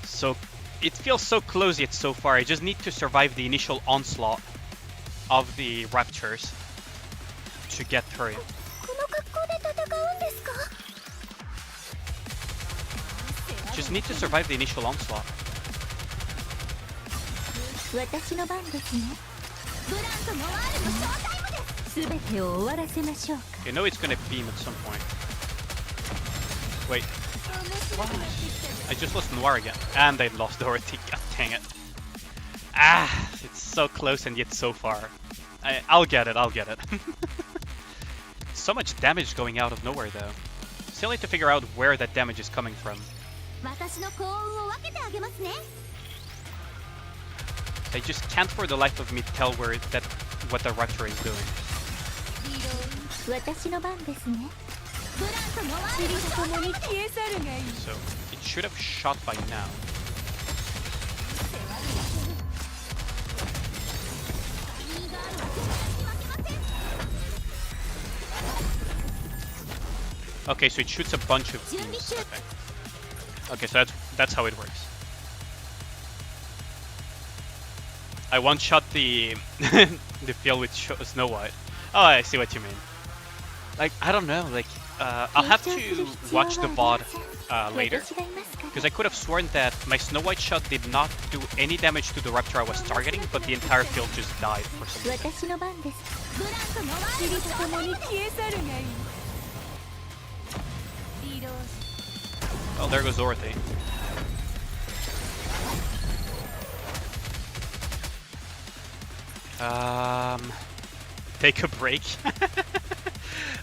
So, it feels so close yet so far. I just need to survive the initial onslaught of the raptors to get through. Just need to survive the initial onslaught. You know it's gonna beam at some point. Wait. What? I just lost Noir again. And I lost Dorothy. God dang it. It's so close and yet so far. I'll get it, I'll get it. So much damage going out of nowhere though. Still need to figure out where that damage is coming from. I just can't for the life of me tell what the Raptor is doing. So, it should have shot by now. Okay, so it shoots a bunch of beams. Okay, so that's how it works. I one-shot the the field with Snow White. Oh, I see what you mean. Like, I don't know, like, I'll have to watch the VOD later. Because I could have sworn that my Snow White shot did not do any damage to the Raptor I was targeting, but the entire field just died for some reason. Oh, there goes Dorothy. Take a break?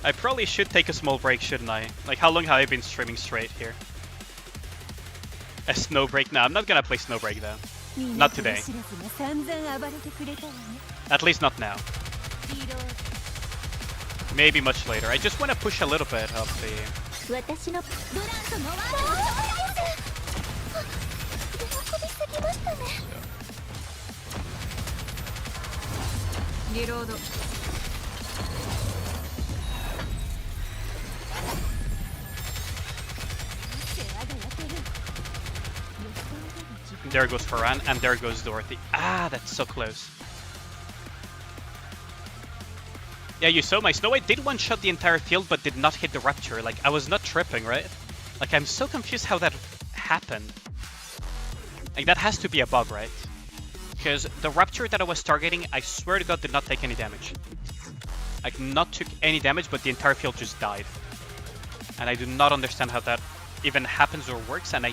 I probably should take a small break, shouldn't I? Like, how long have I been streaming straight here? A snow break? No, I'm not gonna play snow break though. Not today. At least not now. Maybe much later. I just want to push a little bit of the... There goes Farhan, and there goes Dorothy. That's so close. Yeah, you saw my Snow White did one-shot the entire field, but did not hit the Raptor. Like, I was not tripping, right? Like, I'm so confused how that happened. Like, that has to be a bug, right? Because the Raptor that I was targeting, I swear to God, did not take any damage. Like, not took any damage, but the entire field just died. And I do not understand how that even happens or works, and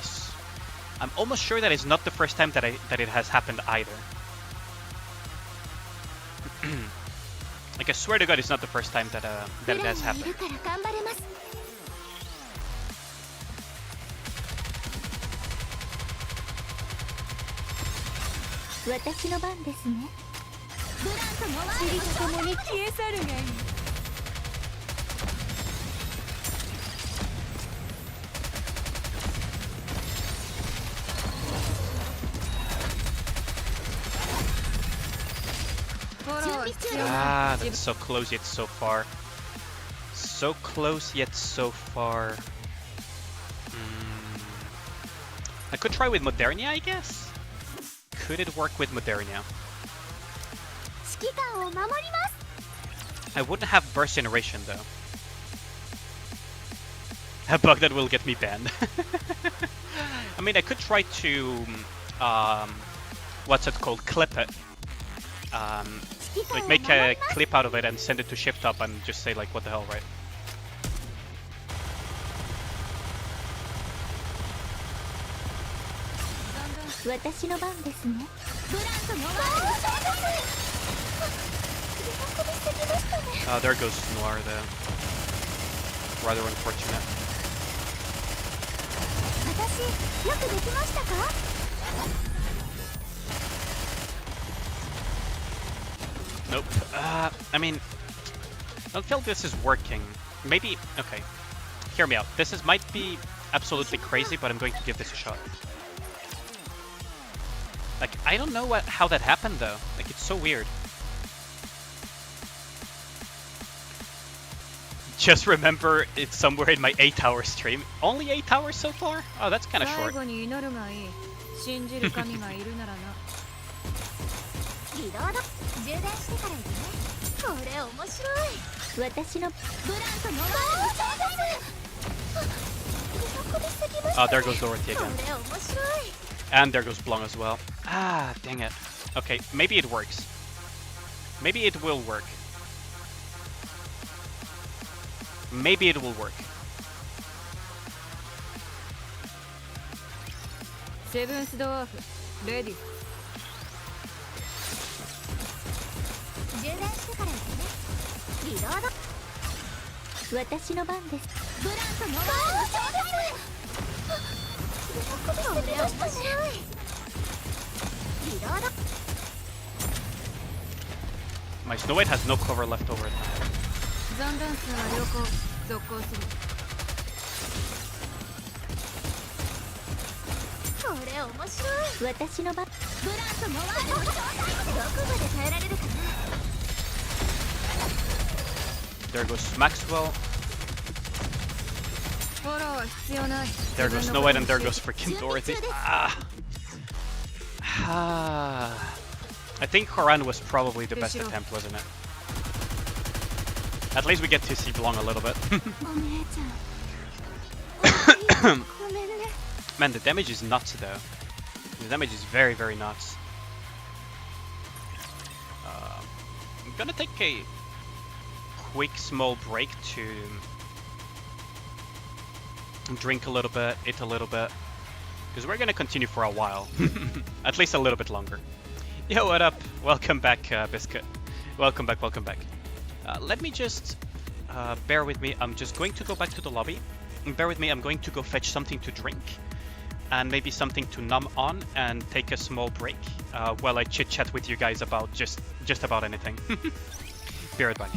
I'm almost sure that it's not the first time that it has happened either. Like, I swear to God, it's not the first time that it has happened. That's so close yet so far. So close yet so far. I could try with Modernia, I guess? Could it work with Modernia? I wouldn't have Burst Generation though. A bug that will get me banned. I mean, I could try to... what's it called? Clip it. like make a clip out of it and send it to Shift Up and just say like, what the hell, right? There goes Noir, the rather unfortunate. Nope. I mean, I don't feel this is working. Maybe, okay. Hear me out. Might be absolutely crazy, but I'm going to give this a shot. Like, I don't know how that happened though. Like, it's so weird. Just remember, it's somewhere in my 8-hour stream. Only 8 hours so far? Oh, that's kind of short. Oh, there goes Dorothy again. And there goes Blanc as well. Ah, dang it. Okay, maybe it works. Maybe it will work. Maybe it will work. Seventh dwarf, ready. My Snow White has no cover left over now. There goes Maxwell. There goes Snow White and there goes freaking Dorothy. I think Horan was probably the best attempt, wasn't it? At least we get to see Blanc a little bit. Man, the damage is nuts though. The damage is very, very nuts. I'm gonna take a quick small break to drink a little bit, eat a little bit, because we're gonna continue for a while. At least a little bit longer. Yo, what up? Welcome back, Biscuit. Welcome back, welcome back. Let me just bear with me. I'm just going to go back to the lobby. Bear with me, I'm going to go fetch something to drink and maybe something to numb on and take a small break while I chit chat with you guys about just about anything. Be right back.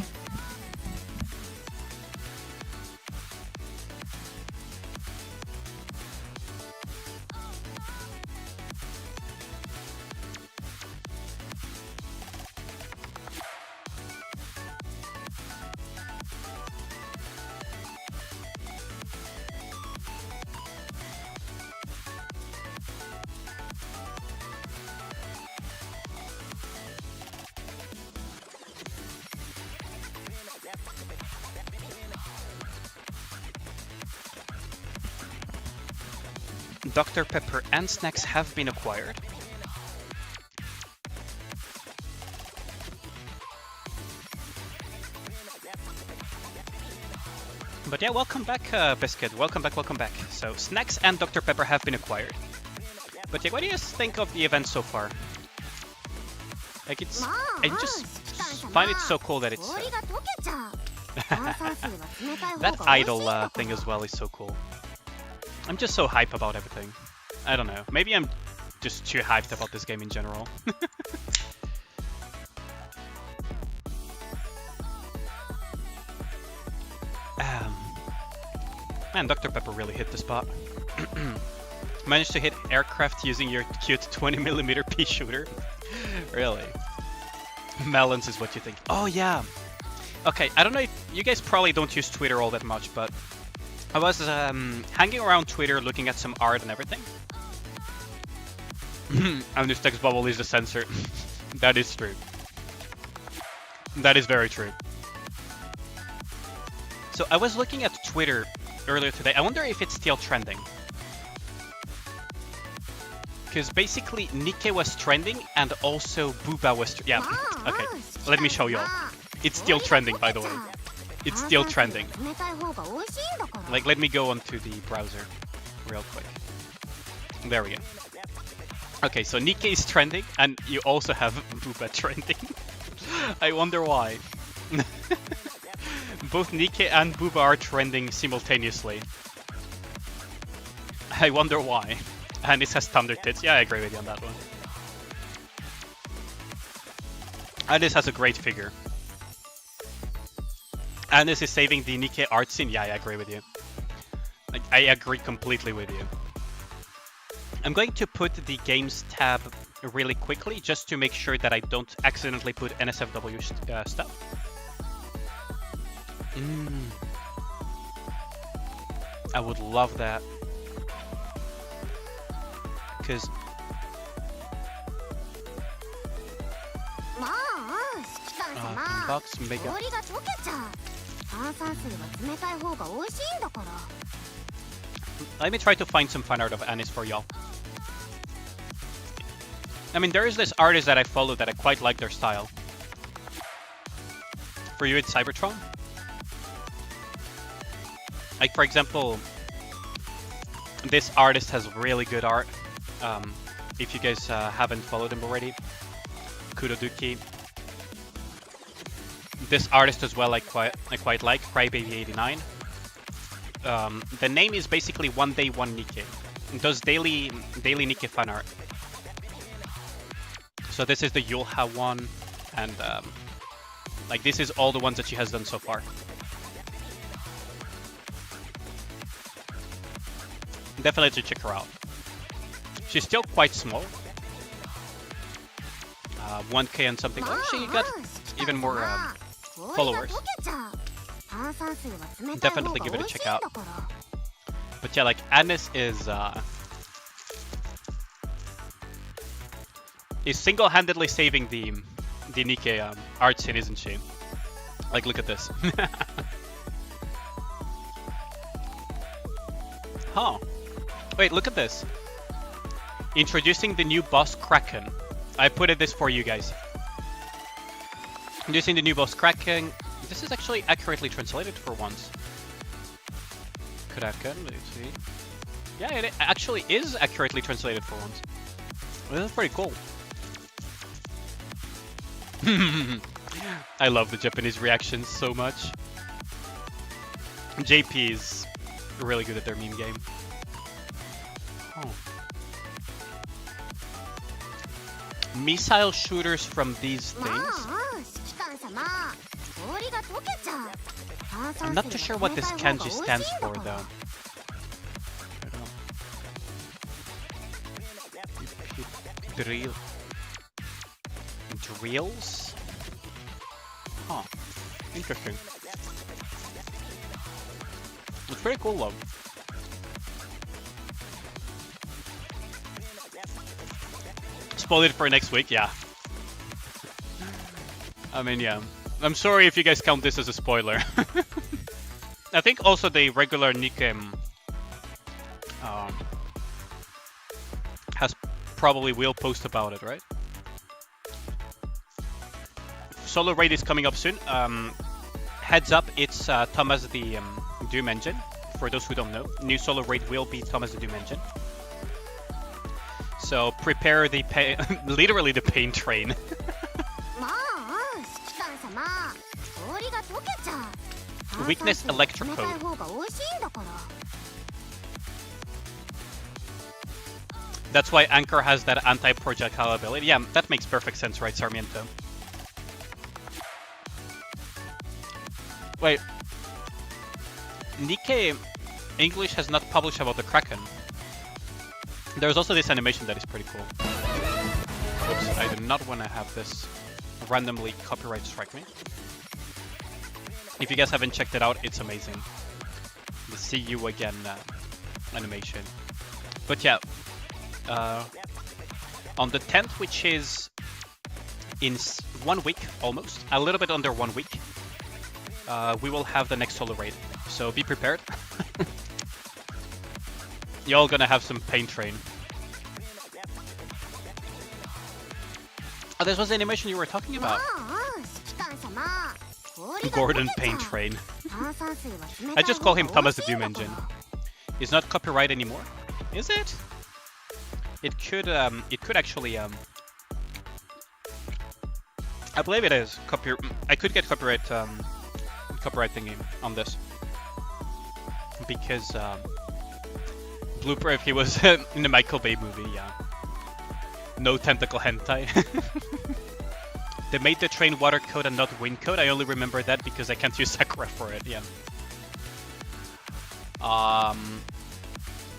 Dr. Pepper and snacks have been acquired. But yeah, welcome back, Biscuit. Welcome back, welcome back. So, snacks and Dr. Pepper have been acquired. But yeah, what do you guys think of the event so far? Like, I just find it so cool that it's... that idol thing as well is so cool. I'm just so hype about everything. I don't know. Maybe I'm just too hyped about this game in general. Man, Dr. Pepper really hit the spot. Managed to hit aircraft using your cute 20mm pea shooter? Really? Melons is what you think. Oh yeah! Okay, I don't know if... You guys probably don't use Twitter all that much, but... I was hanging around Twitter looking at some art and everything. And this text bubble is the censor. That is true. That is very true. So I was looking at Twitter earlier today. I wonder if it's still trending. Because basically Nikke was trending and also Booba was... Yeah, okay. Let me show you all. It's still trending, by the way. It's still trending. Like, let me go onto the browser real quick. There we go. Okay, so Nikke is trending, and you also have Booba trending. I wonder why. Both Nikke and Booba are trending simultaneously. I wonder why. And it has thunder tits. Yeah, I agree with you on that one. And this has a great figure. And this is saving the Nikke art scene. Yeah, I agree with you. Like, I agree completely with you. I'm going to put the games tab really quickly just to make sure that I don't accidentally put NSFW stuff. I would love that. Because box mega. Let me try to find some fan art of Anis for y'all. I mean, there is this artist that I follow that I quite like their style. For you, it's Cybertron. Like, for example, this artist has really good art. If you guys haven't followed him already, Kuroduki. This artist as well I quite like, Crybaby89. The name is basically One Day One Nikke. It does daily Nikke fan art. So this is the Yulha one, and like this is all the ones that she has done so far. Definitely check her out. She's still quite small. 1K and something. Oh, she got even more followers. Definitely give it a check out. But yeah, like Anis is single-handedly saving the Nikke art scene, isn't she? Like, look at this. Huh. Wait, look at this. Introducing the new boss Kraken. I put this for you guys. Introducing the new boss Kraken. This is actually accurately translated for once. Kraken, let's see. Yeah, it actually is accurately translated for once. Well, that's pretty cool. I love the Japanese reactions so much. JP is really good at their meme game. Oh. Missile shooters from these things? I'm not too sure what this kanji stands for though. Drill. Drills? Huh. Interesting. It's pretty cool though. Spoil it for next week, yeah. I mean, yeah. I'm sorry if you guys count this as a spoiler. I think also the regular Nikke will post about it, right? Solo raid is coming up soon. Heads up, it's Thomas the Doom engine. For those who don't know, new solo raid will be Thomas the Doom engine. So prepare the literally the pain train. Weakness Electrocode. That's why Anchor has that anti-projectile ability. Yeah, that makes perfect sense, right, Sarmiento? Wait. Nikke English has not published about the Kraken. There's also this animation that is pretty cool. Oops, I do not want to have this randomly copyright strike me. If you guys haven't checked it out, it's amazing. The See You Again animation. But yeah, on the 10th, which is in 1 week almost, a little bit under 1 week, we will have the next solo raid. So be prepared. You're all gonna have some pain train. Oh, this was the animation you were talking about. Gordon Paint Train. I just call him Thomas the Doom Engine. It's not copyright anymore, is it? It could actually I believe it is. I could get copyright thingy on this because Blooper, if he was in the Michael Bay movie, yeah. No tentacle hentai. They made the train water code and not wind code. I only remember that because I can't use Sakura for it. Yeah.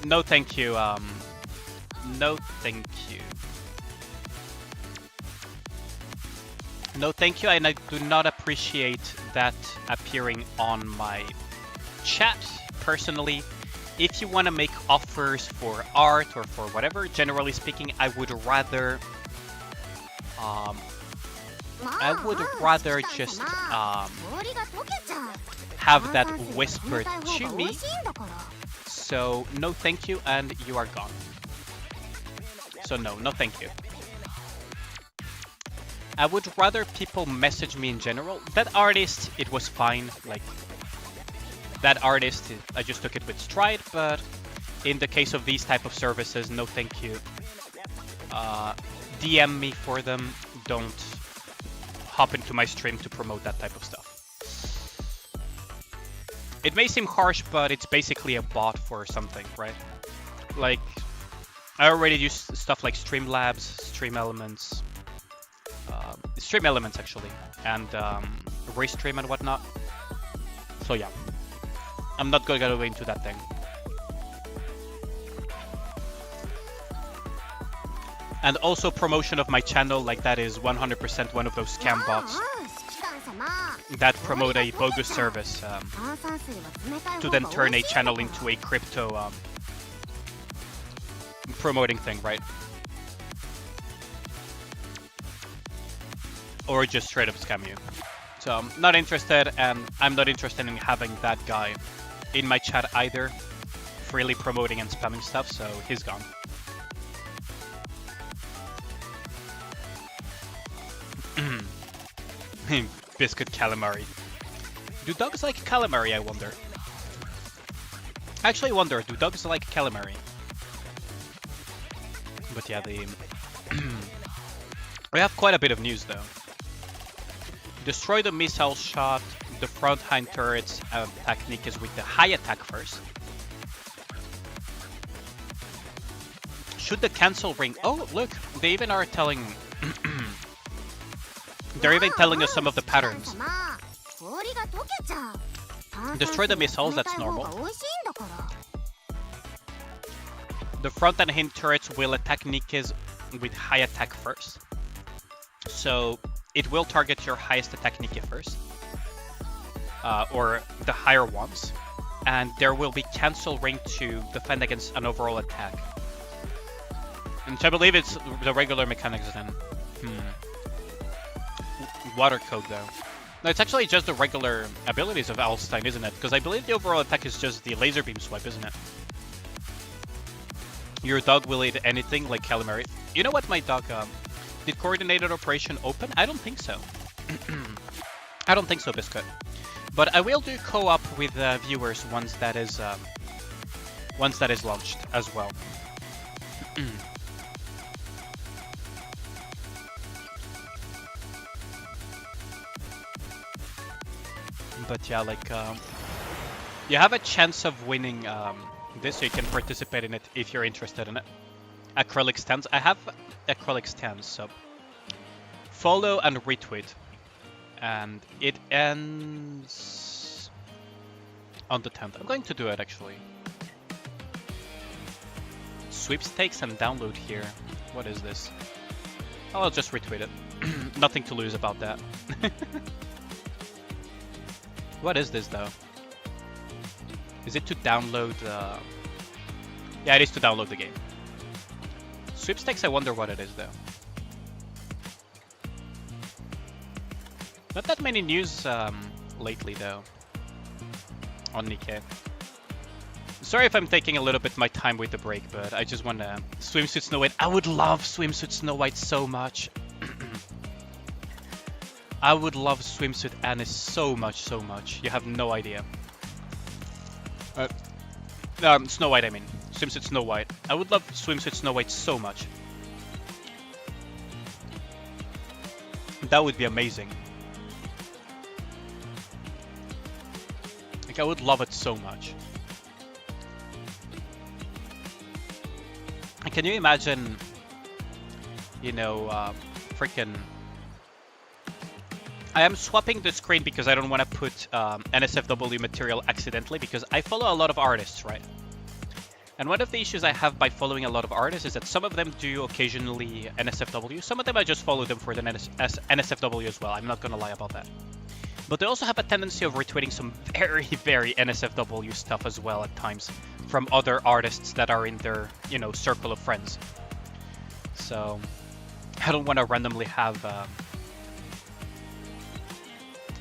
No, thank you. No, thank you. No, thank you. And I do not appreciate that appearing on my chat personally. If you want to make offers for art or for whatever, generally speaking, I would rather just have that whispered to me. So no thank you, and you are gone. So no thank you. I would rather people message me in general. That artist, it was fine. Like, that artist, I just took it with stride, but in the case of these type of services, no thank you. DM me for them. Don't hop into my stream to promote that type of stuff. It may seem harsh, but it's basically a bot for something, right? Like, I already use stuff like Streamlabs, Stream Elements actually, and Restream and whatnot. So yeah, I'm not gonna go into that thing. And also promotion of my channel, like that is 100% one of those scam bots that promote a bogus service to then turn a channel into a crypto promoting thing, right? Or just straight up scam you. So I'm not interested, and I'm not interested in having that guy in my chat either, freely promoting and spamming stuff, so he's gone. Biscuit calamari. Do dogs like calamari, I wonder? I actually wonder, do dogs like calamari? But yeah, we have quite a bit of news though. Destroy the missile shot, the front hind turrets, technique is with the high attack first. Should the cancel ring? Oh, look, they even are telling... They're even telling us some of the patterns. Destroy the missiles, that's normal. The front and hind turrets will attack Nikkes with high attack first. So it will target your highest attack Nikke first. Or the higher ones. And there will be cancel ring to defend against an overall attack. And I believe it's the regular mechanics then. Water code though. No, it's actually just the regular abilities of Alstein, isn't it? Because I believe the overall attack is just the laser beam swipe, isn't it? Your dog will eat anything like calamari. You know what, my dog, did coordinated operation open? I don't think so. I don't think so, Biscuit. But I will do co-op with viewers once that is launched as well. But yeah, like, you have a chance of winning this, so you can participate in it if you're interested in it. Acrylic stands. I have acrylic stands, so follow and retweet. And it ends on the 10th. I'm going to do it actually. Sweepstakes and download here. What is this? Oh, I'll just retweet it. Nothing to lose about that. What is this though? Is it to download Yeah, it is to download the game. Sweepstakes, I wonder what it is though. Not that many news lately though on Nikke. Sorry if I'm taking a little bit my time with the break, but I just want to... Swimsuit Snow White. I would love Swimsuit Snow White so much. I would love Swimsuit Anis so much, so much. You have no idea. Snow White, I mean. Swimsuit Snow White. I would love Swimsuit Snow White so much. That would be amazing. Like, I would love it so much. And can you imagine, you know, freaking... I am swapping the screen because I don't want to put NSFW material accidentally, because I follow a lot of artists, right? And one of the issues I have by following a lot of artists is that some of them do occasionally NSFW. Some of them I just follow them for the NSFW as well. I'm not going to lie about that. But they also have a tendency of retweeting some very, very NSFW stuff as well at times from other artists that are in their, you know, circle of friends. So I don't want to randomly have,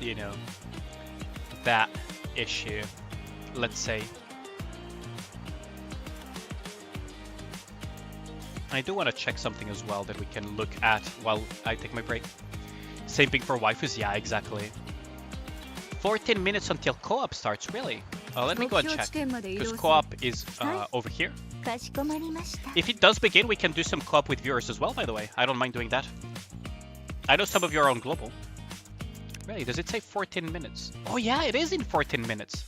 you know, that issue, let's say. I do want to check something as well that we can look at while I take my break. Same thing for waifus, yeah, exactly. 14 minutes until co-op starts, really? Let me go and check, because co-op is over here. If it does begin, we can do some co-op with viewers as well, by the way. I don't mind doing that. I know some of you are on global. Really, does it say 14 minutes? Oh yeah, it is in 14 minutes.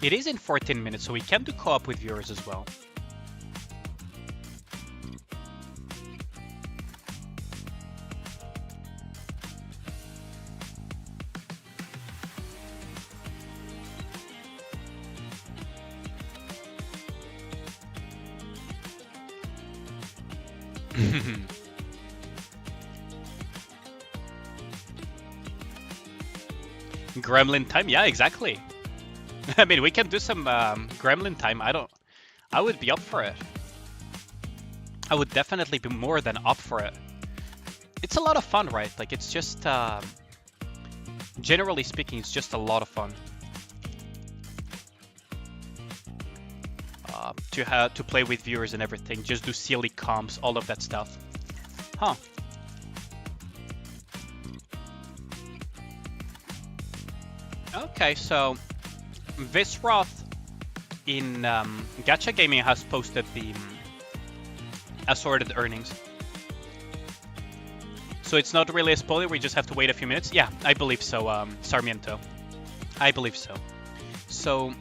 It is in 14 minutes, so we can do co-op with viewers as well. Gremlin time, yeah, exactly. I mean, we can do some Gremlin time. I would be up for it. I would definitely be more than up for it. It's a lot of fun, right? Like, it's just, generally speaking, it's just a lot of fun. To play with viewers and everything, just do silly comps, all of that stuff. Huh. Okay, so Visroth in Gacha Gaming has posted the assorted earnings. So it's not really a spoiler, we just have to wait a few minutes. Yeah, I believe so, Sarmiento. I believe so. So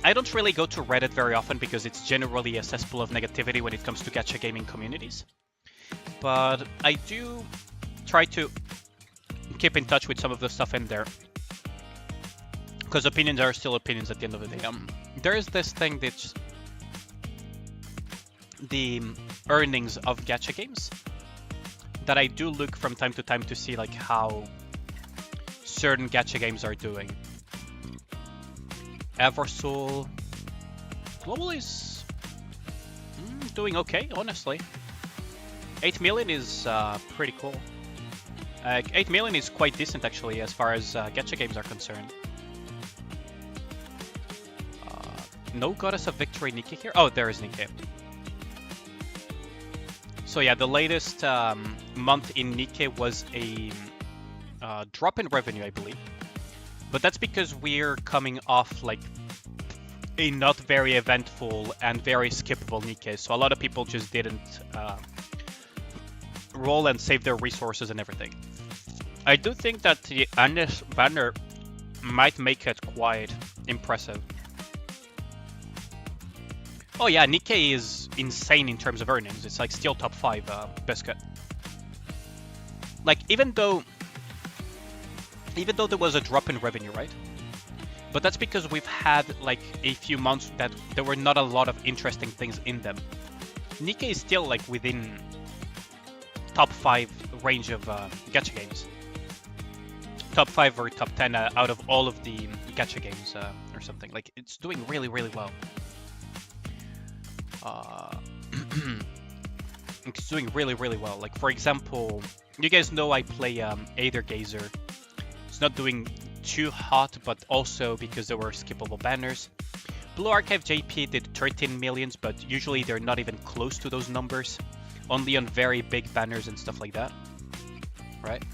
I don't really go to Reddit very often because it's generally a cesspool of negativity when it comes to gacha gaming communities. But I do try to keep in touch with some of the stuff in there, because opinions are still opinions at the end of the day. There is this thing that's the earnings of gacha games that I do look from time to time to see like how certain gacha games are doing. Eversoul Global is doing okay, honestly. 8 million is pretty cool. 8 million is quite decent actually as far as gacha games are concerned. No Goddess of Victory Nikke here? Oh, there is Nikke. So yeah, the latest month in Nikke was a drop in revenue, I believe. But that's because we're coming off like a not very eventful and very skippable Nikke. So a lot of people just didn't roll and save their resources and everything. I do think that the Anis banner might make it quite impressive. Oh yeah, Nikke is insane in terms of earnings. It's like still top 5 best cut. Like even though there was a drop in revenue, right? But that's because we've had like a few months that there were not a lot of interesting things in them. Nikke is still like within top 5 range of gacha games. Top 5 or top 10 out of all of the gacha games or something. Like it's doing really, really well. It's doing really, really well. Like for example, you guys know I play Aether Gazer. It's not doing too hot, but also because there were skippable banners. Blue Archive JP did 13 millions, but usually they're not even close to those numbers. Only on very big banners and stuff like that. right?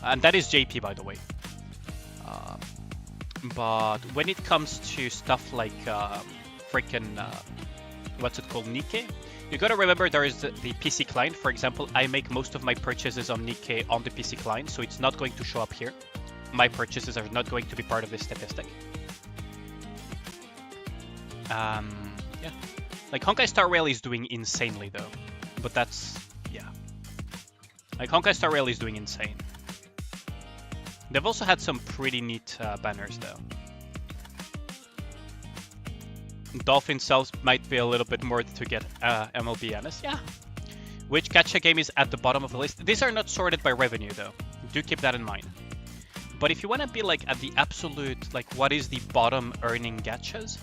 And that is JP, by the way. But when it comes to stuff like what's it called, Nikke, you gotta remember there is the PC client. For example, I make most of my purchases on Nikke on the PC client, so it's not going to show up here. My purchases are not going to be part of this statistic. Yeah, like Honkai Star Rail is doing insanely though, but that's, yeah, like Honkai Star Rail is doing insane. They've also had some pretty neat banners though. Dolphin Cells might be a little bit more to get MLB honest, yeah. Which gacha game is at the bottom of the list? These are not sorted by revenue though, do keep that in mind. But if you want to be like at the absolute, like what is the bottom earning gachas?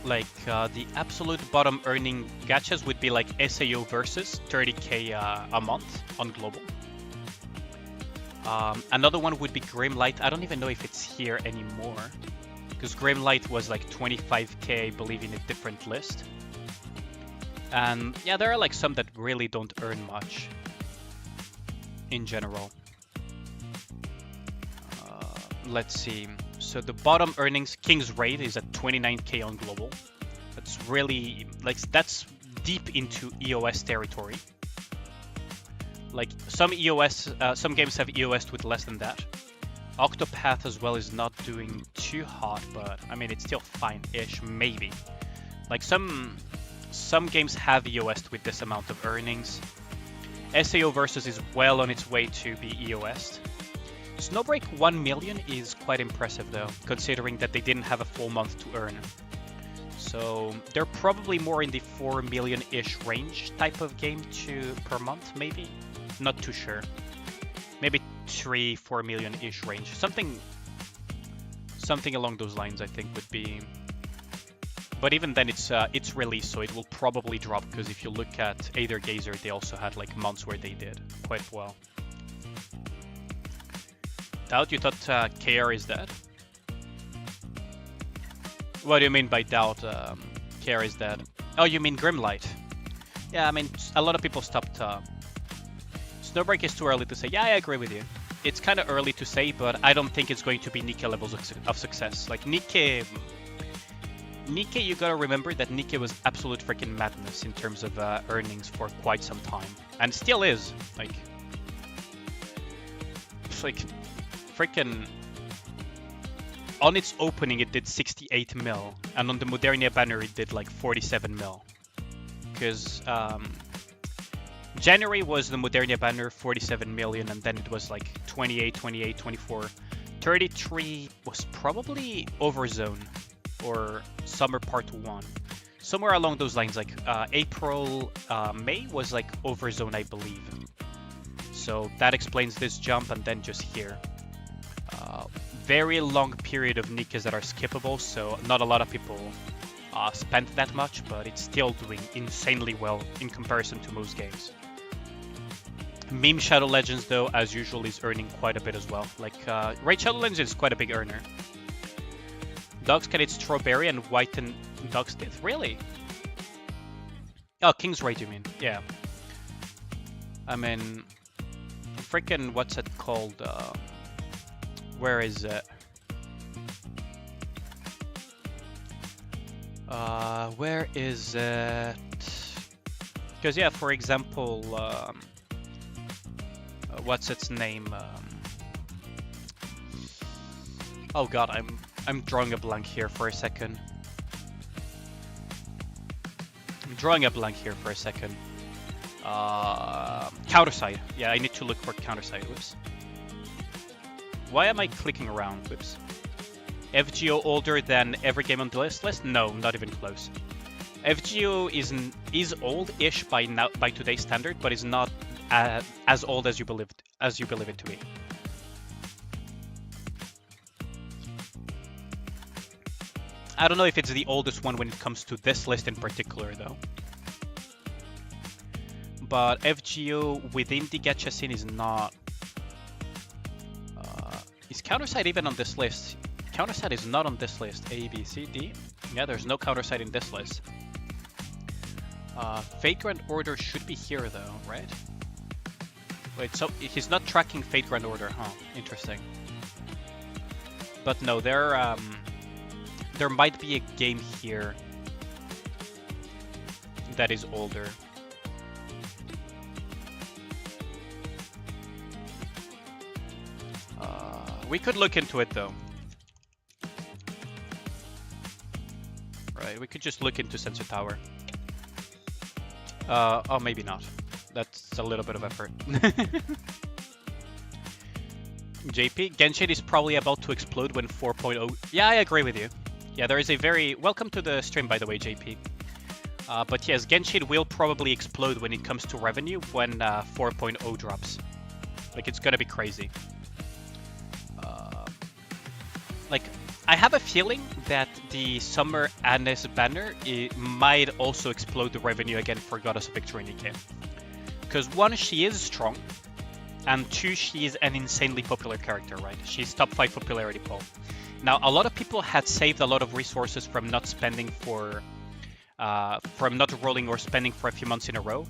The absolute bottom earning gachas would be like SAO versus 30k a month on global. Another one would be Grimlight. I don't even know if it's here anymore, because Grimlight was like 25k, I believe, in a different list. And yeah, there are like some that really don't earn much in general. Let's see. So the bottom earnings, King's Raid is at 29k on global. That's really, like, that's deep into EOS territory. Like some games have EOS with less than that. Octopath as well is not doing too hot, but I mean it's still fine-ish, maybe. Like some games have EOS with this amount of earnings. SAO Versus is well on its way to be EOS. Snowbreak 1 million is quite impressive though, considering that they didn't have a full month to earn. So they're probably more in the 4 million-ish range type of game per month, maybe? Not too sure. Maybe 3-4 million-ish range. Something along those lines I think would be. But even then it's released, so it will probably drop, because if you look at Aether Gazer, they also had like months where they did quite well. Doubt, you thought KR is dead? What do you mean by doubt KR is dead? Oh, you mean Grimlight? Yeah, I mean, a lot of people stopped. Snowbreak is too early to say. Yeah, I agree with you. It's kind of early to say, but I don't think it's going to be Nikke levels of success. Like Nikke, you gotta remember that Nikke was absolute freaking madness in terms of earnings for quite some time. And still is. Like, it's like freaking, on its opening it did 68 mil, and on the Modernia banner it did like 47 mil. Because January was the Modernia banner, 47 million, and then it was like 28, 24. 33 was probably Overzone or Summer Part 1. Somewhere along those lines, like April, May was like Overzone, I believe. So that explains this jump, and then just here. Very long period of Nikkes that are skippable, so not a lot of people spent that much, but it's still doing insanely well in comparison to most games. Meme Shadow Legends, though, as usual, is earning quite a bit as well. Like, Raid Shadow Legends is quite a big earner. Dogs can eat strawberry and whiten dog's teeth. Really? Oh, King's Raid, you mean? Yeah. I mean, freaking, what's it called? Where is it? Where is it? Because yeah, for example, what's its name? Oh god, I'm drawing a blank here for a second. Counterside. Yeah, I need to look for Counterside. Whoops. Why am I clicking around? Whoops. FGO older than every game on the list? No, not even close. FGO is old-ish by today's standard, but is not as old as you believe it to be. I don't know if it's the oldest one when it comes to this list in particular, though. But FGO within the gacha scene is not. Is Counterside even on this list? Counterside is not on this list. A, B, C, D. Yeah, there's no Counterside in this list. Fate Grand Order should be here though, right? Wait, so he's not tracking Fate Grand Order, huh? Interesting. But no, there might be a game here that is older. We could look into it though. Right, we could just look into Sensor Tower. Oh, maybe not. That's a little bit of effort. JP, Genshin is probably about to explode when 4.0... Yeah, I agree with you. Yeah, there is a very... Welcome to the stream, by the way, JP. But yes, Genshin will probably explode when it comes to revenue when 4.0 drops. Like, it's gonna be crazy. Like, I have a feeling that the Summer Annis banner might also explode the revenue again for Goddess of Victory Nikke. Because one, she is strong, and two, she is an insanely popular character, right? She's top 5 popularity poll. Now, a lot of people had saved a lot of resources from not spending for, from not rolling or spending for a few months in a row,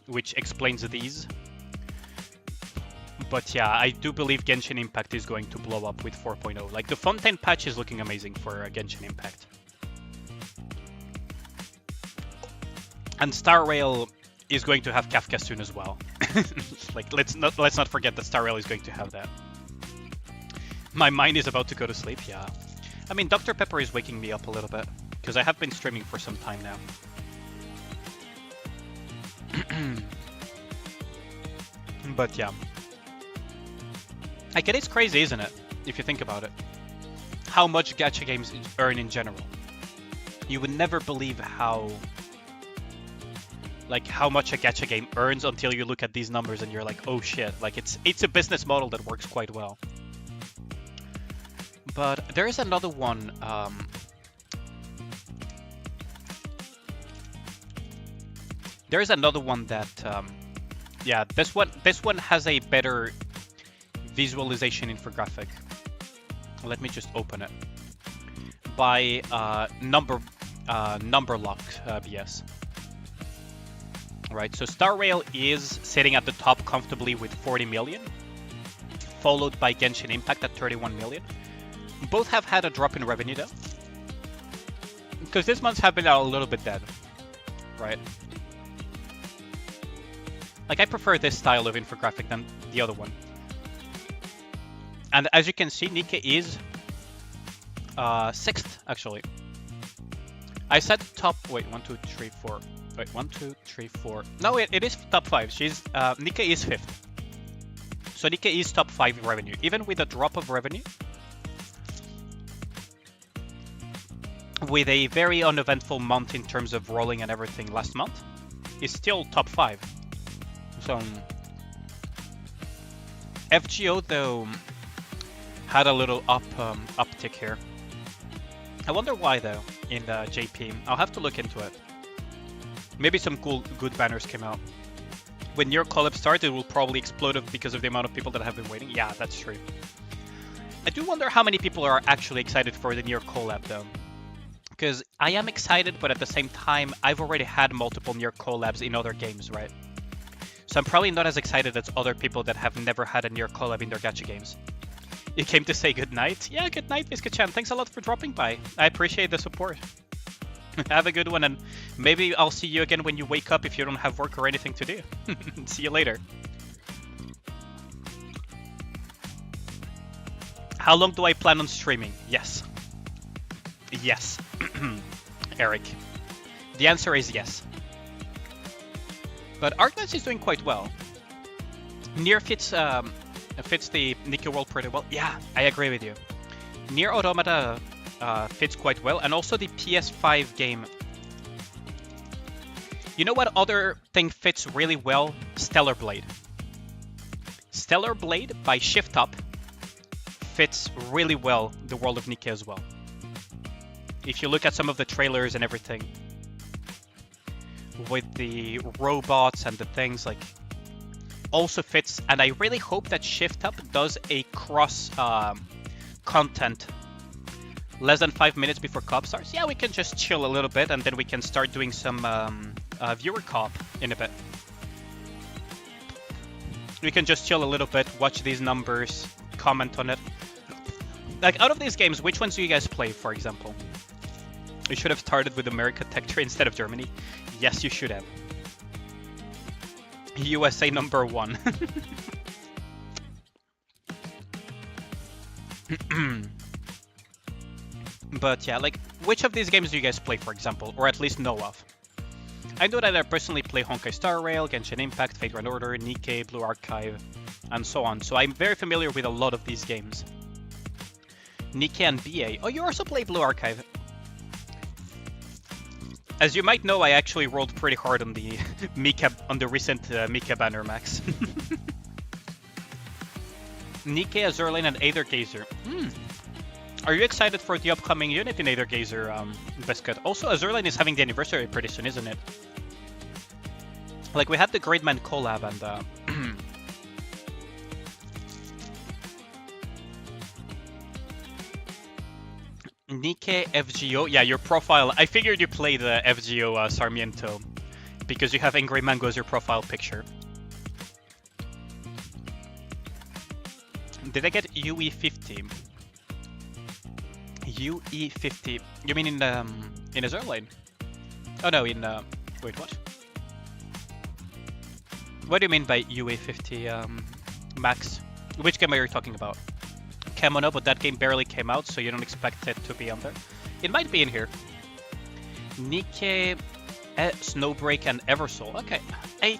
which explains these. But yeah, I do believe Genshin Impact is going to blow up with 4.0. Like, the Fontaine patch is looking amazing for Genshin Impact. And Star Rail is going to have Kafka soon as well. Like, let's not forget that Star Rail is going to have that. My mind is about to go to sleep, yeah. I mean, Dr. Pepper is waking me up a little bit, because I have been streaming for some time now. But yeah. Like, it is crazy, isn't it? If you think about it. How much gacha games earn in general. You would never believe how much a gacha game earns until you look at these numbers and you're like, oh shit, like it's a business model that works quite well. But there is another one. There is another one that, yeah, this one has a better visualization infographic. Let me just open it. By number lock BS. Right, so Star Rail is sitting at the top comfortably with 40 million, followed by Genshin Impact at 31 million. Both have had a drop in revenue though, because this month's have been a little bit dead, right? Like, I prefer this style of infographic than the other one. And as you can see, Nikke is 6th, actually. I said top... Wait, 1, 2, 3, 4. Wait, 1, 2, 3, 4. No, it is top 5. She's Nikke is 5th. So Nikke is top 5 revenue. Even with a drop of revenue, with a very uneventful month in terms of rolling and everything last month, is still top 5. So FGO, though, had a little uptick here. I wonder why though in the JP. I'll have to look into it. Maybe some good banners came out. When your collab starts, it will probably explode because of the amount of people that have been waiting. Yeah, that's true. I do wonder how many people are actually excited for the Nier collab though. Because I am excited, but at the same time, I've already had multiple Nier collabs in other games, right? So I'm probably not as excited as other people that have never had a Nier collab in their gacha games. You came to say goodnight? Yeah, good night, Miska-chan. Thanks a lot for dropping by. I appreciate the support. Have a good one, and maybe I'll see you again when you wake up if you don't have work or anything to do. See you later. How long do I plan on streaming? Yes. Yes. Eric. The answer is yes. But Arknights is doing quite well. Nier fits the Nikke world pretty well. Yeah, I agree with you. Nier Automata fits quite well, and also the PS5 game. You know what other thing fits really well? Stellar Blade. Stellar Blade by Shift Up fits really well the world of Nikke as well. If you look at some of the trailers and everything, with the robots and the things, like, also fits. And I really hope that Shift Up does a cross content less than 5 minutes before COP starts. Yeah, we can just chill a little bit, and then we can start doing some viewer comp in a bit. We can just chill a little bit, watch these numbers, comment on it. Like, out of these games, which ones do you guys play, for example? You should have started with America Tech Tree instead of Germany. Yes, you should have. USA number 1. But yeah, like, which of these games do you guys play, for example? Or at least know of? I know that I personally play Honkai Star Rail, Genshin Impact, Fate Grand Order, Nikke, Blue Archive, and so on. So I'm very familiar with a lot of these games. Nikke and BA. Oh, you also play Blue Archive. As you might know, I actually rolled pretty hard on the on the recent Mikke banner max. Nikke, Azurlane, and Aether Gazer. Are you excited for the upcoming unit in Aether Gazer, Biscuit? Also, Azurlane is having the anniversary pretty soon, isn't it? Like, we had the Greatman collab and... Nikke FGO. Yeah, your profile. I figured you played the FGO Sarmiento because you have Angry Mango as your profile picture. Did I get UE50? UE50. You mean in Azurlane? Oh no, in wait, what? What do you mean by UE50, Max? Which game are you talking about? Kemono, but that game barely came out, so you don't expect it to be on there. It might be in here. Nikke, Snowbreak, and Eversoul. Okay, I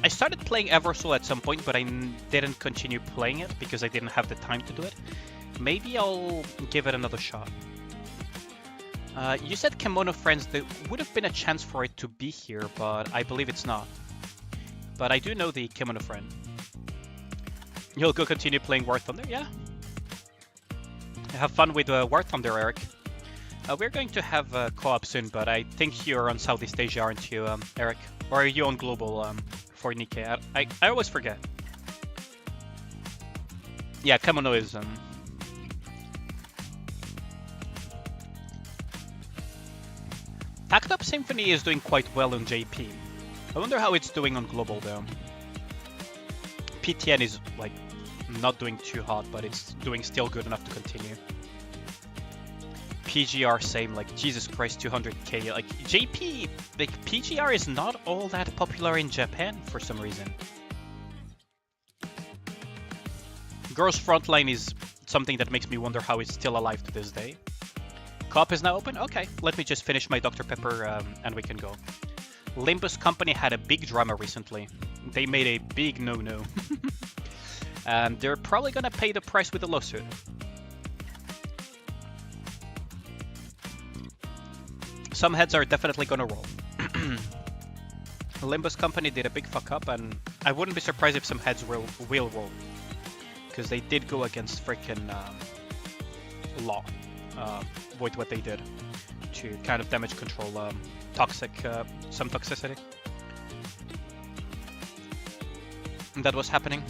started playing Eversoul at some point, but I didn't continue playing it because I didn't have the time to do it. Maybe I'll give it another shot. You said Kemono Friends. There would have been a chance for it to be here, but I believe it's not. But I do know the Kemono Friend. You'll go continue playing War Thunder? Yeah. Have fun with War Thunder, Eric. We're going to have co-op soon, but I think you're on Southeast Asia, aren't you, Eric? Or are you on global for Nikke? I always forget. Yeah, Kemono is... Packed Up Symphony is doing quite well on JP. I wonder how it's doing on global, though. PTN is, like, not doing too hot, but it's doing still good enough to continue. PGR same, like, Jesus Christ, 200k. Like, JP, like, PGR is not all that popular in Japan for some reason. Girls Frontline is something that makes me wonder how it's still alive to this day. Co-op is now open? Okay, let me just finish my Dr. Pepper and we can go. Limbus Company had a big drama recently. They made a big no-no. And they're probably gonna pay the price with a lawsuit. Some heads are definitely gonna roll. Limbus Company did a big fuck up, and I wouldn't be surprised if some heads will roll. Because they did go against freaking law with what they did to kind of damage control some toxicity. And that was happening.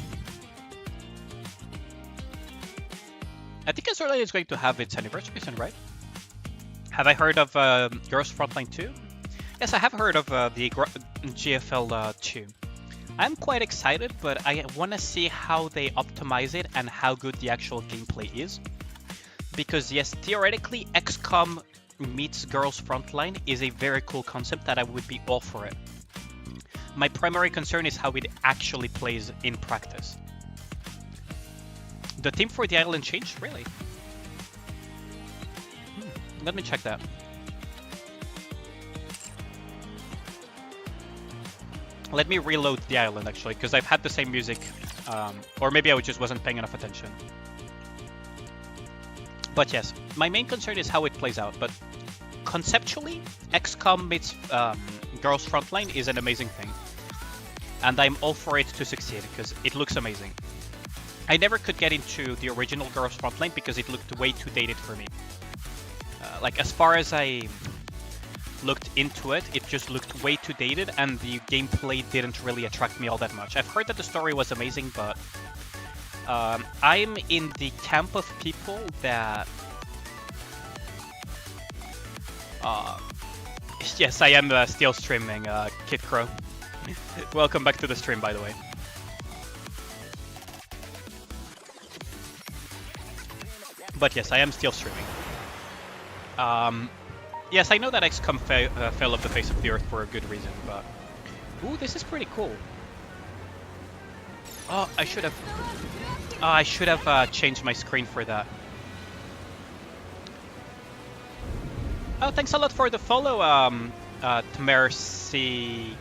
I think Azurlane is going to have its anniversary soon, right? Have I heard of Girls Frontline 2? Yes, I have heard of the GFL 2. I'm quite excited, but I want to see how they optimize it and how good the actual gameplay is. Because yes, theoretically, XCOM meets Girls Frontline is a very cool concept that I would be all for it. My primary concern is how it actually plays in practice. The theme for the island changed? Really? Let me check that. Let me reload the island, actually, because I've had the same music. Or maybe I just wasn't paying enough attention. But yes, my main concern is how it plays out. But conceptually, XCOM meets Girls Frontline is an amazing thing. And I'm all for it to succeed, because it looks amazing. I never could get into the original Girls Frontline because it looked way too dated for me. Like, as far as I looked into it, it just looked way too dated, and the gameplay didn't really attract me all that much. I've heard that the story was amazing, but I'm in the camp of people that Yes, I am still streaming, Kid Crow. Welcome back to the stream, by the way. But yes, I am still streaming. Yes, I know that XCOM fell off the face of the earth for a good reason, but... Ooh, this is pretty cool. Oh, I should have changed my screen for that. Oh, thanks a lot for the follow, Tamercy2K.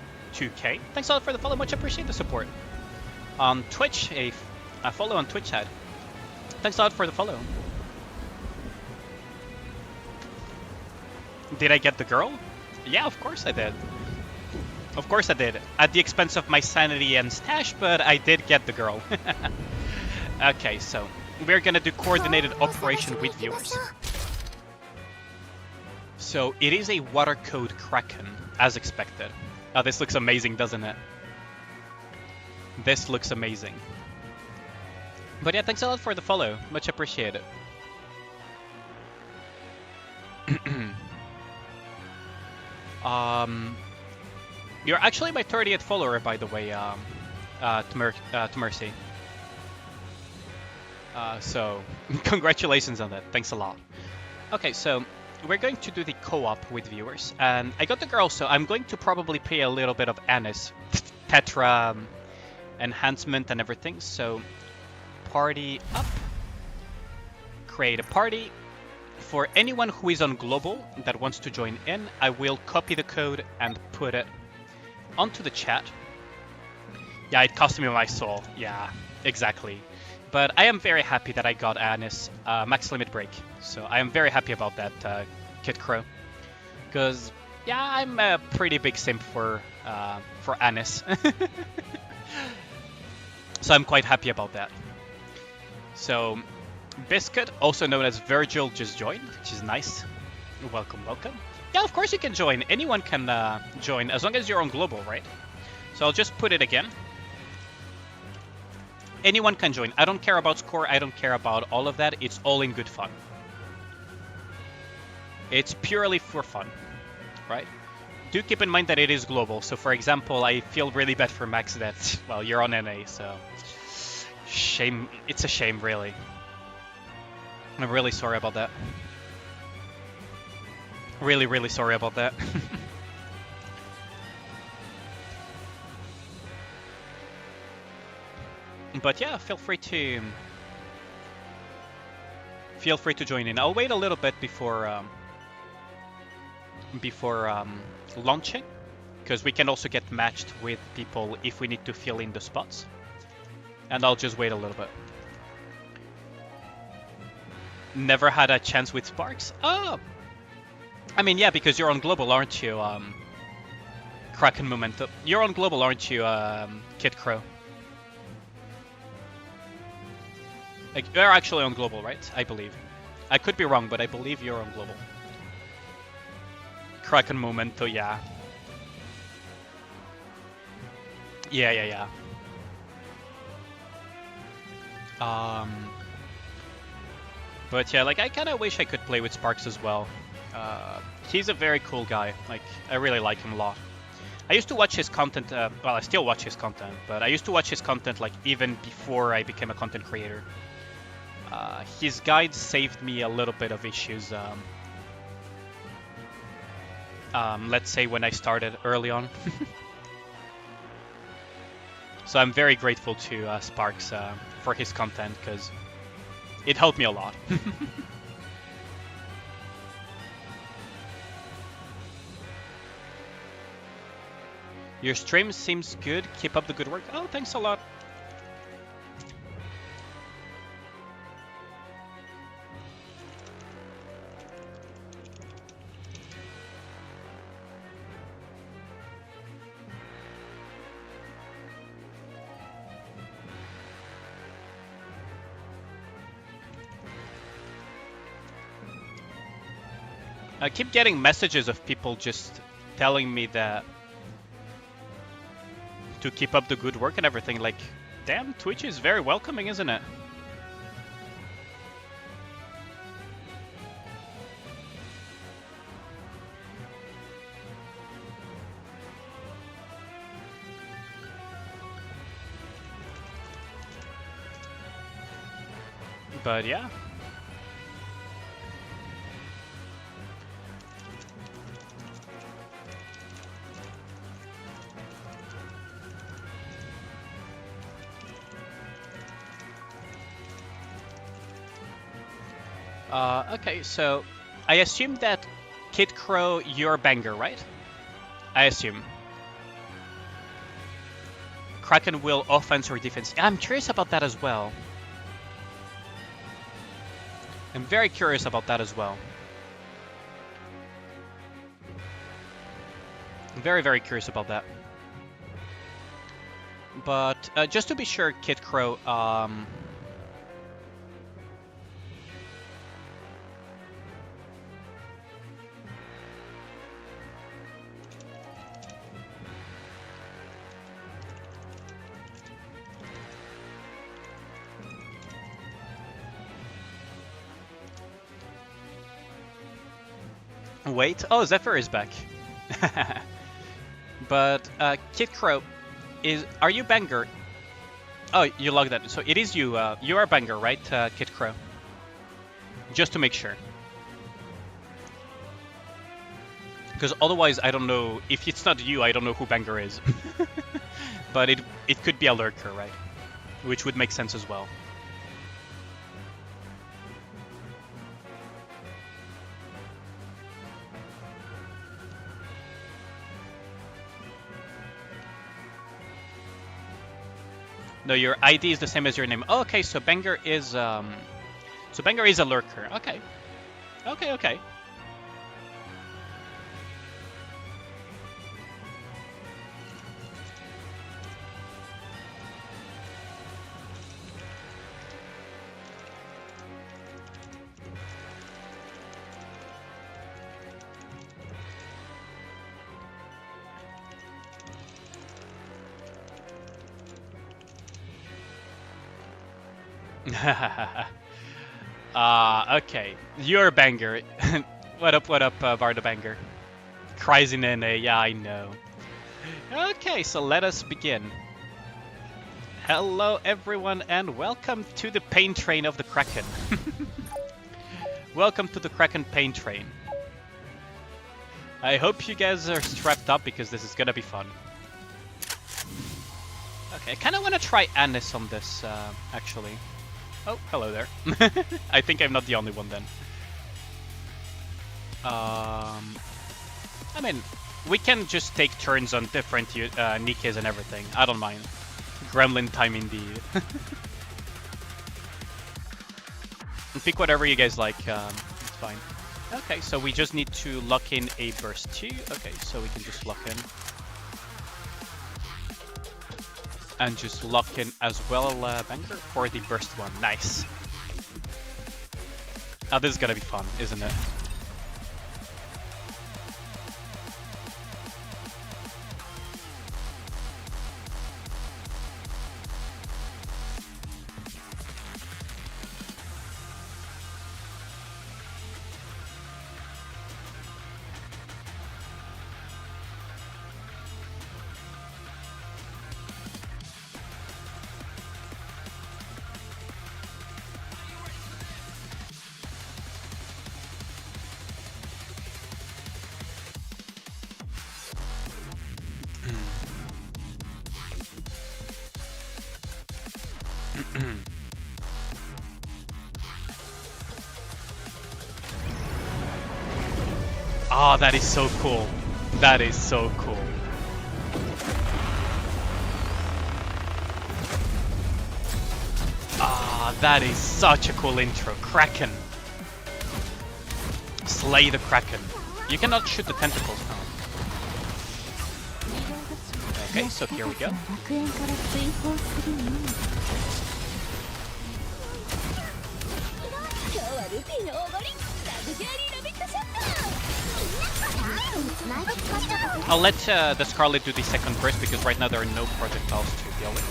Thanks a lot for the follow, much appreciate the support. On Twitch, a follow on Twitch ad. Thanks a lot for the follow. Did I get the girl? Yeah, of course I did. Of course I did. At the expense of my sanity and stash, but I did get the girl. Okay, so we're gonna do coordinated operation with viewers. So it is a water code Kraken, as expected. Oh, this looks amazing, doesn't it? This looks amazing. But yeah, thanks a lot for the follow. Much appreciated. You're actually my 30th follower, by the way, to Mercy. So, congratulations on that. Thanks a lot. Okay, so we're going to do the co-op with viewers, and I got the girl, so I'm going to probably pay a little bit of Anis, Tetra enhancement and everything. So, party up, create a party. For anyone who is on global that wants to join in, I will copy the code and put it onto the chat. Yeah, it cost me my soul. Yeah, exactly. But I am very happy that I got Anis max limit break. So I am very happy about that, Kid Crow. Because, yeah, I'm a pretty big simp for Anis. So I'm quite happy about that. So... Biscuit, also known as Virgil, just joined, which is nice. Welcome, welcome. Yeah, of course you can join. Anyone can join, as long as you're on global, right? So I'll just put it again. Anyone can join. I don't care about score. I don't care about all of that. It's all in good fun. It's purely for fun, right? Do keep in mind that it is global. So, for example, I feel really bad for Max that, well, you're on NA, so... Shame. It's a shame, really. I'm really sorry about that. Really, really sorry about that. But yeah, feel free to join in. I'll wait a little bit before launching, because we can also get matched with people if we need to fill in the spots. And I'll just wait a little bit. Never had a chance with Sparks? Oh! I mean, yeah, because you're on global, aren't you, Kraken Momentum? You're on global, aren't you, Kid Crow? Like, you're actually on global, right? I believe. I could be wrong, but I believe you're on global. Kraken Momentum, yeah. Yeah. But yeah, like, I kind of wish I could play with Sparks as well. He's a very cool guy. Like, I really like him a lot. I used to watch his content, well, I still watch his content, but I used to watch his content, like, even before I became a content creator. His guides saved me a little bit of issues, let's say when I started early on. So I'm very grateful to Sparks for his content, because it helped me a lot. Your stream seems good. Keep up the good work. Oh, thanks a lot. I keep getting messages of people just telling me that to keep up the good work and everything. Like, damn, Twitch is very welcoming, isn't it? But yeah. Okay, so I assume that Kid Crow, you're Banger, right? I assume. Kraken will offense or defense. I'm curious about that as well. I'm very curious about that as well. I'm very, very curious about that. But just to be sure, Kid Crow, wait. Oh, Zephyr is back. But Kid Crow, are you Banger? Oh, you logged that. So it is you. You are Banger, right, Kid Crow? Just to make sure. Because otherwise, I don't know. If it's not you, I don't know who Banger is. But it could be a lurker, right? Which would make sense as well. No, your ID is the same as your name. Oh, okay, so Banger is a lurker. Okay. Okay. Okay. You're Banger. What up, Varda Banger? Cries in NA, yeah, I know. Okay, so let us begin. Hello, everyone, and welcome to the pain train of the Kraken. Welcome to the Kraken pain train. I hope you guys are strapped up because this is gonna be fun. Okay, I kind of want to try Anis on this, actually. Oh, hello there. I think I'm not the only one then. I mean, we can just take turns on different Nikkes and everything. I don't mind. Gremlin time indeed. Pick whatever you guys like. It's fine. Okay, so we just need to lock in a burst 2. Okay, so we can just lock in. And just lock in as well, Banger, for the burst 1. Nice. Now this is gonna be fun, isn't it? Oh, that is so cool. That is so cool. Ah, that is such a cool intro. Kraken. Slay the Kraken. You cannot shoot the tentacles now. Okay, so here we go. I'll let the Scarlet do the second burst because right now there are no projectiles to deal with.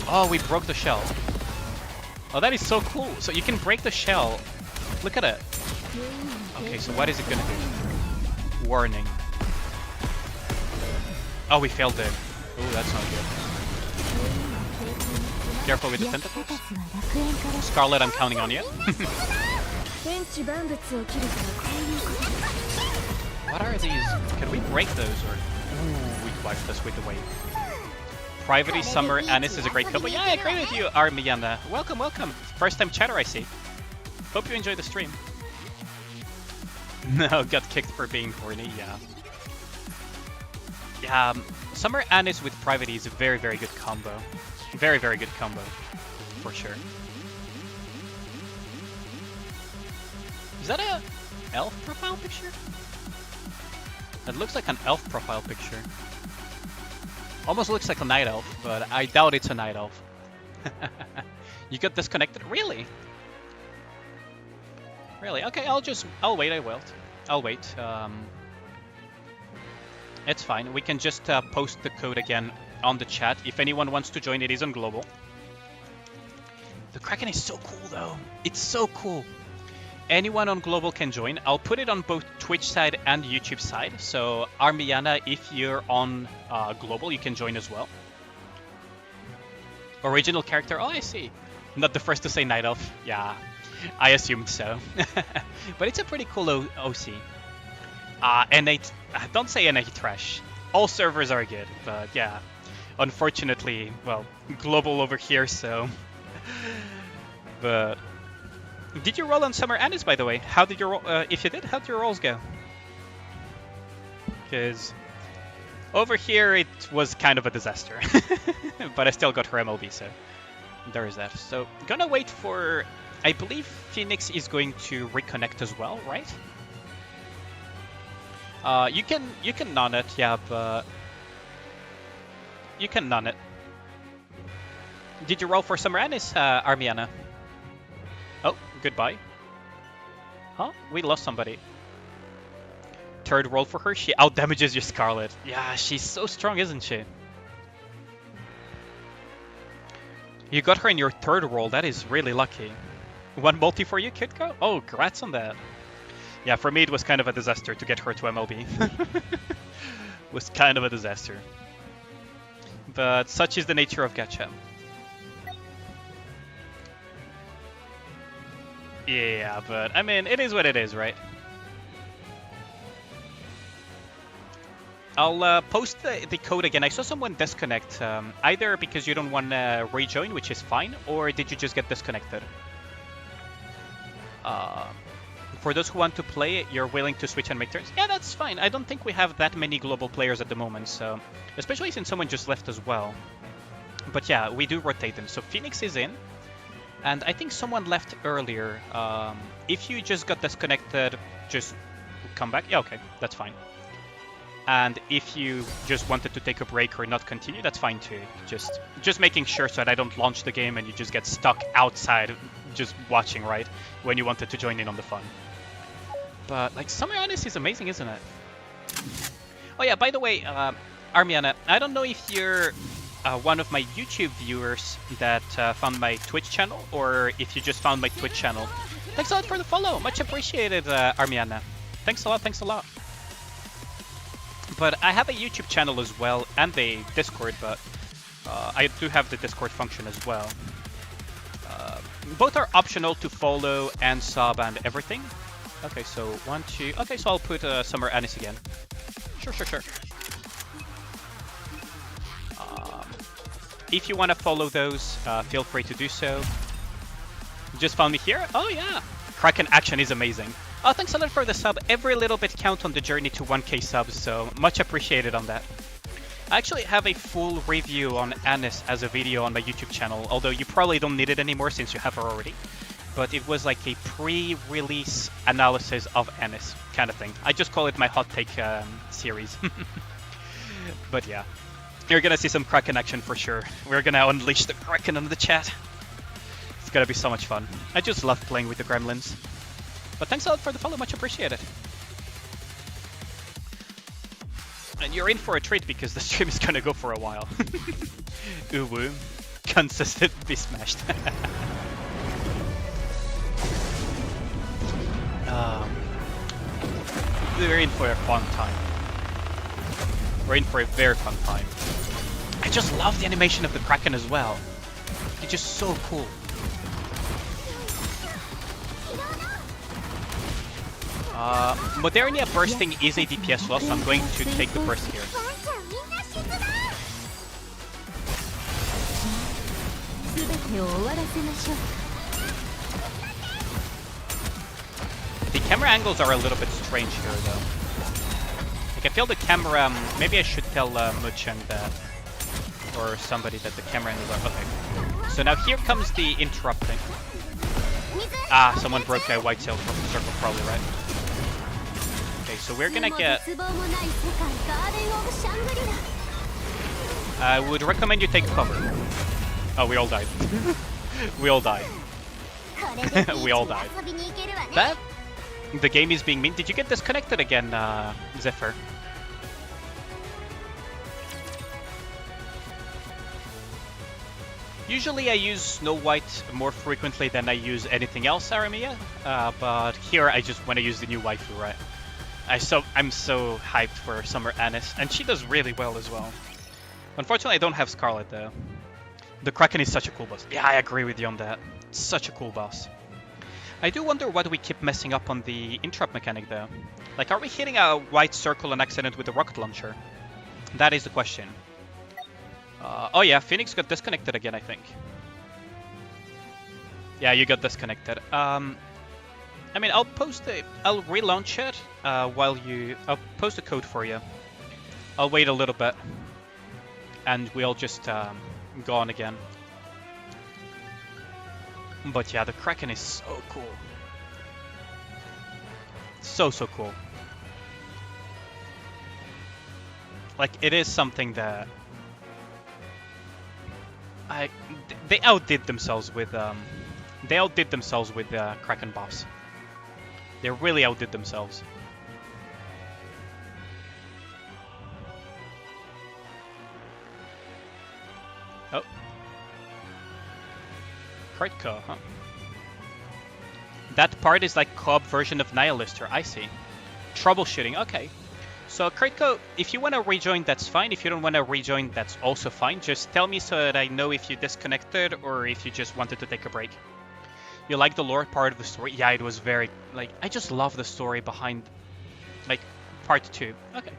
Oh, we broke the shell. Oh, that is so cool. So you can break the shell. Look at it. Okay, so what is it gonna do? Warning. Oh, we failed it. Oh, that's not good. Careful with the tentacles. Scarlet, I'm counting on you. What are these? Can we break those or... Ooh, we wiped this with the wave. Privately, Summer, Anis is a great couple. Yeah, I agree with you, Armiana. Welcome, welcome. First time chatter I see. Hope you enjoy the stream. No, got kicked for being horny, yeah. Yeah, Summer Anis with Private is a very, very good combo. Very, very good combo. For sure. Is that a elf profile picture? That looks like an elf profile picture. Almost looks like a night elf, but I doubt it's a night elf. You got disconnected? Really? Really? Okay, I'll wait, I'll wait. It's fine. We can just post the code again on the chat. If anyone wants to join, it is on global. The Kraken is so cool though. It's so cool. Anyone on global can join. I'll put it on both Twitch side and YouTube side. So Armiana, if you're on global, you can join as well. Original character. Oh, I see. Not the first to say Night Elf. Yeah, I assumed so. But it's a pretty cool OC. NA, don't say NA trash. All servers are good, but yeah. Unfortunately, well, global over here, so... But... Did you roll on Summer Anis, by the way? How did your if you did, how did your rolls go? Because over here it was kind of a disaster. But I still got her MLB, so there is that. So, gonna wait for... I believe Phoenix is going to reconnect as well, right? You can non it, yeah, but you can non it. Did you roll for Summer Anis, Armiana? Oh, goodbye. Huh? We lost somebody. Third roll for her. She outdamages your Scarlet. Yeah, she's so strong, isn't she? You got her in your third roll. That is really lucky. One multi for you, Kitko? Oh, congrats on that. Yeah, for me it was kind of a disaster to get her to MLB. Was kind of a disaster. But such is the nature of gacha. Yeah, but I mean, it is what it is, right? I'll post the code again. I saw someone disconnect, either because you don't want to rejoin, which is fine, or did you just get disconnected? For those who want to play, you're willing to switch and make turns? Yeah, that's fine. I don't think we have that many global players at the moment, so... Especially since someone just left as well. But yeah, we do rotate them. So Phoenix is in. And I think someone left earlier. If you just got disconnected, just come back. Yeah, okay, that's fine. And if you just wanted to take a break or not continue, that's fine too. Just making sure so that I don't launch the game and you just get stuck outside just watching, right? When you wanted to join in on the fun. But like, Summer Anis is amazing, isn't it? Oh yeah, by the way, Armiana, I don't know if you're one of my YouTube viewers that found my Twitch channel, or if you just found my Twitch channel. Thanks a lot for the follow. Much appreciated, Armiana. Thanks a lot, thanks a lot. But I have a YouTube channel as well, and a Discord, but I do have the Discord function as well. Both are optional to follow and sub and everything. Okay, so 1, 2... Okay, so I'll put Summer Anis again. Sure. If you want to follow those, feel free to do so. Just found me here? Oh yeah! Kraken action is amazing. Oh, thanks a lot for the sub. Every little bit counts on the journey to 1k subs, so much appreciated on that. I actually have a full review on Anis as a video on my YouTube channel, although you probably don't need it anymore since you have her already. But it was like a pre-release analysis of Anis kind of thing. I just call it my hot take series. But yeah, you're gonna see some Kraken action for sure. We're gonna unleash the Kraken on the chat. It's gonna be so much fun. I just love playing with the gremlins. But thanks a lot for the follow, much appreciated. And you're in for a treat because the stream is gonna go for a while. Uwu. Consistent be smashed. We're in for a fun time. We're in for a very fun time. I just love the animation of the Kraken as well. it's just so cool. Modernia bursting is a DPS loss, so I'm going to take the burst here. The camera angles are a little bit strange here, though. Like, I feel the camera... maybe I should tell Much and or somebody that the camera angles are... Okay. So now here comes the interrupting. Ah, someone broke a white circle, probably, right? Okay, so we're gonna get... I would recommend you take cover. Oh, we all died. We all died. We all died. That... the game is being mean. Did you get disconnected again, Zephyr? Usually I use Snow White more frequently than I use anything else, Aramia, but here I just want to use the new waifu, right? I'm so hyped for Summer Anis, and she does really well as well. Unfortunately, I don't have Scarlet though. The Kraken is such a cool boss. Yeah, I agree with you on that. Such a cool boss. I do wonder why do we keep messing up on the interrupt mechanic though. Like, are we hitting a white circle on accident with the rocket launcher? That is the question. Oh yeah, Phoenix got disconnected again, I think. Yeah, you got disconnected. I mean, I'll relaunch it I'll post a code for you. I'll wait a little bit, and we'll just go on again. But yeah, the Kraken is so cool. So cool. Like, it is something that they outdid themselves with Kraken buffs. They really outdid themselves. Oh. Critical, huh? That part is like co-op version of Nihilister, I see. Troubleshooting, okay. So Kritko, if you want to rejoin, that's fine. If you don't want to rejoin, that's also fine. Just tell me so that I know if you disconnected or if you just wanted to take a break. You like the lore part of the story? Yeah, it was very, like, I just love the story behind, like, part 2. Okay.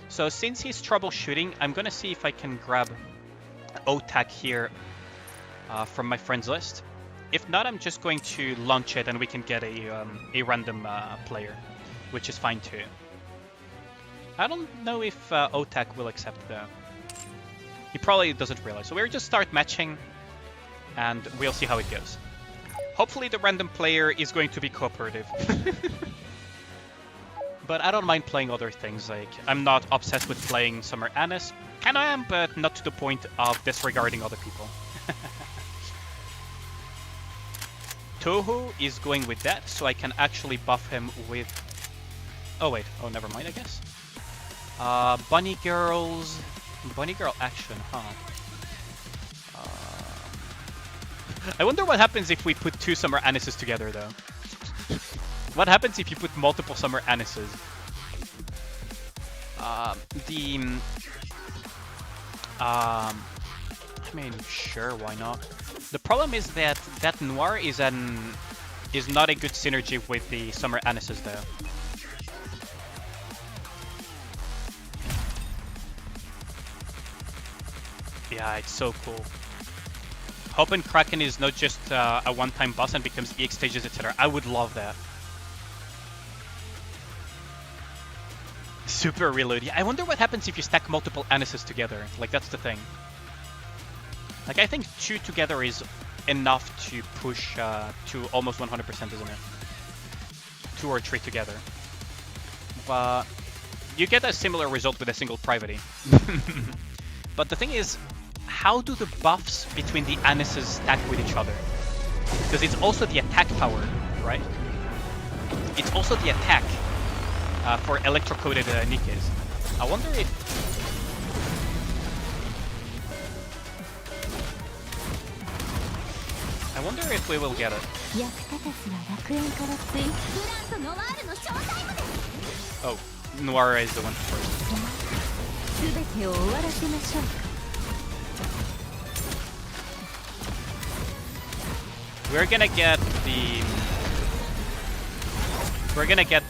So since he's troubleshooting, I'm going to see if I can grab OTAC here from my friends list. If not, I'm just going to launch it and we can get a random player, which is fine too. I don't know if OTAC will accept that. He probably doesn't realize. So we'll just start matching and we'll see how it goes. Hopefully the random player is going to be cooperative. But I don't mind playing other things. Like, I'm not obsessed with playing Summer Anis. Kinda am, but not to the point of disregarding other people. Toho is going with that, so I can actually buff him with... Oh wait, oh never mind, I guess. Bunny Girl action, huh? I wonder what happens if we put 2 Summer Anises together, though. What happens if you put multiple Summer Anises? I mean, sure, why not? The problem is that Noir is not a good synergy with the Summer Anises, though. Yeah, it's so cool. Hoping Kraken is not just a one-time boss and becomes EX stages, etc. I would love that. Super reload. Yeah, I wonder what happens if you stack multiple Anises together. Like, that's the thing. Like, I think 2 together is enough to push to almost 100%, isn't it? 2 or 3 together. But you get a similar result with a single Private. But the thing is, how do the buffs between the Anises stack with each other? Because it's also the attack power, right? It's also the attack for electro-coded Nikkes. I wonder if... I wonder if we will get it. Oh, Noir is the one first. We're gonna get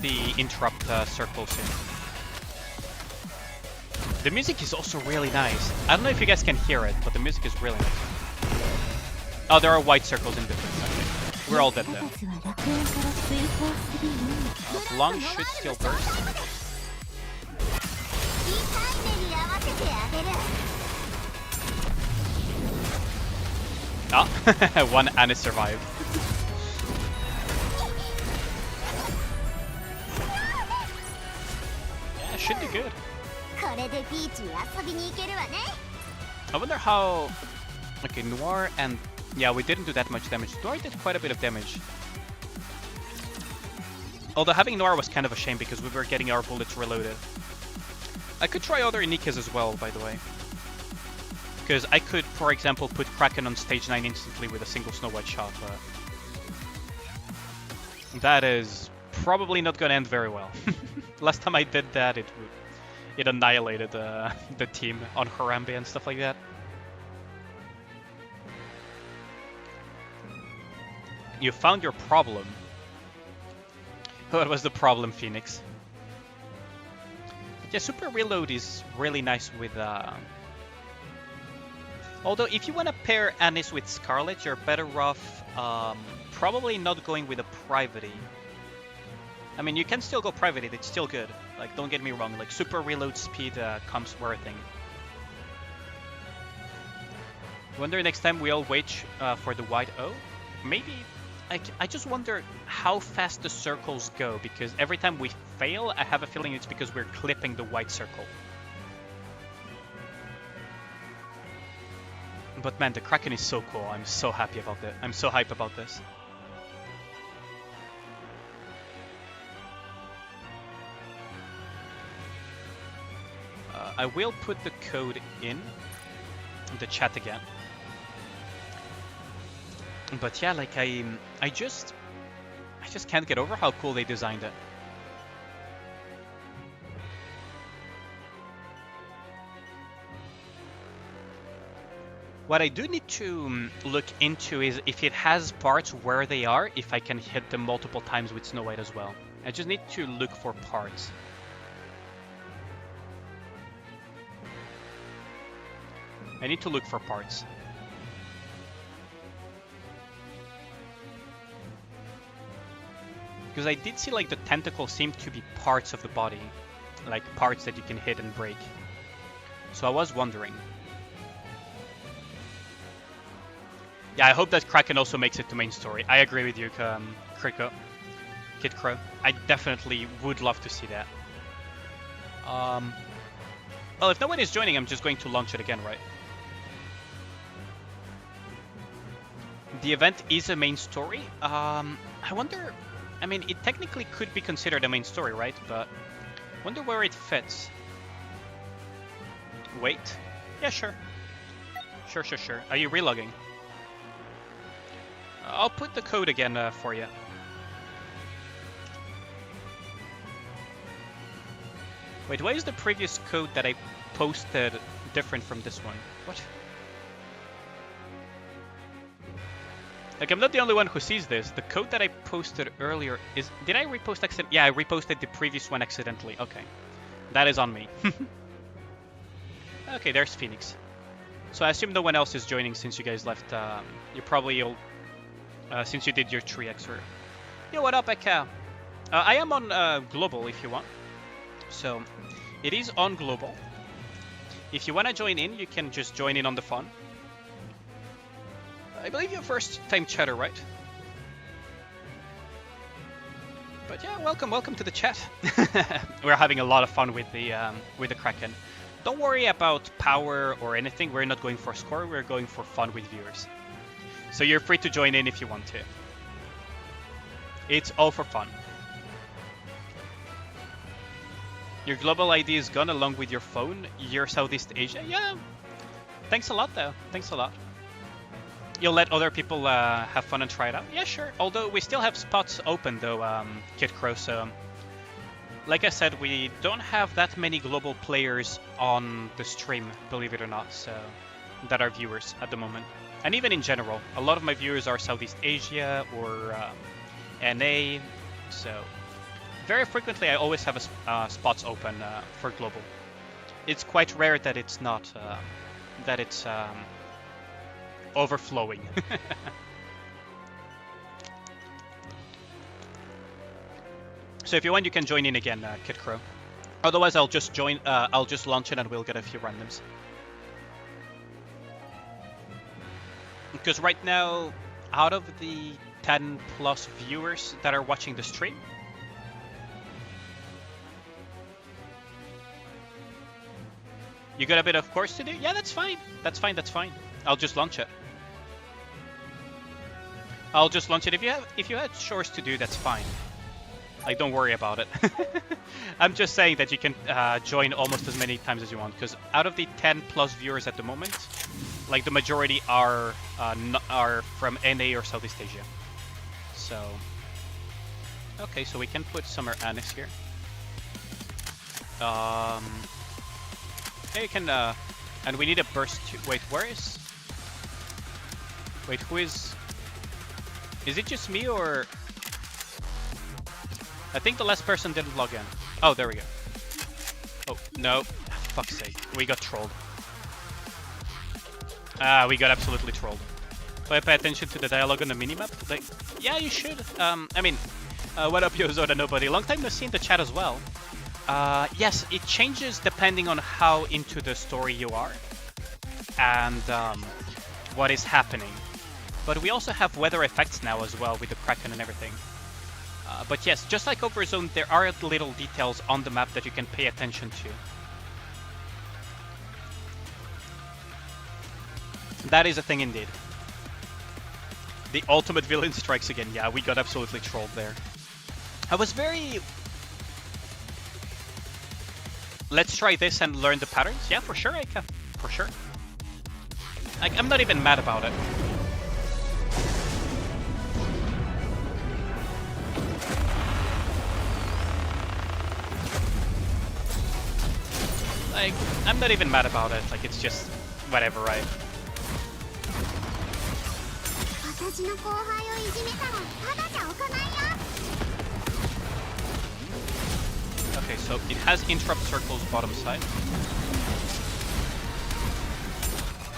the interrupt circle soon. The music is also really nice. I don't know if you guys can hear it, but the music is really nice. Oh, there are white circles in between. Okay. We're all dead then. Long should still burst. Ah, one Annie survived. Yeah, should be good. I wonder how... Okay, Noir and... Yeah, we didn't do that much damage. Noir did quite a bit of damage. Although having Noir was kind of a shame because we were getting our bullets reloaded. I could try other Nikkes as well, by the way. Because I could, for example, put Kraken on stage 9 instantly with a single Snow White shot, but... That is probably not gonna end very well. Last time I did that, it annihilated the team on Harambe and stuff like that. You found your problem. What was the problem, Phoenix? Yeah, Super Reload is really nice with... Although, if you want to pair Anis with Scarlet, you're better off probably not going with a Private. I mean, you can still go Private, it's still good. Like, don't get me wrong, like, Super Reload speed comes worthing. Wonder next time we all wait for the white O? Maybe... I just wonder how fast the circles go, because every time we fail, I have a feeling it's because we're clipping the white circle. But man, the Kraken is so cool. I'm so happy about it. I'm so hype about this. I will put the code in the chat again. But yeah, like I just can't get over how cool they designed it. What I do need to look into is if it has parts where they are, if I can hit them multiple times with Snow White as well. I just need to look for parts. I need to look for parts. Because I did see like the tentacles seem to be parts of the body. Like parts that you can hit and break. So I was wondering. Yeah, I hope that Kraken also makes it to main story. I agree with you, Kid Crow. I definitely would love to see that. Well, if no one is joining, I'm just going to launch it again, right? The event is a main story. I wonder... I mean, it technically could be considered a main story, right? But I wonder where it fits. Wait. Yeah, sure. Sure. Are you relogging? I'll put the code again for you. Wait, why is the previous code that I posted different from this one? What? Like, I'm not the only one who sees this. The code that I posted earlier is... Did I repost accidentally? Yeah, I reposted the previous one accidentally. Okay. That is on me. Okay, there's Phoenix. So I assume no one else is joining since you guys left. You probably all... since you did your 3x or... Yo, what up, Eka? I am on Global if you want. So, it is on Global. If you want to join in, you can just join in on the fun. I believe you're first time chatter, right? But yeah, welcome to the chat. We're having a lot of fun with the Kraken. Don't worry about power or anything. We're not going for score. We're going for fun with viewers. So you're free to join in if you want to. It's all for fun. Your global ID is gone along with your phone. You're Southeast Asia. Yeah. Thanks a lot, though. Thanks a lot. You'll let other people have fun and try it out? Yeah, sure. Although we still have spots open, though, Kid Crow, so... Like I said, we don't have that many global players on the stream, believe it or not, so... That are viewers at the moment. And even in general, a lot of my viewers are Southeast Asia or NA, so very frequently I always have spots open for global. It's quite rare that it's not overflowing. So if you want, you can join in again, Kid Crow. Otherwise, I'll just join. I'll just launch it, and we'll get a few randoms. Because right now, out of the 10 plus viewers that are watching the stream, you got a bit of course to do? Yeah, that's fine. That's fine, that's fine. I'll just launch it. I'll just launch it. If you had chores to do, that's fine. Like, don't worry about it. I'm just saying that you can join almost as many times as you want, because out of the 10 plus viewers at the moment, like the majority are from NA or Southeast Asia. So, okay, so we can put Summer Annex here. Yeah, you can, and we need a burst to, wait, where is, wait, who is it just me or, I think the last person didn't log in. Oh, there we go. Oh, no, fuck's sake, we got trolled. We got absolutely trolled. Do I pay attention to the dialogue on the minimap? Like, yeah, you should. I mean, what up, Yozoda Nobody? Long time no see in the chat as well. Yes, it changes depending on how into the story you are and what is happening. But we also have weather effects now as well with the Kraken and everything. But yes, just like Overzone, there are little details on the map that you can pay attention to. That is a thing indeed. The ultimate villain strikes again. Yeah, we got absolutely trolled there. I was very... Let's try this and learn the patterns. Yeah, for sure, I can. For sure. Like, I'm not even mad about it. Like, I'm not even mad about it. Like, it's just whatever, right? Okay, so it has interrupt circles bottom side.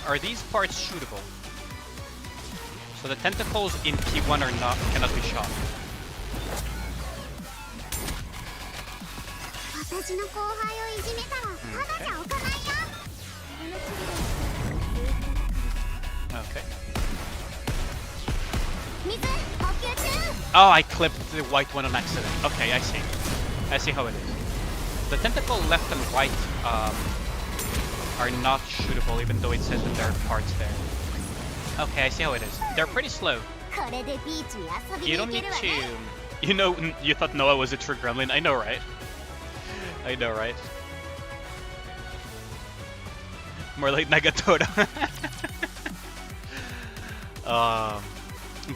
Are these parts shootable? So the tentacles in P1 are not, cannot be shot. Okay. Oh, I clipped the white one on accident. Okay, I see. I see how it is. The tentacle left and right are not shootable, even though it says that there are parts there. Okay, I see how it is. They're pretty slow. You don't need to... You know, you thought Noah was a true gremlin. I know, right? I know, right? More like Nagatodo.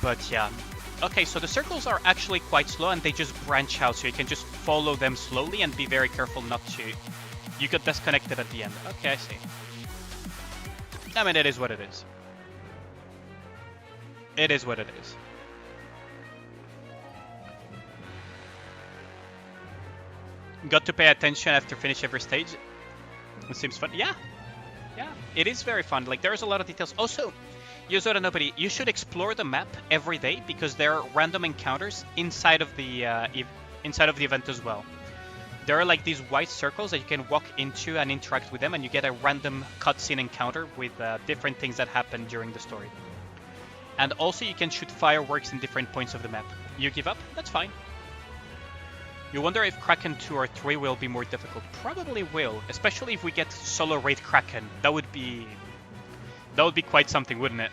But yeah. Okay, so the circles are actually quite slow and they just branch out, so you can just follow them slowly and be very careful not to... You got disconnected at the end. Okay, I see. I mean, it is what it is. It is what it is. Got to pay attention after finish every stage. It seems fun. Yeah. Yeah, it is very fun. Like, there's a lot of details. Also, Yozora Nobody, you should explore the map every day because there are random encounters inside of the event as well. There are like these white circles that you can walk into and interact with them, and you get a random cutscene encounter with different things that happen during the story. And also you can shoot fireworks in different points of the map. You give up? That's fine. You wonder if Kraken 2 or 3 will be more difficult. Probably will, especially if we get solo raid Kraken. That would be quite something, wouldn't it?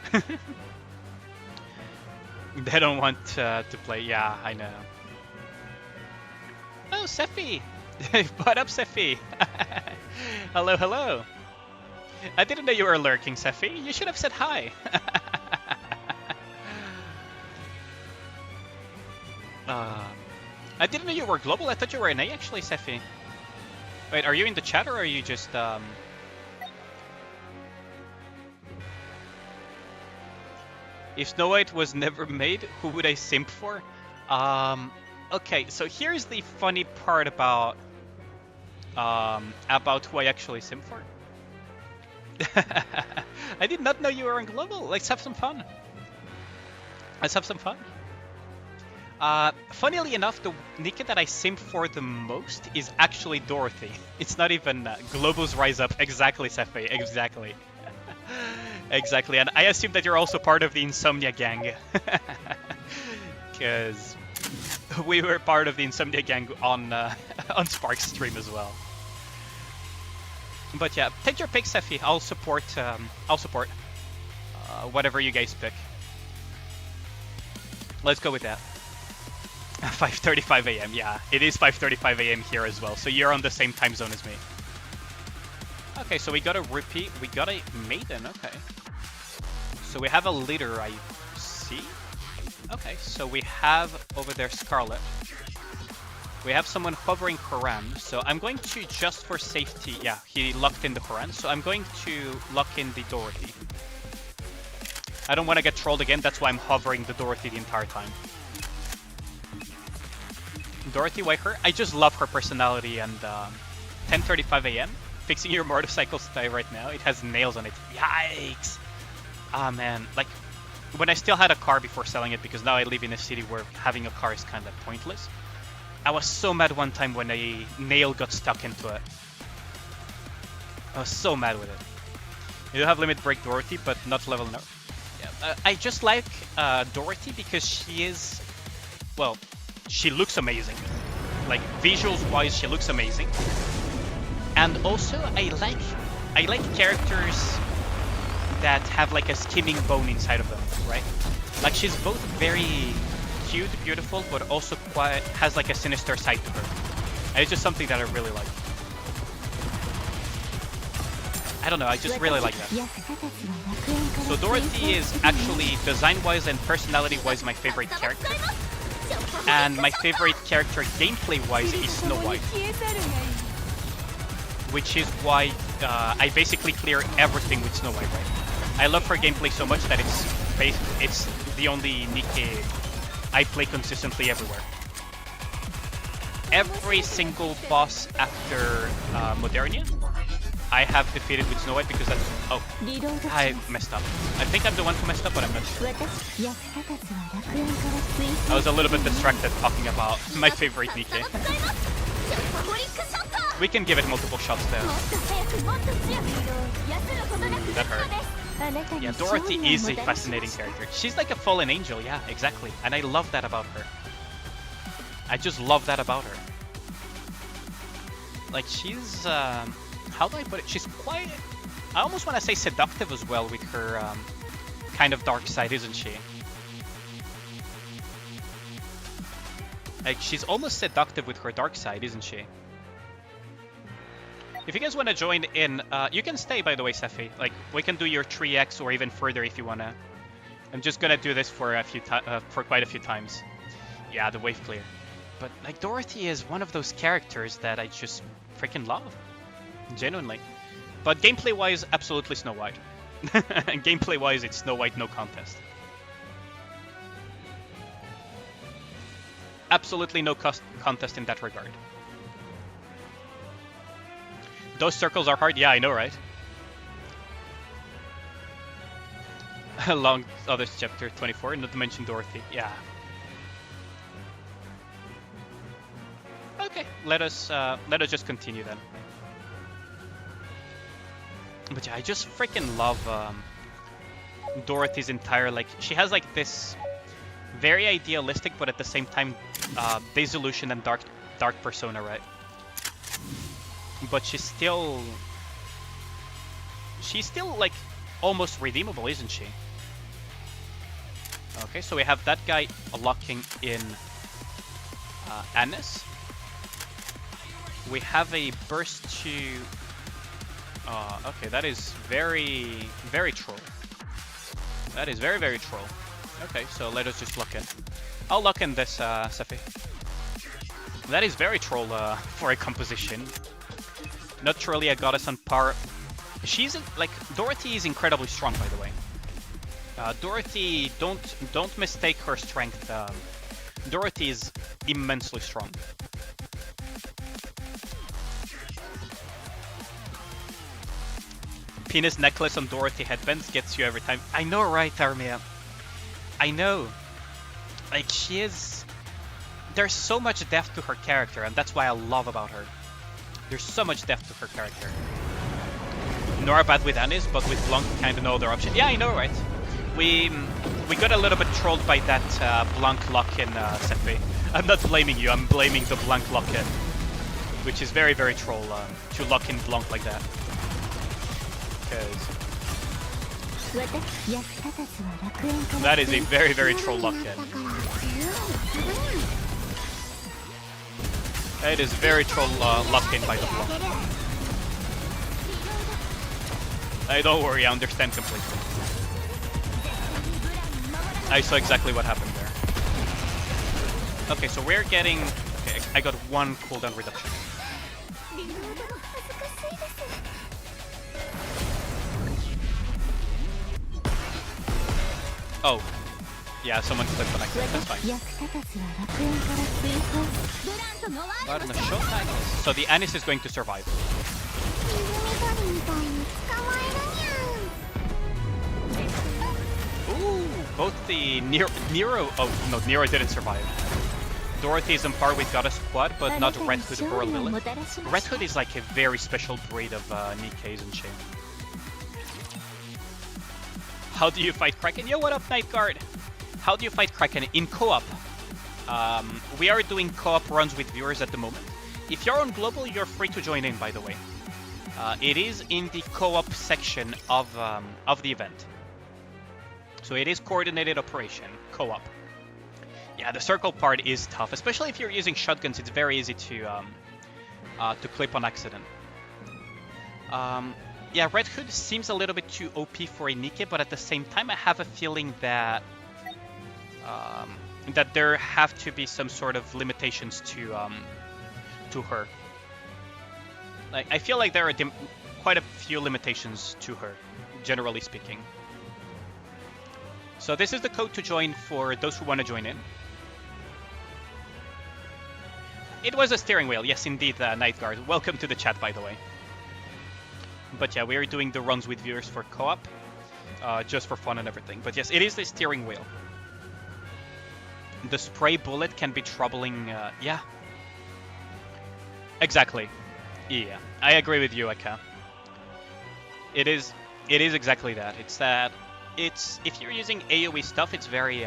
They don't want to play. Yeah, I know. Oh, Sephi! What up, Sephi? Hello, hello. I didn't know you were lurking, Sephi. You should have said hi. I didn't know you were global. I thought you were NA actually, Sephi. Wait, are you in the chat or are you just If Snow White was never made, who would I simp for? Okay, so here's the funny part about who I actually simp for. I did not know you were on global. Let's have some fun. Let's have some fun. Funnily enough, the Nikke that I simp for the most is actually Dorothy. It's not even Global's Rise Up. Exactly, Sefe. Exactly. Exactly. And I assume that you're also part of the Insomnia gang. Because we were part of the Insomnia gang on on Spark's stream as well. But yeah, take your pick, Sefi. I'll support. Whatever you guys pick. Let's go with that. 5:35 a.m. Yeah, it is 5:35 a.m. here as well. So you're on the same time zone as me. Okay, so we got a Rupee. We got a Maiden. Okay. So we have a leader, I see. Okay, so we have over there Scarlet. We have someone hovering Koran. So I'm going to, just for safety, yeah, he locked in the Koran. So I'm going to lock in the Dorothy. I don't want to get trolled again. That's why I'm hovering the Dorothy the entire time. Dorothy, why her? I just love her personality. And 10:35 a.m. Fixing your motorcycle style right now. It has nails on it. Yikes! Ah man, like when I still had a car before selling it, because now I live in a city where having a car is kind of pointless. I was so mad one time when a nail got stuck into it. I was so mad with it. You do have limit break Dorothy, but not level no. Yeah, I just like Dorothy because she is, well, she looks amazing. Like visuals wise, she looks amazing. And also, I like characters that have like a skimming bone inside of them, right? Like she's both very cute, beautiful, but also quite has like a sinister side to her. And it's just something that I really like. I don't know, I just really like that. So Dorothy is actually design-wise and personality-wise my favorite character. And my favorite character gameplay-wise is Snow White. Which is why I basically clear everything with Snow White, right? I love her gameplay so much that it's the only Nikke I play consistently everywhere. Every single boss after Modernia, I have defeated with Snow White because that's... Oh, I messed up. I think I'm the one who messed up, but I'm not sure. I was a little bit distracted talking about my favorite Nikke. We can give it multiple shots there. That hurt. Yeah, Dorothy is a fascinating character. She's like a fallen angel, yeah, exactly. And I love that about her. I just love that about her. Like, she's... how do I put it? She's quite... I almost want to say seductive as well with her kind of dark side, isn't she? Like, she's almost seductive with her dark side, isn't she? If you guys want to join in, you can stay, by the way, Sefi. Like, we can do your 3x or even further if you want to. I'm just going to do this for quite a few times. Yeah, the wave clear. But, like, Dorothy is one of those characters that I just freaking love. Genuinely. But gameplay-wise, absolutely Snow White. And gameplay-wise, it's Snow White, no contest. Absolutely no contest in that regard. Those circles are hard? Yeah, I know, right? Long others chapter 24, not to mention Dorothy. Yeah. Okay, let us just continue then. But yeah, I just freaking love Dorothy's entire, like, she has like this very idealistic, but at the same time, dissolution and dark persona, right? But she's still like almost redeemable, isn't she? Okay, so we have that guy locking in Annis. We have a burst to... okay, that is very, very troll. That is very, very troll. Okay, so let us just lock in. I'll lock in this, Sefi. That is very troll for a composition. Not truly a goddess on par. She's like, Dorothy is incredibly strong, by the way. Dorothy, don't mistake her strength. Dorothy is immensely strong. Penis necklace on Dorothy headbands gets you every time. I know, right, Armia? I know. Like, she is... There's so much depth to her character, and that's why I love about her. There's so much depth to her character. Nora bad with Anis, but with Blanc kind of no other option. Yeah, I know, right? We got a little bit trolled by that Blanc lock-in, Seppi. I'm not blaming you, I'm blaming the Blanc lock-in. Which is very, very troll to lock in Blanc like that. That is a very, very troll lock-in. It is very troll lock-in by the Blanc. Hey, don't worry, I understand completely. I saw exactly what happened there. Okay, so we're getting... Okay, I got one cooldown reduction. Oh. Yeah, someone clipped on accident, that's fine. But in a short time, so the Anis is going to survive. Ooh, both the Nero... Oh, no, Nero didn't survive. Dorothy is on par with Goddess Quad, but not Red Hood or Royal Villain. Red Hood is like a very special breed of Nikkes and Shane. How do you fight Kraken? Yo, what up, Night Guard? How do you fight Kraken? In co-op. We are doing co-op runs with viewers at the moment. If you're on Global, you're free to join in, by the way. It is in the co-op section of the event. So it is coordinated operation, co-op. Yeah, the circle part is tough, especially if you're using shotguns. It's very easy to clip on accident. Yeah, Red Hood seems a little bit too OP for a Nikke, but at the same time, I have a feeling that that there have to be some sort of limitations to her. Like, I feel like there are quite a few limitations to her, generally speaking. So this is the code to join for those who want to join in. It was a steering wheel, yes indeed, Night Guard. Welcome to the chat, by the way. But yeah, we are doing the runs with viewers for co-op, just for fun and everything. But yes, it is the steering wheel. The spray bullet can be troubling, yeah. Exactly. Yeah, I agree with you, Eka. It is exactly that. It's that, if you're using AoE stuff, it's very,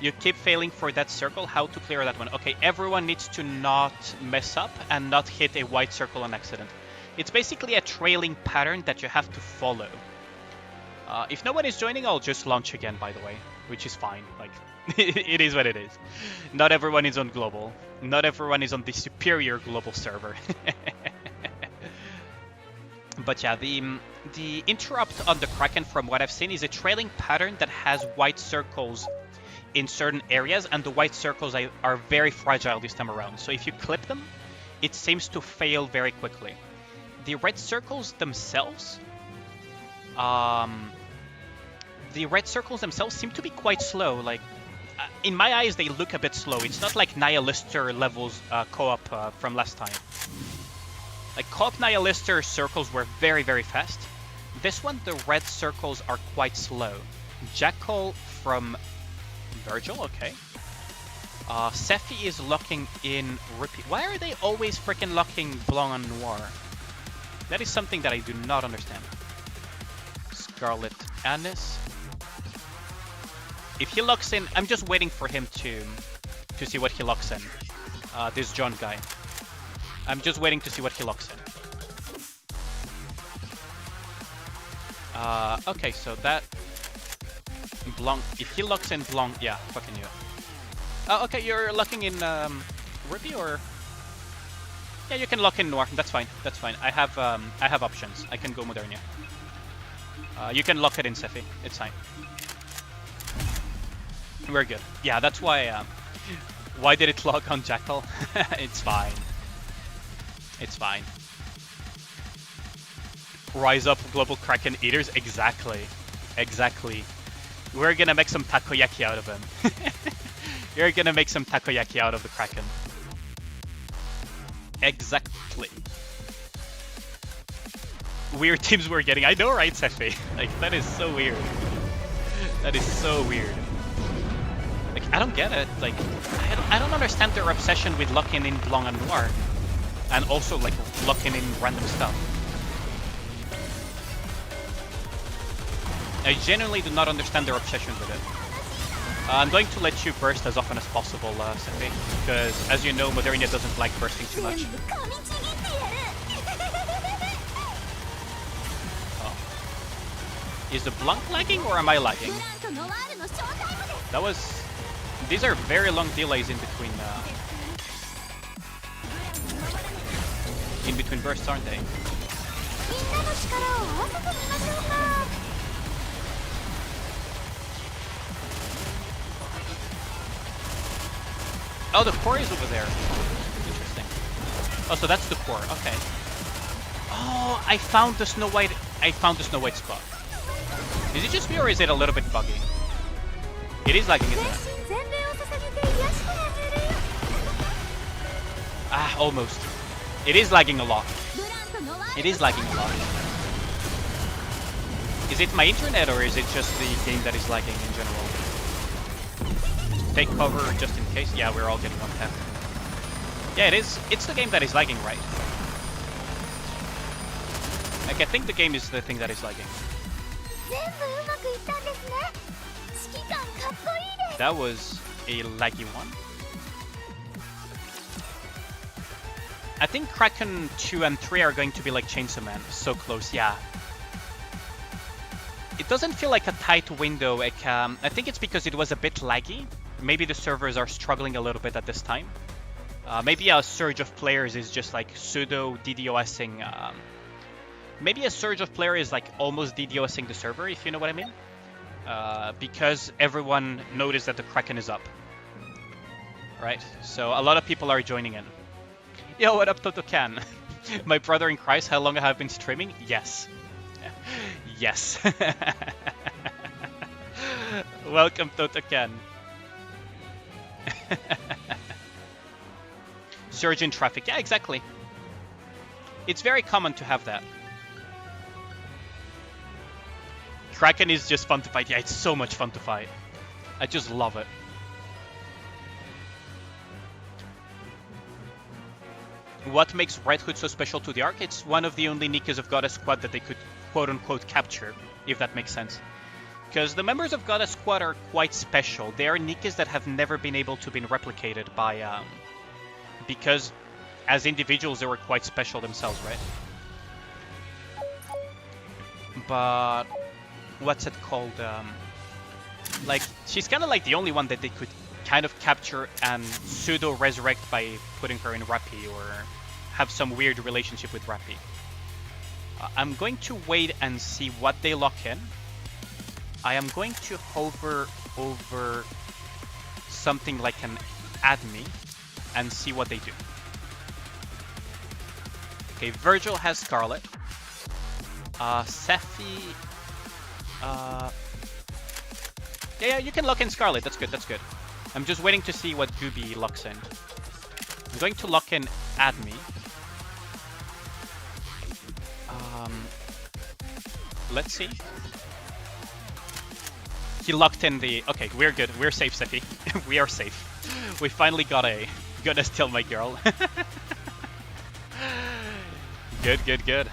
you keep failing for that circle. How to clear that one? Okay, everyone needs to not mess up and not hit a white circle on accident. It's basically a trailing pattern that you have to follow. If no one is joining, I'll just launch again, by the way, which is fine. Like, it is what it is. Not everyone is on global. Not everyone is on the superior global server. But yeah, the interrupt on the Kraken, from what I've seen, is a trailing pattern that has white circles in certain areas, and the white circles are very fragile this time around. So if you clip them, it seems to fail very quickly. The red circles themselves, seem to be quite slow. Like, in my eyes, they look a bit slow. It's not like Nihilister levels co-op from last time. Like, co-op Nihilister circles were very, very fast. This one, the red circles are quite slow. Jackal from Virgil, okay. Sephi is locking in repeat. Why are they always freaking locking Blanc on Noir? That is something that I do not understand. Scarlet Anis. If he locks in, I'm just waiting for him to see what he locks in. This John guy. I'm just waiting to see what he locks in. Okay, so that Blanc. If he locks in Blanc, yeah, fucking you. Oh, okay, you're locking in Ruby, or? Yeah, you can lock in Noir. That's fine. That's fine. I have options. I can go Modernia. You can lock it in Sephi. It's fine. We're good. Yeah, that's why. Why did it lock on Jackal? It's fine. It's fine. Rise up, global Kraken eaters. Exactly. Exactly. We're gonna make some takoyaki out of him. You're gonna make some takoyaki out of the Kraken. Exactly. Weird teams we're getting. I know, right, Sefi? Like, that is so weird. That is so weird. Like, I don't get it. Like, I don't understand their obsession with locking in Blanc and Noir. And also, like, locking in random stuff. I genuinely do not understand their obsession with it. I'm going to let you burst as often as possible, Sefi, because as you know, Modernia doesn't like bursting too much. Oh. Is the Blanc lagging or am I lagging? That was... These are very long delays in between bursts, aren't they? Oh, the core is over there. Interesting. Oh, so that's the core. Okay. Oh, I found the Snow White. I found the Snow White spot. Is it just me or is it a little bit buggy? It is lagging, isn't it? Ah, almost. It is lagging a lot. It is lagging a lot. Is it my internet or is it just the game that is lagging in general? Take cover just in case. Yeah, we're all getting one tap. Yeah, it is. It's the game that is lagging, right? Like, I think the game is the thing that is lagging. That was a laggy one. I think Kraken 2 and 3 are going to be like Chainsaw Man. So close, yeah. It doesn't feel like a tight window. Like, I think it's because it was a bit laggy. Maybe the servers are struggling a little bit at this time. Maybe a surge of players is just like pseudo DDoSing. Maybe a surge of players is like almost DDoSing the server, if you know what I mean. Because everyone noticed that the Kraken is up. Right? So a lot of people are joining in. Yo, what up, Totokan? My brother in Christ, how long have I been streaming? Yes. Yes. Welcome, Totokan. Surge in traffic. Yeah, exactly. It's very common to have that. Kraken is just fun to fight. Yeah, it's so much fun to fight. I just love it. What makes Red Hood so special to the arc? It's one of the only Nikkes of Goddess Squad that they could quote-unquote capture, if that makes sense. Because the members of Goddess Squad are quite special. They are Nikkes that have never been able to be replicated by... because as individuals they were quite special themselves, right? But... what's it called? Like, she's kind of like the only one that they could kind of capture and pseudo-resurrect by putting her in Rappi or have some weird relationship with Rappi. I'm going to wait and see what they lock in. I am going to hover over something like an add me and see what they do. Okay, Virgil has Scarlet. Sephi... yeah, you can lock in Scarlet. That's good, that's good. I'm just waiting to see what Gooby locks in. I'm going to lock in add me. Let's see. He locked in the... Okay, we're good. We're safe, Sephi. We are safe. We finally got a... Gonna steal my girl. Good, good, good.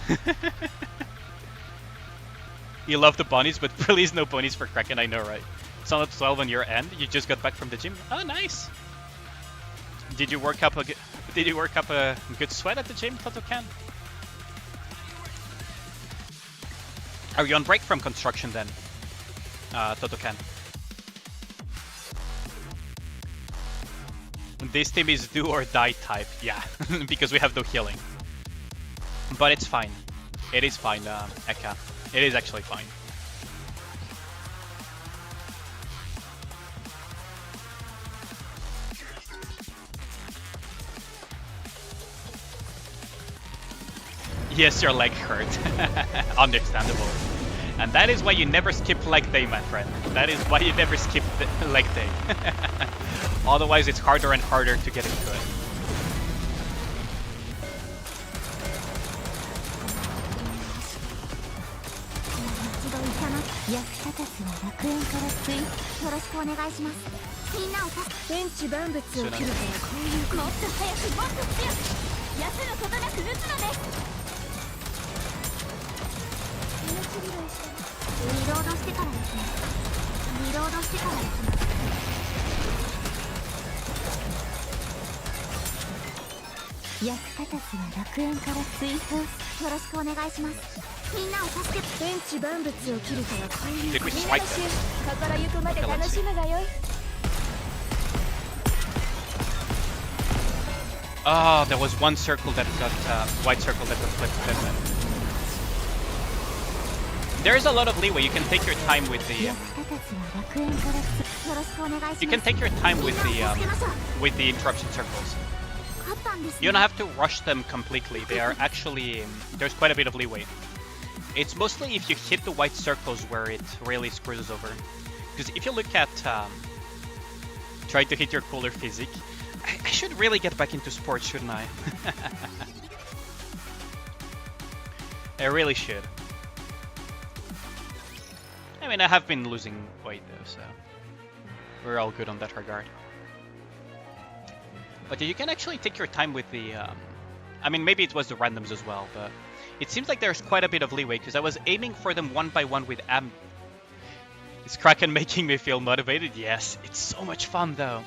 You love the bunnies, but please no bunnies for Kraken, I know, right? It's on 12 on your end. You just got back from the gym. Oh, nice. Did you work up a good sweat at the gym, Totokan? Are you on break from construction then, Totokan? This team is do or die type, yeah, because we have no healing. But it's fine. It is fine, Eka. It is actually fine. Yes, your leg hurt. Understandable. And that is why you never skip leg day, my friend. That is why you never skip the leg day. Otherwise, it's harder and harder to get into it. Did we swipe that? Okay, let's see. Oh, there was one circle that got white circle that got flipped. Didn't it? There is a lot of leeway. You can take your time with the. You can take your time with the interruption circles. You don't have to rush them completely. They are actually there's quite a bit of leeway. It's mostly if you hit the white circles where it really screws us over. Because if you look at trying to hit your cooler physique, I should really get back into sports, shouldn't I? I really should. I mean, I have been losing weight though, so we're all good on that regard. But you can actually take your time with the... I mean, maybe it was the randoms as well, but it seems like there's quite a bit of leeway, because I was aiming for them one by one with Is Kraken making me feel motivated? Yes, it's so much fun though.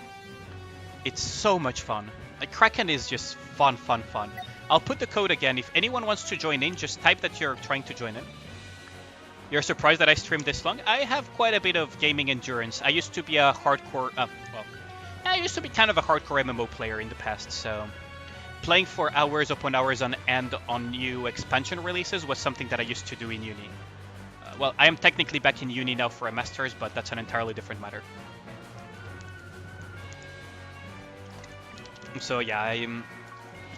It's so much fun. Like, Kraken is just fun, fun, fun. I'll put the code again. If anyone wants to join in, just type that you're trying to join in. You're surprised that I streamed this long? I have quite a bit of gaming endurance. I used to be a hardcore... I used to be kind of a hardcore MMO player in the past, so playing for hours upon hours on end on new expansion releases was something that I used to do in uni. Well, I am technically back in uni now for a master's, but that's an entirely different matter. So yeah,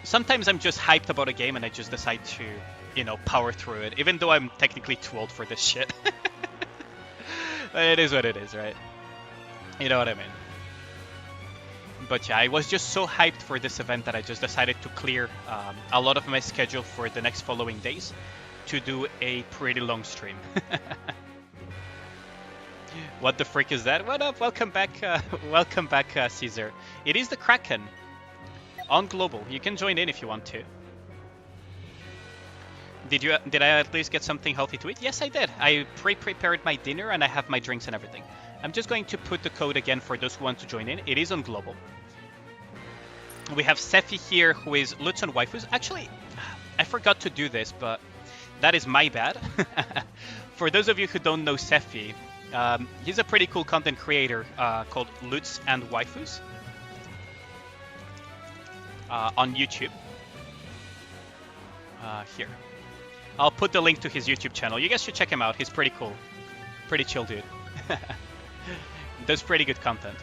sometimes I'm just hyped about a game and I just decide to, you know, power through it, even though I'm technically too old for this shit. It is what it is, right? You know what I mean? But yeah, I was just so hyped for this event that I just decided to clear a lot of my schedule for the next following days to do a pretty long stream. What the frick is that? What up? Welcome back, Caesar. It is the Kraken on Global. You can join in if you want to. Did I at least get something healthy to eat? Yes, I did. I pre-prepared my dinner and I have my drinks and everything. I'm just going to put the code again for those who want to join in. It is on Global. We have Sephi here, who is Lutz on Waifus. Actually, I forgot to do this, but that is my bad. For those of you who don't know Sephi, he's a pretty cool content creator called Lutz and Waifus on YouTube. Here. I'll put the link to his YouTube channel. You guys should check him out. He's pretty cool. Pretty chill dude. Does pretty good content.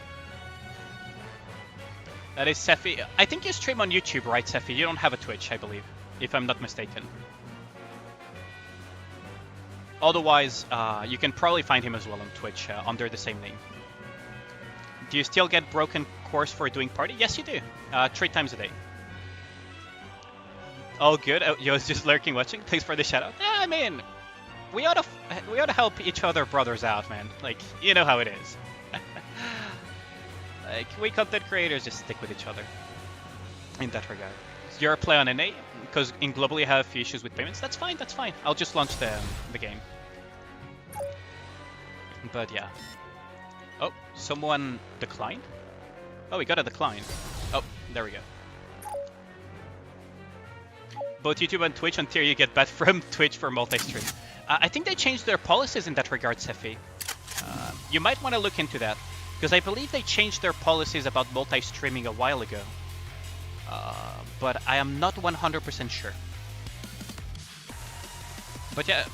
That is Sephi. I think you stream on YouTube, right, Sephi? You don't have a Twitch, I believe, if I'm not mistaken. Otherwise, you can probably find him as well on Twitch under the same name. Do you still get broken course for doing party? Yes, you do. 3 times a day. All good. You was just lurking, watching. Thanks for the shout out. Yeah, I mean, we ought to help each other brothers out, man. Like, you know how it is. Like, we content creators just stick with each other in that regard. So you're a play on NA because in Global you have a few issues with payments. That's fine. That's fine. I'll just launch the game. But yeah. Oh, someone declined. Oh, we got a decline. Oh, there we go. Both YouTube and Twitch until you get banned from Twitch for multi-stream. I think they changed their policies in that regard, Sephi. You might want to look into that, because I believe they changed their policies about multi-streaming a while ago. But I am not 100% sure. But yeah,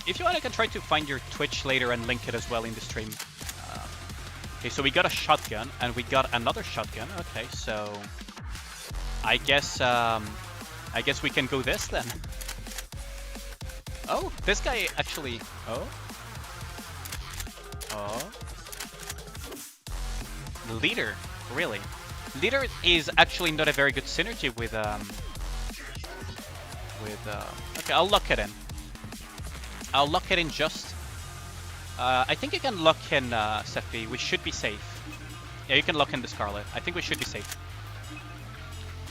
if you want, I can try to find your Twitch later and link it as well in the stream. Okay, so we got a shotgun, and we got another shotgun. Okay, so I guess we can go this then. Oh, this guy actually... Oh. Leader, really? Leader is actually not a very good synergy with okay, I'll lock it in. I'll lock it in just... I think you can lock in Sephi. We should be safe. Yeah, you can lock in the Scarlet. I think we should be safe.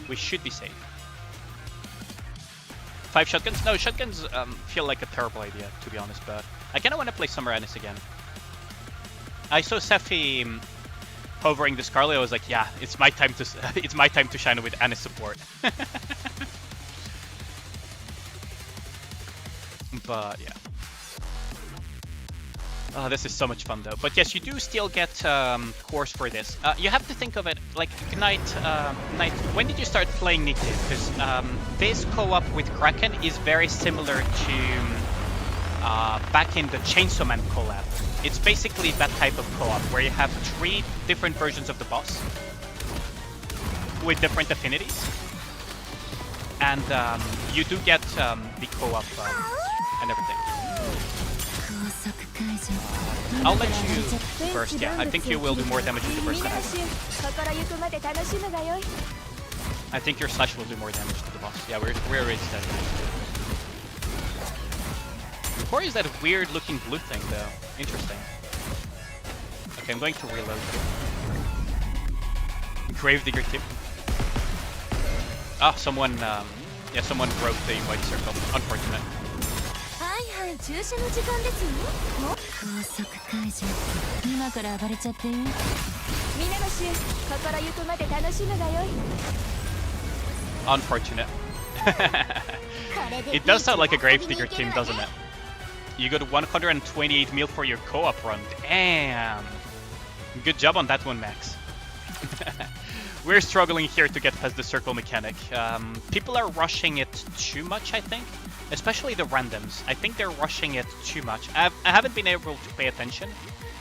We should be safe. 5 shotguns? No, shotguns feel like a terrible idea, to be honest, but I kind of want to play Summer Anis again. I saw Sephi hovering the Scarlet. I was like, yeah, it's my time to it's my time to shine with Anis support. But yeah. Oh, this is so much fun though. But yes, you do still get cores for this. You have to think of it like Knight. When did you start playing Nikke? Because this co-op with Kraken is very similar to back in the Chainsaw Man collab. It's basically that type of co-op where you have 3 different versions of the boss with different affinities, and you do get the co-op and everything. I'll let you first, yeah. I think you will do more damage with the first attack. I think your slash will do more damage to the boss. Yeah, we're already dead. The core is that weird looking blue thing though. Interesting. Okay, I'm going to reload here. Gravedigger tip. Ah, someone broke the white circle. Unfortunate. Unfortunate. It does sound like a Gravedigger team, doesn't it? You got 128 mil for your co-op run. Damn! Good job on that one, Max. We're struggling here to get past the circle mechanic. People are rushing it too much, I think. Especially the randoms. I think they're rushing it too much. I haven't been able to pay attention,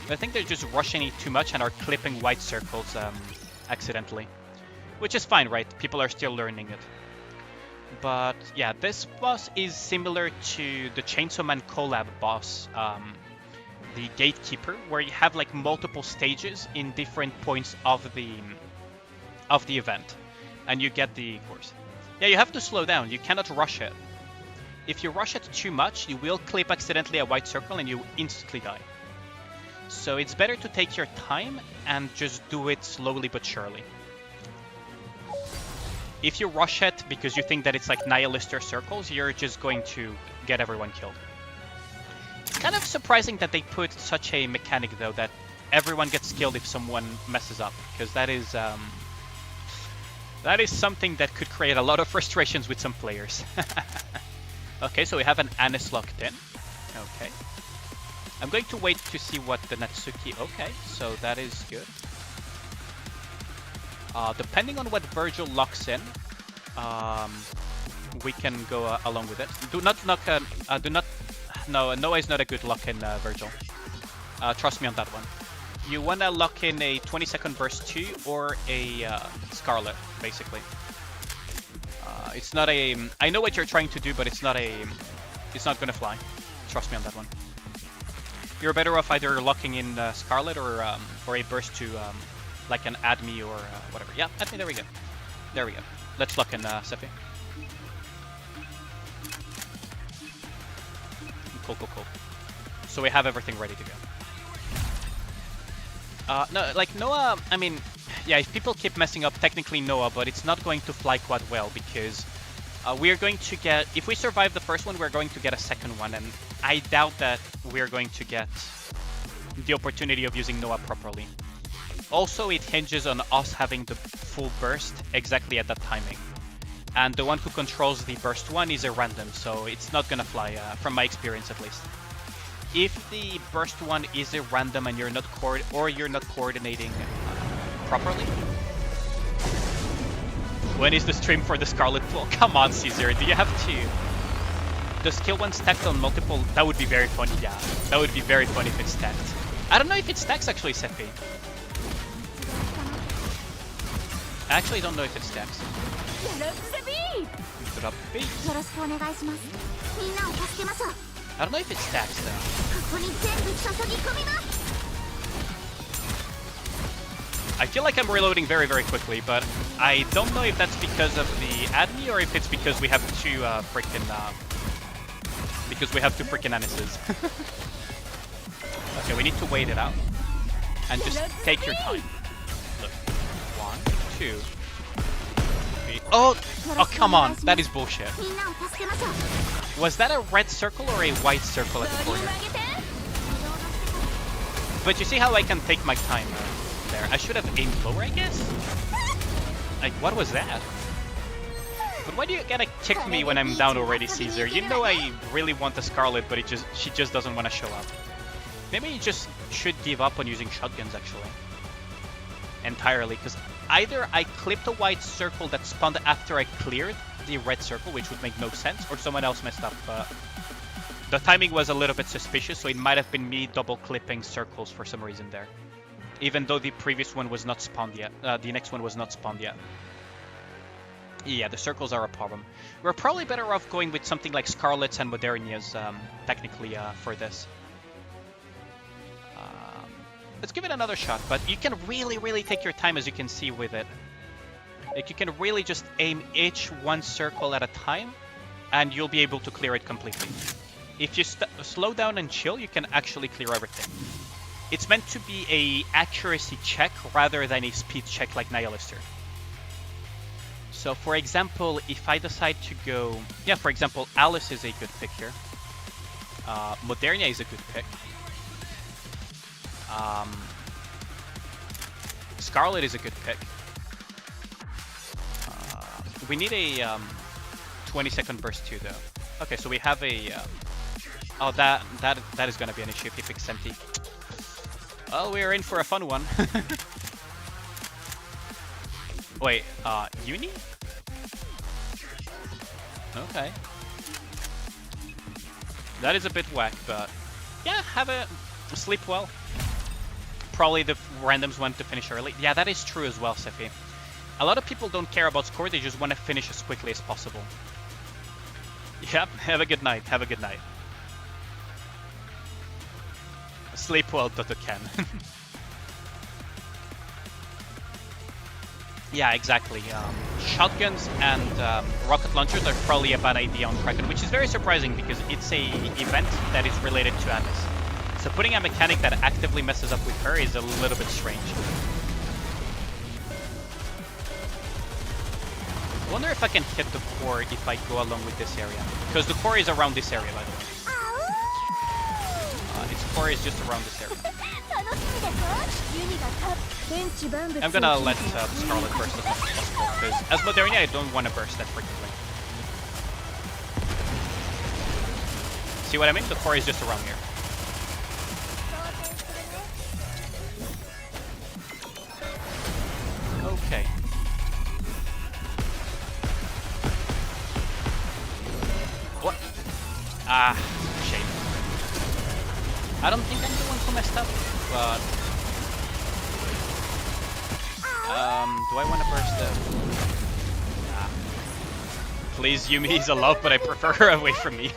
but I think they're just rushing it too much and are clipping white circles accidentally. Which is fine, right? People are still learning it. But yeah, this boss is similar to the Chainsaw Man collab boss, the Gatekeeper, where you have like multiple stages in different points of the event, and you get the course. Yeah, you have to slow down. You cannot rush it. If you rush it too much, you will clip accidentally a white circle and you instantly die. So it's better to take your time and just do it slowly but surely. If you rush it because you think that it's like nihilister circles, you're just going to get everyone killed. It's kind of surprising that they put such a mechanic though, that everyone gets killed if someone messes up, because that is something that could create a lot of frustrations with some players. Okay, so we have an Anis locked in. Okay. I'm going to wait to see what the Natsuki... Okay, so that is good. Depending on what Virgil locks in, we can go along with it. Do not knock... No, Noah is not a good lock in, Virgil. Trust me on that one. You want to lock in a 20-second burst 2 or a Scarlet, basically. It's not a... I know what you're trying to do, but it's not a... It's not gonna fly. Trust me on that one. You're better off either locking in Scarlet or a burst to like an Admi or whatever. Yeah, Admi, there we go. There we go. Let's lock in Sephi. Cool, cool, cool. So we have everything ready to go. No, like Noah, I mean, yeah, if people keep messing up, technically Noah, but it's not going to fly quite well because we are going to get, if we survive the first one, we're going to get a second one, and I doubt that we're going to get the opportunity of using Noah properly. Also, it hinges on us having the full burst exactly at that timing. And the one who controls the burst one is a random, so it's not gonna fly, from my experience at least. If the burst one is a random and you're not coordinating properly. When is the stream for the Scarlet Pool? Come on, Caesar, do you have to? The skill one stacked on multiple? That would be very funny, yeah. That would be very funny if it's stacked. I don't know if it stacks actually, Sephi. I actually don't know if it stacks. Drop B. I don't know if it stacks though. ここに全部注ぎ込みます I feel like I'm reloading very, very quickly, but I don't know if that's because of the adme or if it's because we have two freaking Anuses. Okay, we need to wait it out and just take your time. Look, 1, 2, 3. Oh, come on, that is bullshit. みんなを助けましょう Was that a red circle or a white circle at the corner? But you see how I can take my time there. I should have aimed lower, I guess? Like, what was that? But why do you gotta kick me when I'm down already, Caesar? You know I really want the Scarlet, but she just doesn't want to show up. Maybe you just should give up on using shotguns, actually. Entirely, because either I clipped a white circle that spawned after I cleared the red circle, which would make no sense, or someone else messed up. The timing was a little bit suspicious, so it might have been me double clipping circles for some reason there. Even though the previous one was not spawned yet. The next one was not spawned yet. Yeah, the circles are a problem. We're probably better off going with something like Scarlets and Modernias, technically, for this. Let's give it another shot, but you can really, really take your time, as you can see with it. Like, you can really just aim each one circle at a time, and you'll be able to clear it completely. If you slow down and chill, you can actually clear everything. It's meant to be a accuracy check rather than a speed check like Nihilister. So, for example, if I decide to go... Yeah, for example, Alice is a good pick here. Modernia is a good pick. Scarlet is a good pick. We need a 20-second burst too, though. Okay, so we have a... oh, that is going to be an issue if he picks Senti. Well, we're in for a fun one. Wait, Uni? Okay. That is a bit whack, but... yeah, sleep well. Probably the randoms want to finish early. Yeah, that is true as well, Sephi. A lot of people don't care about score, they just want to finish as quickly as possible. Yep, have a good night, have a good night. Sleep well, Dr. Ken. Yeah, exactly. Shotguns and rocket launchers are probably a bad idea on Kraken, which is very surprising because it's a event that is related to Anis. So putting a mechanic that actively messes up with her is a little bit strange. I wonder if I can hit the core if I go along with this area. Because the core is around this area, by the way. Its core is just around this area. I'm gonna let Scarlet burst as much as possible, because as Modernia I don't want to burst that frequently. See what I mean? The core is just around here. Okay. What? Ah, shame. I don't think I'm the one who messed up, but... do I want to burst them? Nah. Please, Yumi is a love, but I prefer her away from me.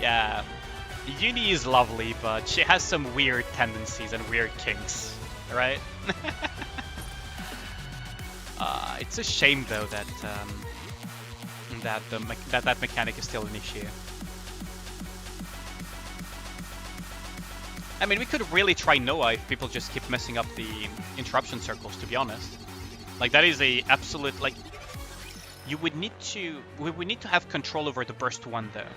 Yeah. Yumi is lovely, but she has some weird tendencies and weird kinks, right? It's a shame, though, that that mechanic is still an issue. I mean, we could really try Noah if people just keep messing up the interruption circles, to be honest. Like, that is a absolute, like... we would need to have control over the burst 1, though.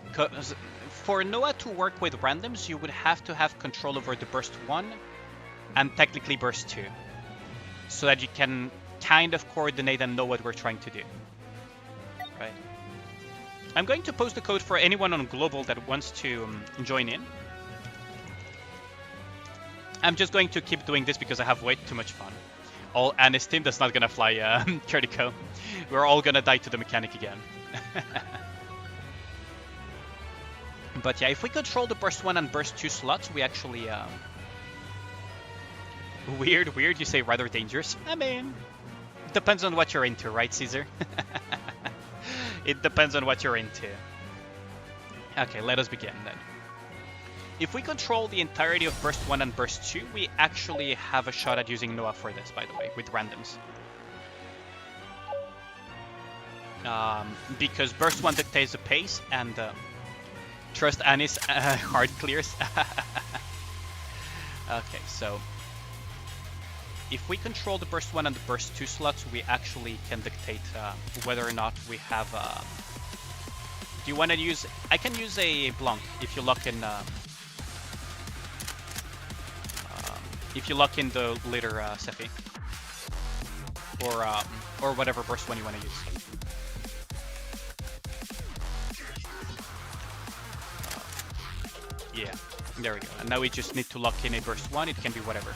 Because for Noah to work with randoms, you would have to have control over the burst 1 and technically burst 2. So that you can kind of coordinate and know what we're trying to do. Right? I'm going to post the code for anyone on Global that wants to join in. I'm just going to keep doing this because I have way too much fun. All Anis team, that's not gonna fly, Curtico. We're all gonna die to the mechanic again. But yeah, if we control the burst 1 and burst 2 slots, we actually... Weird, you say rather dangerous? I mean... depends on what you're into, right, Caesar? It depends on what you're into. Okay, let us begin then. If we control the entirety of Burst 1 and Burst 2, we actually have a shot at using Noah for this, by the way, with randoms. Because Burst 1 dictates the pace, and trust Anis hard clears. Okay, so if we control the Burst 1 and the Burst 2 slots, we actually can dictate whether or not we have... do you want to use... I can use a Blanc if you lock in... if you lock in the later Sephi. Or whatever Burst 1 you want to use. Yeah, there we go. And now we just need to lock in a Burst 1. It can be whatever.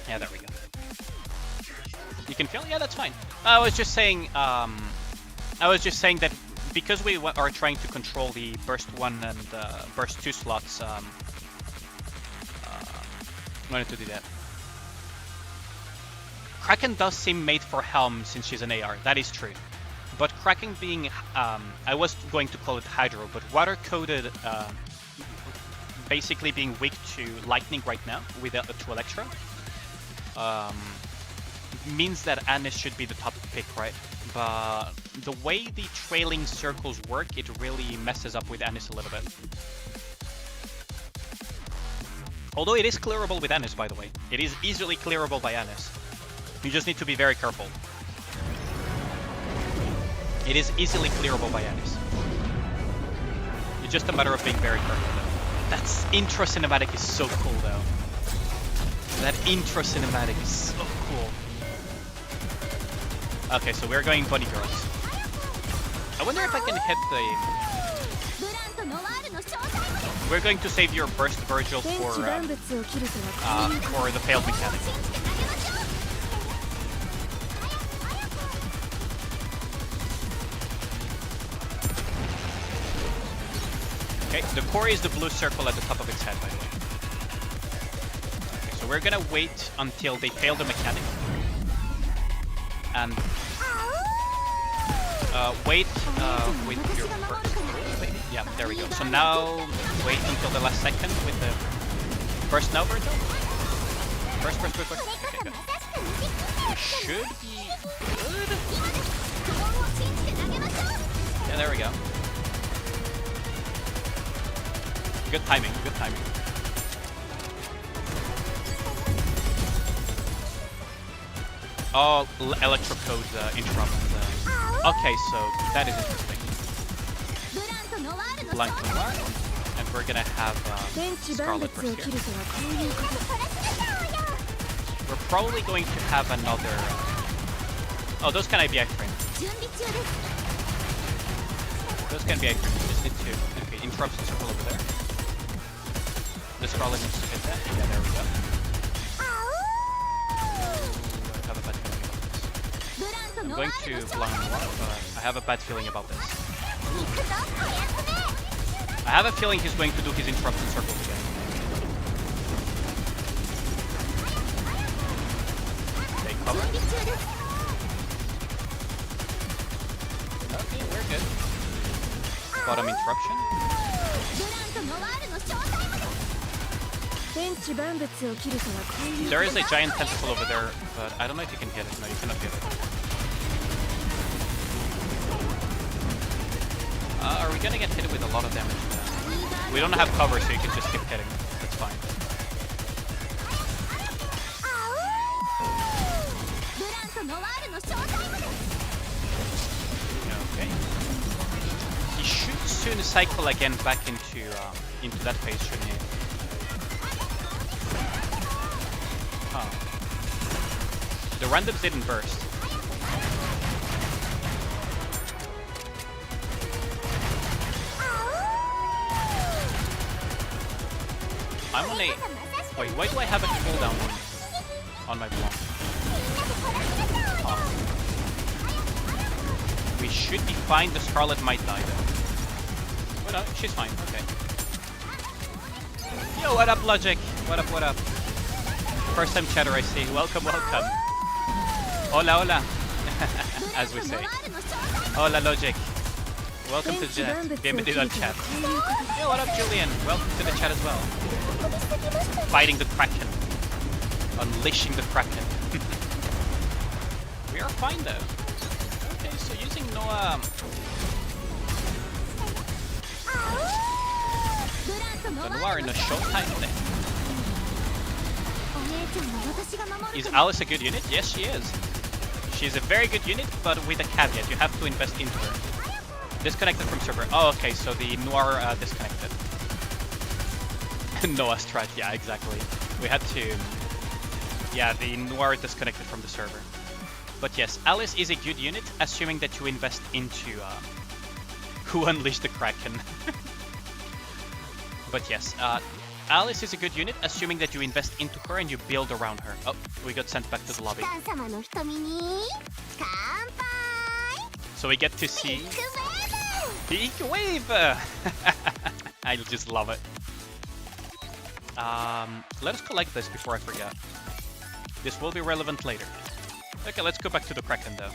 Yeah, there we go. You can feel? Yeah, that's fine. I was just saying that because we are trying to control the Burst 1 and Burst 2 slots, I wanted to do that. Kraken does seem made for Helm since she's an AR. That is true. But Kraken being, I was going to call it Hydro, but water-coded, basically being weak to Lightning right now with to Electro, means that Anis should be the top pick, right? But the way the trailing circles work, it really messes up with Anis a little bit. Although it is clearable with Anis, by the way. It is easily clearable by Anis. You just need to be very careful. It is easily clearable by Anis. It's just a matter of being very careful, though. That intro cinematic is so cool, though. That intro cinematic is so cool. Okay, so we're going Bunny Girls. I wonder if I can hit the... We're going to save your Burst Virgil for the failed mechanic. Okay, the core is the blue circle at the top of its head, by the way. Okay, so we're gonna wait until they fail the mechanic. And wait with your first. Yeah, there we go. So now wait until the last second with the first now, Virgil. First. Okay, good. We should be good. Yeah, there we go. Good timing, good timing. Oh, electrocode interrupt. Okay, so that is interesting. Blank Noir, and we're gonna have Scarlet Burst here. We're probably going to have another... oh, those can be iframes. Those can be iframes, just need to... okay, interrupts the circle over there. The Scarlet needs to hit that. Yeah, there we go. I have a bad feeling about this. I'm going to Blanc Noir, but I have a bad feeling about this. I have a feeling he's going to do his interrupt in circles again. Take cover. Okay, we're good. Bottom interruption. There is a giant tentacle over there, but I don't know if you can hit it. No, you cannot hit it. Are we gonna get hit with a lot of damage? We don't have cover, so you can just keep hitting. That's fine. Okay. He should soon cycle again back into that phase, shouldn't he? Huh. The randoms didn't burst. I'm on a... wait, why do I have a cooldown on my block? Oh. We should be fine. The Scarlet might die though. Oh no, she's fine. Okay. Yo, what up, Logic? What up? First time chatter I see. Welcome. Hola. as we say. Hola Logic. Welcome to the chat. Bienvenido al chat. Hey, what up Julian? Welcome to the chat as well. Fighting the Kraken. Unleashing the Kraken. We are fine though. Okay, so using Noah... So Noah in a short time then. Is Alice a good unit? Yes, she is. She's a very good unit, but with a caveat. You have to invest into her. Disconnected from server. Oh, okay, so the Noir disconnected. Noah strat, yeah, exactly. We had to... Yeah, the Noir disconnected from the server. But yes, Alice is a good unit, assuming that you invest into Who Unleashed the Kraken. But yes, Alice is a good unit, assuming that you invest into her and you build around her. Oh, we got sent back to the lobby. So we get to see... Big wave! I just love it. Let us collect this before I forget. This will be relevant later. Okay, let's go back to the Kraken though.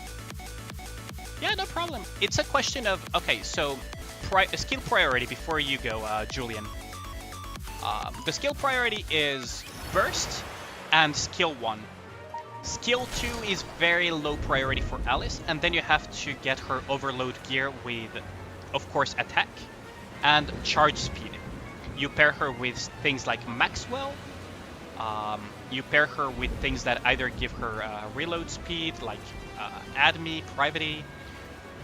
Yeah, no problem. It's a question of... Okay, so... skill priority before you go, Julian. The skill priority is Burst and Skill 1. Skill 2 is very low priority for Alice, and then you have to get her Overload gear with, of course, Attack and Charge Speed. You pair her with things like Maxwell. You pair her with things that either give her Reload Speed, like Admi, Private,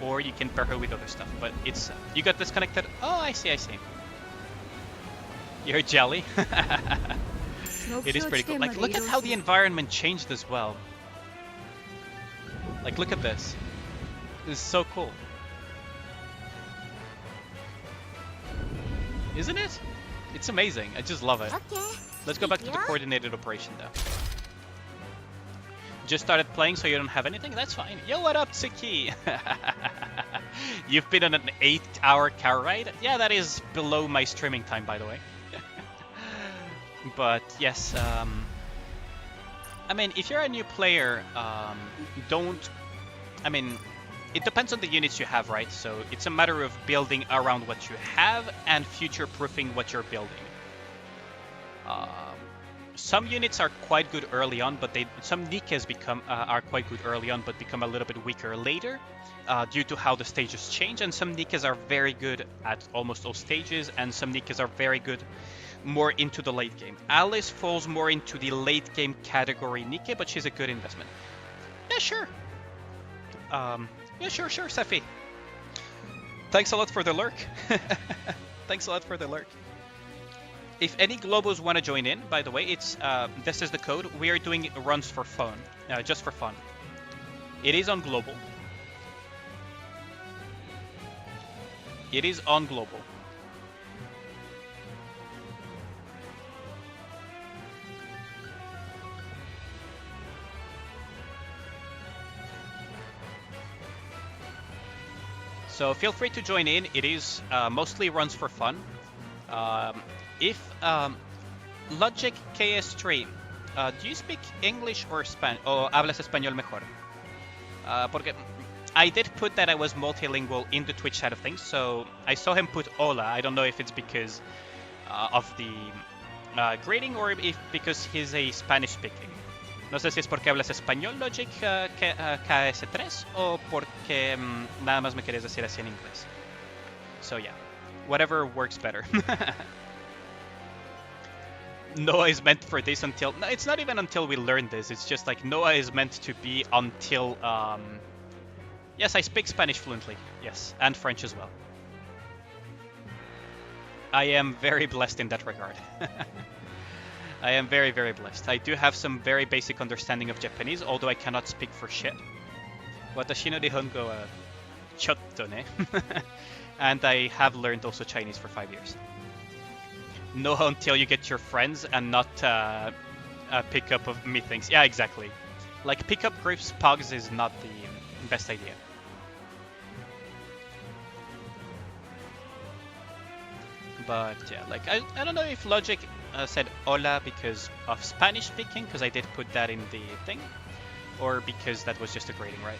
or you can pair her with other stuff. But it's... you got disconnected? Oh, I see, I see. You're jelly. It is pretty cool. Like, look at how the environment changed as well. Like, look at this. This is so cool. Isn't it? It's amazing. I just love it. Let's go back to the coordinated operation though. Just started playing, so you don't have anything? That's fine. Yo, what up, Tsuki? You've been on an 8-hour car ride? Yeah, that is below my streaming time, by the way. But yes, I mean, if you're a new player, don't... I mean, it depends on the units you have, right? So it's a matter of building around what you have and future-proofing what you're building. Some units are quite good early on, but some Nikkes are quite good early on, but become a little bit weaker later due to how the stages change. And some Nikkes are very good at almost all stages, and some Nikkes are very good more into the late game. Alice falls more into the late game category Nikke, but she's a good investment. Yeah, sure. Yeah, sure, Sefi. Thanks a lot for the lurk. Thanks a lot for the lurk. If any Globos want to join in, by the way, it's this is the code. We are doing runs for fun, just for fun. It is on Global. It is on Global. So feel free to join in. It is mostly runs for fun. If Logic KS3, do you speak English or Spanish? O hablas español mejor? Porque I did put that I was multilingual in the Twitch side of things, so I saw him put hola. I don't know if it's because of the greeting or if because he's a Spanish speaking. No sé si es porque hablas español, Logic KS3, o porque nada más me quieres decir así en inglés. So yeah, whatever works better. Noah is meant for this until... No, it's not even until we learn this. It's just like Noah is meant to be until... Yes, I speak Spanish fluently. Yes, and French as well. I am very blessed in that regard. I am very, very blessed. I do have some very basic understanding of Japanese, although I cannot speak for shit. Watashi no Nihongo chotto ne. And I have learned also Chinese for 5 years. No until you get your friends and not pick up of me things. Yeah, exactly. Like pick up groups, pogs is not the best idea. But yeah, like I don't know if Logic said hola because of Spanish speaking, because I did put that in the thing, or because that was just a grading, right?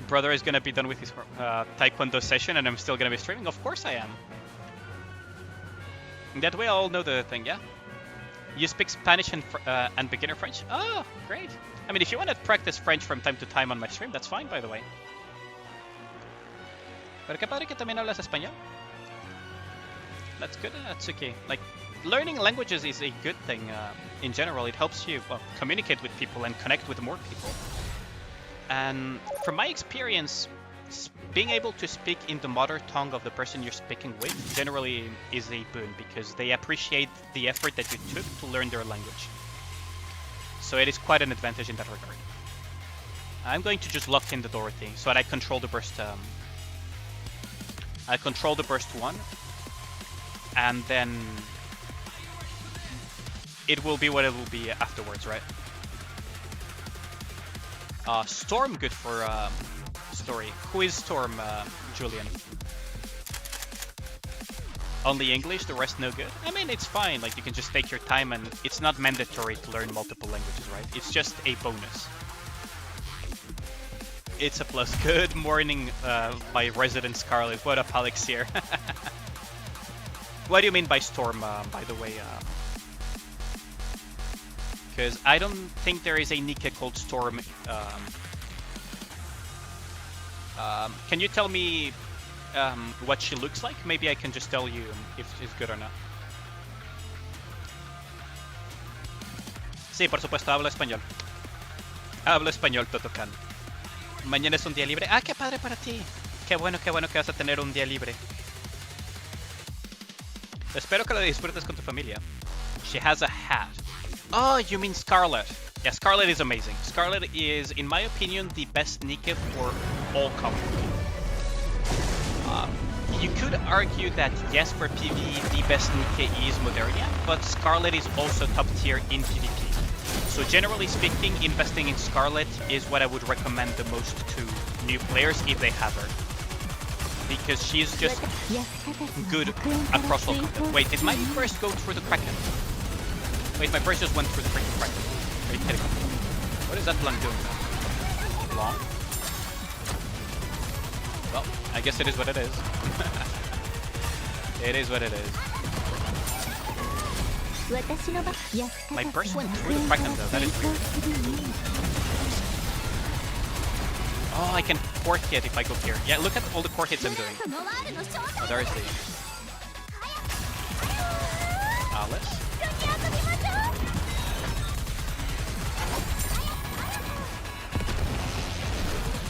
brother is gonna be done with his taekwondo session and I'm still gonna be streaming? Of course I am. That way I all know the thing, yeah? You speak Spanish and beginner French? Oh, great. I mean, if you want to practice French from time to time on my stream, that's fine, by the way. Pero qué padre que también hablas español. That's good, that's okay. Like, learning languages is a good thing in general. It helps you communicate with people and connect with more people. And from my experience, being able to speak in the mother tongue of the person you're speaking with generally is a boon because they appreciate the effort that you took to learn their language. So it is quite an advantage in that regard. I'm going to just lock in the Dorothy so that I control the burst. I control the burst 1, and then it will be what it will be afterwards, right? Storm, good for story. Who is Storm, Julian? Only English, the rest no good? I mean, it's fine, like you can just take your time and it's not mandatory to learn multiple languages, right? It's just a bonus. It's a plus. Good morning, my resident Scarlet. What up, Alex here? What do you mean by Storm, by the way? Because I don't think there is a Nikke called Storm. Can you tell me what she looks like? Maybe I can just tell you if she's good or not. Sí, por supuesto, hablo español. Hablo español, Totokan. Mañana es un día libre. Ah, qué padre para ti. Qué bueno que vas a tener un día libre. Espero que lo disfrutes con tu familia. She has a hat. Oh, you mean Scarlet. Yeah, Scarlet is amazing. Scarlet is, in my opinion, the best Nikke for all comfort. You could argue that, yes, for PvE, the best Nikke is Modernia, but Scarlet is also top tier in PvP. So generally speaking, investing in Scarlet is what I would recommend the most to new players if they have her. Because she's just good across all content. Wait, did my burst go through the Kraken? Wait, my burst just went through the freaking Kraken. Are you kidding me? What is that Blanc doing now? Long? Well, I guess it is what it is. It is what it is. My burst went through the Kraken though, that is weird. Oh, I can core hit if I go here. Yeah, look at all the core hits I'm doing. Oh, there is the... Alice?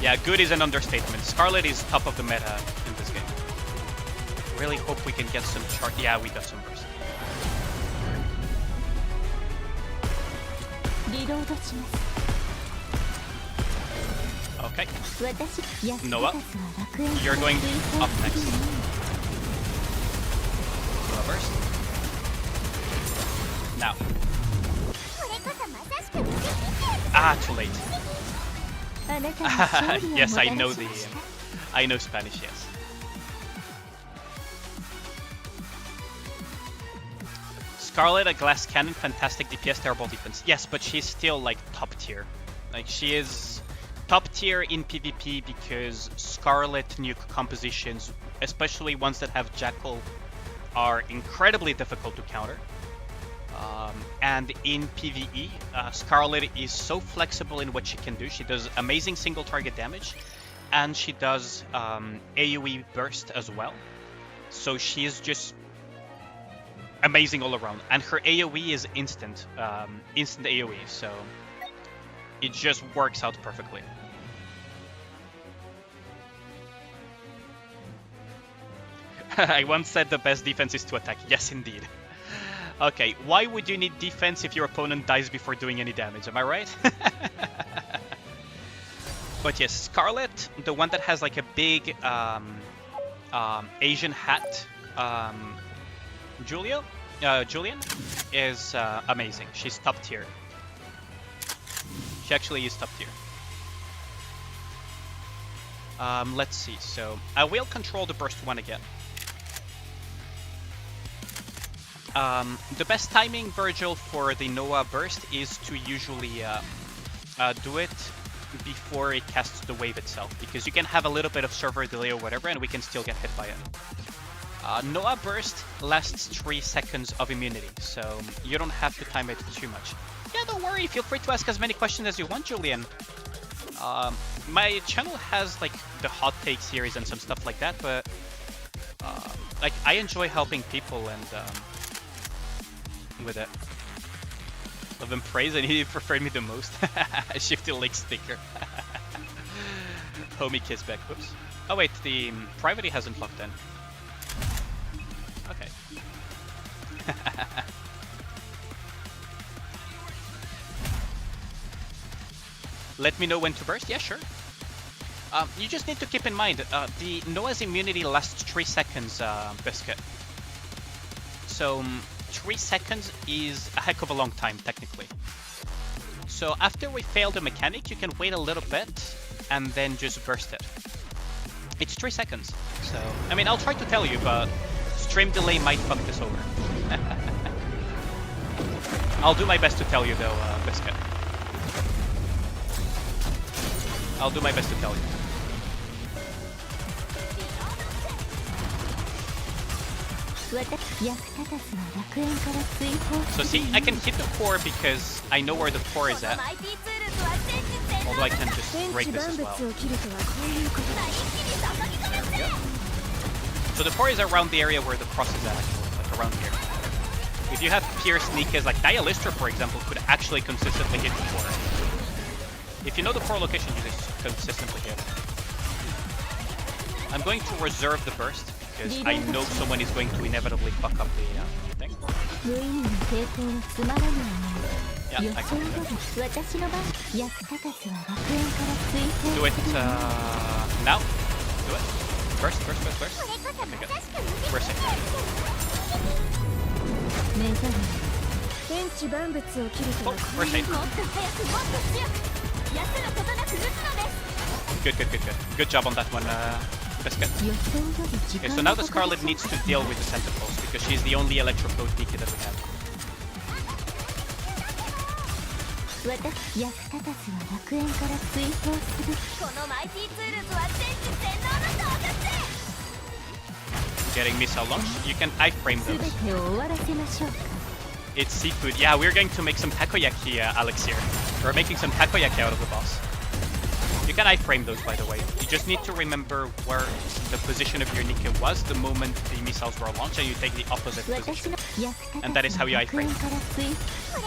Yeah, good is an understatement. Scarlet is top of the meta in this game. Really hope we can get some chart. Yeah, we got some burst. Okay. Noah, you're going up next. Noah burst. Now. Ah, too late. Yes, I know I know Spanish, yes. Scarlet, a glass cannon, fantastic DPS, terrible defense. Yes, but she's still like top tier. Like she is top tier in PvP because Scarlet nuke compositions, especially ones that have Jackal, are incredibly difficult to counter. And in PvE, Scarlet is so flexible in what she can do. She does amazing single target damage, and she does AoE burst as well. So she is just amazing all around. And her AoE is instant, instant AoE, so it just works out perfectly. I once said the best defense is to attack. Yes, indeed. Okay, why would you need defense if your opponent dies before doing any damage? Am I right? But yes, Scarlet, the one that has like a big Asian hat, Julian, is amazing. She's top tier. She actually is top tier. Let's see. So I will control the burst 1 again. The best timing, Virgil, for the Noah burst is to usually do it before it casts the wave itself, because you can have a little bit of server delay or whatever, and we can still get hit by it. Noah Burst lasts 3 seconds of immunity, so you don't have to time it too much. Yeah, don't worry, feel free to ask as many questions as you want, Julian. My channel has like the hot take series and some stuff like that, but like I enjoy helping people and with it. Love and praise, and he preferred me the most. Shifty leg sticker. Homie kiss back. Whoops. Oh wait, the privacy hasn't locked in. Okay. Let me know when to burst. Yeah, sure. You just need to keep in mind, the Noah's immunity lasts 3 seconds, Biscuit. So 3 seconds is a heck of a long time, technically. So after we fail the mechanic, you can wait a little bit and then just burst it. It's 3 seconds. So, I mean, I'll try to tell you, but stream delay might fuck this over. I'll do my best to tell you though, Biscuit. I'll do my best to tell you. So see, I can hit the core because I know where the core is at. Although I can just break this as well. So the core is around the area where the cross is at, actually, like around here. If you have Pierce Nikke's, like Nihilistra, for example, could actually consistently hit the core. If you know the core location, you just consistently hit. I'm going to reserve the burst because I know someone is going to inevitably fuck up the thing. Yeah, I can do that. Do it now. Do it. Burst. Okay, good. We're safe. Oh, we're safe. Good. Good job on that one, Biscuit. Okay, so now the Scarlet needs to deal with the Centipulse because she's the only Electrocode Nikke that we have. Getting missile launch. You can iframe those. It's seafood. Yeah, we're going to make some takoyaki, Alex here. We're making some takoyaki out of the boss. You can iframe those, by the way. You just need to remember where the position of your Nikke was the moment the missiles were launched, and you take the opposite position. And that is how you iframe.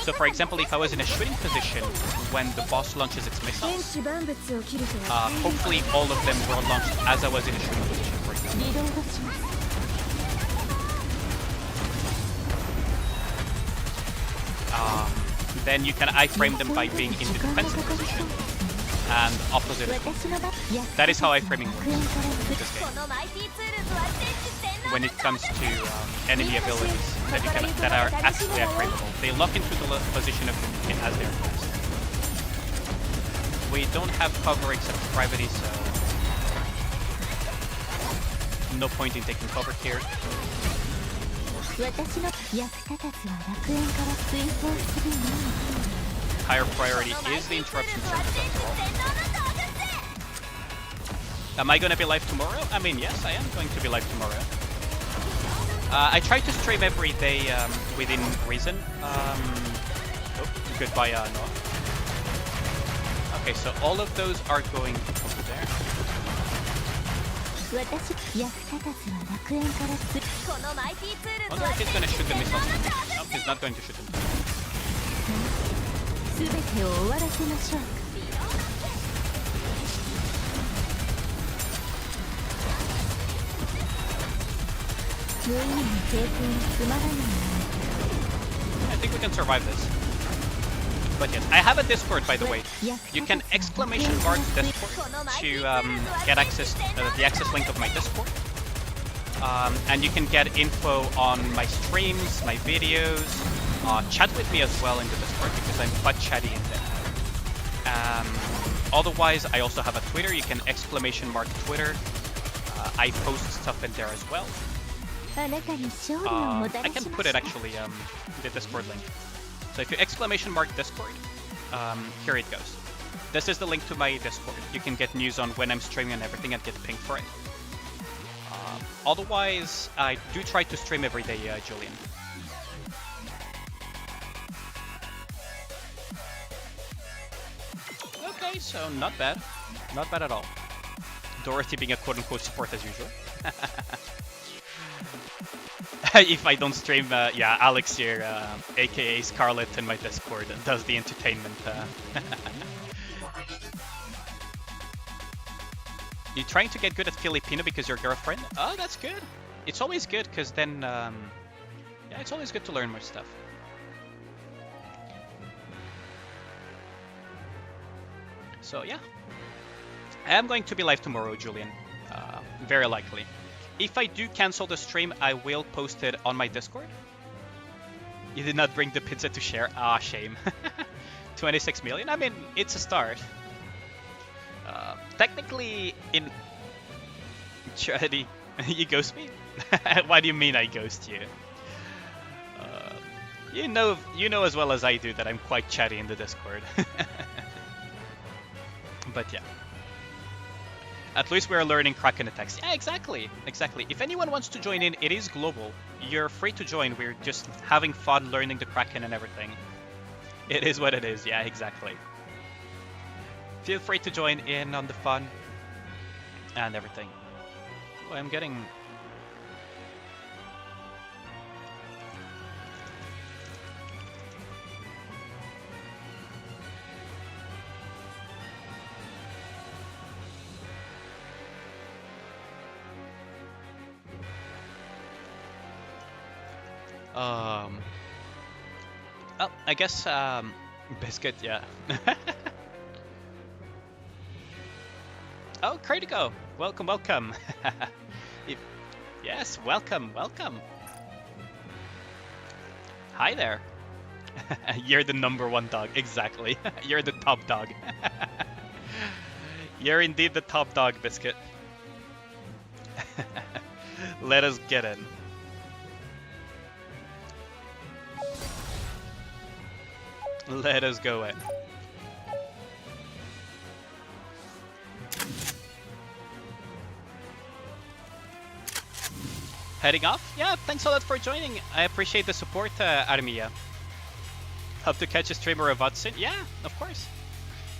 So for example, if I was in a shooting position when the boss launches its missiles, hopefully all of them were launched as I was in a shooting position, for example. Then you can iframe them by being in the defensive position and opposite. That is how iframing works in this game. When it comes to enemy abilities that are actually iframeable, they lock into the position of the Nikke as they're close. We don't have cover except gravity, so no point in taking cover here. Higher priority is the interruption service after all. Am I going to be live tomorrow? I mean, yes, I am going to be live tomorrow. I try to stream every day within reason. Oh, goodbye, Noah. Okay, so all of those are going over there. I wonder if he's going to shoot the missiles. No, he's not going to shoot them. I think we can survive this. But yes, I have a Discord, by the way. You can exclamation mark Discord to get access, the access link of my Discord. And you can get info on my streams, my videos. Chat with me as well in the Discord because I'm quite chatty in there. Otherwise, I also have a Twitter. You can exclamation mark Twitter. I post stuff in there as well. I can put it actually, the Discord link. So if you exclamation mark Discord, here it goes. This is the link to my Discord. You can get news on when I'm streaming and everything and get pinged for it. Otherwise, I do try to stream every day, Julian. Okay, so not bad. Not bad at all. Dorothy being a quote-unquote support as usual. If I don't stream, yeah, Alex here, aka Scarlet in my Discord, does the entertainment. You trying to get good at Filipino because your girlfriend? Oh, that's good. It's always good because then, yeah, it's always good to learn more stuff. So yeah, I am going to be live tomorrow, Julian. Very likely. If I do cancel the stream, I will post it on my Discord. You did not bring the pizza to share. Ah, shame. 26 million? I mean, it's a start. Technically, in charity, you ghost me? What do you mean I ghost you? You know as well as I do that I'm quite chatty in the Discord. But yeah. At least we're learning Kraken attacks. Yeah, exactly. Exactly. If anyone wants to join in, it is global. You're free to join. We're just having fun learning the Kraken and everything. It is what it is. Yeah, exactly. Feel free to join in on the fun and everything. Oh, I'm getting... Oh, I guess, Biscuit, yeah. Oh, Critico! Welcome, welcome! Yes, welcome, welcome! Hi there! You're the #1 dog, exactly. You're the top dog. You're indeed the top dog, Biscuit. Let us get in. Let us go in. Heading off? Yeah, thanks a lot for joining. I appreciate the support, Armia. Hope to catch a streamer of VOD soon. Yeah, of course.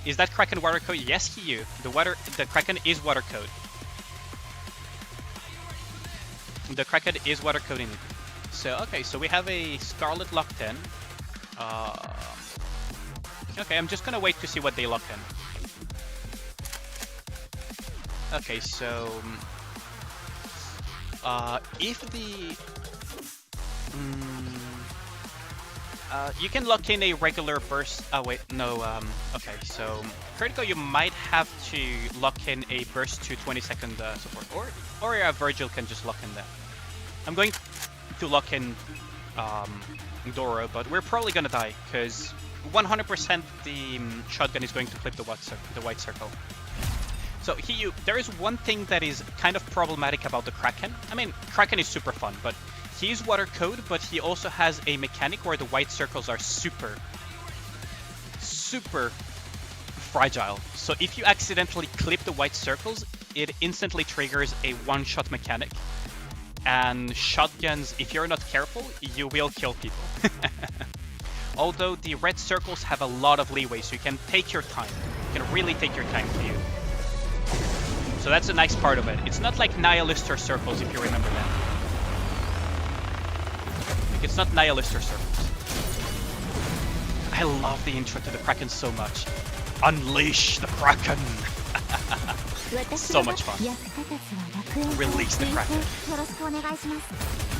Is that Kraken water code? Yes, Hiyu. The Kraken is water code. The Kraken is water coding. So okay, so we have a Scarlet locked in. Okay, I'm just gonna wait to see what they lock in. Okay, so if the you can lock in a regular burst. Oh wait, no. Okay, so Critical, you might have to lock in a burst to 20-second support, or Virgil can just lock in that. I'm going to lock in Doro, but we're probably gonna die because 100% the shotgun is going to clip the white circle. So Hiyu, there is one thing that is kind of problematic about the Kraken. I mean, Kraken is super fun, but he's water code, but he also has a mechanic where the white circles are super fragile. So if you accidentally clip the white circles, it instantly triggers a one-shot mechanic. And shotguns, if you're not careful, you will kill people. Although the red circles have a lot of leeway, so you can take your time. You can really take your time to you. So that's a nice part of it. It's not like Nihilistor circles, if you remember that. Like, it's not Nihilistor circles. I love the intro to the Kraken so much. Unleash the Kraken! So much fun. Release the Kraken.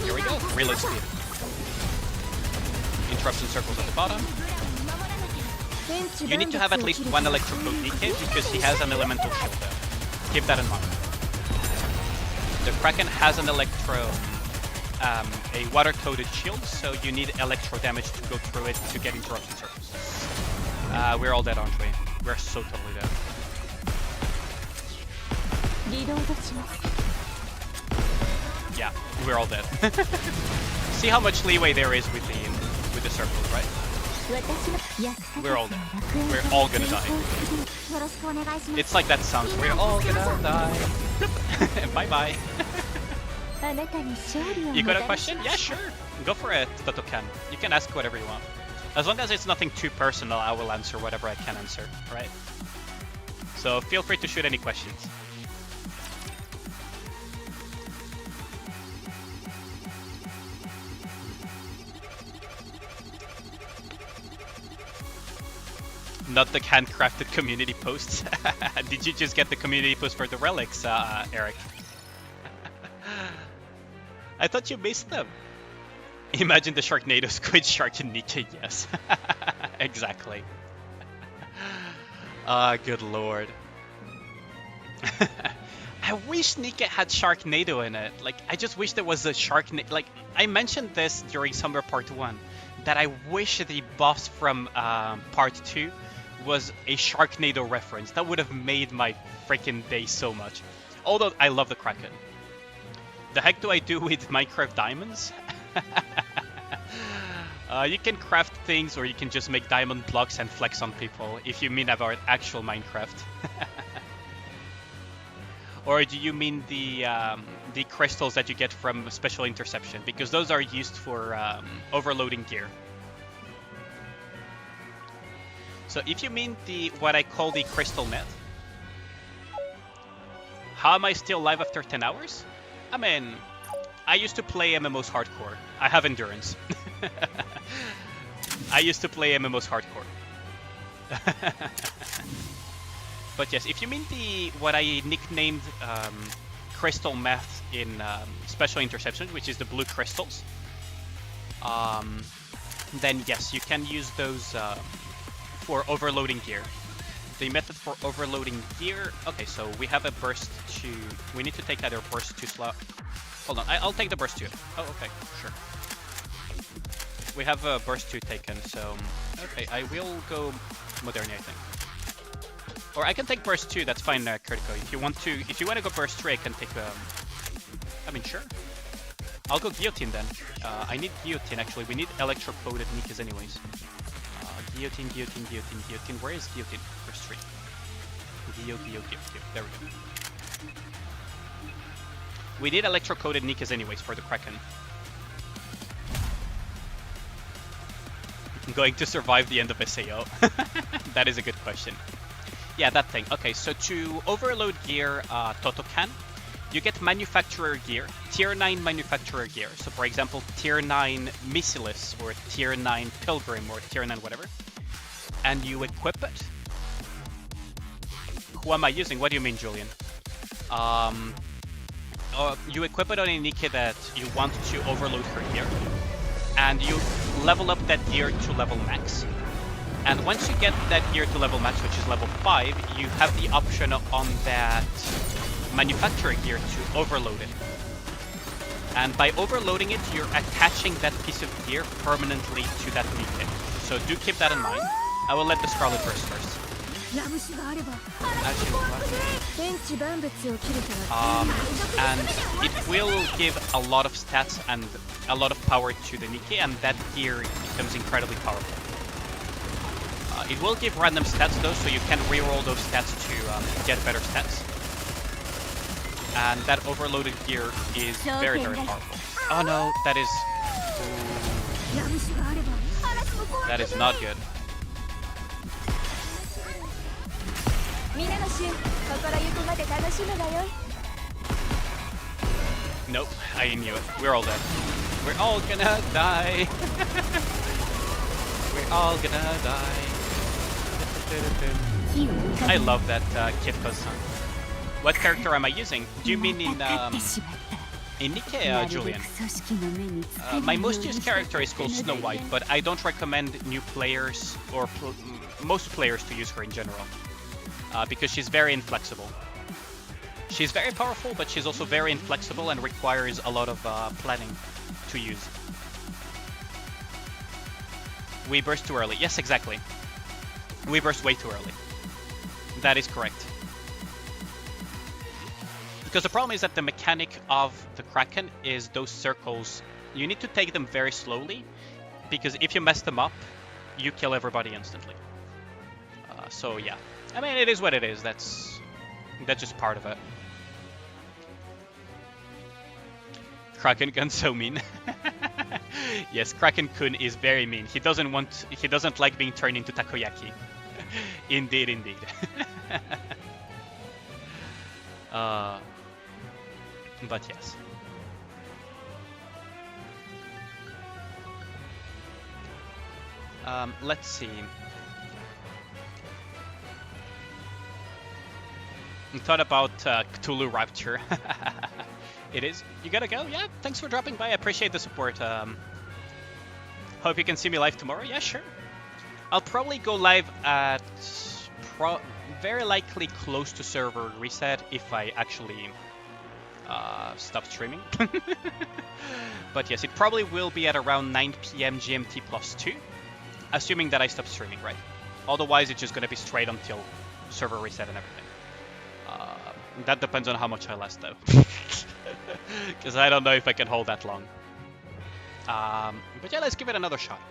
Here we go. Reload speed. Interruption circles at the bottom. You need to have at least one Electrocode Nikke because he has an elemental shield though. Keep that in mind. The Kraken has an a water-coated shield, so you need electro damage to go through it to get interruption circles. We're all dead, aren't we? We're so totally dead. Yeah, we're all dead. See how much leeway there is with the circles, right? We're all dead. We're all gonna die. よろしくお願いします。 It's like that sounds. We're all gonna die. Bye bye. あなたに勝利を You も got た a らし question? ま Yeah, した sure. Go for it, Totokan. You can ask whatever you want. As long as it's nothing too personal, I will answer whatever I can answer, right? So feel free to shoot any questions. Not the handcrafted community posts. Did you just get the community post for the relics, Eric? I thought you missed them. Imagine the Sharknado Squid Shark in Nikke, yes. Exactly. Good lord. I wish Nikke had Sharknado in it. Like, I just wish there was a Sharknado. Like, I mentioned this during Summer Part 1, that I wish the boss from Part 2 was a Sharknado reference. That would have made my freaking day so much. Although, I love the Kraken. The heck do I do with Minecraft diamonds? You can craft things, or you can just make diamond blocks and flex on people, if you mean about actual Minecraft. Or do you mean the crystals that you get from special interception? Because those are used for overloading gear. So if you mean what I call the crystal myth, how am I still alive after 10 hours? I mean, I used to play MMOs hardcore. I have endurance. I used to play MMOs hardcore. But yes, if you mean what I nicknamed crystal meth in special interception, which is the blue crystals, then yes, you can use those for overloading gear. The method for overloading gear. Okay, so we have a burst 2. We need to take either burst 2 slot. Hold on, I'll take the burst 2. Oh, okay, sure. We have a burst 2 taken, so okay, I will go Moderni, I think. Or I can take burst 2. That's fine, Kurtiko. If you want to go burst 3, I can take. I mean, sure. I'll go guillotine then. I need guillotine actually. We need electro-coated Nikkes anyways. Guillotine. Where is guillotine? Burst 3. Guillotine. There we go. We need electro-coated Nikkes anyways for the Kraken. I'm going to survive the end of SAO. That is a good question. Yeah, that thing. Okay, so to overload gear, Totokan, you get manufacturer gear, tier 9 manufacturer gear. So for example, tier 9 Missilis, or tier 9 Pilgrim, or tier 9 whatever. And you equip it. Who am I using? What do you mean, Julian? You equip it on a Nikke that you want to overload her gear. And you level up that gear to level max. And once you get that gear to level max, which is level 5, you have the option on that manufacturer gear to overload it. And by overloading it, you're attaching that piece of gear permanently to that Nikke. So do keep that in mind. I will let the Scarlet burst first. And it will give a lot of stats and a lot of power to the Nikke, and that gear becomes incredibly powerful. It will give random stats though, so you can reroll those stats to get better stats. And that overloaded gear is very, very powerful. Oh no, that is... Ooh. That is not good. Nope, I knew it. We're all dead. We're all gonna die. We're all gonna die. I love that Kitko-san. What character am I using? Do you mean in Nikke, Julian? My most used character is called Snow White, but I don't recommend new players or most players to use her in general. Because she's very inflexible. She's very powerful, but she's also very inflexible and requires a lot of planning to use. We burst too early. Yes, exactly. We burst way too early. That is correct. Because the problem is that the mechanic of the Kraken is those circles. You need to take them very slowly, because if you mess them up, you kill everybody instantly. So yeah. I mean, it is what it is. That's just part of it. Kraken-kun so mean. Yes, Kraken-kun is very mean. He doesn't like being turned into takoyaki. Indeed, indeed. But yes. Let's see. I thought about Cthulhu Rapture. It is. You gotta go? Yeah, thanks for dropping by. I appreciate the support. Hope you can see me live tomorrow. Yeah, sure. I'll probably go live at very likely close to server reset if I actually stop streaming. But yes, it probably will be at around 9 PM GMT +2, assuming that I stop streaming, right? Otherwise, it's just gonna be straight until server reset and everything. That depends on how much I last, though. Because I don't know if I can hold that long. But yeah, let's give it another shot.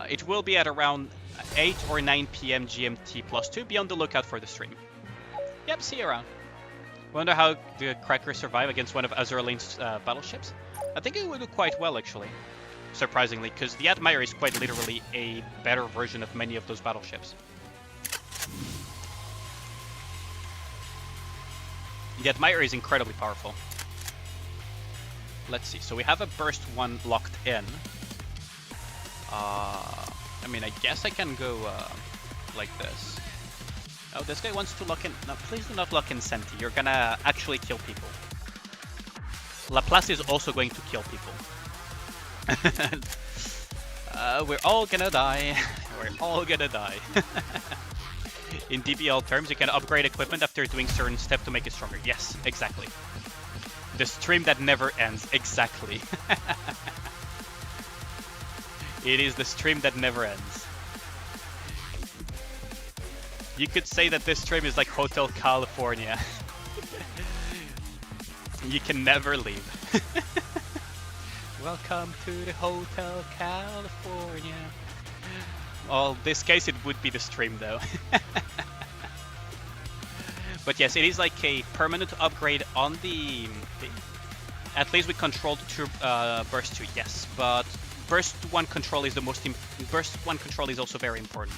It will be at around 8 or 9 PM GMT +2. Be on the lookout for the stream. Yep, see you around. Wonder how the Crackers survive against one of Azurlane's battleships. I think it would do quite well, actually. Surprisingly, because the Admire is quite literally a better version of many of those battleships. The Admire is incredibly powerful. Let's see. So we have a burst one locked in. I mean, I guess I can go like this. Oh, this guy wants to lock in. No, please do not lock in Senti. You're gonna actually kill people. Laplace is also going to kill people. We're all gonna die. We're all gonna die. In DBL terms, you can upgrade equipment after doing certain steps to make it stronger. Yes, exactly. The stream that never ends. Exactly. It is the stream that never ends. You could say that this stream is like Hotel California. You can never leave. Welcome to the Hotel California. Well, in this case it would be the stream though. But yes, it is like a permanent upgrade on the at least with controlled burst 2, yes, but burst 1 control is the most burst 1 control is also very important.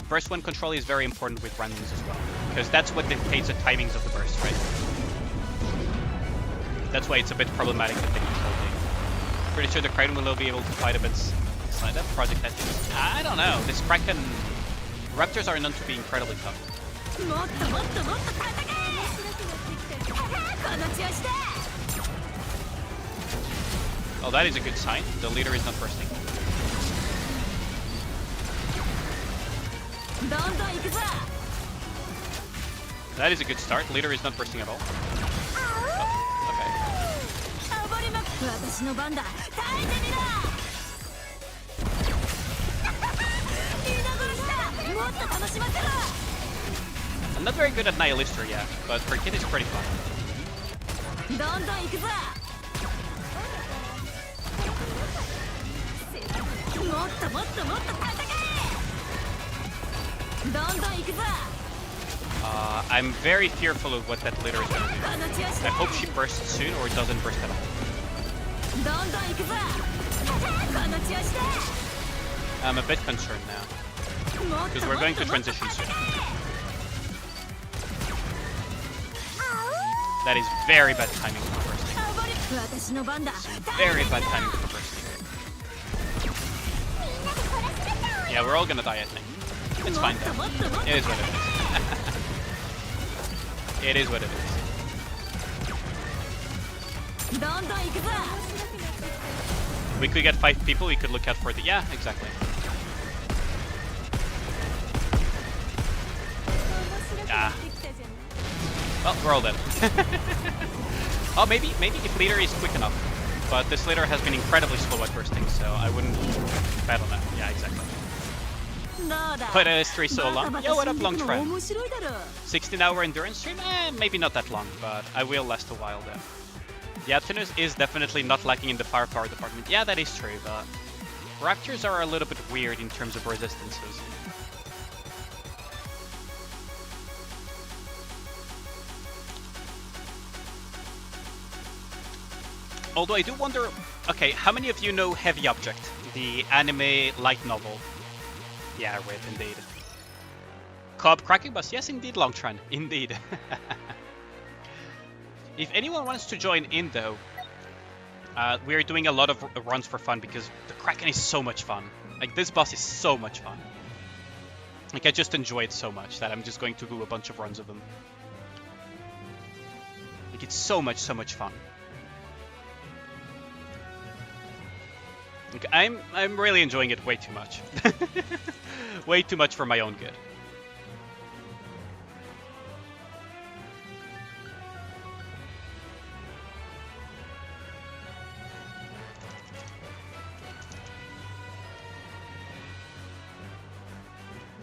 Burst 1 control is very important with randoms as well, because that's what dictates the timings of the burst, right? That's why it's a bit problematic that they control it. Pretty sure the Kraken will be able to fight a bit inside that project. I don't know. This Kraken Raptors are known to be incredibly tough. Oh, that is a good sign. The leader is not bursting. That is a good start. Leader is not bursting at all. Oh, okay. I'm not very good at Nihilister yet, but her kit is pretty fun. I'm very fearful of what that leader is going to do. I hope she bursts soon or doesn't burst at all. I'm a bit concerned now, because we're going to transition soon. That is very bad timing for bursting. Very bad timing for bursting. Yeah, we're all gonna die, I think. It's fine though. It is what it is. It is what it is. We could get 5 people, we could look out for the... Yeah, exactly. Ah. Well, we're all dead. Oh, maybe if leader is quick enough. But this leader has been incredibly slow at bursting, so I wouldn't bet on that. Yeah, exactly. But history so long. Yo, what up, long trend? 16-hour endurance stream? Maybe not that long, but I will last a while though. The Aptinus is definitely not lacking in the firepower department. Yeah, that is true, but Raptors are a little bit weird in terms of resistances. Although I do wonder, okay, how many of you know Heavy Object, the anime light novel? Yeah, right, indeed. Cobb Cracking Bus, yes indeed, Longtran, indeed. If anyone wants to join in though, we're doing a lot of runs for fun because the Kraken is so much fun. Like, this boss is so much fun. Like, I just enjoy it so much that I'm just going to do a bunch of runs of them. Like, it's so much fun. Like, I'm really enjoying it way too much. Way too much for my own good.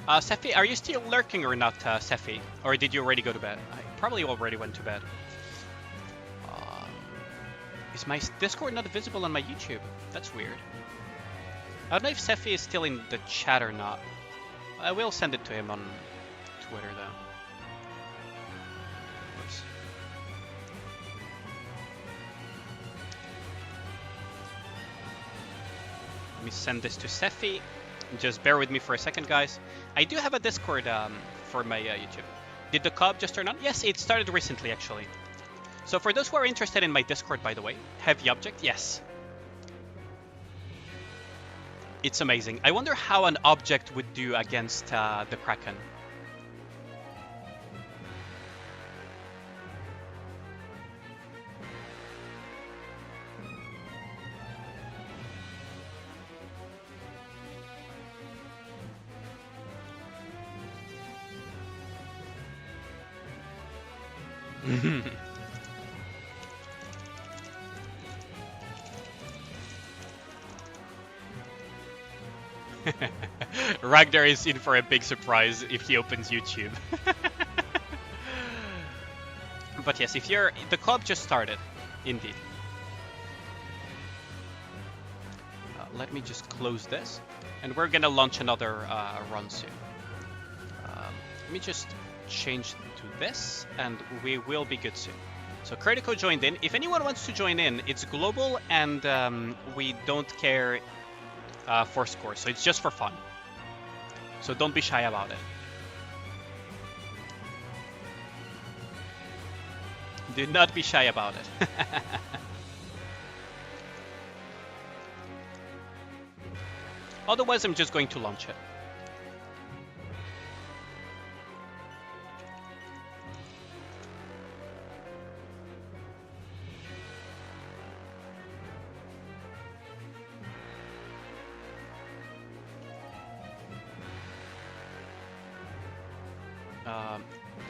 Sephi, are you still lurking or not, Sephi? Or did you already go to bed? I probably already went to bed. Is my Discord not visible on my YouTube? That's weird. I don't know if Sephi is still in the chat or not. I will send it to him on Twitter though. Oops. Let me send this to Sephi. Just bear with me for a second, guys. I do have a Discord for my YouTube. Did the Cobb just turn on? Yes, it started recently, actually. So for those who are interested in my Discord, by the way, Heavy Object, yes. It's amazing. I wonder how an object would do against the Kraken. Ragnar is in for a big surprise if he opens YouTube. But yes, if you're... The club just started, indeed. Let me just close this. And we're gonna launch another run soon. Let me just change to this, and we will be good soon. So Critico joined in. If anyone wants to join in, it's global, and we don't care for scores, so it's just for fun. So don't be shy about it. Do not be shy about it. Otherwise, I'm just going to launch it.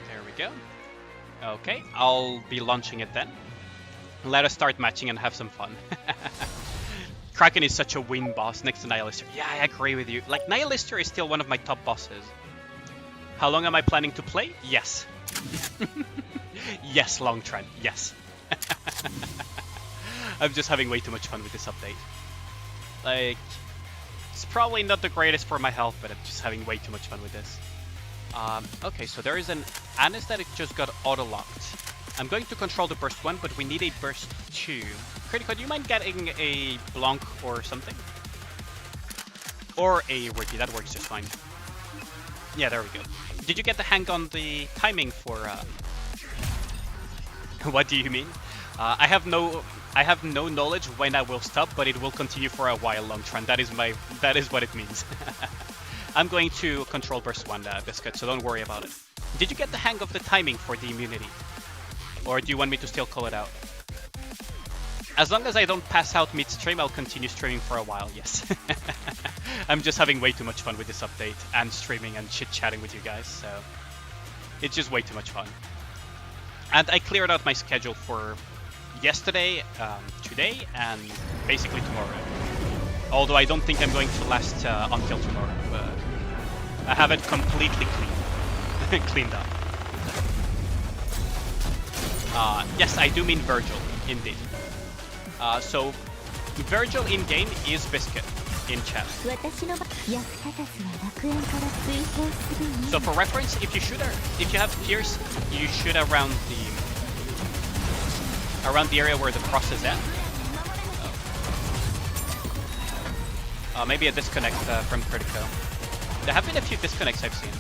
There we go. Okay, I'll be launching it then. Let us start matching and have some fun. Kraken is such a win boss next to Nihilister. Yeah, I agree with you. Like, Nihilister is still one of my top bosses. How long am I planning to play? Yes. Yes, long trend. Yes. I'm just having way too much fun with this update. Like, it's probably not the greatest for my health, but I'm just having way too much fun with this. Okay, so there is an Anis that it just got auto-locked. I'm going to control the burst 1, but we need a burst 2. Critical, do you mind getting a Blanc or something? Or a Ricky, that works just fine. Yeah, there we go. Did you get the hang on the timing for... What do you mean? I have no knowledge when I will stop, but it will continue for a while, Longtran. That is what it means. I'm going to control burst 1, Biscuit, so don't worry about it. Did you get the hang of the timing for the immunity? Or do you want me to still call it out? As long as I don't pass out mid-stream, I'll continue streaming for a while, yes. I'm just having way too much fun with this update, and streaming and chit-chatting with you guys, so... It's just way too much fun. And I cleared out my schedule for yesterday, today, and basically tomorrow. Although I don't think I'm going to last until tomorrow, but I have it completely cleaned up. Yes, I do mean Virgil, indeed. So, Virgil in-game is Biscuit. in chat. So for reference, if you have Pierce, you shoot around the area where the cross is at. Maybe a disconnect from Critico. There have been a few disconnects I've seen.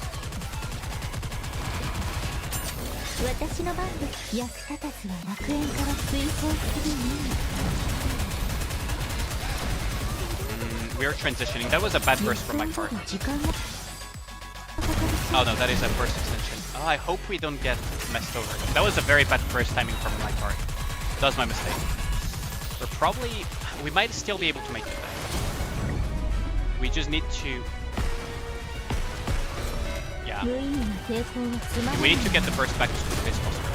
We are transitioning. That was a bad burst from my part. Oh no, that is a burst extension. Oh, I hope we don't get messed over. That was a very bad burst timing from my part. That was my mistake. We might still be able to make it back. We just need to... Yeah. We need to get the burst back as quickly as possible.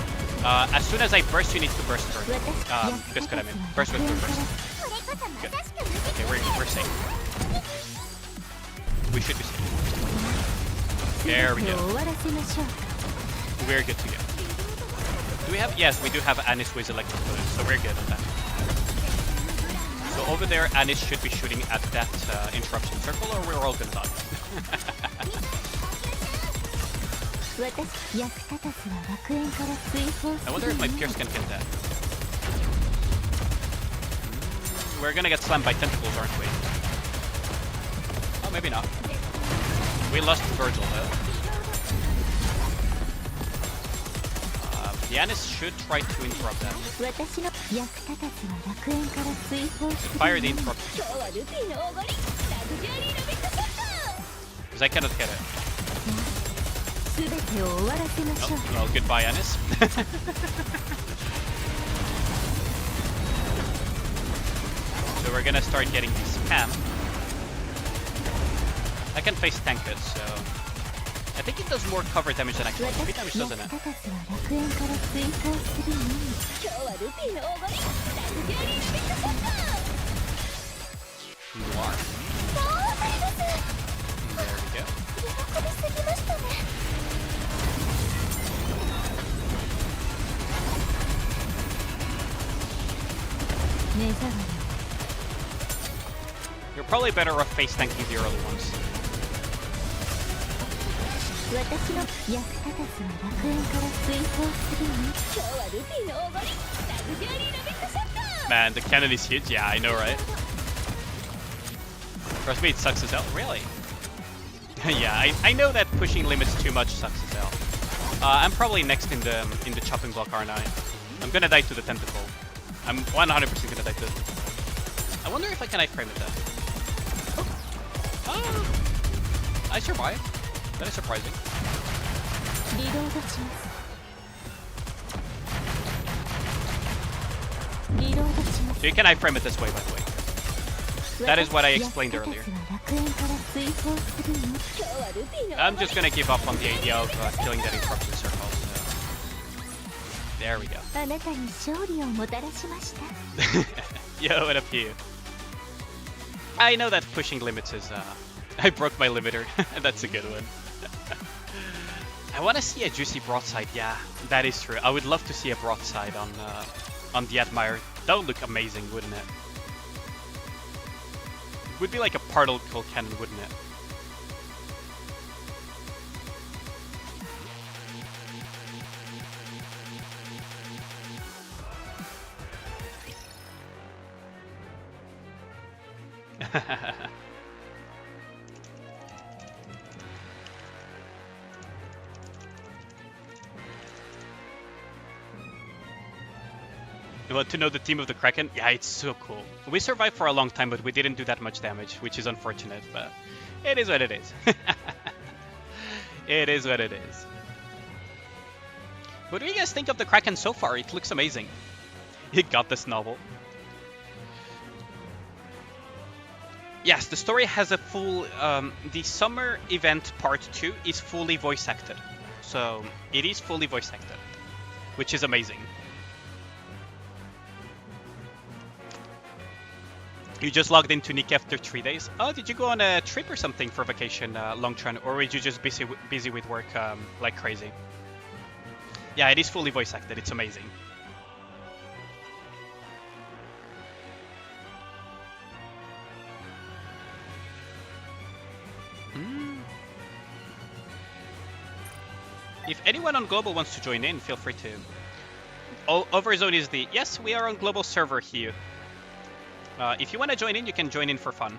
As soon as I burst, you need to burst first. Biscuit, I mean. Burst with burst. Good. Okay, we're safe. We should be safe. There we go. We're good to go. Do we have... Yes, we do have Anis with electric footage, so we're good on that. So over there, Anis should be shooting at that interruption circle, or we're all gonna die. I wonder if my Pierce can hit that. We're gonna get slammed by tentacles, aren't we? Oh, maybe not. We lost Virgil though. Yanis should try to interrupt that. Fire the interruption. Because I cannot hit it. Oh, well, goodbye, Yanis. So we're gonna start getting the spam. I can face tank it, so... I think it does more cover damage than actual HP damage, doesn't it? Noir. There we go. You're probably better off face tanking the early ones. Man, the cannon is huge. Yeah, I know, right? Trust me, it sucks as hell. Really? Yeah, I know that pushing limits too much sucks as hell. I'm probably next in the chopping block, aren't I? I'm gonna die to the tentacle. I'm 100% gonna die to the tentacle. I wonder if I can iframe it then. Oh, I survived. That is surprising. So you can iframe it this way, by the way. That is what I explained earlier. I'm just gonna give up on the idea of killing that interruption circle. So. There we go. Yo, what up here? I know that pushing limits is... I broke my limiter. That's a good one. I want to see a juicy broadside. Yeah, that is true. I would love to see a broadside on the Admire. That would look amazing, wouldn't it? It would be like a particle cannon, wouldn't it? You want to know the team of the Kraken? Yeah, it's so cool. We survived for a long time, but we didn't do that much damage, which is unfortunate, but it is what it is. It is what it is. What do you guys think of the Kraken so far? It looks amazing. He got this novel. Yes, the story has a full... the summer event part 2 is fully voice acted. So, it is fully voice acted, which is amazing. You just logged into Nikke after 3 days. Oh, did you go on a trip or something for vacation, Longtron? Or were you just busy with work like crazy? Yeah, it is fully voice acted. It's amazing. if anyone on Global wants to join in, feel free to. Overzone is the... Yes, we are on Global server here. If you want to join in, you can join in for fun.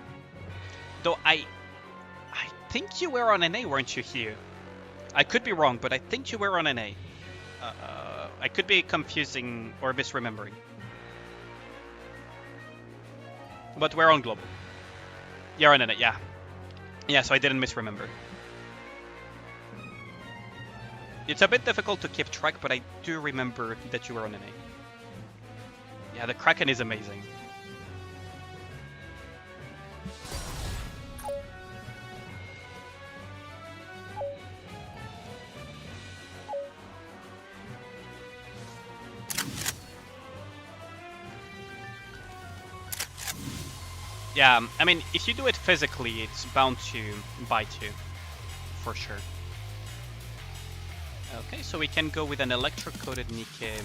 Though I think you were on NA, weren't you, here? I could be wrong, but I think you were on NA. I could be confusing or misremembering. But we're on Global. You're on NA, yeah. Yeah, so I didn't misremember. It's a bit difficult to keep track, but I do remember that you were on NA. Yeah, the Kraken is amazing. Yeah, I mean, if you do it physically, it's bound to bite you, for sure. Okay, so we can go with an electro-coated Nikke.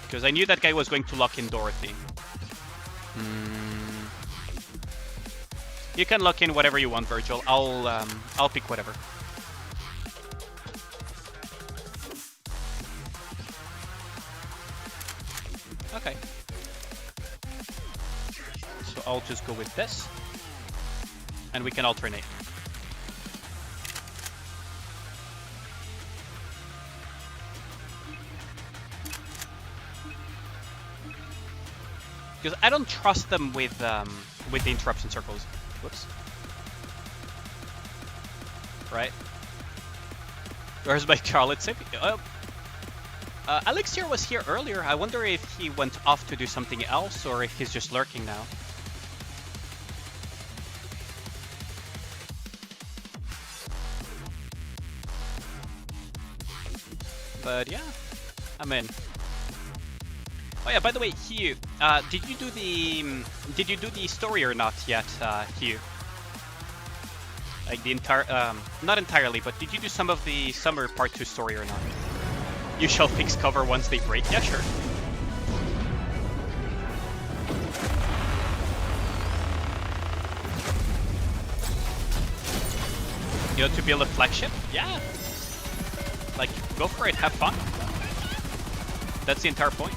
Because I knew that guy was going to lock in Dorothy. You can lock in whatever you want, Virgil. I'll pick whatever. Okay. So I'll just go with this. And we can alternate. Because I don't trust them with the interruption circles. Whoops. Right. Where's my Charlotte save? Elixir was here earlier. I wonder if he went off to do something else or if he's just lurking now. But yeah, I'm in. Oh yeah, by the way, Hugh, did you do the story or not yet, Hugh? Like the entire, not entirely, but did you do some of the summer part 2 story or not? You shall fix cover once they break. Yeah, sure. You know, to build a flagship? Yeah. Like, go for it, have fun. That's the entire point.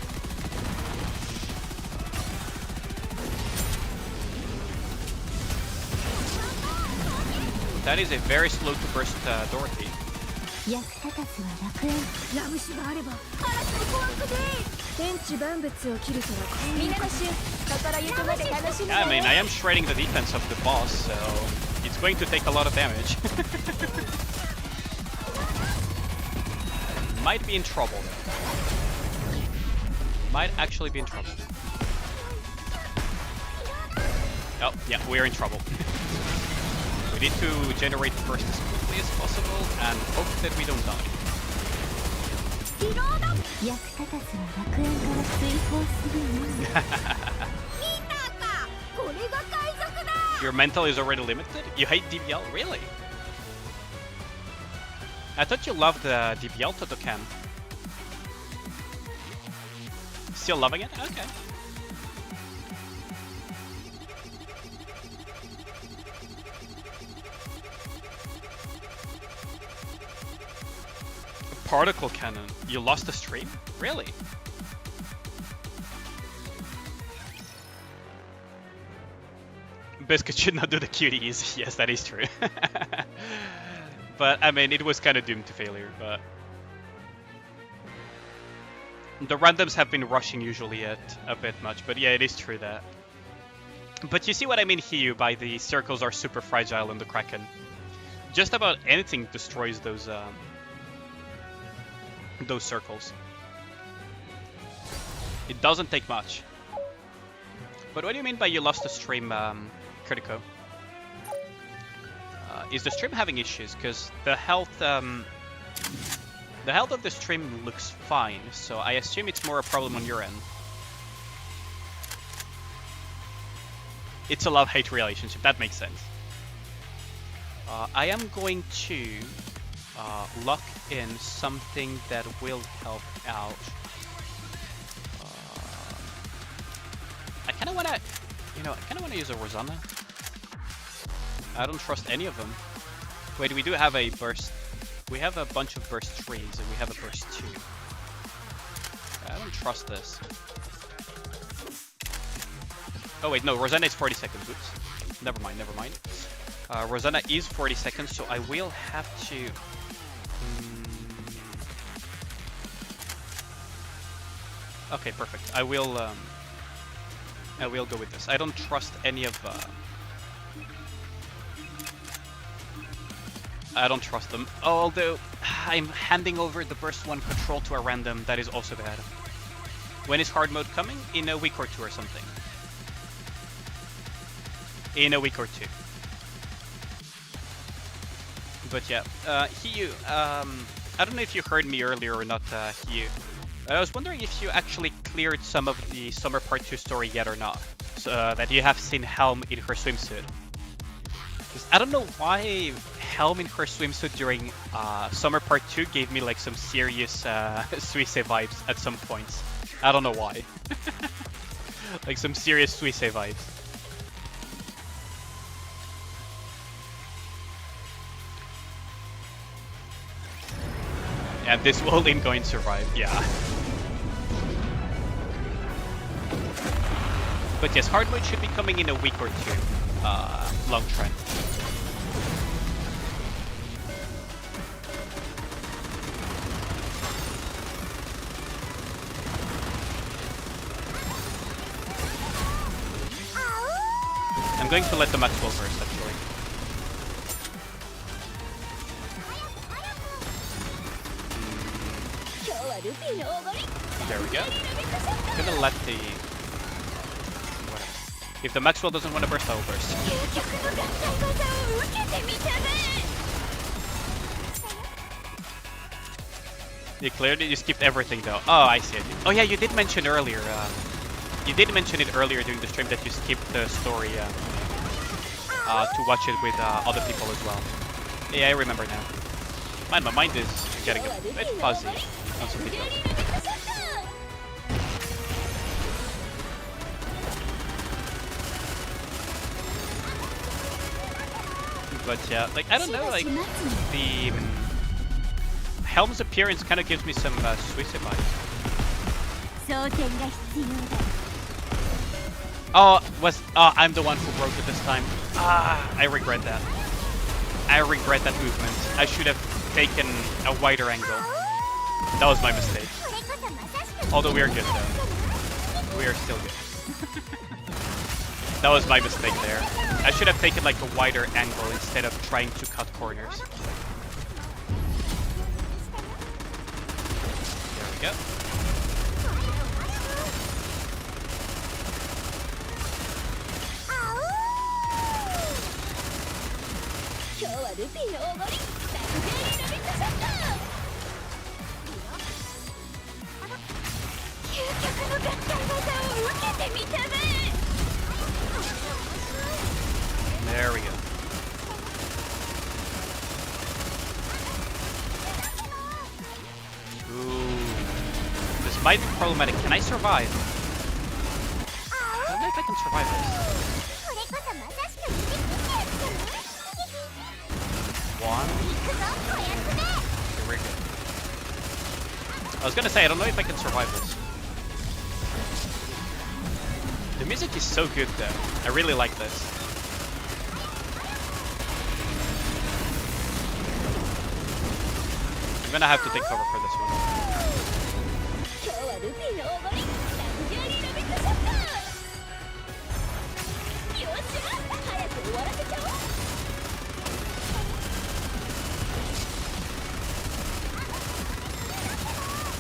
That is a very slow to burst Dorothy. 役立たずは楽園。ラム酒があれば嵐も怖くて天地万物を切るとはみんなの衆心ゆくまで楽しむね。 I mean, I am shredding the defense of the boss, so it's going to take a lot of damage. Might be in trouble. Might actually be in trouble. Oh, yeah, we're in trouble. We need to generate first as quickly as possible and hope that we don't die. 役立たずは楽園から追放するのみ。 Your mental is already limited? You hate DBL? Really? I thought you loved DBL to Dokkan. Still loving it? Okay. Particle cannon. You lost the stream? Really? Biscuit should not do the cuties. Yes, that is true. But, I mean, it was kind of doomed to failure, but... The randoms have been rushing usually at a bit much, but yeah, it is true that... But you see what I mean here by the circles are super fragile in the Kraken. Just about anything destroys those circles. It doesn't take much. But what do you mean by you lost the stream, Critico? Is the stream having issues? Because the health of the stream looks fine, so I assume it's more a problem on your end. It's a love-hate relationship, that makes sense. I am going to lock in something that will help out. I kind of of wanna, I kind of wanna use a Rosanna. I don't trust any of them. Wait, we do have a burst. We have a bunch of burst 3s and we have a burst 2. I don't trust this. Oh wait, no, Rosanna is 40 seconds. Oops. Never mind. Rosanna is 40 seconds, so I will have to... Okay, perfect. I will go with this. I don't trust any of... I don't trust them. Although, I'm handing over the burst 1 control to a random. That is also bad. When is hard mode coming? In a week or 2 or something. In a week or 2. But yeah, Hiyu, I don't know if you heard me earlier or not, Hiyu. I was wondering if you actually cleared some of the Summer Part 2 story yet or not. So, that you have seen Helm in her swimsuit. Because I don't know why Helm in her swimsuit during Summer Part 2 gave me like some serious Suisse vibes at some points. I don't know why. Like some serious Suisse vibes. And this will going to survive, yeah. But yes, hard mode should be coming in a week or 2. Long trend. I'm going to let the Maxwell first, actually. There we go. I'm gonna let the... If the Maxwell doesn't want to burst, I will burst. You cleared it? You skipped everything though. Oh, I see. Oh yeah, you did mention earlier. You did mention it earlier during the stream that you skipped the story to watch it with other people as well. Yeah, I remember now. Man, my mind is getting a bit fuzzy on some details. But yeah, like, I don't know, like, the Helm's appearance kind of gives me some Suisse vibes. Oh, I'm the one who broke it this time. I regret that. I regret that movement. I should have taken a wider angle. That was my mistake. Although we are good though. We are still good. That was my mistake there. I should have taken like a wider angle instead of trying to cut corners. There we go. There we go. Ooh. This might be problematic. Can I survive? I don't know if I can survive this. One. Here we go. I was gonna say, I don't know if I can survive this. The music is so good though. I really like this. I'm gonna have to take cover for this one.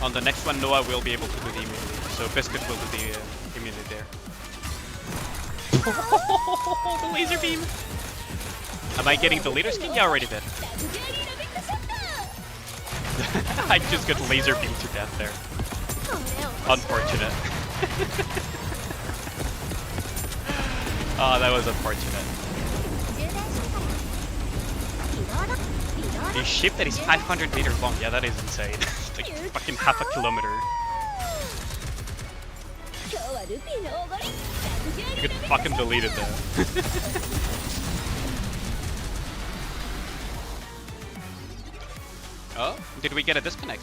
On the next one, Noah will be able to do the immunity, so Biscuit will do the immunity there. The laser beam! Am I getting the leader skin? Yeah, I already did. I just got laser beamed to death there. Unfortunate. Oh, that was unfortunate. A ship that is 500 meters long. Yeah, that is insane. Like fucking half a kilometer. You could fucking delete it though. Oh, did we get a disconnect?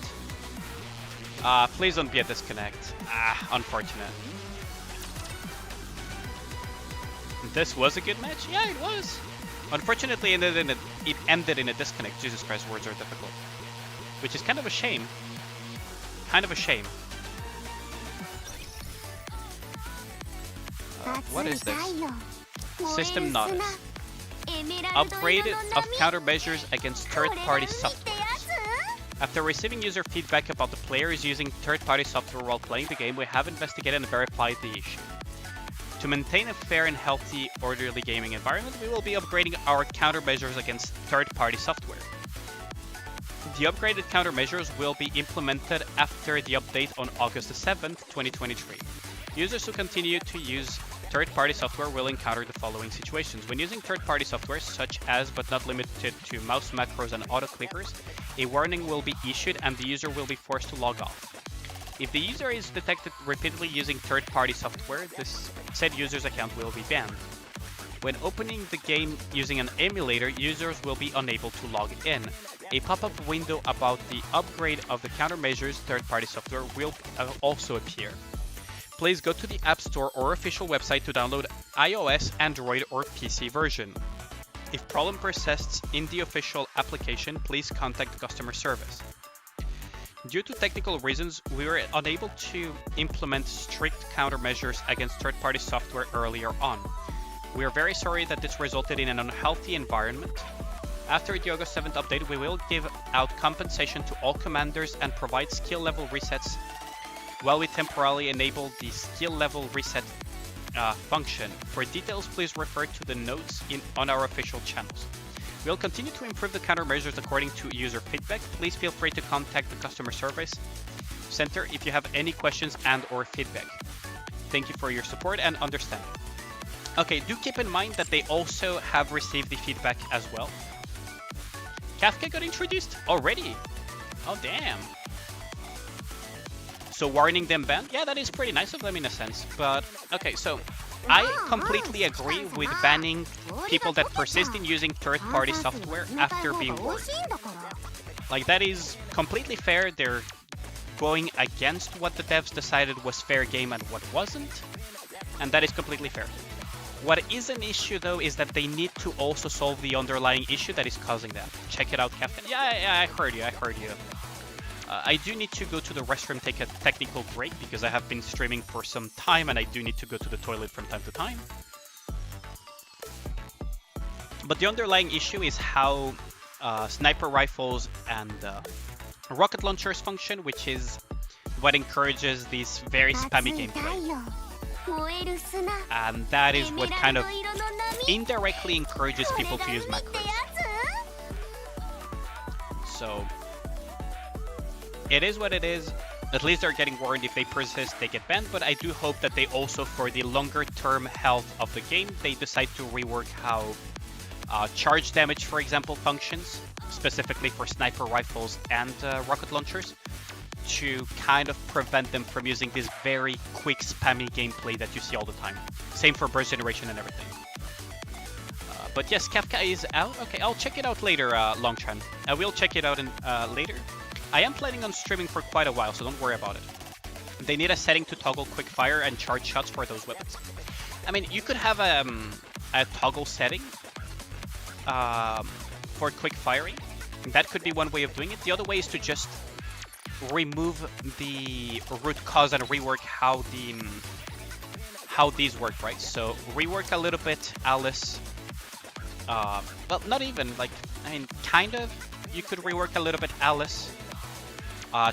Please don't be a disconnect. Unfortunate. This was a good match? Yeah, it was. Unfortunately, it ended in a disconnect. Jesus Christ, words are difficult. Which is kind of a shame. Kind of a shame. What is this? System notice. Upgraded of countermeasures against third-party software. After receiving user feedback about the players using third-party software while playing the game, we have investigated and verified the issue. To maintain a fair and healthy, orderly gaming environment, we will be upgrading our countermeasures against third-party software. The upgraded countermeasures will be implemented after the update on August 7th, 2023. Users who continue to use third-party software will encounter the following situations. When using third-party software, such as but not limited to mouse macros and auto-clickers, a warning will be issued and the user will be forced to log off. If the user is detected repeatedly using third-party software, this said user's account will be banned. When opening the game using an emulator, users will be unable to log in. A pop-up window about the upgrade of the countermeasures third-party software will also appear. Please go to the App Store or official website to download iOS, Android, or PC version. If problem persists in the official application, please contact customer service. Due to technical reasons, we were unable to implement strict countermeasures against third-party software earlier on. We are very sorry that this resulted in an unhealthy environment. After the August 7th update, we will give out compensation to all commanders and provide skill level resets while we temporarily enable the skill level reset function. For details, please refer to the notes on our official channels. We'll continue to improve the countermeasures according to user feedback. Please feel free to contact the customer service center if you have any questions and or feedback. Thank you for your support and understanding. Okay, do keep in mind that they also have received the feedback as well. Kafka got introduced already. Oh, damn. So warning them banned? Yeah, that is pretty nice of them in a sense. But, okay, so I completely agree with banning people that persist in using third-party software after being warned. Like, that is completely fair. They're going against what the devs decided was fair game and what wasn't. And that is completely fair. What is an issue, though, is that they need to also solve the underlying issue that is causing that. Check it out, Captain. Yeah, I heard you. I do need to go to the restroom, take a technical break, because I have been streaming for some time, and I do need to go to the toilet from time to time. But the underlying issue is how sniper rifles and rocket launchers function, which is what encourages these very spammy gameplay. And that is what kind of indirectly encourages people to use macros. So it is what it is. At least they're getting warned. If they persist, they get banned. But I do hope that they also, for the longer term health of the game, they decide to rework how charge damage, for example, functions, specifically for sniper rifles and rocket launchers, to kind of prevent them from using this very quick spammy gameplay that you see all the time. Same for burst generation and everything. But yes, Kafka is out. Okay, I'll check it out later, Longchan. I will check it out later. I am planning on streaming for quite a while, so don't worry about it. They need a setting to toggle quick fire and charge shots for those weapons. I mean, you could have a toggle setting for quick firing. That could be one way of doing it. The other way is to just remove the root cause and rework how these work, right? So rework a little bit Alice. Well, not even, like, I mean, kind of. You could rework a little bit Alice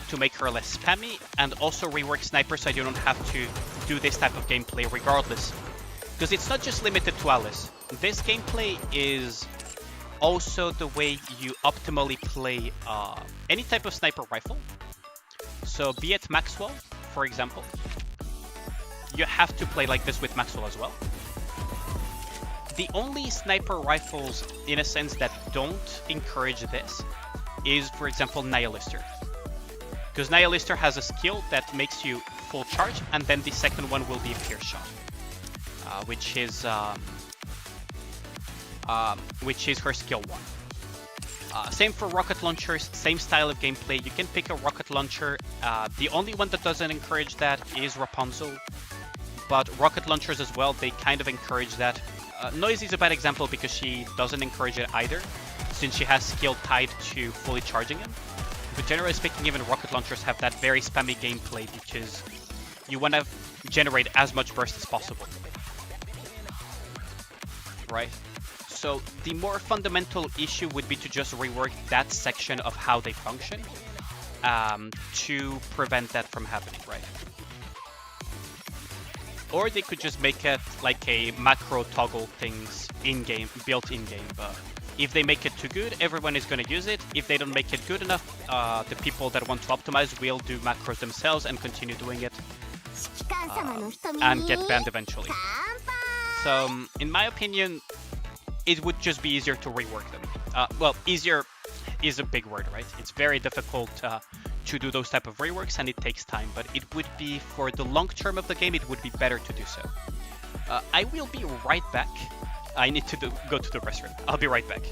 to make her less spammy, and also rework Sniper so you don't have to do this type of gameplay regardless. Because it's not just limited to Alice. This gameplay is also the way you optimally play any type of sniper rifle. So be it Maxwell, for example. You have to play like this with Maxwell as well. The only sniper rifles, in a sense, that don't encourage this is, for example, Nihilister. Because Nihilister has a skill that makes you full charge, and then the second one will be a pierce shot. which is her skill 1. Same for rocket launchers, same style of gameplay. You can pick a rocket launcher. The only one that doesn't encourage that is Rapunzel. But rocket launchers as well, they kind of encourage that. Noisy is a bad example because she doesn't encourage it either, since she has skill tied to fully charging it. But generally speaking, even rocket launchers have that very spammy gameplay because you want to generate as much burst as possible. Right? So the more fundamental issue would be to just rework that section of how they function to prevent that from happening, right? Or they could just make it like a macro toggle things in-game, built in-game. But if they make it too good, everyone is going to use it. If they don't make it good enough, the people that want to optimize will do macros themselves and continue doing it and get banned eventually. So, in my opinion, it would just be easier to rework them. Well, easier is a big word, right? It's very difficult to do those type of reworks, and it takes time. But it would be, for the long term of the game, it would be better to do so. I will be right back. I need to go to the restroom. I'll be right back.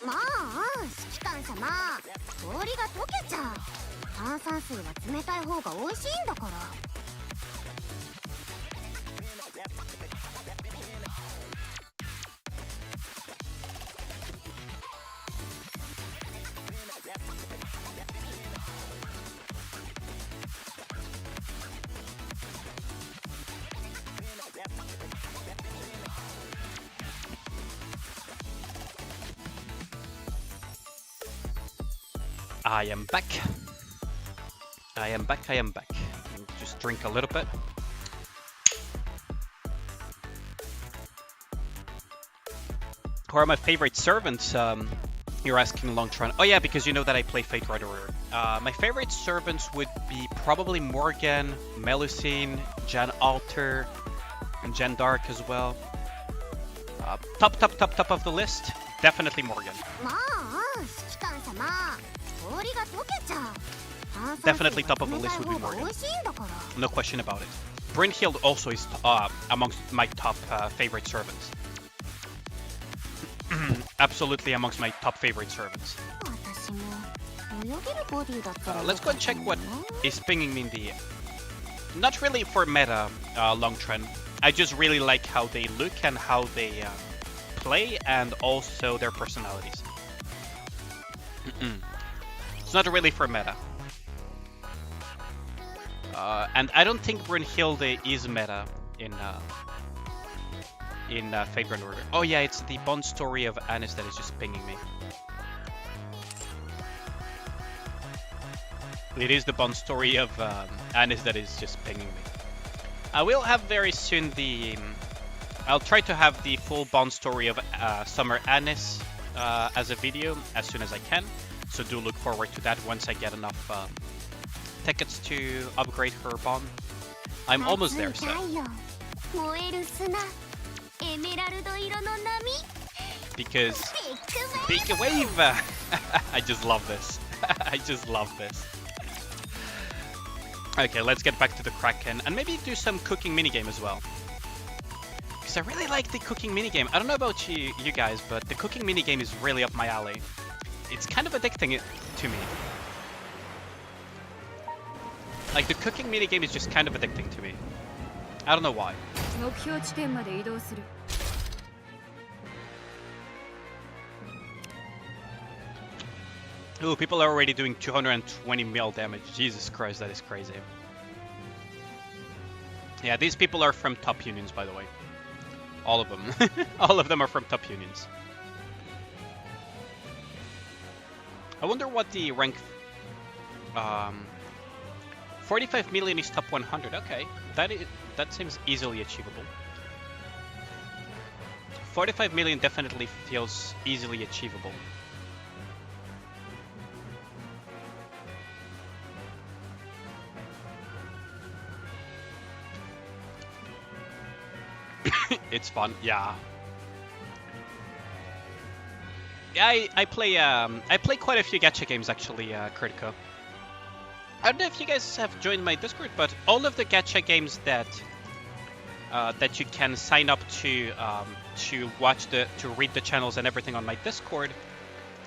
まあ指揮官様、氷が溶けちゃう。炭酸水は冷たい方が美味しいんだから。I am back. I am back. I am back. Just drink a little bit. Who are my favorite servants? You're asking, Longtron. Oh yeah, because you know that I play Fate Rider. My favorite servants would be probably Morgan, Melusine, Jan Alter, and Jan Dark as well. Top of the list, definitely Morgan. Definitely top of the list would be Morgan. No question about it. Brynhild also is amongst my top favorite servants. Absolutely amongst my top favorite servants. Let's go and check what is pinging me in the... Not really for meta, Longtren. I just really like how they look and how they play, and also their personalities. It's not really for meta. And I don't think Brynhilde is meta in Fate Order. Oh yeah, it's the Bond story of Anis that is just pinging me. It is the Bond story of Anis that is just pinging me. I will have very soon the... I'll try to have the full Bond story of Summer Anis as a video as soon as I can. So do look forward to that once I get enough tickets to upgrade her Bond. I'm almost there, so... Because... Big wave! I just love this. I just love this. Okay, let's get back to the Kraken and maybe do some cooking minigame as well. Because I really like the cooking minigame. I don't know about you guys, but the cooking minigame is really up my alley. It's kind of addicting to me. Like, the cooking minigame is just kind of addicting to me. I don't know why. Ooh, people are already doing 220 mil damage. Jesus Christ, that is crazy. Yeah, these people are from top unions, by the way. All of them. All of them are from top unions. I wonder what the rank 45 million is top 100. Okay, that seems easily achievable. 45 million definitely feels easily achievable. It's fun, yeah. Yeah, I play quite a few gacha games actually, Critico. I don't know if you guys have joined my Discord, but all of the gacha games that you can sign up to read the channels and everything on my Discord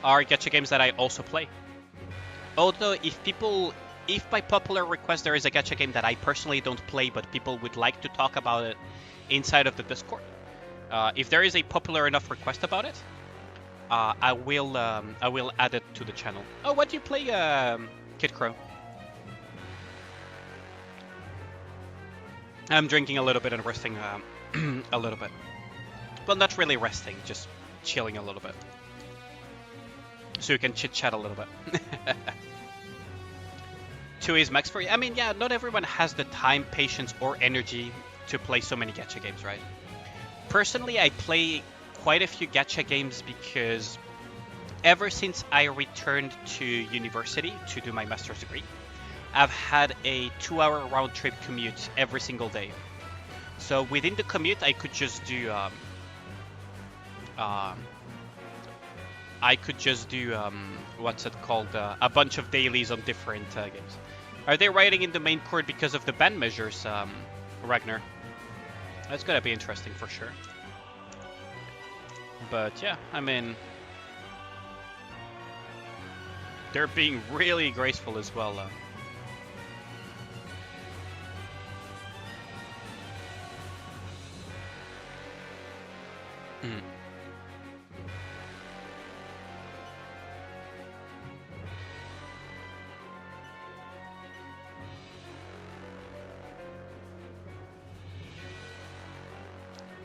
are gacha games that I also play. Although if by popular request there is a gacha game that I personally don't play, but people would like to talk about it inside of the Discord, if there is a popular enough request about it, I will add it to the channel. Oh, what do you play, Kid Crow? I'm drinking a little bit and resting a little bit. Well, not really resting, just chilling a little bit. So you can chit-chat a little bit. 2 is max for you. I mean, yeah, not everyone has the time, patience, or energy to play so many gacha games, right? Personally, I play quite a few gacha games because ever since I returned to university to do my master's degree, I've had a 2-hour round trip commute every single day. So within the commute, I could just do what's it called? A bunch of dailies on different games. Are they writing in the main court because of the ban measures, Ragnar? That's gonna be interesting for sure. But yeah, I mean, they're being really graceful as well.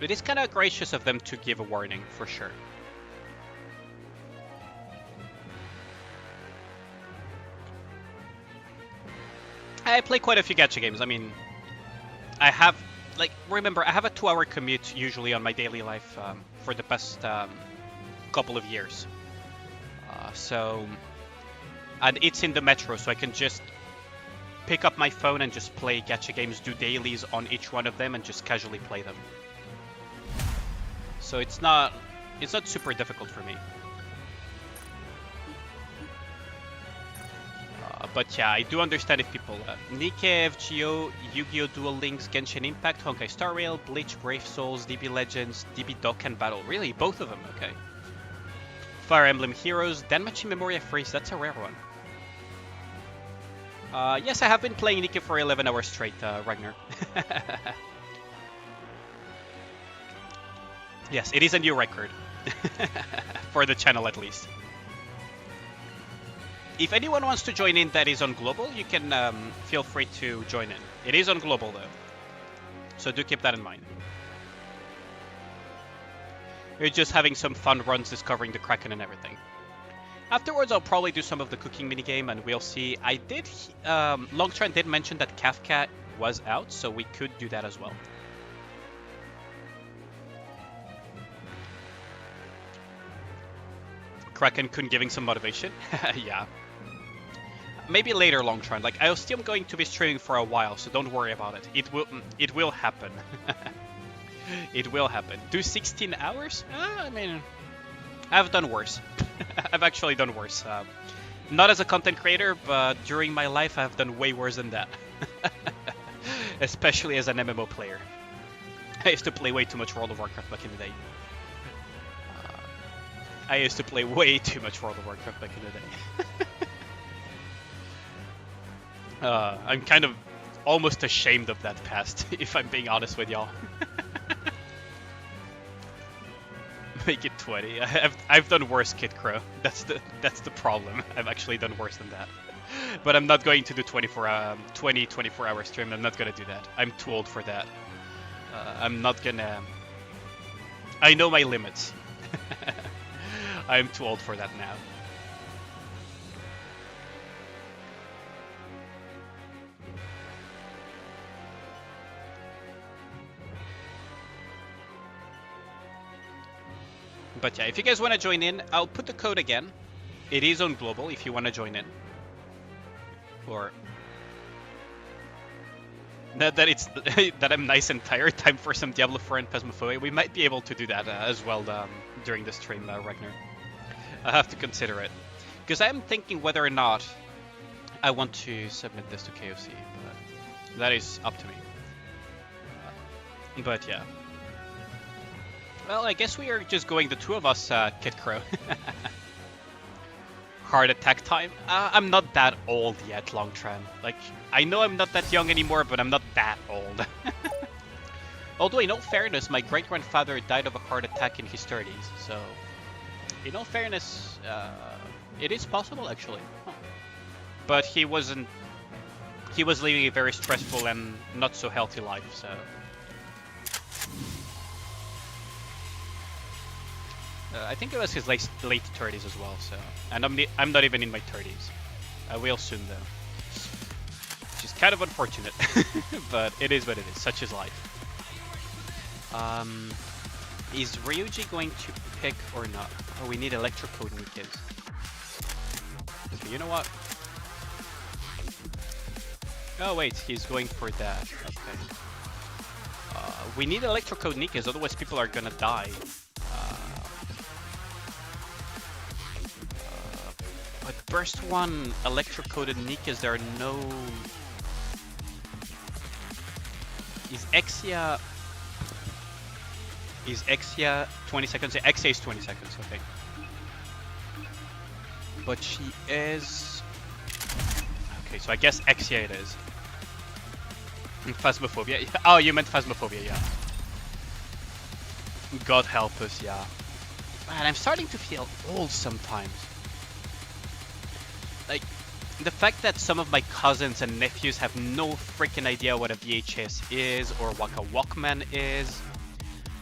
It is kind of gracious of them to give a warning, for sure. I play quite a few gacha games. I mean, I have, like, remember, I have a 2-hour commute usually on my daily life for the past couple of years. And it's in the metro, so I can just pick up my phone and just play gacha games, do dailies on each one of them, and just casually play them. So it's not super difficult for me. But yeah, I do understand if people... Nikke, FGO, Yu-Gi-Oh! Duel Links, Genshin Impact, Honkai Star Rail, Bleach, Brave Souls, DB Legends, DB Dokkan Battle. Really? Both of them? Okay. Fire Emblem Heroes, Danmachi Memoria Freeze. That's a rare one. Yes, I have been playing Nikke for 11 hours straight, Ragnar. Yes, it is a new record. For the channel, at least. If anyone wants to join in that is on Global, you can feel free to join in. It is on Global, though. So do keep that in mind. We're just having some fun runs discovering the Kraken and everything. Afterwards, I'll probably do some of the cooking minigame, and we'll see. I did... Longtron did mention that Kafka was out, so we could do that as well. Kraken Kun giving some motivation. Yeah. Maybe later, Longtron. Like, I still am going to be streaming for a while, so don't worry about it. It will happen. It will happen. Do 16 hours? I mean, I've done worse. I've actually done worse. Not as a content creator, but during my life, I've done way worse than that. Especially as an MMO player. I used to play way too much World of Warcraft back in the day. I used to play way too much World of Warcraft back in the day. I'm kind of almost ashamed of that past, if I'm being honest with y'all. Make it 20. I've done worse, Kid Crow. That's the problem. I've actually done worse than that. But I'm not going to do 24-hour stream. I'm not gonna do that. I'm too old for that. I'm not gonna... I know my limits. I'm too old for that now. But yeah, if you guys want to join in, I'll put the code again. It is on global if you want to join in. Or that it's that I'm nice and tired. Time for some Diablo 4 and Phasmophobia. We might be able to do that as well during the stream, Ragnar. I have to consider it because I'm thinking whether or not I want to submit this to KOC, but that is up to me. But yeah. Well, I guess we are just going the two of us, Kid Crow. Heart attack time. I'm not that old yet, Longtran. Like, I know I'm not that young anymore, but I'm not that old. Although, in all fairness, my great-grandfather died of a heart attack in his 30s, so... In all fairness, it is possible, actually. Huh. But he wasn't... He was living a very stressful and not so healthy life, so... I think it was his late 30s as well, so... And I'm not even in my 30s. I will soon, though. Which is kind of unfortunate. But it is what it is. Such is life. Is Ryuji going to pick or not? Oh, we need Electrocode Nikkes. Okay, you know what? Oh, wait. He's going for that. Okay. We need Electrocode Nikkes, otherwise people are gonna die. But Burst 1 Electrocoded Nikkes, there are no... Is Exia 20 seconds? Exia is 20 seconds, okay. But she is... Okay, so I guess Exia it is. And Phasmophobia. Oh, you meant Phasmophobia, yeah. God help us, yeah. Man, I'm starting to feel old sometimes. Like, the fact that some of my cousins and nephews have no freaking idea what a VHS is, or what a Walkman is,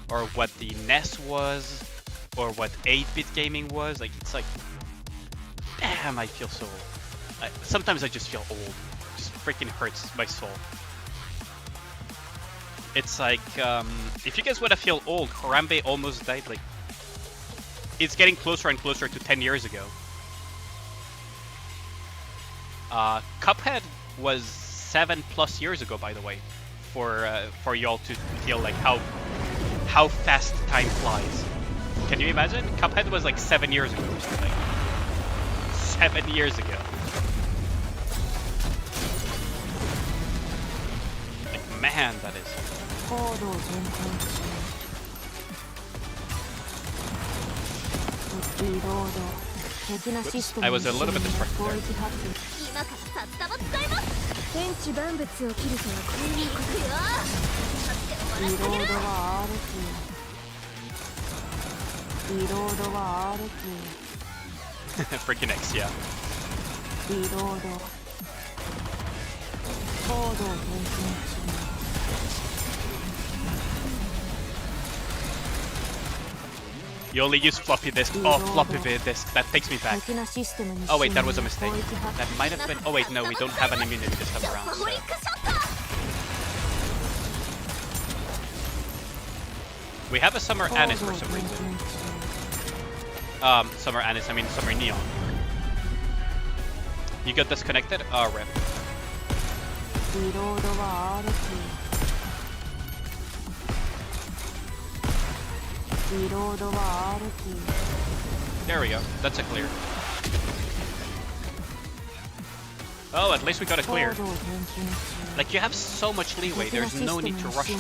or what the NES was, or what 8-bit gaming was, like, it's like, damn, I feel so old. Sometimes I just feel old. It just freaking hurts my soul. It's like, if you guys want to feel old, Harambe almost died, like, it's getting closer and closer to 10 years ago. Cuphead was 7+ years ago, by the way, for y'all to feel like how fast time flies. Can you imagine? Cuphead was like 7 years ago or something. 7 years ago. Like, man, that is. Whoops, I was a little bit distracted there. 天地万物を切るとはこういうことよ。リロードは R キー。リロードは R キー。 Freaking X, yeah. リロード。コードを変遷中。 You only use floppy disk. Oh, floppy disk. That takes me back. Oh wait, that was a mistake. That might have been... Oh wait, no, we don't have an immunity this time around, so... We have a Summer Anis for some reason. Summer Anis, I mean Summer Neon. You got disconnected? Oh, rip. There we go. That's a clear. Oh, at least we got a clear. Like, you have so much leeway. There's no need to rush it.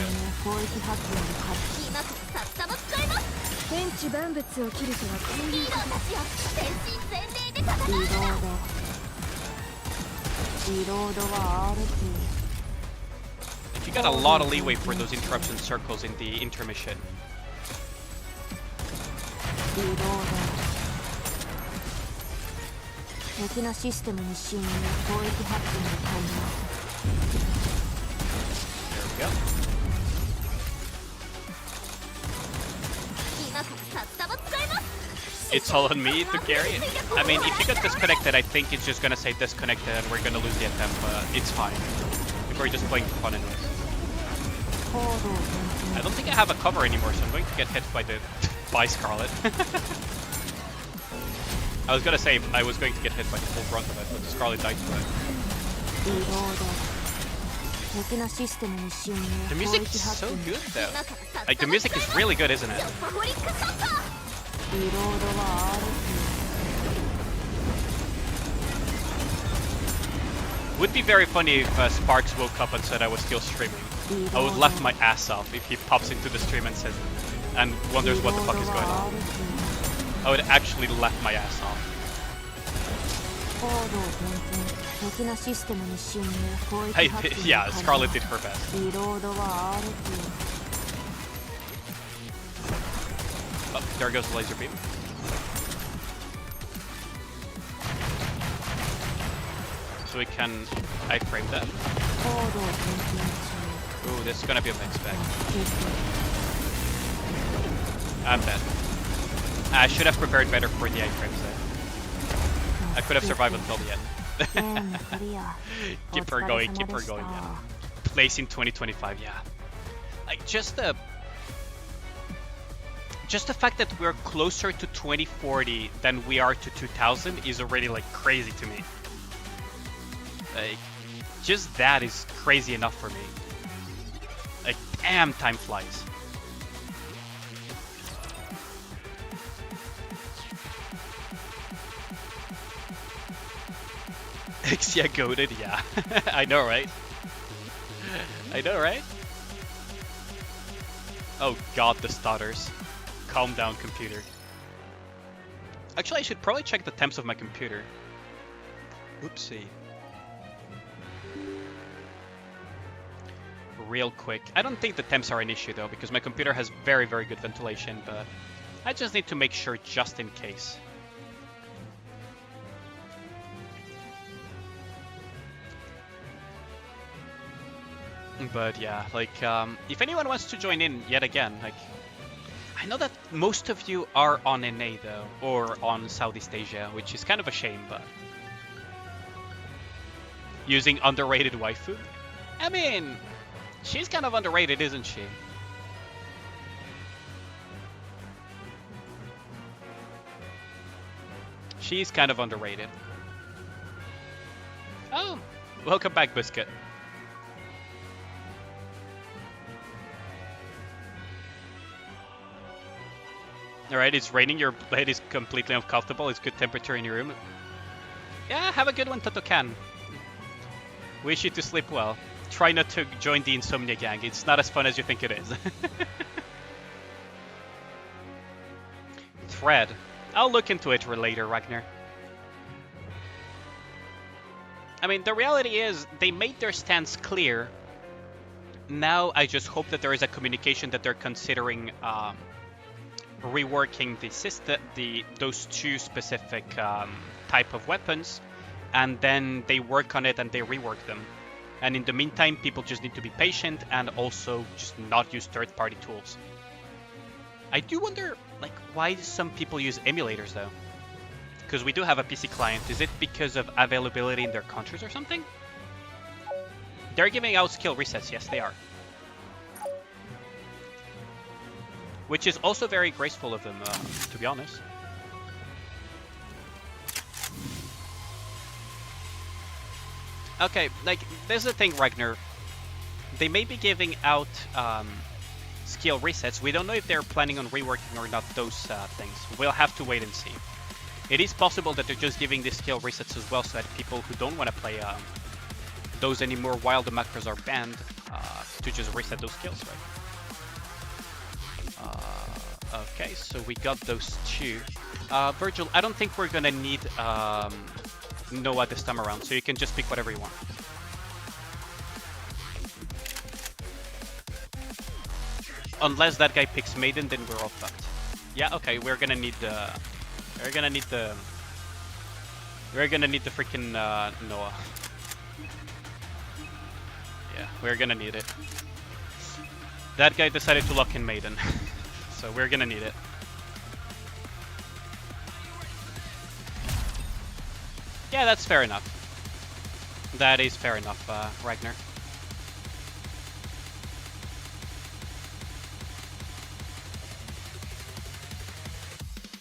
Like, you got a lot of leeway for those interruption circles in the intermission. There we go. It's all on me to carry it. I mean, if you get disconnected, I think it's just gonna say disconnected and we're gonna lose the attempt, but it's fine. If we're just playing for fun anyways. I don't think I have a cover anymore, so I'm going to get hit by the Bye, Scarlet. I was gonna say I was going to get hit by the full brunt of it, but Scarlet died to it. The music is so good though. Like the music is really good, isn't it? Would be very funny if Sparks woke up and said I was still streaming. I would laugh my ass off if he pops into the stream and says and wonders what the fuck is going on. I would actually laugh my ass off. Yeah, Scarlet did her best. Oh, there goes the laser beam. So we can iframe that. Ooh, this is gonna be a mixed bag. I'm dead. I should have prepared better for the iframes there. I could have survived until the end. Keep her going, yeah. Place in 2025, yeah. Like just the fact that we're closer to 2040 than we are to 2000 is already like crazy to me. Like just that is crazy enough for me. Like damn, time flies. Xia goated, yeah. I know, right? I know, right? Oh god, the stutters. Calm down, computer. Actually, I should probably check the temps of my computer. Oopsie. Real quick. I don't think the temps are an issue though, because my computer has very, very good ventilation, but I just need to make sure just in case. But yeah, like, if anyone wants to join in yet again, like, I know that most of you are on NA though, or on Southeast Asia, which is kind of a shame, but... Using underrated waifu? I mean, she's kind of underrated, isn't she? She's kind of underrated. Oh, welcome back, Biscuit. Alright, it's raining, your bed is completely uncomfortable, it's good temperature in your room. Yeah, have a good one, Totokan. Wish you to sleep well. Try not to join the Insomnia Gang, it's not as fun as you think it is. Thread. I'll look into it later, Ragnar. I mean, the reality is, they made their stance clear. Now I just hope that there is a communication that they're considering reworking the system, those two specific type of weapons, and then they work on it and they rework them. And in the meantime, people just need to be patient and also just not use third-party tools. I do wonder, like, why some people use emulators though? Because we do have a PC client. Is it because of availability in their countries or something? They're giving out skill resets. Yes, they are. Which is also very graceful of them, to be honest. Okay, like, there's the thing, Ragnar. They may be giving out skill resets. We don't know if they're planning on reworking or not those things. We'll have to wait and see. It is possible that they're just giving these skill resets as well, so that people who don't want to play those anymore while the macros are banned, to just reset those skills, right? Okay, so we got those two. Virgil, I don't think we're gonna need Noah this time around, so you can just pick whatever you want. Unless that guy picks Maiden, then we're all fucked. Yeah, okay, we're gonna need the freaking Noah. Yeah, we're gonna need it. That guy decided to lock in Maiden, so we're gonna need it. Yeah, that's fair enough. That is fair enough, Ragnar.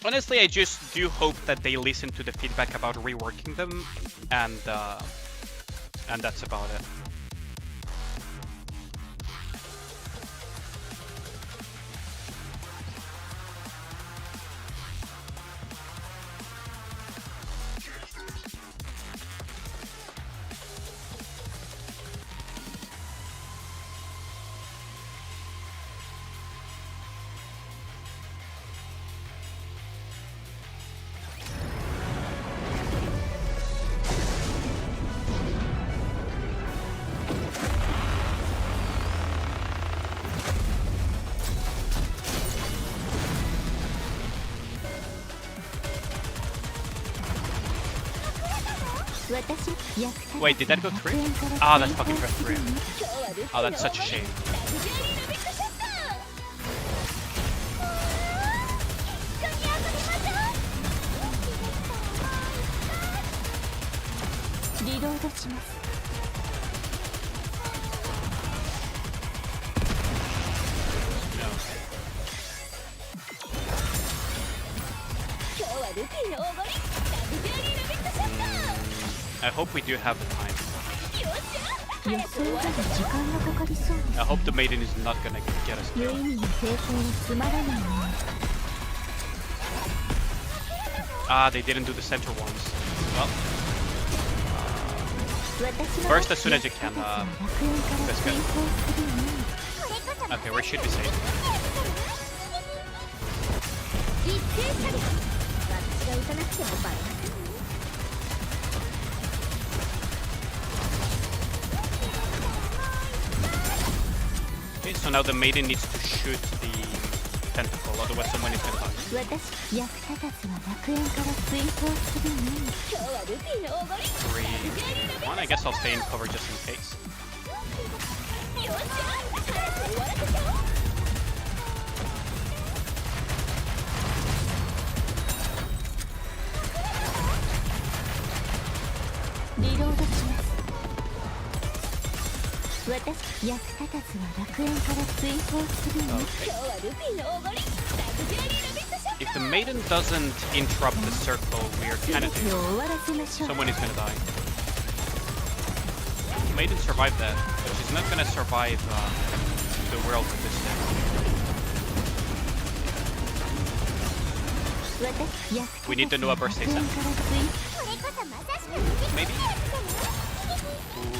Honestly, I just do hope that they listen to the feedback about reworking them, and that's about it. Wait, did that go through? Ah, that's fucking went through. Oh, that's such a shame. I hope we do have the time. I hope the maiden is not gonna get us killed. Ah, they didn't do the center ones. Well, first as soon as you can. That's good. Okay, we should be safe. Okay, so now the maiden needs to shoot the tentacle, otherwise someone is gonna die. 3, 1. I guess I'll stay in cover just in case. If the maiden doesn't interrupt the circle, we're kind of doomed. Someone is gonna die. The maiden survived that, but she's not gonna survive the world with this thing. We need the Noah burst ASAP. Maybe? Ooh.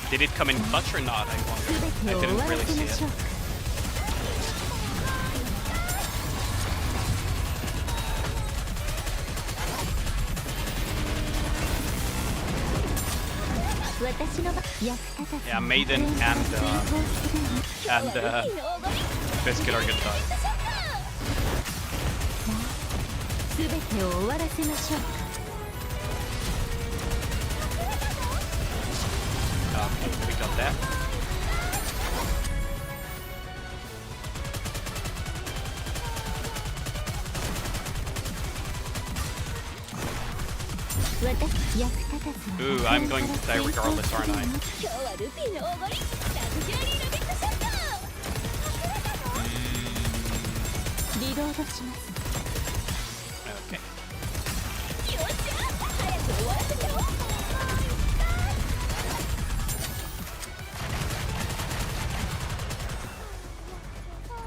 Did it come in clutch or not, I wonder? I didn't really see it. Yeah, Maiden and Biscuit are gonna die. Okay, we got that. Ooh, I'm going to die regardless, aren't I? Okay.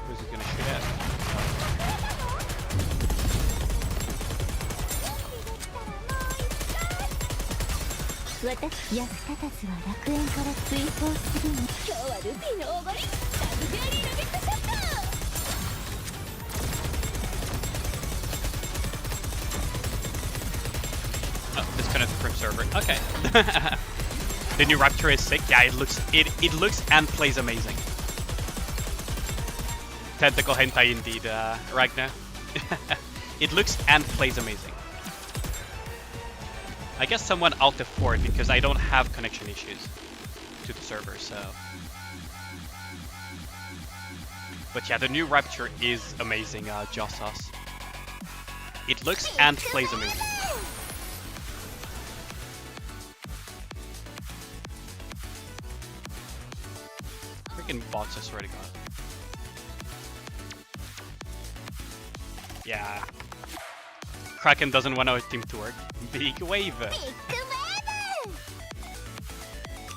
Who's he gonna shoot at? Oh, disconnect from server. Okay. The new Rapture is sick. Yeah, it looks and plays amazing. Tentacle hentai indeed, Ragnar. It looks and plays amazing. I guess someone alt F4 because I don't have connection issues to the server, so. But yeah, the new Rapture is amazing, Jossas. It looks and plays amazing. Freaking bots, I swear to God. Yeah. Kraken doesn't want our team to work. Big wave.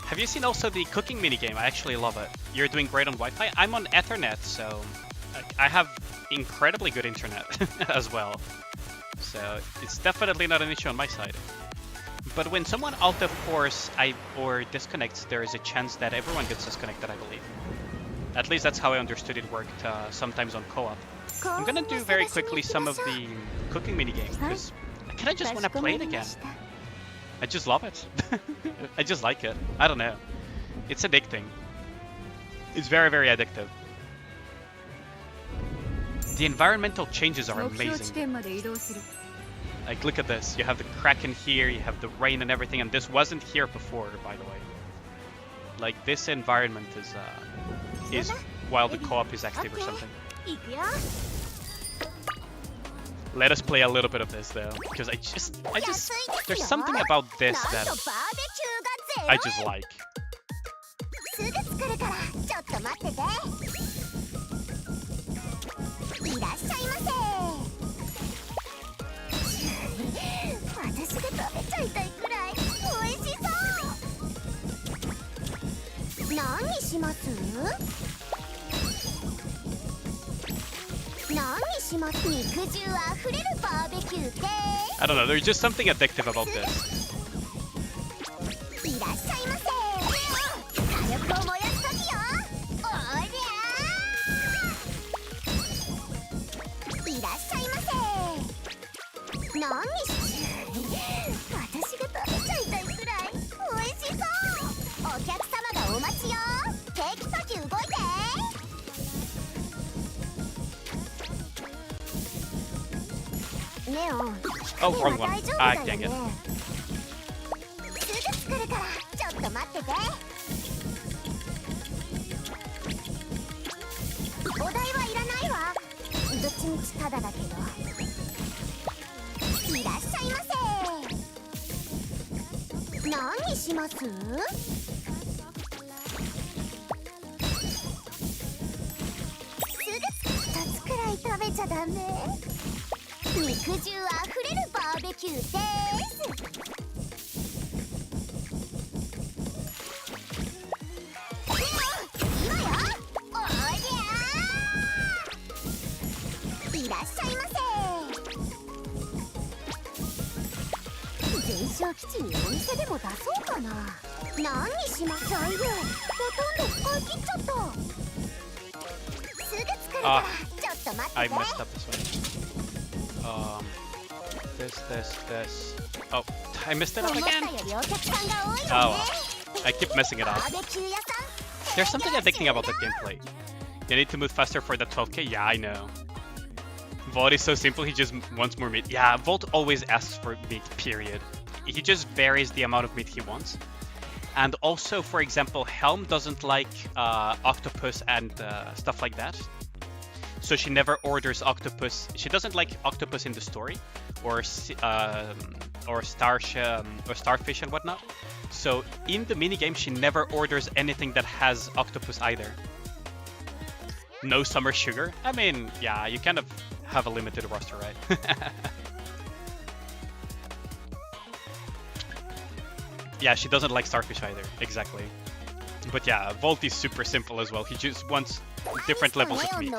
Have you seen also the cooking minigame? I actually love it. You're doing great on Wi-Fi. I'm on Ethernet, so I have incredibly good internet as well. So it's definitely not an issue on my side. But when someone out of course or disconnects, there is a chance that everyone gets disconnected, I believe. At least that's how I understood it worked sometimes on co-op. I'm gonna do very quickly some of the cooking minigame because I kinda just wanna play it again. I just love it. I just like it. I don't know. It's addicting. It's very, very addictive. The environmental changes are amazing. Like, look at this. You have the Kraken here, you have the rain and everything, and this wasn't here before, by the way. Like, this environment is while the co-op is active or something. Let us play a little bit of this though, because I just there's something about this that I just like. I don't know, there's just something addictive about this. Oh, wrong one. Ah, dang it. I messed up this one. This. Oh, I messed it up again. Oh, well. I keep messing it up. There's something addicting about that gameplay. You need to move faster for the 12k? Yeah, I know. Volt is so simple, he just wants more meat. Yeah, Volt always asks for meat, period. He just varies the amount of meat he wants. And also, for example, Helm doesn't like octopus and stuff like that. So she never orders octopus. She doesn't like octopus in the story, or starfish and whatnot. So in the minigame, she never orders anything that has octopus either. No summer sugar. I mean, yeah, you kind of have a limited roster, right? Yeah, she doesn't like starfish either. Exactly. But yeah, Volt is super simple as well. He just wants different levels of meat.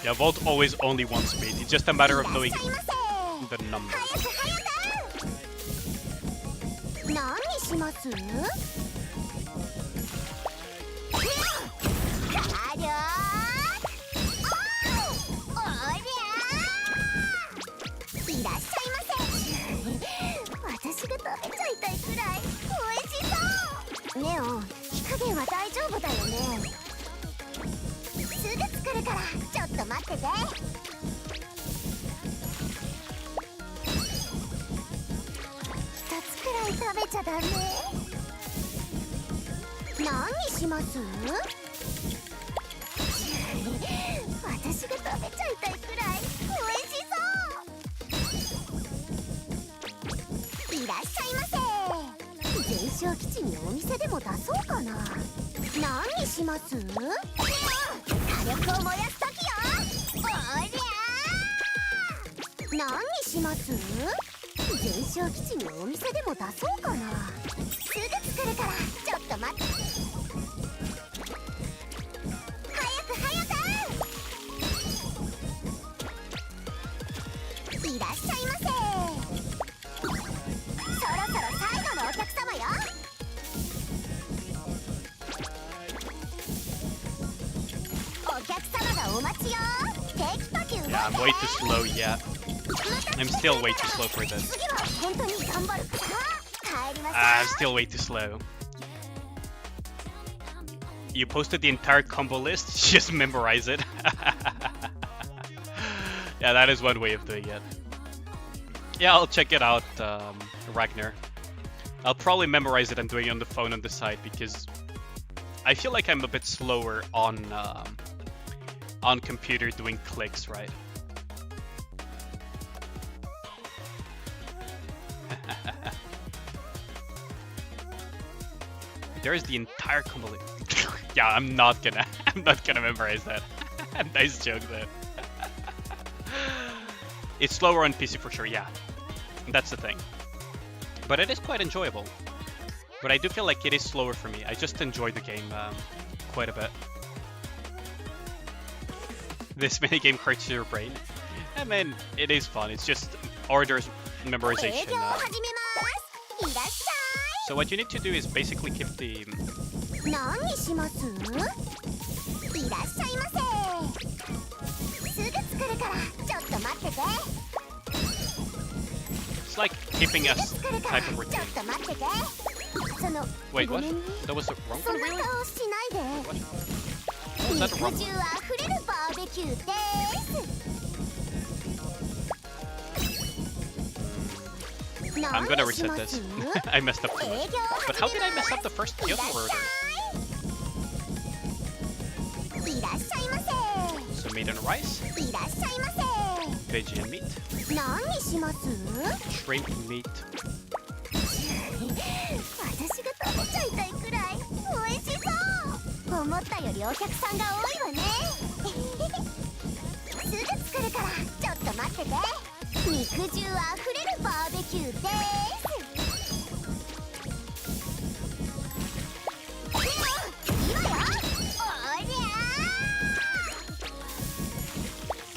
Yeah, Volt always only wants meat. It's just a matter of knowing the number. ダメ。何にします？私が食べちゃいたいくらい美味しそう。いらっしゃいませ。全焼基地にお店でも出そうかな。何にします？火力を燃やす時よ。おりゃー。何にします？全焼基地にお店でも出そうかな。すぐ作るからちょっと待って。早く早く。いらっしゃいませ。そろそろ最後のお客様よ。お客様がお待ちよ。テキパキ動いて。 Yeah, I'm way too slow yet. I'm still way too slow for this. 次は本当に頑張るから。帰りましょう。 I'm still way too slow. You posted the entire combo list? Just memorize it. Yeah, that is one way of doing it. Yeah, I'll check it out, Ragnar. I'll probably memorize it and doing it on the phone on the side because I feel like I'm a bit slower on computer doing clicks, right? There's the entire combo list. Yeah, I'm not gonna memorize that. Nice joke though. It's slower on PC for sure, yeah. That's the thing. But it is quite enjoyable. But I do feel like it is slower for me. I just enjoy the game quite a bit. This minigame hurts your brain. I mean, it is fun. It's just orders memorization. So what you need to do is basically keep the... 何にします？いらっしゃいませ。すぐ作るからちょっと待ってて。 It's like keeping a type of ちょっ routine. と待ってて。その Wait, ご what? めんね。 That was the wrong そ one, んな really? 顔しないで。 What? Was that the 肉 wrong 汁 one? あふれるバーベキューです。 I'm gonna reset this. I messed up too much. But how did I mess up the first Kyoto order? いらっしゃいませ。 So meat and rice, いらっしゃいませ。 veggie and meat, 何にします？ shrimp meat. 私が食べちゃいたいくらい美味しそう。思ったよりお客さんが多いわね。すぐ作るからちょっと待ってて。肉汁あふれるバーベキューです。今よ。おりゃ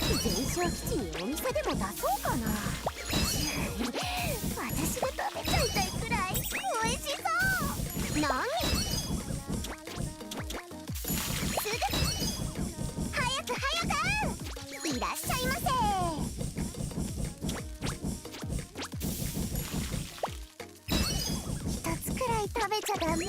ー。全焼基地にお店でも出そうかな。私が食べちゃいたいくらい美味しそう。何？すぐ。早く早く。いらっしゃいませ。一つくらい食べちゃダメ。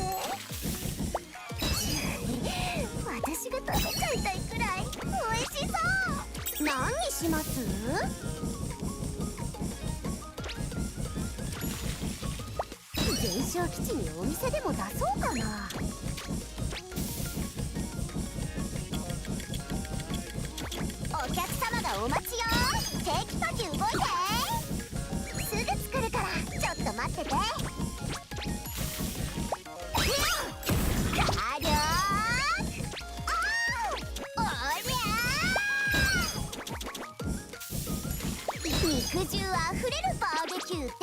私が食べちゃいたいくらい美味しそう。何にします？全焼基地にお店でも出そうかな。お客様がお待ちよ。テキパキ動いて。すぐ作るからちょっと待ってて。火力おりゃー。肉汁あふれるバーベキューです。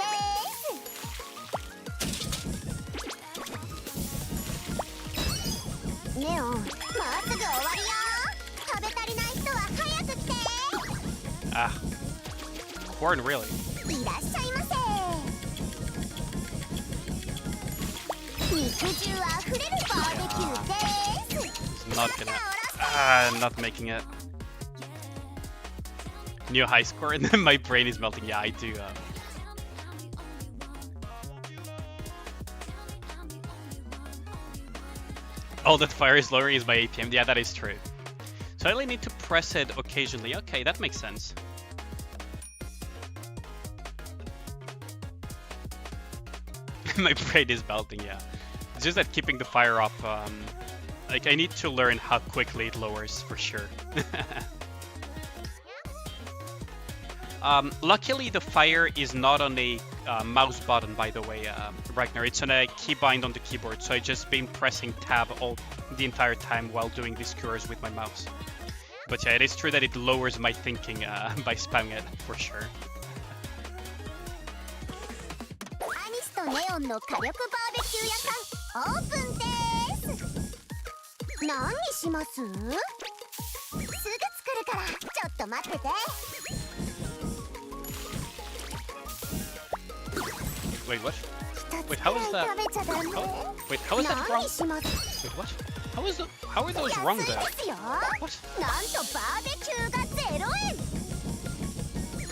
ネオン、もうすぐ終わりよ。食べ足りない人は早く来て。 Ah. Corn, really? いらっしゃいませ。肉汁あふれるバーベキューです。 It's not gonna... I'm not making it. New high score and then my brain is melting. Yeah, I do. All that fire is lowering is my APM. Yeah, that is true. So I only need to press it occasionally. Okay, that makes sense. My brain is melting, yeah. It's just that keeping the fire up, like I need to learn how quickly it lowers for sure. Luckily the fire is not on a mouse button, by the way, Ragnar. It's on a keybind on the keyboard, so I just been pressing tab the entire time while doing these cures with my mouse. But yeah, it is true that it lowers my thinking by spamming it, for sure. アニスとネオンの火力バーベキュー屋さんオープンです。何にします？すぐ作るからちょっと待ってて。 Wait, what? Wait, how is that? Wait, how is that wrong? Wait, what? How are those wrong though? What? なんとバーベキューが0円。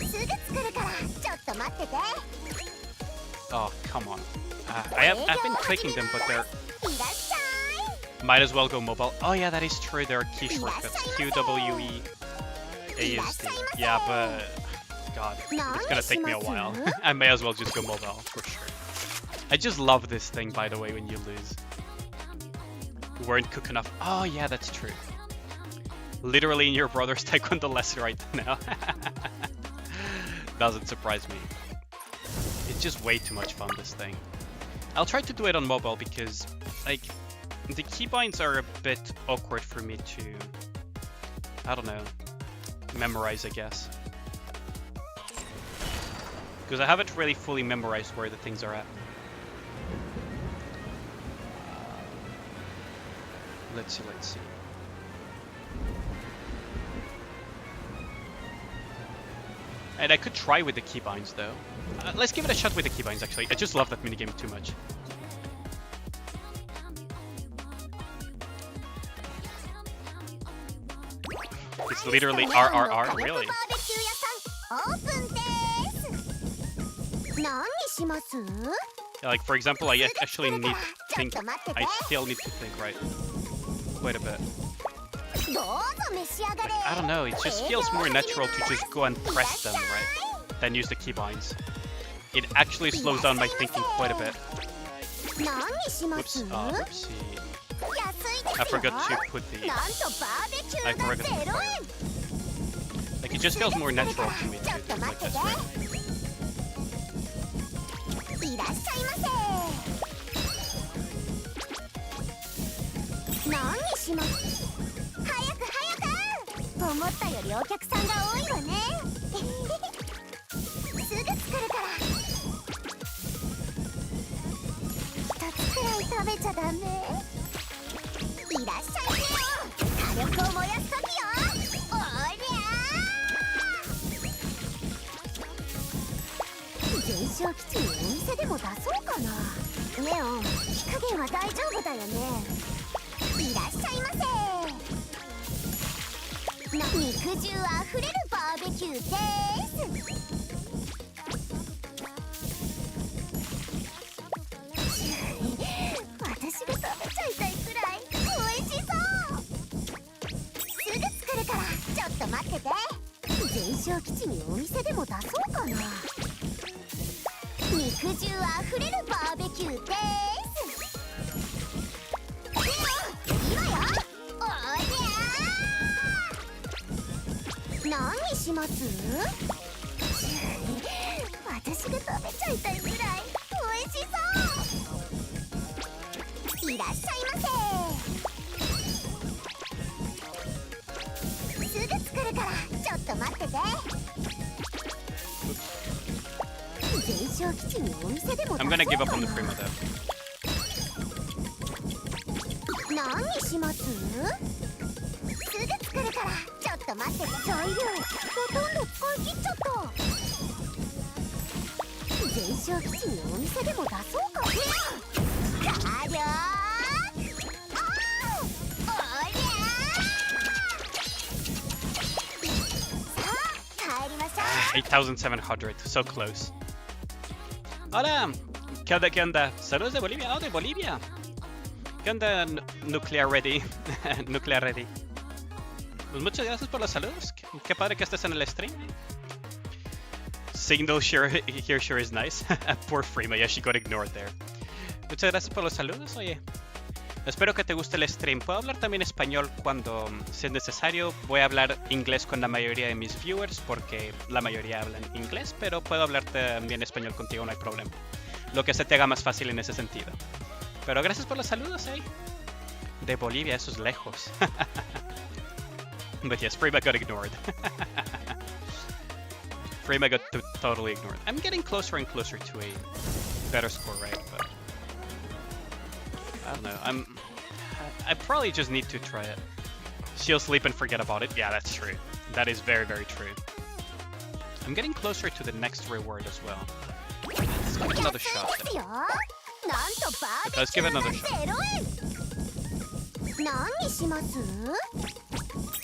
すぐ作るからちょっと待ってて。 Oh, come on. I've been clicking them, but they're... Might as well go mobile. Oh yeah, that is true. There are key shortcuts. Q, W, E, A, S, D. Yeah, but... God, it's gonna take me a while. I may as well just go mobile, for sure. I just love this thing, by the way, when you lose. You weren't cook enough. Oh yeah, that's true. Literally in your brother's taekwondo lesson right now. Doesn't surprise me. It's just way too much fun, this thing. I'll try to do it on mobile because, like, the keybinds are a bit awkward for me to, I don't know, memorize, I guess. Because I haven't really fully memorized where the things are at. Let's see. And I could try with the keybinds though. Let's give it a shot with the keybinds actually. I just love that minigame too much. It's literally RRR, really? Yeah, like for example, I actually need to think. I still need to think, right? Quite a bit. Like, I don't know, it just feels more natural to just go and press them, right? Than use the keybinds. It actually slows down my thinking quite a bit. Whoops, oopsie. I forgot to put the... I forgot to put fire. Like, it just feels more natural to me to think like this, right? I'm gonna give up on the primo though. Ah, 8,700, so close. Hola, ¿qué onda? Saludos de Bolivia, oh, de Bolivia. ¿Qué onda, Nuclear Ready? Nuclear Ready. Pues muchas gracias por los saludos. Qué padre que estés en el stream. signal here sure is nice. Poor Freema, yeah, she got ignored there. Muchas gracias por los saludos, oye. Espero que te guste el stream. Puedo hablar también español cuando sea necesario. Voy a hablar inglés con la mayoría de mis viewers porque la mayoría hablan inglés, pero puedo hablar también español contigo, no hay problema. Lo que se te haga más fácil en ese sentido. Pero gracias por los saludos, De Bolivia, eso es lejos. But yes, Freema got ignored. Freema got totally ignored. I'm getting closer and closer to a better score, right? But I don't know. I probably just need to try it. She'll sleep and forget about it. Yeah, that's true. That is very, very true. I'm getting closer to the next reward as well. Let's give it another shot. Let's give it another shot.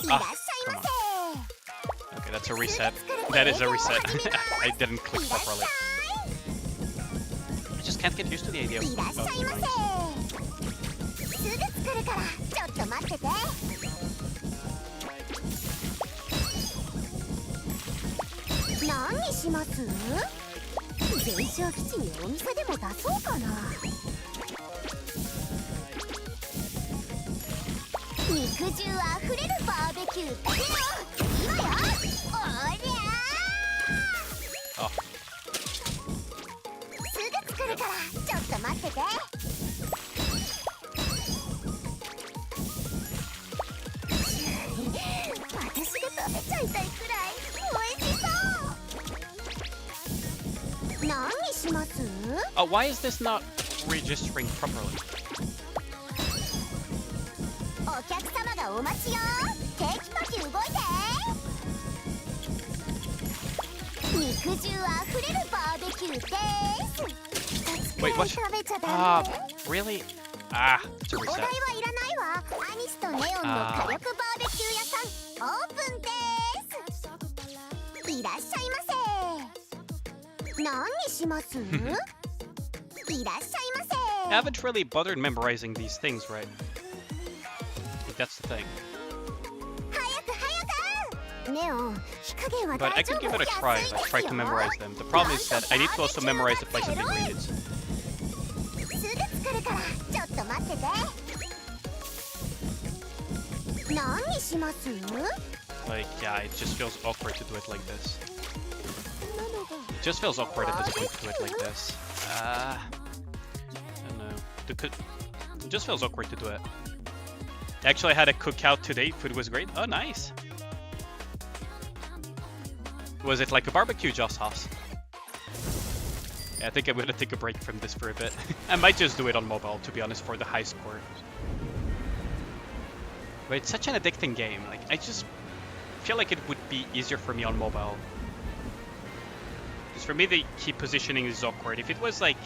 Ah, come on. Okay, that's a reset. That is a reset. I didn't click properly. I just can't get used to the idea of keybinds. Oh. Oh, why is this not registering properly? Wait, what? Really? Ah, it's a reset. I haven't really bothered memorizing these things, right? Like, that's the thing. But I could give it a try if I try to memorize them. The problem is that I need to also memorize the place of the ingredients. Like, yeah, it just feels awkward to do it like this. It just feels awkward at this point to do it like this. I don't know. It just feels awkward to do it. Actually, I had a cookout today. Food was great. Oh, nice. Was it like a barbecue, Joss House? Yeah, I think I'm gonna take a break from this for a bit. I might just do it on mobile, to be honest, for the high score. But it's such an addicting game. Like, I just feel like it would be easier for me on mobile. Because for me, the key positioning is awkward. If it was like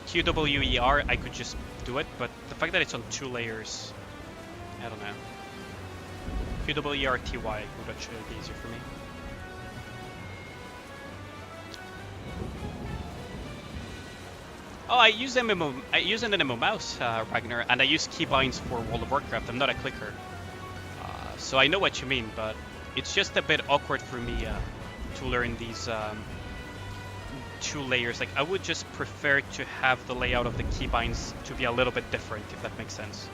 QWER, I could just do it. But the fact that it's on 2 layers, I don't know. QWERTY would actually be easier for me. Oh, I use an MMO mouse, Ragnar, and I use keybinds for World of Warcraft. I'm not a clicker. So I know what you mean, but it's just a bit awkward for me to learn these 2 layers. Like, I would just prefer to have the layout of the keybinds to be a little bit different, if that makes sense.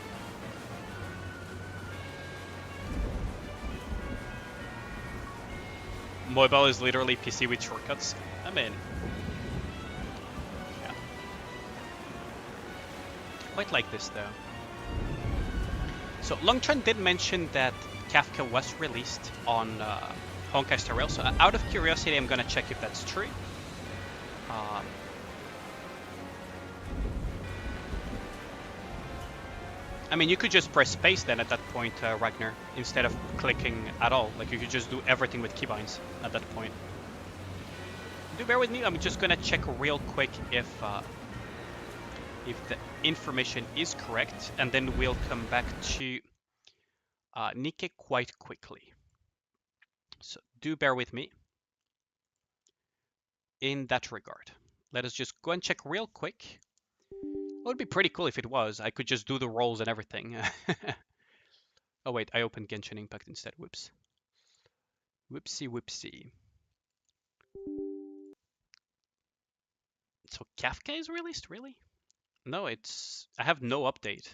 Mobile is literally PC with shortcuts. I mean, yeah. Quite like this though. So Longtron did mention that Kafka was released on Honkai Star Rail. So out of curiosity, I'm gonna check if that's true. I mean, you could just press space then at that point, Ragnar, instead of clicking at all. Like, you could just do everything with keybinds at that point. Do bear with me, I'm just gonna check real quick if the information is correct, and then we'll come back to Nikke quite quickly. So do bear with me in that regard. Let us just go and check real quick. It would be pretty cool if it was. I could just do the rolls and everything. Oh wait, I opened Genshin Impact instead. Whoops. Whoopsie whoopsie. So Kafka is released, really? No, it's... I have no update.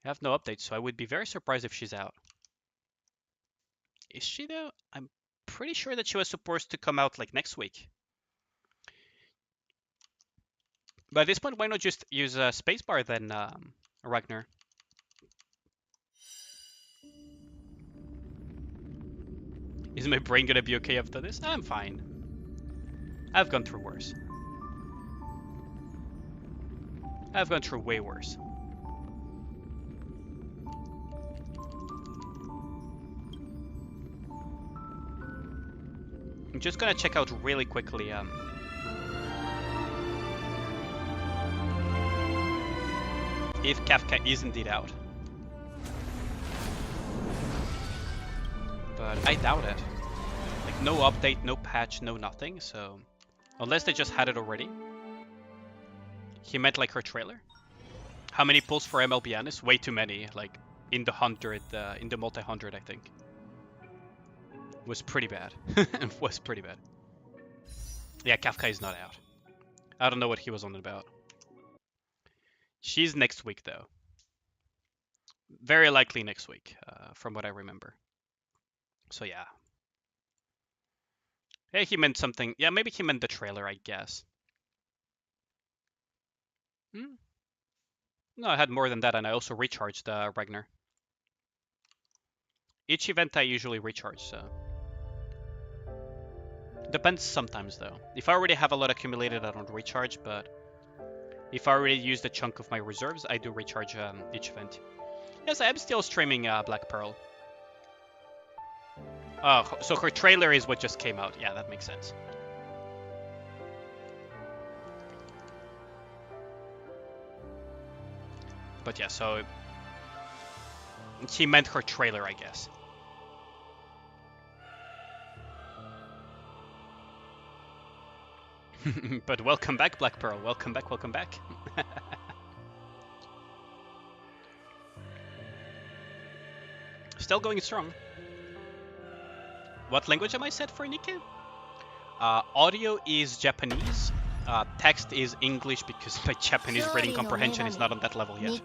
I have no update, so I would be very surprised if she's out. Is she though? I'm pretty sure that she was supposed to come out like next week. But at this point, why not just use a spacebar then, Ragnar? Is my brain gonna be okay after this? I'm fine. I've gone through worse. I've gone through way worse. I'm just gonna check out really quickly, if Kafka is indeed out. But I doubt it. Like, no update, no patch, no nothing, so... Unless they just had it already. He meant like her trailer. How many pulls for MLB Anis? Way too many, like in the 100, in the multi-100, I think. Was pretty bad. Was pretty bad. Yeah, Kafka is not out. I don't know what he was on about. She's next week, though. Very likely next week, from what I remember. So yeah. Yeah, he meant something. Yeah, maybe he meant the trailer, I guess. No, I had more than that, and I also recharged Ragnar. Each event I usually recharge, so... Depends sometimes, though. If I already have a lot accumulated, I don't recharge, but... If I already used a chunk of my reserves, I do recharge each event. Yes, I'm still streaming Black Pearl. Oh, so her trailer is what just came out. Yeah, that makes sense. But yeah, so... He meant her trailer, I guess. But welcome back, Black Pearl. Welcome back, welcome back. Still going strong. What language am I set for, Nikke? Audio is Japanese. Text is English because my Japanese reading comprehension is not on that level yet.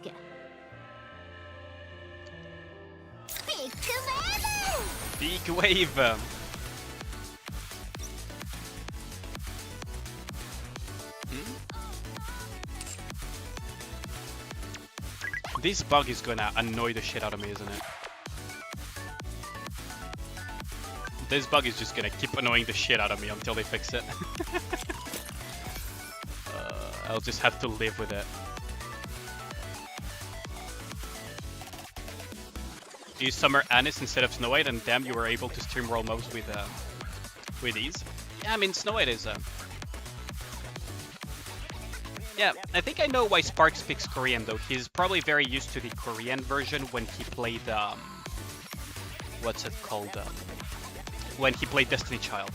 Big wave! This bug is gonna annoy the shit out of me, isn't it? This bug is just gonna keep annoying the shit out of me until they fix it. I'll just have to live with it. Use Summer Anis instead of Snow White, and damn, you were able to stream roll mobs with ease. Yeah, I mean, Snow White is... Yeah, I think I know why Spark speaks Korean, though. He's probably very used to the Korean version when he played, what's it called? When he played Destiny Child.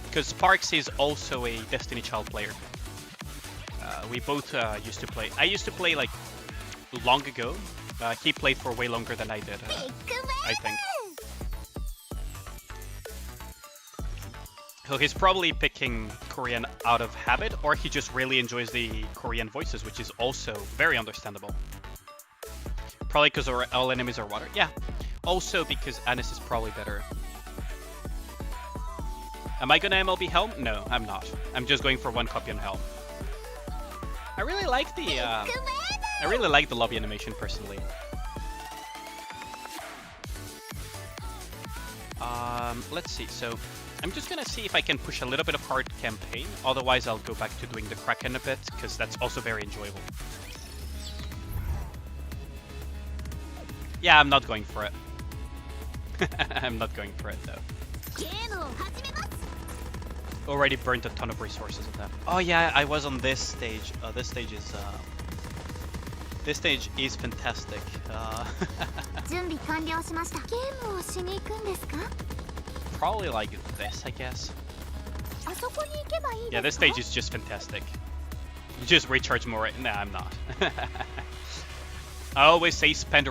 Because Sparks is also a Destiny Child player. We both used to play. I used to play, like, long ago. He played for way longer than I did, I think. So he's probably picking Korean out of habit, or he just really enjoys the Korean voices, which is also very understandable. Probably because all enemies are water. Yeah. Also because Anis is probably better. Am I gonna MLB Helm? No, I'm not. I'm just going for one copy on Helm. I really like the lobby animation personally. Let's see. So I'm just gonna see if I can push a little bit of hard campaign. Otherwise, I'll go back to doing the Kraken a bit because that's also very enjoyable. Yeah, I'm not going for it. I'm not going for it though. Already burned a ton of resources at that. Oh yeah, I was on this stage. This stage is fantastic. Probably like this, I guess. Yeah, this stage is just fantastic. Just recharge more. Nah, I'm not. I always say spend